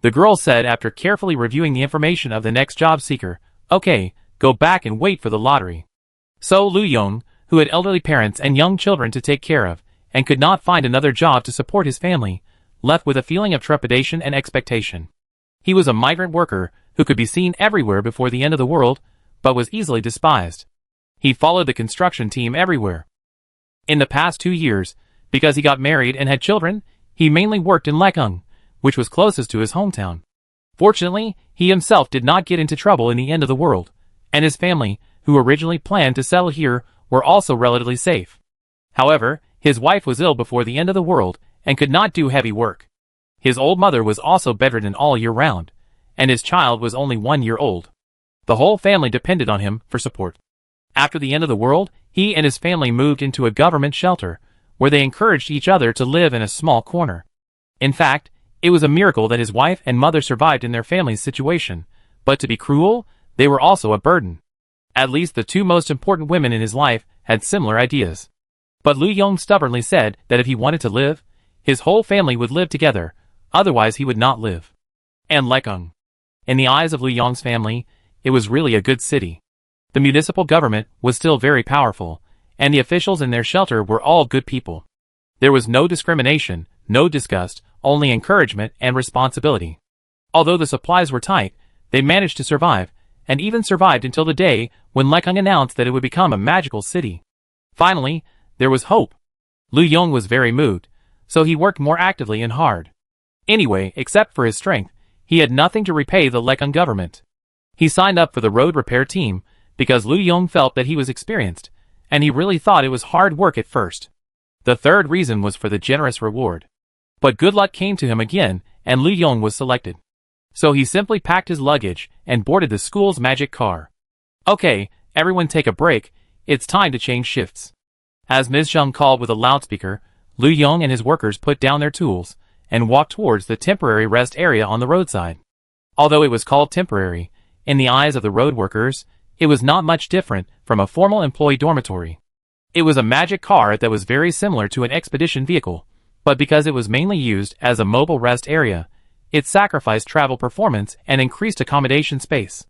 The girl said after carefully reviewing the information of the next job seeker, okay, go back and wait for the lottery. So Lu Yong, who had elderly parents and young children to take care of, and could not find another job to support his family, left with a feeling of trepidation and expectation. He was a migrant worker who could be seen everywhere before the end of the world, but was easily despised. He followed the construction team everywhere. In the past 2 years, because he got married and had children, he mainly worked in Lekang, which was closest to his hometown. Fortunately, he himself did not get into trouble in the end of the world, and his family, who originally planned to settle here, were also relatively safe. However, his wife was ill before the end of the world and could not do heavy work. His old mother was also bedridden all year round, and his child was only 1 year old. The whole family depended on him for support. After the end of the world, he and his family moved into a government shelter, where they encouraged each other to live in a small corner. In fact, it was a miracle that his wife and mother survived in their family's situation, but to be cruel, they were also a burden. At least the two most important women in his life had similar ideas. But Lu Yong stubbornly said that if he wanted to live, his whole family would live together, otherwise he would not live. And Lekang. In the eyes of Lu Yong's family, it was really a good city. The municipal government was still very powerful, and the officials in their shelter were all good people. There was no discrimination, no disgust, only encouragement and responsibility. Although the supplies were tight, they managed to survive, and even survived until the day when Lekang announced that it would become a magical city. Finally, there was hope. Lu Yong was very moved, so he worked more actively and hard. Anyway, except for his strength, he had nothing to repay the Lekang government. He signed up for the road repair team because Lu Yong felt that he was experienced, and he really thought it was hard work at first. The third reason was for the generous reward. But good luck came to him again, and Lu Yong was selected. So he simply packed his luggage and boarded the school's magic car. Okay, everyone take a break, it's time to change shifts. As Ms. Zheng called with a loudspeaker, Lu Yong and his workers put down their tools and walked towards the temporary rest area on the roadside. Although it was called temporary, in the eyes of the road workers, it was not much different from a formal employee dormitory. It was a magic car that was very similar to an expedition vehicle, but because it was mainly used as a mobile rest area, it sacrificed travel performance and increased accommodation space.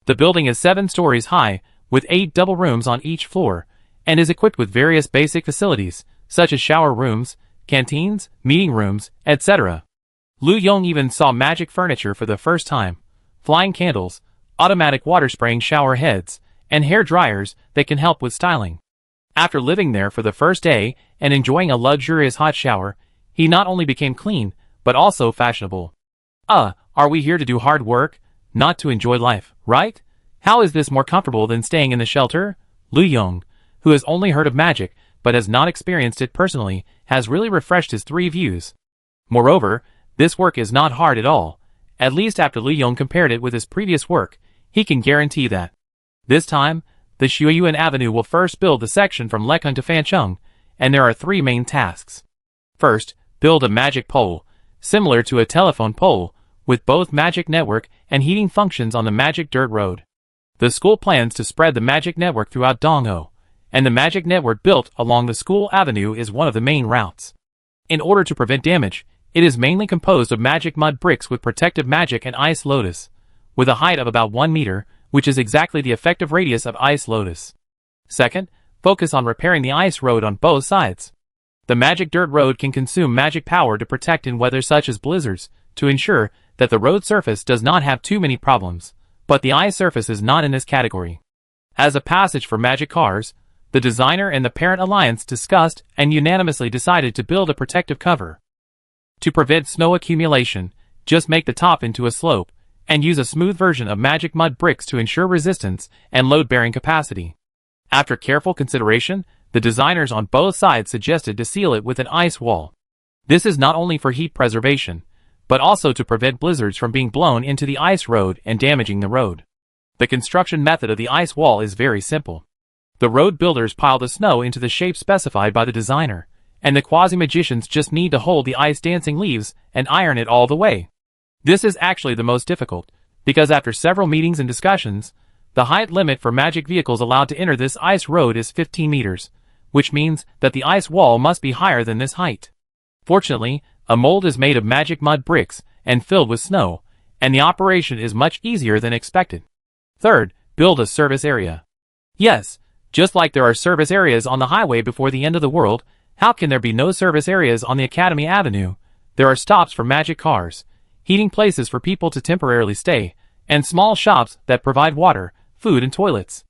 The building is 7 stories high, with 8 double rooms on each floor, and is equipped with various basic facilities, such as shower rooms, canteens, meeting rooms, etc. Lu Yong even saw magic furniture for the first time: flying candles, automatic water spraying shower heads, and hair dryers that can help with styling. After living there for the first day and enjoying a luxurious hot shower, he not only became clean, but also fashionable. Are we here to do hard work, not to enjoy life, right? How is this more comfortable than staying in the shelter? Lu Yong, who has only heard of magic but has not experienced it personally, has really refreshed his 3 views. Moreover, this work is not hard at all. At least after Lu Yong compared it with his previous work, he can guarantee that. This time, the Shuiyuan Avenue will first build the section from Lekang to Fancheng, and there are 3 main tasks. First, build a magic pole, similar to a telephone pole, with both magic network and heating functions on the magic dirt road. The school plans to spread the magic network throughout Dongho, and the magic network built along the school avenue is one of the main routes. In order to prevent damage, it is mainly composed of magic mud bricks with protective magic and ice lotus, with a height of about 1 meter, which is exactly the effective radius of ice lotus. Second, focus on repairing the ice road on both sides. The magic dirt road can consume magic power to protect in weather such as blizzards, to ensure that the road surface does not have too many problems, but the ice surface is not in this category. As a passage for magic cars, the designer and the parent alliance discussed and unanimously decided to build a protective cover. To prevent snow accumulation, just make the top into a slope, and use a smooth version of magic mud bricks to ensure resistance and load-bearing capacity. After careful consideration, the designers on both sides suggested to seal it with an ice wall. This is not only for heat preservation, but also to prevent blizzards from being blown into the ice road and damaging the road. The construction method of the ice wall is very simple. The road builders pile the snow into the shape specified by the designer, and the quasi-magicians just need to hold the ice dancing leaves and iron it all the way. This is actually the most difficult, because after several meetings and discussions, the height limit for magic vehicles allowed to enter this ice road is 15 meters, which means that the ice wall must be higher than this height. Fortunately, a mold is made of magic mud bricks and filled with snow, and the operation is much easier than expected. Third, build a service area. Yes, just like there are service areas on the highway before the end of the world, how can there be no service areas on the Academy Avenue? There are stops for magic cars, heating places for people to temporarily stay, and small shops that provide water, food and toilets.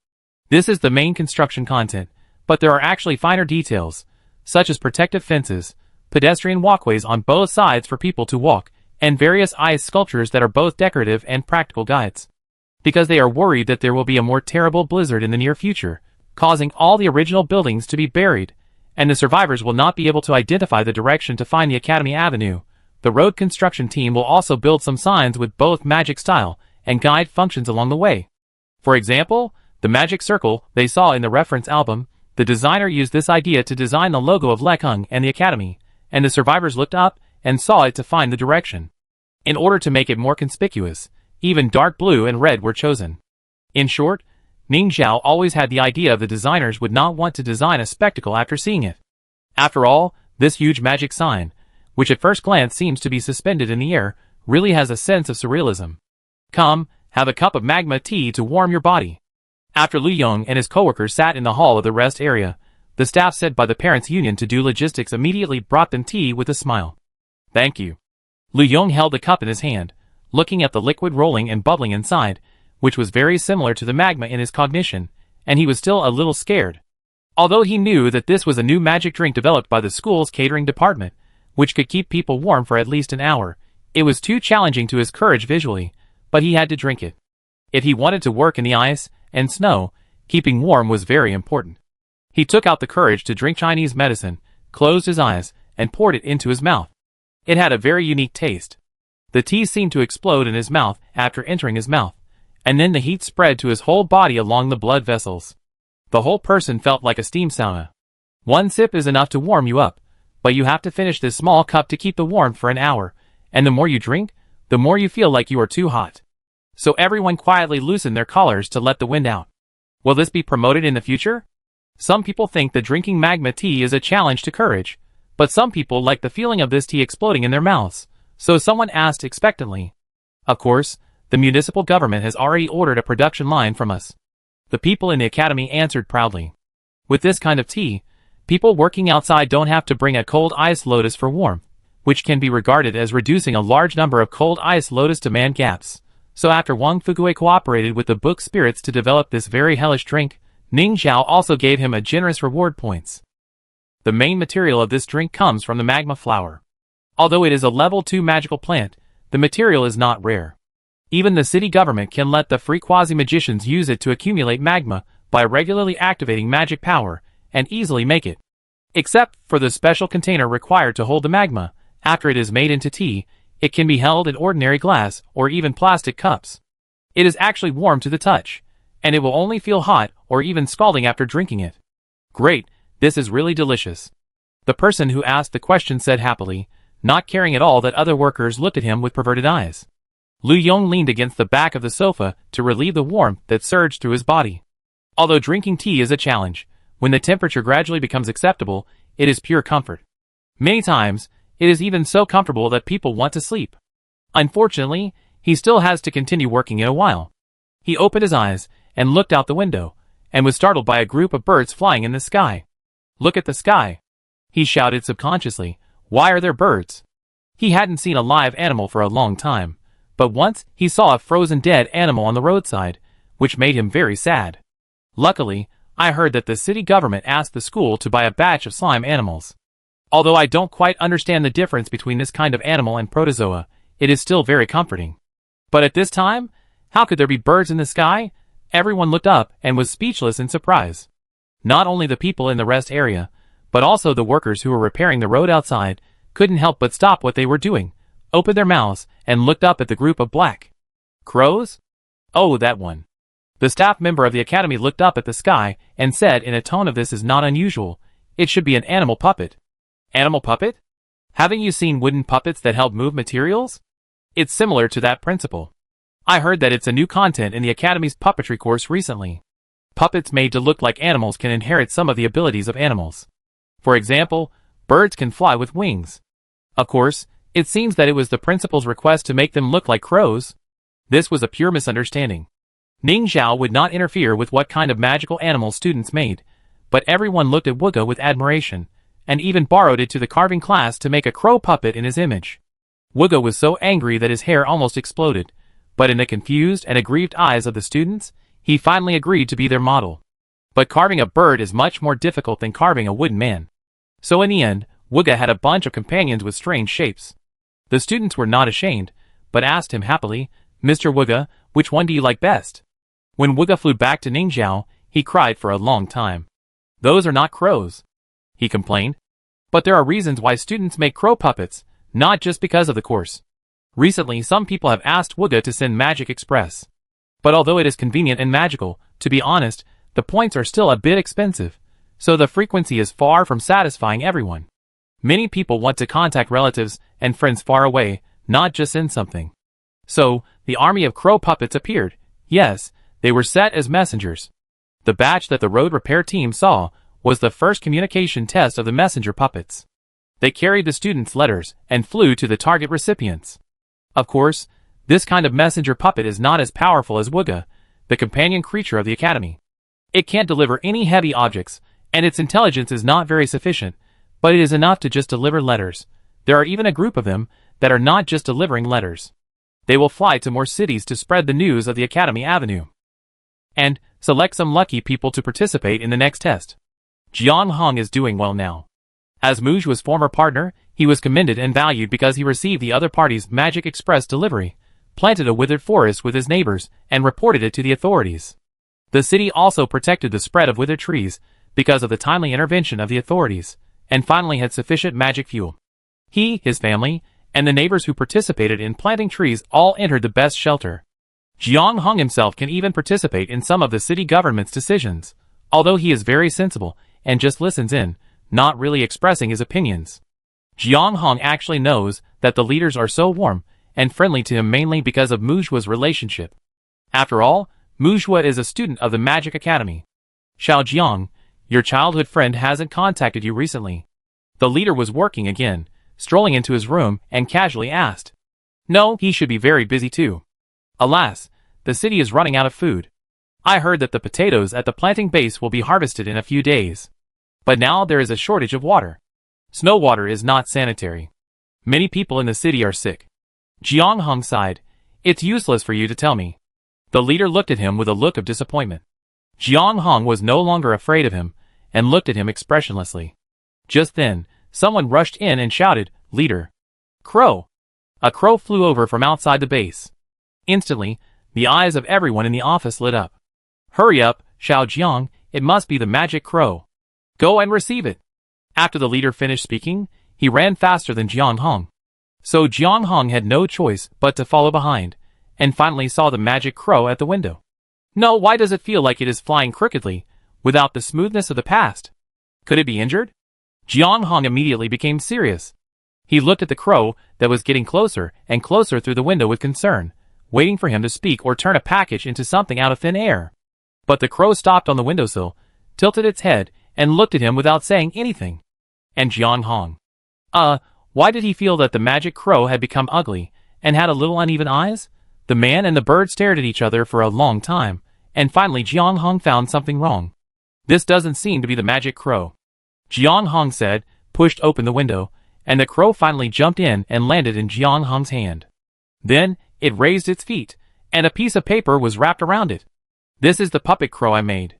This is the main construction content, but there are actually finer details, such as protective fences, pedestrian walkways on both sides for people to walk, and various ice sculptures that are both decorative and practical guides. Because they are worried that there will be a more terrible blizzard in the near future, causing all the original buildings to be buried, and the survivors will not be able to identify the direction to find the Academy Avenue, the road construction team will also build some signs with both magic style and guide functions along the way. For example, the magic circle they saw in the reference album, the designer used this idea to design the logo of Lekang and the Academy, and the survivors looked up and saw it to find the direction. In order to make it more conspicuous, even dark blue and red were chosen. In short, Ning Zhao always had the idea the designers would not want to design a spectacle after seeing it. After all, this huge magic sign, which at first glance seems to be suspended in the air, really has a sense of surrealism. Come, have a cup of magma tea to warm your body. After Lu Yong and his coworkers sat in the hall of the rest area, the staff sent by the parents' union to do logistics immediately brought them tea with a smile. Thank you. Lu Yong held the cup in his hand, looking at the liquid rolling and bubbling inside, which was very similar to the magma in his cognition, and he was still a little scared. Although he knew that this was a new magic drink developed by the school's catering department, which could keep people warm for at least an hour, it was too challenging to his courage visually, but he had to drink it. If he wanted to work in the ice and snow, keeping warm was very important. He took out the courage to drink Chinese medicine, closed his eyes, and poured it into his mouth. It had a very unique taste. The tea seemed to explode in his mouth after entering his mouth, and then the heat spread to his whole body along the blood vessels. The whole person felt like a steam sauna. One sip is enough to warm you up, but you have to finish this small cup to keep the warmth for an hour, and the more you drink, the more you feel like you are too hot. So everyone quietly loosened their collars to let the wind out. Will this be promoted in the future? Some people think that drinking magma tea is a challenge to courage, but some people like the feeling of this tea exploding in their mouths, so someone asked expectantly. Of course, the municipal government has already ordered a production line from us. The people in the academy answered proudly. With this kind of tea, people working outside don't have to bring a cold ice lotus for warmth, which can be regarded as reducing a large number of cold ice lotus demand gaps. So after Wang Fugui cooperated with the book spirits to develop this very hellish drink, Ning Zhao also gave him a generous reward points. The main material of this drink comes from the magma flower. Although it is a level 2 magical plant, the material is not rare. Even the city government can let the free quasi-magicians use it to accumulate magma by regularly activating magic power and easily make it. Except for the special container required to hold the magma, after it is made into tea, it can be held in ordinary glass or even plastic cups. It is actually warm to the touch, and it will only feel hot or even scalding after drinking it. Great, this is really delicious. The person who asked the question said happily, not caring at all that other workers looked at him with perverted eyes. Lu Yong leaned against the back of the sofa to relieve the warmth that surged through his body. Although drinking tea is a challenge, when the temperature gradually becomes acceptable, it is pure comfort. Many times, it is even so comfortable that people want to sleep. Unfortunately, he still has to continue working in a while. He opened his eyes and looked out the window, and was startled by a group of birds flying in the sky. Look at the sky, he shouted subconsciously. Why are there birds? He hadn't seen a live animal for a long time, but once he saw a frozen dead animal on the roadside, which made him very sad. Luckily, I heard that the city government asked the school to buy a batch of slime animals. Although I don't quite understand the difference between this kind of animal and protozoa, it is still very comforting. But at this time, how could there be birds in the sky? Everyone looked up and was speechless in surprise. Not only the people in the rest area, but also the workers who were repairing the road outside, couldn't help but stop what they were doing, opened their mouths, and looked up at the group of black crows. Oh, that one. The staff member of the academy looked up at the sky and said in a tone of this is not unusual, it should be an animal puppet. Animal puppet? Haven't you seen wooden puppets that help move materials? It's similar to that principle. I heard that it's a new content in the Academy's puppetry course recently. Puppets made to look like animals can inherit some of the abilities of animals. For example, birds can fly with wings. Of course, it seems that it was the principal's request to make them look like crows. This was a pure misunderstanding. Ning Zhao would not interfere with what kind of magical animals students made, but everyone looked at Wuge with admiration, and even borrowed it to the carving class to make a crow puppet in his image. Wuge was so angry that his hair almost exploded, but in the confused and aggrieved eyes of the students, he finally agreed to be their model. But carving a bird is much more difficult than carving a wooden man. So in the end, Wuge had a bunch of companions with strange shapes. The students were not ashamed, but asked him happily, Mr. Wuge, which one do you like best? When Wuge flew back to Ningxiao, he cried for a long time. Those are not crows, he complained. But there are reasons why students make crow puppets, not just because of the course. Recently, some people have asked Wuge to send Magic Express. But although it is convenient and magical, to be honest, the points are still a bit expensive, so the frequency is far from satisfying everyone. Many people want to contact relatives and friends far away, not just send something. So, the army of crow puppets appeared. Yes, they were set as messengers. The batch that the road repair team saw was the first communication test of the messenger puppets. They carried the students' letters and flew to the target recipients. Of course, this kind of messenger puppet is not as powerful as Wuge, the companion creature of the academy. It can't deliver any heavy objects, and its intelligence is not very sufficient, but it is enough to just deliver letters. There are even a group of them that are not just delivering letters. They will fly to more cities to spread the news of the Academy Avenue and select some lucky people to participate in the next test. Jiang Hong is doing well now. As Muju's former partner, he was commended and valued because he received the other party's Magic Express delivery, planted a withered forest with his neighbors, and reported it to the authorities. The city also protected the spread of withered trees because of the timely intervention of the authorities, and finally had sufficient magic fuel. He, his family, and the neighbors who participated in planting trees all entered the best shelter. Jiang Hong himself can even participate in some of the city government's decisions, although he is very sensible and just listens in, not really expressing his opinions. Jiang Hong actually knows that the leaders are so warm and friendly to him mainly because of Mujua's relationship. After all, Mujua is a student of the Magic Academy. Xiao Jiang, your childhood friend hasn't contacted you recently. The leader was working again, strolling into his room and casually asked. No, he should be very busy too. Alas, the city is running out of food. I heard that the potatoes at the planting base will be harvested in a few days. But now there is a shortage of water. Snow water is not sanitary. Many people in the city are sick. Jiang Hong sighed. It's useless for you to tell me. The leader looked at him with a look of disappointment. Jiang Hong was no longer afraid of him, and looked at him expressionlessly. Just then, someone rushed in and shouted, Leader! Crow! A crow flew over from outside the base. Instantly, the eyes of everyone in the office lit up. Hurry up, Xiao Jiang, it must be the magic crow. Go and receive it. After the leader finished speaking, he ran faster than Jiang Hong. So Jiang Hong had no choice but to follow behind, and finally saw the magic crow at the window. No, why does it feel like it is flying crookedly, without the smoothness of the past? Could it be injured? Jiang Hong immediately became serious. He looked at the crow that was getting closer and closer through the window with concern, waiting for him to speak or turn a package into something out of thin air. But the crow stopped on the windowsill, tilted its head, and looked at him without saying anything. And Jiang Hong. Why did he feel that the magic crow had become ugly, and had a little uneven eyes? The man and the bird stared at each other for a long time, and finally Jiang Hong found something wrong. This doesn't seem to be the magic crow. Jiang Hong said, pushed open the window, and the crow finally jumped in and landed in Jiang Hong's hand. Then, it raised its feet, and a piece of paper was wrapped around it. This is the puppet crow I made.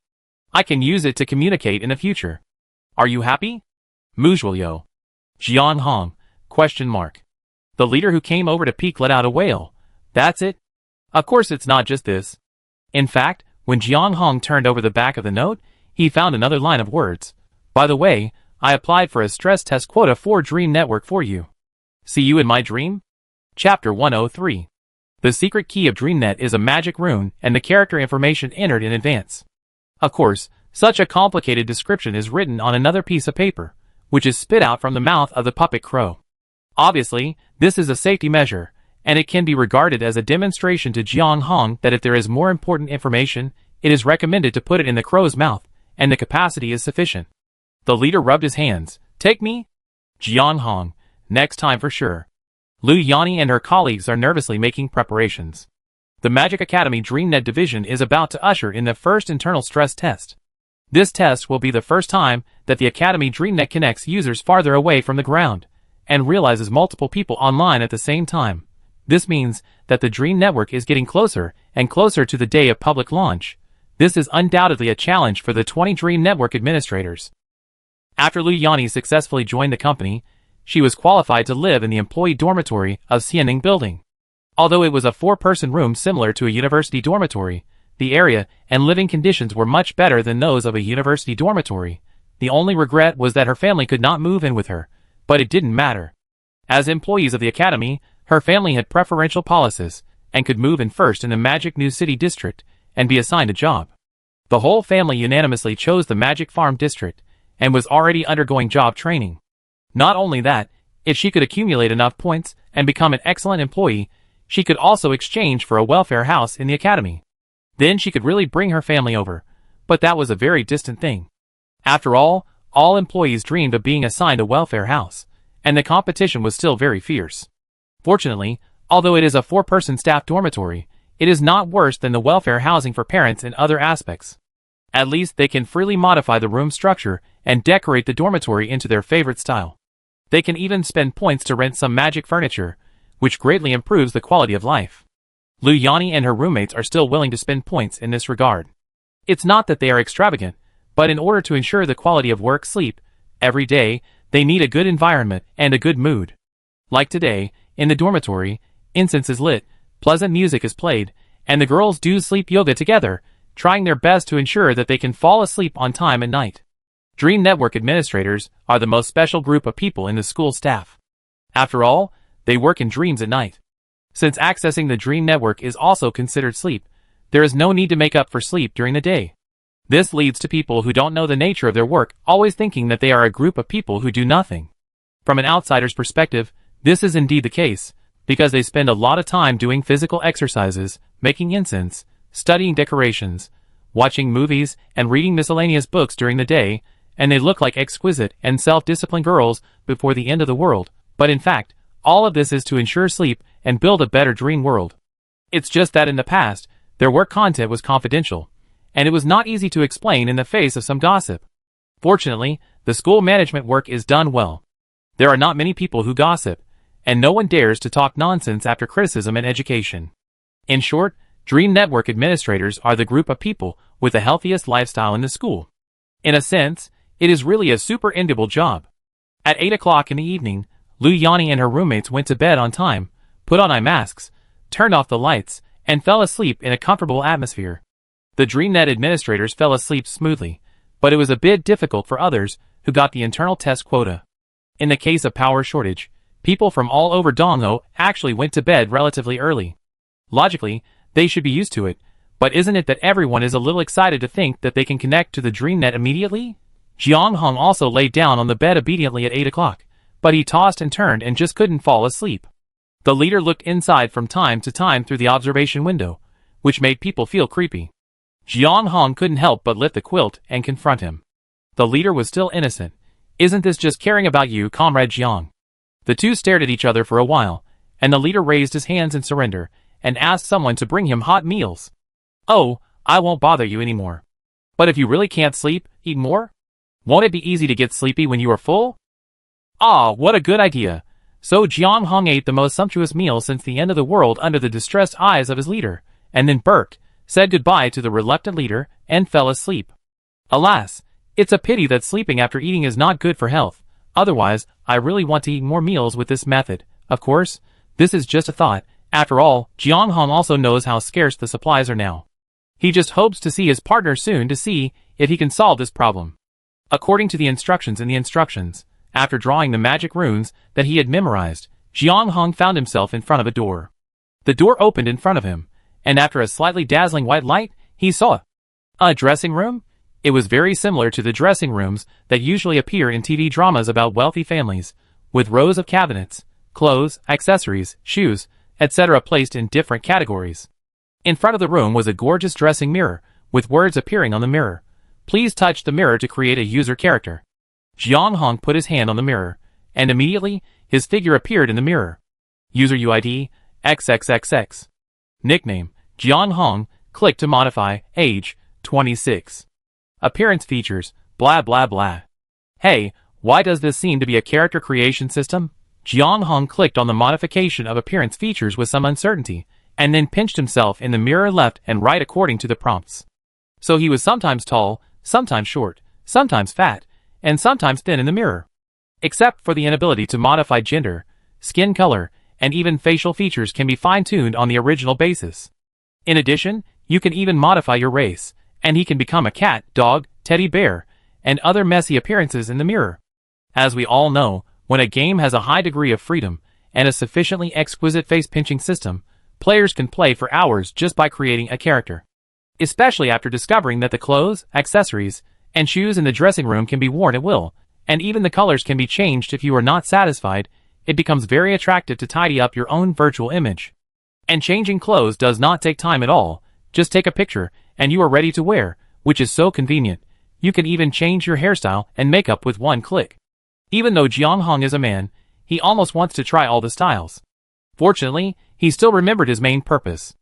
I can use it to communicate in the future. Are you happy? Muzhuo. Jiang Hong, ? The leader who came over to peek let out a wail. That's it? Of course it's not just this. In fact, when Jiang Hong turned over the back of the note, he found another line of words. By the way, I applied for a stress test quota for Dream Network for you. See you in my dream? Chapter 103. The secret key of DreamNet is a magic rune and the character information entered in advance. Of course, such a complicated description is written on another piece of paper, which is spit out from the mouth of the puppet crow. Obviously, this is a safety measure, and it can be regarded as a demonstration to Jiang Hong that if there is more important information, it is recommended to put it in the crow's mouth, and the capacity is sufficient. The leader rubbed his hands. Take me? Jiang Hong, next time for sure. Lu Yani and her colleagues are nervously making preparations. The Magic Academy DreamNet division is about to usher in the first internal stress test. This test will be the first time that the Academy DreamNet connects users farther away from the ground, and realizes multiple people online at the same time. This means that the Dream Network is getting closer and closer to the day of public launch. This is undoubtedly a challenge for the 20 Dream Network administrators. After Lu Yani successfully joined the company, she was qualified to live in the employee dormitory of Xianing Building. Although it was a 4-person room similar to a university dormitory, the area and living conditions were much better than those of a university dormitory. The only regret was that her family could not move in with her, but it didn't matter. As employees of the academy, her family had preferential policies, and could move in first in the Magic New City district, and be assigned a job. The whole family unanimously chose the Magic Farm district, and was already undergoing job training. Not only that, if she could accumulate enough points and become an excellent employee, she could also exchange for a welfare house in the academy. Then she could really bring her family over, but that was a very distant thing. After all employees dreamed of being assigned a welfare house, and the competition was still very fierce. Fortunately, although it is a 4-person staff dormitory, it is not worse than the welfare housing for parents in other aspects. At least they can freely modify the room structure and decorate the dormitory into their favorite style. They can even spend points to rent some magic furniture, which greatly improves the quality of life. Lu Yani and her roommates are still willing to spend points in this regard. It's not that they are extravagant, but in order to ensure the quality of work-sleep, every day, they need a good environment and a good mood. Like today, in the dormitory, incense is lit, Pleasant music is played, and the girls do sleep yoga together, trying their best to ensure that they can fall asleep on time at night. Dream Network administrators are the most special group of people in the school staff. After all, they work in dreams at night. Since accessing the Dream Network is also considered sleep, there is no need to make up for sleep during the day. This leads to people who don't know the nature of their work always thinking that they are a group of people who do nothing. From an outsider's perspective, this is indeed the case, because they spend a lot of time doing physical exercises, making incense, studying decorations, watching movies, and reading miscellaneous books during the day, and they look like exquisite and self-disciplined girls before the end of the world, but in fact, all of this is to ensure sleep and build a better dream world. It's just that in the past, their work content was confidential, and it was not easy to explain in the face of some gossip. Fortunately, the school management work is done well. There are not many people who gossip, and no one dares to talk nonsense after criticism and education. In short, Dream Network administrators are the group of people with the healthiest lifestyle in the school. In a sense, it is really a super enviable job. At 8 o'clock in the evening, Lu Yani and her roommates went to bed on time, put on eye masks, turned off the lights, and fell asleep in a comfortable atmosphere. The DreamNet administrators fell asleep smoothly, but it was a bit difficult for others who got the internal test quota. In the case of power shortage, people from all over Dongho actually went to bed relatively early. Logically, they should be used to it, but isn't it that everyone is a little excited to think that they can connect to the DreamNet immediately? Jiang Hong also lay down on the bed obediently at 8 o'clock, but he tossed and turned and just couldn't fall asleep. The leader looked inside from time to time through the observation window, which made people feel creepy. Jiang Hong couldn't help but lift the quilt and confront him. The leader was still innocent. Isn't this just caring about you, Comrade Jiang? The two stared at each other for a while, and the leader raised his hands in surrender and asked someone to bring him hot meals. Oh, I won't bother you anymore. But if you really can't sleep, eat more? Won't it be easy to get sleepy when you are full? Ah, what a good idea. So Jiang Hong ate the most sumptuous meal since the end of the world under the distressed eyes of his leader, and then burped, said goodbye to the reluctant leader, and fell asleep. Alas, it's a pity that sleeping after eating is not good for health. Otherwise, I really want to eat more meals with this method. Of course, this is just a thought. After all, Jiang Hong also knows how scarce the supplies are now. He just hopes to see his partner soon to see if he can solve this problem. According to the instructions in the instructions, after drawing the magic runes that he had memorized, Jiang Hong found himself in front of a door. The door opened in front of him, and after a slightly dazzling white light, he saw a dressing room. It was very similar to the dressing rooms that usually appear in TV dramas about wealthy families, with rows of cabinets, clothes, accessories, shoes, etc. placed in different categories. In front of the room was a gorgeous dressing mirror, with words appearing on the mirror. Please touch the mirror to create a user character. Jiang Hong put his hand on the mirror, and immediately, his figure appeared in the mirror. User UID, XXXX. Nickname, Jiang Hong, click to modify, age, 26. Appearance features, blah blah blah. Hey, why does this seem to be a character creation system? Jiang Hong clicked on the modification of appearance features with some uncertainty, and then pinched himself in the mirror left and right according to the prompts. So he was sometimes tall, sometimes short, sometimes fat, and sometimes thin in the mirror. Except for the inability to modify gender, skin color, and even facial features can be fine-tuned on the original basis. In addition, you can even modify your race, and he can become a cat, dog, teddy bear, and other messy appearances in the mirror. As we all know, when a game has a high degree of freedom and a sufficiently exquisite face-pinching system, players can play for hours just by creating a character. Especially after discovering that the clothes, accessories, and shoes in the dressing room can be worn at will, and even the colors can be changed if you are not satisfied, it becomes very attractive to tidy up your own virtual image. And changing clothes does not take time at all, just take a picture, and you are ready to wear, which is so convenient. You can even change your hairstyle and makeup with one click. Even though Jiang Hong is a man, he almost wants to try all the styles. Fortunately, he still remembered his main purpose.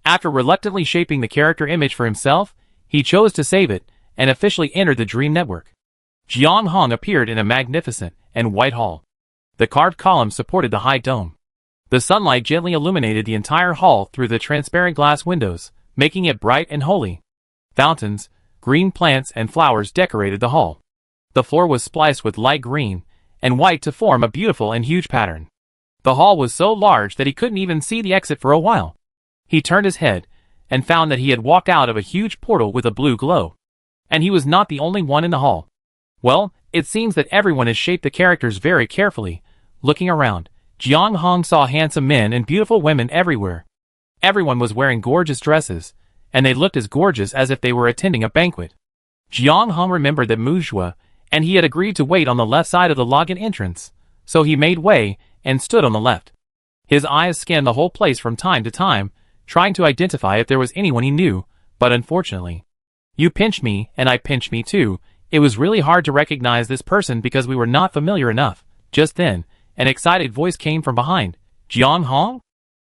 After reluctantly shaping the character image for himself, he chose to save it, and officially entered the Dream Network. Jiang Hong appeared in a magnificent and white hall. The carved columns supported the high dome. The sunlight gently illuminated the entire hall through the transparent glass windows, making it bright and holy. Fountains, green plants and flowers decorated the hall. The floor was spliced with light green and white to form a beautiful and huge pattern. The hall was so large that he couldn't even see the exit for a while. He turned his head, and found that he had walked out of a huge portal with a blue glow. And he was not the only one in the hall. Well, it seems that everyone has shaped the characters very carefully. Looking around, Jiang Hong saw handsome men and beautiful women everywhere. Everyone was wearing gorgeous dresses, and they looked as gorgeous as if they were attending a banquet. Jiang Hong remembered that Muzhua and he had agreed to wait on the left side of the login entrance, so he made way and stood on the left. His eyes scanned the whole place from time to time, trying to identify if there was anyone he knew, but unfortunately. You pinched me, and I pinched me too. It was really hard to recognize this person because we were not familiar enough. Just then, an excited voice came from behind. Jiang Hong?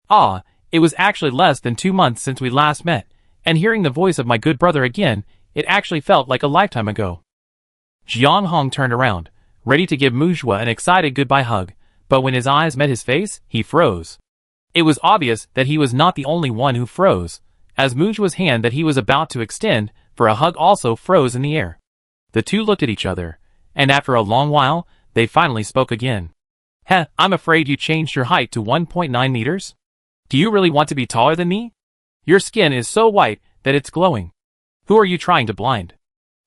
Ah, it was actually less than 2 months since we last met, and hearing the voice of my good brother again, it actually felt like a lifetime ago. Jiang Hong turned around, ready to give Muzhua an excited goodbye hug, but when his eyes met his face, he froze. It was obvious that he was not the only one who froze, as Muzhua's hand that he was about to extend for a hug also froze in the air. The two looked at each other, and after a long while, they finally spoke again. Heh, I'm afraid you changed your height to 1.9 meters? Do you really want to be taller than me? Your skin is so white that it's glowing. Who are you trying to blind?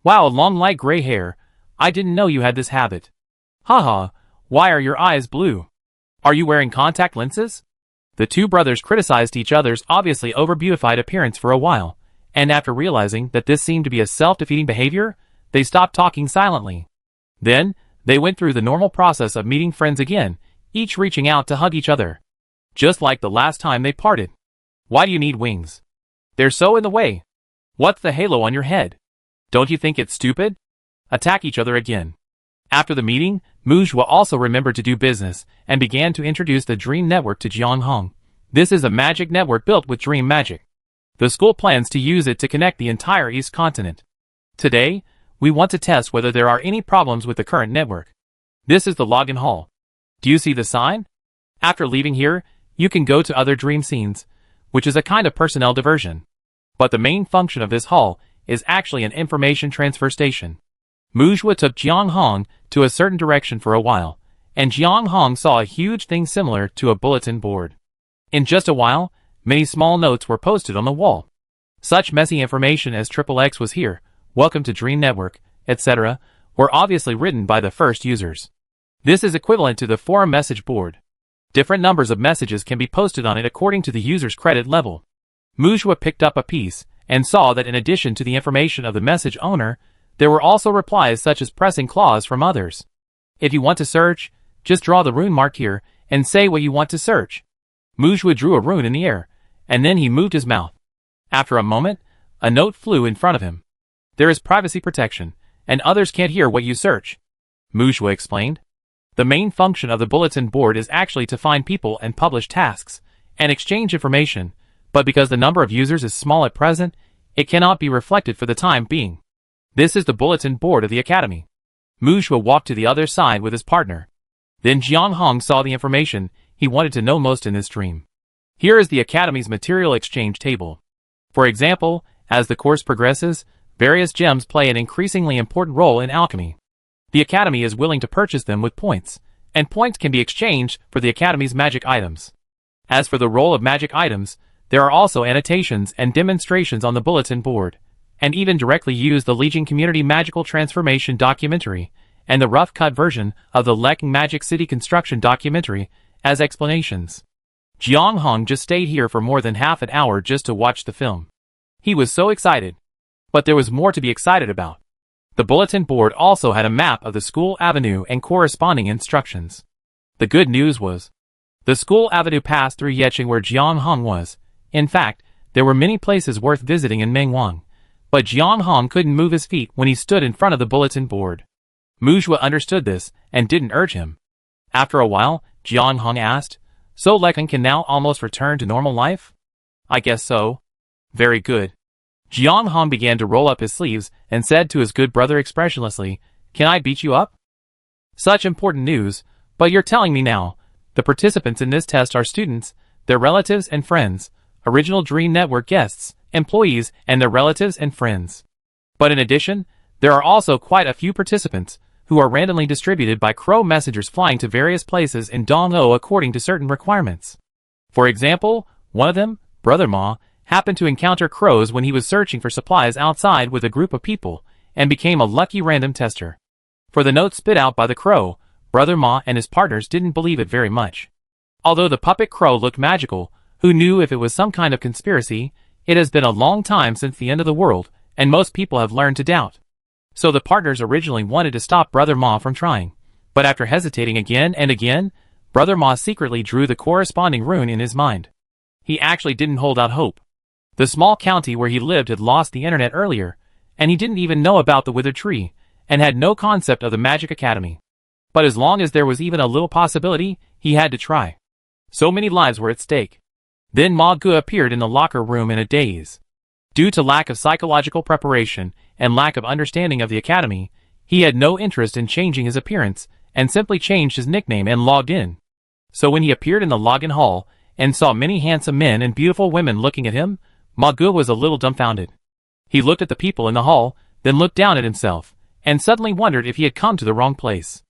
Wow, long light gray hair. I didn't know you had this habit. Haha, why are your eyes blue? Are you wearing contact lenses? The two brothers criticized each other's obviously over-beautified appearance for a while, and after realizing that this seemed to be a self-defeating behavior, they stopped talking silently. Then, they went through the normal process of meeting friends again, each reaching out to hug each other. Just like the last time they parted. Why do you need wings? They're so in the way. What's the halo on your head? Don't you think it's stupid? Attack each other again. After the meeting, Muzhua also remembered to do business and began to introduce the Dream Network to Jiang Hong. This is a magic network built with dream magic. The school plans to use it to connect the entire East continent. Today, we want to test whether there are any problems with the current network. This is the login hall. Do you see the sign? After leaving here, you can go to other dream scenes, which is a kind of personnel diversion. But the main function of this hall is actually an information transfer station. Muzhua took Jiang Hong to a certain direction for a while, and Jiang Hong saw a huge thing similar to a bulletin board. In just a while, many small notes were posted on the wall. Such messy information as XXX was here, welcome to Dream Network, etc., were obviously written by the first users. This is equivalent to the forum message board. Different numbers of messages can be posted on it according to the user's credit level. Muzhua picked up a piece and saw that in addition to the information of the message owner, there were also replies such as pressing clause from others. If you want to search, just draw the rune mark here and say what you want to search. Muzhua drew a rune in the air, and then he moved his mouth. After a moment, a note flew in front of him. There is privacy protection, and others can't hear what you search. Muzhua explained. The main function of the bulletin board is actually to find people and publish tasks, and exchange information, but because the number of users is small at present, it cannot be reflected for the time being. This is the bulletin board of the academy. Muzhua walked to the other side with his partner. Then Jiang Hong saw the information he wanted to know most in this dream. Here is the academy's material exchange table. For example, as the course progresses, various gems play an increasingly important role in alchemy. The academy is willing to purchase them with points, and points can be exchanged for the academy's magic items. As for the role of magic items, there are also annotations and demonstrations on the bulletin board, and even directly use the Legion Community Magical Transformation documentary and the rough-cut version of the Lekking Magic City construction documentary as explanations. Jiang Hong just stayed here for more than half an hour just to watch the film. He was so excited. But there was more to be excited about. The bulletin board also had a map of the school avenue and corresponding instructions. The good news was, the school avenue passed through Yecheng where Jiang Hong was. In fact, there were many places worth visiting in Mengwang. But Jiang Hong couldn't move his feet when he stood in front of the bulletin board. Muzhua understood this and didn't urge him. After a while, Jiang Hong asked, So Lekking can now almost return to normal life? I guess so. Very good. Jiang Hong began to roll up his sleeves and said to his good brother expressionlessly, Can I beat you up? Such important news, but you're telling me now. The participants in this test are students, their relatives and friends, original Dream Network guests, employees, and their relatives and friends. But in addition, there are also quite a few participants who are randomly distributed by crow messengers flying to various places in Dong'o according to certain requirements. For example, one of them, Brother Ma, happened to encounter crows when he was searching for supplies outside with a group of people, and became a lucky random tester. For the note spit out by the crow, Brother Ma and his partners didn't believe it very much. Although the puppet crow looked magical, who knew if it was some kind of conspiracy? It has been a long time since the end of the world, and most people have learned to doubt. So the partners originally wanted to stop Brother Ma from trying. But after hesitating again and again, Brother Ma secretly drew the corresponding rune in his mind. He actually didn't hold out hope. The small county where he lived had lost the internet earlier, and he didn't even know about the withered tree, and had no concept of the Magic Academy. But as long as there was even a little possibility, he had to try. So many lives were at stake. Then Ma Gu appeared in the locker room in a daze. Due to lack of psychological preparation and lack of understanding of the academy, he had no interest in changing his appearance and simply changed his nickname and logged in. So when he appeared in the login hall and saw many handsome men and beautiful women looking at him, Ma Gu was a little dumbfounded. He looked at the people in the hall, then looked down at himself, and suddenly wondered if he had come to the wrong place.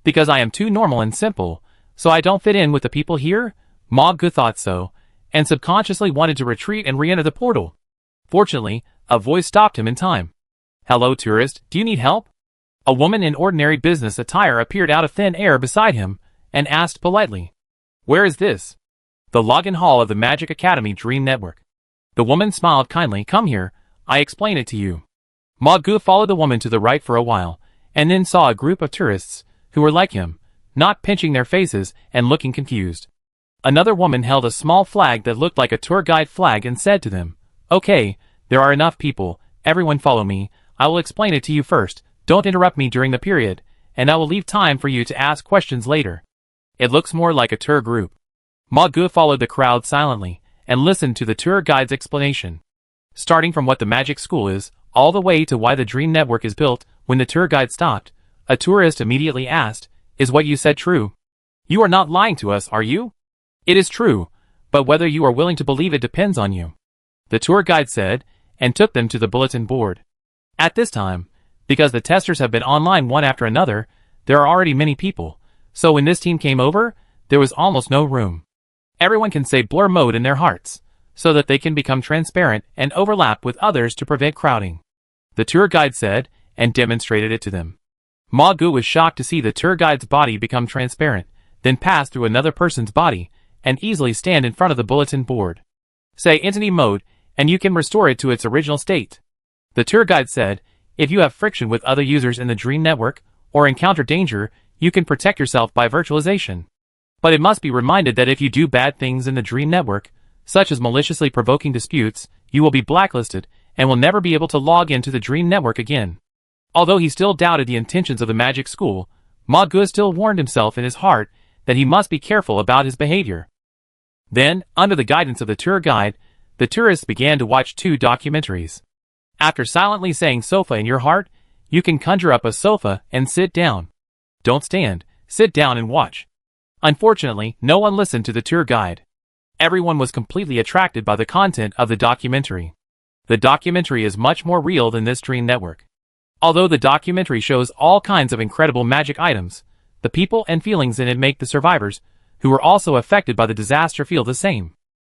Because I am too normal and simple, so I don't fit in with the people here? Ma Gu thought so, and subconsciously wanted to retreat and re-enter the portal. Fortunately, a voice stopped him in time. "Hello, tourist, do you need help?" A woman in ordinary business attire appeared out of thin air beside him, and asked politely, "Where is this?" "The login hall of the Magic Academy Dream Network." The woman smiled kindly. "Come here, I explain it to you." Ma Gu followed the woman to the right for a while, and then saw a group of tourists, who were like him, not pinching their faces and looking confused. Another woman held a small flag that looked like a tour guide flag and said to them, "Okay, there are enough people, everyone follow me, I will explain it to you first, don't interrupt me during the period, and I will leave time for you to ask questions later." It looks more like a tour group. Ma Gu followed the crowd silently, and listened to the tour guide's explanation. Starting from what the magic school is, all the way to why the Dream Network is built, when the tour guide stopped, a tourist immediately asked, "Is what you said true? You are not lying to us, are you?" "It is true, but whether you are willing to believe it depends on you," the tour guide said, and took them to the bulletin board. At this time, because the testers have been online one after another, there are already many people, so when this team came over, there was almost no room. Everyone can say blur mode in their hearts, so that they can become transparent and overlap with others to prevent crowding. The tour guide said, and demonstrated it to them. Ma Gu was shocked to see the tour guide's body become transparent, then pass through another person's body, and easily stand in front of the bulletin board. Say entity mode, and you can restore it to its original state. The tour guide said, if you have friction with other users in the Dream Network, or encounter danger, you can protect yourself by virtualization. But it must be reminded that if you do bad things in the Dream Network, such as maliciously provoking disputes, you will be blacklisted, and will never be able to log into the Dream Network again. Although he still doubted the intentions of the magic school, Ma Gu still warned himself in his heart that he must be careful about his behavior. Then, under the guidance of the tour guide, the tourists began to watch 2 documentaries. After silently saying sofa in your heart, you can conjure up a sofa and sit down. Don't stand, sit down and watch. Unfortunately, no one listened to the tour guide. Everyone was completely attracted by the content of the documentary. The documentary is much more real than this Dream Network. Although the documentary shows all kinds of incredible magic items, the people and feelings in it make the survivors, who were also affected by the disaster, feel the same.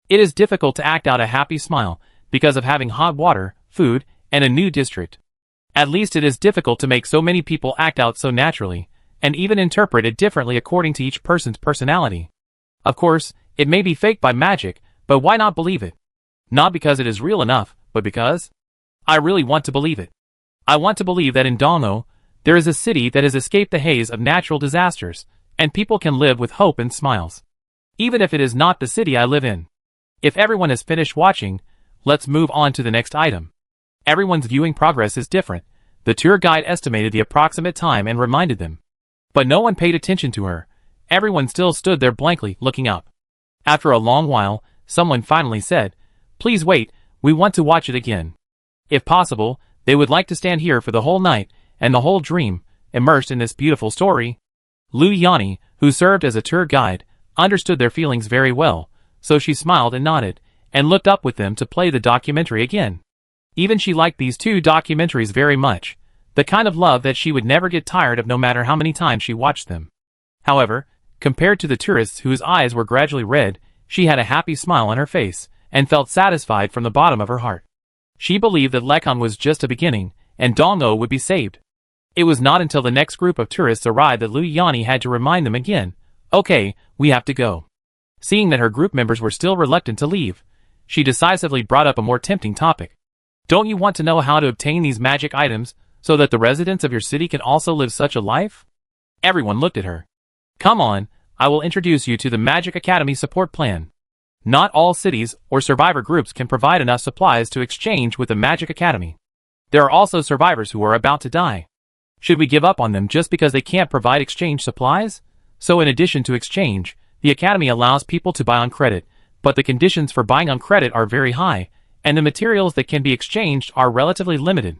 It is difficult to act out a happy smile because of having hot water, food, and a new district. At least it is difficult to make so many people act out so naturally, and even interpret it differently according to each person's personality. Of course, it may be faked by magic, but why not believe it? Not because it is real enough, but because I really want to believe it. I want to believe that in Dano, there is a city that has escaped the haze of natural disasters, and people can live with hope and smiles. Even if it is not the city I live in. If everyone has finished watching, let's move on to the next item. Everyone's viewing progress is different. The tour guide estimated the approximate time and reminded them. But no one paid attention to her. Everyone still stood there blankly, looking up. After a long while, someone finally said, "Please wait, we want to watch it again." If possible, they would like to stand here for the whole night, and the whole dream, immersed in this beautiful story. Lu Yani, who served as a tour guide, understood their feelings very well, so she smiled and nodded, and looked up with them to play the documentary again. Even she liked these 2 documentaries very much, the kind of love that she would never get tired of no matter how many times she watched them. However, compared to the tourists whose eyes were gradually red, She had a happy smile on her face, and felt satisfied from the bottom of her heart. She believed that Lekon was just a beginning, and Dong-o would be saved. It was not until the next group of tourists arrived that Lu Yani had to remind them again, "Okay, we have to go." Seeing that her group members were still reluctant to leave, she decisively brought up a more tempting topic. "Don't you want to know how to obtain these magic items so that the residents of your city can also live such a life?" Everyone looked at her. "Come on, I will introduce you to the Magic Academy support plan. Not all cities or survivor groups can provide enough supplies to exchange with the Magic Academy. There are also survivors who are about to die. Should we give up on them just because they can't provide exchange supplies? So in addition to exchange, the Academy allows people to buy on credit, but the conditions for buying on credit are very high, and the materials that can be exchanged are relatively limited.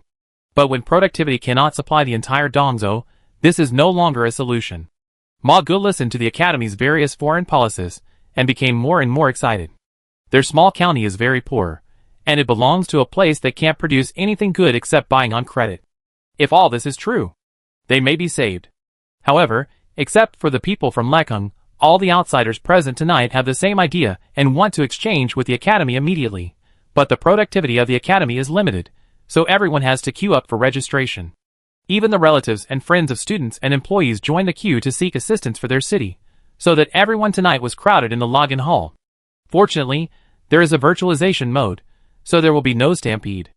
But when productivity cannot supply the entire Dongzhou, this is no longer a solution." Ma Gu listened to the Academy's various foreign policies, and became more and more excited. Their small county is very poor, and it belongs to a place that can't produce anything good except buying on credit. If all this is true, they may be saved. However, except for the people from Lekung, all the outsiders present tonight have the same idea and want to exchange with the Academy immediately. But the productivity of the Academy is limited, so everyone has to queue up for registration. Even the relatives and friends of students and employees join the queue to seek assistance for their city, so that everyone tonight was crowded in the login hall. Fortunately, there is a virtualization mode, so there will be no stampede.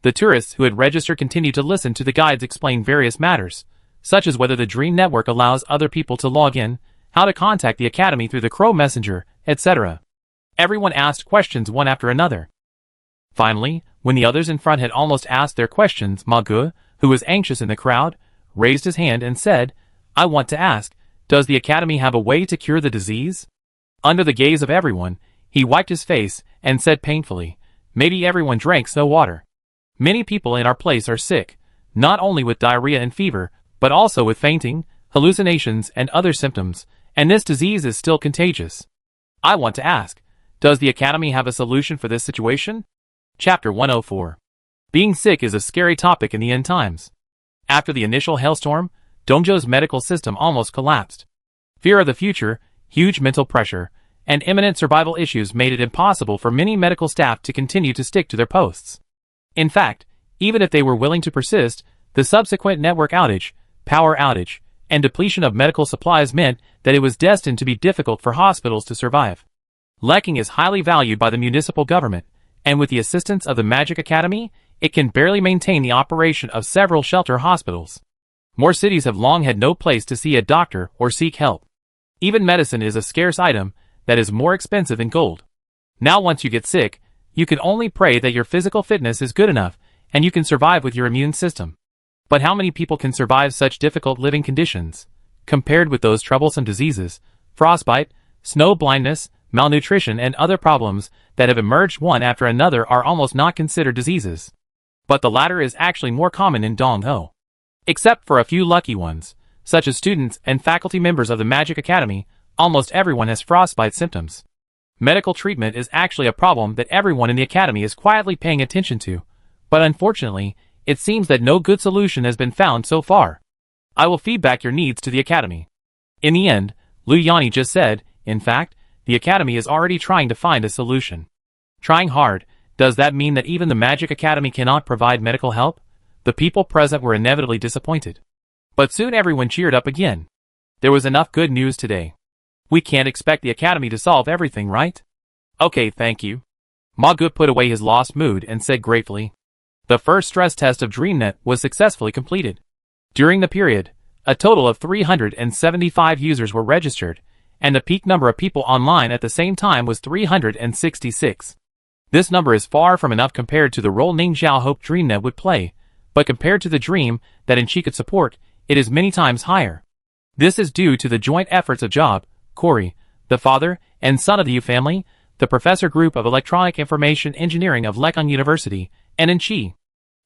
The tourists who had registered continued to listen to the guides explain various matters, such as whether the Dream Network allows other people to log in, how to contact the Academy through the Crow Messenger, etc. Everyone asked questions one after another. Finally, when the others in front had almost asked their questions, Ma Gu, who was anxious in the crowd, raised his hand and said, "I want to ask, does the Academy have a way to cure the disease?" Under the gaze of everyone, he wiped his face and said painfully, "Maybe everyone drank no water. Many people in our place are sick, not only with diarrhea and fever, but also with fainting, hallucinations and other symptoms, and this disease is still contagious. I want to ask, does the Academy have a solution for this situation?" Chapter 104. Being sick is a scary topic in the end times. After the initial hailstorm, Dongzhou's medical system almost collapsed. Fear of the future, huge mental pressure, and imminent survival issues made it impossible for many medical staff to continue to stick to their posts. In fact, even if they were willing to persist, the subsequent network outage, power outage, and depletion of medical supplies meant that it was destined to be difficult for hospitals to survive. Lekking is highly valued by the municipal government, and with the assistance of the Magic Academy, it can barely maintain the operation of several shelter hospitals. More cities have long had no place to see a doctor or seek help. Even medicine is a scarce item that is more expensive than gold. Now once you get sick, you can only pray that your physical fitness is good enough and you can survive with your immune system. But how many people can survive such difficult living conditions? Compared with those troublesome diseases, frostbite, snow blindness, malnutrition and other problems that have emerged one after another are almost not considered diseases. But the latter is actually more common in Dongho. Except for a few lucky ones, such as students and faculty members of the Magic Academy, almost everyone has frostbite symptoms. Medical treatment is actually a problem that everyone in the Academy is quietly paying attention to, but unfortunately, it seems that no good solution has been found so far. I will feedback your needs to the Academy. In the end, Lu Yani just said, in fact, the Academy is already trying to find a solution. Trying hard, does that mean that even the Magic Academy cannot provide medical help? The people present were inevitably disappointed. But soon everyone cheered up again. There was enough good news today. We can't expect the Academy to solve everything, right? Okay, thank you. Ma Gu put away his lost mood and said gratefully. The first stress test of DreamNet was successfully completed. During the period, a total of 375 users were registered, and the peak number of people online at the same time was 366. This number is far from enough compared to the role Ning Zhao hoped DreamNet would play, but compared to the dream that Enchi could support, it is many times higher. This is due to the joint efforts of Job, Corey, the father and son of the Yu family, the professor group of Electronic Information Engineering of Lekang University, and Enchi.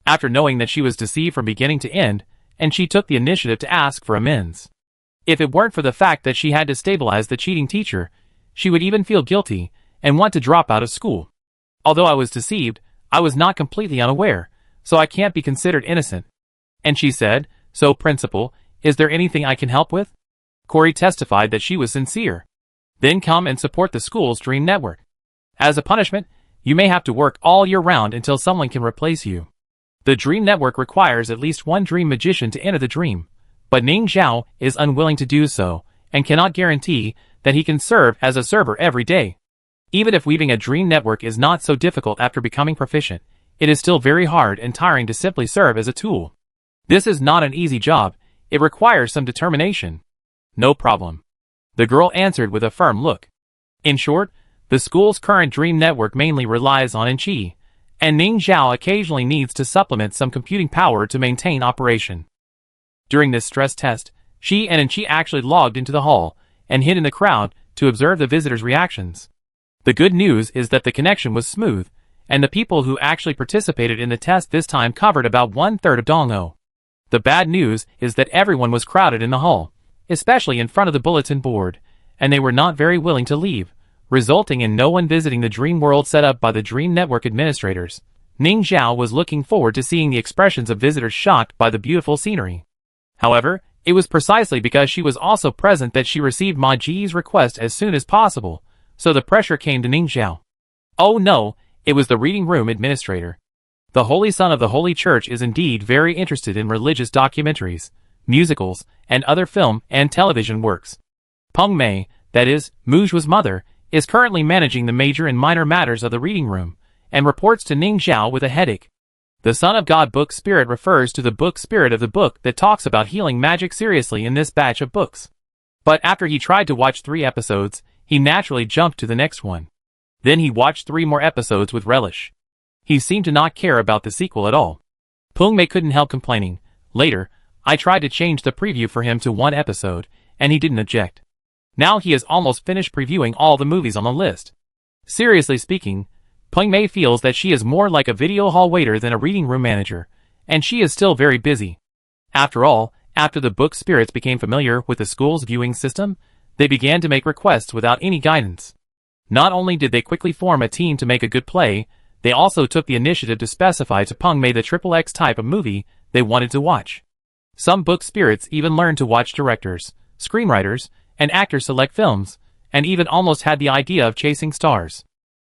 After knowing that she was deceived from beginning to end, Enchi took the initiative to ask for amends. If it weren't for the fact that she had to stabilize the cheating teacher, she would even feel guilty and want to drop out of school. Although I was deceived, I was not completely unaware, so I can't be considered innocent. And she said, "So, Principal, is there anything I can help with?" Corey testified that she was sincere. Then come and support the school's dream network. As a punishment, you may have to work all year round until someone can replace you. The dream network requires at least one dream magician to enter the dream, but Ning Zhao is unwilling to do so, and cannot guarantee that he can serve as a server every day. Even if weaving a dream network is not so difficult after becoming proficient, it is still very hard and tiring to simply serve as a tool. This is not an easy job, it requires some determination. No problem. The girl answered with a firm look. In short, the school's current dream network mainly relies on Qi, and Ning Zhao occasionally needs to supplement some computing power to maintain operation. During this stress test, she and Qi actually logged into the hall and hid in the crowd to observe the visitors' reactions. The good news is that the connection was smooth, and the people who actually participated in the test this time covered about 1/3 of Dong'o. The bad news is that everyone was crowded in the hall, especially in front of the bulletin board, and they were not very willing to leave, resulting in no one visiting the dream world set up by the Dream Network administrators. Ning Zhao was looking forward to seeing the expressions of visitors shocked by the beautiful scenery. However, it was precisely because she was also present that she received Ma Ji's request as soon as possible, so the pressure came to Ning Zhao. Oh no, it was the reading room administrator. The Holy Son of the Holy Church is indeed very interested in religious documentaries, musicals, and other film and television works. Peng Mei, that is, Muzhu's mother, is currently managing the major and minor matters of the reading room, and reports to Ning Zhao with a headache. The Son of God book spirit refers to the book spirit of the book that talks about healing magic seriously in this batch of books. But after he tried to watch 3 episodes, he naturally jumped to the next one. Then he watched 3 more episodes with relish. He seemed to not care about the sequel at all. Peng Mei couldn't help complaining. Later, I tried to change the preview for him to 1 episode, and he didn't object. Now he has almost finished previewing all the movies on the list. Seriously speaking, Peng Mei feels that she is more like a video hall waiter than a reading room manager, and she is still very busy. After all, after the book spirits became familiar with the school's viewing system, they began to make requests without any guidance. Not only did they quickly form a team to make a good play, they also took the initiative to specify to Peng Mei the XXX type of movie they wanted to watch. Some book spirits even learned to watch directors, screenwriters, and actors select films, and even almost had the idea of chasing stars.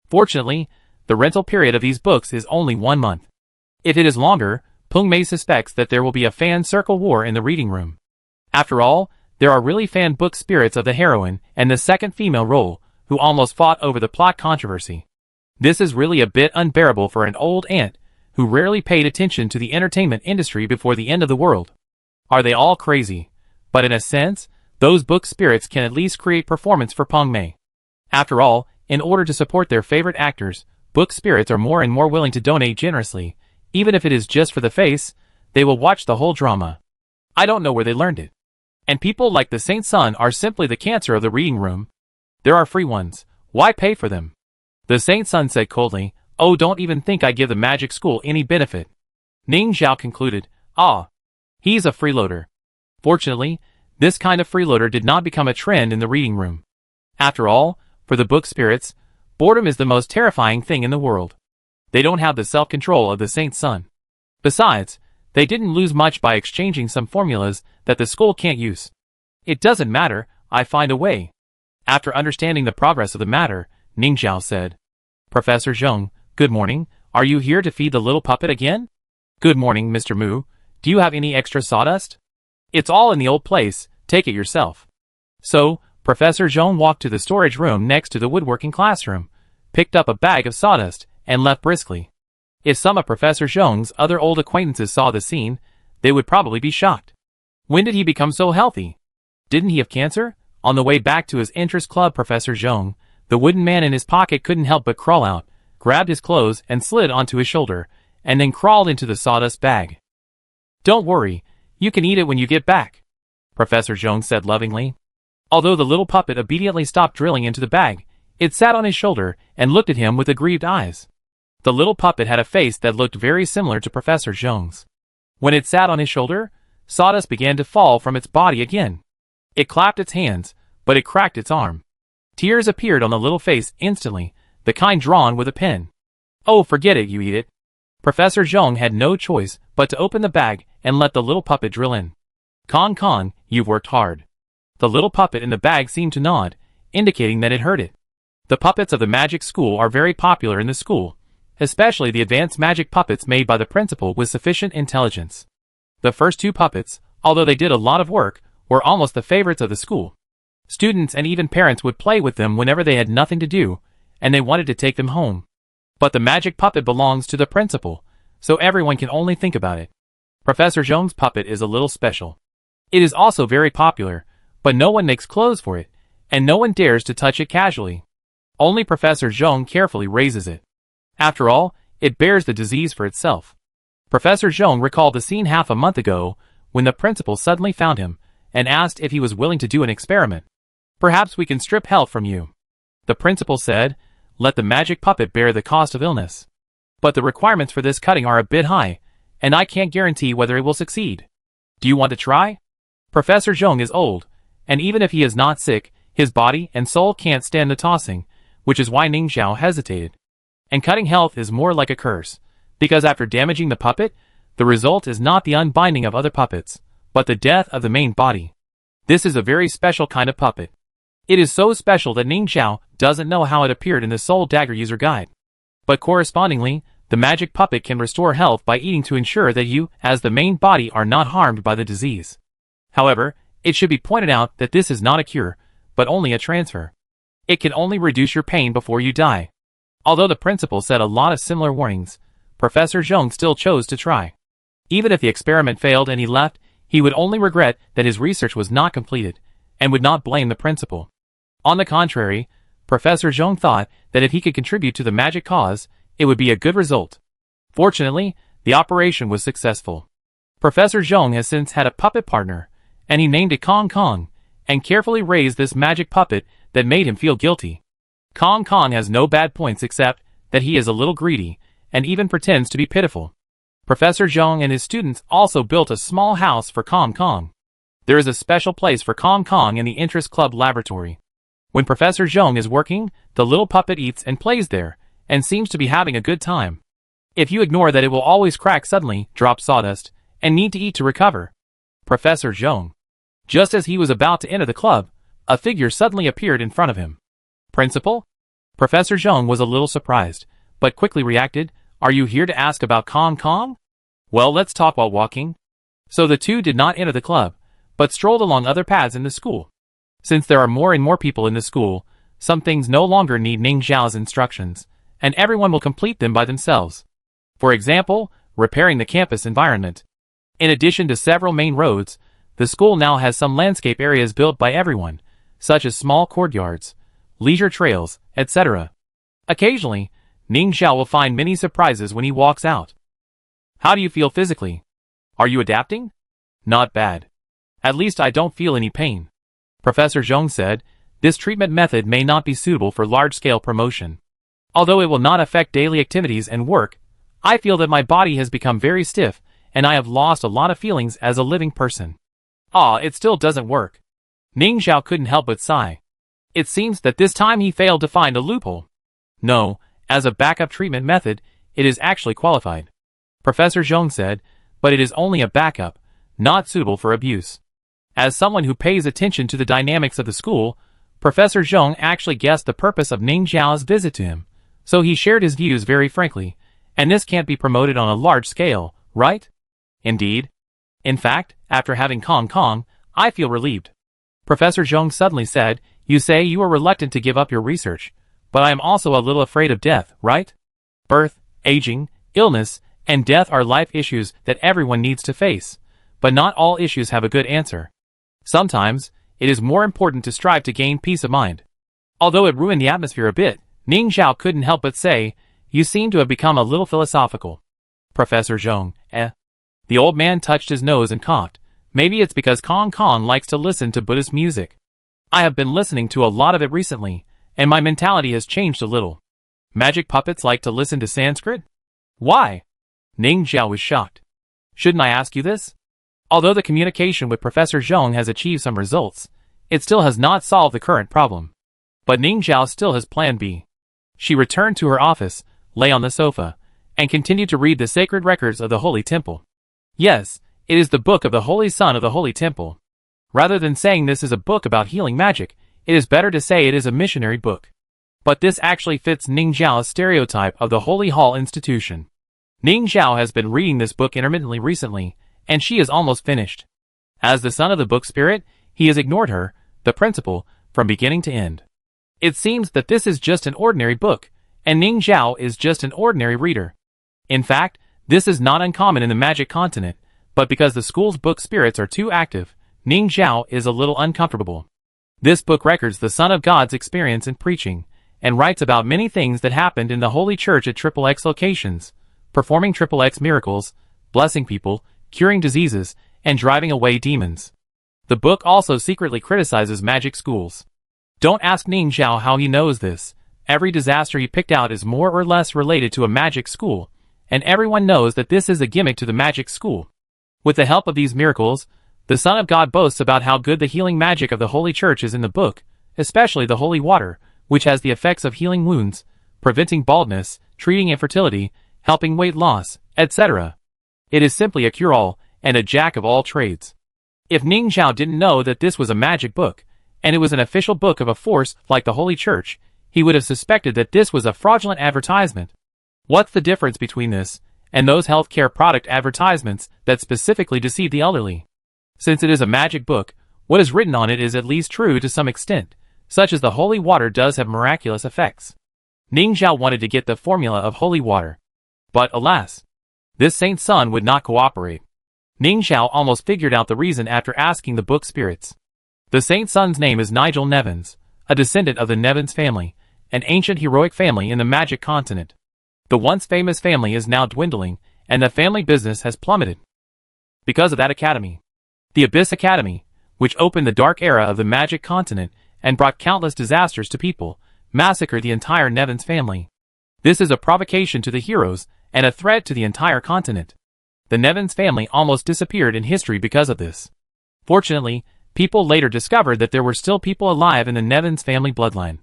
Fortunately, the rental period of these books is only 1 month. If it is longer, Peng Mei suspects that there will be a fan circle war in the reading room. After all, there are really fan book spirits of the heroine and the second female role, who almost fought over the plot controversy. This is really a bit unbearable for an old aunt, who rarely paid attention to the entertainment industry before the end of the world. Are they all crazy? But in a sense, those book spirits can at least create performance for Peng Mei. After all, in order to support their favorite actors, book spirits are more and more willing to donate generously. Even if it is just for the face, they will watch the whole drama. I don't know where they learned it. And people like the Saint Sun are simply the cancer of the reading room. There are free ones. Why pay for them? The Saint Sun said coldly, "Oh, don't even think I give the magic school any benefit." Ning Zhao concluded, "Ah, he's a freeloader." Fortunately, this kind of freeloader did not become a trend in the reading room. After all, for the book spirits, boredom is the most terrifying thing in the world. They don't have the self-control of the Saint Sun. Besides, they didn't lose much by exchanging some formulas that the school can't use. It doesn't matter, I find a way. After understanding the progress of the matter, Ning Zhao said, "Professor Zheng, good morning. Are you here to feed the little puppet again?" "Good morning, Mr. Mu. Do you have any extra sawdust?" "It's all in the old place, take it yourself." So, Professor Zheng walked to the storage room next to the woodworking classroom, picked up a bag of sawdust, and left briskly. If some of Professor Zheng's other old acquaintances saw the scene, they would probably be shocked. When did he become so healthy? Didn't he have cancer? On the way back to his interest club, Professor Zheng, the wooden man in his pocket couldn't help but crawl out, grabbed his clothes and slid onto his shoulder, and then crawled into the sawdust bag. "Don't worry, you can eat it when you get back," Professor Zheng said lovingly. Although the little puppet obediently stopped drilling into the bag, it sat on his shoulder and looked at him with aggrieved eyes. The little puppet had a face that looked very similar to Professor Zheng's. When it sat on his shoulder, sawdust began to fall from its body again. It clapped its hands, but it cracked its arm. Tears appeared on the little face instantly, the kind drawn with a pen. "Oh, forget it, you eat it." Professor Zheng had no choice but to open the bag and let the little puppet drill in. "Kong Kong, you've worked hard." The little puppet in the bag seemed to nod. indicating that it hurt it. The puppets of the magic school are very popular in the school, especially the advanced magic puppets made by the principal with sufficient intelligence. The first two puppets, although they did a lot of work, were almost the favorites of the school. Students and even parents would play with them whenever they had nothing to do, and they wanted to take them home. But the magic puppet belongs to the principal, so everyone can only think about it. Professor Zhong's puppet is a little special. It is also very popular, but no one makes clothes for it, and no one dares to touch it casually. Only Professor Zhong carefully raises it. After all, it bears the disease for itself. Professor Zhong recalled the scene half a month ago, when the principal suddenly found him, and asked if he was willing to do an experiment. "Perhaps we can strip health from you." The principal said, "Let the magic puppet bear the cost of illness. But the requirements for this cutting are a bit high, and I can't guarantee whether it will succeed. Do you want to try?" Professor Zhong is old, and even if he is not sick, his body and soul can't stand the tossing, which is why Ning Xiao hesitated. And cutting health is more like a curse, because after damaging the puppet, the result is not the unbinding of other puppets, but the death of the main body. This is a very special kind of puppet. It is so special that Ning Xiao doesn't know how it appeared in the Soul Dagger User Guide. But correspondingly, the magic puppet can restore health by eating to ensure that you, as the main body, are not harmed by the disease. However, it should be pointed out that this is not a cure, but only a transfer. It can only reduce your pain before you die. Although the principal said a lot of similar warnings, Professor Zhong still chose to try. Even if the experiment failed and he left, he would only regret that his research was not completed, and would not blame the principal. On the contrary, Professor Zhong thought that if he could contribute to the magic cause, it would be a good result. Fortunately, the operation was successful. Professor Zhong has since had a puppet partner, and he named it Kong Kong, and carefully raised this magic puppet that made him feel guilty. Kong Kong has no bad points except that he is a little greedy, and even pretends to be pitiful. Professor Zhong and his students also built a small house for Kong Kong. There is a special place for Kong Kong in the Interest Club laboratory. When Professor Zhong is working, the little puppet eats and plays there, and seems to be having a good time. If you ignore that, it will always crack suddenly, drop sawdust, and need to eat to recover. Professor Zhong. Just as he was about to enter the club, a figure suddenly appeared in front of him. "Principal?" Professor Zhong was a little surprised, but quickly reacted, "Are you here to ask about Kong Kong? Well, let's talk while walking." So the two did not enter the club, but strolled along other paths in the school. Since there are more and more people in the school, some things no longer need Ning Xiao's instructions, and everyone will complete them by themselves. For example, repairing the campus environment. In addition to several main roads, the school now has some landscape areas built by everyone, such as small courtyards, leisure trails, etc. Occasionally, Ning Xiao will find many surprises when he walks out. "How do you feel physically? Are you adapting?" "Not bad. At least I don't feel any pain." Professor Zhong said, "This treatment method may not be suitable for large-scale promotion. Although it will not affect daily activities and work, I feel that my body has become very stiff, and I have lost a lot of feelings as a living person." It still doesn't work." Ning Xiao couldn't help but sigh. It seems that this time he failed to find a loophole. "No, as a backup treatment method, it is actually qualified," Professor Zhong said, "but it is only a backup, not suitable for abuse." As someone who pays attention to the dynamics of the school, Professor Zhong actually guessed the purpose of Ning Xiao's visit to him, so he shared his views very frankly, and this can't be promoted on a large scale, right? Indeed. In fact, after having Kong Kong, I feel relieved. Professor Zhong suddenly said, "You say you are reluctant to give up your research, but I am also a little afraid of death, right? Birth, aging, illness, and death are life issues that everyone needs to face, but not all issues have a good answer. Sometimes, it is more important to strive to gain peace of mind." Although it ruined the atmosphere a bit, Ning Xiao couldn't help but say, "You seem to have become a little philosophical." Professor Zhong, The old man touched his nose and coughed. Maybe it's because Kong Kong likes to listen to Buddhist music. I have been listening to a lot of it recently, and my mentality has changed a little. Magic puppets like to listen to Sanskrit? Why? Ning Xiao was shocked. Shouldn't I ask you this? Although the communication with Professor Zhong has achieved some results, it still has not solved the current problem. But Ning Xiao still has plan B. She returned to her office, lay on the sofa, and continued to read the sacred records of the Holy Temple. Yes, it is the book of the Holy Son of the Holy Temple. Rather than saying this is a book about healing magic, it is better to say it is a missionary book. But this actually fits Ning Zhao's stereotype of the Holy Hall institution. Ning Zhao has been reading this book intermittently recently, and she is almost finished. As the son of the book spirit, he has ignored her, the principal, from beginning to end. It seems that this is just an ordinary book, and Ning Zhao is just an ordinary reader. In fact, this is not uncommon in the magic continent, but because the school's book spirits are too active, Ning Zhao is a little uncomfortable. This book records the Son of God's experience in preaching, and writes about many things that happened in the Holy Church at XXX locations, performing XXX miracles, blessing people, curing diseases, and driving away demons. The book also secretly criticizes magic schools. Don't ask Ning Zhao how he knows this. Every disaster he picked out is more or less related to a magic school, and everyone knows that this is a gimmick to the magic school. With the help of these miracles, the Son of God boasts about how good the healing magic of the Holy Church is in the book, especially the holy water, which has the effects of healing wounds, preventing baldness, treating infertility, helping weight loss, etc. It is simply a cure-all, and a jack of all trades. If Ning Zhao didn't know that this was a magic book, and it was an official book of a force like the Holy Church, he would have suspected that this was a fraudulent advertisement. What's the difference between this and those healthcare product advertisements that specifically deceive the elderly? Since it is a magic book, what is written on it is at least true to some extent, such as the holy water does have miraculous effects. Ning Zhao wanted to get the formula of holy water. But alas, this saint's son would not cooperate. Ning Zhao almost figured out the reason after asking the book spirits. The saint's son's name is Nigel Nevins, a descendant of the Nevins family, an ancient heroic family in the magic continent. The once famous family is now dwindling, and the family business has plummeted. Because of that academy, the Abyss Academy, which opened the dark era of the magic continent and brought countless disasters to people, massacred the entire Nevins family. This is a provocation to the heroes and a threat to the entire continent. The Nevins family almost disappeared in history because of this. Fortunately, people later discovered that there were still people alive in the Nevins family bloodline.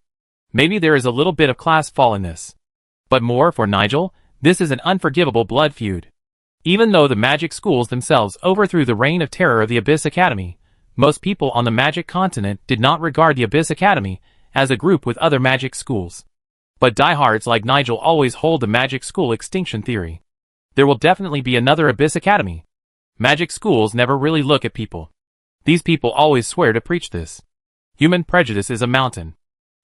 Maybe there is a little bit of class fall in this. But more for Nigel, this is an unforgivable blood feud. Even though the magic schools themselves overthrew the reign of terror of the Abyss Academy, most people on the magic continent did not regard the Abyss Academy as a group with other magic schools. But diehards like Nigel always hold the magic school extinction theory. There will definitely be another Abyss Academy. Magic schools never really look at people. These people always swear to preach this. Human prejudice is a mountain.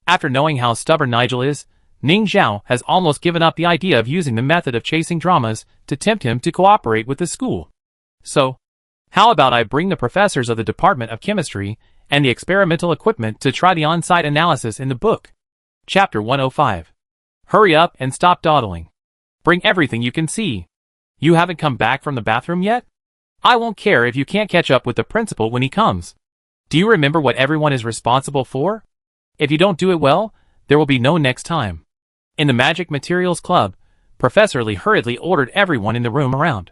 After knowing how stubborn Nigel is, Ning Zhao has almost given up the idea of using the method of chasing dramas to tempt him to cooperate with the school. So, how about I bring the professors of the Department of Chemistry and the experimental equipment to try the on-site analysis in the book? Chapter 105. Hurry up and stop dawdling. Bring everything you can see. You haven't come back from the bathroom yet? I won't care if you can't catch up with the principal when he comes. Do you remember what everyone is responsible for? If you don't do it well, there will be no next time. In the Magic Materials Club, Professor Lee hurriedly ordered everyone in the room around.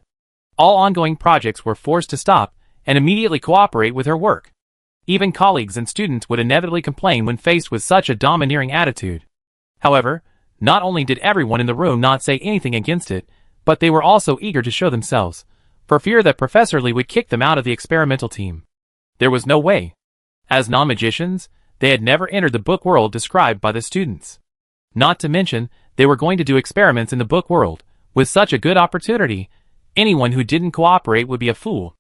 All ongoing projects were forced to stop and immediately cooperate with her work. Even colleagues and students would inevitably complain when faced with such a domineering attitude. However, not only did everyone in the room not say anything against it, but they were also eager to show themselves, for fear that Professor Lee would kick them out of the experimental team. There was no way. As non-magicians, they had never entered the book world described by the students. Not to mention, they were going to do experiments in the book world. With such a good opportunity, anyone who didn't cooperate would be a fool.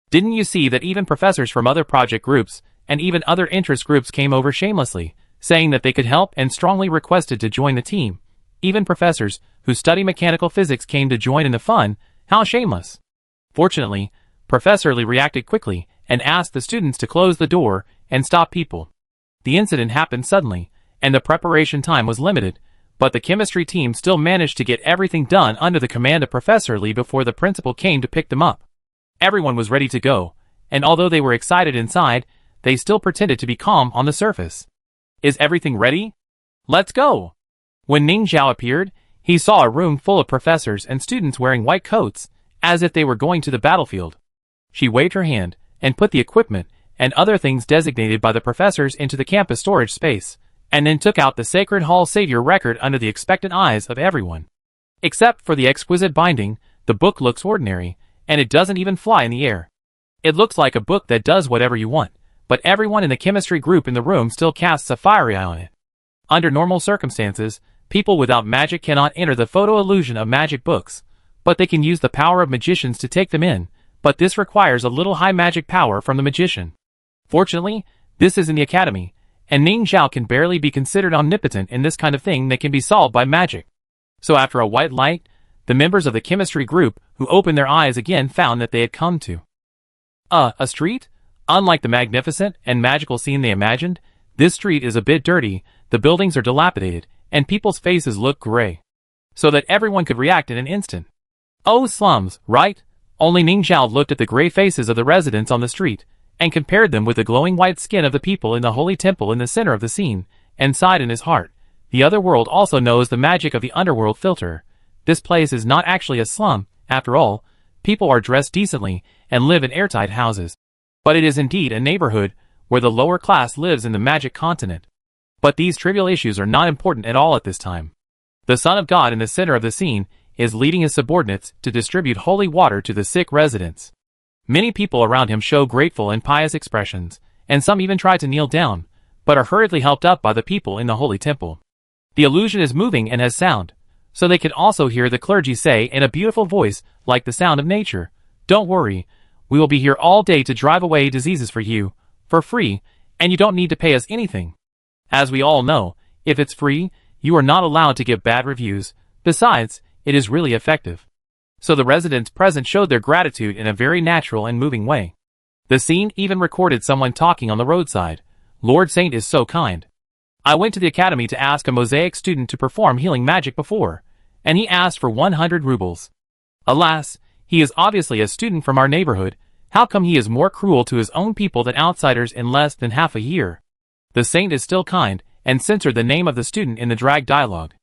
Didn't you see that even professors from other project groups, and even other interest groups came over shamelessly, saying that they could help and strongly requested to join the team? Even professors who study mechanical physics came to join in the fun. How shameless. Fortunately, Professor Lee reacted quickly and asked the students to close the door and stop people. The incident happened suddenly, and the preparation time was limited, but the chemistry team still managed to get everything done under the command of Professor Lee before the principal came to pick them up. Everyone was ready to go, and although they were excited inside, they still pretended to be calm on the surface. Is everything ready? Let's go! When Ning Zhao appeared, he saw a room full of professors and students wearing white coats, as if they were going to the battlefield. She waved her hand and put the equipment and other things designated by the professors into the campus storage space, and then took out the Sacred Hall Savior record under the expectant eyes of everyone. Except for the exquisite binding, the book looks ordinary, and it doesn't even fly in the air. It looks like a book that does whatever you want, but everyone in the chemistry group in the room still casts a fiery eye on it. Under normal circumstances, people without magic cannot enter the photo illusion of magic books, but they can use the power of magicians to take them in, but this requires a little high magic power from the magician. Fortunately, this is in the academy, and Ning Zhao can barely be considered omnipotent in this kind of thing that can be solved by magic. So after a white light, the members of the chemistry group who opened their eyes again found that they had come to a street? Unlike the magnificent and magical scene they imagined, this street is a bit dirty, the buildings are dilapidated, and people's faces look gray. So that everyone could react in an instant. Oh, slums, right? Only Ning Zhao looked at the gray faces of the residents on the street, and compared them with the glowing white skin of the people in the holy temple in the center of the scene, and sighed in his heart. The other world also knows the magic of the underworld filter. This place is not actually a slum, after all. People are dressed decently, and live in airtight houses. But it is indeed a neighborhood, where the lower class lives in the magic continent. But these trivial issues are not important at all at this time. The Son of God in the center of the scene is leading his subordinates to distribute holy water to the sick residents. Many people around him show grateful and pious expressions, and some even try to kneel down, but are hurriedly helped up by the people in the holy temple. The illusion is moving and has sound, so they can also hear the clergy say in a beautiful voice, like the sound of nature, "Don't worry, we will be here all day to drive away diseases for you, for free, and you don't need to pay us anything." As we all know, if it's free, you are not allowed to give bad reviews. Besides, it is really effective. So the residents present showed their gratitude in a very natural and moving way. The scene even recorded someone talking on the roadside. "Lord Saint is so kind. I went to the academy to ask a mosaic student to perform healing magic before, and he asked for 100 rubles. Alas, he is obviously a student from our neighborhood. How come he is more cruel to his own people than outsiders in less than half a year?" The saint is still kind, and censored the name of the student in the drag dialogue.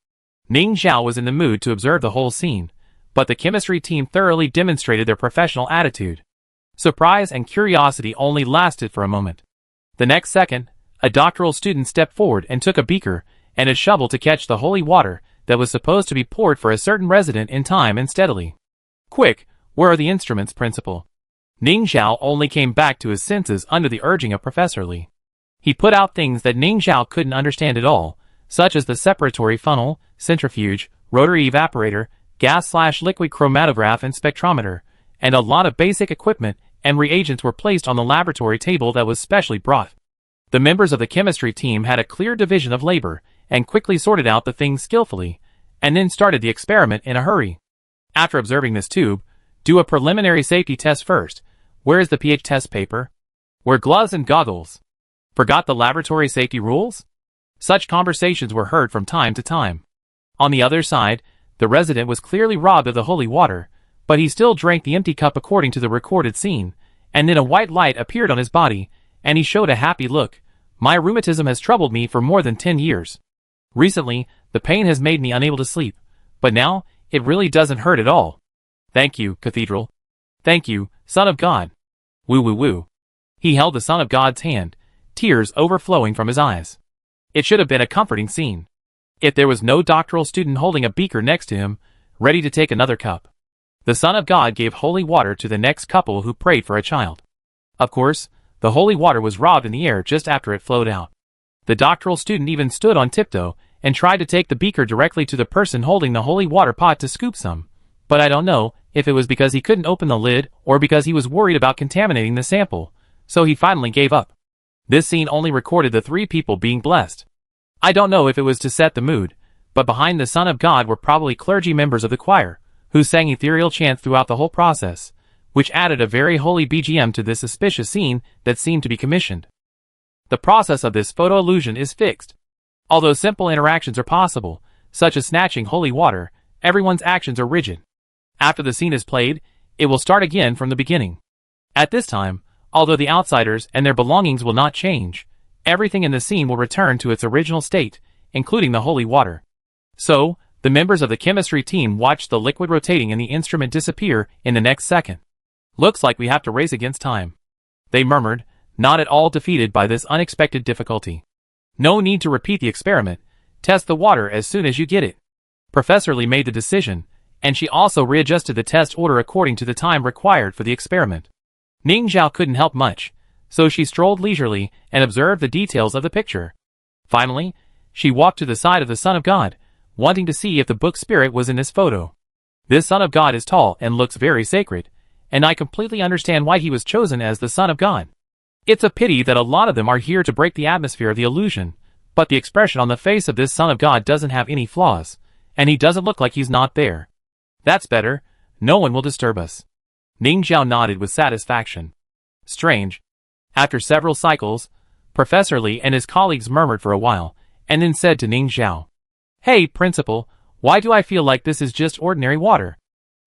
Ning Zhao was in the mood to observe the whole scene, but the chemistry team thoroughly demonstrated their professional attitude. Surprise and curiosity only lasted for a moment. The next second, a doctoral student stepped forward and took a beaker and a shovel to catch the holy water that was supposed to be poured for a certain resident in time and steadily. "Quick, where are the instruments, Principal?" Ning Zhao only came back to his senses under the urging of Professor Li. He put out things that Ning Zhao couldn't understand at all, such as the separatory funnel, centrifuge, rotary evaporator, gas/liquid chromatograph and spectrometer, and a lot of basic equipment and reagents were placed on the laboratory table that was specially brought. The members of the chemistry team had a clear division of labor, and quickly sorted out the things skillfully, and then started the experiment in a hurry. After observing this tube, do a preliminary safety test first. Where is the pH test paper? Wear gloves and goggles. Forgot the laboratory safety rules? Such conversations were heard from time to time. On the other side, the resident was clearly robbed of the holy water, but he still drank the empty cup according to the recorded scene, and then a white light appeared on his body, and he showed a happy look. "My rheumatism has troubled me for more than 10 years. Recently, the pain has made me unable to sleep, but now, it really doesn't hurt at all. Thank you, Cathedral. Thank you, Son of God." Woo woo woo. He held the Son of God's hand, tears overflowing from his eyes. It should have been a comforting scene, if there was no doctoral student holding a beaker next to him, ready to take another cup. The Son of God gave holy water to the next couple who prayed for a child. Of course, the holy water was robbed in the air just after it flowed out. The doctoral student even stood on tiptoe and tried to take the beaker directly to the person holding the holy water pot to scoop some, but I don't know if it was because he couldn't open the lid or because he was worried about contaminating the sample, so he finally gave up. This scene only recorded the 3 people being blessed. I don't know if it was to set the mood, but behind the Son of God were probably clergy members of the choir, who sang ethereal chants throughout the whole process, which added a very holy BGM to this suspicious scene that seemed to be commissioned. The process of this photo illusion is fixed. Although simple interactions are possible, such as snatching holy water, everyone's actions are rigid. After the scene is played, it will start again from the beginning. At this time, although the outsiders and their belongings will not change, everything in the scene will return to its original state, including the holy water. So, the members of the chemistry team watched the liquid rotating and the instrument disappear in the next second. "Looks like we have to race against time," they murmured, not at all defeated by this unexpected difficulty. "No need to repeat the experiment. Test the water as soon as you get it." Professor Li made the decision, and she also readjusted the test order according to the time required for the experiment. Ning Zhao couldn't help much, so she strolled leisurely and observed the details of the picture. Finally, she walked to the side of the Son of God, wanting to see if the book spirit was in this photo. This Son of God is tall and looks very sacred, and I completely understand why he was chosen as the Son of God. It's a pity that a lot of them are here to break the atmosphere of the illusion, but the expression on the face of this Son of God doesn't have any flaws, and he doesn't look like he's not there. That's better. No one will disturb us. Ning Zhao nodded with satisfaction. Strange. After several cycles, Professor Li and his colleagues murmured for a while, and then said to Ning Zhao, "Hey, Principal, why do I feel like this is just ordinary water?"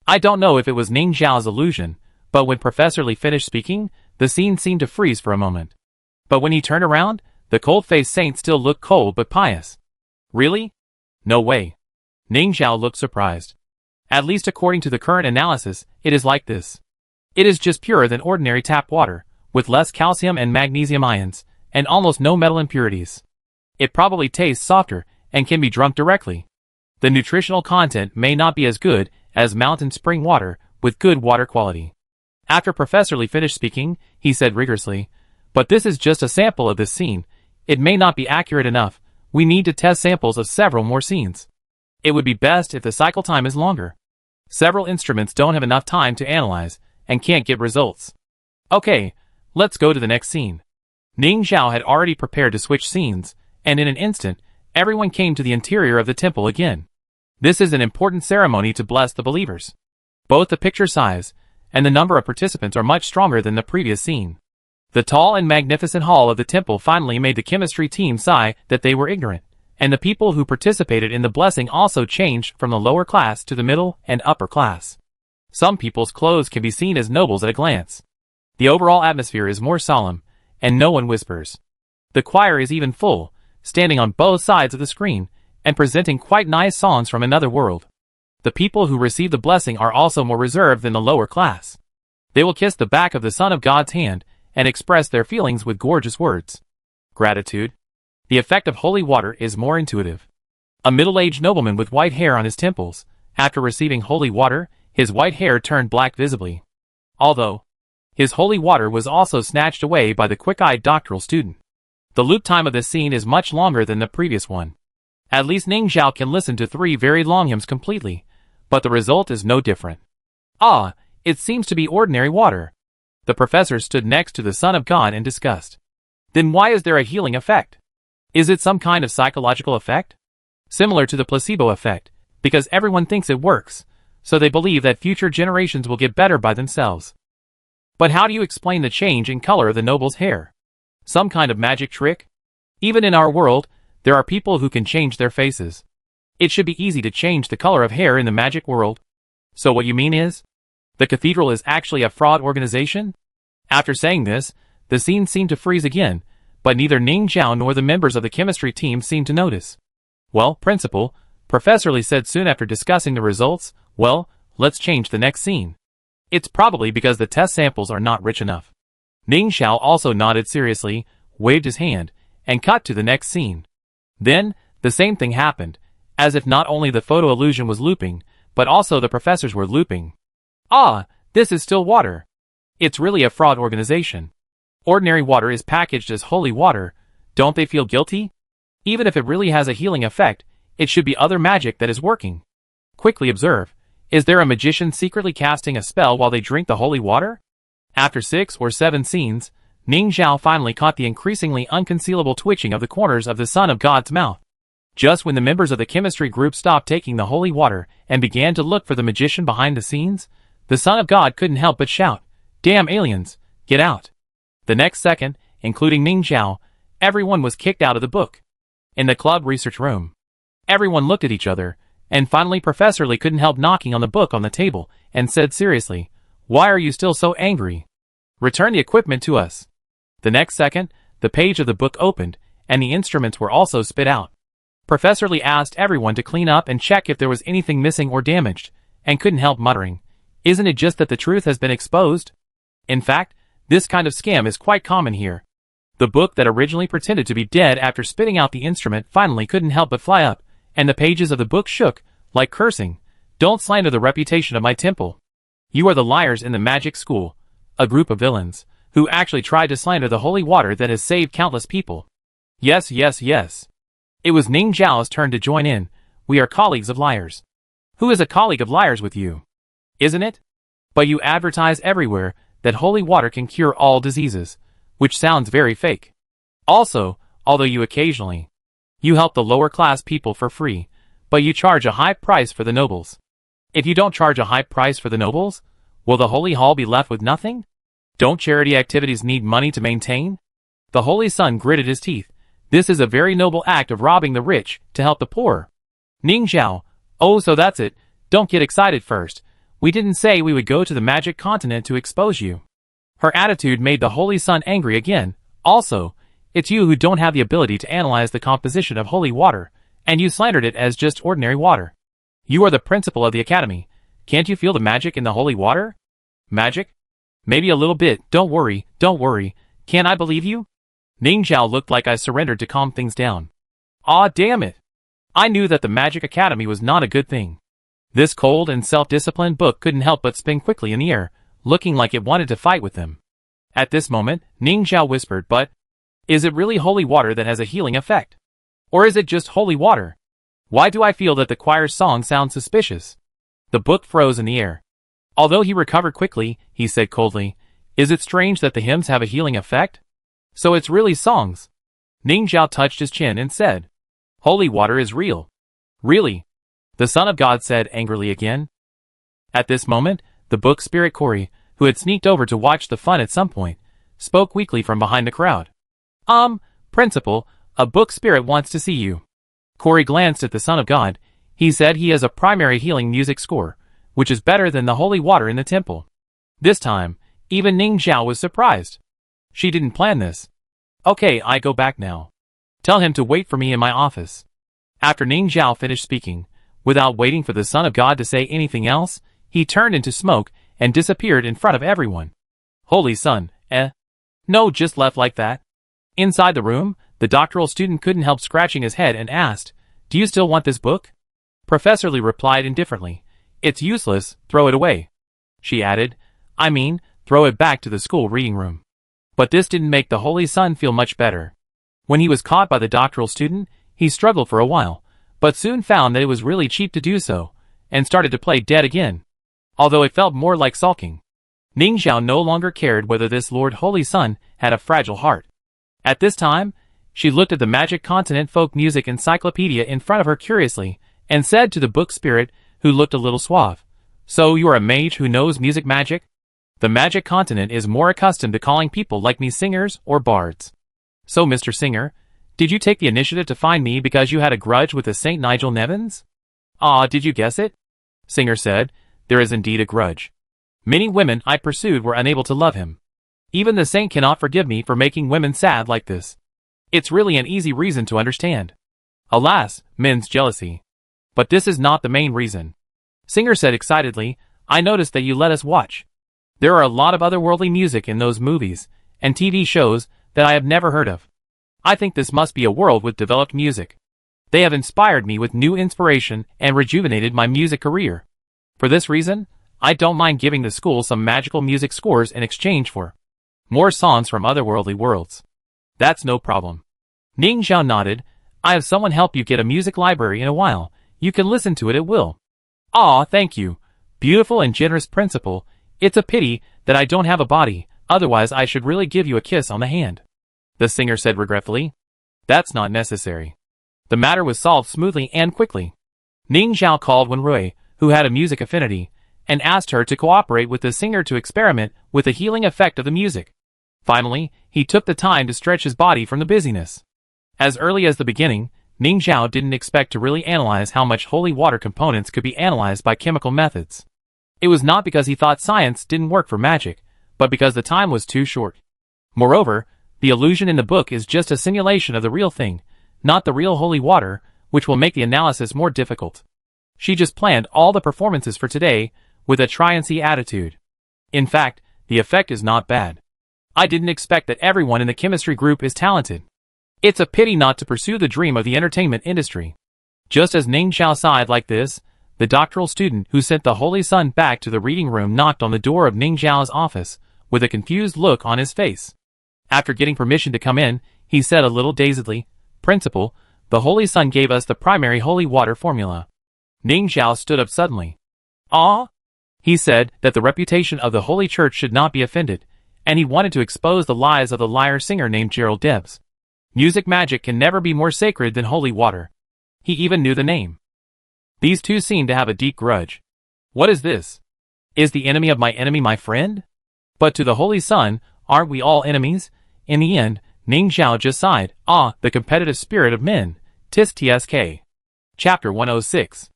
I don't know if it was Ning Zhao's illusion, but when Professor Li finished speaking, the scene seemed to freeze for a moment. But when he turned around, the cold-faced saint still looked cold but pious. Really? No way. Ning Zhao looked surprised. At least according to the current analysis, it is like this. It is just purer than ordinary tap water, with less calcium and magnesium ions, and almost no metal impurities. It probably tastes softer, and can be drunk directly. The nutritional content may not be as good as mountain spring water, with good water quality. After Professor Li finished speaking, he said rigorously, "But this is just a sample of this scene. It may not be accurate enough. We need to test samples of several more scenes. It would be best if the cycle time is longer. Several instruments don't have enough time to analyze, and can't get results. Okay, let's go to the next scene." Ning Zhao had already prepared to switch scenes, and in an instant, everyone came to the interior of the temple again. This is an important ceremony to bless the believers. Both the picture size and the number of participants are much stronger than the previous scene. The tall and magnificent hall of the temple finally made the chemistry team sigh that they were ignorant, and the people who participated in the blessing also changed from the lower class to the middle and upper class. Some people's clothes can be seen as nobles at a glance. The overall atmosphere is more solemn, and no one whispers. The choir is even full, standing on both sides of the screen, and presenting quite nice songs from another world. The people who receive the blessing are also more reserved than the lower class. They will kiss the back of the Son of God's hand, and express their feelings with gorgeous words. Gratitude. The effect of holy water is more intuitive. A middle-aged nobleman with white hair on his temples, after receiving holy water, his white hair turned black visibly. Although, his holy water was also snatched away by the quick-eyed doctoral student. The loop time of this scene is much longer than the previous one. At least Ning Zhao can listen to 3 very long hymns completely, but the result is no different. Ah, it seems to be ordinary water. The professor stood next to the Son of God and discussed. Then why is there a healing effect? Is it some kind of psychological effect? Similar to the placebo effect, because everyone thinks it works, so they believe that future generations will get better by themselves. But how do you explain the change in color of the noble's hair? Some kind of magic trick? Even in our world, there are people who can change their faces. It should be easy to change the color of hair in the magic world. So what you mean is? The cathedral is actually a fraud organization? After saying this, the scene seemed to freeze again, but neither Ning Zhao nor the members of the chemistry team seemed to notice. Well, Principal, Professor Li said soon after discussing the results, well, let's change the next scene. It's probably because the test samples are not rich enough. Ning Zhao also nodded seriously, waved his hand, and cut to the next scene. Then, the same thing happened, as if not only the photo illusion was looping, but also the professors were looping. Ah, this is still water. It's really a fraud organization. Ordinary water is packaged as holy water. Don't they feel guilty? Even if it really has a healing effect, it should be other magic that is working. Quickly observe. Is there a magician secretly casting a spell while they drink the holy water? After 6 or 7 scenes, Ning Zhao finally caught the increasingly unconcealable twitching of the corners of the Son of God's mouth. Just when the members of the chemistry group stopped taking the holy water and began to look for the magician behind the scenes, the Son of God couldn't help but shout, "Damn aliens, get out." The next second, including Ning Zhao, everyone was kicked out of the book. In the club research room, everyone looked at each other, and finally Professor Li couldn't help knocking on the book on the table and said seriously, "Why are you still so angry? Return the equipment to us." The next second, the page of the book opened, and the instruments were also spit out. Professor Li asked everyone to clean up and check if there was anything missing or damaged, and couldn't help muttering, "Isn't it just that the truth has been exposed?" In fact, this kind of scam is quite common here. The book that originally pretended to be dead after spitting out the instrument finally couldn't help but fly up, and the pages of the book shook, like cursing. "Don't slander the reputation of my temple. You are the liars in the magic school, a group of villains. who actually tried to slander the holy water that has saved countless people. Yes, yes, yes. It was Ning Zhao's turn to join in. We are colleagues of liars. Who is a colleague of liars with you? Isn't it? But you advertise everywhere that holy water can cure all diseases, which sounds very fake. Also, although you occasionally, you help the lower class people for free, but you charge a high price for the nobles. If you don't charge a high price for the nobles, will the holy hall be left with nothing? Don't charity activities need money to maintain? The holy son gritted his teeth. This is a very noble act of robbing the rich to help the poor. Ning Zhao, oh, so that's it. Don't get excited first. We didn't say we would go to the magic continent to expose you. Her attitude made the holy son angry again. Also, it's you who don't have the ability to analyze the composition of holy water, and you slandered it as just ordinary water. You are the principal of the academy. Can't you feel the magic in the holy water? Magic? Maybe a little bit. Don't worry, don't worry. Can't I believe you? Ning Zhao looked like I surrendered to calm things down. Aw, damn it. I knew that the Magic Academy was not a good thing. This cold and self-disciplined book couldn't help but spin quickly in the air, looking like it wanted to fight with them. At this moment, Ning Zhao whispered, but, is it really holy water that has a healing effect? Or is it just holy water? Why do I feel that the choir's song sounds suspicious? The book froze in the air. Although he recovered quickly, he said coldly, is it strange that the hymns have a healing effect? So it's really songs. Ning Zhao touched his chin and said, holy water is real. Really? The Son of God said angrily again. At this moment, the book spirit Corey, who had sneaked over to watch the fun at some point, spoke weakly from behind the crowd. Principal, a book spirit wants to see you. Corey glanced at the Son of God. He said he has a primary healing music score, which is better than the holy water in the temple. This time, even Ning Zhao was surprised. She didn't plan this. Okay, I go back now. Tell him to wait for me in my office. After Ning Zhao finished speaking, without waiting for the Son of God to say anything else, he turned into smoke and disappeared in front of everyone. Holy Son, No, just left like that. Inside the room, the doctoral student couldn't help scratching his head and asked, do you still want this book? Professor Lee replied indifferently, it's useless, throw it away. She added, I mean, throw it back to the school reading room. But this didn't make the Holy Son feel much better. When he was caught by the doctoral student, he struggled for a while, but soon found that it was really cheap to do so, and started to play dead again. Although it felt more like sulking. Ning Zhao no longer cared whether this Lord Holy Son had a fragile heart. At this time, she looked at the Magic Continent Folk Music Encyclopedia in front of her curiously, and said to the book spirit, who looked a little suave, so you are a mage who knows music magic? The Magic Continent is more accustomed to calling people like me singers or bards. So, Mr. Singer, did you take the initiative to find me because you had a grudge with the St. Nigel Nevins? Ah, did you guess it? Singer said, there is indeed a grudge. Many women I pursued were unable to love him. Even the saint cannot forgive me for making women sad like this. It's really an easy reason to understand. Alas, men's jealousy. But this is not the main reason. Singer said excitedly, I noticed that you let us watch. There are a lot of otherworldly music in those movies and TV shows that I have never heard of. I think this must be a world with developed music. They have inspired me with new inspiration and rejuvenated my music career. For this reason, I don't mind giving the school some magical music scores in exchange for more songs from otherworldly worlds. That's no problem. Ning Zhao nodded. I have someone help you get a music library in a while. You can listen to it at will. Aw, thank you. Beautiful and generous principal. It's a pity that I don't have a body, otherwise I should really give you a kiss on the hand. The singer said regretfully. That's not necessary. The matter was solved smoothly and quickly. Ning Zhao called Wenrui, who had a music affinity, and asked her to cooperate with the singer to experiment with the healing effect of the music. Finally, he took the time to stretch his body from the busyness. As early as the beginning, Ning Zhao didn't expect to really analyze how much holy water components could be analyzed by chemical methods. It was not because he thought science didn't work for magic, but because the time was too short. Moreover, the illusion in the book is just a simulation of the real thing, not the real holy water, which will make the analysis more difficult. She just planned all the performances for today with a try-and-see attitude. In fact, the effect is not bad. I didn't expect that everyone in the chemistry group is talented. It's a pity not to pursue the dream of the entertainment industry. Just as Ning Zhao sighed like this, the doctoral student who sent the Holy Son back to the reading room knocked on the door of Ning Zhao's office with a confused look on his face. After getting permission to come in, he said a little dazedly, "Principal, the Holy Sun gave us the primary holy water formula." Ning Xiao stood up suddenly. "Ah?" He said that the reputation of the Holy Church should not be offended, and he wanted to expose the lies of the liar singer named Gerald Debs. Music magic can never be more sacred than holy water. He even knew the name. These two seemed to have a deep grudge. What is this? Is the enemy of my enemy my friend? But to the Holy Sun, aren't we all enemies? In the end, Ning Xiao just sighed. Ah, the competitive spirit of men. Tis tsk. Chapter 106.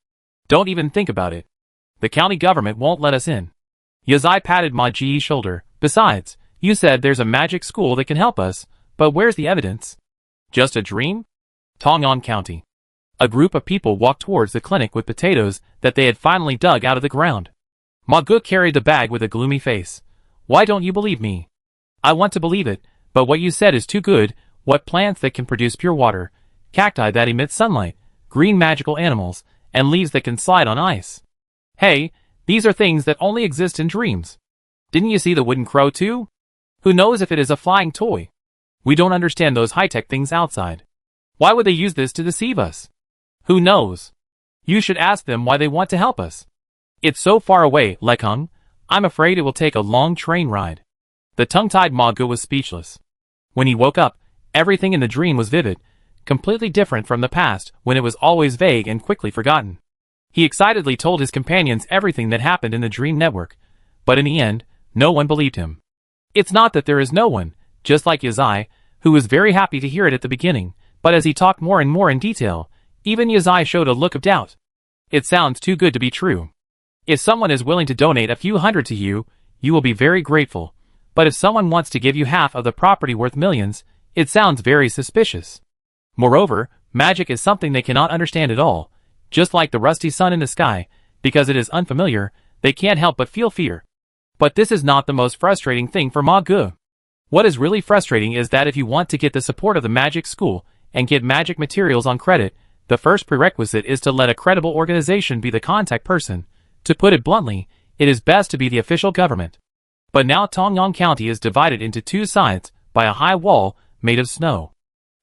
Don't even think about it. The county government won't let us in. Yazai patted Ma Ji's shoulder. Besides, you said there's a magic school that can help us, but where's the evidence? Just a dream? Tong'an County. A group of people walked towards the clinic with potatoes that they had finally dug out of the ground. Ma Gu carried the bag with a gloomy face. Why don't you believe me? I want to believe it, but what you said is too good. What plants that can produce pure water, cacti that emit sunlight, green magical animals, and leaves that can slide on ice. Hey, these are things that only exist in dreams. Didn't you see the wooden crow too? Who knows if it is a flying toy? We don't understand those high-tech things outside. Why would they use this to deceive us? Who knows? You should ask them why they want to help us. It's so far away, Lekung. I'm afraid it will take a long train ride. The tongue-tied Ma Gu was speechless. When he woke up, everything in the dream was vivid, completely different from the past when it was always vague and quickly forgotten. He excitedly told his companions everything that happened in the dream network, but in the end, no one believed him. It's not that there is no one, just like Yazai, who was very happy to hear it at the beginning, but as he talked more and more in detail, even Yazai showed a look of doubt. It sounds too good to be true. If someone is willing to donate a few hundred to you, you will be very grateful, but if someone wants to give you half of the property worth millions, it sounds very suspicious. Moreover, magic is something they cannot understand at all, just like the rusty sun in the sky, because it is unfamiliar, they can't help but feel fear. But this is not the most frustrating thing for Ma Gu. What is really frustrating is that if you want to get the support of the magic school and get magic materials on credit, the first prerequisite is to let a credible organization be the contact person. To put it bluntly, it is best to be the official government. But now Tong'an County is divided into two sides by a high wall made of snow.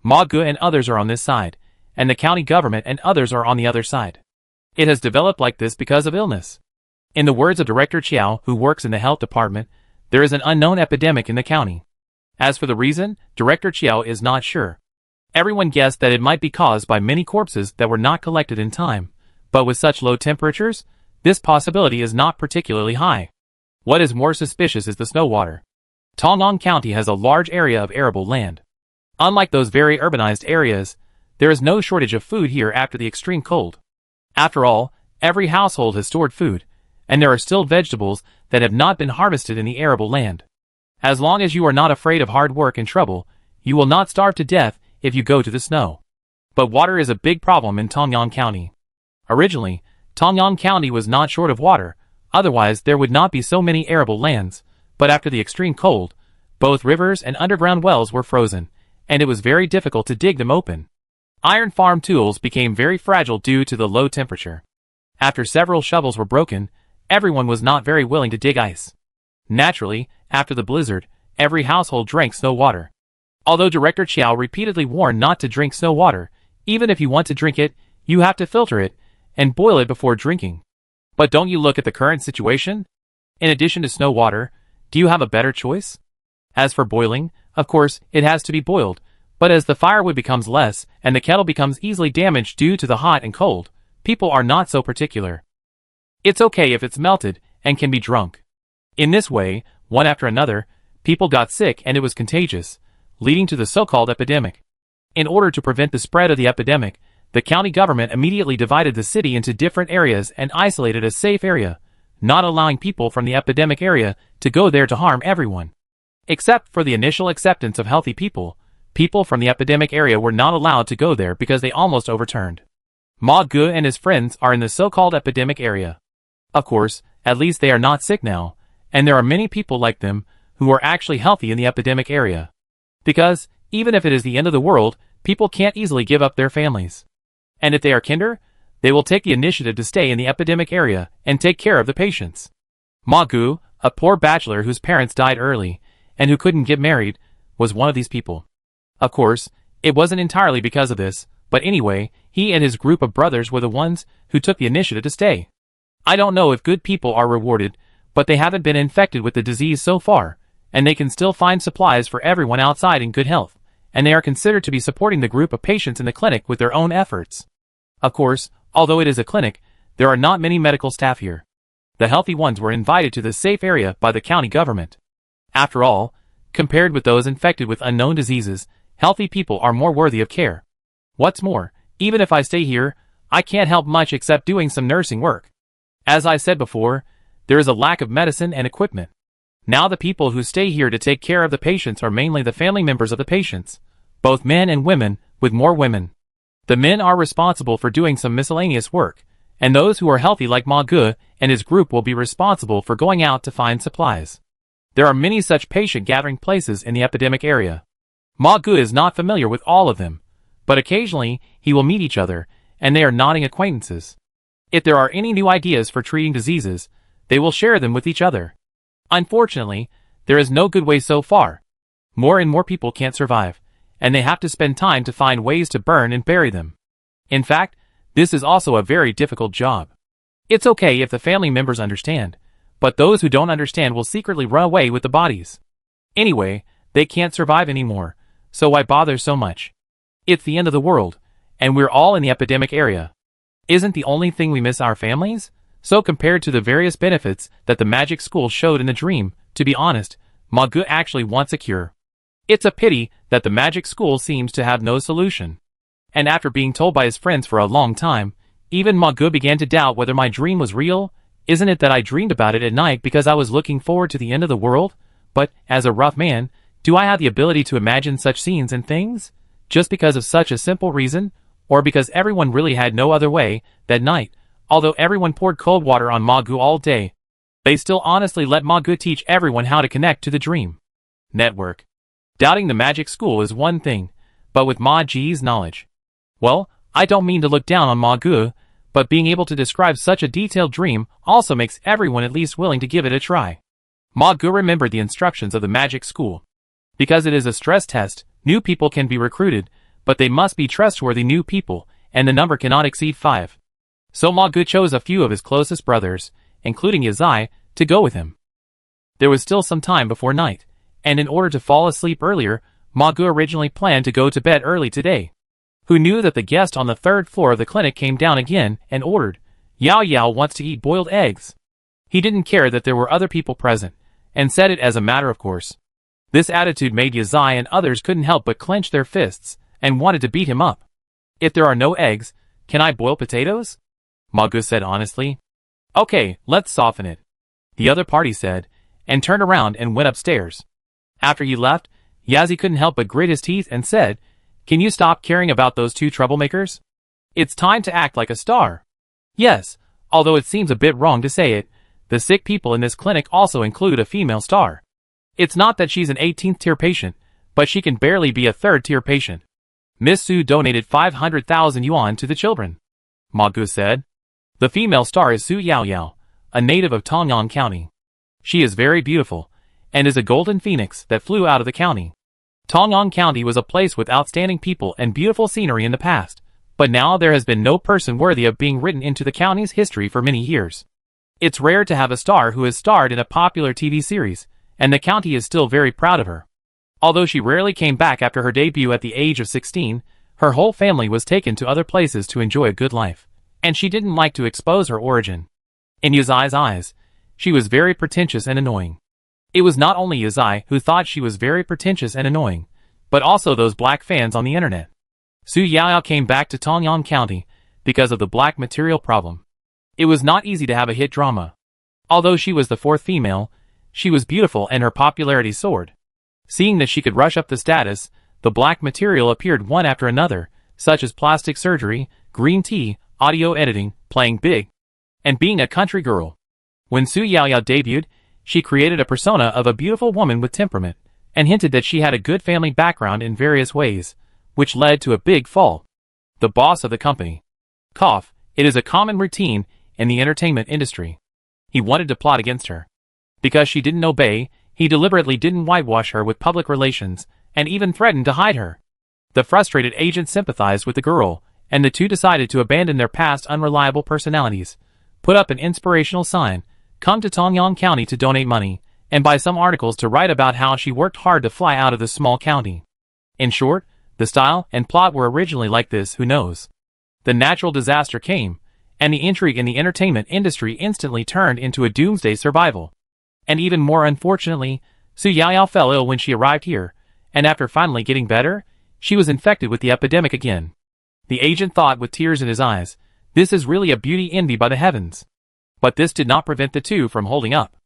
Ma Gu and others are on this side, and the county government and others are on the other side. It has developed like this because of illness. In the words of Director Chiao, who works in the health department, there is an unknown epidemic in the county. As for the reason, Director Chiao is not sure. Everyone guessed that it might be caused by many corpses that were not collected in time, but with such low temperatures, this possibility is not particularly high. What is more suspicious is the snow water. Tong'an County has a large area of arable land. Unlike those very urbanized areas, there is no shortage of food here after the extreme cold. After all, every household has stored food, and there are still vegetables that have not been harvested in the arable land. As long as you are not afraid of hard work and trouble, you will not starve to death if you go to the snow. But water is a big problem in Tong'an County. Originally, Tong'an County was not short of water, otherwise there would not be so many arable lands, but after the extreme cold, both rivers and underground wells were frozen, and it was very difficult to dig them open. Iron farm tools became very fragile due to the low temperature. After several shovels were broken, everyone was not very willing to dig ice. Naturally, after the blizzard, every household drank snow water. Although Director Chiao repeatedly warned not to drink snow water, even if you want to drink it, you have to filter it and boil it before drinking. But don't you look at the current situation? In addition to snow water, do you have a better choice? As for boiling, of course, it has to be boiled, but as the firewood becomes less and the kettle becomes easily damaged due to the hot and cold, people are not so particular. It's okay if it's melted and can be drunk. In this way, one after another, people got sick and it was contagious, leading to the so-called epidemic. In order to prevent the spread of the epidemic, the county government immediately divided the city into different areas and isolated a safe area, not allowing people from the epidemic area to go there to harm everyone. Except for the initial acceptance of healthy people, people from the epidemic area were not allowed to go there because they almost overturned. Ma Gu and his friends are in the so-called epidemic area. Of course, at least they are not sick now, and there are many people like them who are actually healthy in the epidemic area. Because, even if it is the end of the world, people can't easily give up their families. And if they are kinder, they will take the initiative to stay in the epidemic area and take care of the patients. Ma Gu, a poor bachelor whose parents died early, and who couldn't get married, was one of these people. Of course, it wasn't entirely because of this, but anyway, he and his group of brothers were the ones who took the initiative to stay. I don't know if good people are rewarded, but they haven't been infected with the disease so far, and they can still find supplies for everyone outside in good health, and they are considered to be supporting the group of patients in the clinic with their own efforts. Of course, although it is a clinic, there are not many medical staff here. The healthy ones were invited to the safe area by the county government. After all, compared with those infected with unknown diseases, healthy people are more worthy of care. What's more, even if I stay here, I can't help much except doing some nursing work. As I said before, there is a lack of medicine and equipment. Now the people who stay here to take care of the patients are mainly the family members of the patients, both men and women, with more women. The men are responsible for doing some miscellaneous work, and those who are healthy like Ma Gu and his group will be responsible for going out to find supplies. There are many such patient gathering places in the epidemic area. Ma Gu is not familiar with all of them, but occasionally he will meet each other, and they are nodding acquaintances. If there are any new ideas for treating diseases, they will share them with each other. Unfortunately, there is no good way so far. More and more people can't survive, and they have to spend time to find ways to burn and bury them. In fact, this is also a very difficult job. It's okay if the family members understand, but those who don't understand will secretly run away with the bodies. Anyway, they can't survive anymore, so why bother so much? It's the end of the world, and we're all in the epidemic area. Isn't the only thing we miss our families? So compared to the various benefits that the magic school showed in the dream, to be honest, Ma Gu actually wants a cure. It's a pity that the magic school seems to have no solution. And after being told by his friends for a long time, even Ma Gu began to doubt whether my dream was real. Isn't it that I dreamed about it at night because I was looking forward to the end of the world? But, as a rough man, do I have the ability to imagine such scenes and things? Just because of such a simple reason? Or because everyone really had no other way, that night, although everyone poured cold water on Ma Gu all day, they still honestly let Ma Gu teach everyone how to connect to the dream network. Doubting the magic school is one thing, but with Ma Ji's knowledge. Well, I don't mean to look down on Ma Gu, but being able to describe such a detailed dream also makes everyone at least willing to give it a try. Ma Gu remembered the instructions of the magic school. Because it is a stress test, new people can be recruited, but they must be trustworthy new people, and the number cannot exceed 5. So Ma Gu chose a few of his closest brothers, including Yazai, to go with him. There was still some time before night, and in order to fall asleep earlier, Ma Gu originally planned to go to bed early today. Who knew that the guest on the 3rd floor of the clinic came down again and ordered, "Yao Yao wants to eat boiled eggs." He didn't care that there were other people present, and said it as a matter of course. This attitude made Yazai and others couldn't help but clench their fists, and wanted to beat him up. "If there are no eggs, can I boil potatoes?" Ma Gu said honestly. "Okay, let's soften it," the other party said, and turned around and went upstairs. After he left, Yazzie couldn't help but grit his teeth and said, "Can you stop caring about those two troublemakers? It's time to act like a star." Yes, although it seems a bit wrong to say it, the sick people in this clinic also include a female star. It's not that she's an 18th tier patient, but she can barely be a 3rd tier patient. Miss Su donated 500,000 yuan to the children, Ma Gu said. The female star is Su Yao Yao, a native of Tongyang County. She is very beautiful, and is a golden phoenix that flew out of the county. Tongyang County was a place with outstanding people and beautiful scenery in the past, but now there has been no person worthy of being written into the county's history for many years. It's rare to have a star who has starred in a popular TV series, and the county is still very proud of her. Although she rarely came back after her debut at the age of 16, her whole family was taken to other places to enjoy a good life, and she didn't like to expose her origin. In Yazai's eyes, she was very pretentious and annoying. It was not only Yazai who thought she was very pretentious and annoying, but also those black fans on the internet. Su Yaoyao came back to Tongyang County because of the black material problem. It was not easy to have a hit drama. Although she was the 4th female, she was beautiful and her popularity soared. Seeing that she could rush up the status, the black material appeared one after another, such as plastic surgery, green tea, audio editing, playing big, and being a country girl. When Su Yaoyao debuted, she created a persona of a beautiful woman with temperament, and hinted that she had a good family background in various ways, which led to a big fall. The boss of the company. Cough, it is a common routine in the entertainment industry. He wanted to plot against her. Because she didn't obey, he deliberately didn't whitewash her with public relations, and even threatened to hide her. The frustrated agent sympathized with the girl, and the two decided to abandon their past unreliable personalities, put up an inspirational sign, come to Tongyang County to donate money, and buy some articles to write about how she worked hard to fly out of this small county. In short, the style and plot were originally like this, who knows. The natural disaster came, and the intrigue in the entertainment industry instantly turned into a doomsday survival. And even more unfortunately, Su Yaoyao fell ill when she arrived here, and after finally getting better, she was infected with the epidemic again. The agent thought with tears in his eyes, this is really a beauty envied by the heavens. But this did not prevent the two from holding up.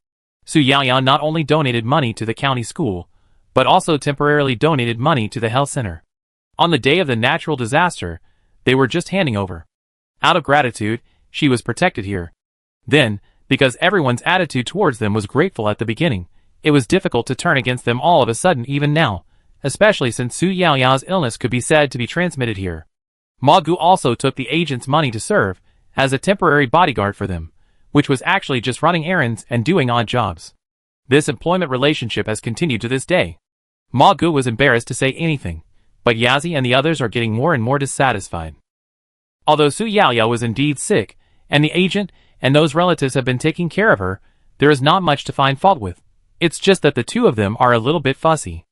Su Yaoyao not only donated money to the county school, but also temporarily donated money to the health center. On the day of the natural disaster, they were just handing over. Out of gratitude, she was protected here. Then, because everyone's attitude towards them was grateful at the beginning, it was difficult to turn against them all of a sudden even now, especially since Su Yaoyao's illness could be said to be transmitted here. Ma Gu also took the agent's money to serve as a temporary bodyguard for them, which was actually just running errands and doing odd jobs. This employment relationship has continued to this day. Ma Gu was embarrassed to say anything, but Yazi and the others are getting more and more dissatisfied. Although Su Yaoyao was indeed sick, and the agent and those relatives have been taking care of her, there is not much to find fault with. It's just that the two of them are a little bit fussy.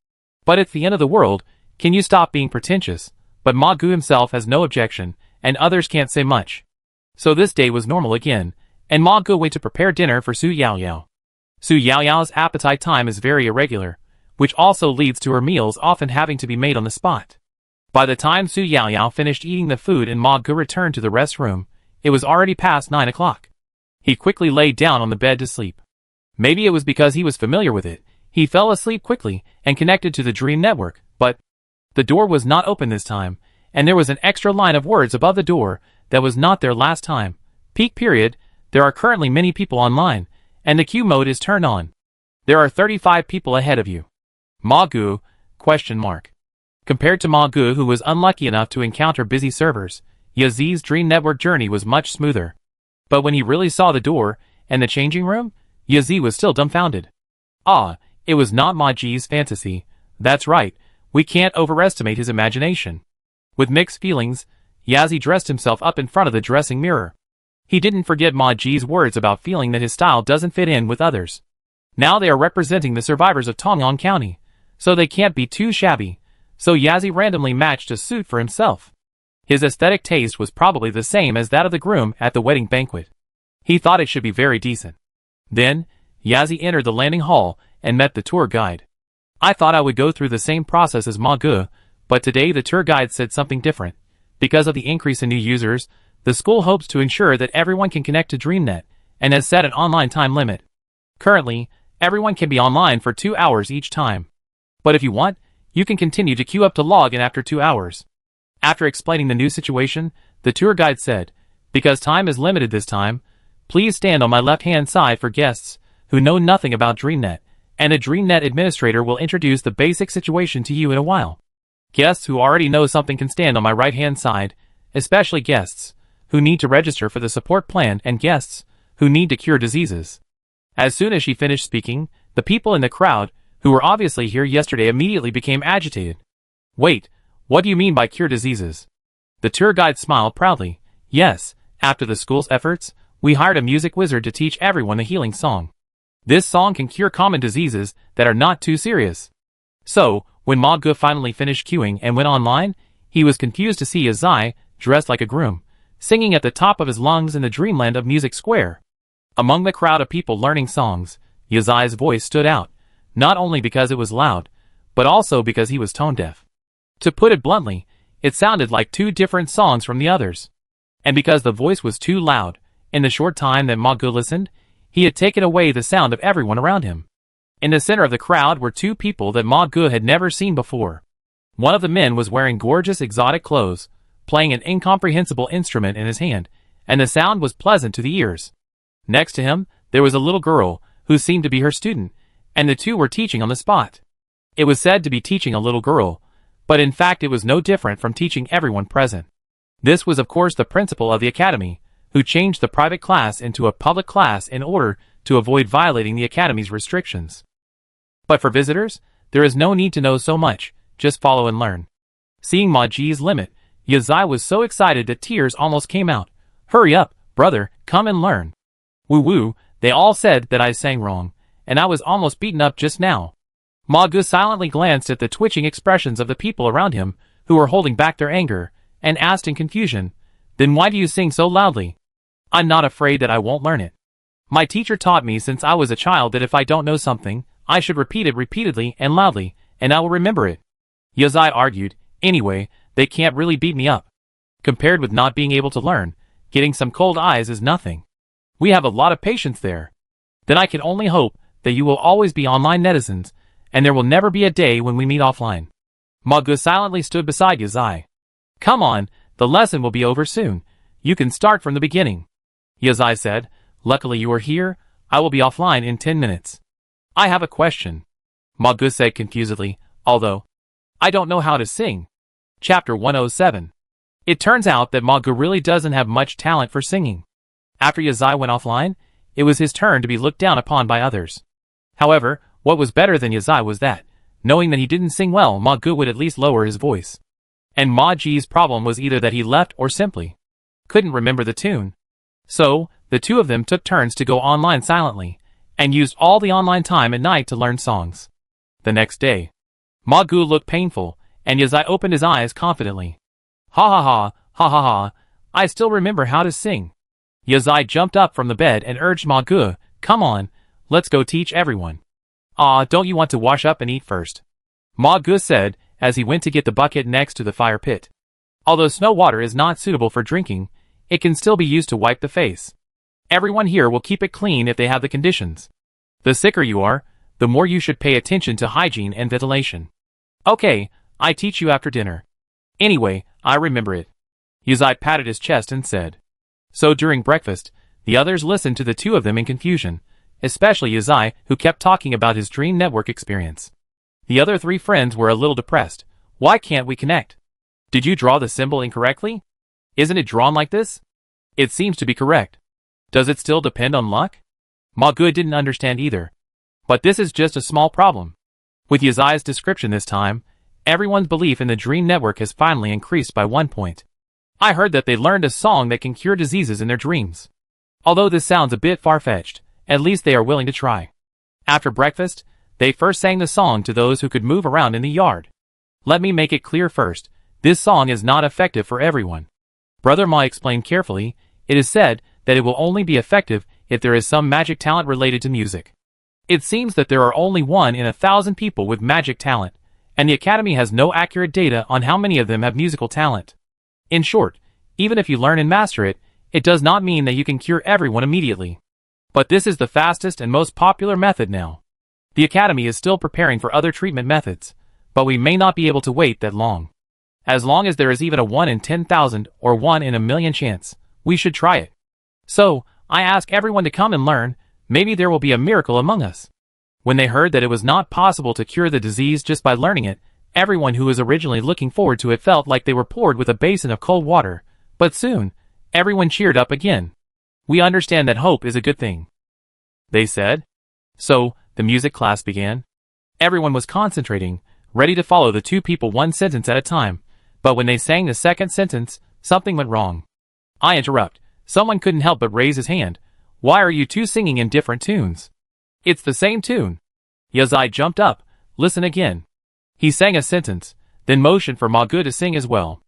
But it's the end of the world, can you stop being pretentious? But Ma Gu himself has no objection, and others can't say much. So this day was normal again, and Ma Gu went to prepare dinner for Su Yaoyao. Su Yaoyao's appetite time is very irregular, which also leads to her meals often having to be made on the spot. By the time Su Yaoyao finished eating the food and Ma Gu returned to the rest room, it was already past 9 o'clock. He quickly laid down on the bed to sleep. Maybe it was because he was familiar with it, he fell asleep quickly and connected to the dream network, but the door was not open this time, and there was an extra line of words above the door that was not there last time. Peak period, there are currently many people online, and the queue mode is turned on. There are 35 people ahead of you. Ma Gu? Compared to Ma Gu, who was unlucky enough to encounter busy servers, Yazi's dream network journey was much smoother. But when he really saw the door and the changing room, Yazi was still dumbfounded. Ah, it was not Ma Ji's fantasy. That's right, we can't overestimate his imagination. With mixed feelings, Yazi dressed himself up in front of the dressing mirror. He didn't forget Ma Ji's words about feeling that his style doesn't fit in with others. Now they are representing the survivors of Tongyang County, so they can't be too shabby, so Yazi randomly matched a suit for himself. His aesthetic taste was probably the same as that of the groom at the wedding banquet. He thought it should be very decent. Then, Yazi entered the landing hall and met the tour guide. I thought I would go through the same process as Ma Gu, but today the tour guide said something different. Because of the increase in new users, the school hopes to ensure that everyone can connect to DreamNet, and has set an online time limit. Currently, everyone can be online for 2 hours each time. But if you want, you can continue to queue up to log in after 2 hours. After explaining the new situation, the tour guide said, because time is limited this time, please stand on my left-hand side for guests who know nothing about DreamNet, and a DreamNet administrator will introduce the basic situation to you in a while. Guests who already know something can stand on my right-hand side, especially guests who need to register for the support plan and guests who need to cure diseases. As soon as she finished speaking, the people in the crowd, who were obviously here yesterday, immediately became agitated. Wait, what do you mean by cure diseases? The tour guide smiled proudly. Yes, after the school's efforts, we hired a music wizard to teach everyone a healing song. This song can cure common diseases that are not too serious. So, when Ma Gu finally finished queuing and went online, he was confused to see Yazai, dressed like a groom, singing at the top of his lungs in the dreamland of Music Square. Among the crowd of people learning songs, Yazai's voice stood out, not only because it was loud, but also because he was tone-deaf. To put it bluntly, it sounded like two different songs from the others. And because the voice was too loud, in the short time that Ma Gu listened, he had taken away the sound of everyone around him. In the center of the crowd were two people that Ma Gu had never seen before. One of the men was wearing gorgeous exotic clothes, playing an incomprehensible instrument in his hand, and the sound was pleasant to the ears. Next to him, there was a little girl, who seemed to be her student, and the two were teaching on the spot. It was said to be teaching a little girl, but in fact it was no different from teaching everyone present. This was of course the principal of the academy, who changed the private class into a public class in order to avoid violating the Academy's restrictions. But for visitors, there is no need to know so much, just follow and learn. Seeing Ma Ji's limit, Yazai was so excited that tears almost came out. Hurry up, brother, come and learn. Woo-woo, they all said that I sang wrong, and I was almost beaten up just now. Ma Gu silently glanced at the twitching expressions of the people around him, who were holding back their anger, and asked in confusion, then why do you sing so loudly? I'm not afraid that I won't learn it. My teacher taught me since I was a child that if I don't know something, I should repeat it repeatedly and loudly, and I will remember it. Yazai argued, anyway, they can't really beat me up. Compared with not being able to learn, getting some cold eyes is nothing. We have a lot of patience there. Then I can only hope that you will always be online netizens, and there will never be a day when we meet offline. Ma Gu silently stood beside Yazai. Come on, the lesson will be over soon. You can start from the beginning. Yazai said, luckily you are here, I will be offline in 10 minutes. I have a question. Ma Gu said confusedly, although I don't know how to sing. Chapter 107. It turns out that Ma Gu really doesn't have much talent for singing. After Yazai went offline, it was his turn to be looked down upon by others. However, what was better than Yazai was that, knowing that he didn't sing well, Ma Gu would at least lower his voice. And Ma Ji's problem was either that he left or simply couldn't remember the tune. So, the two of them took turns to go online silently, and used all the online time at night to learn songs. The next day, Ma Gu looked painful, and Yazai opened his eyes confidently. Ha ha ha, ha ha ha, I still remember how to sing. Yazai jumped up from the bed and urged Ma Gu, come on, let's go teach everyone. Don't you want to wash up and eat first? Ma Gu said, as he went to get the bucket next to the fire pit. Although snow water is not suitable for drinking, it can still be used to wipe the face. Everyone here will keep it clean if they have the conditions. The sicker you are, the more you should pay attention to hygiene and ventilation. Okay, I teach you after dinner. Anyway, I remember it. Yazai patted his chest and said. So during breakfast, the others listened to the two of them in confusion, especially Yazai, who kept talking about his dream network experience. The other three friends were a little depressed. Why can't we connect? Did you draw the symbol incorrectly? Isn't it drawn like this? It seems to be correct. Does it still depend on luck? Ma Gu didn't understand either. But this is just a small problem. With Yazai's description this time, everyone's belief in the dream network has finally increased by 1 point. I heard that they learned a song that can cure diseases in their dreams. Although this sounds a bit far-fetched, at least they are willing to try. After breakfast, they first sang the song to those who could move around in the yard. Let me make it clear first, this song is not effective for everyone. Brother Ma explained carefully, it is said that it will only be effective if there is some magic talent related to music. It seems that there are only 1 in 1,000 people with magic talent, and the Academy has no accurate data on how many of them have musical talent. In short, even if you learn and master it, it does not mean that you can cure everyone immediately. But this is the fastest and most popular method now. The Academy is still preparing for other treatment methods, but we may not be able to wait that long. As long as there is even a 1 in 10,000 or 1 in a million chance, we should try it. So, I ask everyone to come and learn, maybe there will be a miracle among us. When they heard that it was not possible to cure the disease just by learning it, everyone who was originally looking forward to it felt like they were poured with a basin of cold water, but soon, everyone cheered up again. We understand that hope is a good thing, they said. So, the music class began. Everyone was concentrating, ready to follow the two people one sentence at a time, but when they sang the second sentence, something went wrong. I interrupt. Someone couldn't help but raise his hand. Why are you two singing in different tunes? It's the same tune. Yazai jumped up. Listen again. He sang a sentence, then motioned for Ma Gu to sing as well.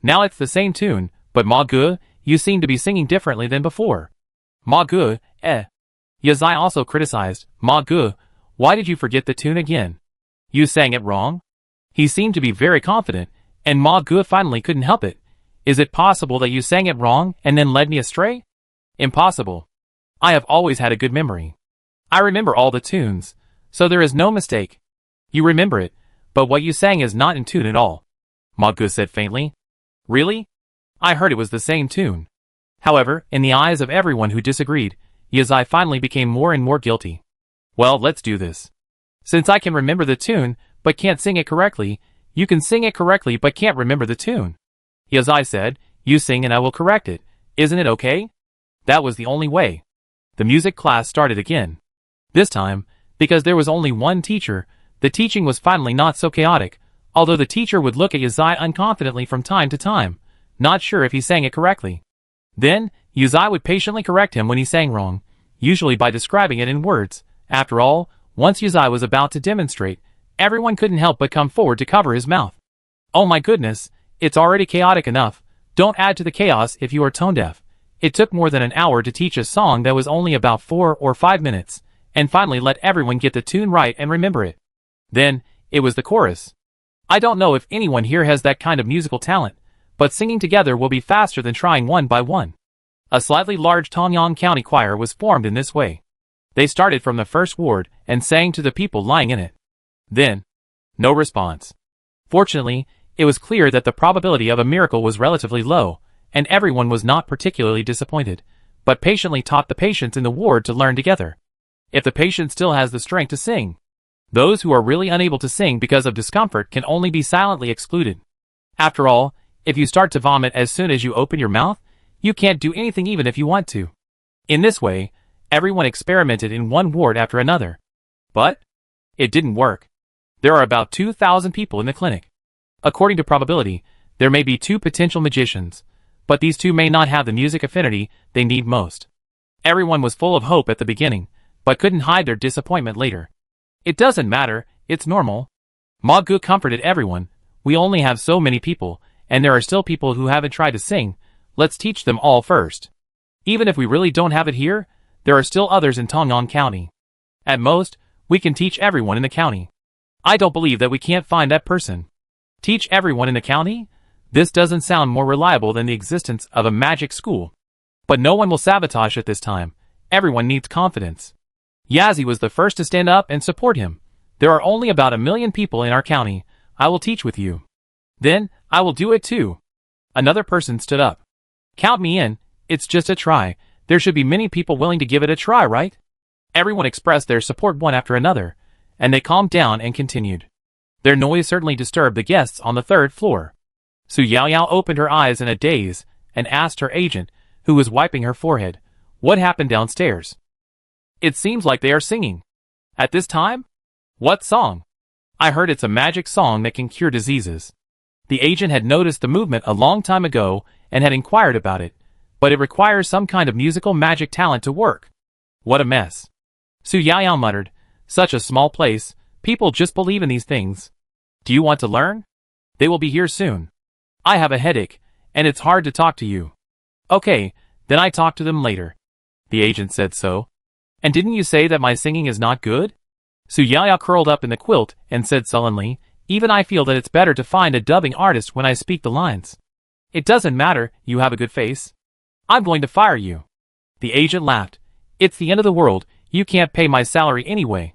Now it's the same tune, but Ma Gu, you seem to be singing differently than before. Ma Gu, Yazai also criticized. Ma Gu, why did you forget the tune again? You sang it wrong? He seemed to be very confident, and Ma Gu finally couldn't help it. Is it possible that you sang it wrong and then led me astray? Impossible. I have always had a good memory. I remember all the tunes, so there is no mistake. You remember it, but what you sang is not in tune at all. Ma Gu said faintly. Really? I heard it was the same tune. However, in the eyes of everyone who disagreed, Yazai finally became more and more guilty. Well, let's do this. Since I can remember the tune, but can't sing it correctly, you can sing it correctly but can't remember the tune. Yazai said, you sing and I will correct it. Isn't it okay? That was the only way. The music class started again. This time, because there was only one teacher, the teaching was finally not so chaotic, although the teacher would look at Yuzai unconfidently from time to time, not sure if he sang it correctly. Then, Yuzai would patiently correct him when he sang wrong, usually by describing it in words. After all, once Yuzai was about to demonstrate, everyone couldn't help but come forward to cover his mouth. Oh my goodness, it's already chaotic enough. Don't add to the chaos if you are tone deaf. It took more than an hour to teach a song that was only about 4 or 5 minutes, and finally let everyone get the tune right and remember it. Then, it was the chorus. I don't know if anyone here has that kind of musical talent, but singing together will be faster than trying one by one. A slightly large Tongyang County choir was formed in this way. They started from the first ward and sang to the people lying in it. Then, no response. Fortunately, it was clear that the probability of a miracle was relatively low, and everyone was not particularly disappointed, but patiently taught the patients in the ward to learn together. If the patient still has the strength to sing, those who are really unable to sing because of discomfort can only be silently excluded. After all, if you start to vomit as soon as you open your mouth, you can't do anything even if you want to. In this way, everyone experimented in one ward after another. But it didn't work. There are about 2,000 people in the clinic. According to probability, there may be 2 potential magicians, but these 2 may not have the music affinity they need most. Everyone was full of hope at the beginning, but couldn't hide their disappointment later. It doesn't matter, it's normal. Ma Gu comforted everyone. We only have so many people, and there are still people who haven't tried to sing. Let's teach them all first. Even if we really don't have it here, there are still others in Tongyang County. At most, we can teach everyone in the county. I don't believe that we can't find that person. Teach everyone in the county? This doesn't sound more reliable than the existence of a magic school. But no one will sabotage it this time. Everyone needs confidence. Yazzie was the first to stand up and support him. There are only about 1 million people in our county. I will teach with you. Then, I will do it too. Another person stood up. Count me in. It's just a try. There should be many people willing to give it a try, right? Everyone expressed their support one after another, and they calmed down and continued. Their noise certainly disturbed the guests on the 3rd floor. Su Yaoyao opened her eyes in a daze and asked her agent, who was wiping her forehead, what happened downstairs. It seems like they are singing. At this time? What song? I heard it's a magic song that can cure diseases. The agent had noticed the movement a long time ago and had inquired about it, but it requires some kind of musical magic talent to work. What a mess. Su Yaoyao muttered, such a small place, people just believe in these things. Do you want to learn? They will be here soon. I have a headache, and it's hard to talk to you. Okay, then I talk to them later. The agent said so. And didn't you say that my singing is not good? Su Yaoyao curled up in the quilt and said sullenly, even I feel that it's better to find a dubbing artist when I speak the lines. It doesn't matter, you have a good face. I'm going to fire you. The agent laughed. It's the end of the world, you can't pay my salary anyway.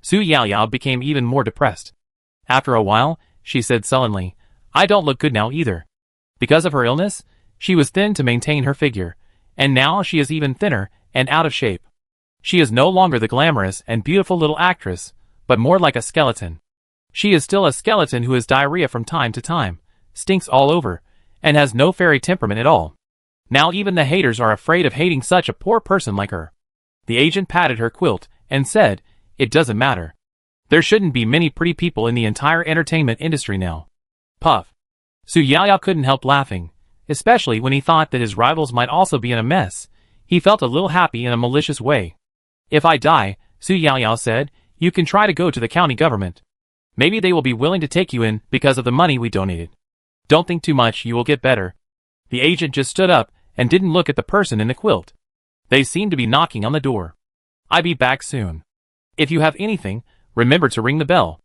Su Yaoyao became even more depressed. After a while, she said sullenly, I don't look good now either. Because of her illness, she was thin to maintain her figure, and now she is even thinner and out of shape. She is no longer the glamorous and beautiful little actress, but more like a skeleton. She is still a skeleton who has diarrhea from time to time, stinks all over, and has no fairy temperament at all. Now even the haters are afraid of hating such a poor person like her. The agent patted her quilt and said, it doesn't matter. There shouldn't be many pretty people in the entire entertainment industry now. Puff. Su Yaoyao couldn't help laughing, especially when he thought that his rivals might also be in a mess. He felt a little happy in a malicious way. If I die, Su Yaoyao said, you can try to go to the county government. Maybe they will be willing to take you in because of the money we donated. Don't think too much, you will get better. The agent just stood up and didn't look at the person in the quilt. They seemed to be knocking on the door. I'll be back soon. If you have anything, remember to ring the bell.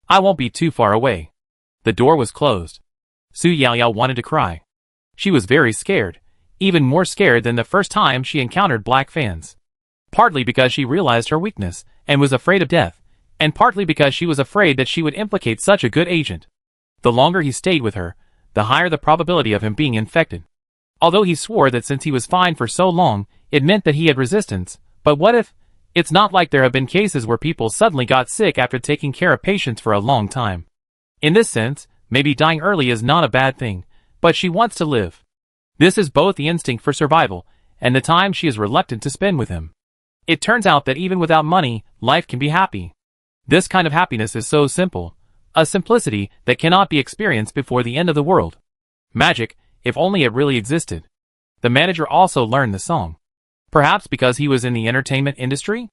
I won't be too far away. The door was closed. Su Yaoyao wanted to cry. She was very scared, even more scared than the first time she encountered black fans. Partly because she realized her weakness and was afraid of death, and partly because she was afraid that she would implicate such a good agent. The longer he stayed with her, the higher the probability of him being infected. Although he swore that since he was fine for so long, it meant that he had resistance, but what if? It's not like there have been cases where people suddenly got sick after taking care of patients for a long time. In this sense, maybe dying early is not a bad thing, but she wants to live. This is both the instinct for survival, and the time she is reluctant to spend with him. It turns out that even without money, life can be happy. This kind of happiness is so simple, a simplicity that cannot be experienced before the end of the world. Magic, if only it really existed. The manager also learned the song. Perhaps because he was in the entertainment industry?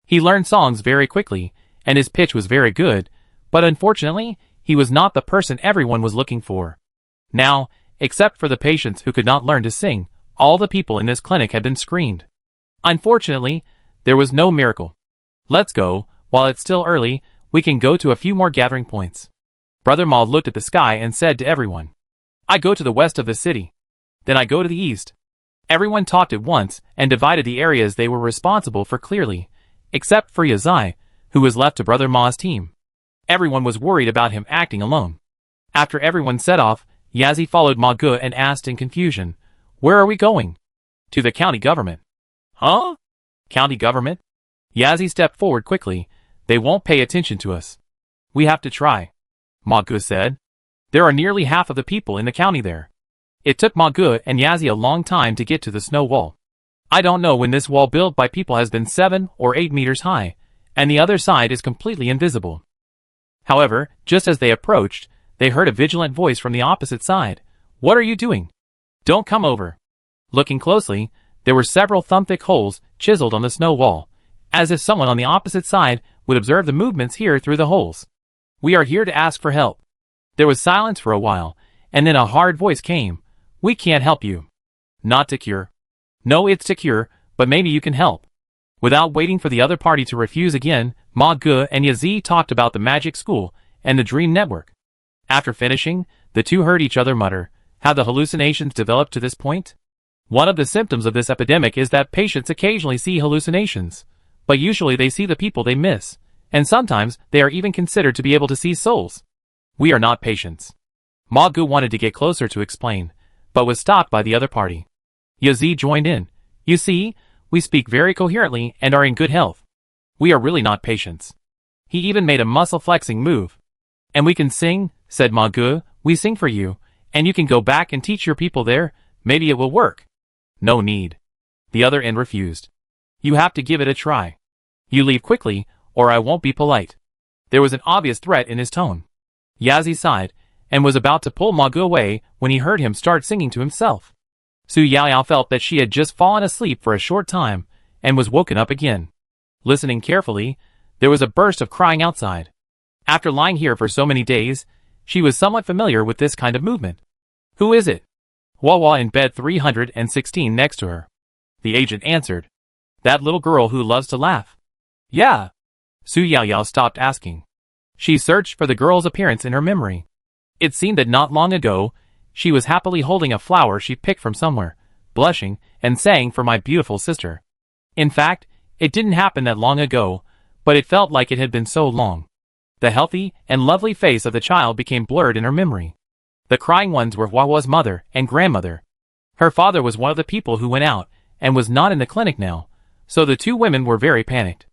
He learned songs very quickly, and his pitch was very good, but unfortunately, he was not the person everyone was looking for. Now, except for the patients who could not learn to sing, all the people in this clinic had been screened. Unfortunately, there was no miracle. Let's go, while it's still early, we can go to a few more gathering points. Brother Ma looked at the sky and said to everyone, I go to the west of the city. Then I go to the east. Everyone talked at once and divided the areas they were responsible for clearly, except for Yazai, who was left to Brother Ma's team. Everyone was worried about him acting alone. After everyone set off, Yazi followed Ma Ge and asked in confusion, Where are we going? To the county government. Huh? County government? Yazi stepped forward quickly. They won't pay attention to us. We have to try. Ma Ge said. There are nearly half of the people in the county there. It took Ma Ge and Yazi a long time to get to the snow wall. I don't know when this wall built by people has been 7 or 8 meters high, and the other side is completely invisible. However, just as they approached, they heard a vigilant voice from the opposite side. What are you doing? Don't come over. Looking closely, there were several thumb-thick holes chiseled on the snow wall, as if someone on the opposite side would observe the movements here through the holes. We are here to ask for help. There was silence for a while, and then a hard voice came. We can't help you. Not to cure. No, it's to cure, but maybe you can help. Without waiting for the other party to refuse again, Ma Ge and Yazi talked about the magic school and the dream network. After finishing, the two heard each other mutter, Have the hallucinations developed to this point? One of the symptoms of this epidemic is that patients occasionally see hallucinations, but usually they see the people they miss, and sometimes they are even considered to be able to see souls. We are not patients. Ma Ge wanted to get closer to explain, but was stopped by the other party. Yazi joined in. You see, we speak very coherently and are in good health. We are really not patients. He even made a muscle-flexing move. And we can sing, said Ma Ge. We sing for you, and you can go back and teach your people there. Maybe it will work. No need. The other end refused. You have to give it a try. You leave quickly, or I won't be polite. There was an obvious threat in his tone. Yazi sighed, and was about to pull Ma Ge away when he heard him start singing to himself. Su Yaoyao felt that she had just fallen asleep for a short time, and was woken up again. Listening carefully, there was a burst of crying outside. After lying here for so many days, she was somewhat familiar with this kind of movement. Who is it? Wawa in bed 316 next to her. The agent answered. That little girl who loves to laugh. Yeah. Su Yaoyao stopped asking. She searched for the girl's appearance in her memory. It seemed that not long ago, she was happily holding a flower she picked from somewhere, blushing, and saying for my beautiful sister. In fact, it didn't happen that long ago, but it felt like it had been so long. The healthy and lovely face of the child became blurred in her memory. The crying ones were Wawa's mother and grandmother. Her father was one of the people who went out, and was not in the clinic now, so the two women were very panicked.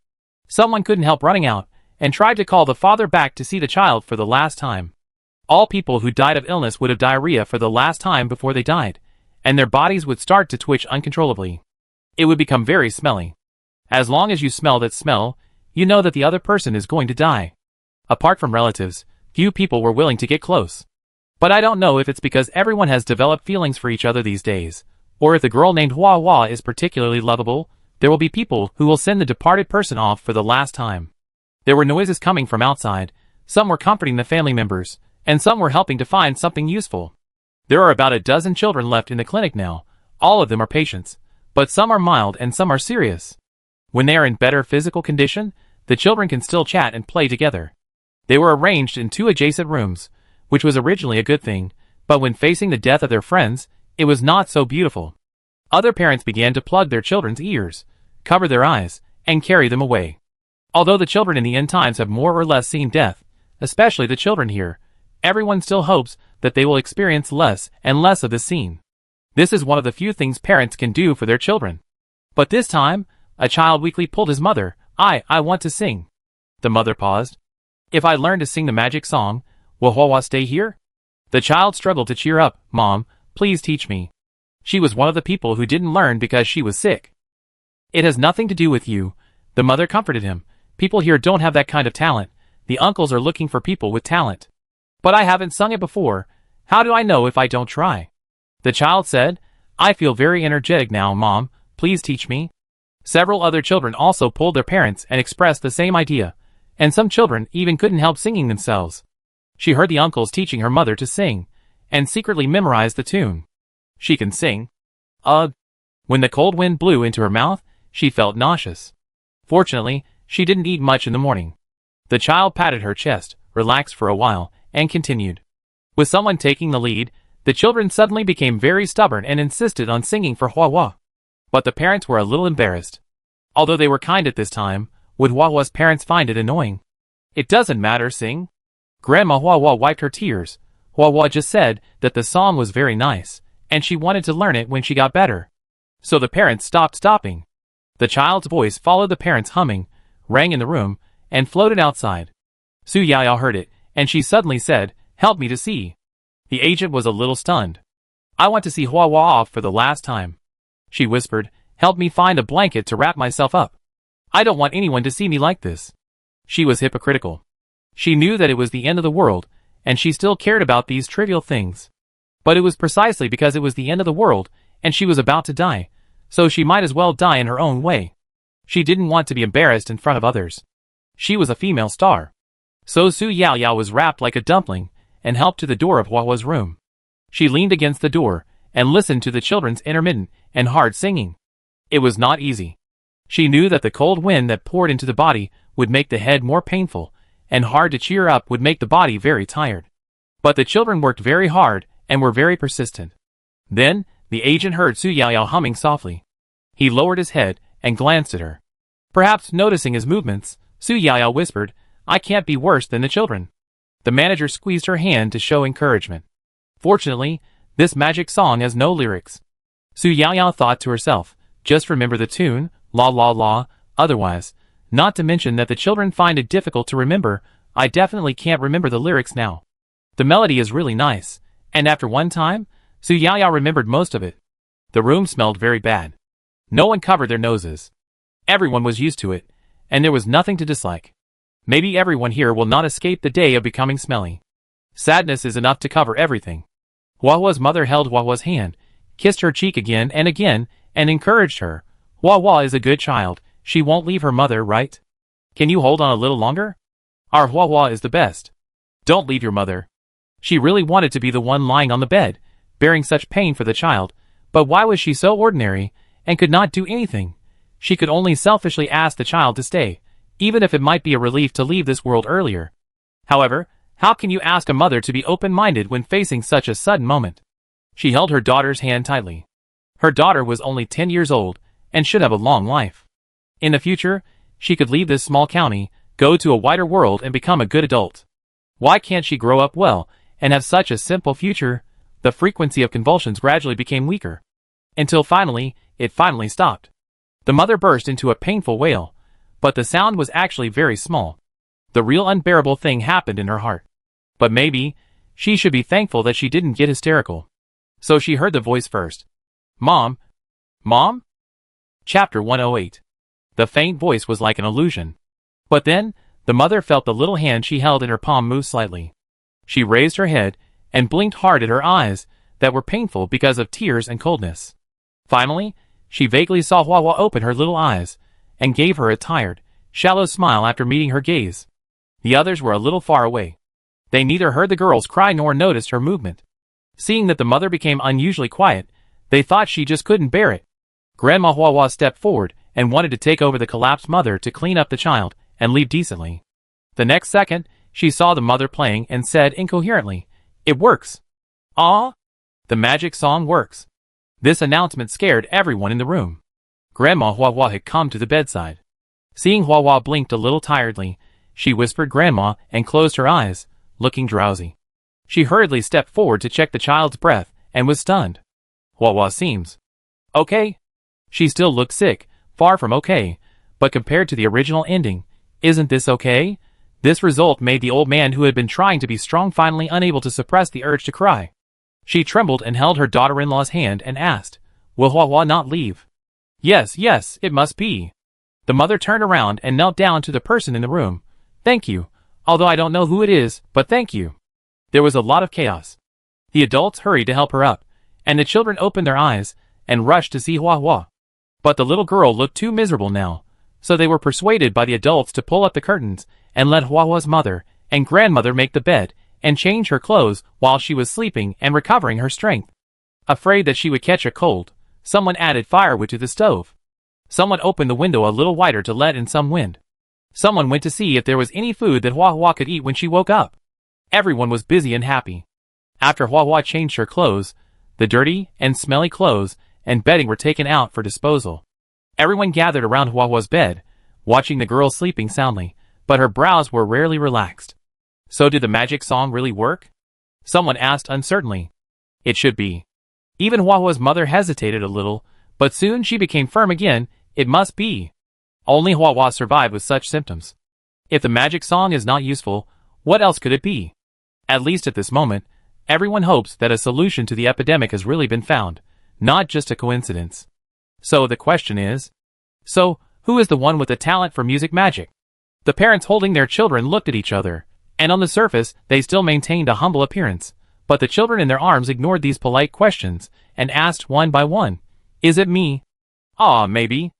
Someone couldn't help running out, and tried to call the father back to see the child for the last time. All people who died of illness would have diarrhea for the last time before they died, and their bodies would start to twitch uncontrollably. It would become very smelly. As long as you smell that smell, you know that the other person is going to die. Apart from relatives, few people were willing to get close. But I don't know if it's because everyone has developed feelings for each other these days, or if the girl named Hua Hua is particularly lovable. There will be people who will send the departed person off for the last time. There were noises coming from outside. Some were comforting the family members, and some were helping to find something useful. There are about a dozen children left in the clinic now. All of them are patients, but some are mild and some are serious. When they are in better physical condition, the children can still chat and play together. They were arranged in 2 adjacent rooms, which was originally a good thing, but when facing the death of their friends, it was not so beautiful. Other parents began to plug their children's ears, cover their eyes, and carry them away. Although the children in the end times have more or less seen death, especially the children here, everyone still hopes that they will experience less and less of this scene. This is one of the few things parents can do for their children. But this time, a child weakly pulled his mother. I want to sing. The mother paused. If I learn to sing the magic song, will Hua stay here? The child struggled to cheer up. Mom, please teach me. She was one of the people who didn't learn because she was sick. It has nothing to do with you. The mother comforted him. People here don't have that kind of talent. The uncles are looking for people with talent. But I haven't sung it before. How do I know if I don't try? The child said, I feel very energetic now, Mom. Please teach me. Several other children also pulled their parents and expressed the same idea, and some children even couldn't help singing themselves. She heard the uncles teaching her mother to sing, and secretly memorized the tune. She can sing. Ugh. When the cold wind blew into her mouth, she felt nauseous. Fortunately, she didn't eat much in the morning. The child patted her chest, relaxed for a while, and continued. With someone taking the lead, the children suddenly became very stubborn and insisted on singing for Hua Hua. But the parents were a little embarrassed. Although they were kind at this time, would Hua Hua's parents find it annoying? It doesn't matter, sing. Grandma Hua Hua wiped her tears. Hua Hua just said that the song was very nice, and she wanted to learn it when she got better. So the parents stopped stopping. The child's voice followed the parents' humming, rang in the room, and floated outside. Su Yao heard it, and she suddenly said, Help me to see. The agent was a little stunned. I want to see Hua Hua off for the last time. She whispered, Help me find a blanket to wrap myself up. I don't want anyone to see me like this. She was hypocritical. She knew that it was the end of the world, and she still cared about these trivial things. But it was precisely because it was the end of the world, and she was about to die, so she might as well die in her own way. She didn't want to be embarrassed in front of others. She was a female star. So Su Yao was wrapped like a dumpling, and helped to the door of Hua Hua's room. She leaned against the door, and listened to the children's intermittent and hard singing. It was not easy. She knew that the cold wind that poured into the body would make the head more painful, and hard to cheer up would make the body very tired. But the children worked very hard, and were very persistent. Then, the agent heard Su Yao humming softly. He lowered his head, and glanced at her. Perhaps noticing his movements, Su Yao whispered, I can't be worse than the children. The manager squeezed her hand to show encouragement. Fortunately, this magic song has no lyrics. Su Yao thought to herself, just remember the tune, la la la, otherwise, not to mention that the children find it difficult to remember, I definitely can't remember the lyrics now. The melody is really nice, and after one time, Su Yao remembered most of it. The room smelled very bad. No one covered their noses. Everyone was used to it, and there was nothing to dislike. Maybe everyone here will not escape the day of becoming smelly. Sadness is enough to cover everything. Hua Hua's mother held Hua Hua's hand, kissed her cheek again, and encouraged her. Hua Hua is a good child, she won't leave her mother, right? Can you hold on a little longer? Our Hua Hua is the best. Don't leave your mother. She really wanted to be the one lying on the bed, bearing such pain for the child, but why was she so ordinary, and could not do anything? She could only selfishly ask the child to stay, even if it might be a relief to leave this world earlier. However, how can you ask a mother to be open-minded when facing such a sudden moment? She held her daughter's hand tightly. Her daughter was only 10 years old, and should have a long life. In the future, she could leave this small county, go to a wider world and become a good adult. Why can't she grow up well, and have such a simple future? The frequency of convulsions gradually became weaker. Until it finally stopped. The mother burst into a painful wail, but the sound was actually very small. The real unbearable thing happened in her heart. But maybe, she should be thankful that she didn't get hysterical. So she heard the voice first. Mom? Mom? Chapter 108. The faint voice was like an illusion. But then, the mother felt the little hand she held in her palm move slightly. She raised her head, and blinked hard at her eyes, that were painful because of tears and coldness. Finally, she vaguely saw Hua Hua open her little eyes, and gave her a tired, shallow smile after meeting her gaze. The others were a little far away. They neither heard the girl's cry nor noticed her movement. Seeing that the mother became unusually quiet, they thought she just couldn't bear it. Grandma Hua Hua stepped forward, and wanted to take over the collapsed mother to clean up the child, and leave decently. The next second, she saw the mother playing and said incoherently, It works. Ah! The magic song works. This announcement scared everyone in the room. Grandma Hua Hua had come to the bedside. Seeing Hua Hua blinked a little tiredly, she whispered Grandma and closed her eyes, looking drowsy. She hurriedly stepped forward to check the child's breath, and was stunned. Hua Hua seems okay. She still looked sick, far from okay, but compared to the original ending, isn't this okay? This result made the old man who had been trying to be strong finally unable to suppress the urge to cry. She trembled and held her daughter-in-law's hand and asked, Will Hua Hua not leave? Yes, yes, it must be. The mother turned around and knelt down to the person in the room. Thank you, although I don't know who it is, but thank you. There was a lot of chaos. The adults hurried to help her up, and the children opened their eyes and rushed to see Hua Hua. But the little girl looked too miserable now, so they were persuaded by the adults to pull up the curtains and let Hua Hua's mother and grandmother make the bed and change her clothes while she was sleeping and recovering her strength. Afraid that she would catch a cold, someone added firewood to the stove. Someone opened the window a little wider to let in some wind. Someone went to see if there was any food that Hua Hua could eat when she woke up. Everyone was busy and happy. After Hua Hua changed her clothes, the dirty and smelly clothes and bedding were taken out for disposal. Everyone gathered around Hua Hua's bed, watching the girl sleeping soundly, but her brows were rarely relaxed. So did the magic song really work? Someone asked uncertainly. It should be. Even Hua Hua's mother hesitated a little, but soon she became firm again. It must be. Only Hua Hua survived with such symptoms. If the magic song is not useful, what else could it be? At least at this moment, everyone hopes that a solution to the epidemic has really been found, not just a coincidence. So the question is, who is the one with the talent for music magic? The parents holding their children looked at each other, and on the surface they still maintained a humble appearance, but the children in their arms ignored these polite questions and asked one by one, "Is it me?" "Ah, maybe."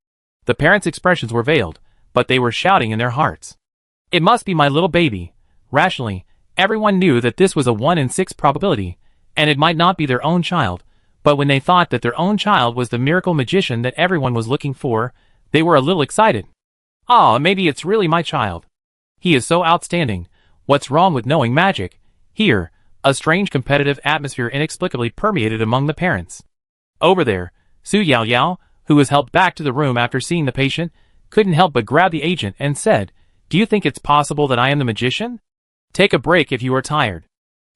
The parents' expressions were veiled, but they were shouting in their hearts. "It must be my little baby." Rationally, everyone knew that this was a 1 in 6 probability, and it might not be their own child, but when they thought that their own child was the miracle magician that everyone was looking for, they were a little excited. "Ah, maybe it's really my child. He is so outstanding. What's wrong with knowing magic?" Here, a strange competitive atmosphere inexplicably permeated among the parents. Over there, Su Yao Yao, who was helped back to the room after seeing the patient, couldn't help but grab the agent and said, "Do you think it's possible that I am the magician? Take a break if you are tired."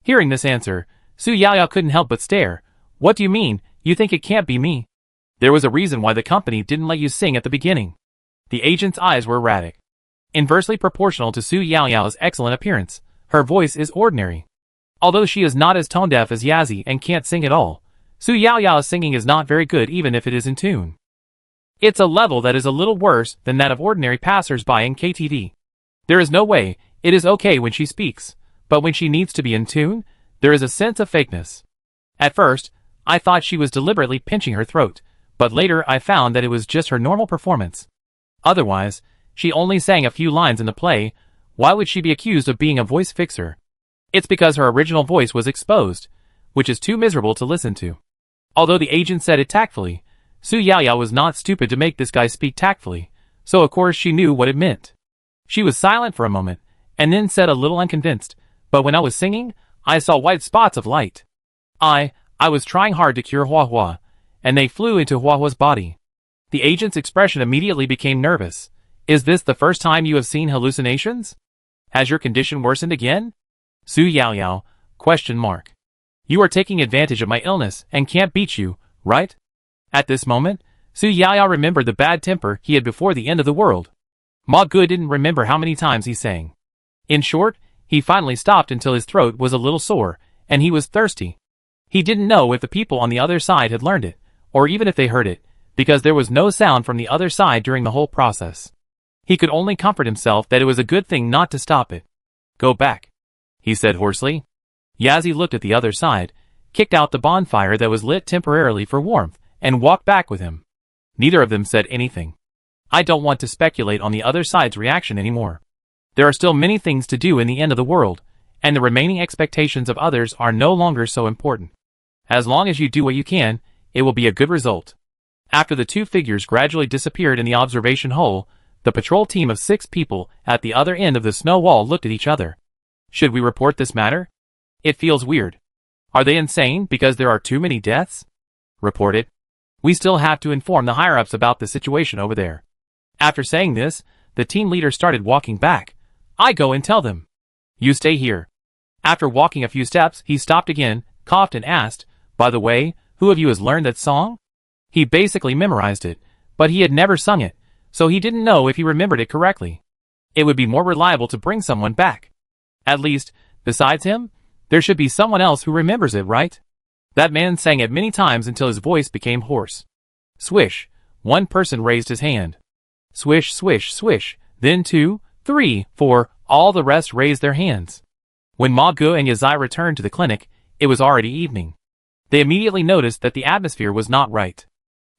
Hearing this answer, Su Yao Yao couldn't help but stare. "What do you mean, you think it can't be me? There was a reason why the company didn't let you sing at the beginning." The agent's eyes were erratic. Inversely proportional to Su Yao Yao's excellent appearance, her voice is ordinary. Although she is not as tone-deaf as Yazzie and can't sing at all, Su Yao Yao's singing is not very good even if it is in tune. It's a level that is a little worse than that of ordinary passers-by in KTV. There is no way, it is okay when she speaks, but when she needs to be in tune, there is a sense of fakeness. At first, I thought she was deliberately pinching her throat, but later I found that it was just her normal performance. Otherwise, she only sang a few lines in the play. Why would she be accused of being a voice fixer? It's because her original voice was exposed, which is too miserable to listen to. Although the agent said it tactfully, Su Yao Yao was not stupid to make this guy speak tactfully, so of course she knew what it meant. She was silent for a moment, and then said a little unconvinced, "But when I was singing, I saw white spots of light. I was trying hard to cure Hua Hua, and they flew into Hua Hua's body." The agent's expression immediately became nervous. "Is this the first time you have seen hallucinations? Has your condition worsened again?" Su Yao Yao, ? You are taking advantage of my illness and can't beat you, right? At this moment, Su Yao Yao remembered the bad temper he had before the end of the world. Ma Gu didn't remember how many times he sang. In short, he finally stopped until his throat was a little sore, and he was thirsty. He didn't know if the people on the other side had learned it, or even if they heard it, because there was no sound from the other side during the whole process. He could only comfort himself that it was a good thing not to stop it. "Go back," he said hoarsely. Yazzie looked at the other side, kicked out the bonfire that was lit temporarily for warmth, and walked back with him. Neither of them said anything. I don't want to speculate on the other side's reaction anymore. There are still many things to do in the end of the world, and the remaining expectations of others are no longer so important. As long as you do what you can, it will be a good result. After the two figures gradually disappeared in the observation hole, the patrol team of 6 people at the other end of the snow wall looked at each other. Should we report this matter? It feels weird. Are they insane because there are too many deaths? Report it. We still have to inform the higher-ups about the situation over there. After saying this, the team leader started walking back. I go and tell them. You stay here. After walking a few steps, he stopped again, coughed and asked, "By the way, who of you has learned that song?" He basically memorized it, but he had never sung it, so he didn't know if he remembered it correctly. It would be more reliable to bring someone back. At least, besides him, there should be someone else who remembers it, right? That man sang it many times until his voice became hoarse. Swish, One person raised his hand. Swish, swish, swish. Then 2, 3, 4, all the rest raised their hands. When Ma Ge and Yazai returned to the clinic, it was already evening. They immediately noticed that the atmosphere was not right.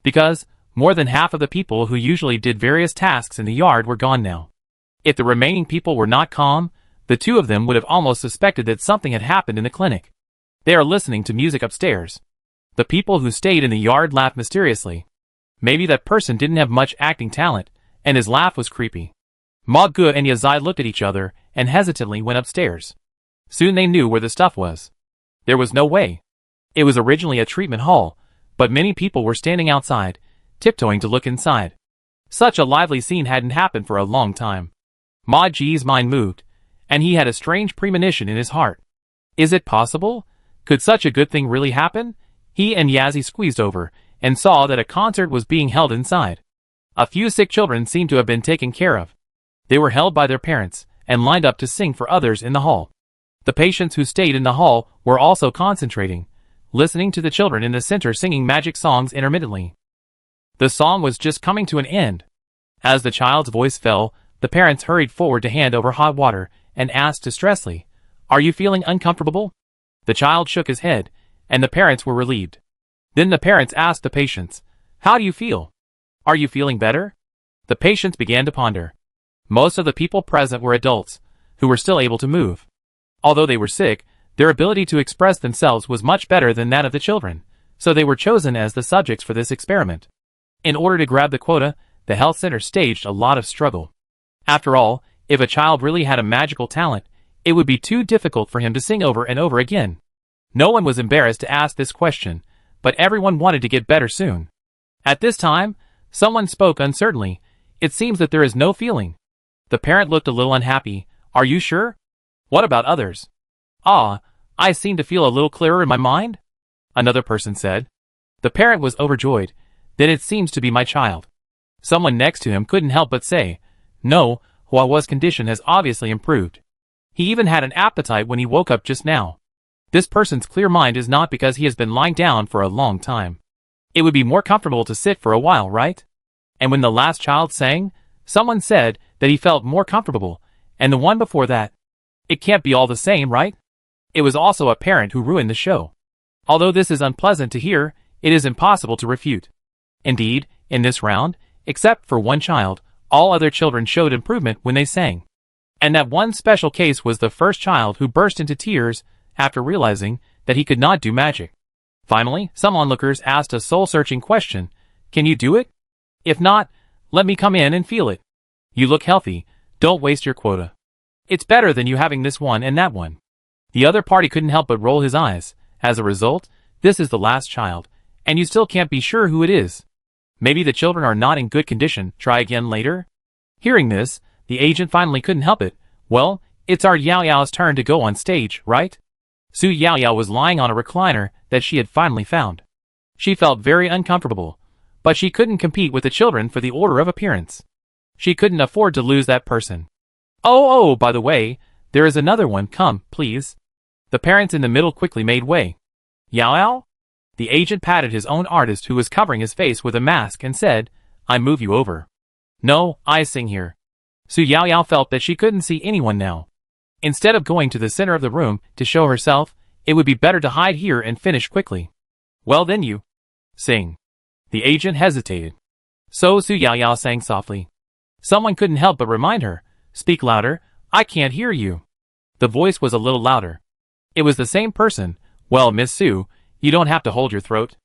Because more than half of the people who usually did various tasks in the yard were gone now. If the remaining people were not calm, the two of them would have almost suspected that something had happened in the clinic. They are listening to music upstairs. The people who stayed in the yard laughed mysteriously. Maybe that person didn't have much acting talent, and his laugh was creepy. Ma Ge and Yazai looked at each other and hesitantly went upstairs. Soon they knew where the stuff was. There was no way. It was originally a treatment hall, but many people were standing outside, tiptoeing to look inside. Such a lively scene hadn't happened for a long time. Ma Ji's mind moved, and he had a strange premonition in his heart. Is it possible? Could such a good thing really happen? He and Yazzie squeezed over, and saw that a concert was being held inside. A few sick children seemed to have been taken care of. They were held by their parents, and lined up to sing for others in the hall. The patients who stayed in the hall were also concentrating, listening to the children in the center singing magic songs intermittently. The song was just coming to an end. As the child's voice fell, the parents hurried forward to hand over hot water, and asked distressfully, "Are you feeling uncomfortable?" The child shook his head, and the parents were relieved. Then the parents asked the patients, "How do you feel? Are you feeling better?" The patients began to ponder. Most of the people present were adults, who were still able to move. Although they were sick, their ability to express themselves was much better than that of the children, so they were chosen as the subjects for this experiment. In order to grab the quota, the health center staged a lot of struggle. After all, if a child really had a magical talent, it would be too difficult for him to sing over and over again. No one was embarrassed to ask this question, but everyone wanted to get better soon. At this time, someone spoke uncertainly. "It seems that there is no feeling." The parent looked a little unhappy. "Are you sure? What about others?" "Ah, I seem to feel a little clearer in my mind," another person said. The parent was overjoyed. "Then it seems to be my child." Someone next to him couldn't help but say, "No, Huahua's condition has obviously improved. He even had an appetite when he woke up just now. This person's clear mind is not because he has been lying down for a long time. It would be more comfortable to sit for a while, right?" And when the last child sang, someone said that he felt more comfortable, and the one before that. It can't be all the same, right? It was also a parent who ruined the show. Although this is unpleasant to hear, it is impossible to refute. Indeed, in this round, except for one child, all other children showed improvement when they sang. And that one special case was the first child who burst into tears after realizing that he could not do magic. Finally, some onlookers asked a soul-searching question, "Can you do it? If not, let me come in and feel it. You look healthy, don't waste your quota. It's better than you having this one and that one." The other party couldn't help but roll his eyes. As a result, this is the last child, and you still can't be sure who it is. Maybe the children are not in good condition, try again later? Hearing this, the agent finally couldn't help it. "Well, it's our Yao Yao's turn to go on stage, right?" Su Yao Yao was lying on a recliner that she had finally found. She felt very uncomfortable, but she couldn't compete with the children for the order of appearance. She couldn't afford to lose that person. Oh, by the way, there is another one, come, please." The parents in the middle quickly made way. "Yao Yao?" The agent patted his own artist who was covering his face with a mask and said, "I move you over." "No, I sing here." Su Yao Yao felt that she couldn't see anyone now. Instead of going to the center of the room to show herself, it would be better to hide here and finish quickly. "Well then you sing." The agent hesitated. So Su Yao Yao sang softly. Someone couldn't help but remind her, "Speak louder, I can't hear you." The voice was a little louder. It was the same person. "Well, Miss Su, you don't have to hold your throat."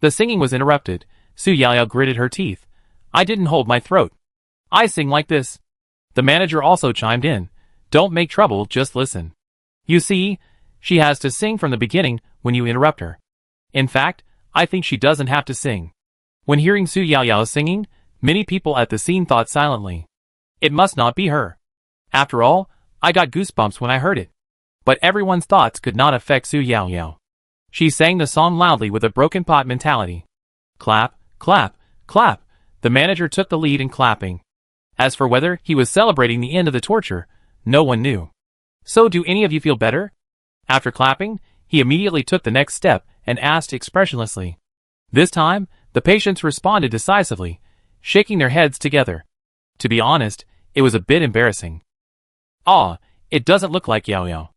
The singing was interrupted. Su Yao Yao gritted her teeth. "I didn't hold my throat. I sing like this." The manager also chimed in. "Don't make trouble, just listen. You see, she has to sing from the beginning when you interrupt her. In fact, I think she doesn't have to sing." When hearing Su Yao Yao singing, many people at the scene thought silently, "It must not be her. After all, I got goosebumps when I heard it." But everyone's thoughts could not affect Su Yao Yao. She sang the song loudly with a broken pot mentality. Clap, clap, clap. The manager took the lead in clapping. As for whether he was celebrating the end of the torture, no one knew. "So do any of you feel better?" After clapping, he immediately took the next step and asked expressionlessly. This time, The patients responded decisively, shaking their heads together. To be honest, it was a bit embarrassing. "Ah, it doesn't look like Yao Yao,"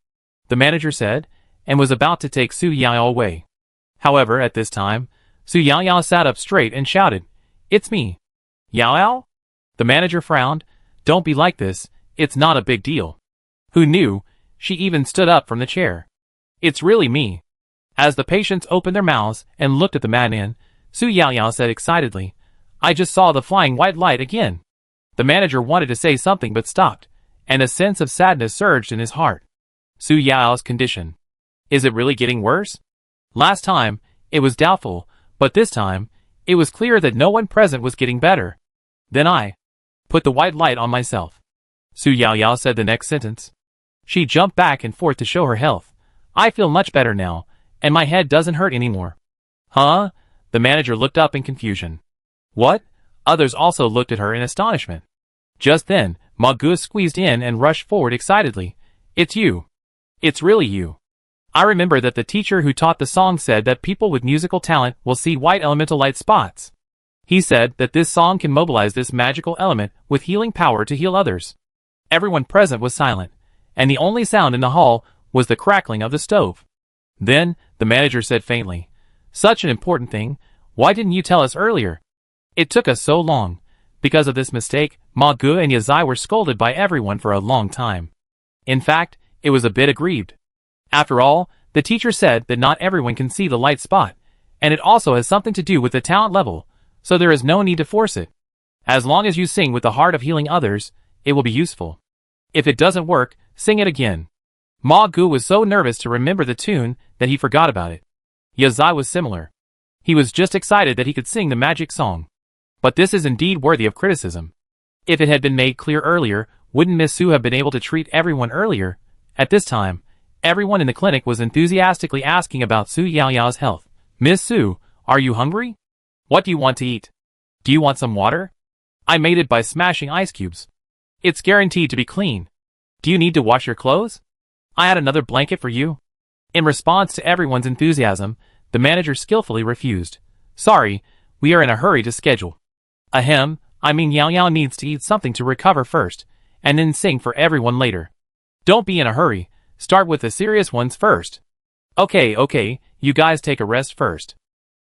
the manager said, and was about to take Su Yao away. However, at this time, Su Yao sat up straight and shouted, "It's me." "Yao Yao?" The manager frowned. "Don't be like this, it's not a big deal." Who knew? She even stood up from the chair. "It's really me." As the patients opened their mouths and looked at the madman, Su Yao said excitedly, "I just saw the flying white light again." The manager wanted to say something but stopped, and a sense of sadness surged in his heart. Su Yao's condition. Is it really getting worse? Last time, it was doubtful, but this time, it was clear that no one present was getting better. Then I put the white light on myself. Su Yao said the next sentence. She jumped back and forth to show her health. "I feel much better now, and my head doesn't hurt anymore." "Huh?" The manager looked up in confusion. "What?" Others also looked at her in astonishment. Just then, Ma Gu squeezed in and rushed forward excitedly. "It's you. It's really you. I remember that the teacher who taught the song said that people with musical talent will see white elemental light spots. He said that this song can mobilize this magical element with healing power to heal others." Everyone present was silent, and the only sound in the hall was the crackling of the stove. Then, the manager said faintly, "Such an important thing, why didn't you tell us earlier?" "It took us so long. Because of this mistake, Ma Gu and Yazai were scolded by everyone for a long time. In fact, it was a bit aggrieved. After all, the teacher said that not everyone can see the light spot, and it also has something to do with the talent level, so there is no need to force it. As long as you sing with the heart of healing others, it will be useful. If it doesn't work, sing it again." Ma Gu was so nervous to remember the tune that he forgot about it. Yazai was similar. He was just excited that he could sing the magic song. But this is indeed worthy of criticism. If it had been made clear earlier, wouldn't Miss Su have been able to treat everyone earlier? At this time, everyone in the clinic was enthusiastically asking about Su Yao's health. "Miss Su, are you hungry? What do you want to eat? Do you want some water? I made it by smashing ice cubes. It's guaranteed to be clean. Do you need to wash your clothes? I had another blanket for you." In response to everyone's enthusiasm, the manager skillfully refused. "Sorry, we are in a hurry to schedule. Ahem, I mean Yao needs to eat something to recover first, and then sing for everyone later. Don't be in a hurry, start with the serious ones first." Okay, you guys take a rest first."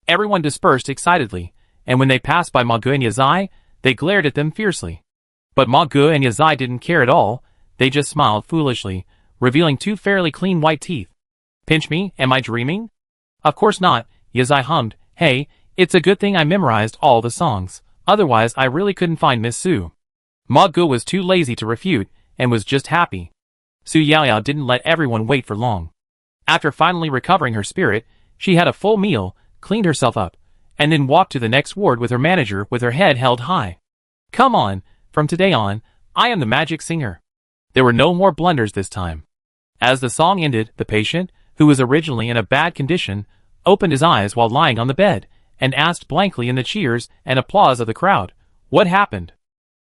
Everyone dispersed excitedly, and when they passed by Ma Gu and Yazai, they glared at them fiercely. But Ma Gu and Yazai didn't care at all, they just smiled foolishly, revealing two fairly clean white teeth. "Pinch me, am I dreaming?" "Of course not," Yazai hummed. "Hey, it's a good thing I memorized all the songs. Otherwise I really couldn't find Miss Su." Ma Gu was too lazy to refute, and was just happy. Su Yao didn't let everyone wait for long. After finally recovering her spirit, she had a full meal, cleaned herself up, and then walked to the next ward with her manager with her head held high. "Come on, from today on, I am the magic singer." There were no more blunders this time. As the song ended, the patient, who was originally in a bad condition, opened his eyes while lying on the bed, and asked blankly in the cheers and applause of the crowd, "What happened?"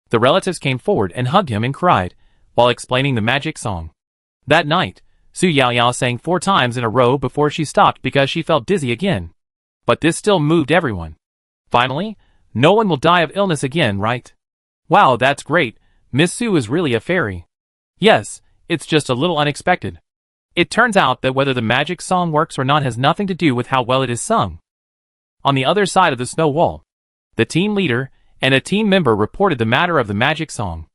The relatives came forward and hugged him and cried, while explaining the magic song. That night, Su Yao sang 4 times in a row before she stopped because she felt dizzy again. But this still moved everyone. Finally, no one will die of illness again, right? Wow, that's great. Miss Su is really a fairy. Yes, it's just a little unexpected. It turns out that whether the magic song works or not has nothing to do with how well it is sung. On the other side of the snow wall, the team leader and a team member reported the matter of the magic song.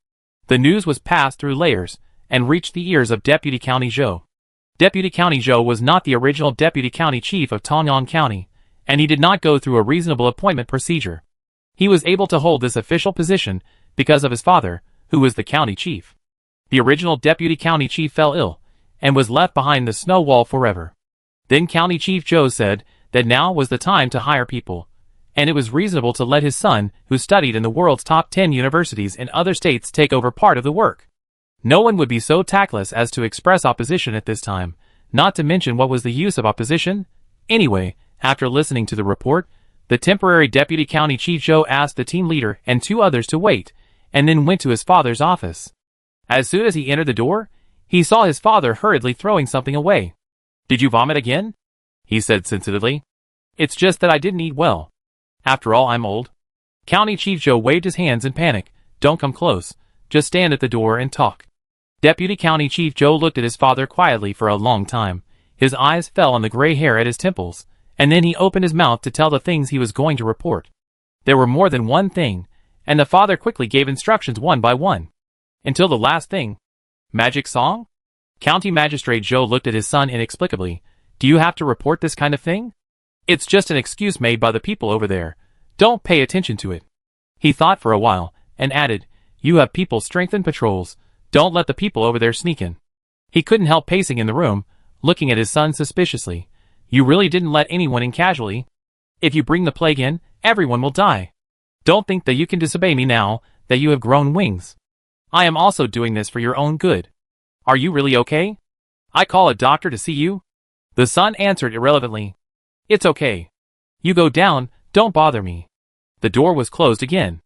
The news was passed through layers and reached the ears of Deputy County Zhou. Deputy County Zhou was not the original Deputy County Chief of Tong'an County, and he did not go through a reasonable appointment procedure. He was able to hold this official position because of his father, who was the county chief. The original Deputy County Chief fell ill, and was left behind the snow wall forever. Then County Chief Zhou said that now was the time to hire people, and it was reasonable to let his son, who studied in the world's top 10 universities in other states, take over part of the work. No one would be so tactless as to express opposition at this time, not to mention what was the use of opposition? Anyway, after listening to the report, the temporary Deputy County Chief Zhou asked the team leader and 2 others to wait, and then went to his father's office. As soon as he entered the door, he saw his father hurriedly throwing something away. "Did you vomit again?" he said sensitively. "It's just that I didn't eat well." After all, I'm old. County Chief Zhou waved his hands in panic. Don't come close. Just stand at the door and talk. Deputy County Chief Zhou looked at his father quietly for a long time. His eyes fell on the gray hair at his temples, and then he opened his mouth to tell the things he was going to report. There were more than one thing, and the father quickly gave instructions one by one. Until the last thing. Magic song? County Magistrate Zhou looked at his son inexplicably. Do you have to report this kind of thing? It's just an excuse made by the people over there. Don't pay attention to it. He thought for a while, and added, You have people strengthen patrols. Don't let the people over there sneak in. He couldn't help pacing in the room, looking at his son suspiciously. You really didn't let anyone in casually? If you bring the plague in, everyone will die. Don't think that you can disobey me now that you have grown wings. I am also doing this for your own good. Are you really okay? I call a doctor to see you? The son answered irrelevantly. It's okay. You go down, don't bother me. The door was closed again.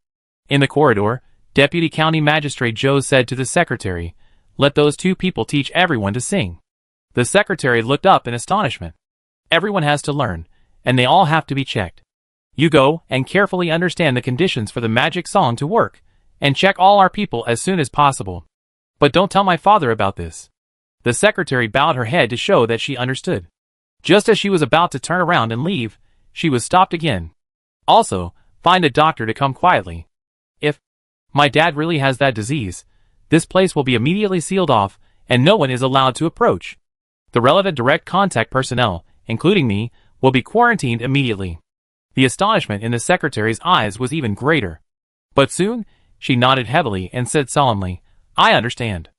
In the corridor, Deputy County Magistrate Zhou said to the secretary, Let those two people teach everyone to sing. The secretary looked up in astonishment. Everyone has to learn, and they all have to be checked. You go and carefully understand the conditions for the magic song to work, and check all our people as soon as possible. But don't tell my father about this. The secretary bowed her head to show that she understood. Just as she was about to turn around and leave, she was stopped again. Also, find a doctor to come quietly. If my dad really has that disease, this place will be immediately sealed off, and no one is allowed to approach. The relevant direct contact personnel, including me, will be quarantined immediately. The astonishment in the secretary's eyes was even greater. But soon, she nodded heavily and said solemnly, I understand.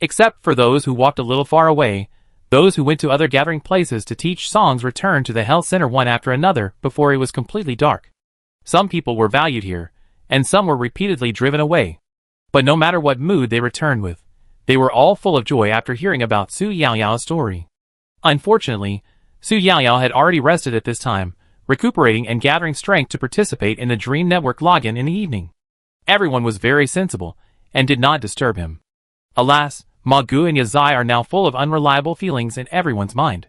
Except for those who walked a little far away, those who went to other gathering places to teach songs returned to the health center one after another before it was completely dark. Some people were valued here, and some were repeatedly driven away. But no matter what mood they returned with, they were all full of joy after hearing about Su Yaoyao's story. Unfortunately, Su Yaoyao had already rested at this time, recuperating and gathering strength to participate in the Dream Network login in the evening. Everyone was very sensible, and did not disturb him. Alas, Ma Gu and Yazai are now full of unreliable feelings in everyone's mind.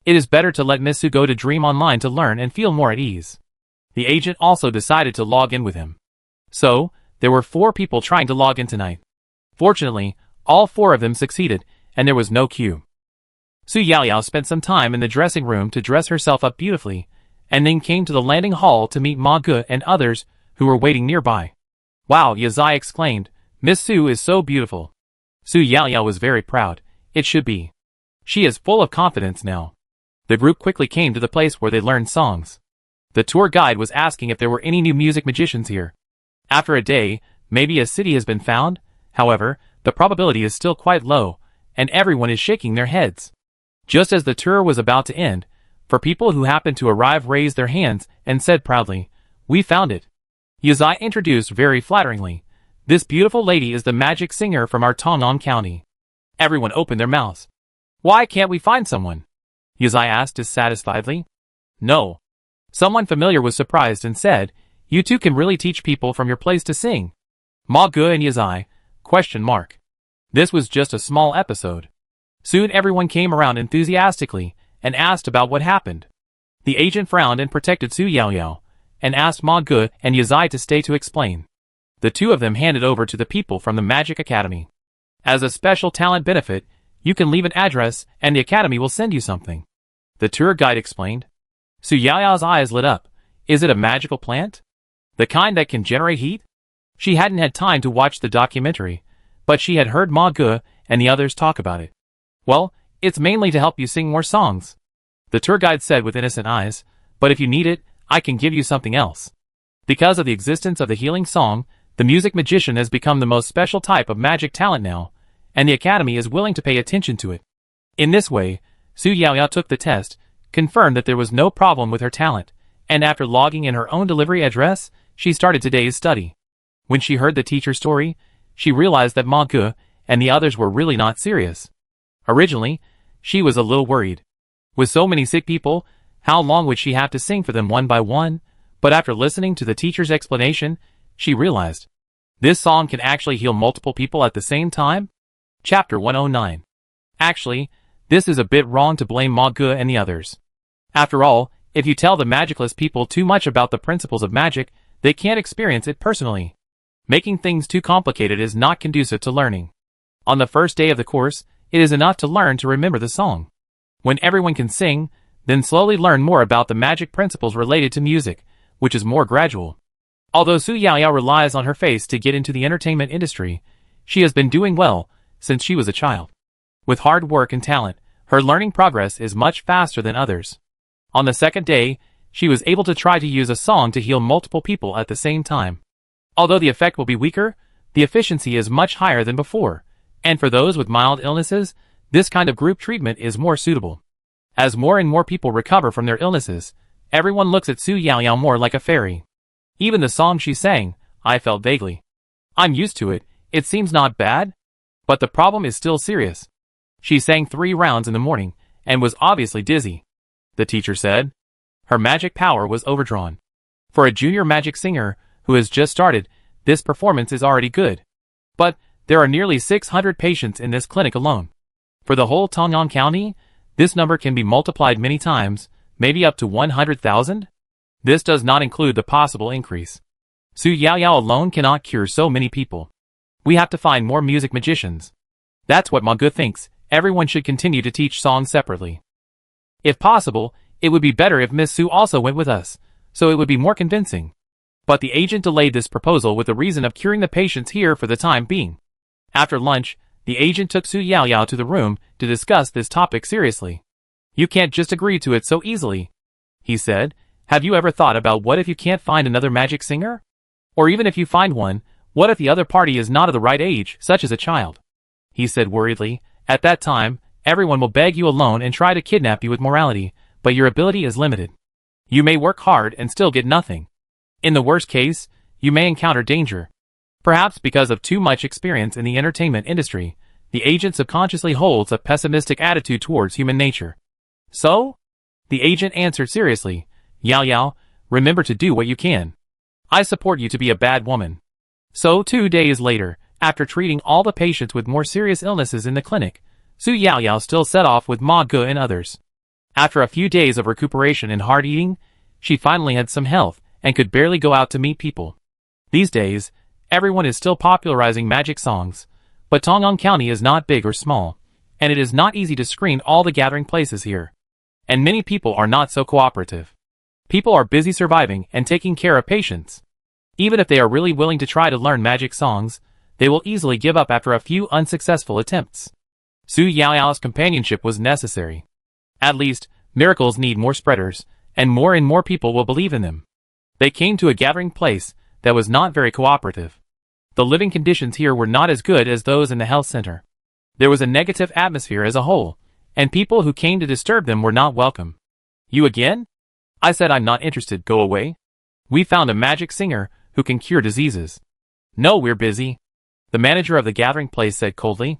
It is better to let Miss Su go to Dream Online to learn and feel more at ease. The agent also decided to log in with him. So, there were 4 people trying to log in tonight. Fortunately, all 4 of them succeeded, and there was no queue. Su Yaoyao spent some time in the dressing room to dress herself up beautifully, and then came to the landing hall to meet Ma Gu and others who were waiting nearby. Wow, Yazai exclaimed, Miss Su is so beautiful. Su Yaoyao was very proud. It should be. She is full of confidence now. The group quickly came to the place where they learned songs. The tour guide was asking if there were any new music magicians here. After a day, maybe a city has been found. However, the probability is still quite low, and everyone is shaking their heads. Just as the tour was about to end, 4 people who happened to arrive raised their hands and said proudly, We found it. Yazai introduced very flatteringly, This beautiful lady is the magic singer from our Tongnan County. Everyone opened their mouths. Why can't we find someone? Yazai asked dissatisfiedly. No. Someone familiar was surprised and said, You two can really teach people from your place to sing. Ma Gu and Yazai, ? This was just a small episode. Soon everyone came around enthusiastically and asked about what happened. The agent frowned and protected Su Yaoyao, and asked Ma Gu and Yazai to stay to explain. The 2 of them handed over to the people from the Magic Academy. As a special talent benefit, you can leave an address and the academy will send you something. The tour guide explained. Su Yaoyao's eyes lit up. Is it a magical plant? The kind that can generate heat? She hadn't had time to watch the documentary, but she had heard Ma Gu and the others talk about it. Well, it's mainly to help you sing more songs. The tour guide said with innocent eyes, but if you need it, I can give you something else. Because of the existence of the healing song, the music magician has become the most special type of magic talent now, and the academy is willing to pay attention to it. In this way, Su Yaoyao took the test, confirmed that there was no problem with her talent, and after logging in her own delivery address, she started today's study. When she heard the teacher's story, she realized that Ma Gu and the others were really not serious. Originally, she was a little worried. With so many sick people, how long would she have to sing for them one by one? But after listening to the teacher's explanation, she realized. This song can actually heal multiple people at the same time? Chapter 109. Actually, this is a bit wrong to blame Ma Gu and the others. After all, If you tell the magicless people too much about the principles of magic, they can't experience it personally. Making things too complicated is not conducive to learning. On the first day of the course, it is enough to learn to remember the song. When everyone can sing, then slowly learn more about the magic principles related to music, which is more gradual. Although Su Yaoyao relies on her face to get into the entertainment industry, she has been doing well since she was a child. With hard work and talent, her learning progress is much faster than others. On the second day, she was able to try to use a song to heal multiple people at the same time. Although the effect will be weaker, the efficiency is much higher than before, and for those with mild illnesses, this kind of group treatment is more suitable. As more and more people recover from their illnesses, everyone looks at Su Yaoyao more like a fairy. Even the song she sang, I felt vaguely. I'm used to it, it seems not bad. But the problem is still serious. She sang 3 rounds in the morning, and was obviously dizzy. The teacher said. Her magic power was overdrawn. For a junior magic singer, who has just started, this performance is already good. But, there are nearly 600 patients in this clinic alone. For the whole Tong'an County, this number can be multiplied many times, maybe up to 100,000? This does not include the possible increase. Su Yaoyao alone cannot cure so many people. We have to find more music magicians. That's what Ma Ge thinks. Everyone should continue to teach songs separately. If possible, it would be better if Miss Su also went with us, so it would be more convincing. But the agent delayed this proposal with the reason of curing the patients here for the time being. After lunch, the agent took Su Yaoyao to the room to discuss this topic seriously. You can't just agree to it so easily, he said. Have you ever thought about what if you can't find another magic singer? Or even if you find one, what if the other party is not of the right age, such as a child? He said worriedly. At that time, everyone will beg you alone and try to kidnap you with morality, but your ability is limited. You may work hard and still get nothing. In the worst case, you may encounter danger. Perhaps because of too much experience in the entertainment industry, the agent subconsciously holds a pessimistic attitude towards human nature. So? The agent answered seriously, Yaoyao, remember to do what you can. I support you to be a bad woman. So 2 days later, after treating all the patients with more serious illnesses in the clinic, Su Yaoyao still set off with Ma Ge and others. After a few days of recuperation and hard eating, she finally had some health and could barely go out to meet people. These days, everyone is still popularizing magic songs, but Tong'an County is not big or small, and it is not easy to screen all the gathering places here. And many people are not so cooperative. People are busy surviving and taking care of patients. Even if they are really willing to try to learn magic songs, they will easily give up after a few unsuccessful attempts. Su Yaoyao's companionship was necessary. At least, miracles need more spreaders, and more people will believe in them. They came to a gathering place that was not very cooperative. The living conditions here were not as good as those in the health center. There was a negative atmosphere as a whole, and people who came to disturb them were not welcome. You again? I said I'm not interested, go away. We found a magic singer who can cure diseases. No, we're busy. The manager of the gathering place said coldly.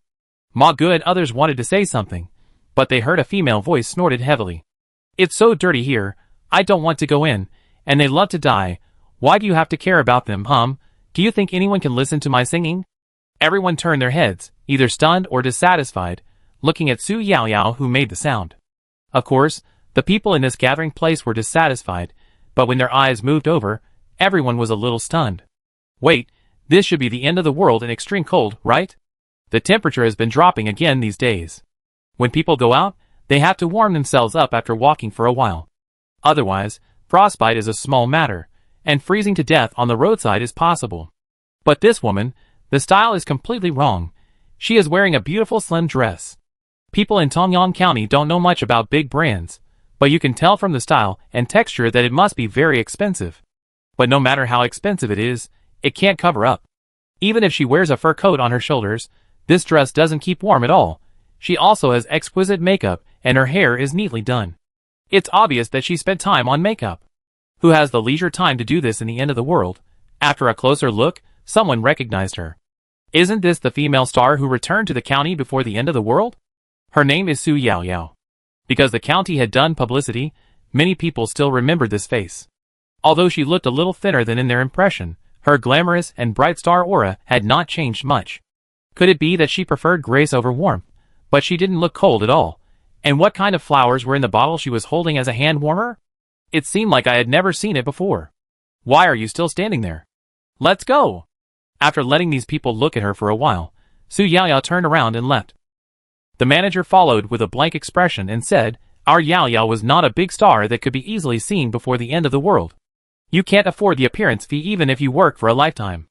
Ma Ge and others wanted to say something, but they heard a female voice snorted heavily. It's so dirty here, I don't want to go in, and they love to die. Why do you have to care about them, Do you think anyone can listen to my singing? Everyone turned their heads, either stunned or dissatisfied, looking at Su Yaoyao who made the sound. Of course, the people in this gathering place were dissatisfied, but when their eyes moved over, everyone was a little stunned. Wait, this should be the end of the world in extreme cold, right? The temperature has been dropping again these days. When people go out, they have to warm themselves up after walking for a while. Otherwise, frostbite is a small matter, and freezing to death on the roadside is possible. But this woman, the style is completely wrong. She is wearing a beautiful slim dress. People in Tong'an County don't know much about big brands, but you can tell from the style and texture that it must be very expensive. But no matter how expensive it is, it can't cover up. Even if she wears a fur coat on her shoulders, this dress doesn't keep warm at all. She also has exquisite makeup, and her hair is neatly done. It's obvious that she spent time on makeup. Who has the leisure time to do this in the end of the world? After a closer look, someone recognized her. Isn't this the female star who returned to the county before the end of the world? Her name is Su Yaoyao. Because the county had done publicity, many people still remembered this face. Although she looked a little thinner than in their impression, her glamorous and bright star aura had not changed much. Could it be that she preferred grace over warmth? But she didn't look cold at all. And what kind of flowers were in the bottle she was holding as a hand warmer? It seemed like I had never seen it before. Why are you still standing there? Let's go! After letting these people look at her for a while, Su Yaoyao turned around and left. The manager followed with a blank expression and said, our Yaoyao was not a big star that could be easily seen before the end of the world. You can't afford the appearance fee even if you work for a lifetime.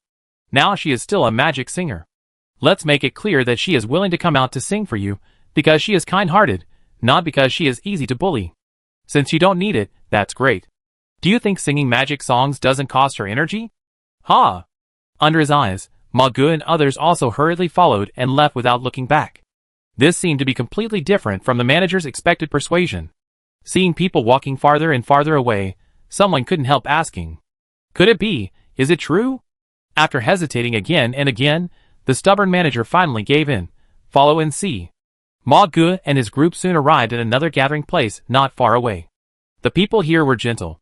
Now she is still a magic singer. Let's make it clear that she is willing to come out to sing for you, because she is kind-hearted, not because she is easy to bully. Since you don't need it, that's great. Do you think singing magic songs doesn't cost her energy? Ha! Under his eyes, Ma Gu and others also hurriedly followed and left without looking back. This seemed to be completely different from the manager's expected persuasion. Seeing people walking farther and farther away, someone couldn't help asking. Could it be? Is it true? After hesitating again and again, the stubborn manager finally gave in. Follow and see. Ma Gu and his group soon arrived at another gathering place not far away. The people here were gentle.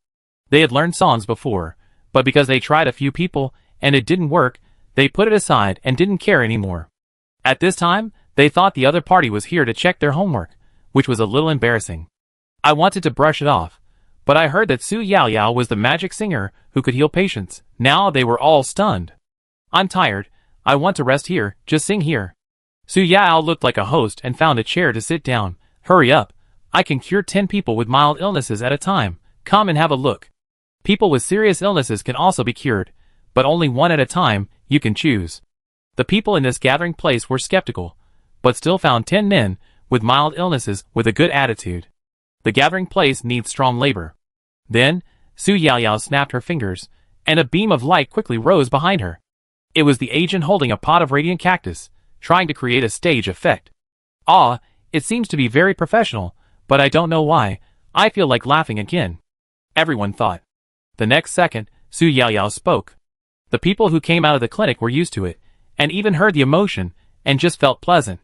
They had learned songs before, but because they tried a few people and it didn't work, they put it aside and didn't care anymore. At this time, they thought the other party was here to check their homework, which was a little embarrassing. I wanted to brush it off, but I heard that Su Yaoyao was the magic singer who could heal patients. Now they were all stunned. I'm tired. I want to rest here. Just sing here. Su Yaoyao looked like a host and found a chair to sit down. Hurry up. I can cure 10 people with mild illnesses at a time. Come and have a look. People with serious illnesses can also be cured, but only one at a time. You can choose. The people in this gathering place were skeptical, but still found 10 men with mild illnesses with a good attitude. The gathering place needs strong labor. Then, Su Yaoyao snapped her fingers, and a beam of light quickly rose behind her. It was the agent holding a pot of radiant cactus, trying to create a stage effect. Ah, it seems to be very professional, but I don't know why. I feel like laughing again. Everyone thought. The next second, Su Yaoyao spoke. The people who came out of the clinic were used to it, and even heard the emotion, and just felt pleasant.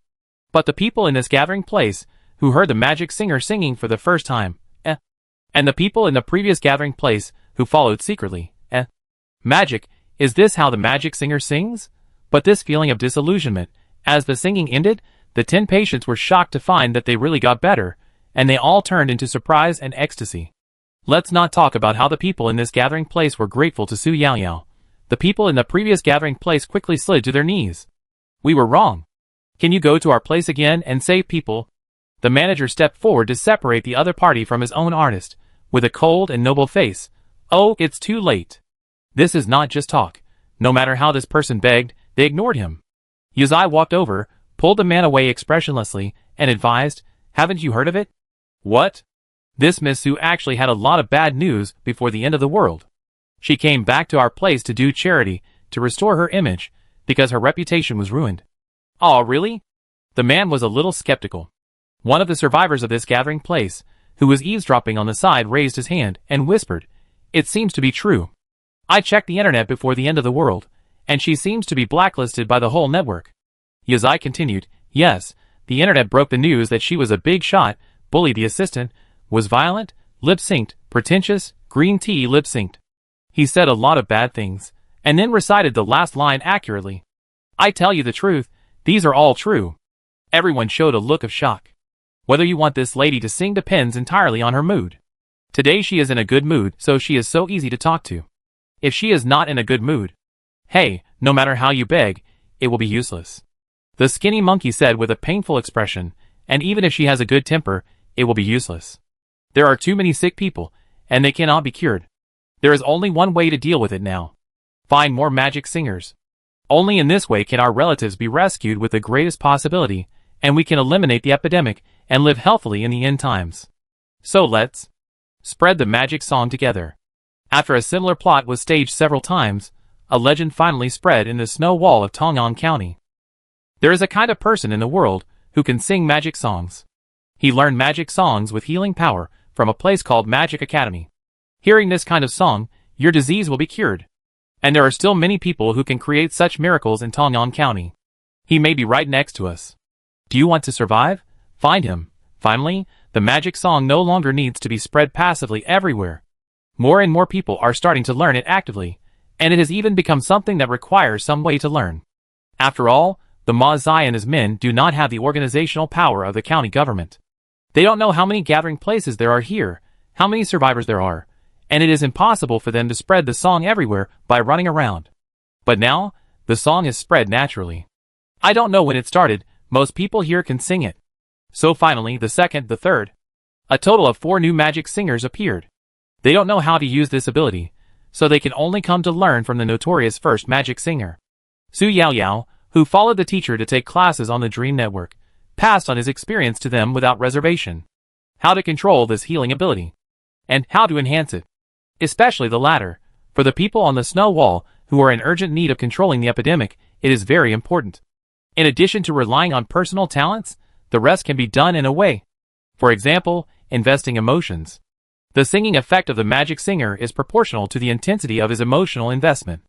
But the people in this gathering place, who heard the magic singer singing for the first time, and the people in the previous gathering place, who followed secretly, magic, is this how the magic singer sings? But this feeling of disillusionment, as the singing ended, the 10 patients were shocked to find that they really got better, and they all turned into surprise and ecstasy. Let's not talk about how the people in this gathering place were grateful to Su Yaoyao. The people in the previous gathering place quickly slid to their knees. We were wrong. Can you go to our place again and save people? The manager stepped forward to separate the other party from his own artist, with a cold and noble face. Oh, it's too late. This is not just talk. No matter how this person begged, they ignored him. Yuzai walked over, pulled the man away expressionlessly, and advised, haven't you heard of it? What? This Miss Su actually had a lot of bad news before the end of the world. She came back to our place to do charity, to restore her image, because her reputation was ruined. Aw, really? The man was a little skeptical. One of the survivors of this gathering place, who was eavesdropping on the side, raised his hand and whispered, it seems to be true. I checked the internet before the end of the world, and she seems to be blacklisted by the whole network. Yazai continued, yes, the internet broke the news that she was a big shot, bullied the assistant, was violent, lip-synced, pretentious, green tea lip-synced. He said a lot of bad things, and then recited the last line accurately. I tell you the truth, these are all true. Everyone showed a look of shock. Whether you want this lady to sing depends entirely on her mood. Today she is in a good mood, so she is so easy to talk to. If she is not in a good mood, hey, no matter how you beg, it will be useless. The skinny monkey said with a painful expression, and even if she has a good temper, it will be useless. There are too many sick people, and they cannot be cured. There is only one way to deal with it now. Find more magic singers. Only in this way can our relatives be rescued with the greatest possibility, and we can eliminate the epidemic and live healthily in the end times. So let's spread the magic song together. After a similar plot was staged several times, a legend finally spread in the snow wall of Tong'an County. There is a kind of person in the world who can sing magic songs. He learned magic songs with healing power from a place called Magic Academy. Hearing this kind of song, your disease will be cured. And there are still many people who can create such miracles in Tong'an County. He may be right next to us. Do you want to survive? Find him. Finally, the magic song no longer needs to be spread passively everywhere. More and more people are starting to learn it actively, and it has even become something that requires some way to learn. After all, the Ma Zai and his men do not have the organizational power of the county government. They don't know how many gathering places there are here, how many survivors there are, and it is impossible for them to spread the song everywhere by running around. But now, the song is spread naturally. I don't know when it started, most people here can sing it. So finally, the second, the third. A total of 4 new magic singers appeared. They don't know how to use this ability, so they can only come to learn from the notorious first magic singer. Su Yao Yao, who followed the teacher to take classes on the Dream Network, passed on his experience to them without reservation. How to control this healing ability, and how to enhance it. Especially the latter. For the people on the snow wall who are in urgent need of controlling the epidemic, it is very important. In addition to relying on personal talents, the rest can be done in a way. For example, investing emotions. The singing effect of the magic singer is proportional to the intensity of his emotional investment.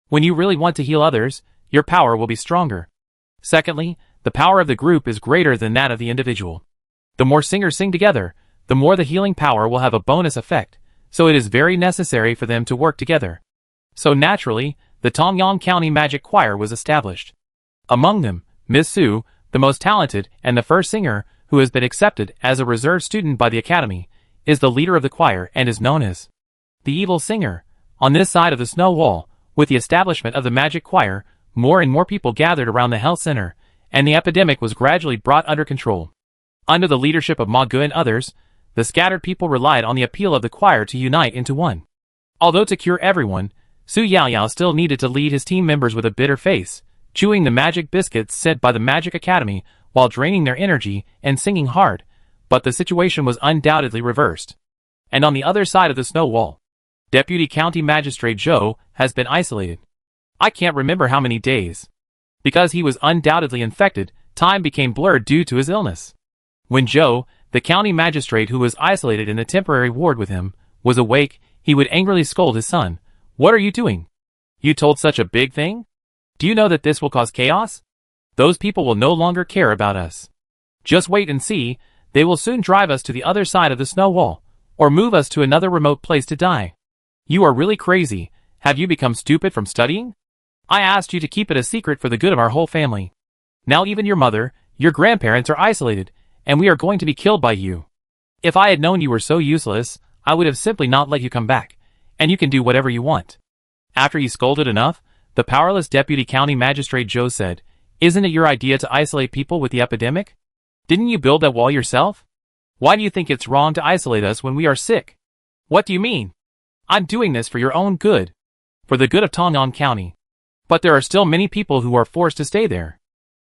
When you really want to heal others, your power will be stronger. Secondly, the power of the group is greater than that of the individual. The more singers sing together, the more the healing power will have a bonus effect, so it is very necessary for them to work together. So naturally, the Tongyang County Magic Choir was established. Among them, Miss Su, the most talented and the first singer, who has been accepted as a reserve student by the Academy, is the leader of the choir and is known as the Evil Singer. On this side of the snow wall, with the establishment of the Magic Choir, more and more people gathered around the health center, and the epidemic was gradually brought under control. Under the leadership of Ma Gu and others, the scattered people relied on the appeal of the choir to unite into one. Although to cure everyone, Su Yao Yao still needed to lead his team members with a bitter face, chewing the magic biscuits sent by the Magic Academy while draining their energy and singing hard, but the situation was undoubtedly reversed. And on the other side of the snow wall, Deputy County Magistrate Zhou has been isolated. I can't remember how many days. Because he was undoubtedly infected, time became blurred due to his illness. When Zhou, the county magistrate who was isolated in the temporary ward with him, was awake, he would angrily scold his son. What are you doing? You told such a big thing? Do you know that this will cause chaos? Those people will no longer care about us. Just wait and see, they will soon drive us to the other side of the snow wall, or move us to another remote place to die. You are really crazy. Have you become stupid from studying? I asked you to keep it a secret for the good of our whole family. Now even your mother, your grandparents are isolated, and we are going to be killed by you. If I had known you were so useless, I would have simply not let you come back, and you can do whatever you want. After he scolded enough, the powerless Deputy County Magistrate Zhou said, Isn't it your idea to isolate people with the epidemic? Didn't you build that wall yourself? Why do you think it's wrong to isolate us when we are sick? What do you mean? I'm doing this for your own good. For the good of Tongyang County. But there are still many people who are forced to stay there.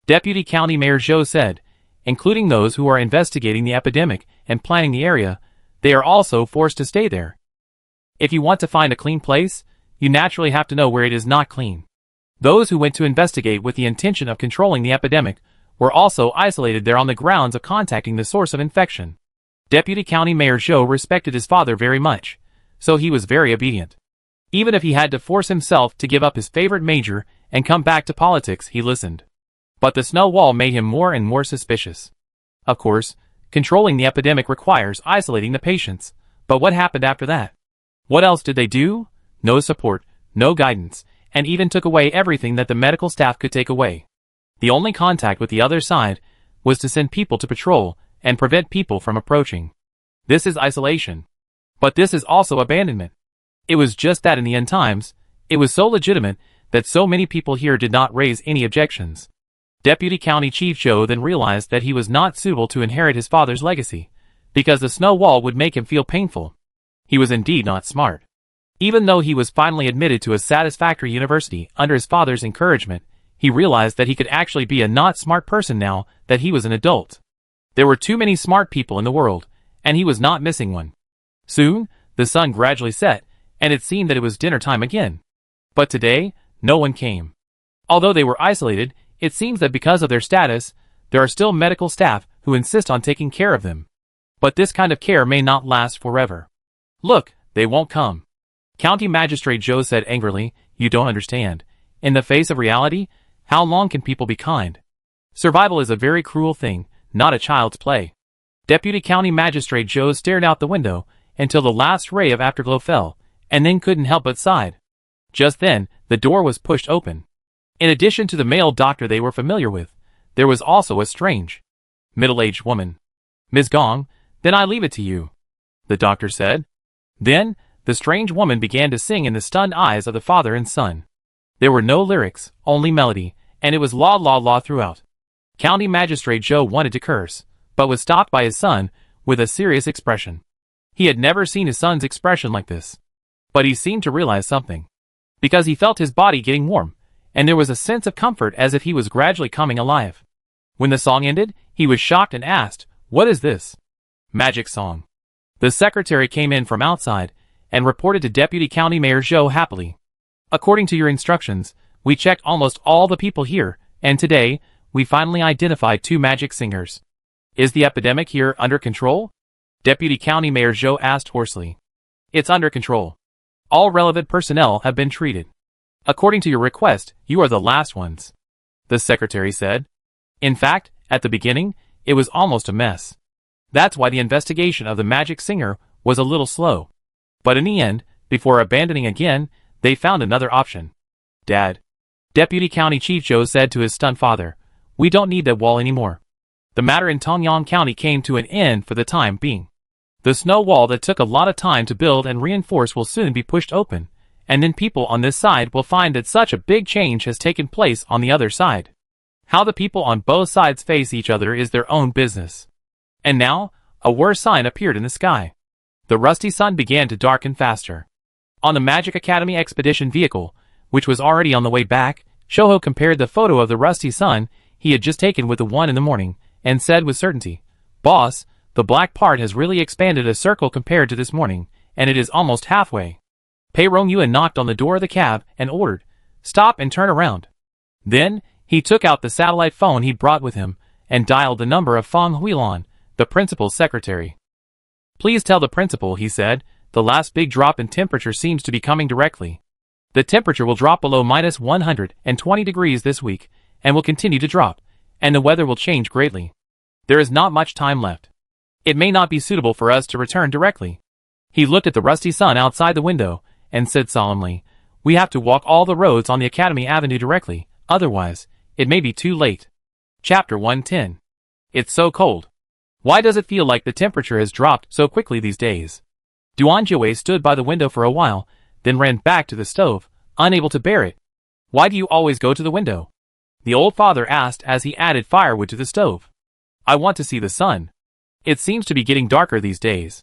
Deputy County Mayor Zhou said, including those who are investigating the epidemic and planning the area, they are also forced to stay there. If you want to find a clean place, you naturally have to know where it is not clean. Those who went to investigate with the intention of controlling the epidemic were also isolated there on the grounds of contacting the source of infection. Deputy County Mayor Zhou respected his father very much, so he was very obedient. Even if he had to force himself to give up his favorite major and come back to politics, he listened. But the snow wall made him more and more suspicious. Of course, controlling the epidemic requires isolating the patients, but what happened after that? What else did they do? No support, no guidance, and even took away everything that the medical staff could take away. The only contact with the other side was to send people to patrol and prevent people from approaching. This is isolation. But this is also abandonment. It was just that in the end times, it was so legitimate that so many people here did not raise any objections. Deputy County Chief Zhou then realized that he was not suitable to inherit his father's legacy, because the snow wall would make him feel painful. He was indeed not smart. Even though he was finally admitted to a satisfactory university under his father's encouragement, he realized that he could actually be a not smart person now that he was an adult. There were too many smart people in the world, and he was not missing one. Soon, the sun gradually set, and it seemed that it was dinner time again. But today, no one came. Although they were isolated, it seems that because of their status, there are still medical staff who insist on taking care of them. But this kind of care may not last forever. Look, they won't come. County Magistrate Zhou said angrily, You don't understand. In the face of reality, how long can people be kind? Survival is a very cruel thing, not a child's play. Deputy County Magistrate Zhou stared out the window until the last ray of afterglow fell, and then couldn't help but sighed. Just then, the door was pushed open. In addition to the male doctor they were familiar with, there was also a strange, middle-aged woman. Ms. Gong, then I leave it to you. the doctor said. Then, the strange woman began to sing in the stunned eyes of the father and son. There were no lyrics, only melody, and it was la la la throughout. County Magistrate Joe wanted to curse, but was stopped by his son, with a serious expression. He had never seen his son's expression like this. But he seemed to realize something. Because he felt his body getting warm, and there was a sense of comfort as if he was gradually coming alive. When the song ended, he was shocked and asked, "What is this?" "Magic song." The secretary came in from outside, and reported to Deputy County Mayor Joe happily. "According to your instructions, we checked almost all the people here, and today, we finally identified 2 magic singers. Is the epidemic here under control?" Deputy County Mayor Joe asked hoarsely. "It's under control. All relevant personnel have been treated. According to your request, you are the last ones," the secretary said. "In fact, at the beginning, it was almost a mess. That's why the investigation of the magic singer was a little slow. But in the end, before abandoning again, they found another option." "Dad," Deputy County Chief Joe said to his stunned father, "we don't need that wall anymore. The matter in Tongyang County came to an end for the time being. The snow wall that took a lot of time to build and reinforce will soon be pushed open, and then people on this side will find that such a big change has taken place on the other side. How the people on both sides face each other is their own business." And now, a worse sign appeared in the sky. The rusty sun began to darken faster. On the Magic Academy expedition vehicle, which was already on the way back, Shoho compared the photo of the rusty sun he had just taken with the one in the morning, and said with certainty, "Boss, the black part has really expanded a circle compared to this morning, and it is almost halfway." Pei Rongyuan knocked on the door of the cab and ordered, "Stop and turn around." Then, he took out the satellite phone he'd brought with him, and dialed the number of Feng Huilan, the principal's secretary. "Please tell the principal," he said, "the last big drop in temperature seems to be coming directly. The temperature will drop below -120 degrees this week, and will continue to drop, and the weather will change greatly. There is not much time left. It may not be suitable for us to return directly." He looked at the rusty sun outside the window, and said solemnly, "We have to walk all the roads on the Academy Avenue directly, otherwise, it may be too late." Chapter 110. It's so cold. Why does it feel like the temperature has dropped so quickly these days? Duanjiwei stood by the window for a while, then ran back to the stove, unable to bear it. "Why do you always go to the window?" the old father asked as he added firewood to the stove. "I want to see the sun. It seems to be getting darker these days."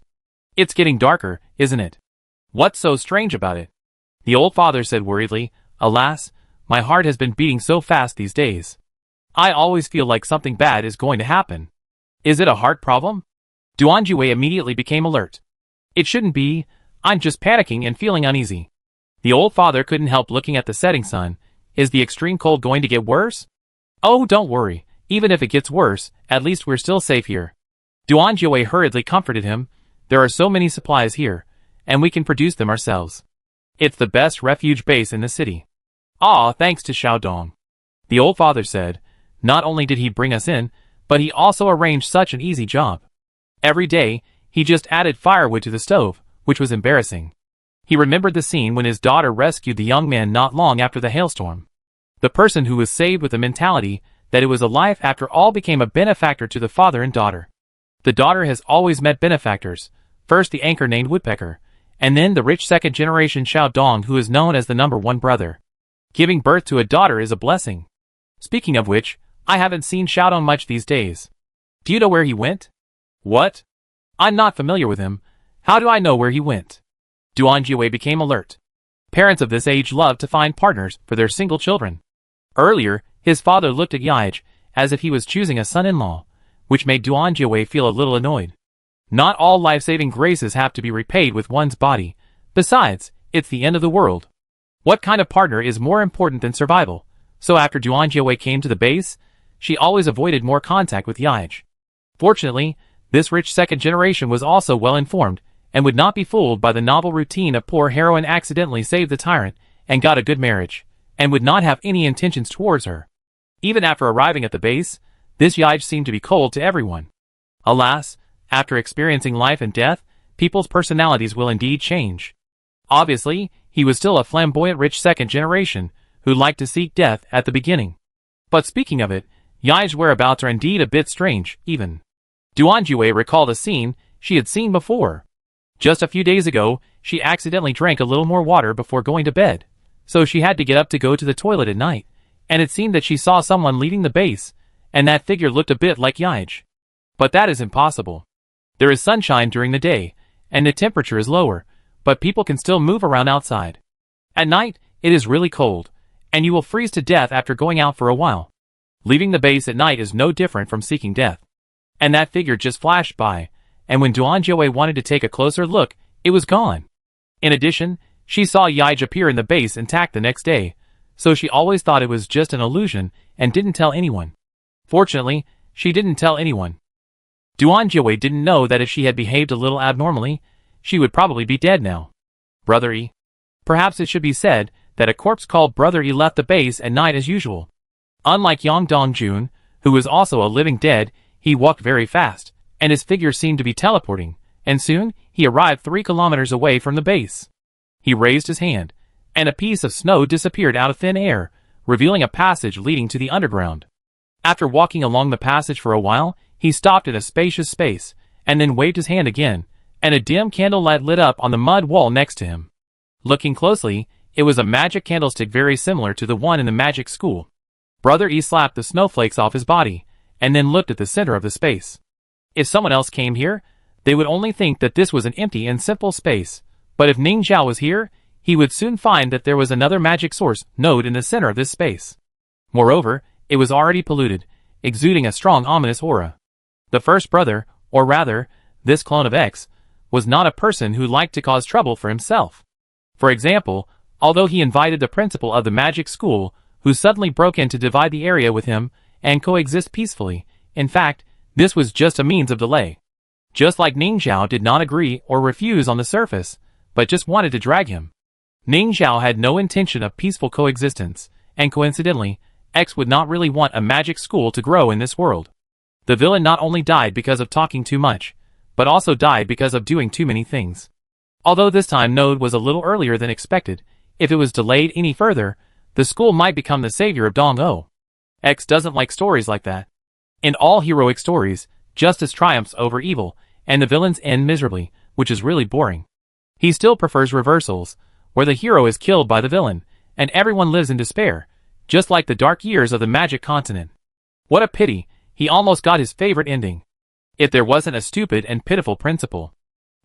"It's getting darker, isn't it? What's so strange about it?" the old father said worriedly. "Alas, my heart has been beating so fast these days. I always feel like something bad is going to happen." "Is it a heart problem?" Duanjiwei immediately became alert. "It shouldn't be. I'm just panicking and feeling uneasy." The old father couldn't help looking at the setting sun. "Is the extreme cold going to get worse?" "Oh, don't worry. Even if it gets worse, at least we're still safe here." Duanjiwei hurriedly comforted him. "There are so many supplies here, and we can produce them ourselves. It's the best refuge base in the city." "Ah, thanks to Xiaodong," the old father said. "Not only did he bring us in, but he also arranged such an easy job. Every day, he just added firewood to the stove, which was embarrassing." He remembered the scene when his daughter rescued the young man not long after the hailstorm. The person who was saved with the mentality that it was a life after all became a benefactor to the father and daughter. The daughter has always met benefactors, first the anchor named Woodpecker, and then the rich second-generation Xiaodong who is known as the #1 brother. Giving birth to a daughter is a blessing. Speaking of which, I haven't seen Xiaodong much these days. Do you know where he went? What? I'm not familiar with him. How do I know where he went? Duanjiwei became alert. Parents of this age love to find partners for their single children. Earlier, his father looked at Yaij as if he was choosing a son-in-law, which made Duanjiwei feel a little annoyed. Not all life-saving graces have to be repaid with one's body. Besides, it's the end of the world. What kind of partner is more important than survival? So after Duanjiwei came to the base, she always avoided more contact with Yaij. Fortunately, this rich second generation was also well informed, and would not be fooled by the novel routine of poor heroine accidentally saved the tyrant, and got a good marriage, and would not have any intentions towards her. Even after arriving at the base, this Yaij seemed to be cold to everyone. Alas, after experiencing life and death, people's personalities will indeed change. Obviously, he was still a flamboyant rich second generation, who liked to seek death at the beginning. But speaking of it, Yaij's whereabouts are indeed a bit strange, even. Duanjiwei recalled a scene she had seen before. Just a few days ago, she accidentally drank a little more water before going to bed, so she had to get up to go to the toilet at night, and it seemed that she saw someone leaving the base, and that figure looked a bit like Yaij. But that is impossible. There is sunshine during the day, and the temperature is lower, but people can still move around outside. At night, it is really cold, and you will freeze to death after going out for a while. Leaving the base at night is no different from seeking death. And that figure just flashed by, and when Duan Jiawei wanted to take a closer look, it was gone. In addition, she saw Yaij appear in the base intact the next day, so she always thought it was just an illusion and didn't tell anyone. Fortunately, she didn't tell anyone. Duan Jiawei didn't know that if she had behaved a little abnormally, she would probably be dead now. Brother E. Perhaps it should be said that a corpse called Brother E left the base at night as usual. Unlike Yang Dongjun, who was also a living dead, he walked very fast, and his figure seemed to be teleporting, and soon he arrived 3 kilometers away from the base. He raised his hand, and a piece of snow disappeared out of thin air, revealing a passage leading to the underground. After walking along the passage for a while, he stopped in a spacious space, and then waved his hand again, and a dim candlelight lit up on the mud wall next to him. Looking closely, it was a magic candlestick very similar to the one in the magic school. Brother E slapped the snowflakes off his body, and then looked at the center of the space. If someone else came here, they would only think that this was an empty and simple space, but if Ning Zhao was here, he would soon find that there was another magic source node in the center of this space. Moreover, it was already polluted, exuding a strong ominous aura. The first brother, or rather, this clone of X, was not a person who liked to cause trouble for himself. For example, although he invited the principal of the magic school, who suddenly broke in to divide the area with him, and coexist peacefully, in fact, this was just a means of delay. Just like Ning Zhao did not agree or refuse on the surface, but just wanted to drag him. Ning Zhao had no intention of peaceful coexistence, and coincidentally, X would not really want a magic school to grow in this world. The villain not only died because of talking too much, but also died because of doing too many things. Although this time node was a little earlier than expected, if it was delayed any further, the school might become the savior of Dong-O. X doesn't like stories like that. In all heroic stories, justice triumphs over evil, and the villains end miserably, which is really boring. He still prefers reversals, where the hero is killed by the villain, and everyone lives in despair, just like the dark years of the magic continent. What a pity, he almost got his favorite ending. If there wasn't a stupid and pitiful principal.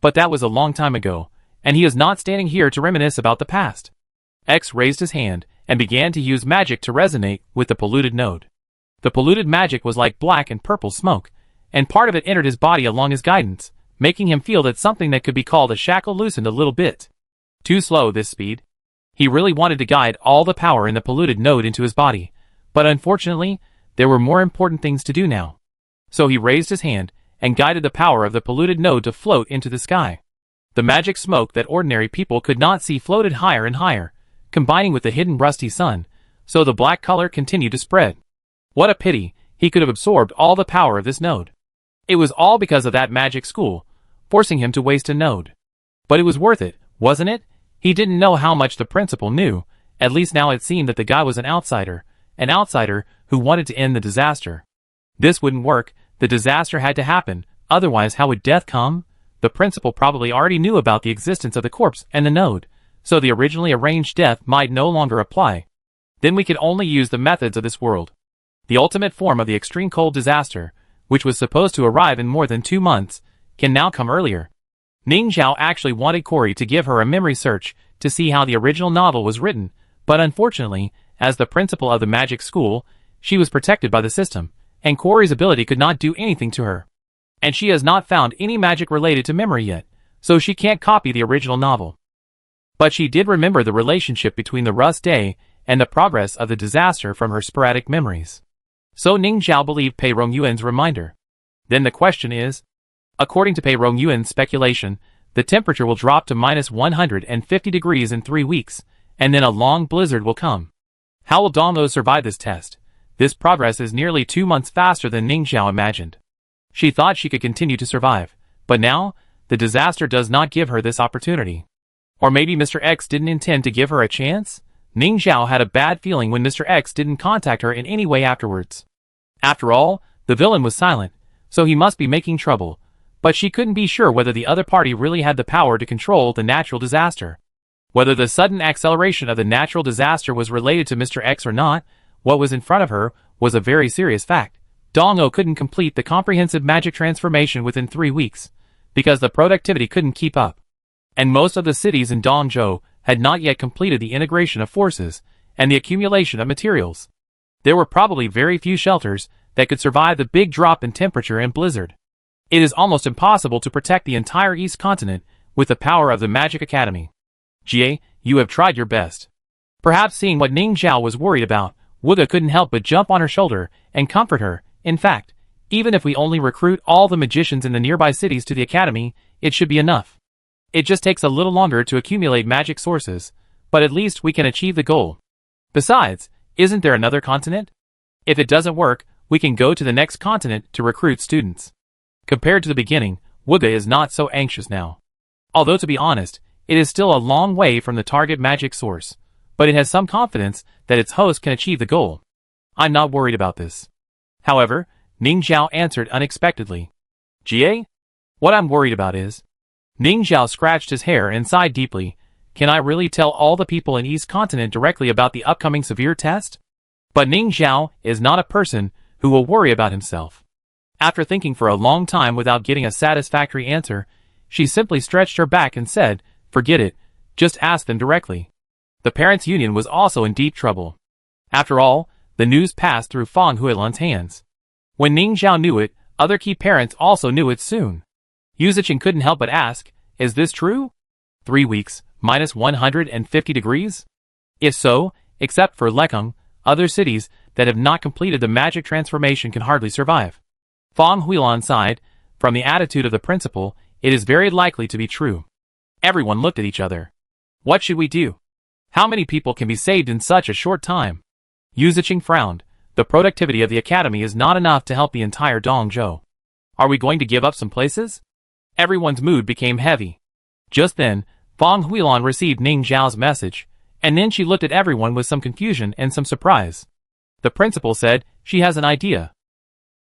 But that was a long time ago, and he is not standing here to reminisce about the past. X raised his hand, and began to use magic to resonate with the polluted node. The polluted magic was like black and purple smoke, and part of it entered his body along his guidance, making him feel that something that could be called a shackle loosened a little bit. Too slow this speed. He really wanted to guide all the power in the polluted node into his body, but unfortunately, there were more important things to do now. So he raised his hand, and guided the power of the polluted node to float into the sky. The magic smoke that ordinary people could not see floated higher and higher, combining with the hidden rusty sun, so the black color continued to spread. What a pity, he could have absorbed all the power of this node. It was all because of that magic school, forcing him to waste a node. But it was worth it, wasn't it? He didn't know how much the principal knew, at least now it seemed that the guy was an outsider who wanted to end the disaster. This wouldn't work, the disaster had to happen, otherwise how would death come? The principal probably already knew about the existence of the corpse and the node, so the originally arranged death might no longer apply. Then we could only use the methods of this world. The ultimate form of the extreme cold disaster, which was supposed to arrive in more than 2 months, can now come earlier. Ning Zhao actually wanted Corey to give her a memory search to see how the original novel was written, but unfortunately, as the principal of the magic school, she was protected by the system, and Corey's ability could not do anything to her. And she has not found any magic related to memory yet, so she can't copy the original novel. But she did remember the relationship between the Rust Day and the progress of the disaster from her sporadic memories. So Ning Zhao believed Pei Rongyuan's reminder. Then the question is, according to Pei Rongyuan's speculation, the temperature will drop to minus 150 degrees in 3 weeks, and then a long blizzard will come. How will Dong-O survive this test? This progress is nearly 2 months faster than Ning Zhao imagined. She thought she could continue to survive, but now, the disaster does not give her this opportunity. Or maybe Mr. X didn't intend to give her a chance? Ning Zhao had a bad feeling when Mr. X didn't contact her in any way afterwards. After all, the villain was silent, so he must be making trouble, but she couldn't be sure whether the other party really had the power to control the natural disaster. Whether the sudden acceleration of the natural disaster was related to Mr. X or not, what was in front of her was a very serious fact. Dong-O couldn't complete the comprehensive magic transformation within 3 weeks, because the productivity couldn't keep up. And most of the cities in Dongzhou had not yet completed the integration of forces and the accumulation of materials. There were probably very few shelters that could survive the big drop in temperature and blizzard. It is almost impossible to protect the entire East Continent with the power of the Magic Academy. Jie, you have tried your best. Perhaps seeing what Ning Zhao was worried about, Wuge couldn't help but jump on her shoulder and comfort her. In fact, even if we only recruit all the magicians in the nearby cities to the academy, it should be enough. It just takes a little longer to accumulate magic sources, but at least we can achieve the goal. Besides, isn't there another continent? If it doesn't work, we can go to the next continent to recruit students. Compared to the beginning, Wuge is not so anxious now. Although to be honest, it is still a long way from the target magic source, but it has some confidence that its host can achieve the goal. I'm not worried about this. However, Ning Zhao answered unexpectedly. Jie? What I'm worried about is... Ning Zhao scratched his hair and sighed deeply. Can I really tell all the people in East Continent directly about the upcoming severe test? But Ning Zhao is not a person who will worry about himself. After thinking for a long time without getting a satisfactory answer, she simply stretched her back and said, forget it, just ask them directly. The parents' union was also in deep trouble. After all, the news passed through Fang Huilan's hands. When Ning Zhao knew it, other key parents also knew it soon. Yu Ziqing couldn't help but ask, is this true? 3 weeks, minus 150 degrees? If so, except for Lekang, other cities that have not completed the magic transformation can hardly survive. Fang Huilan sighed. From the attitude of the principal, it is very likely to be true. Everyone looked at each other. What should we do? How many people can be saved in such a short time? Yu Ziqing frowned. The productivity of the academy is not enough to help the entire Dongzhou. Are we going to give up some places? Everyone's mood became heavy. Just then, Fang Huilan received Ning Zhao's message, and then she looked at everyone with some confusion and some surprise. The principal said, she has an idea.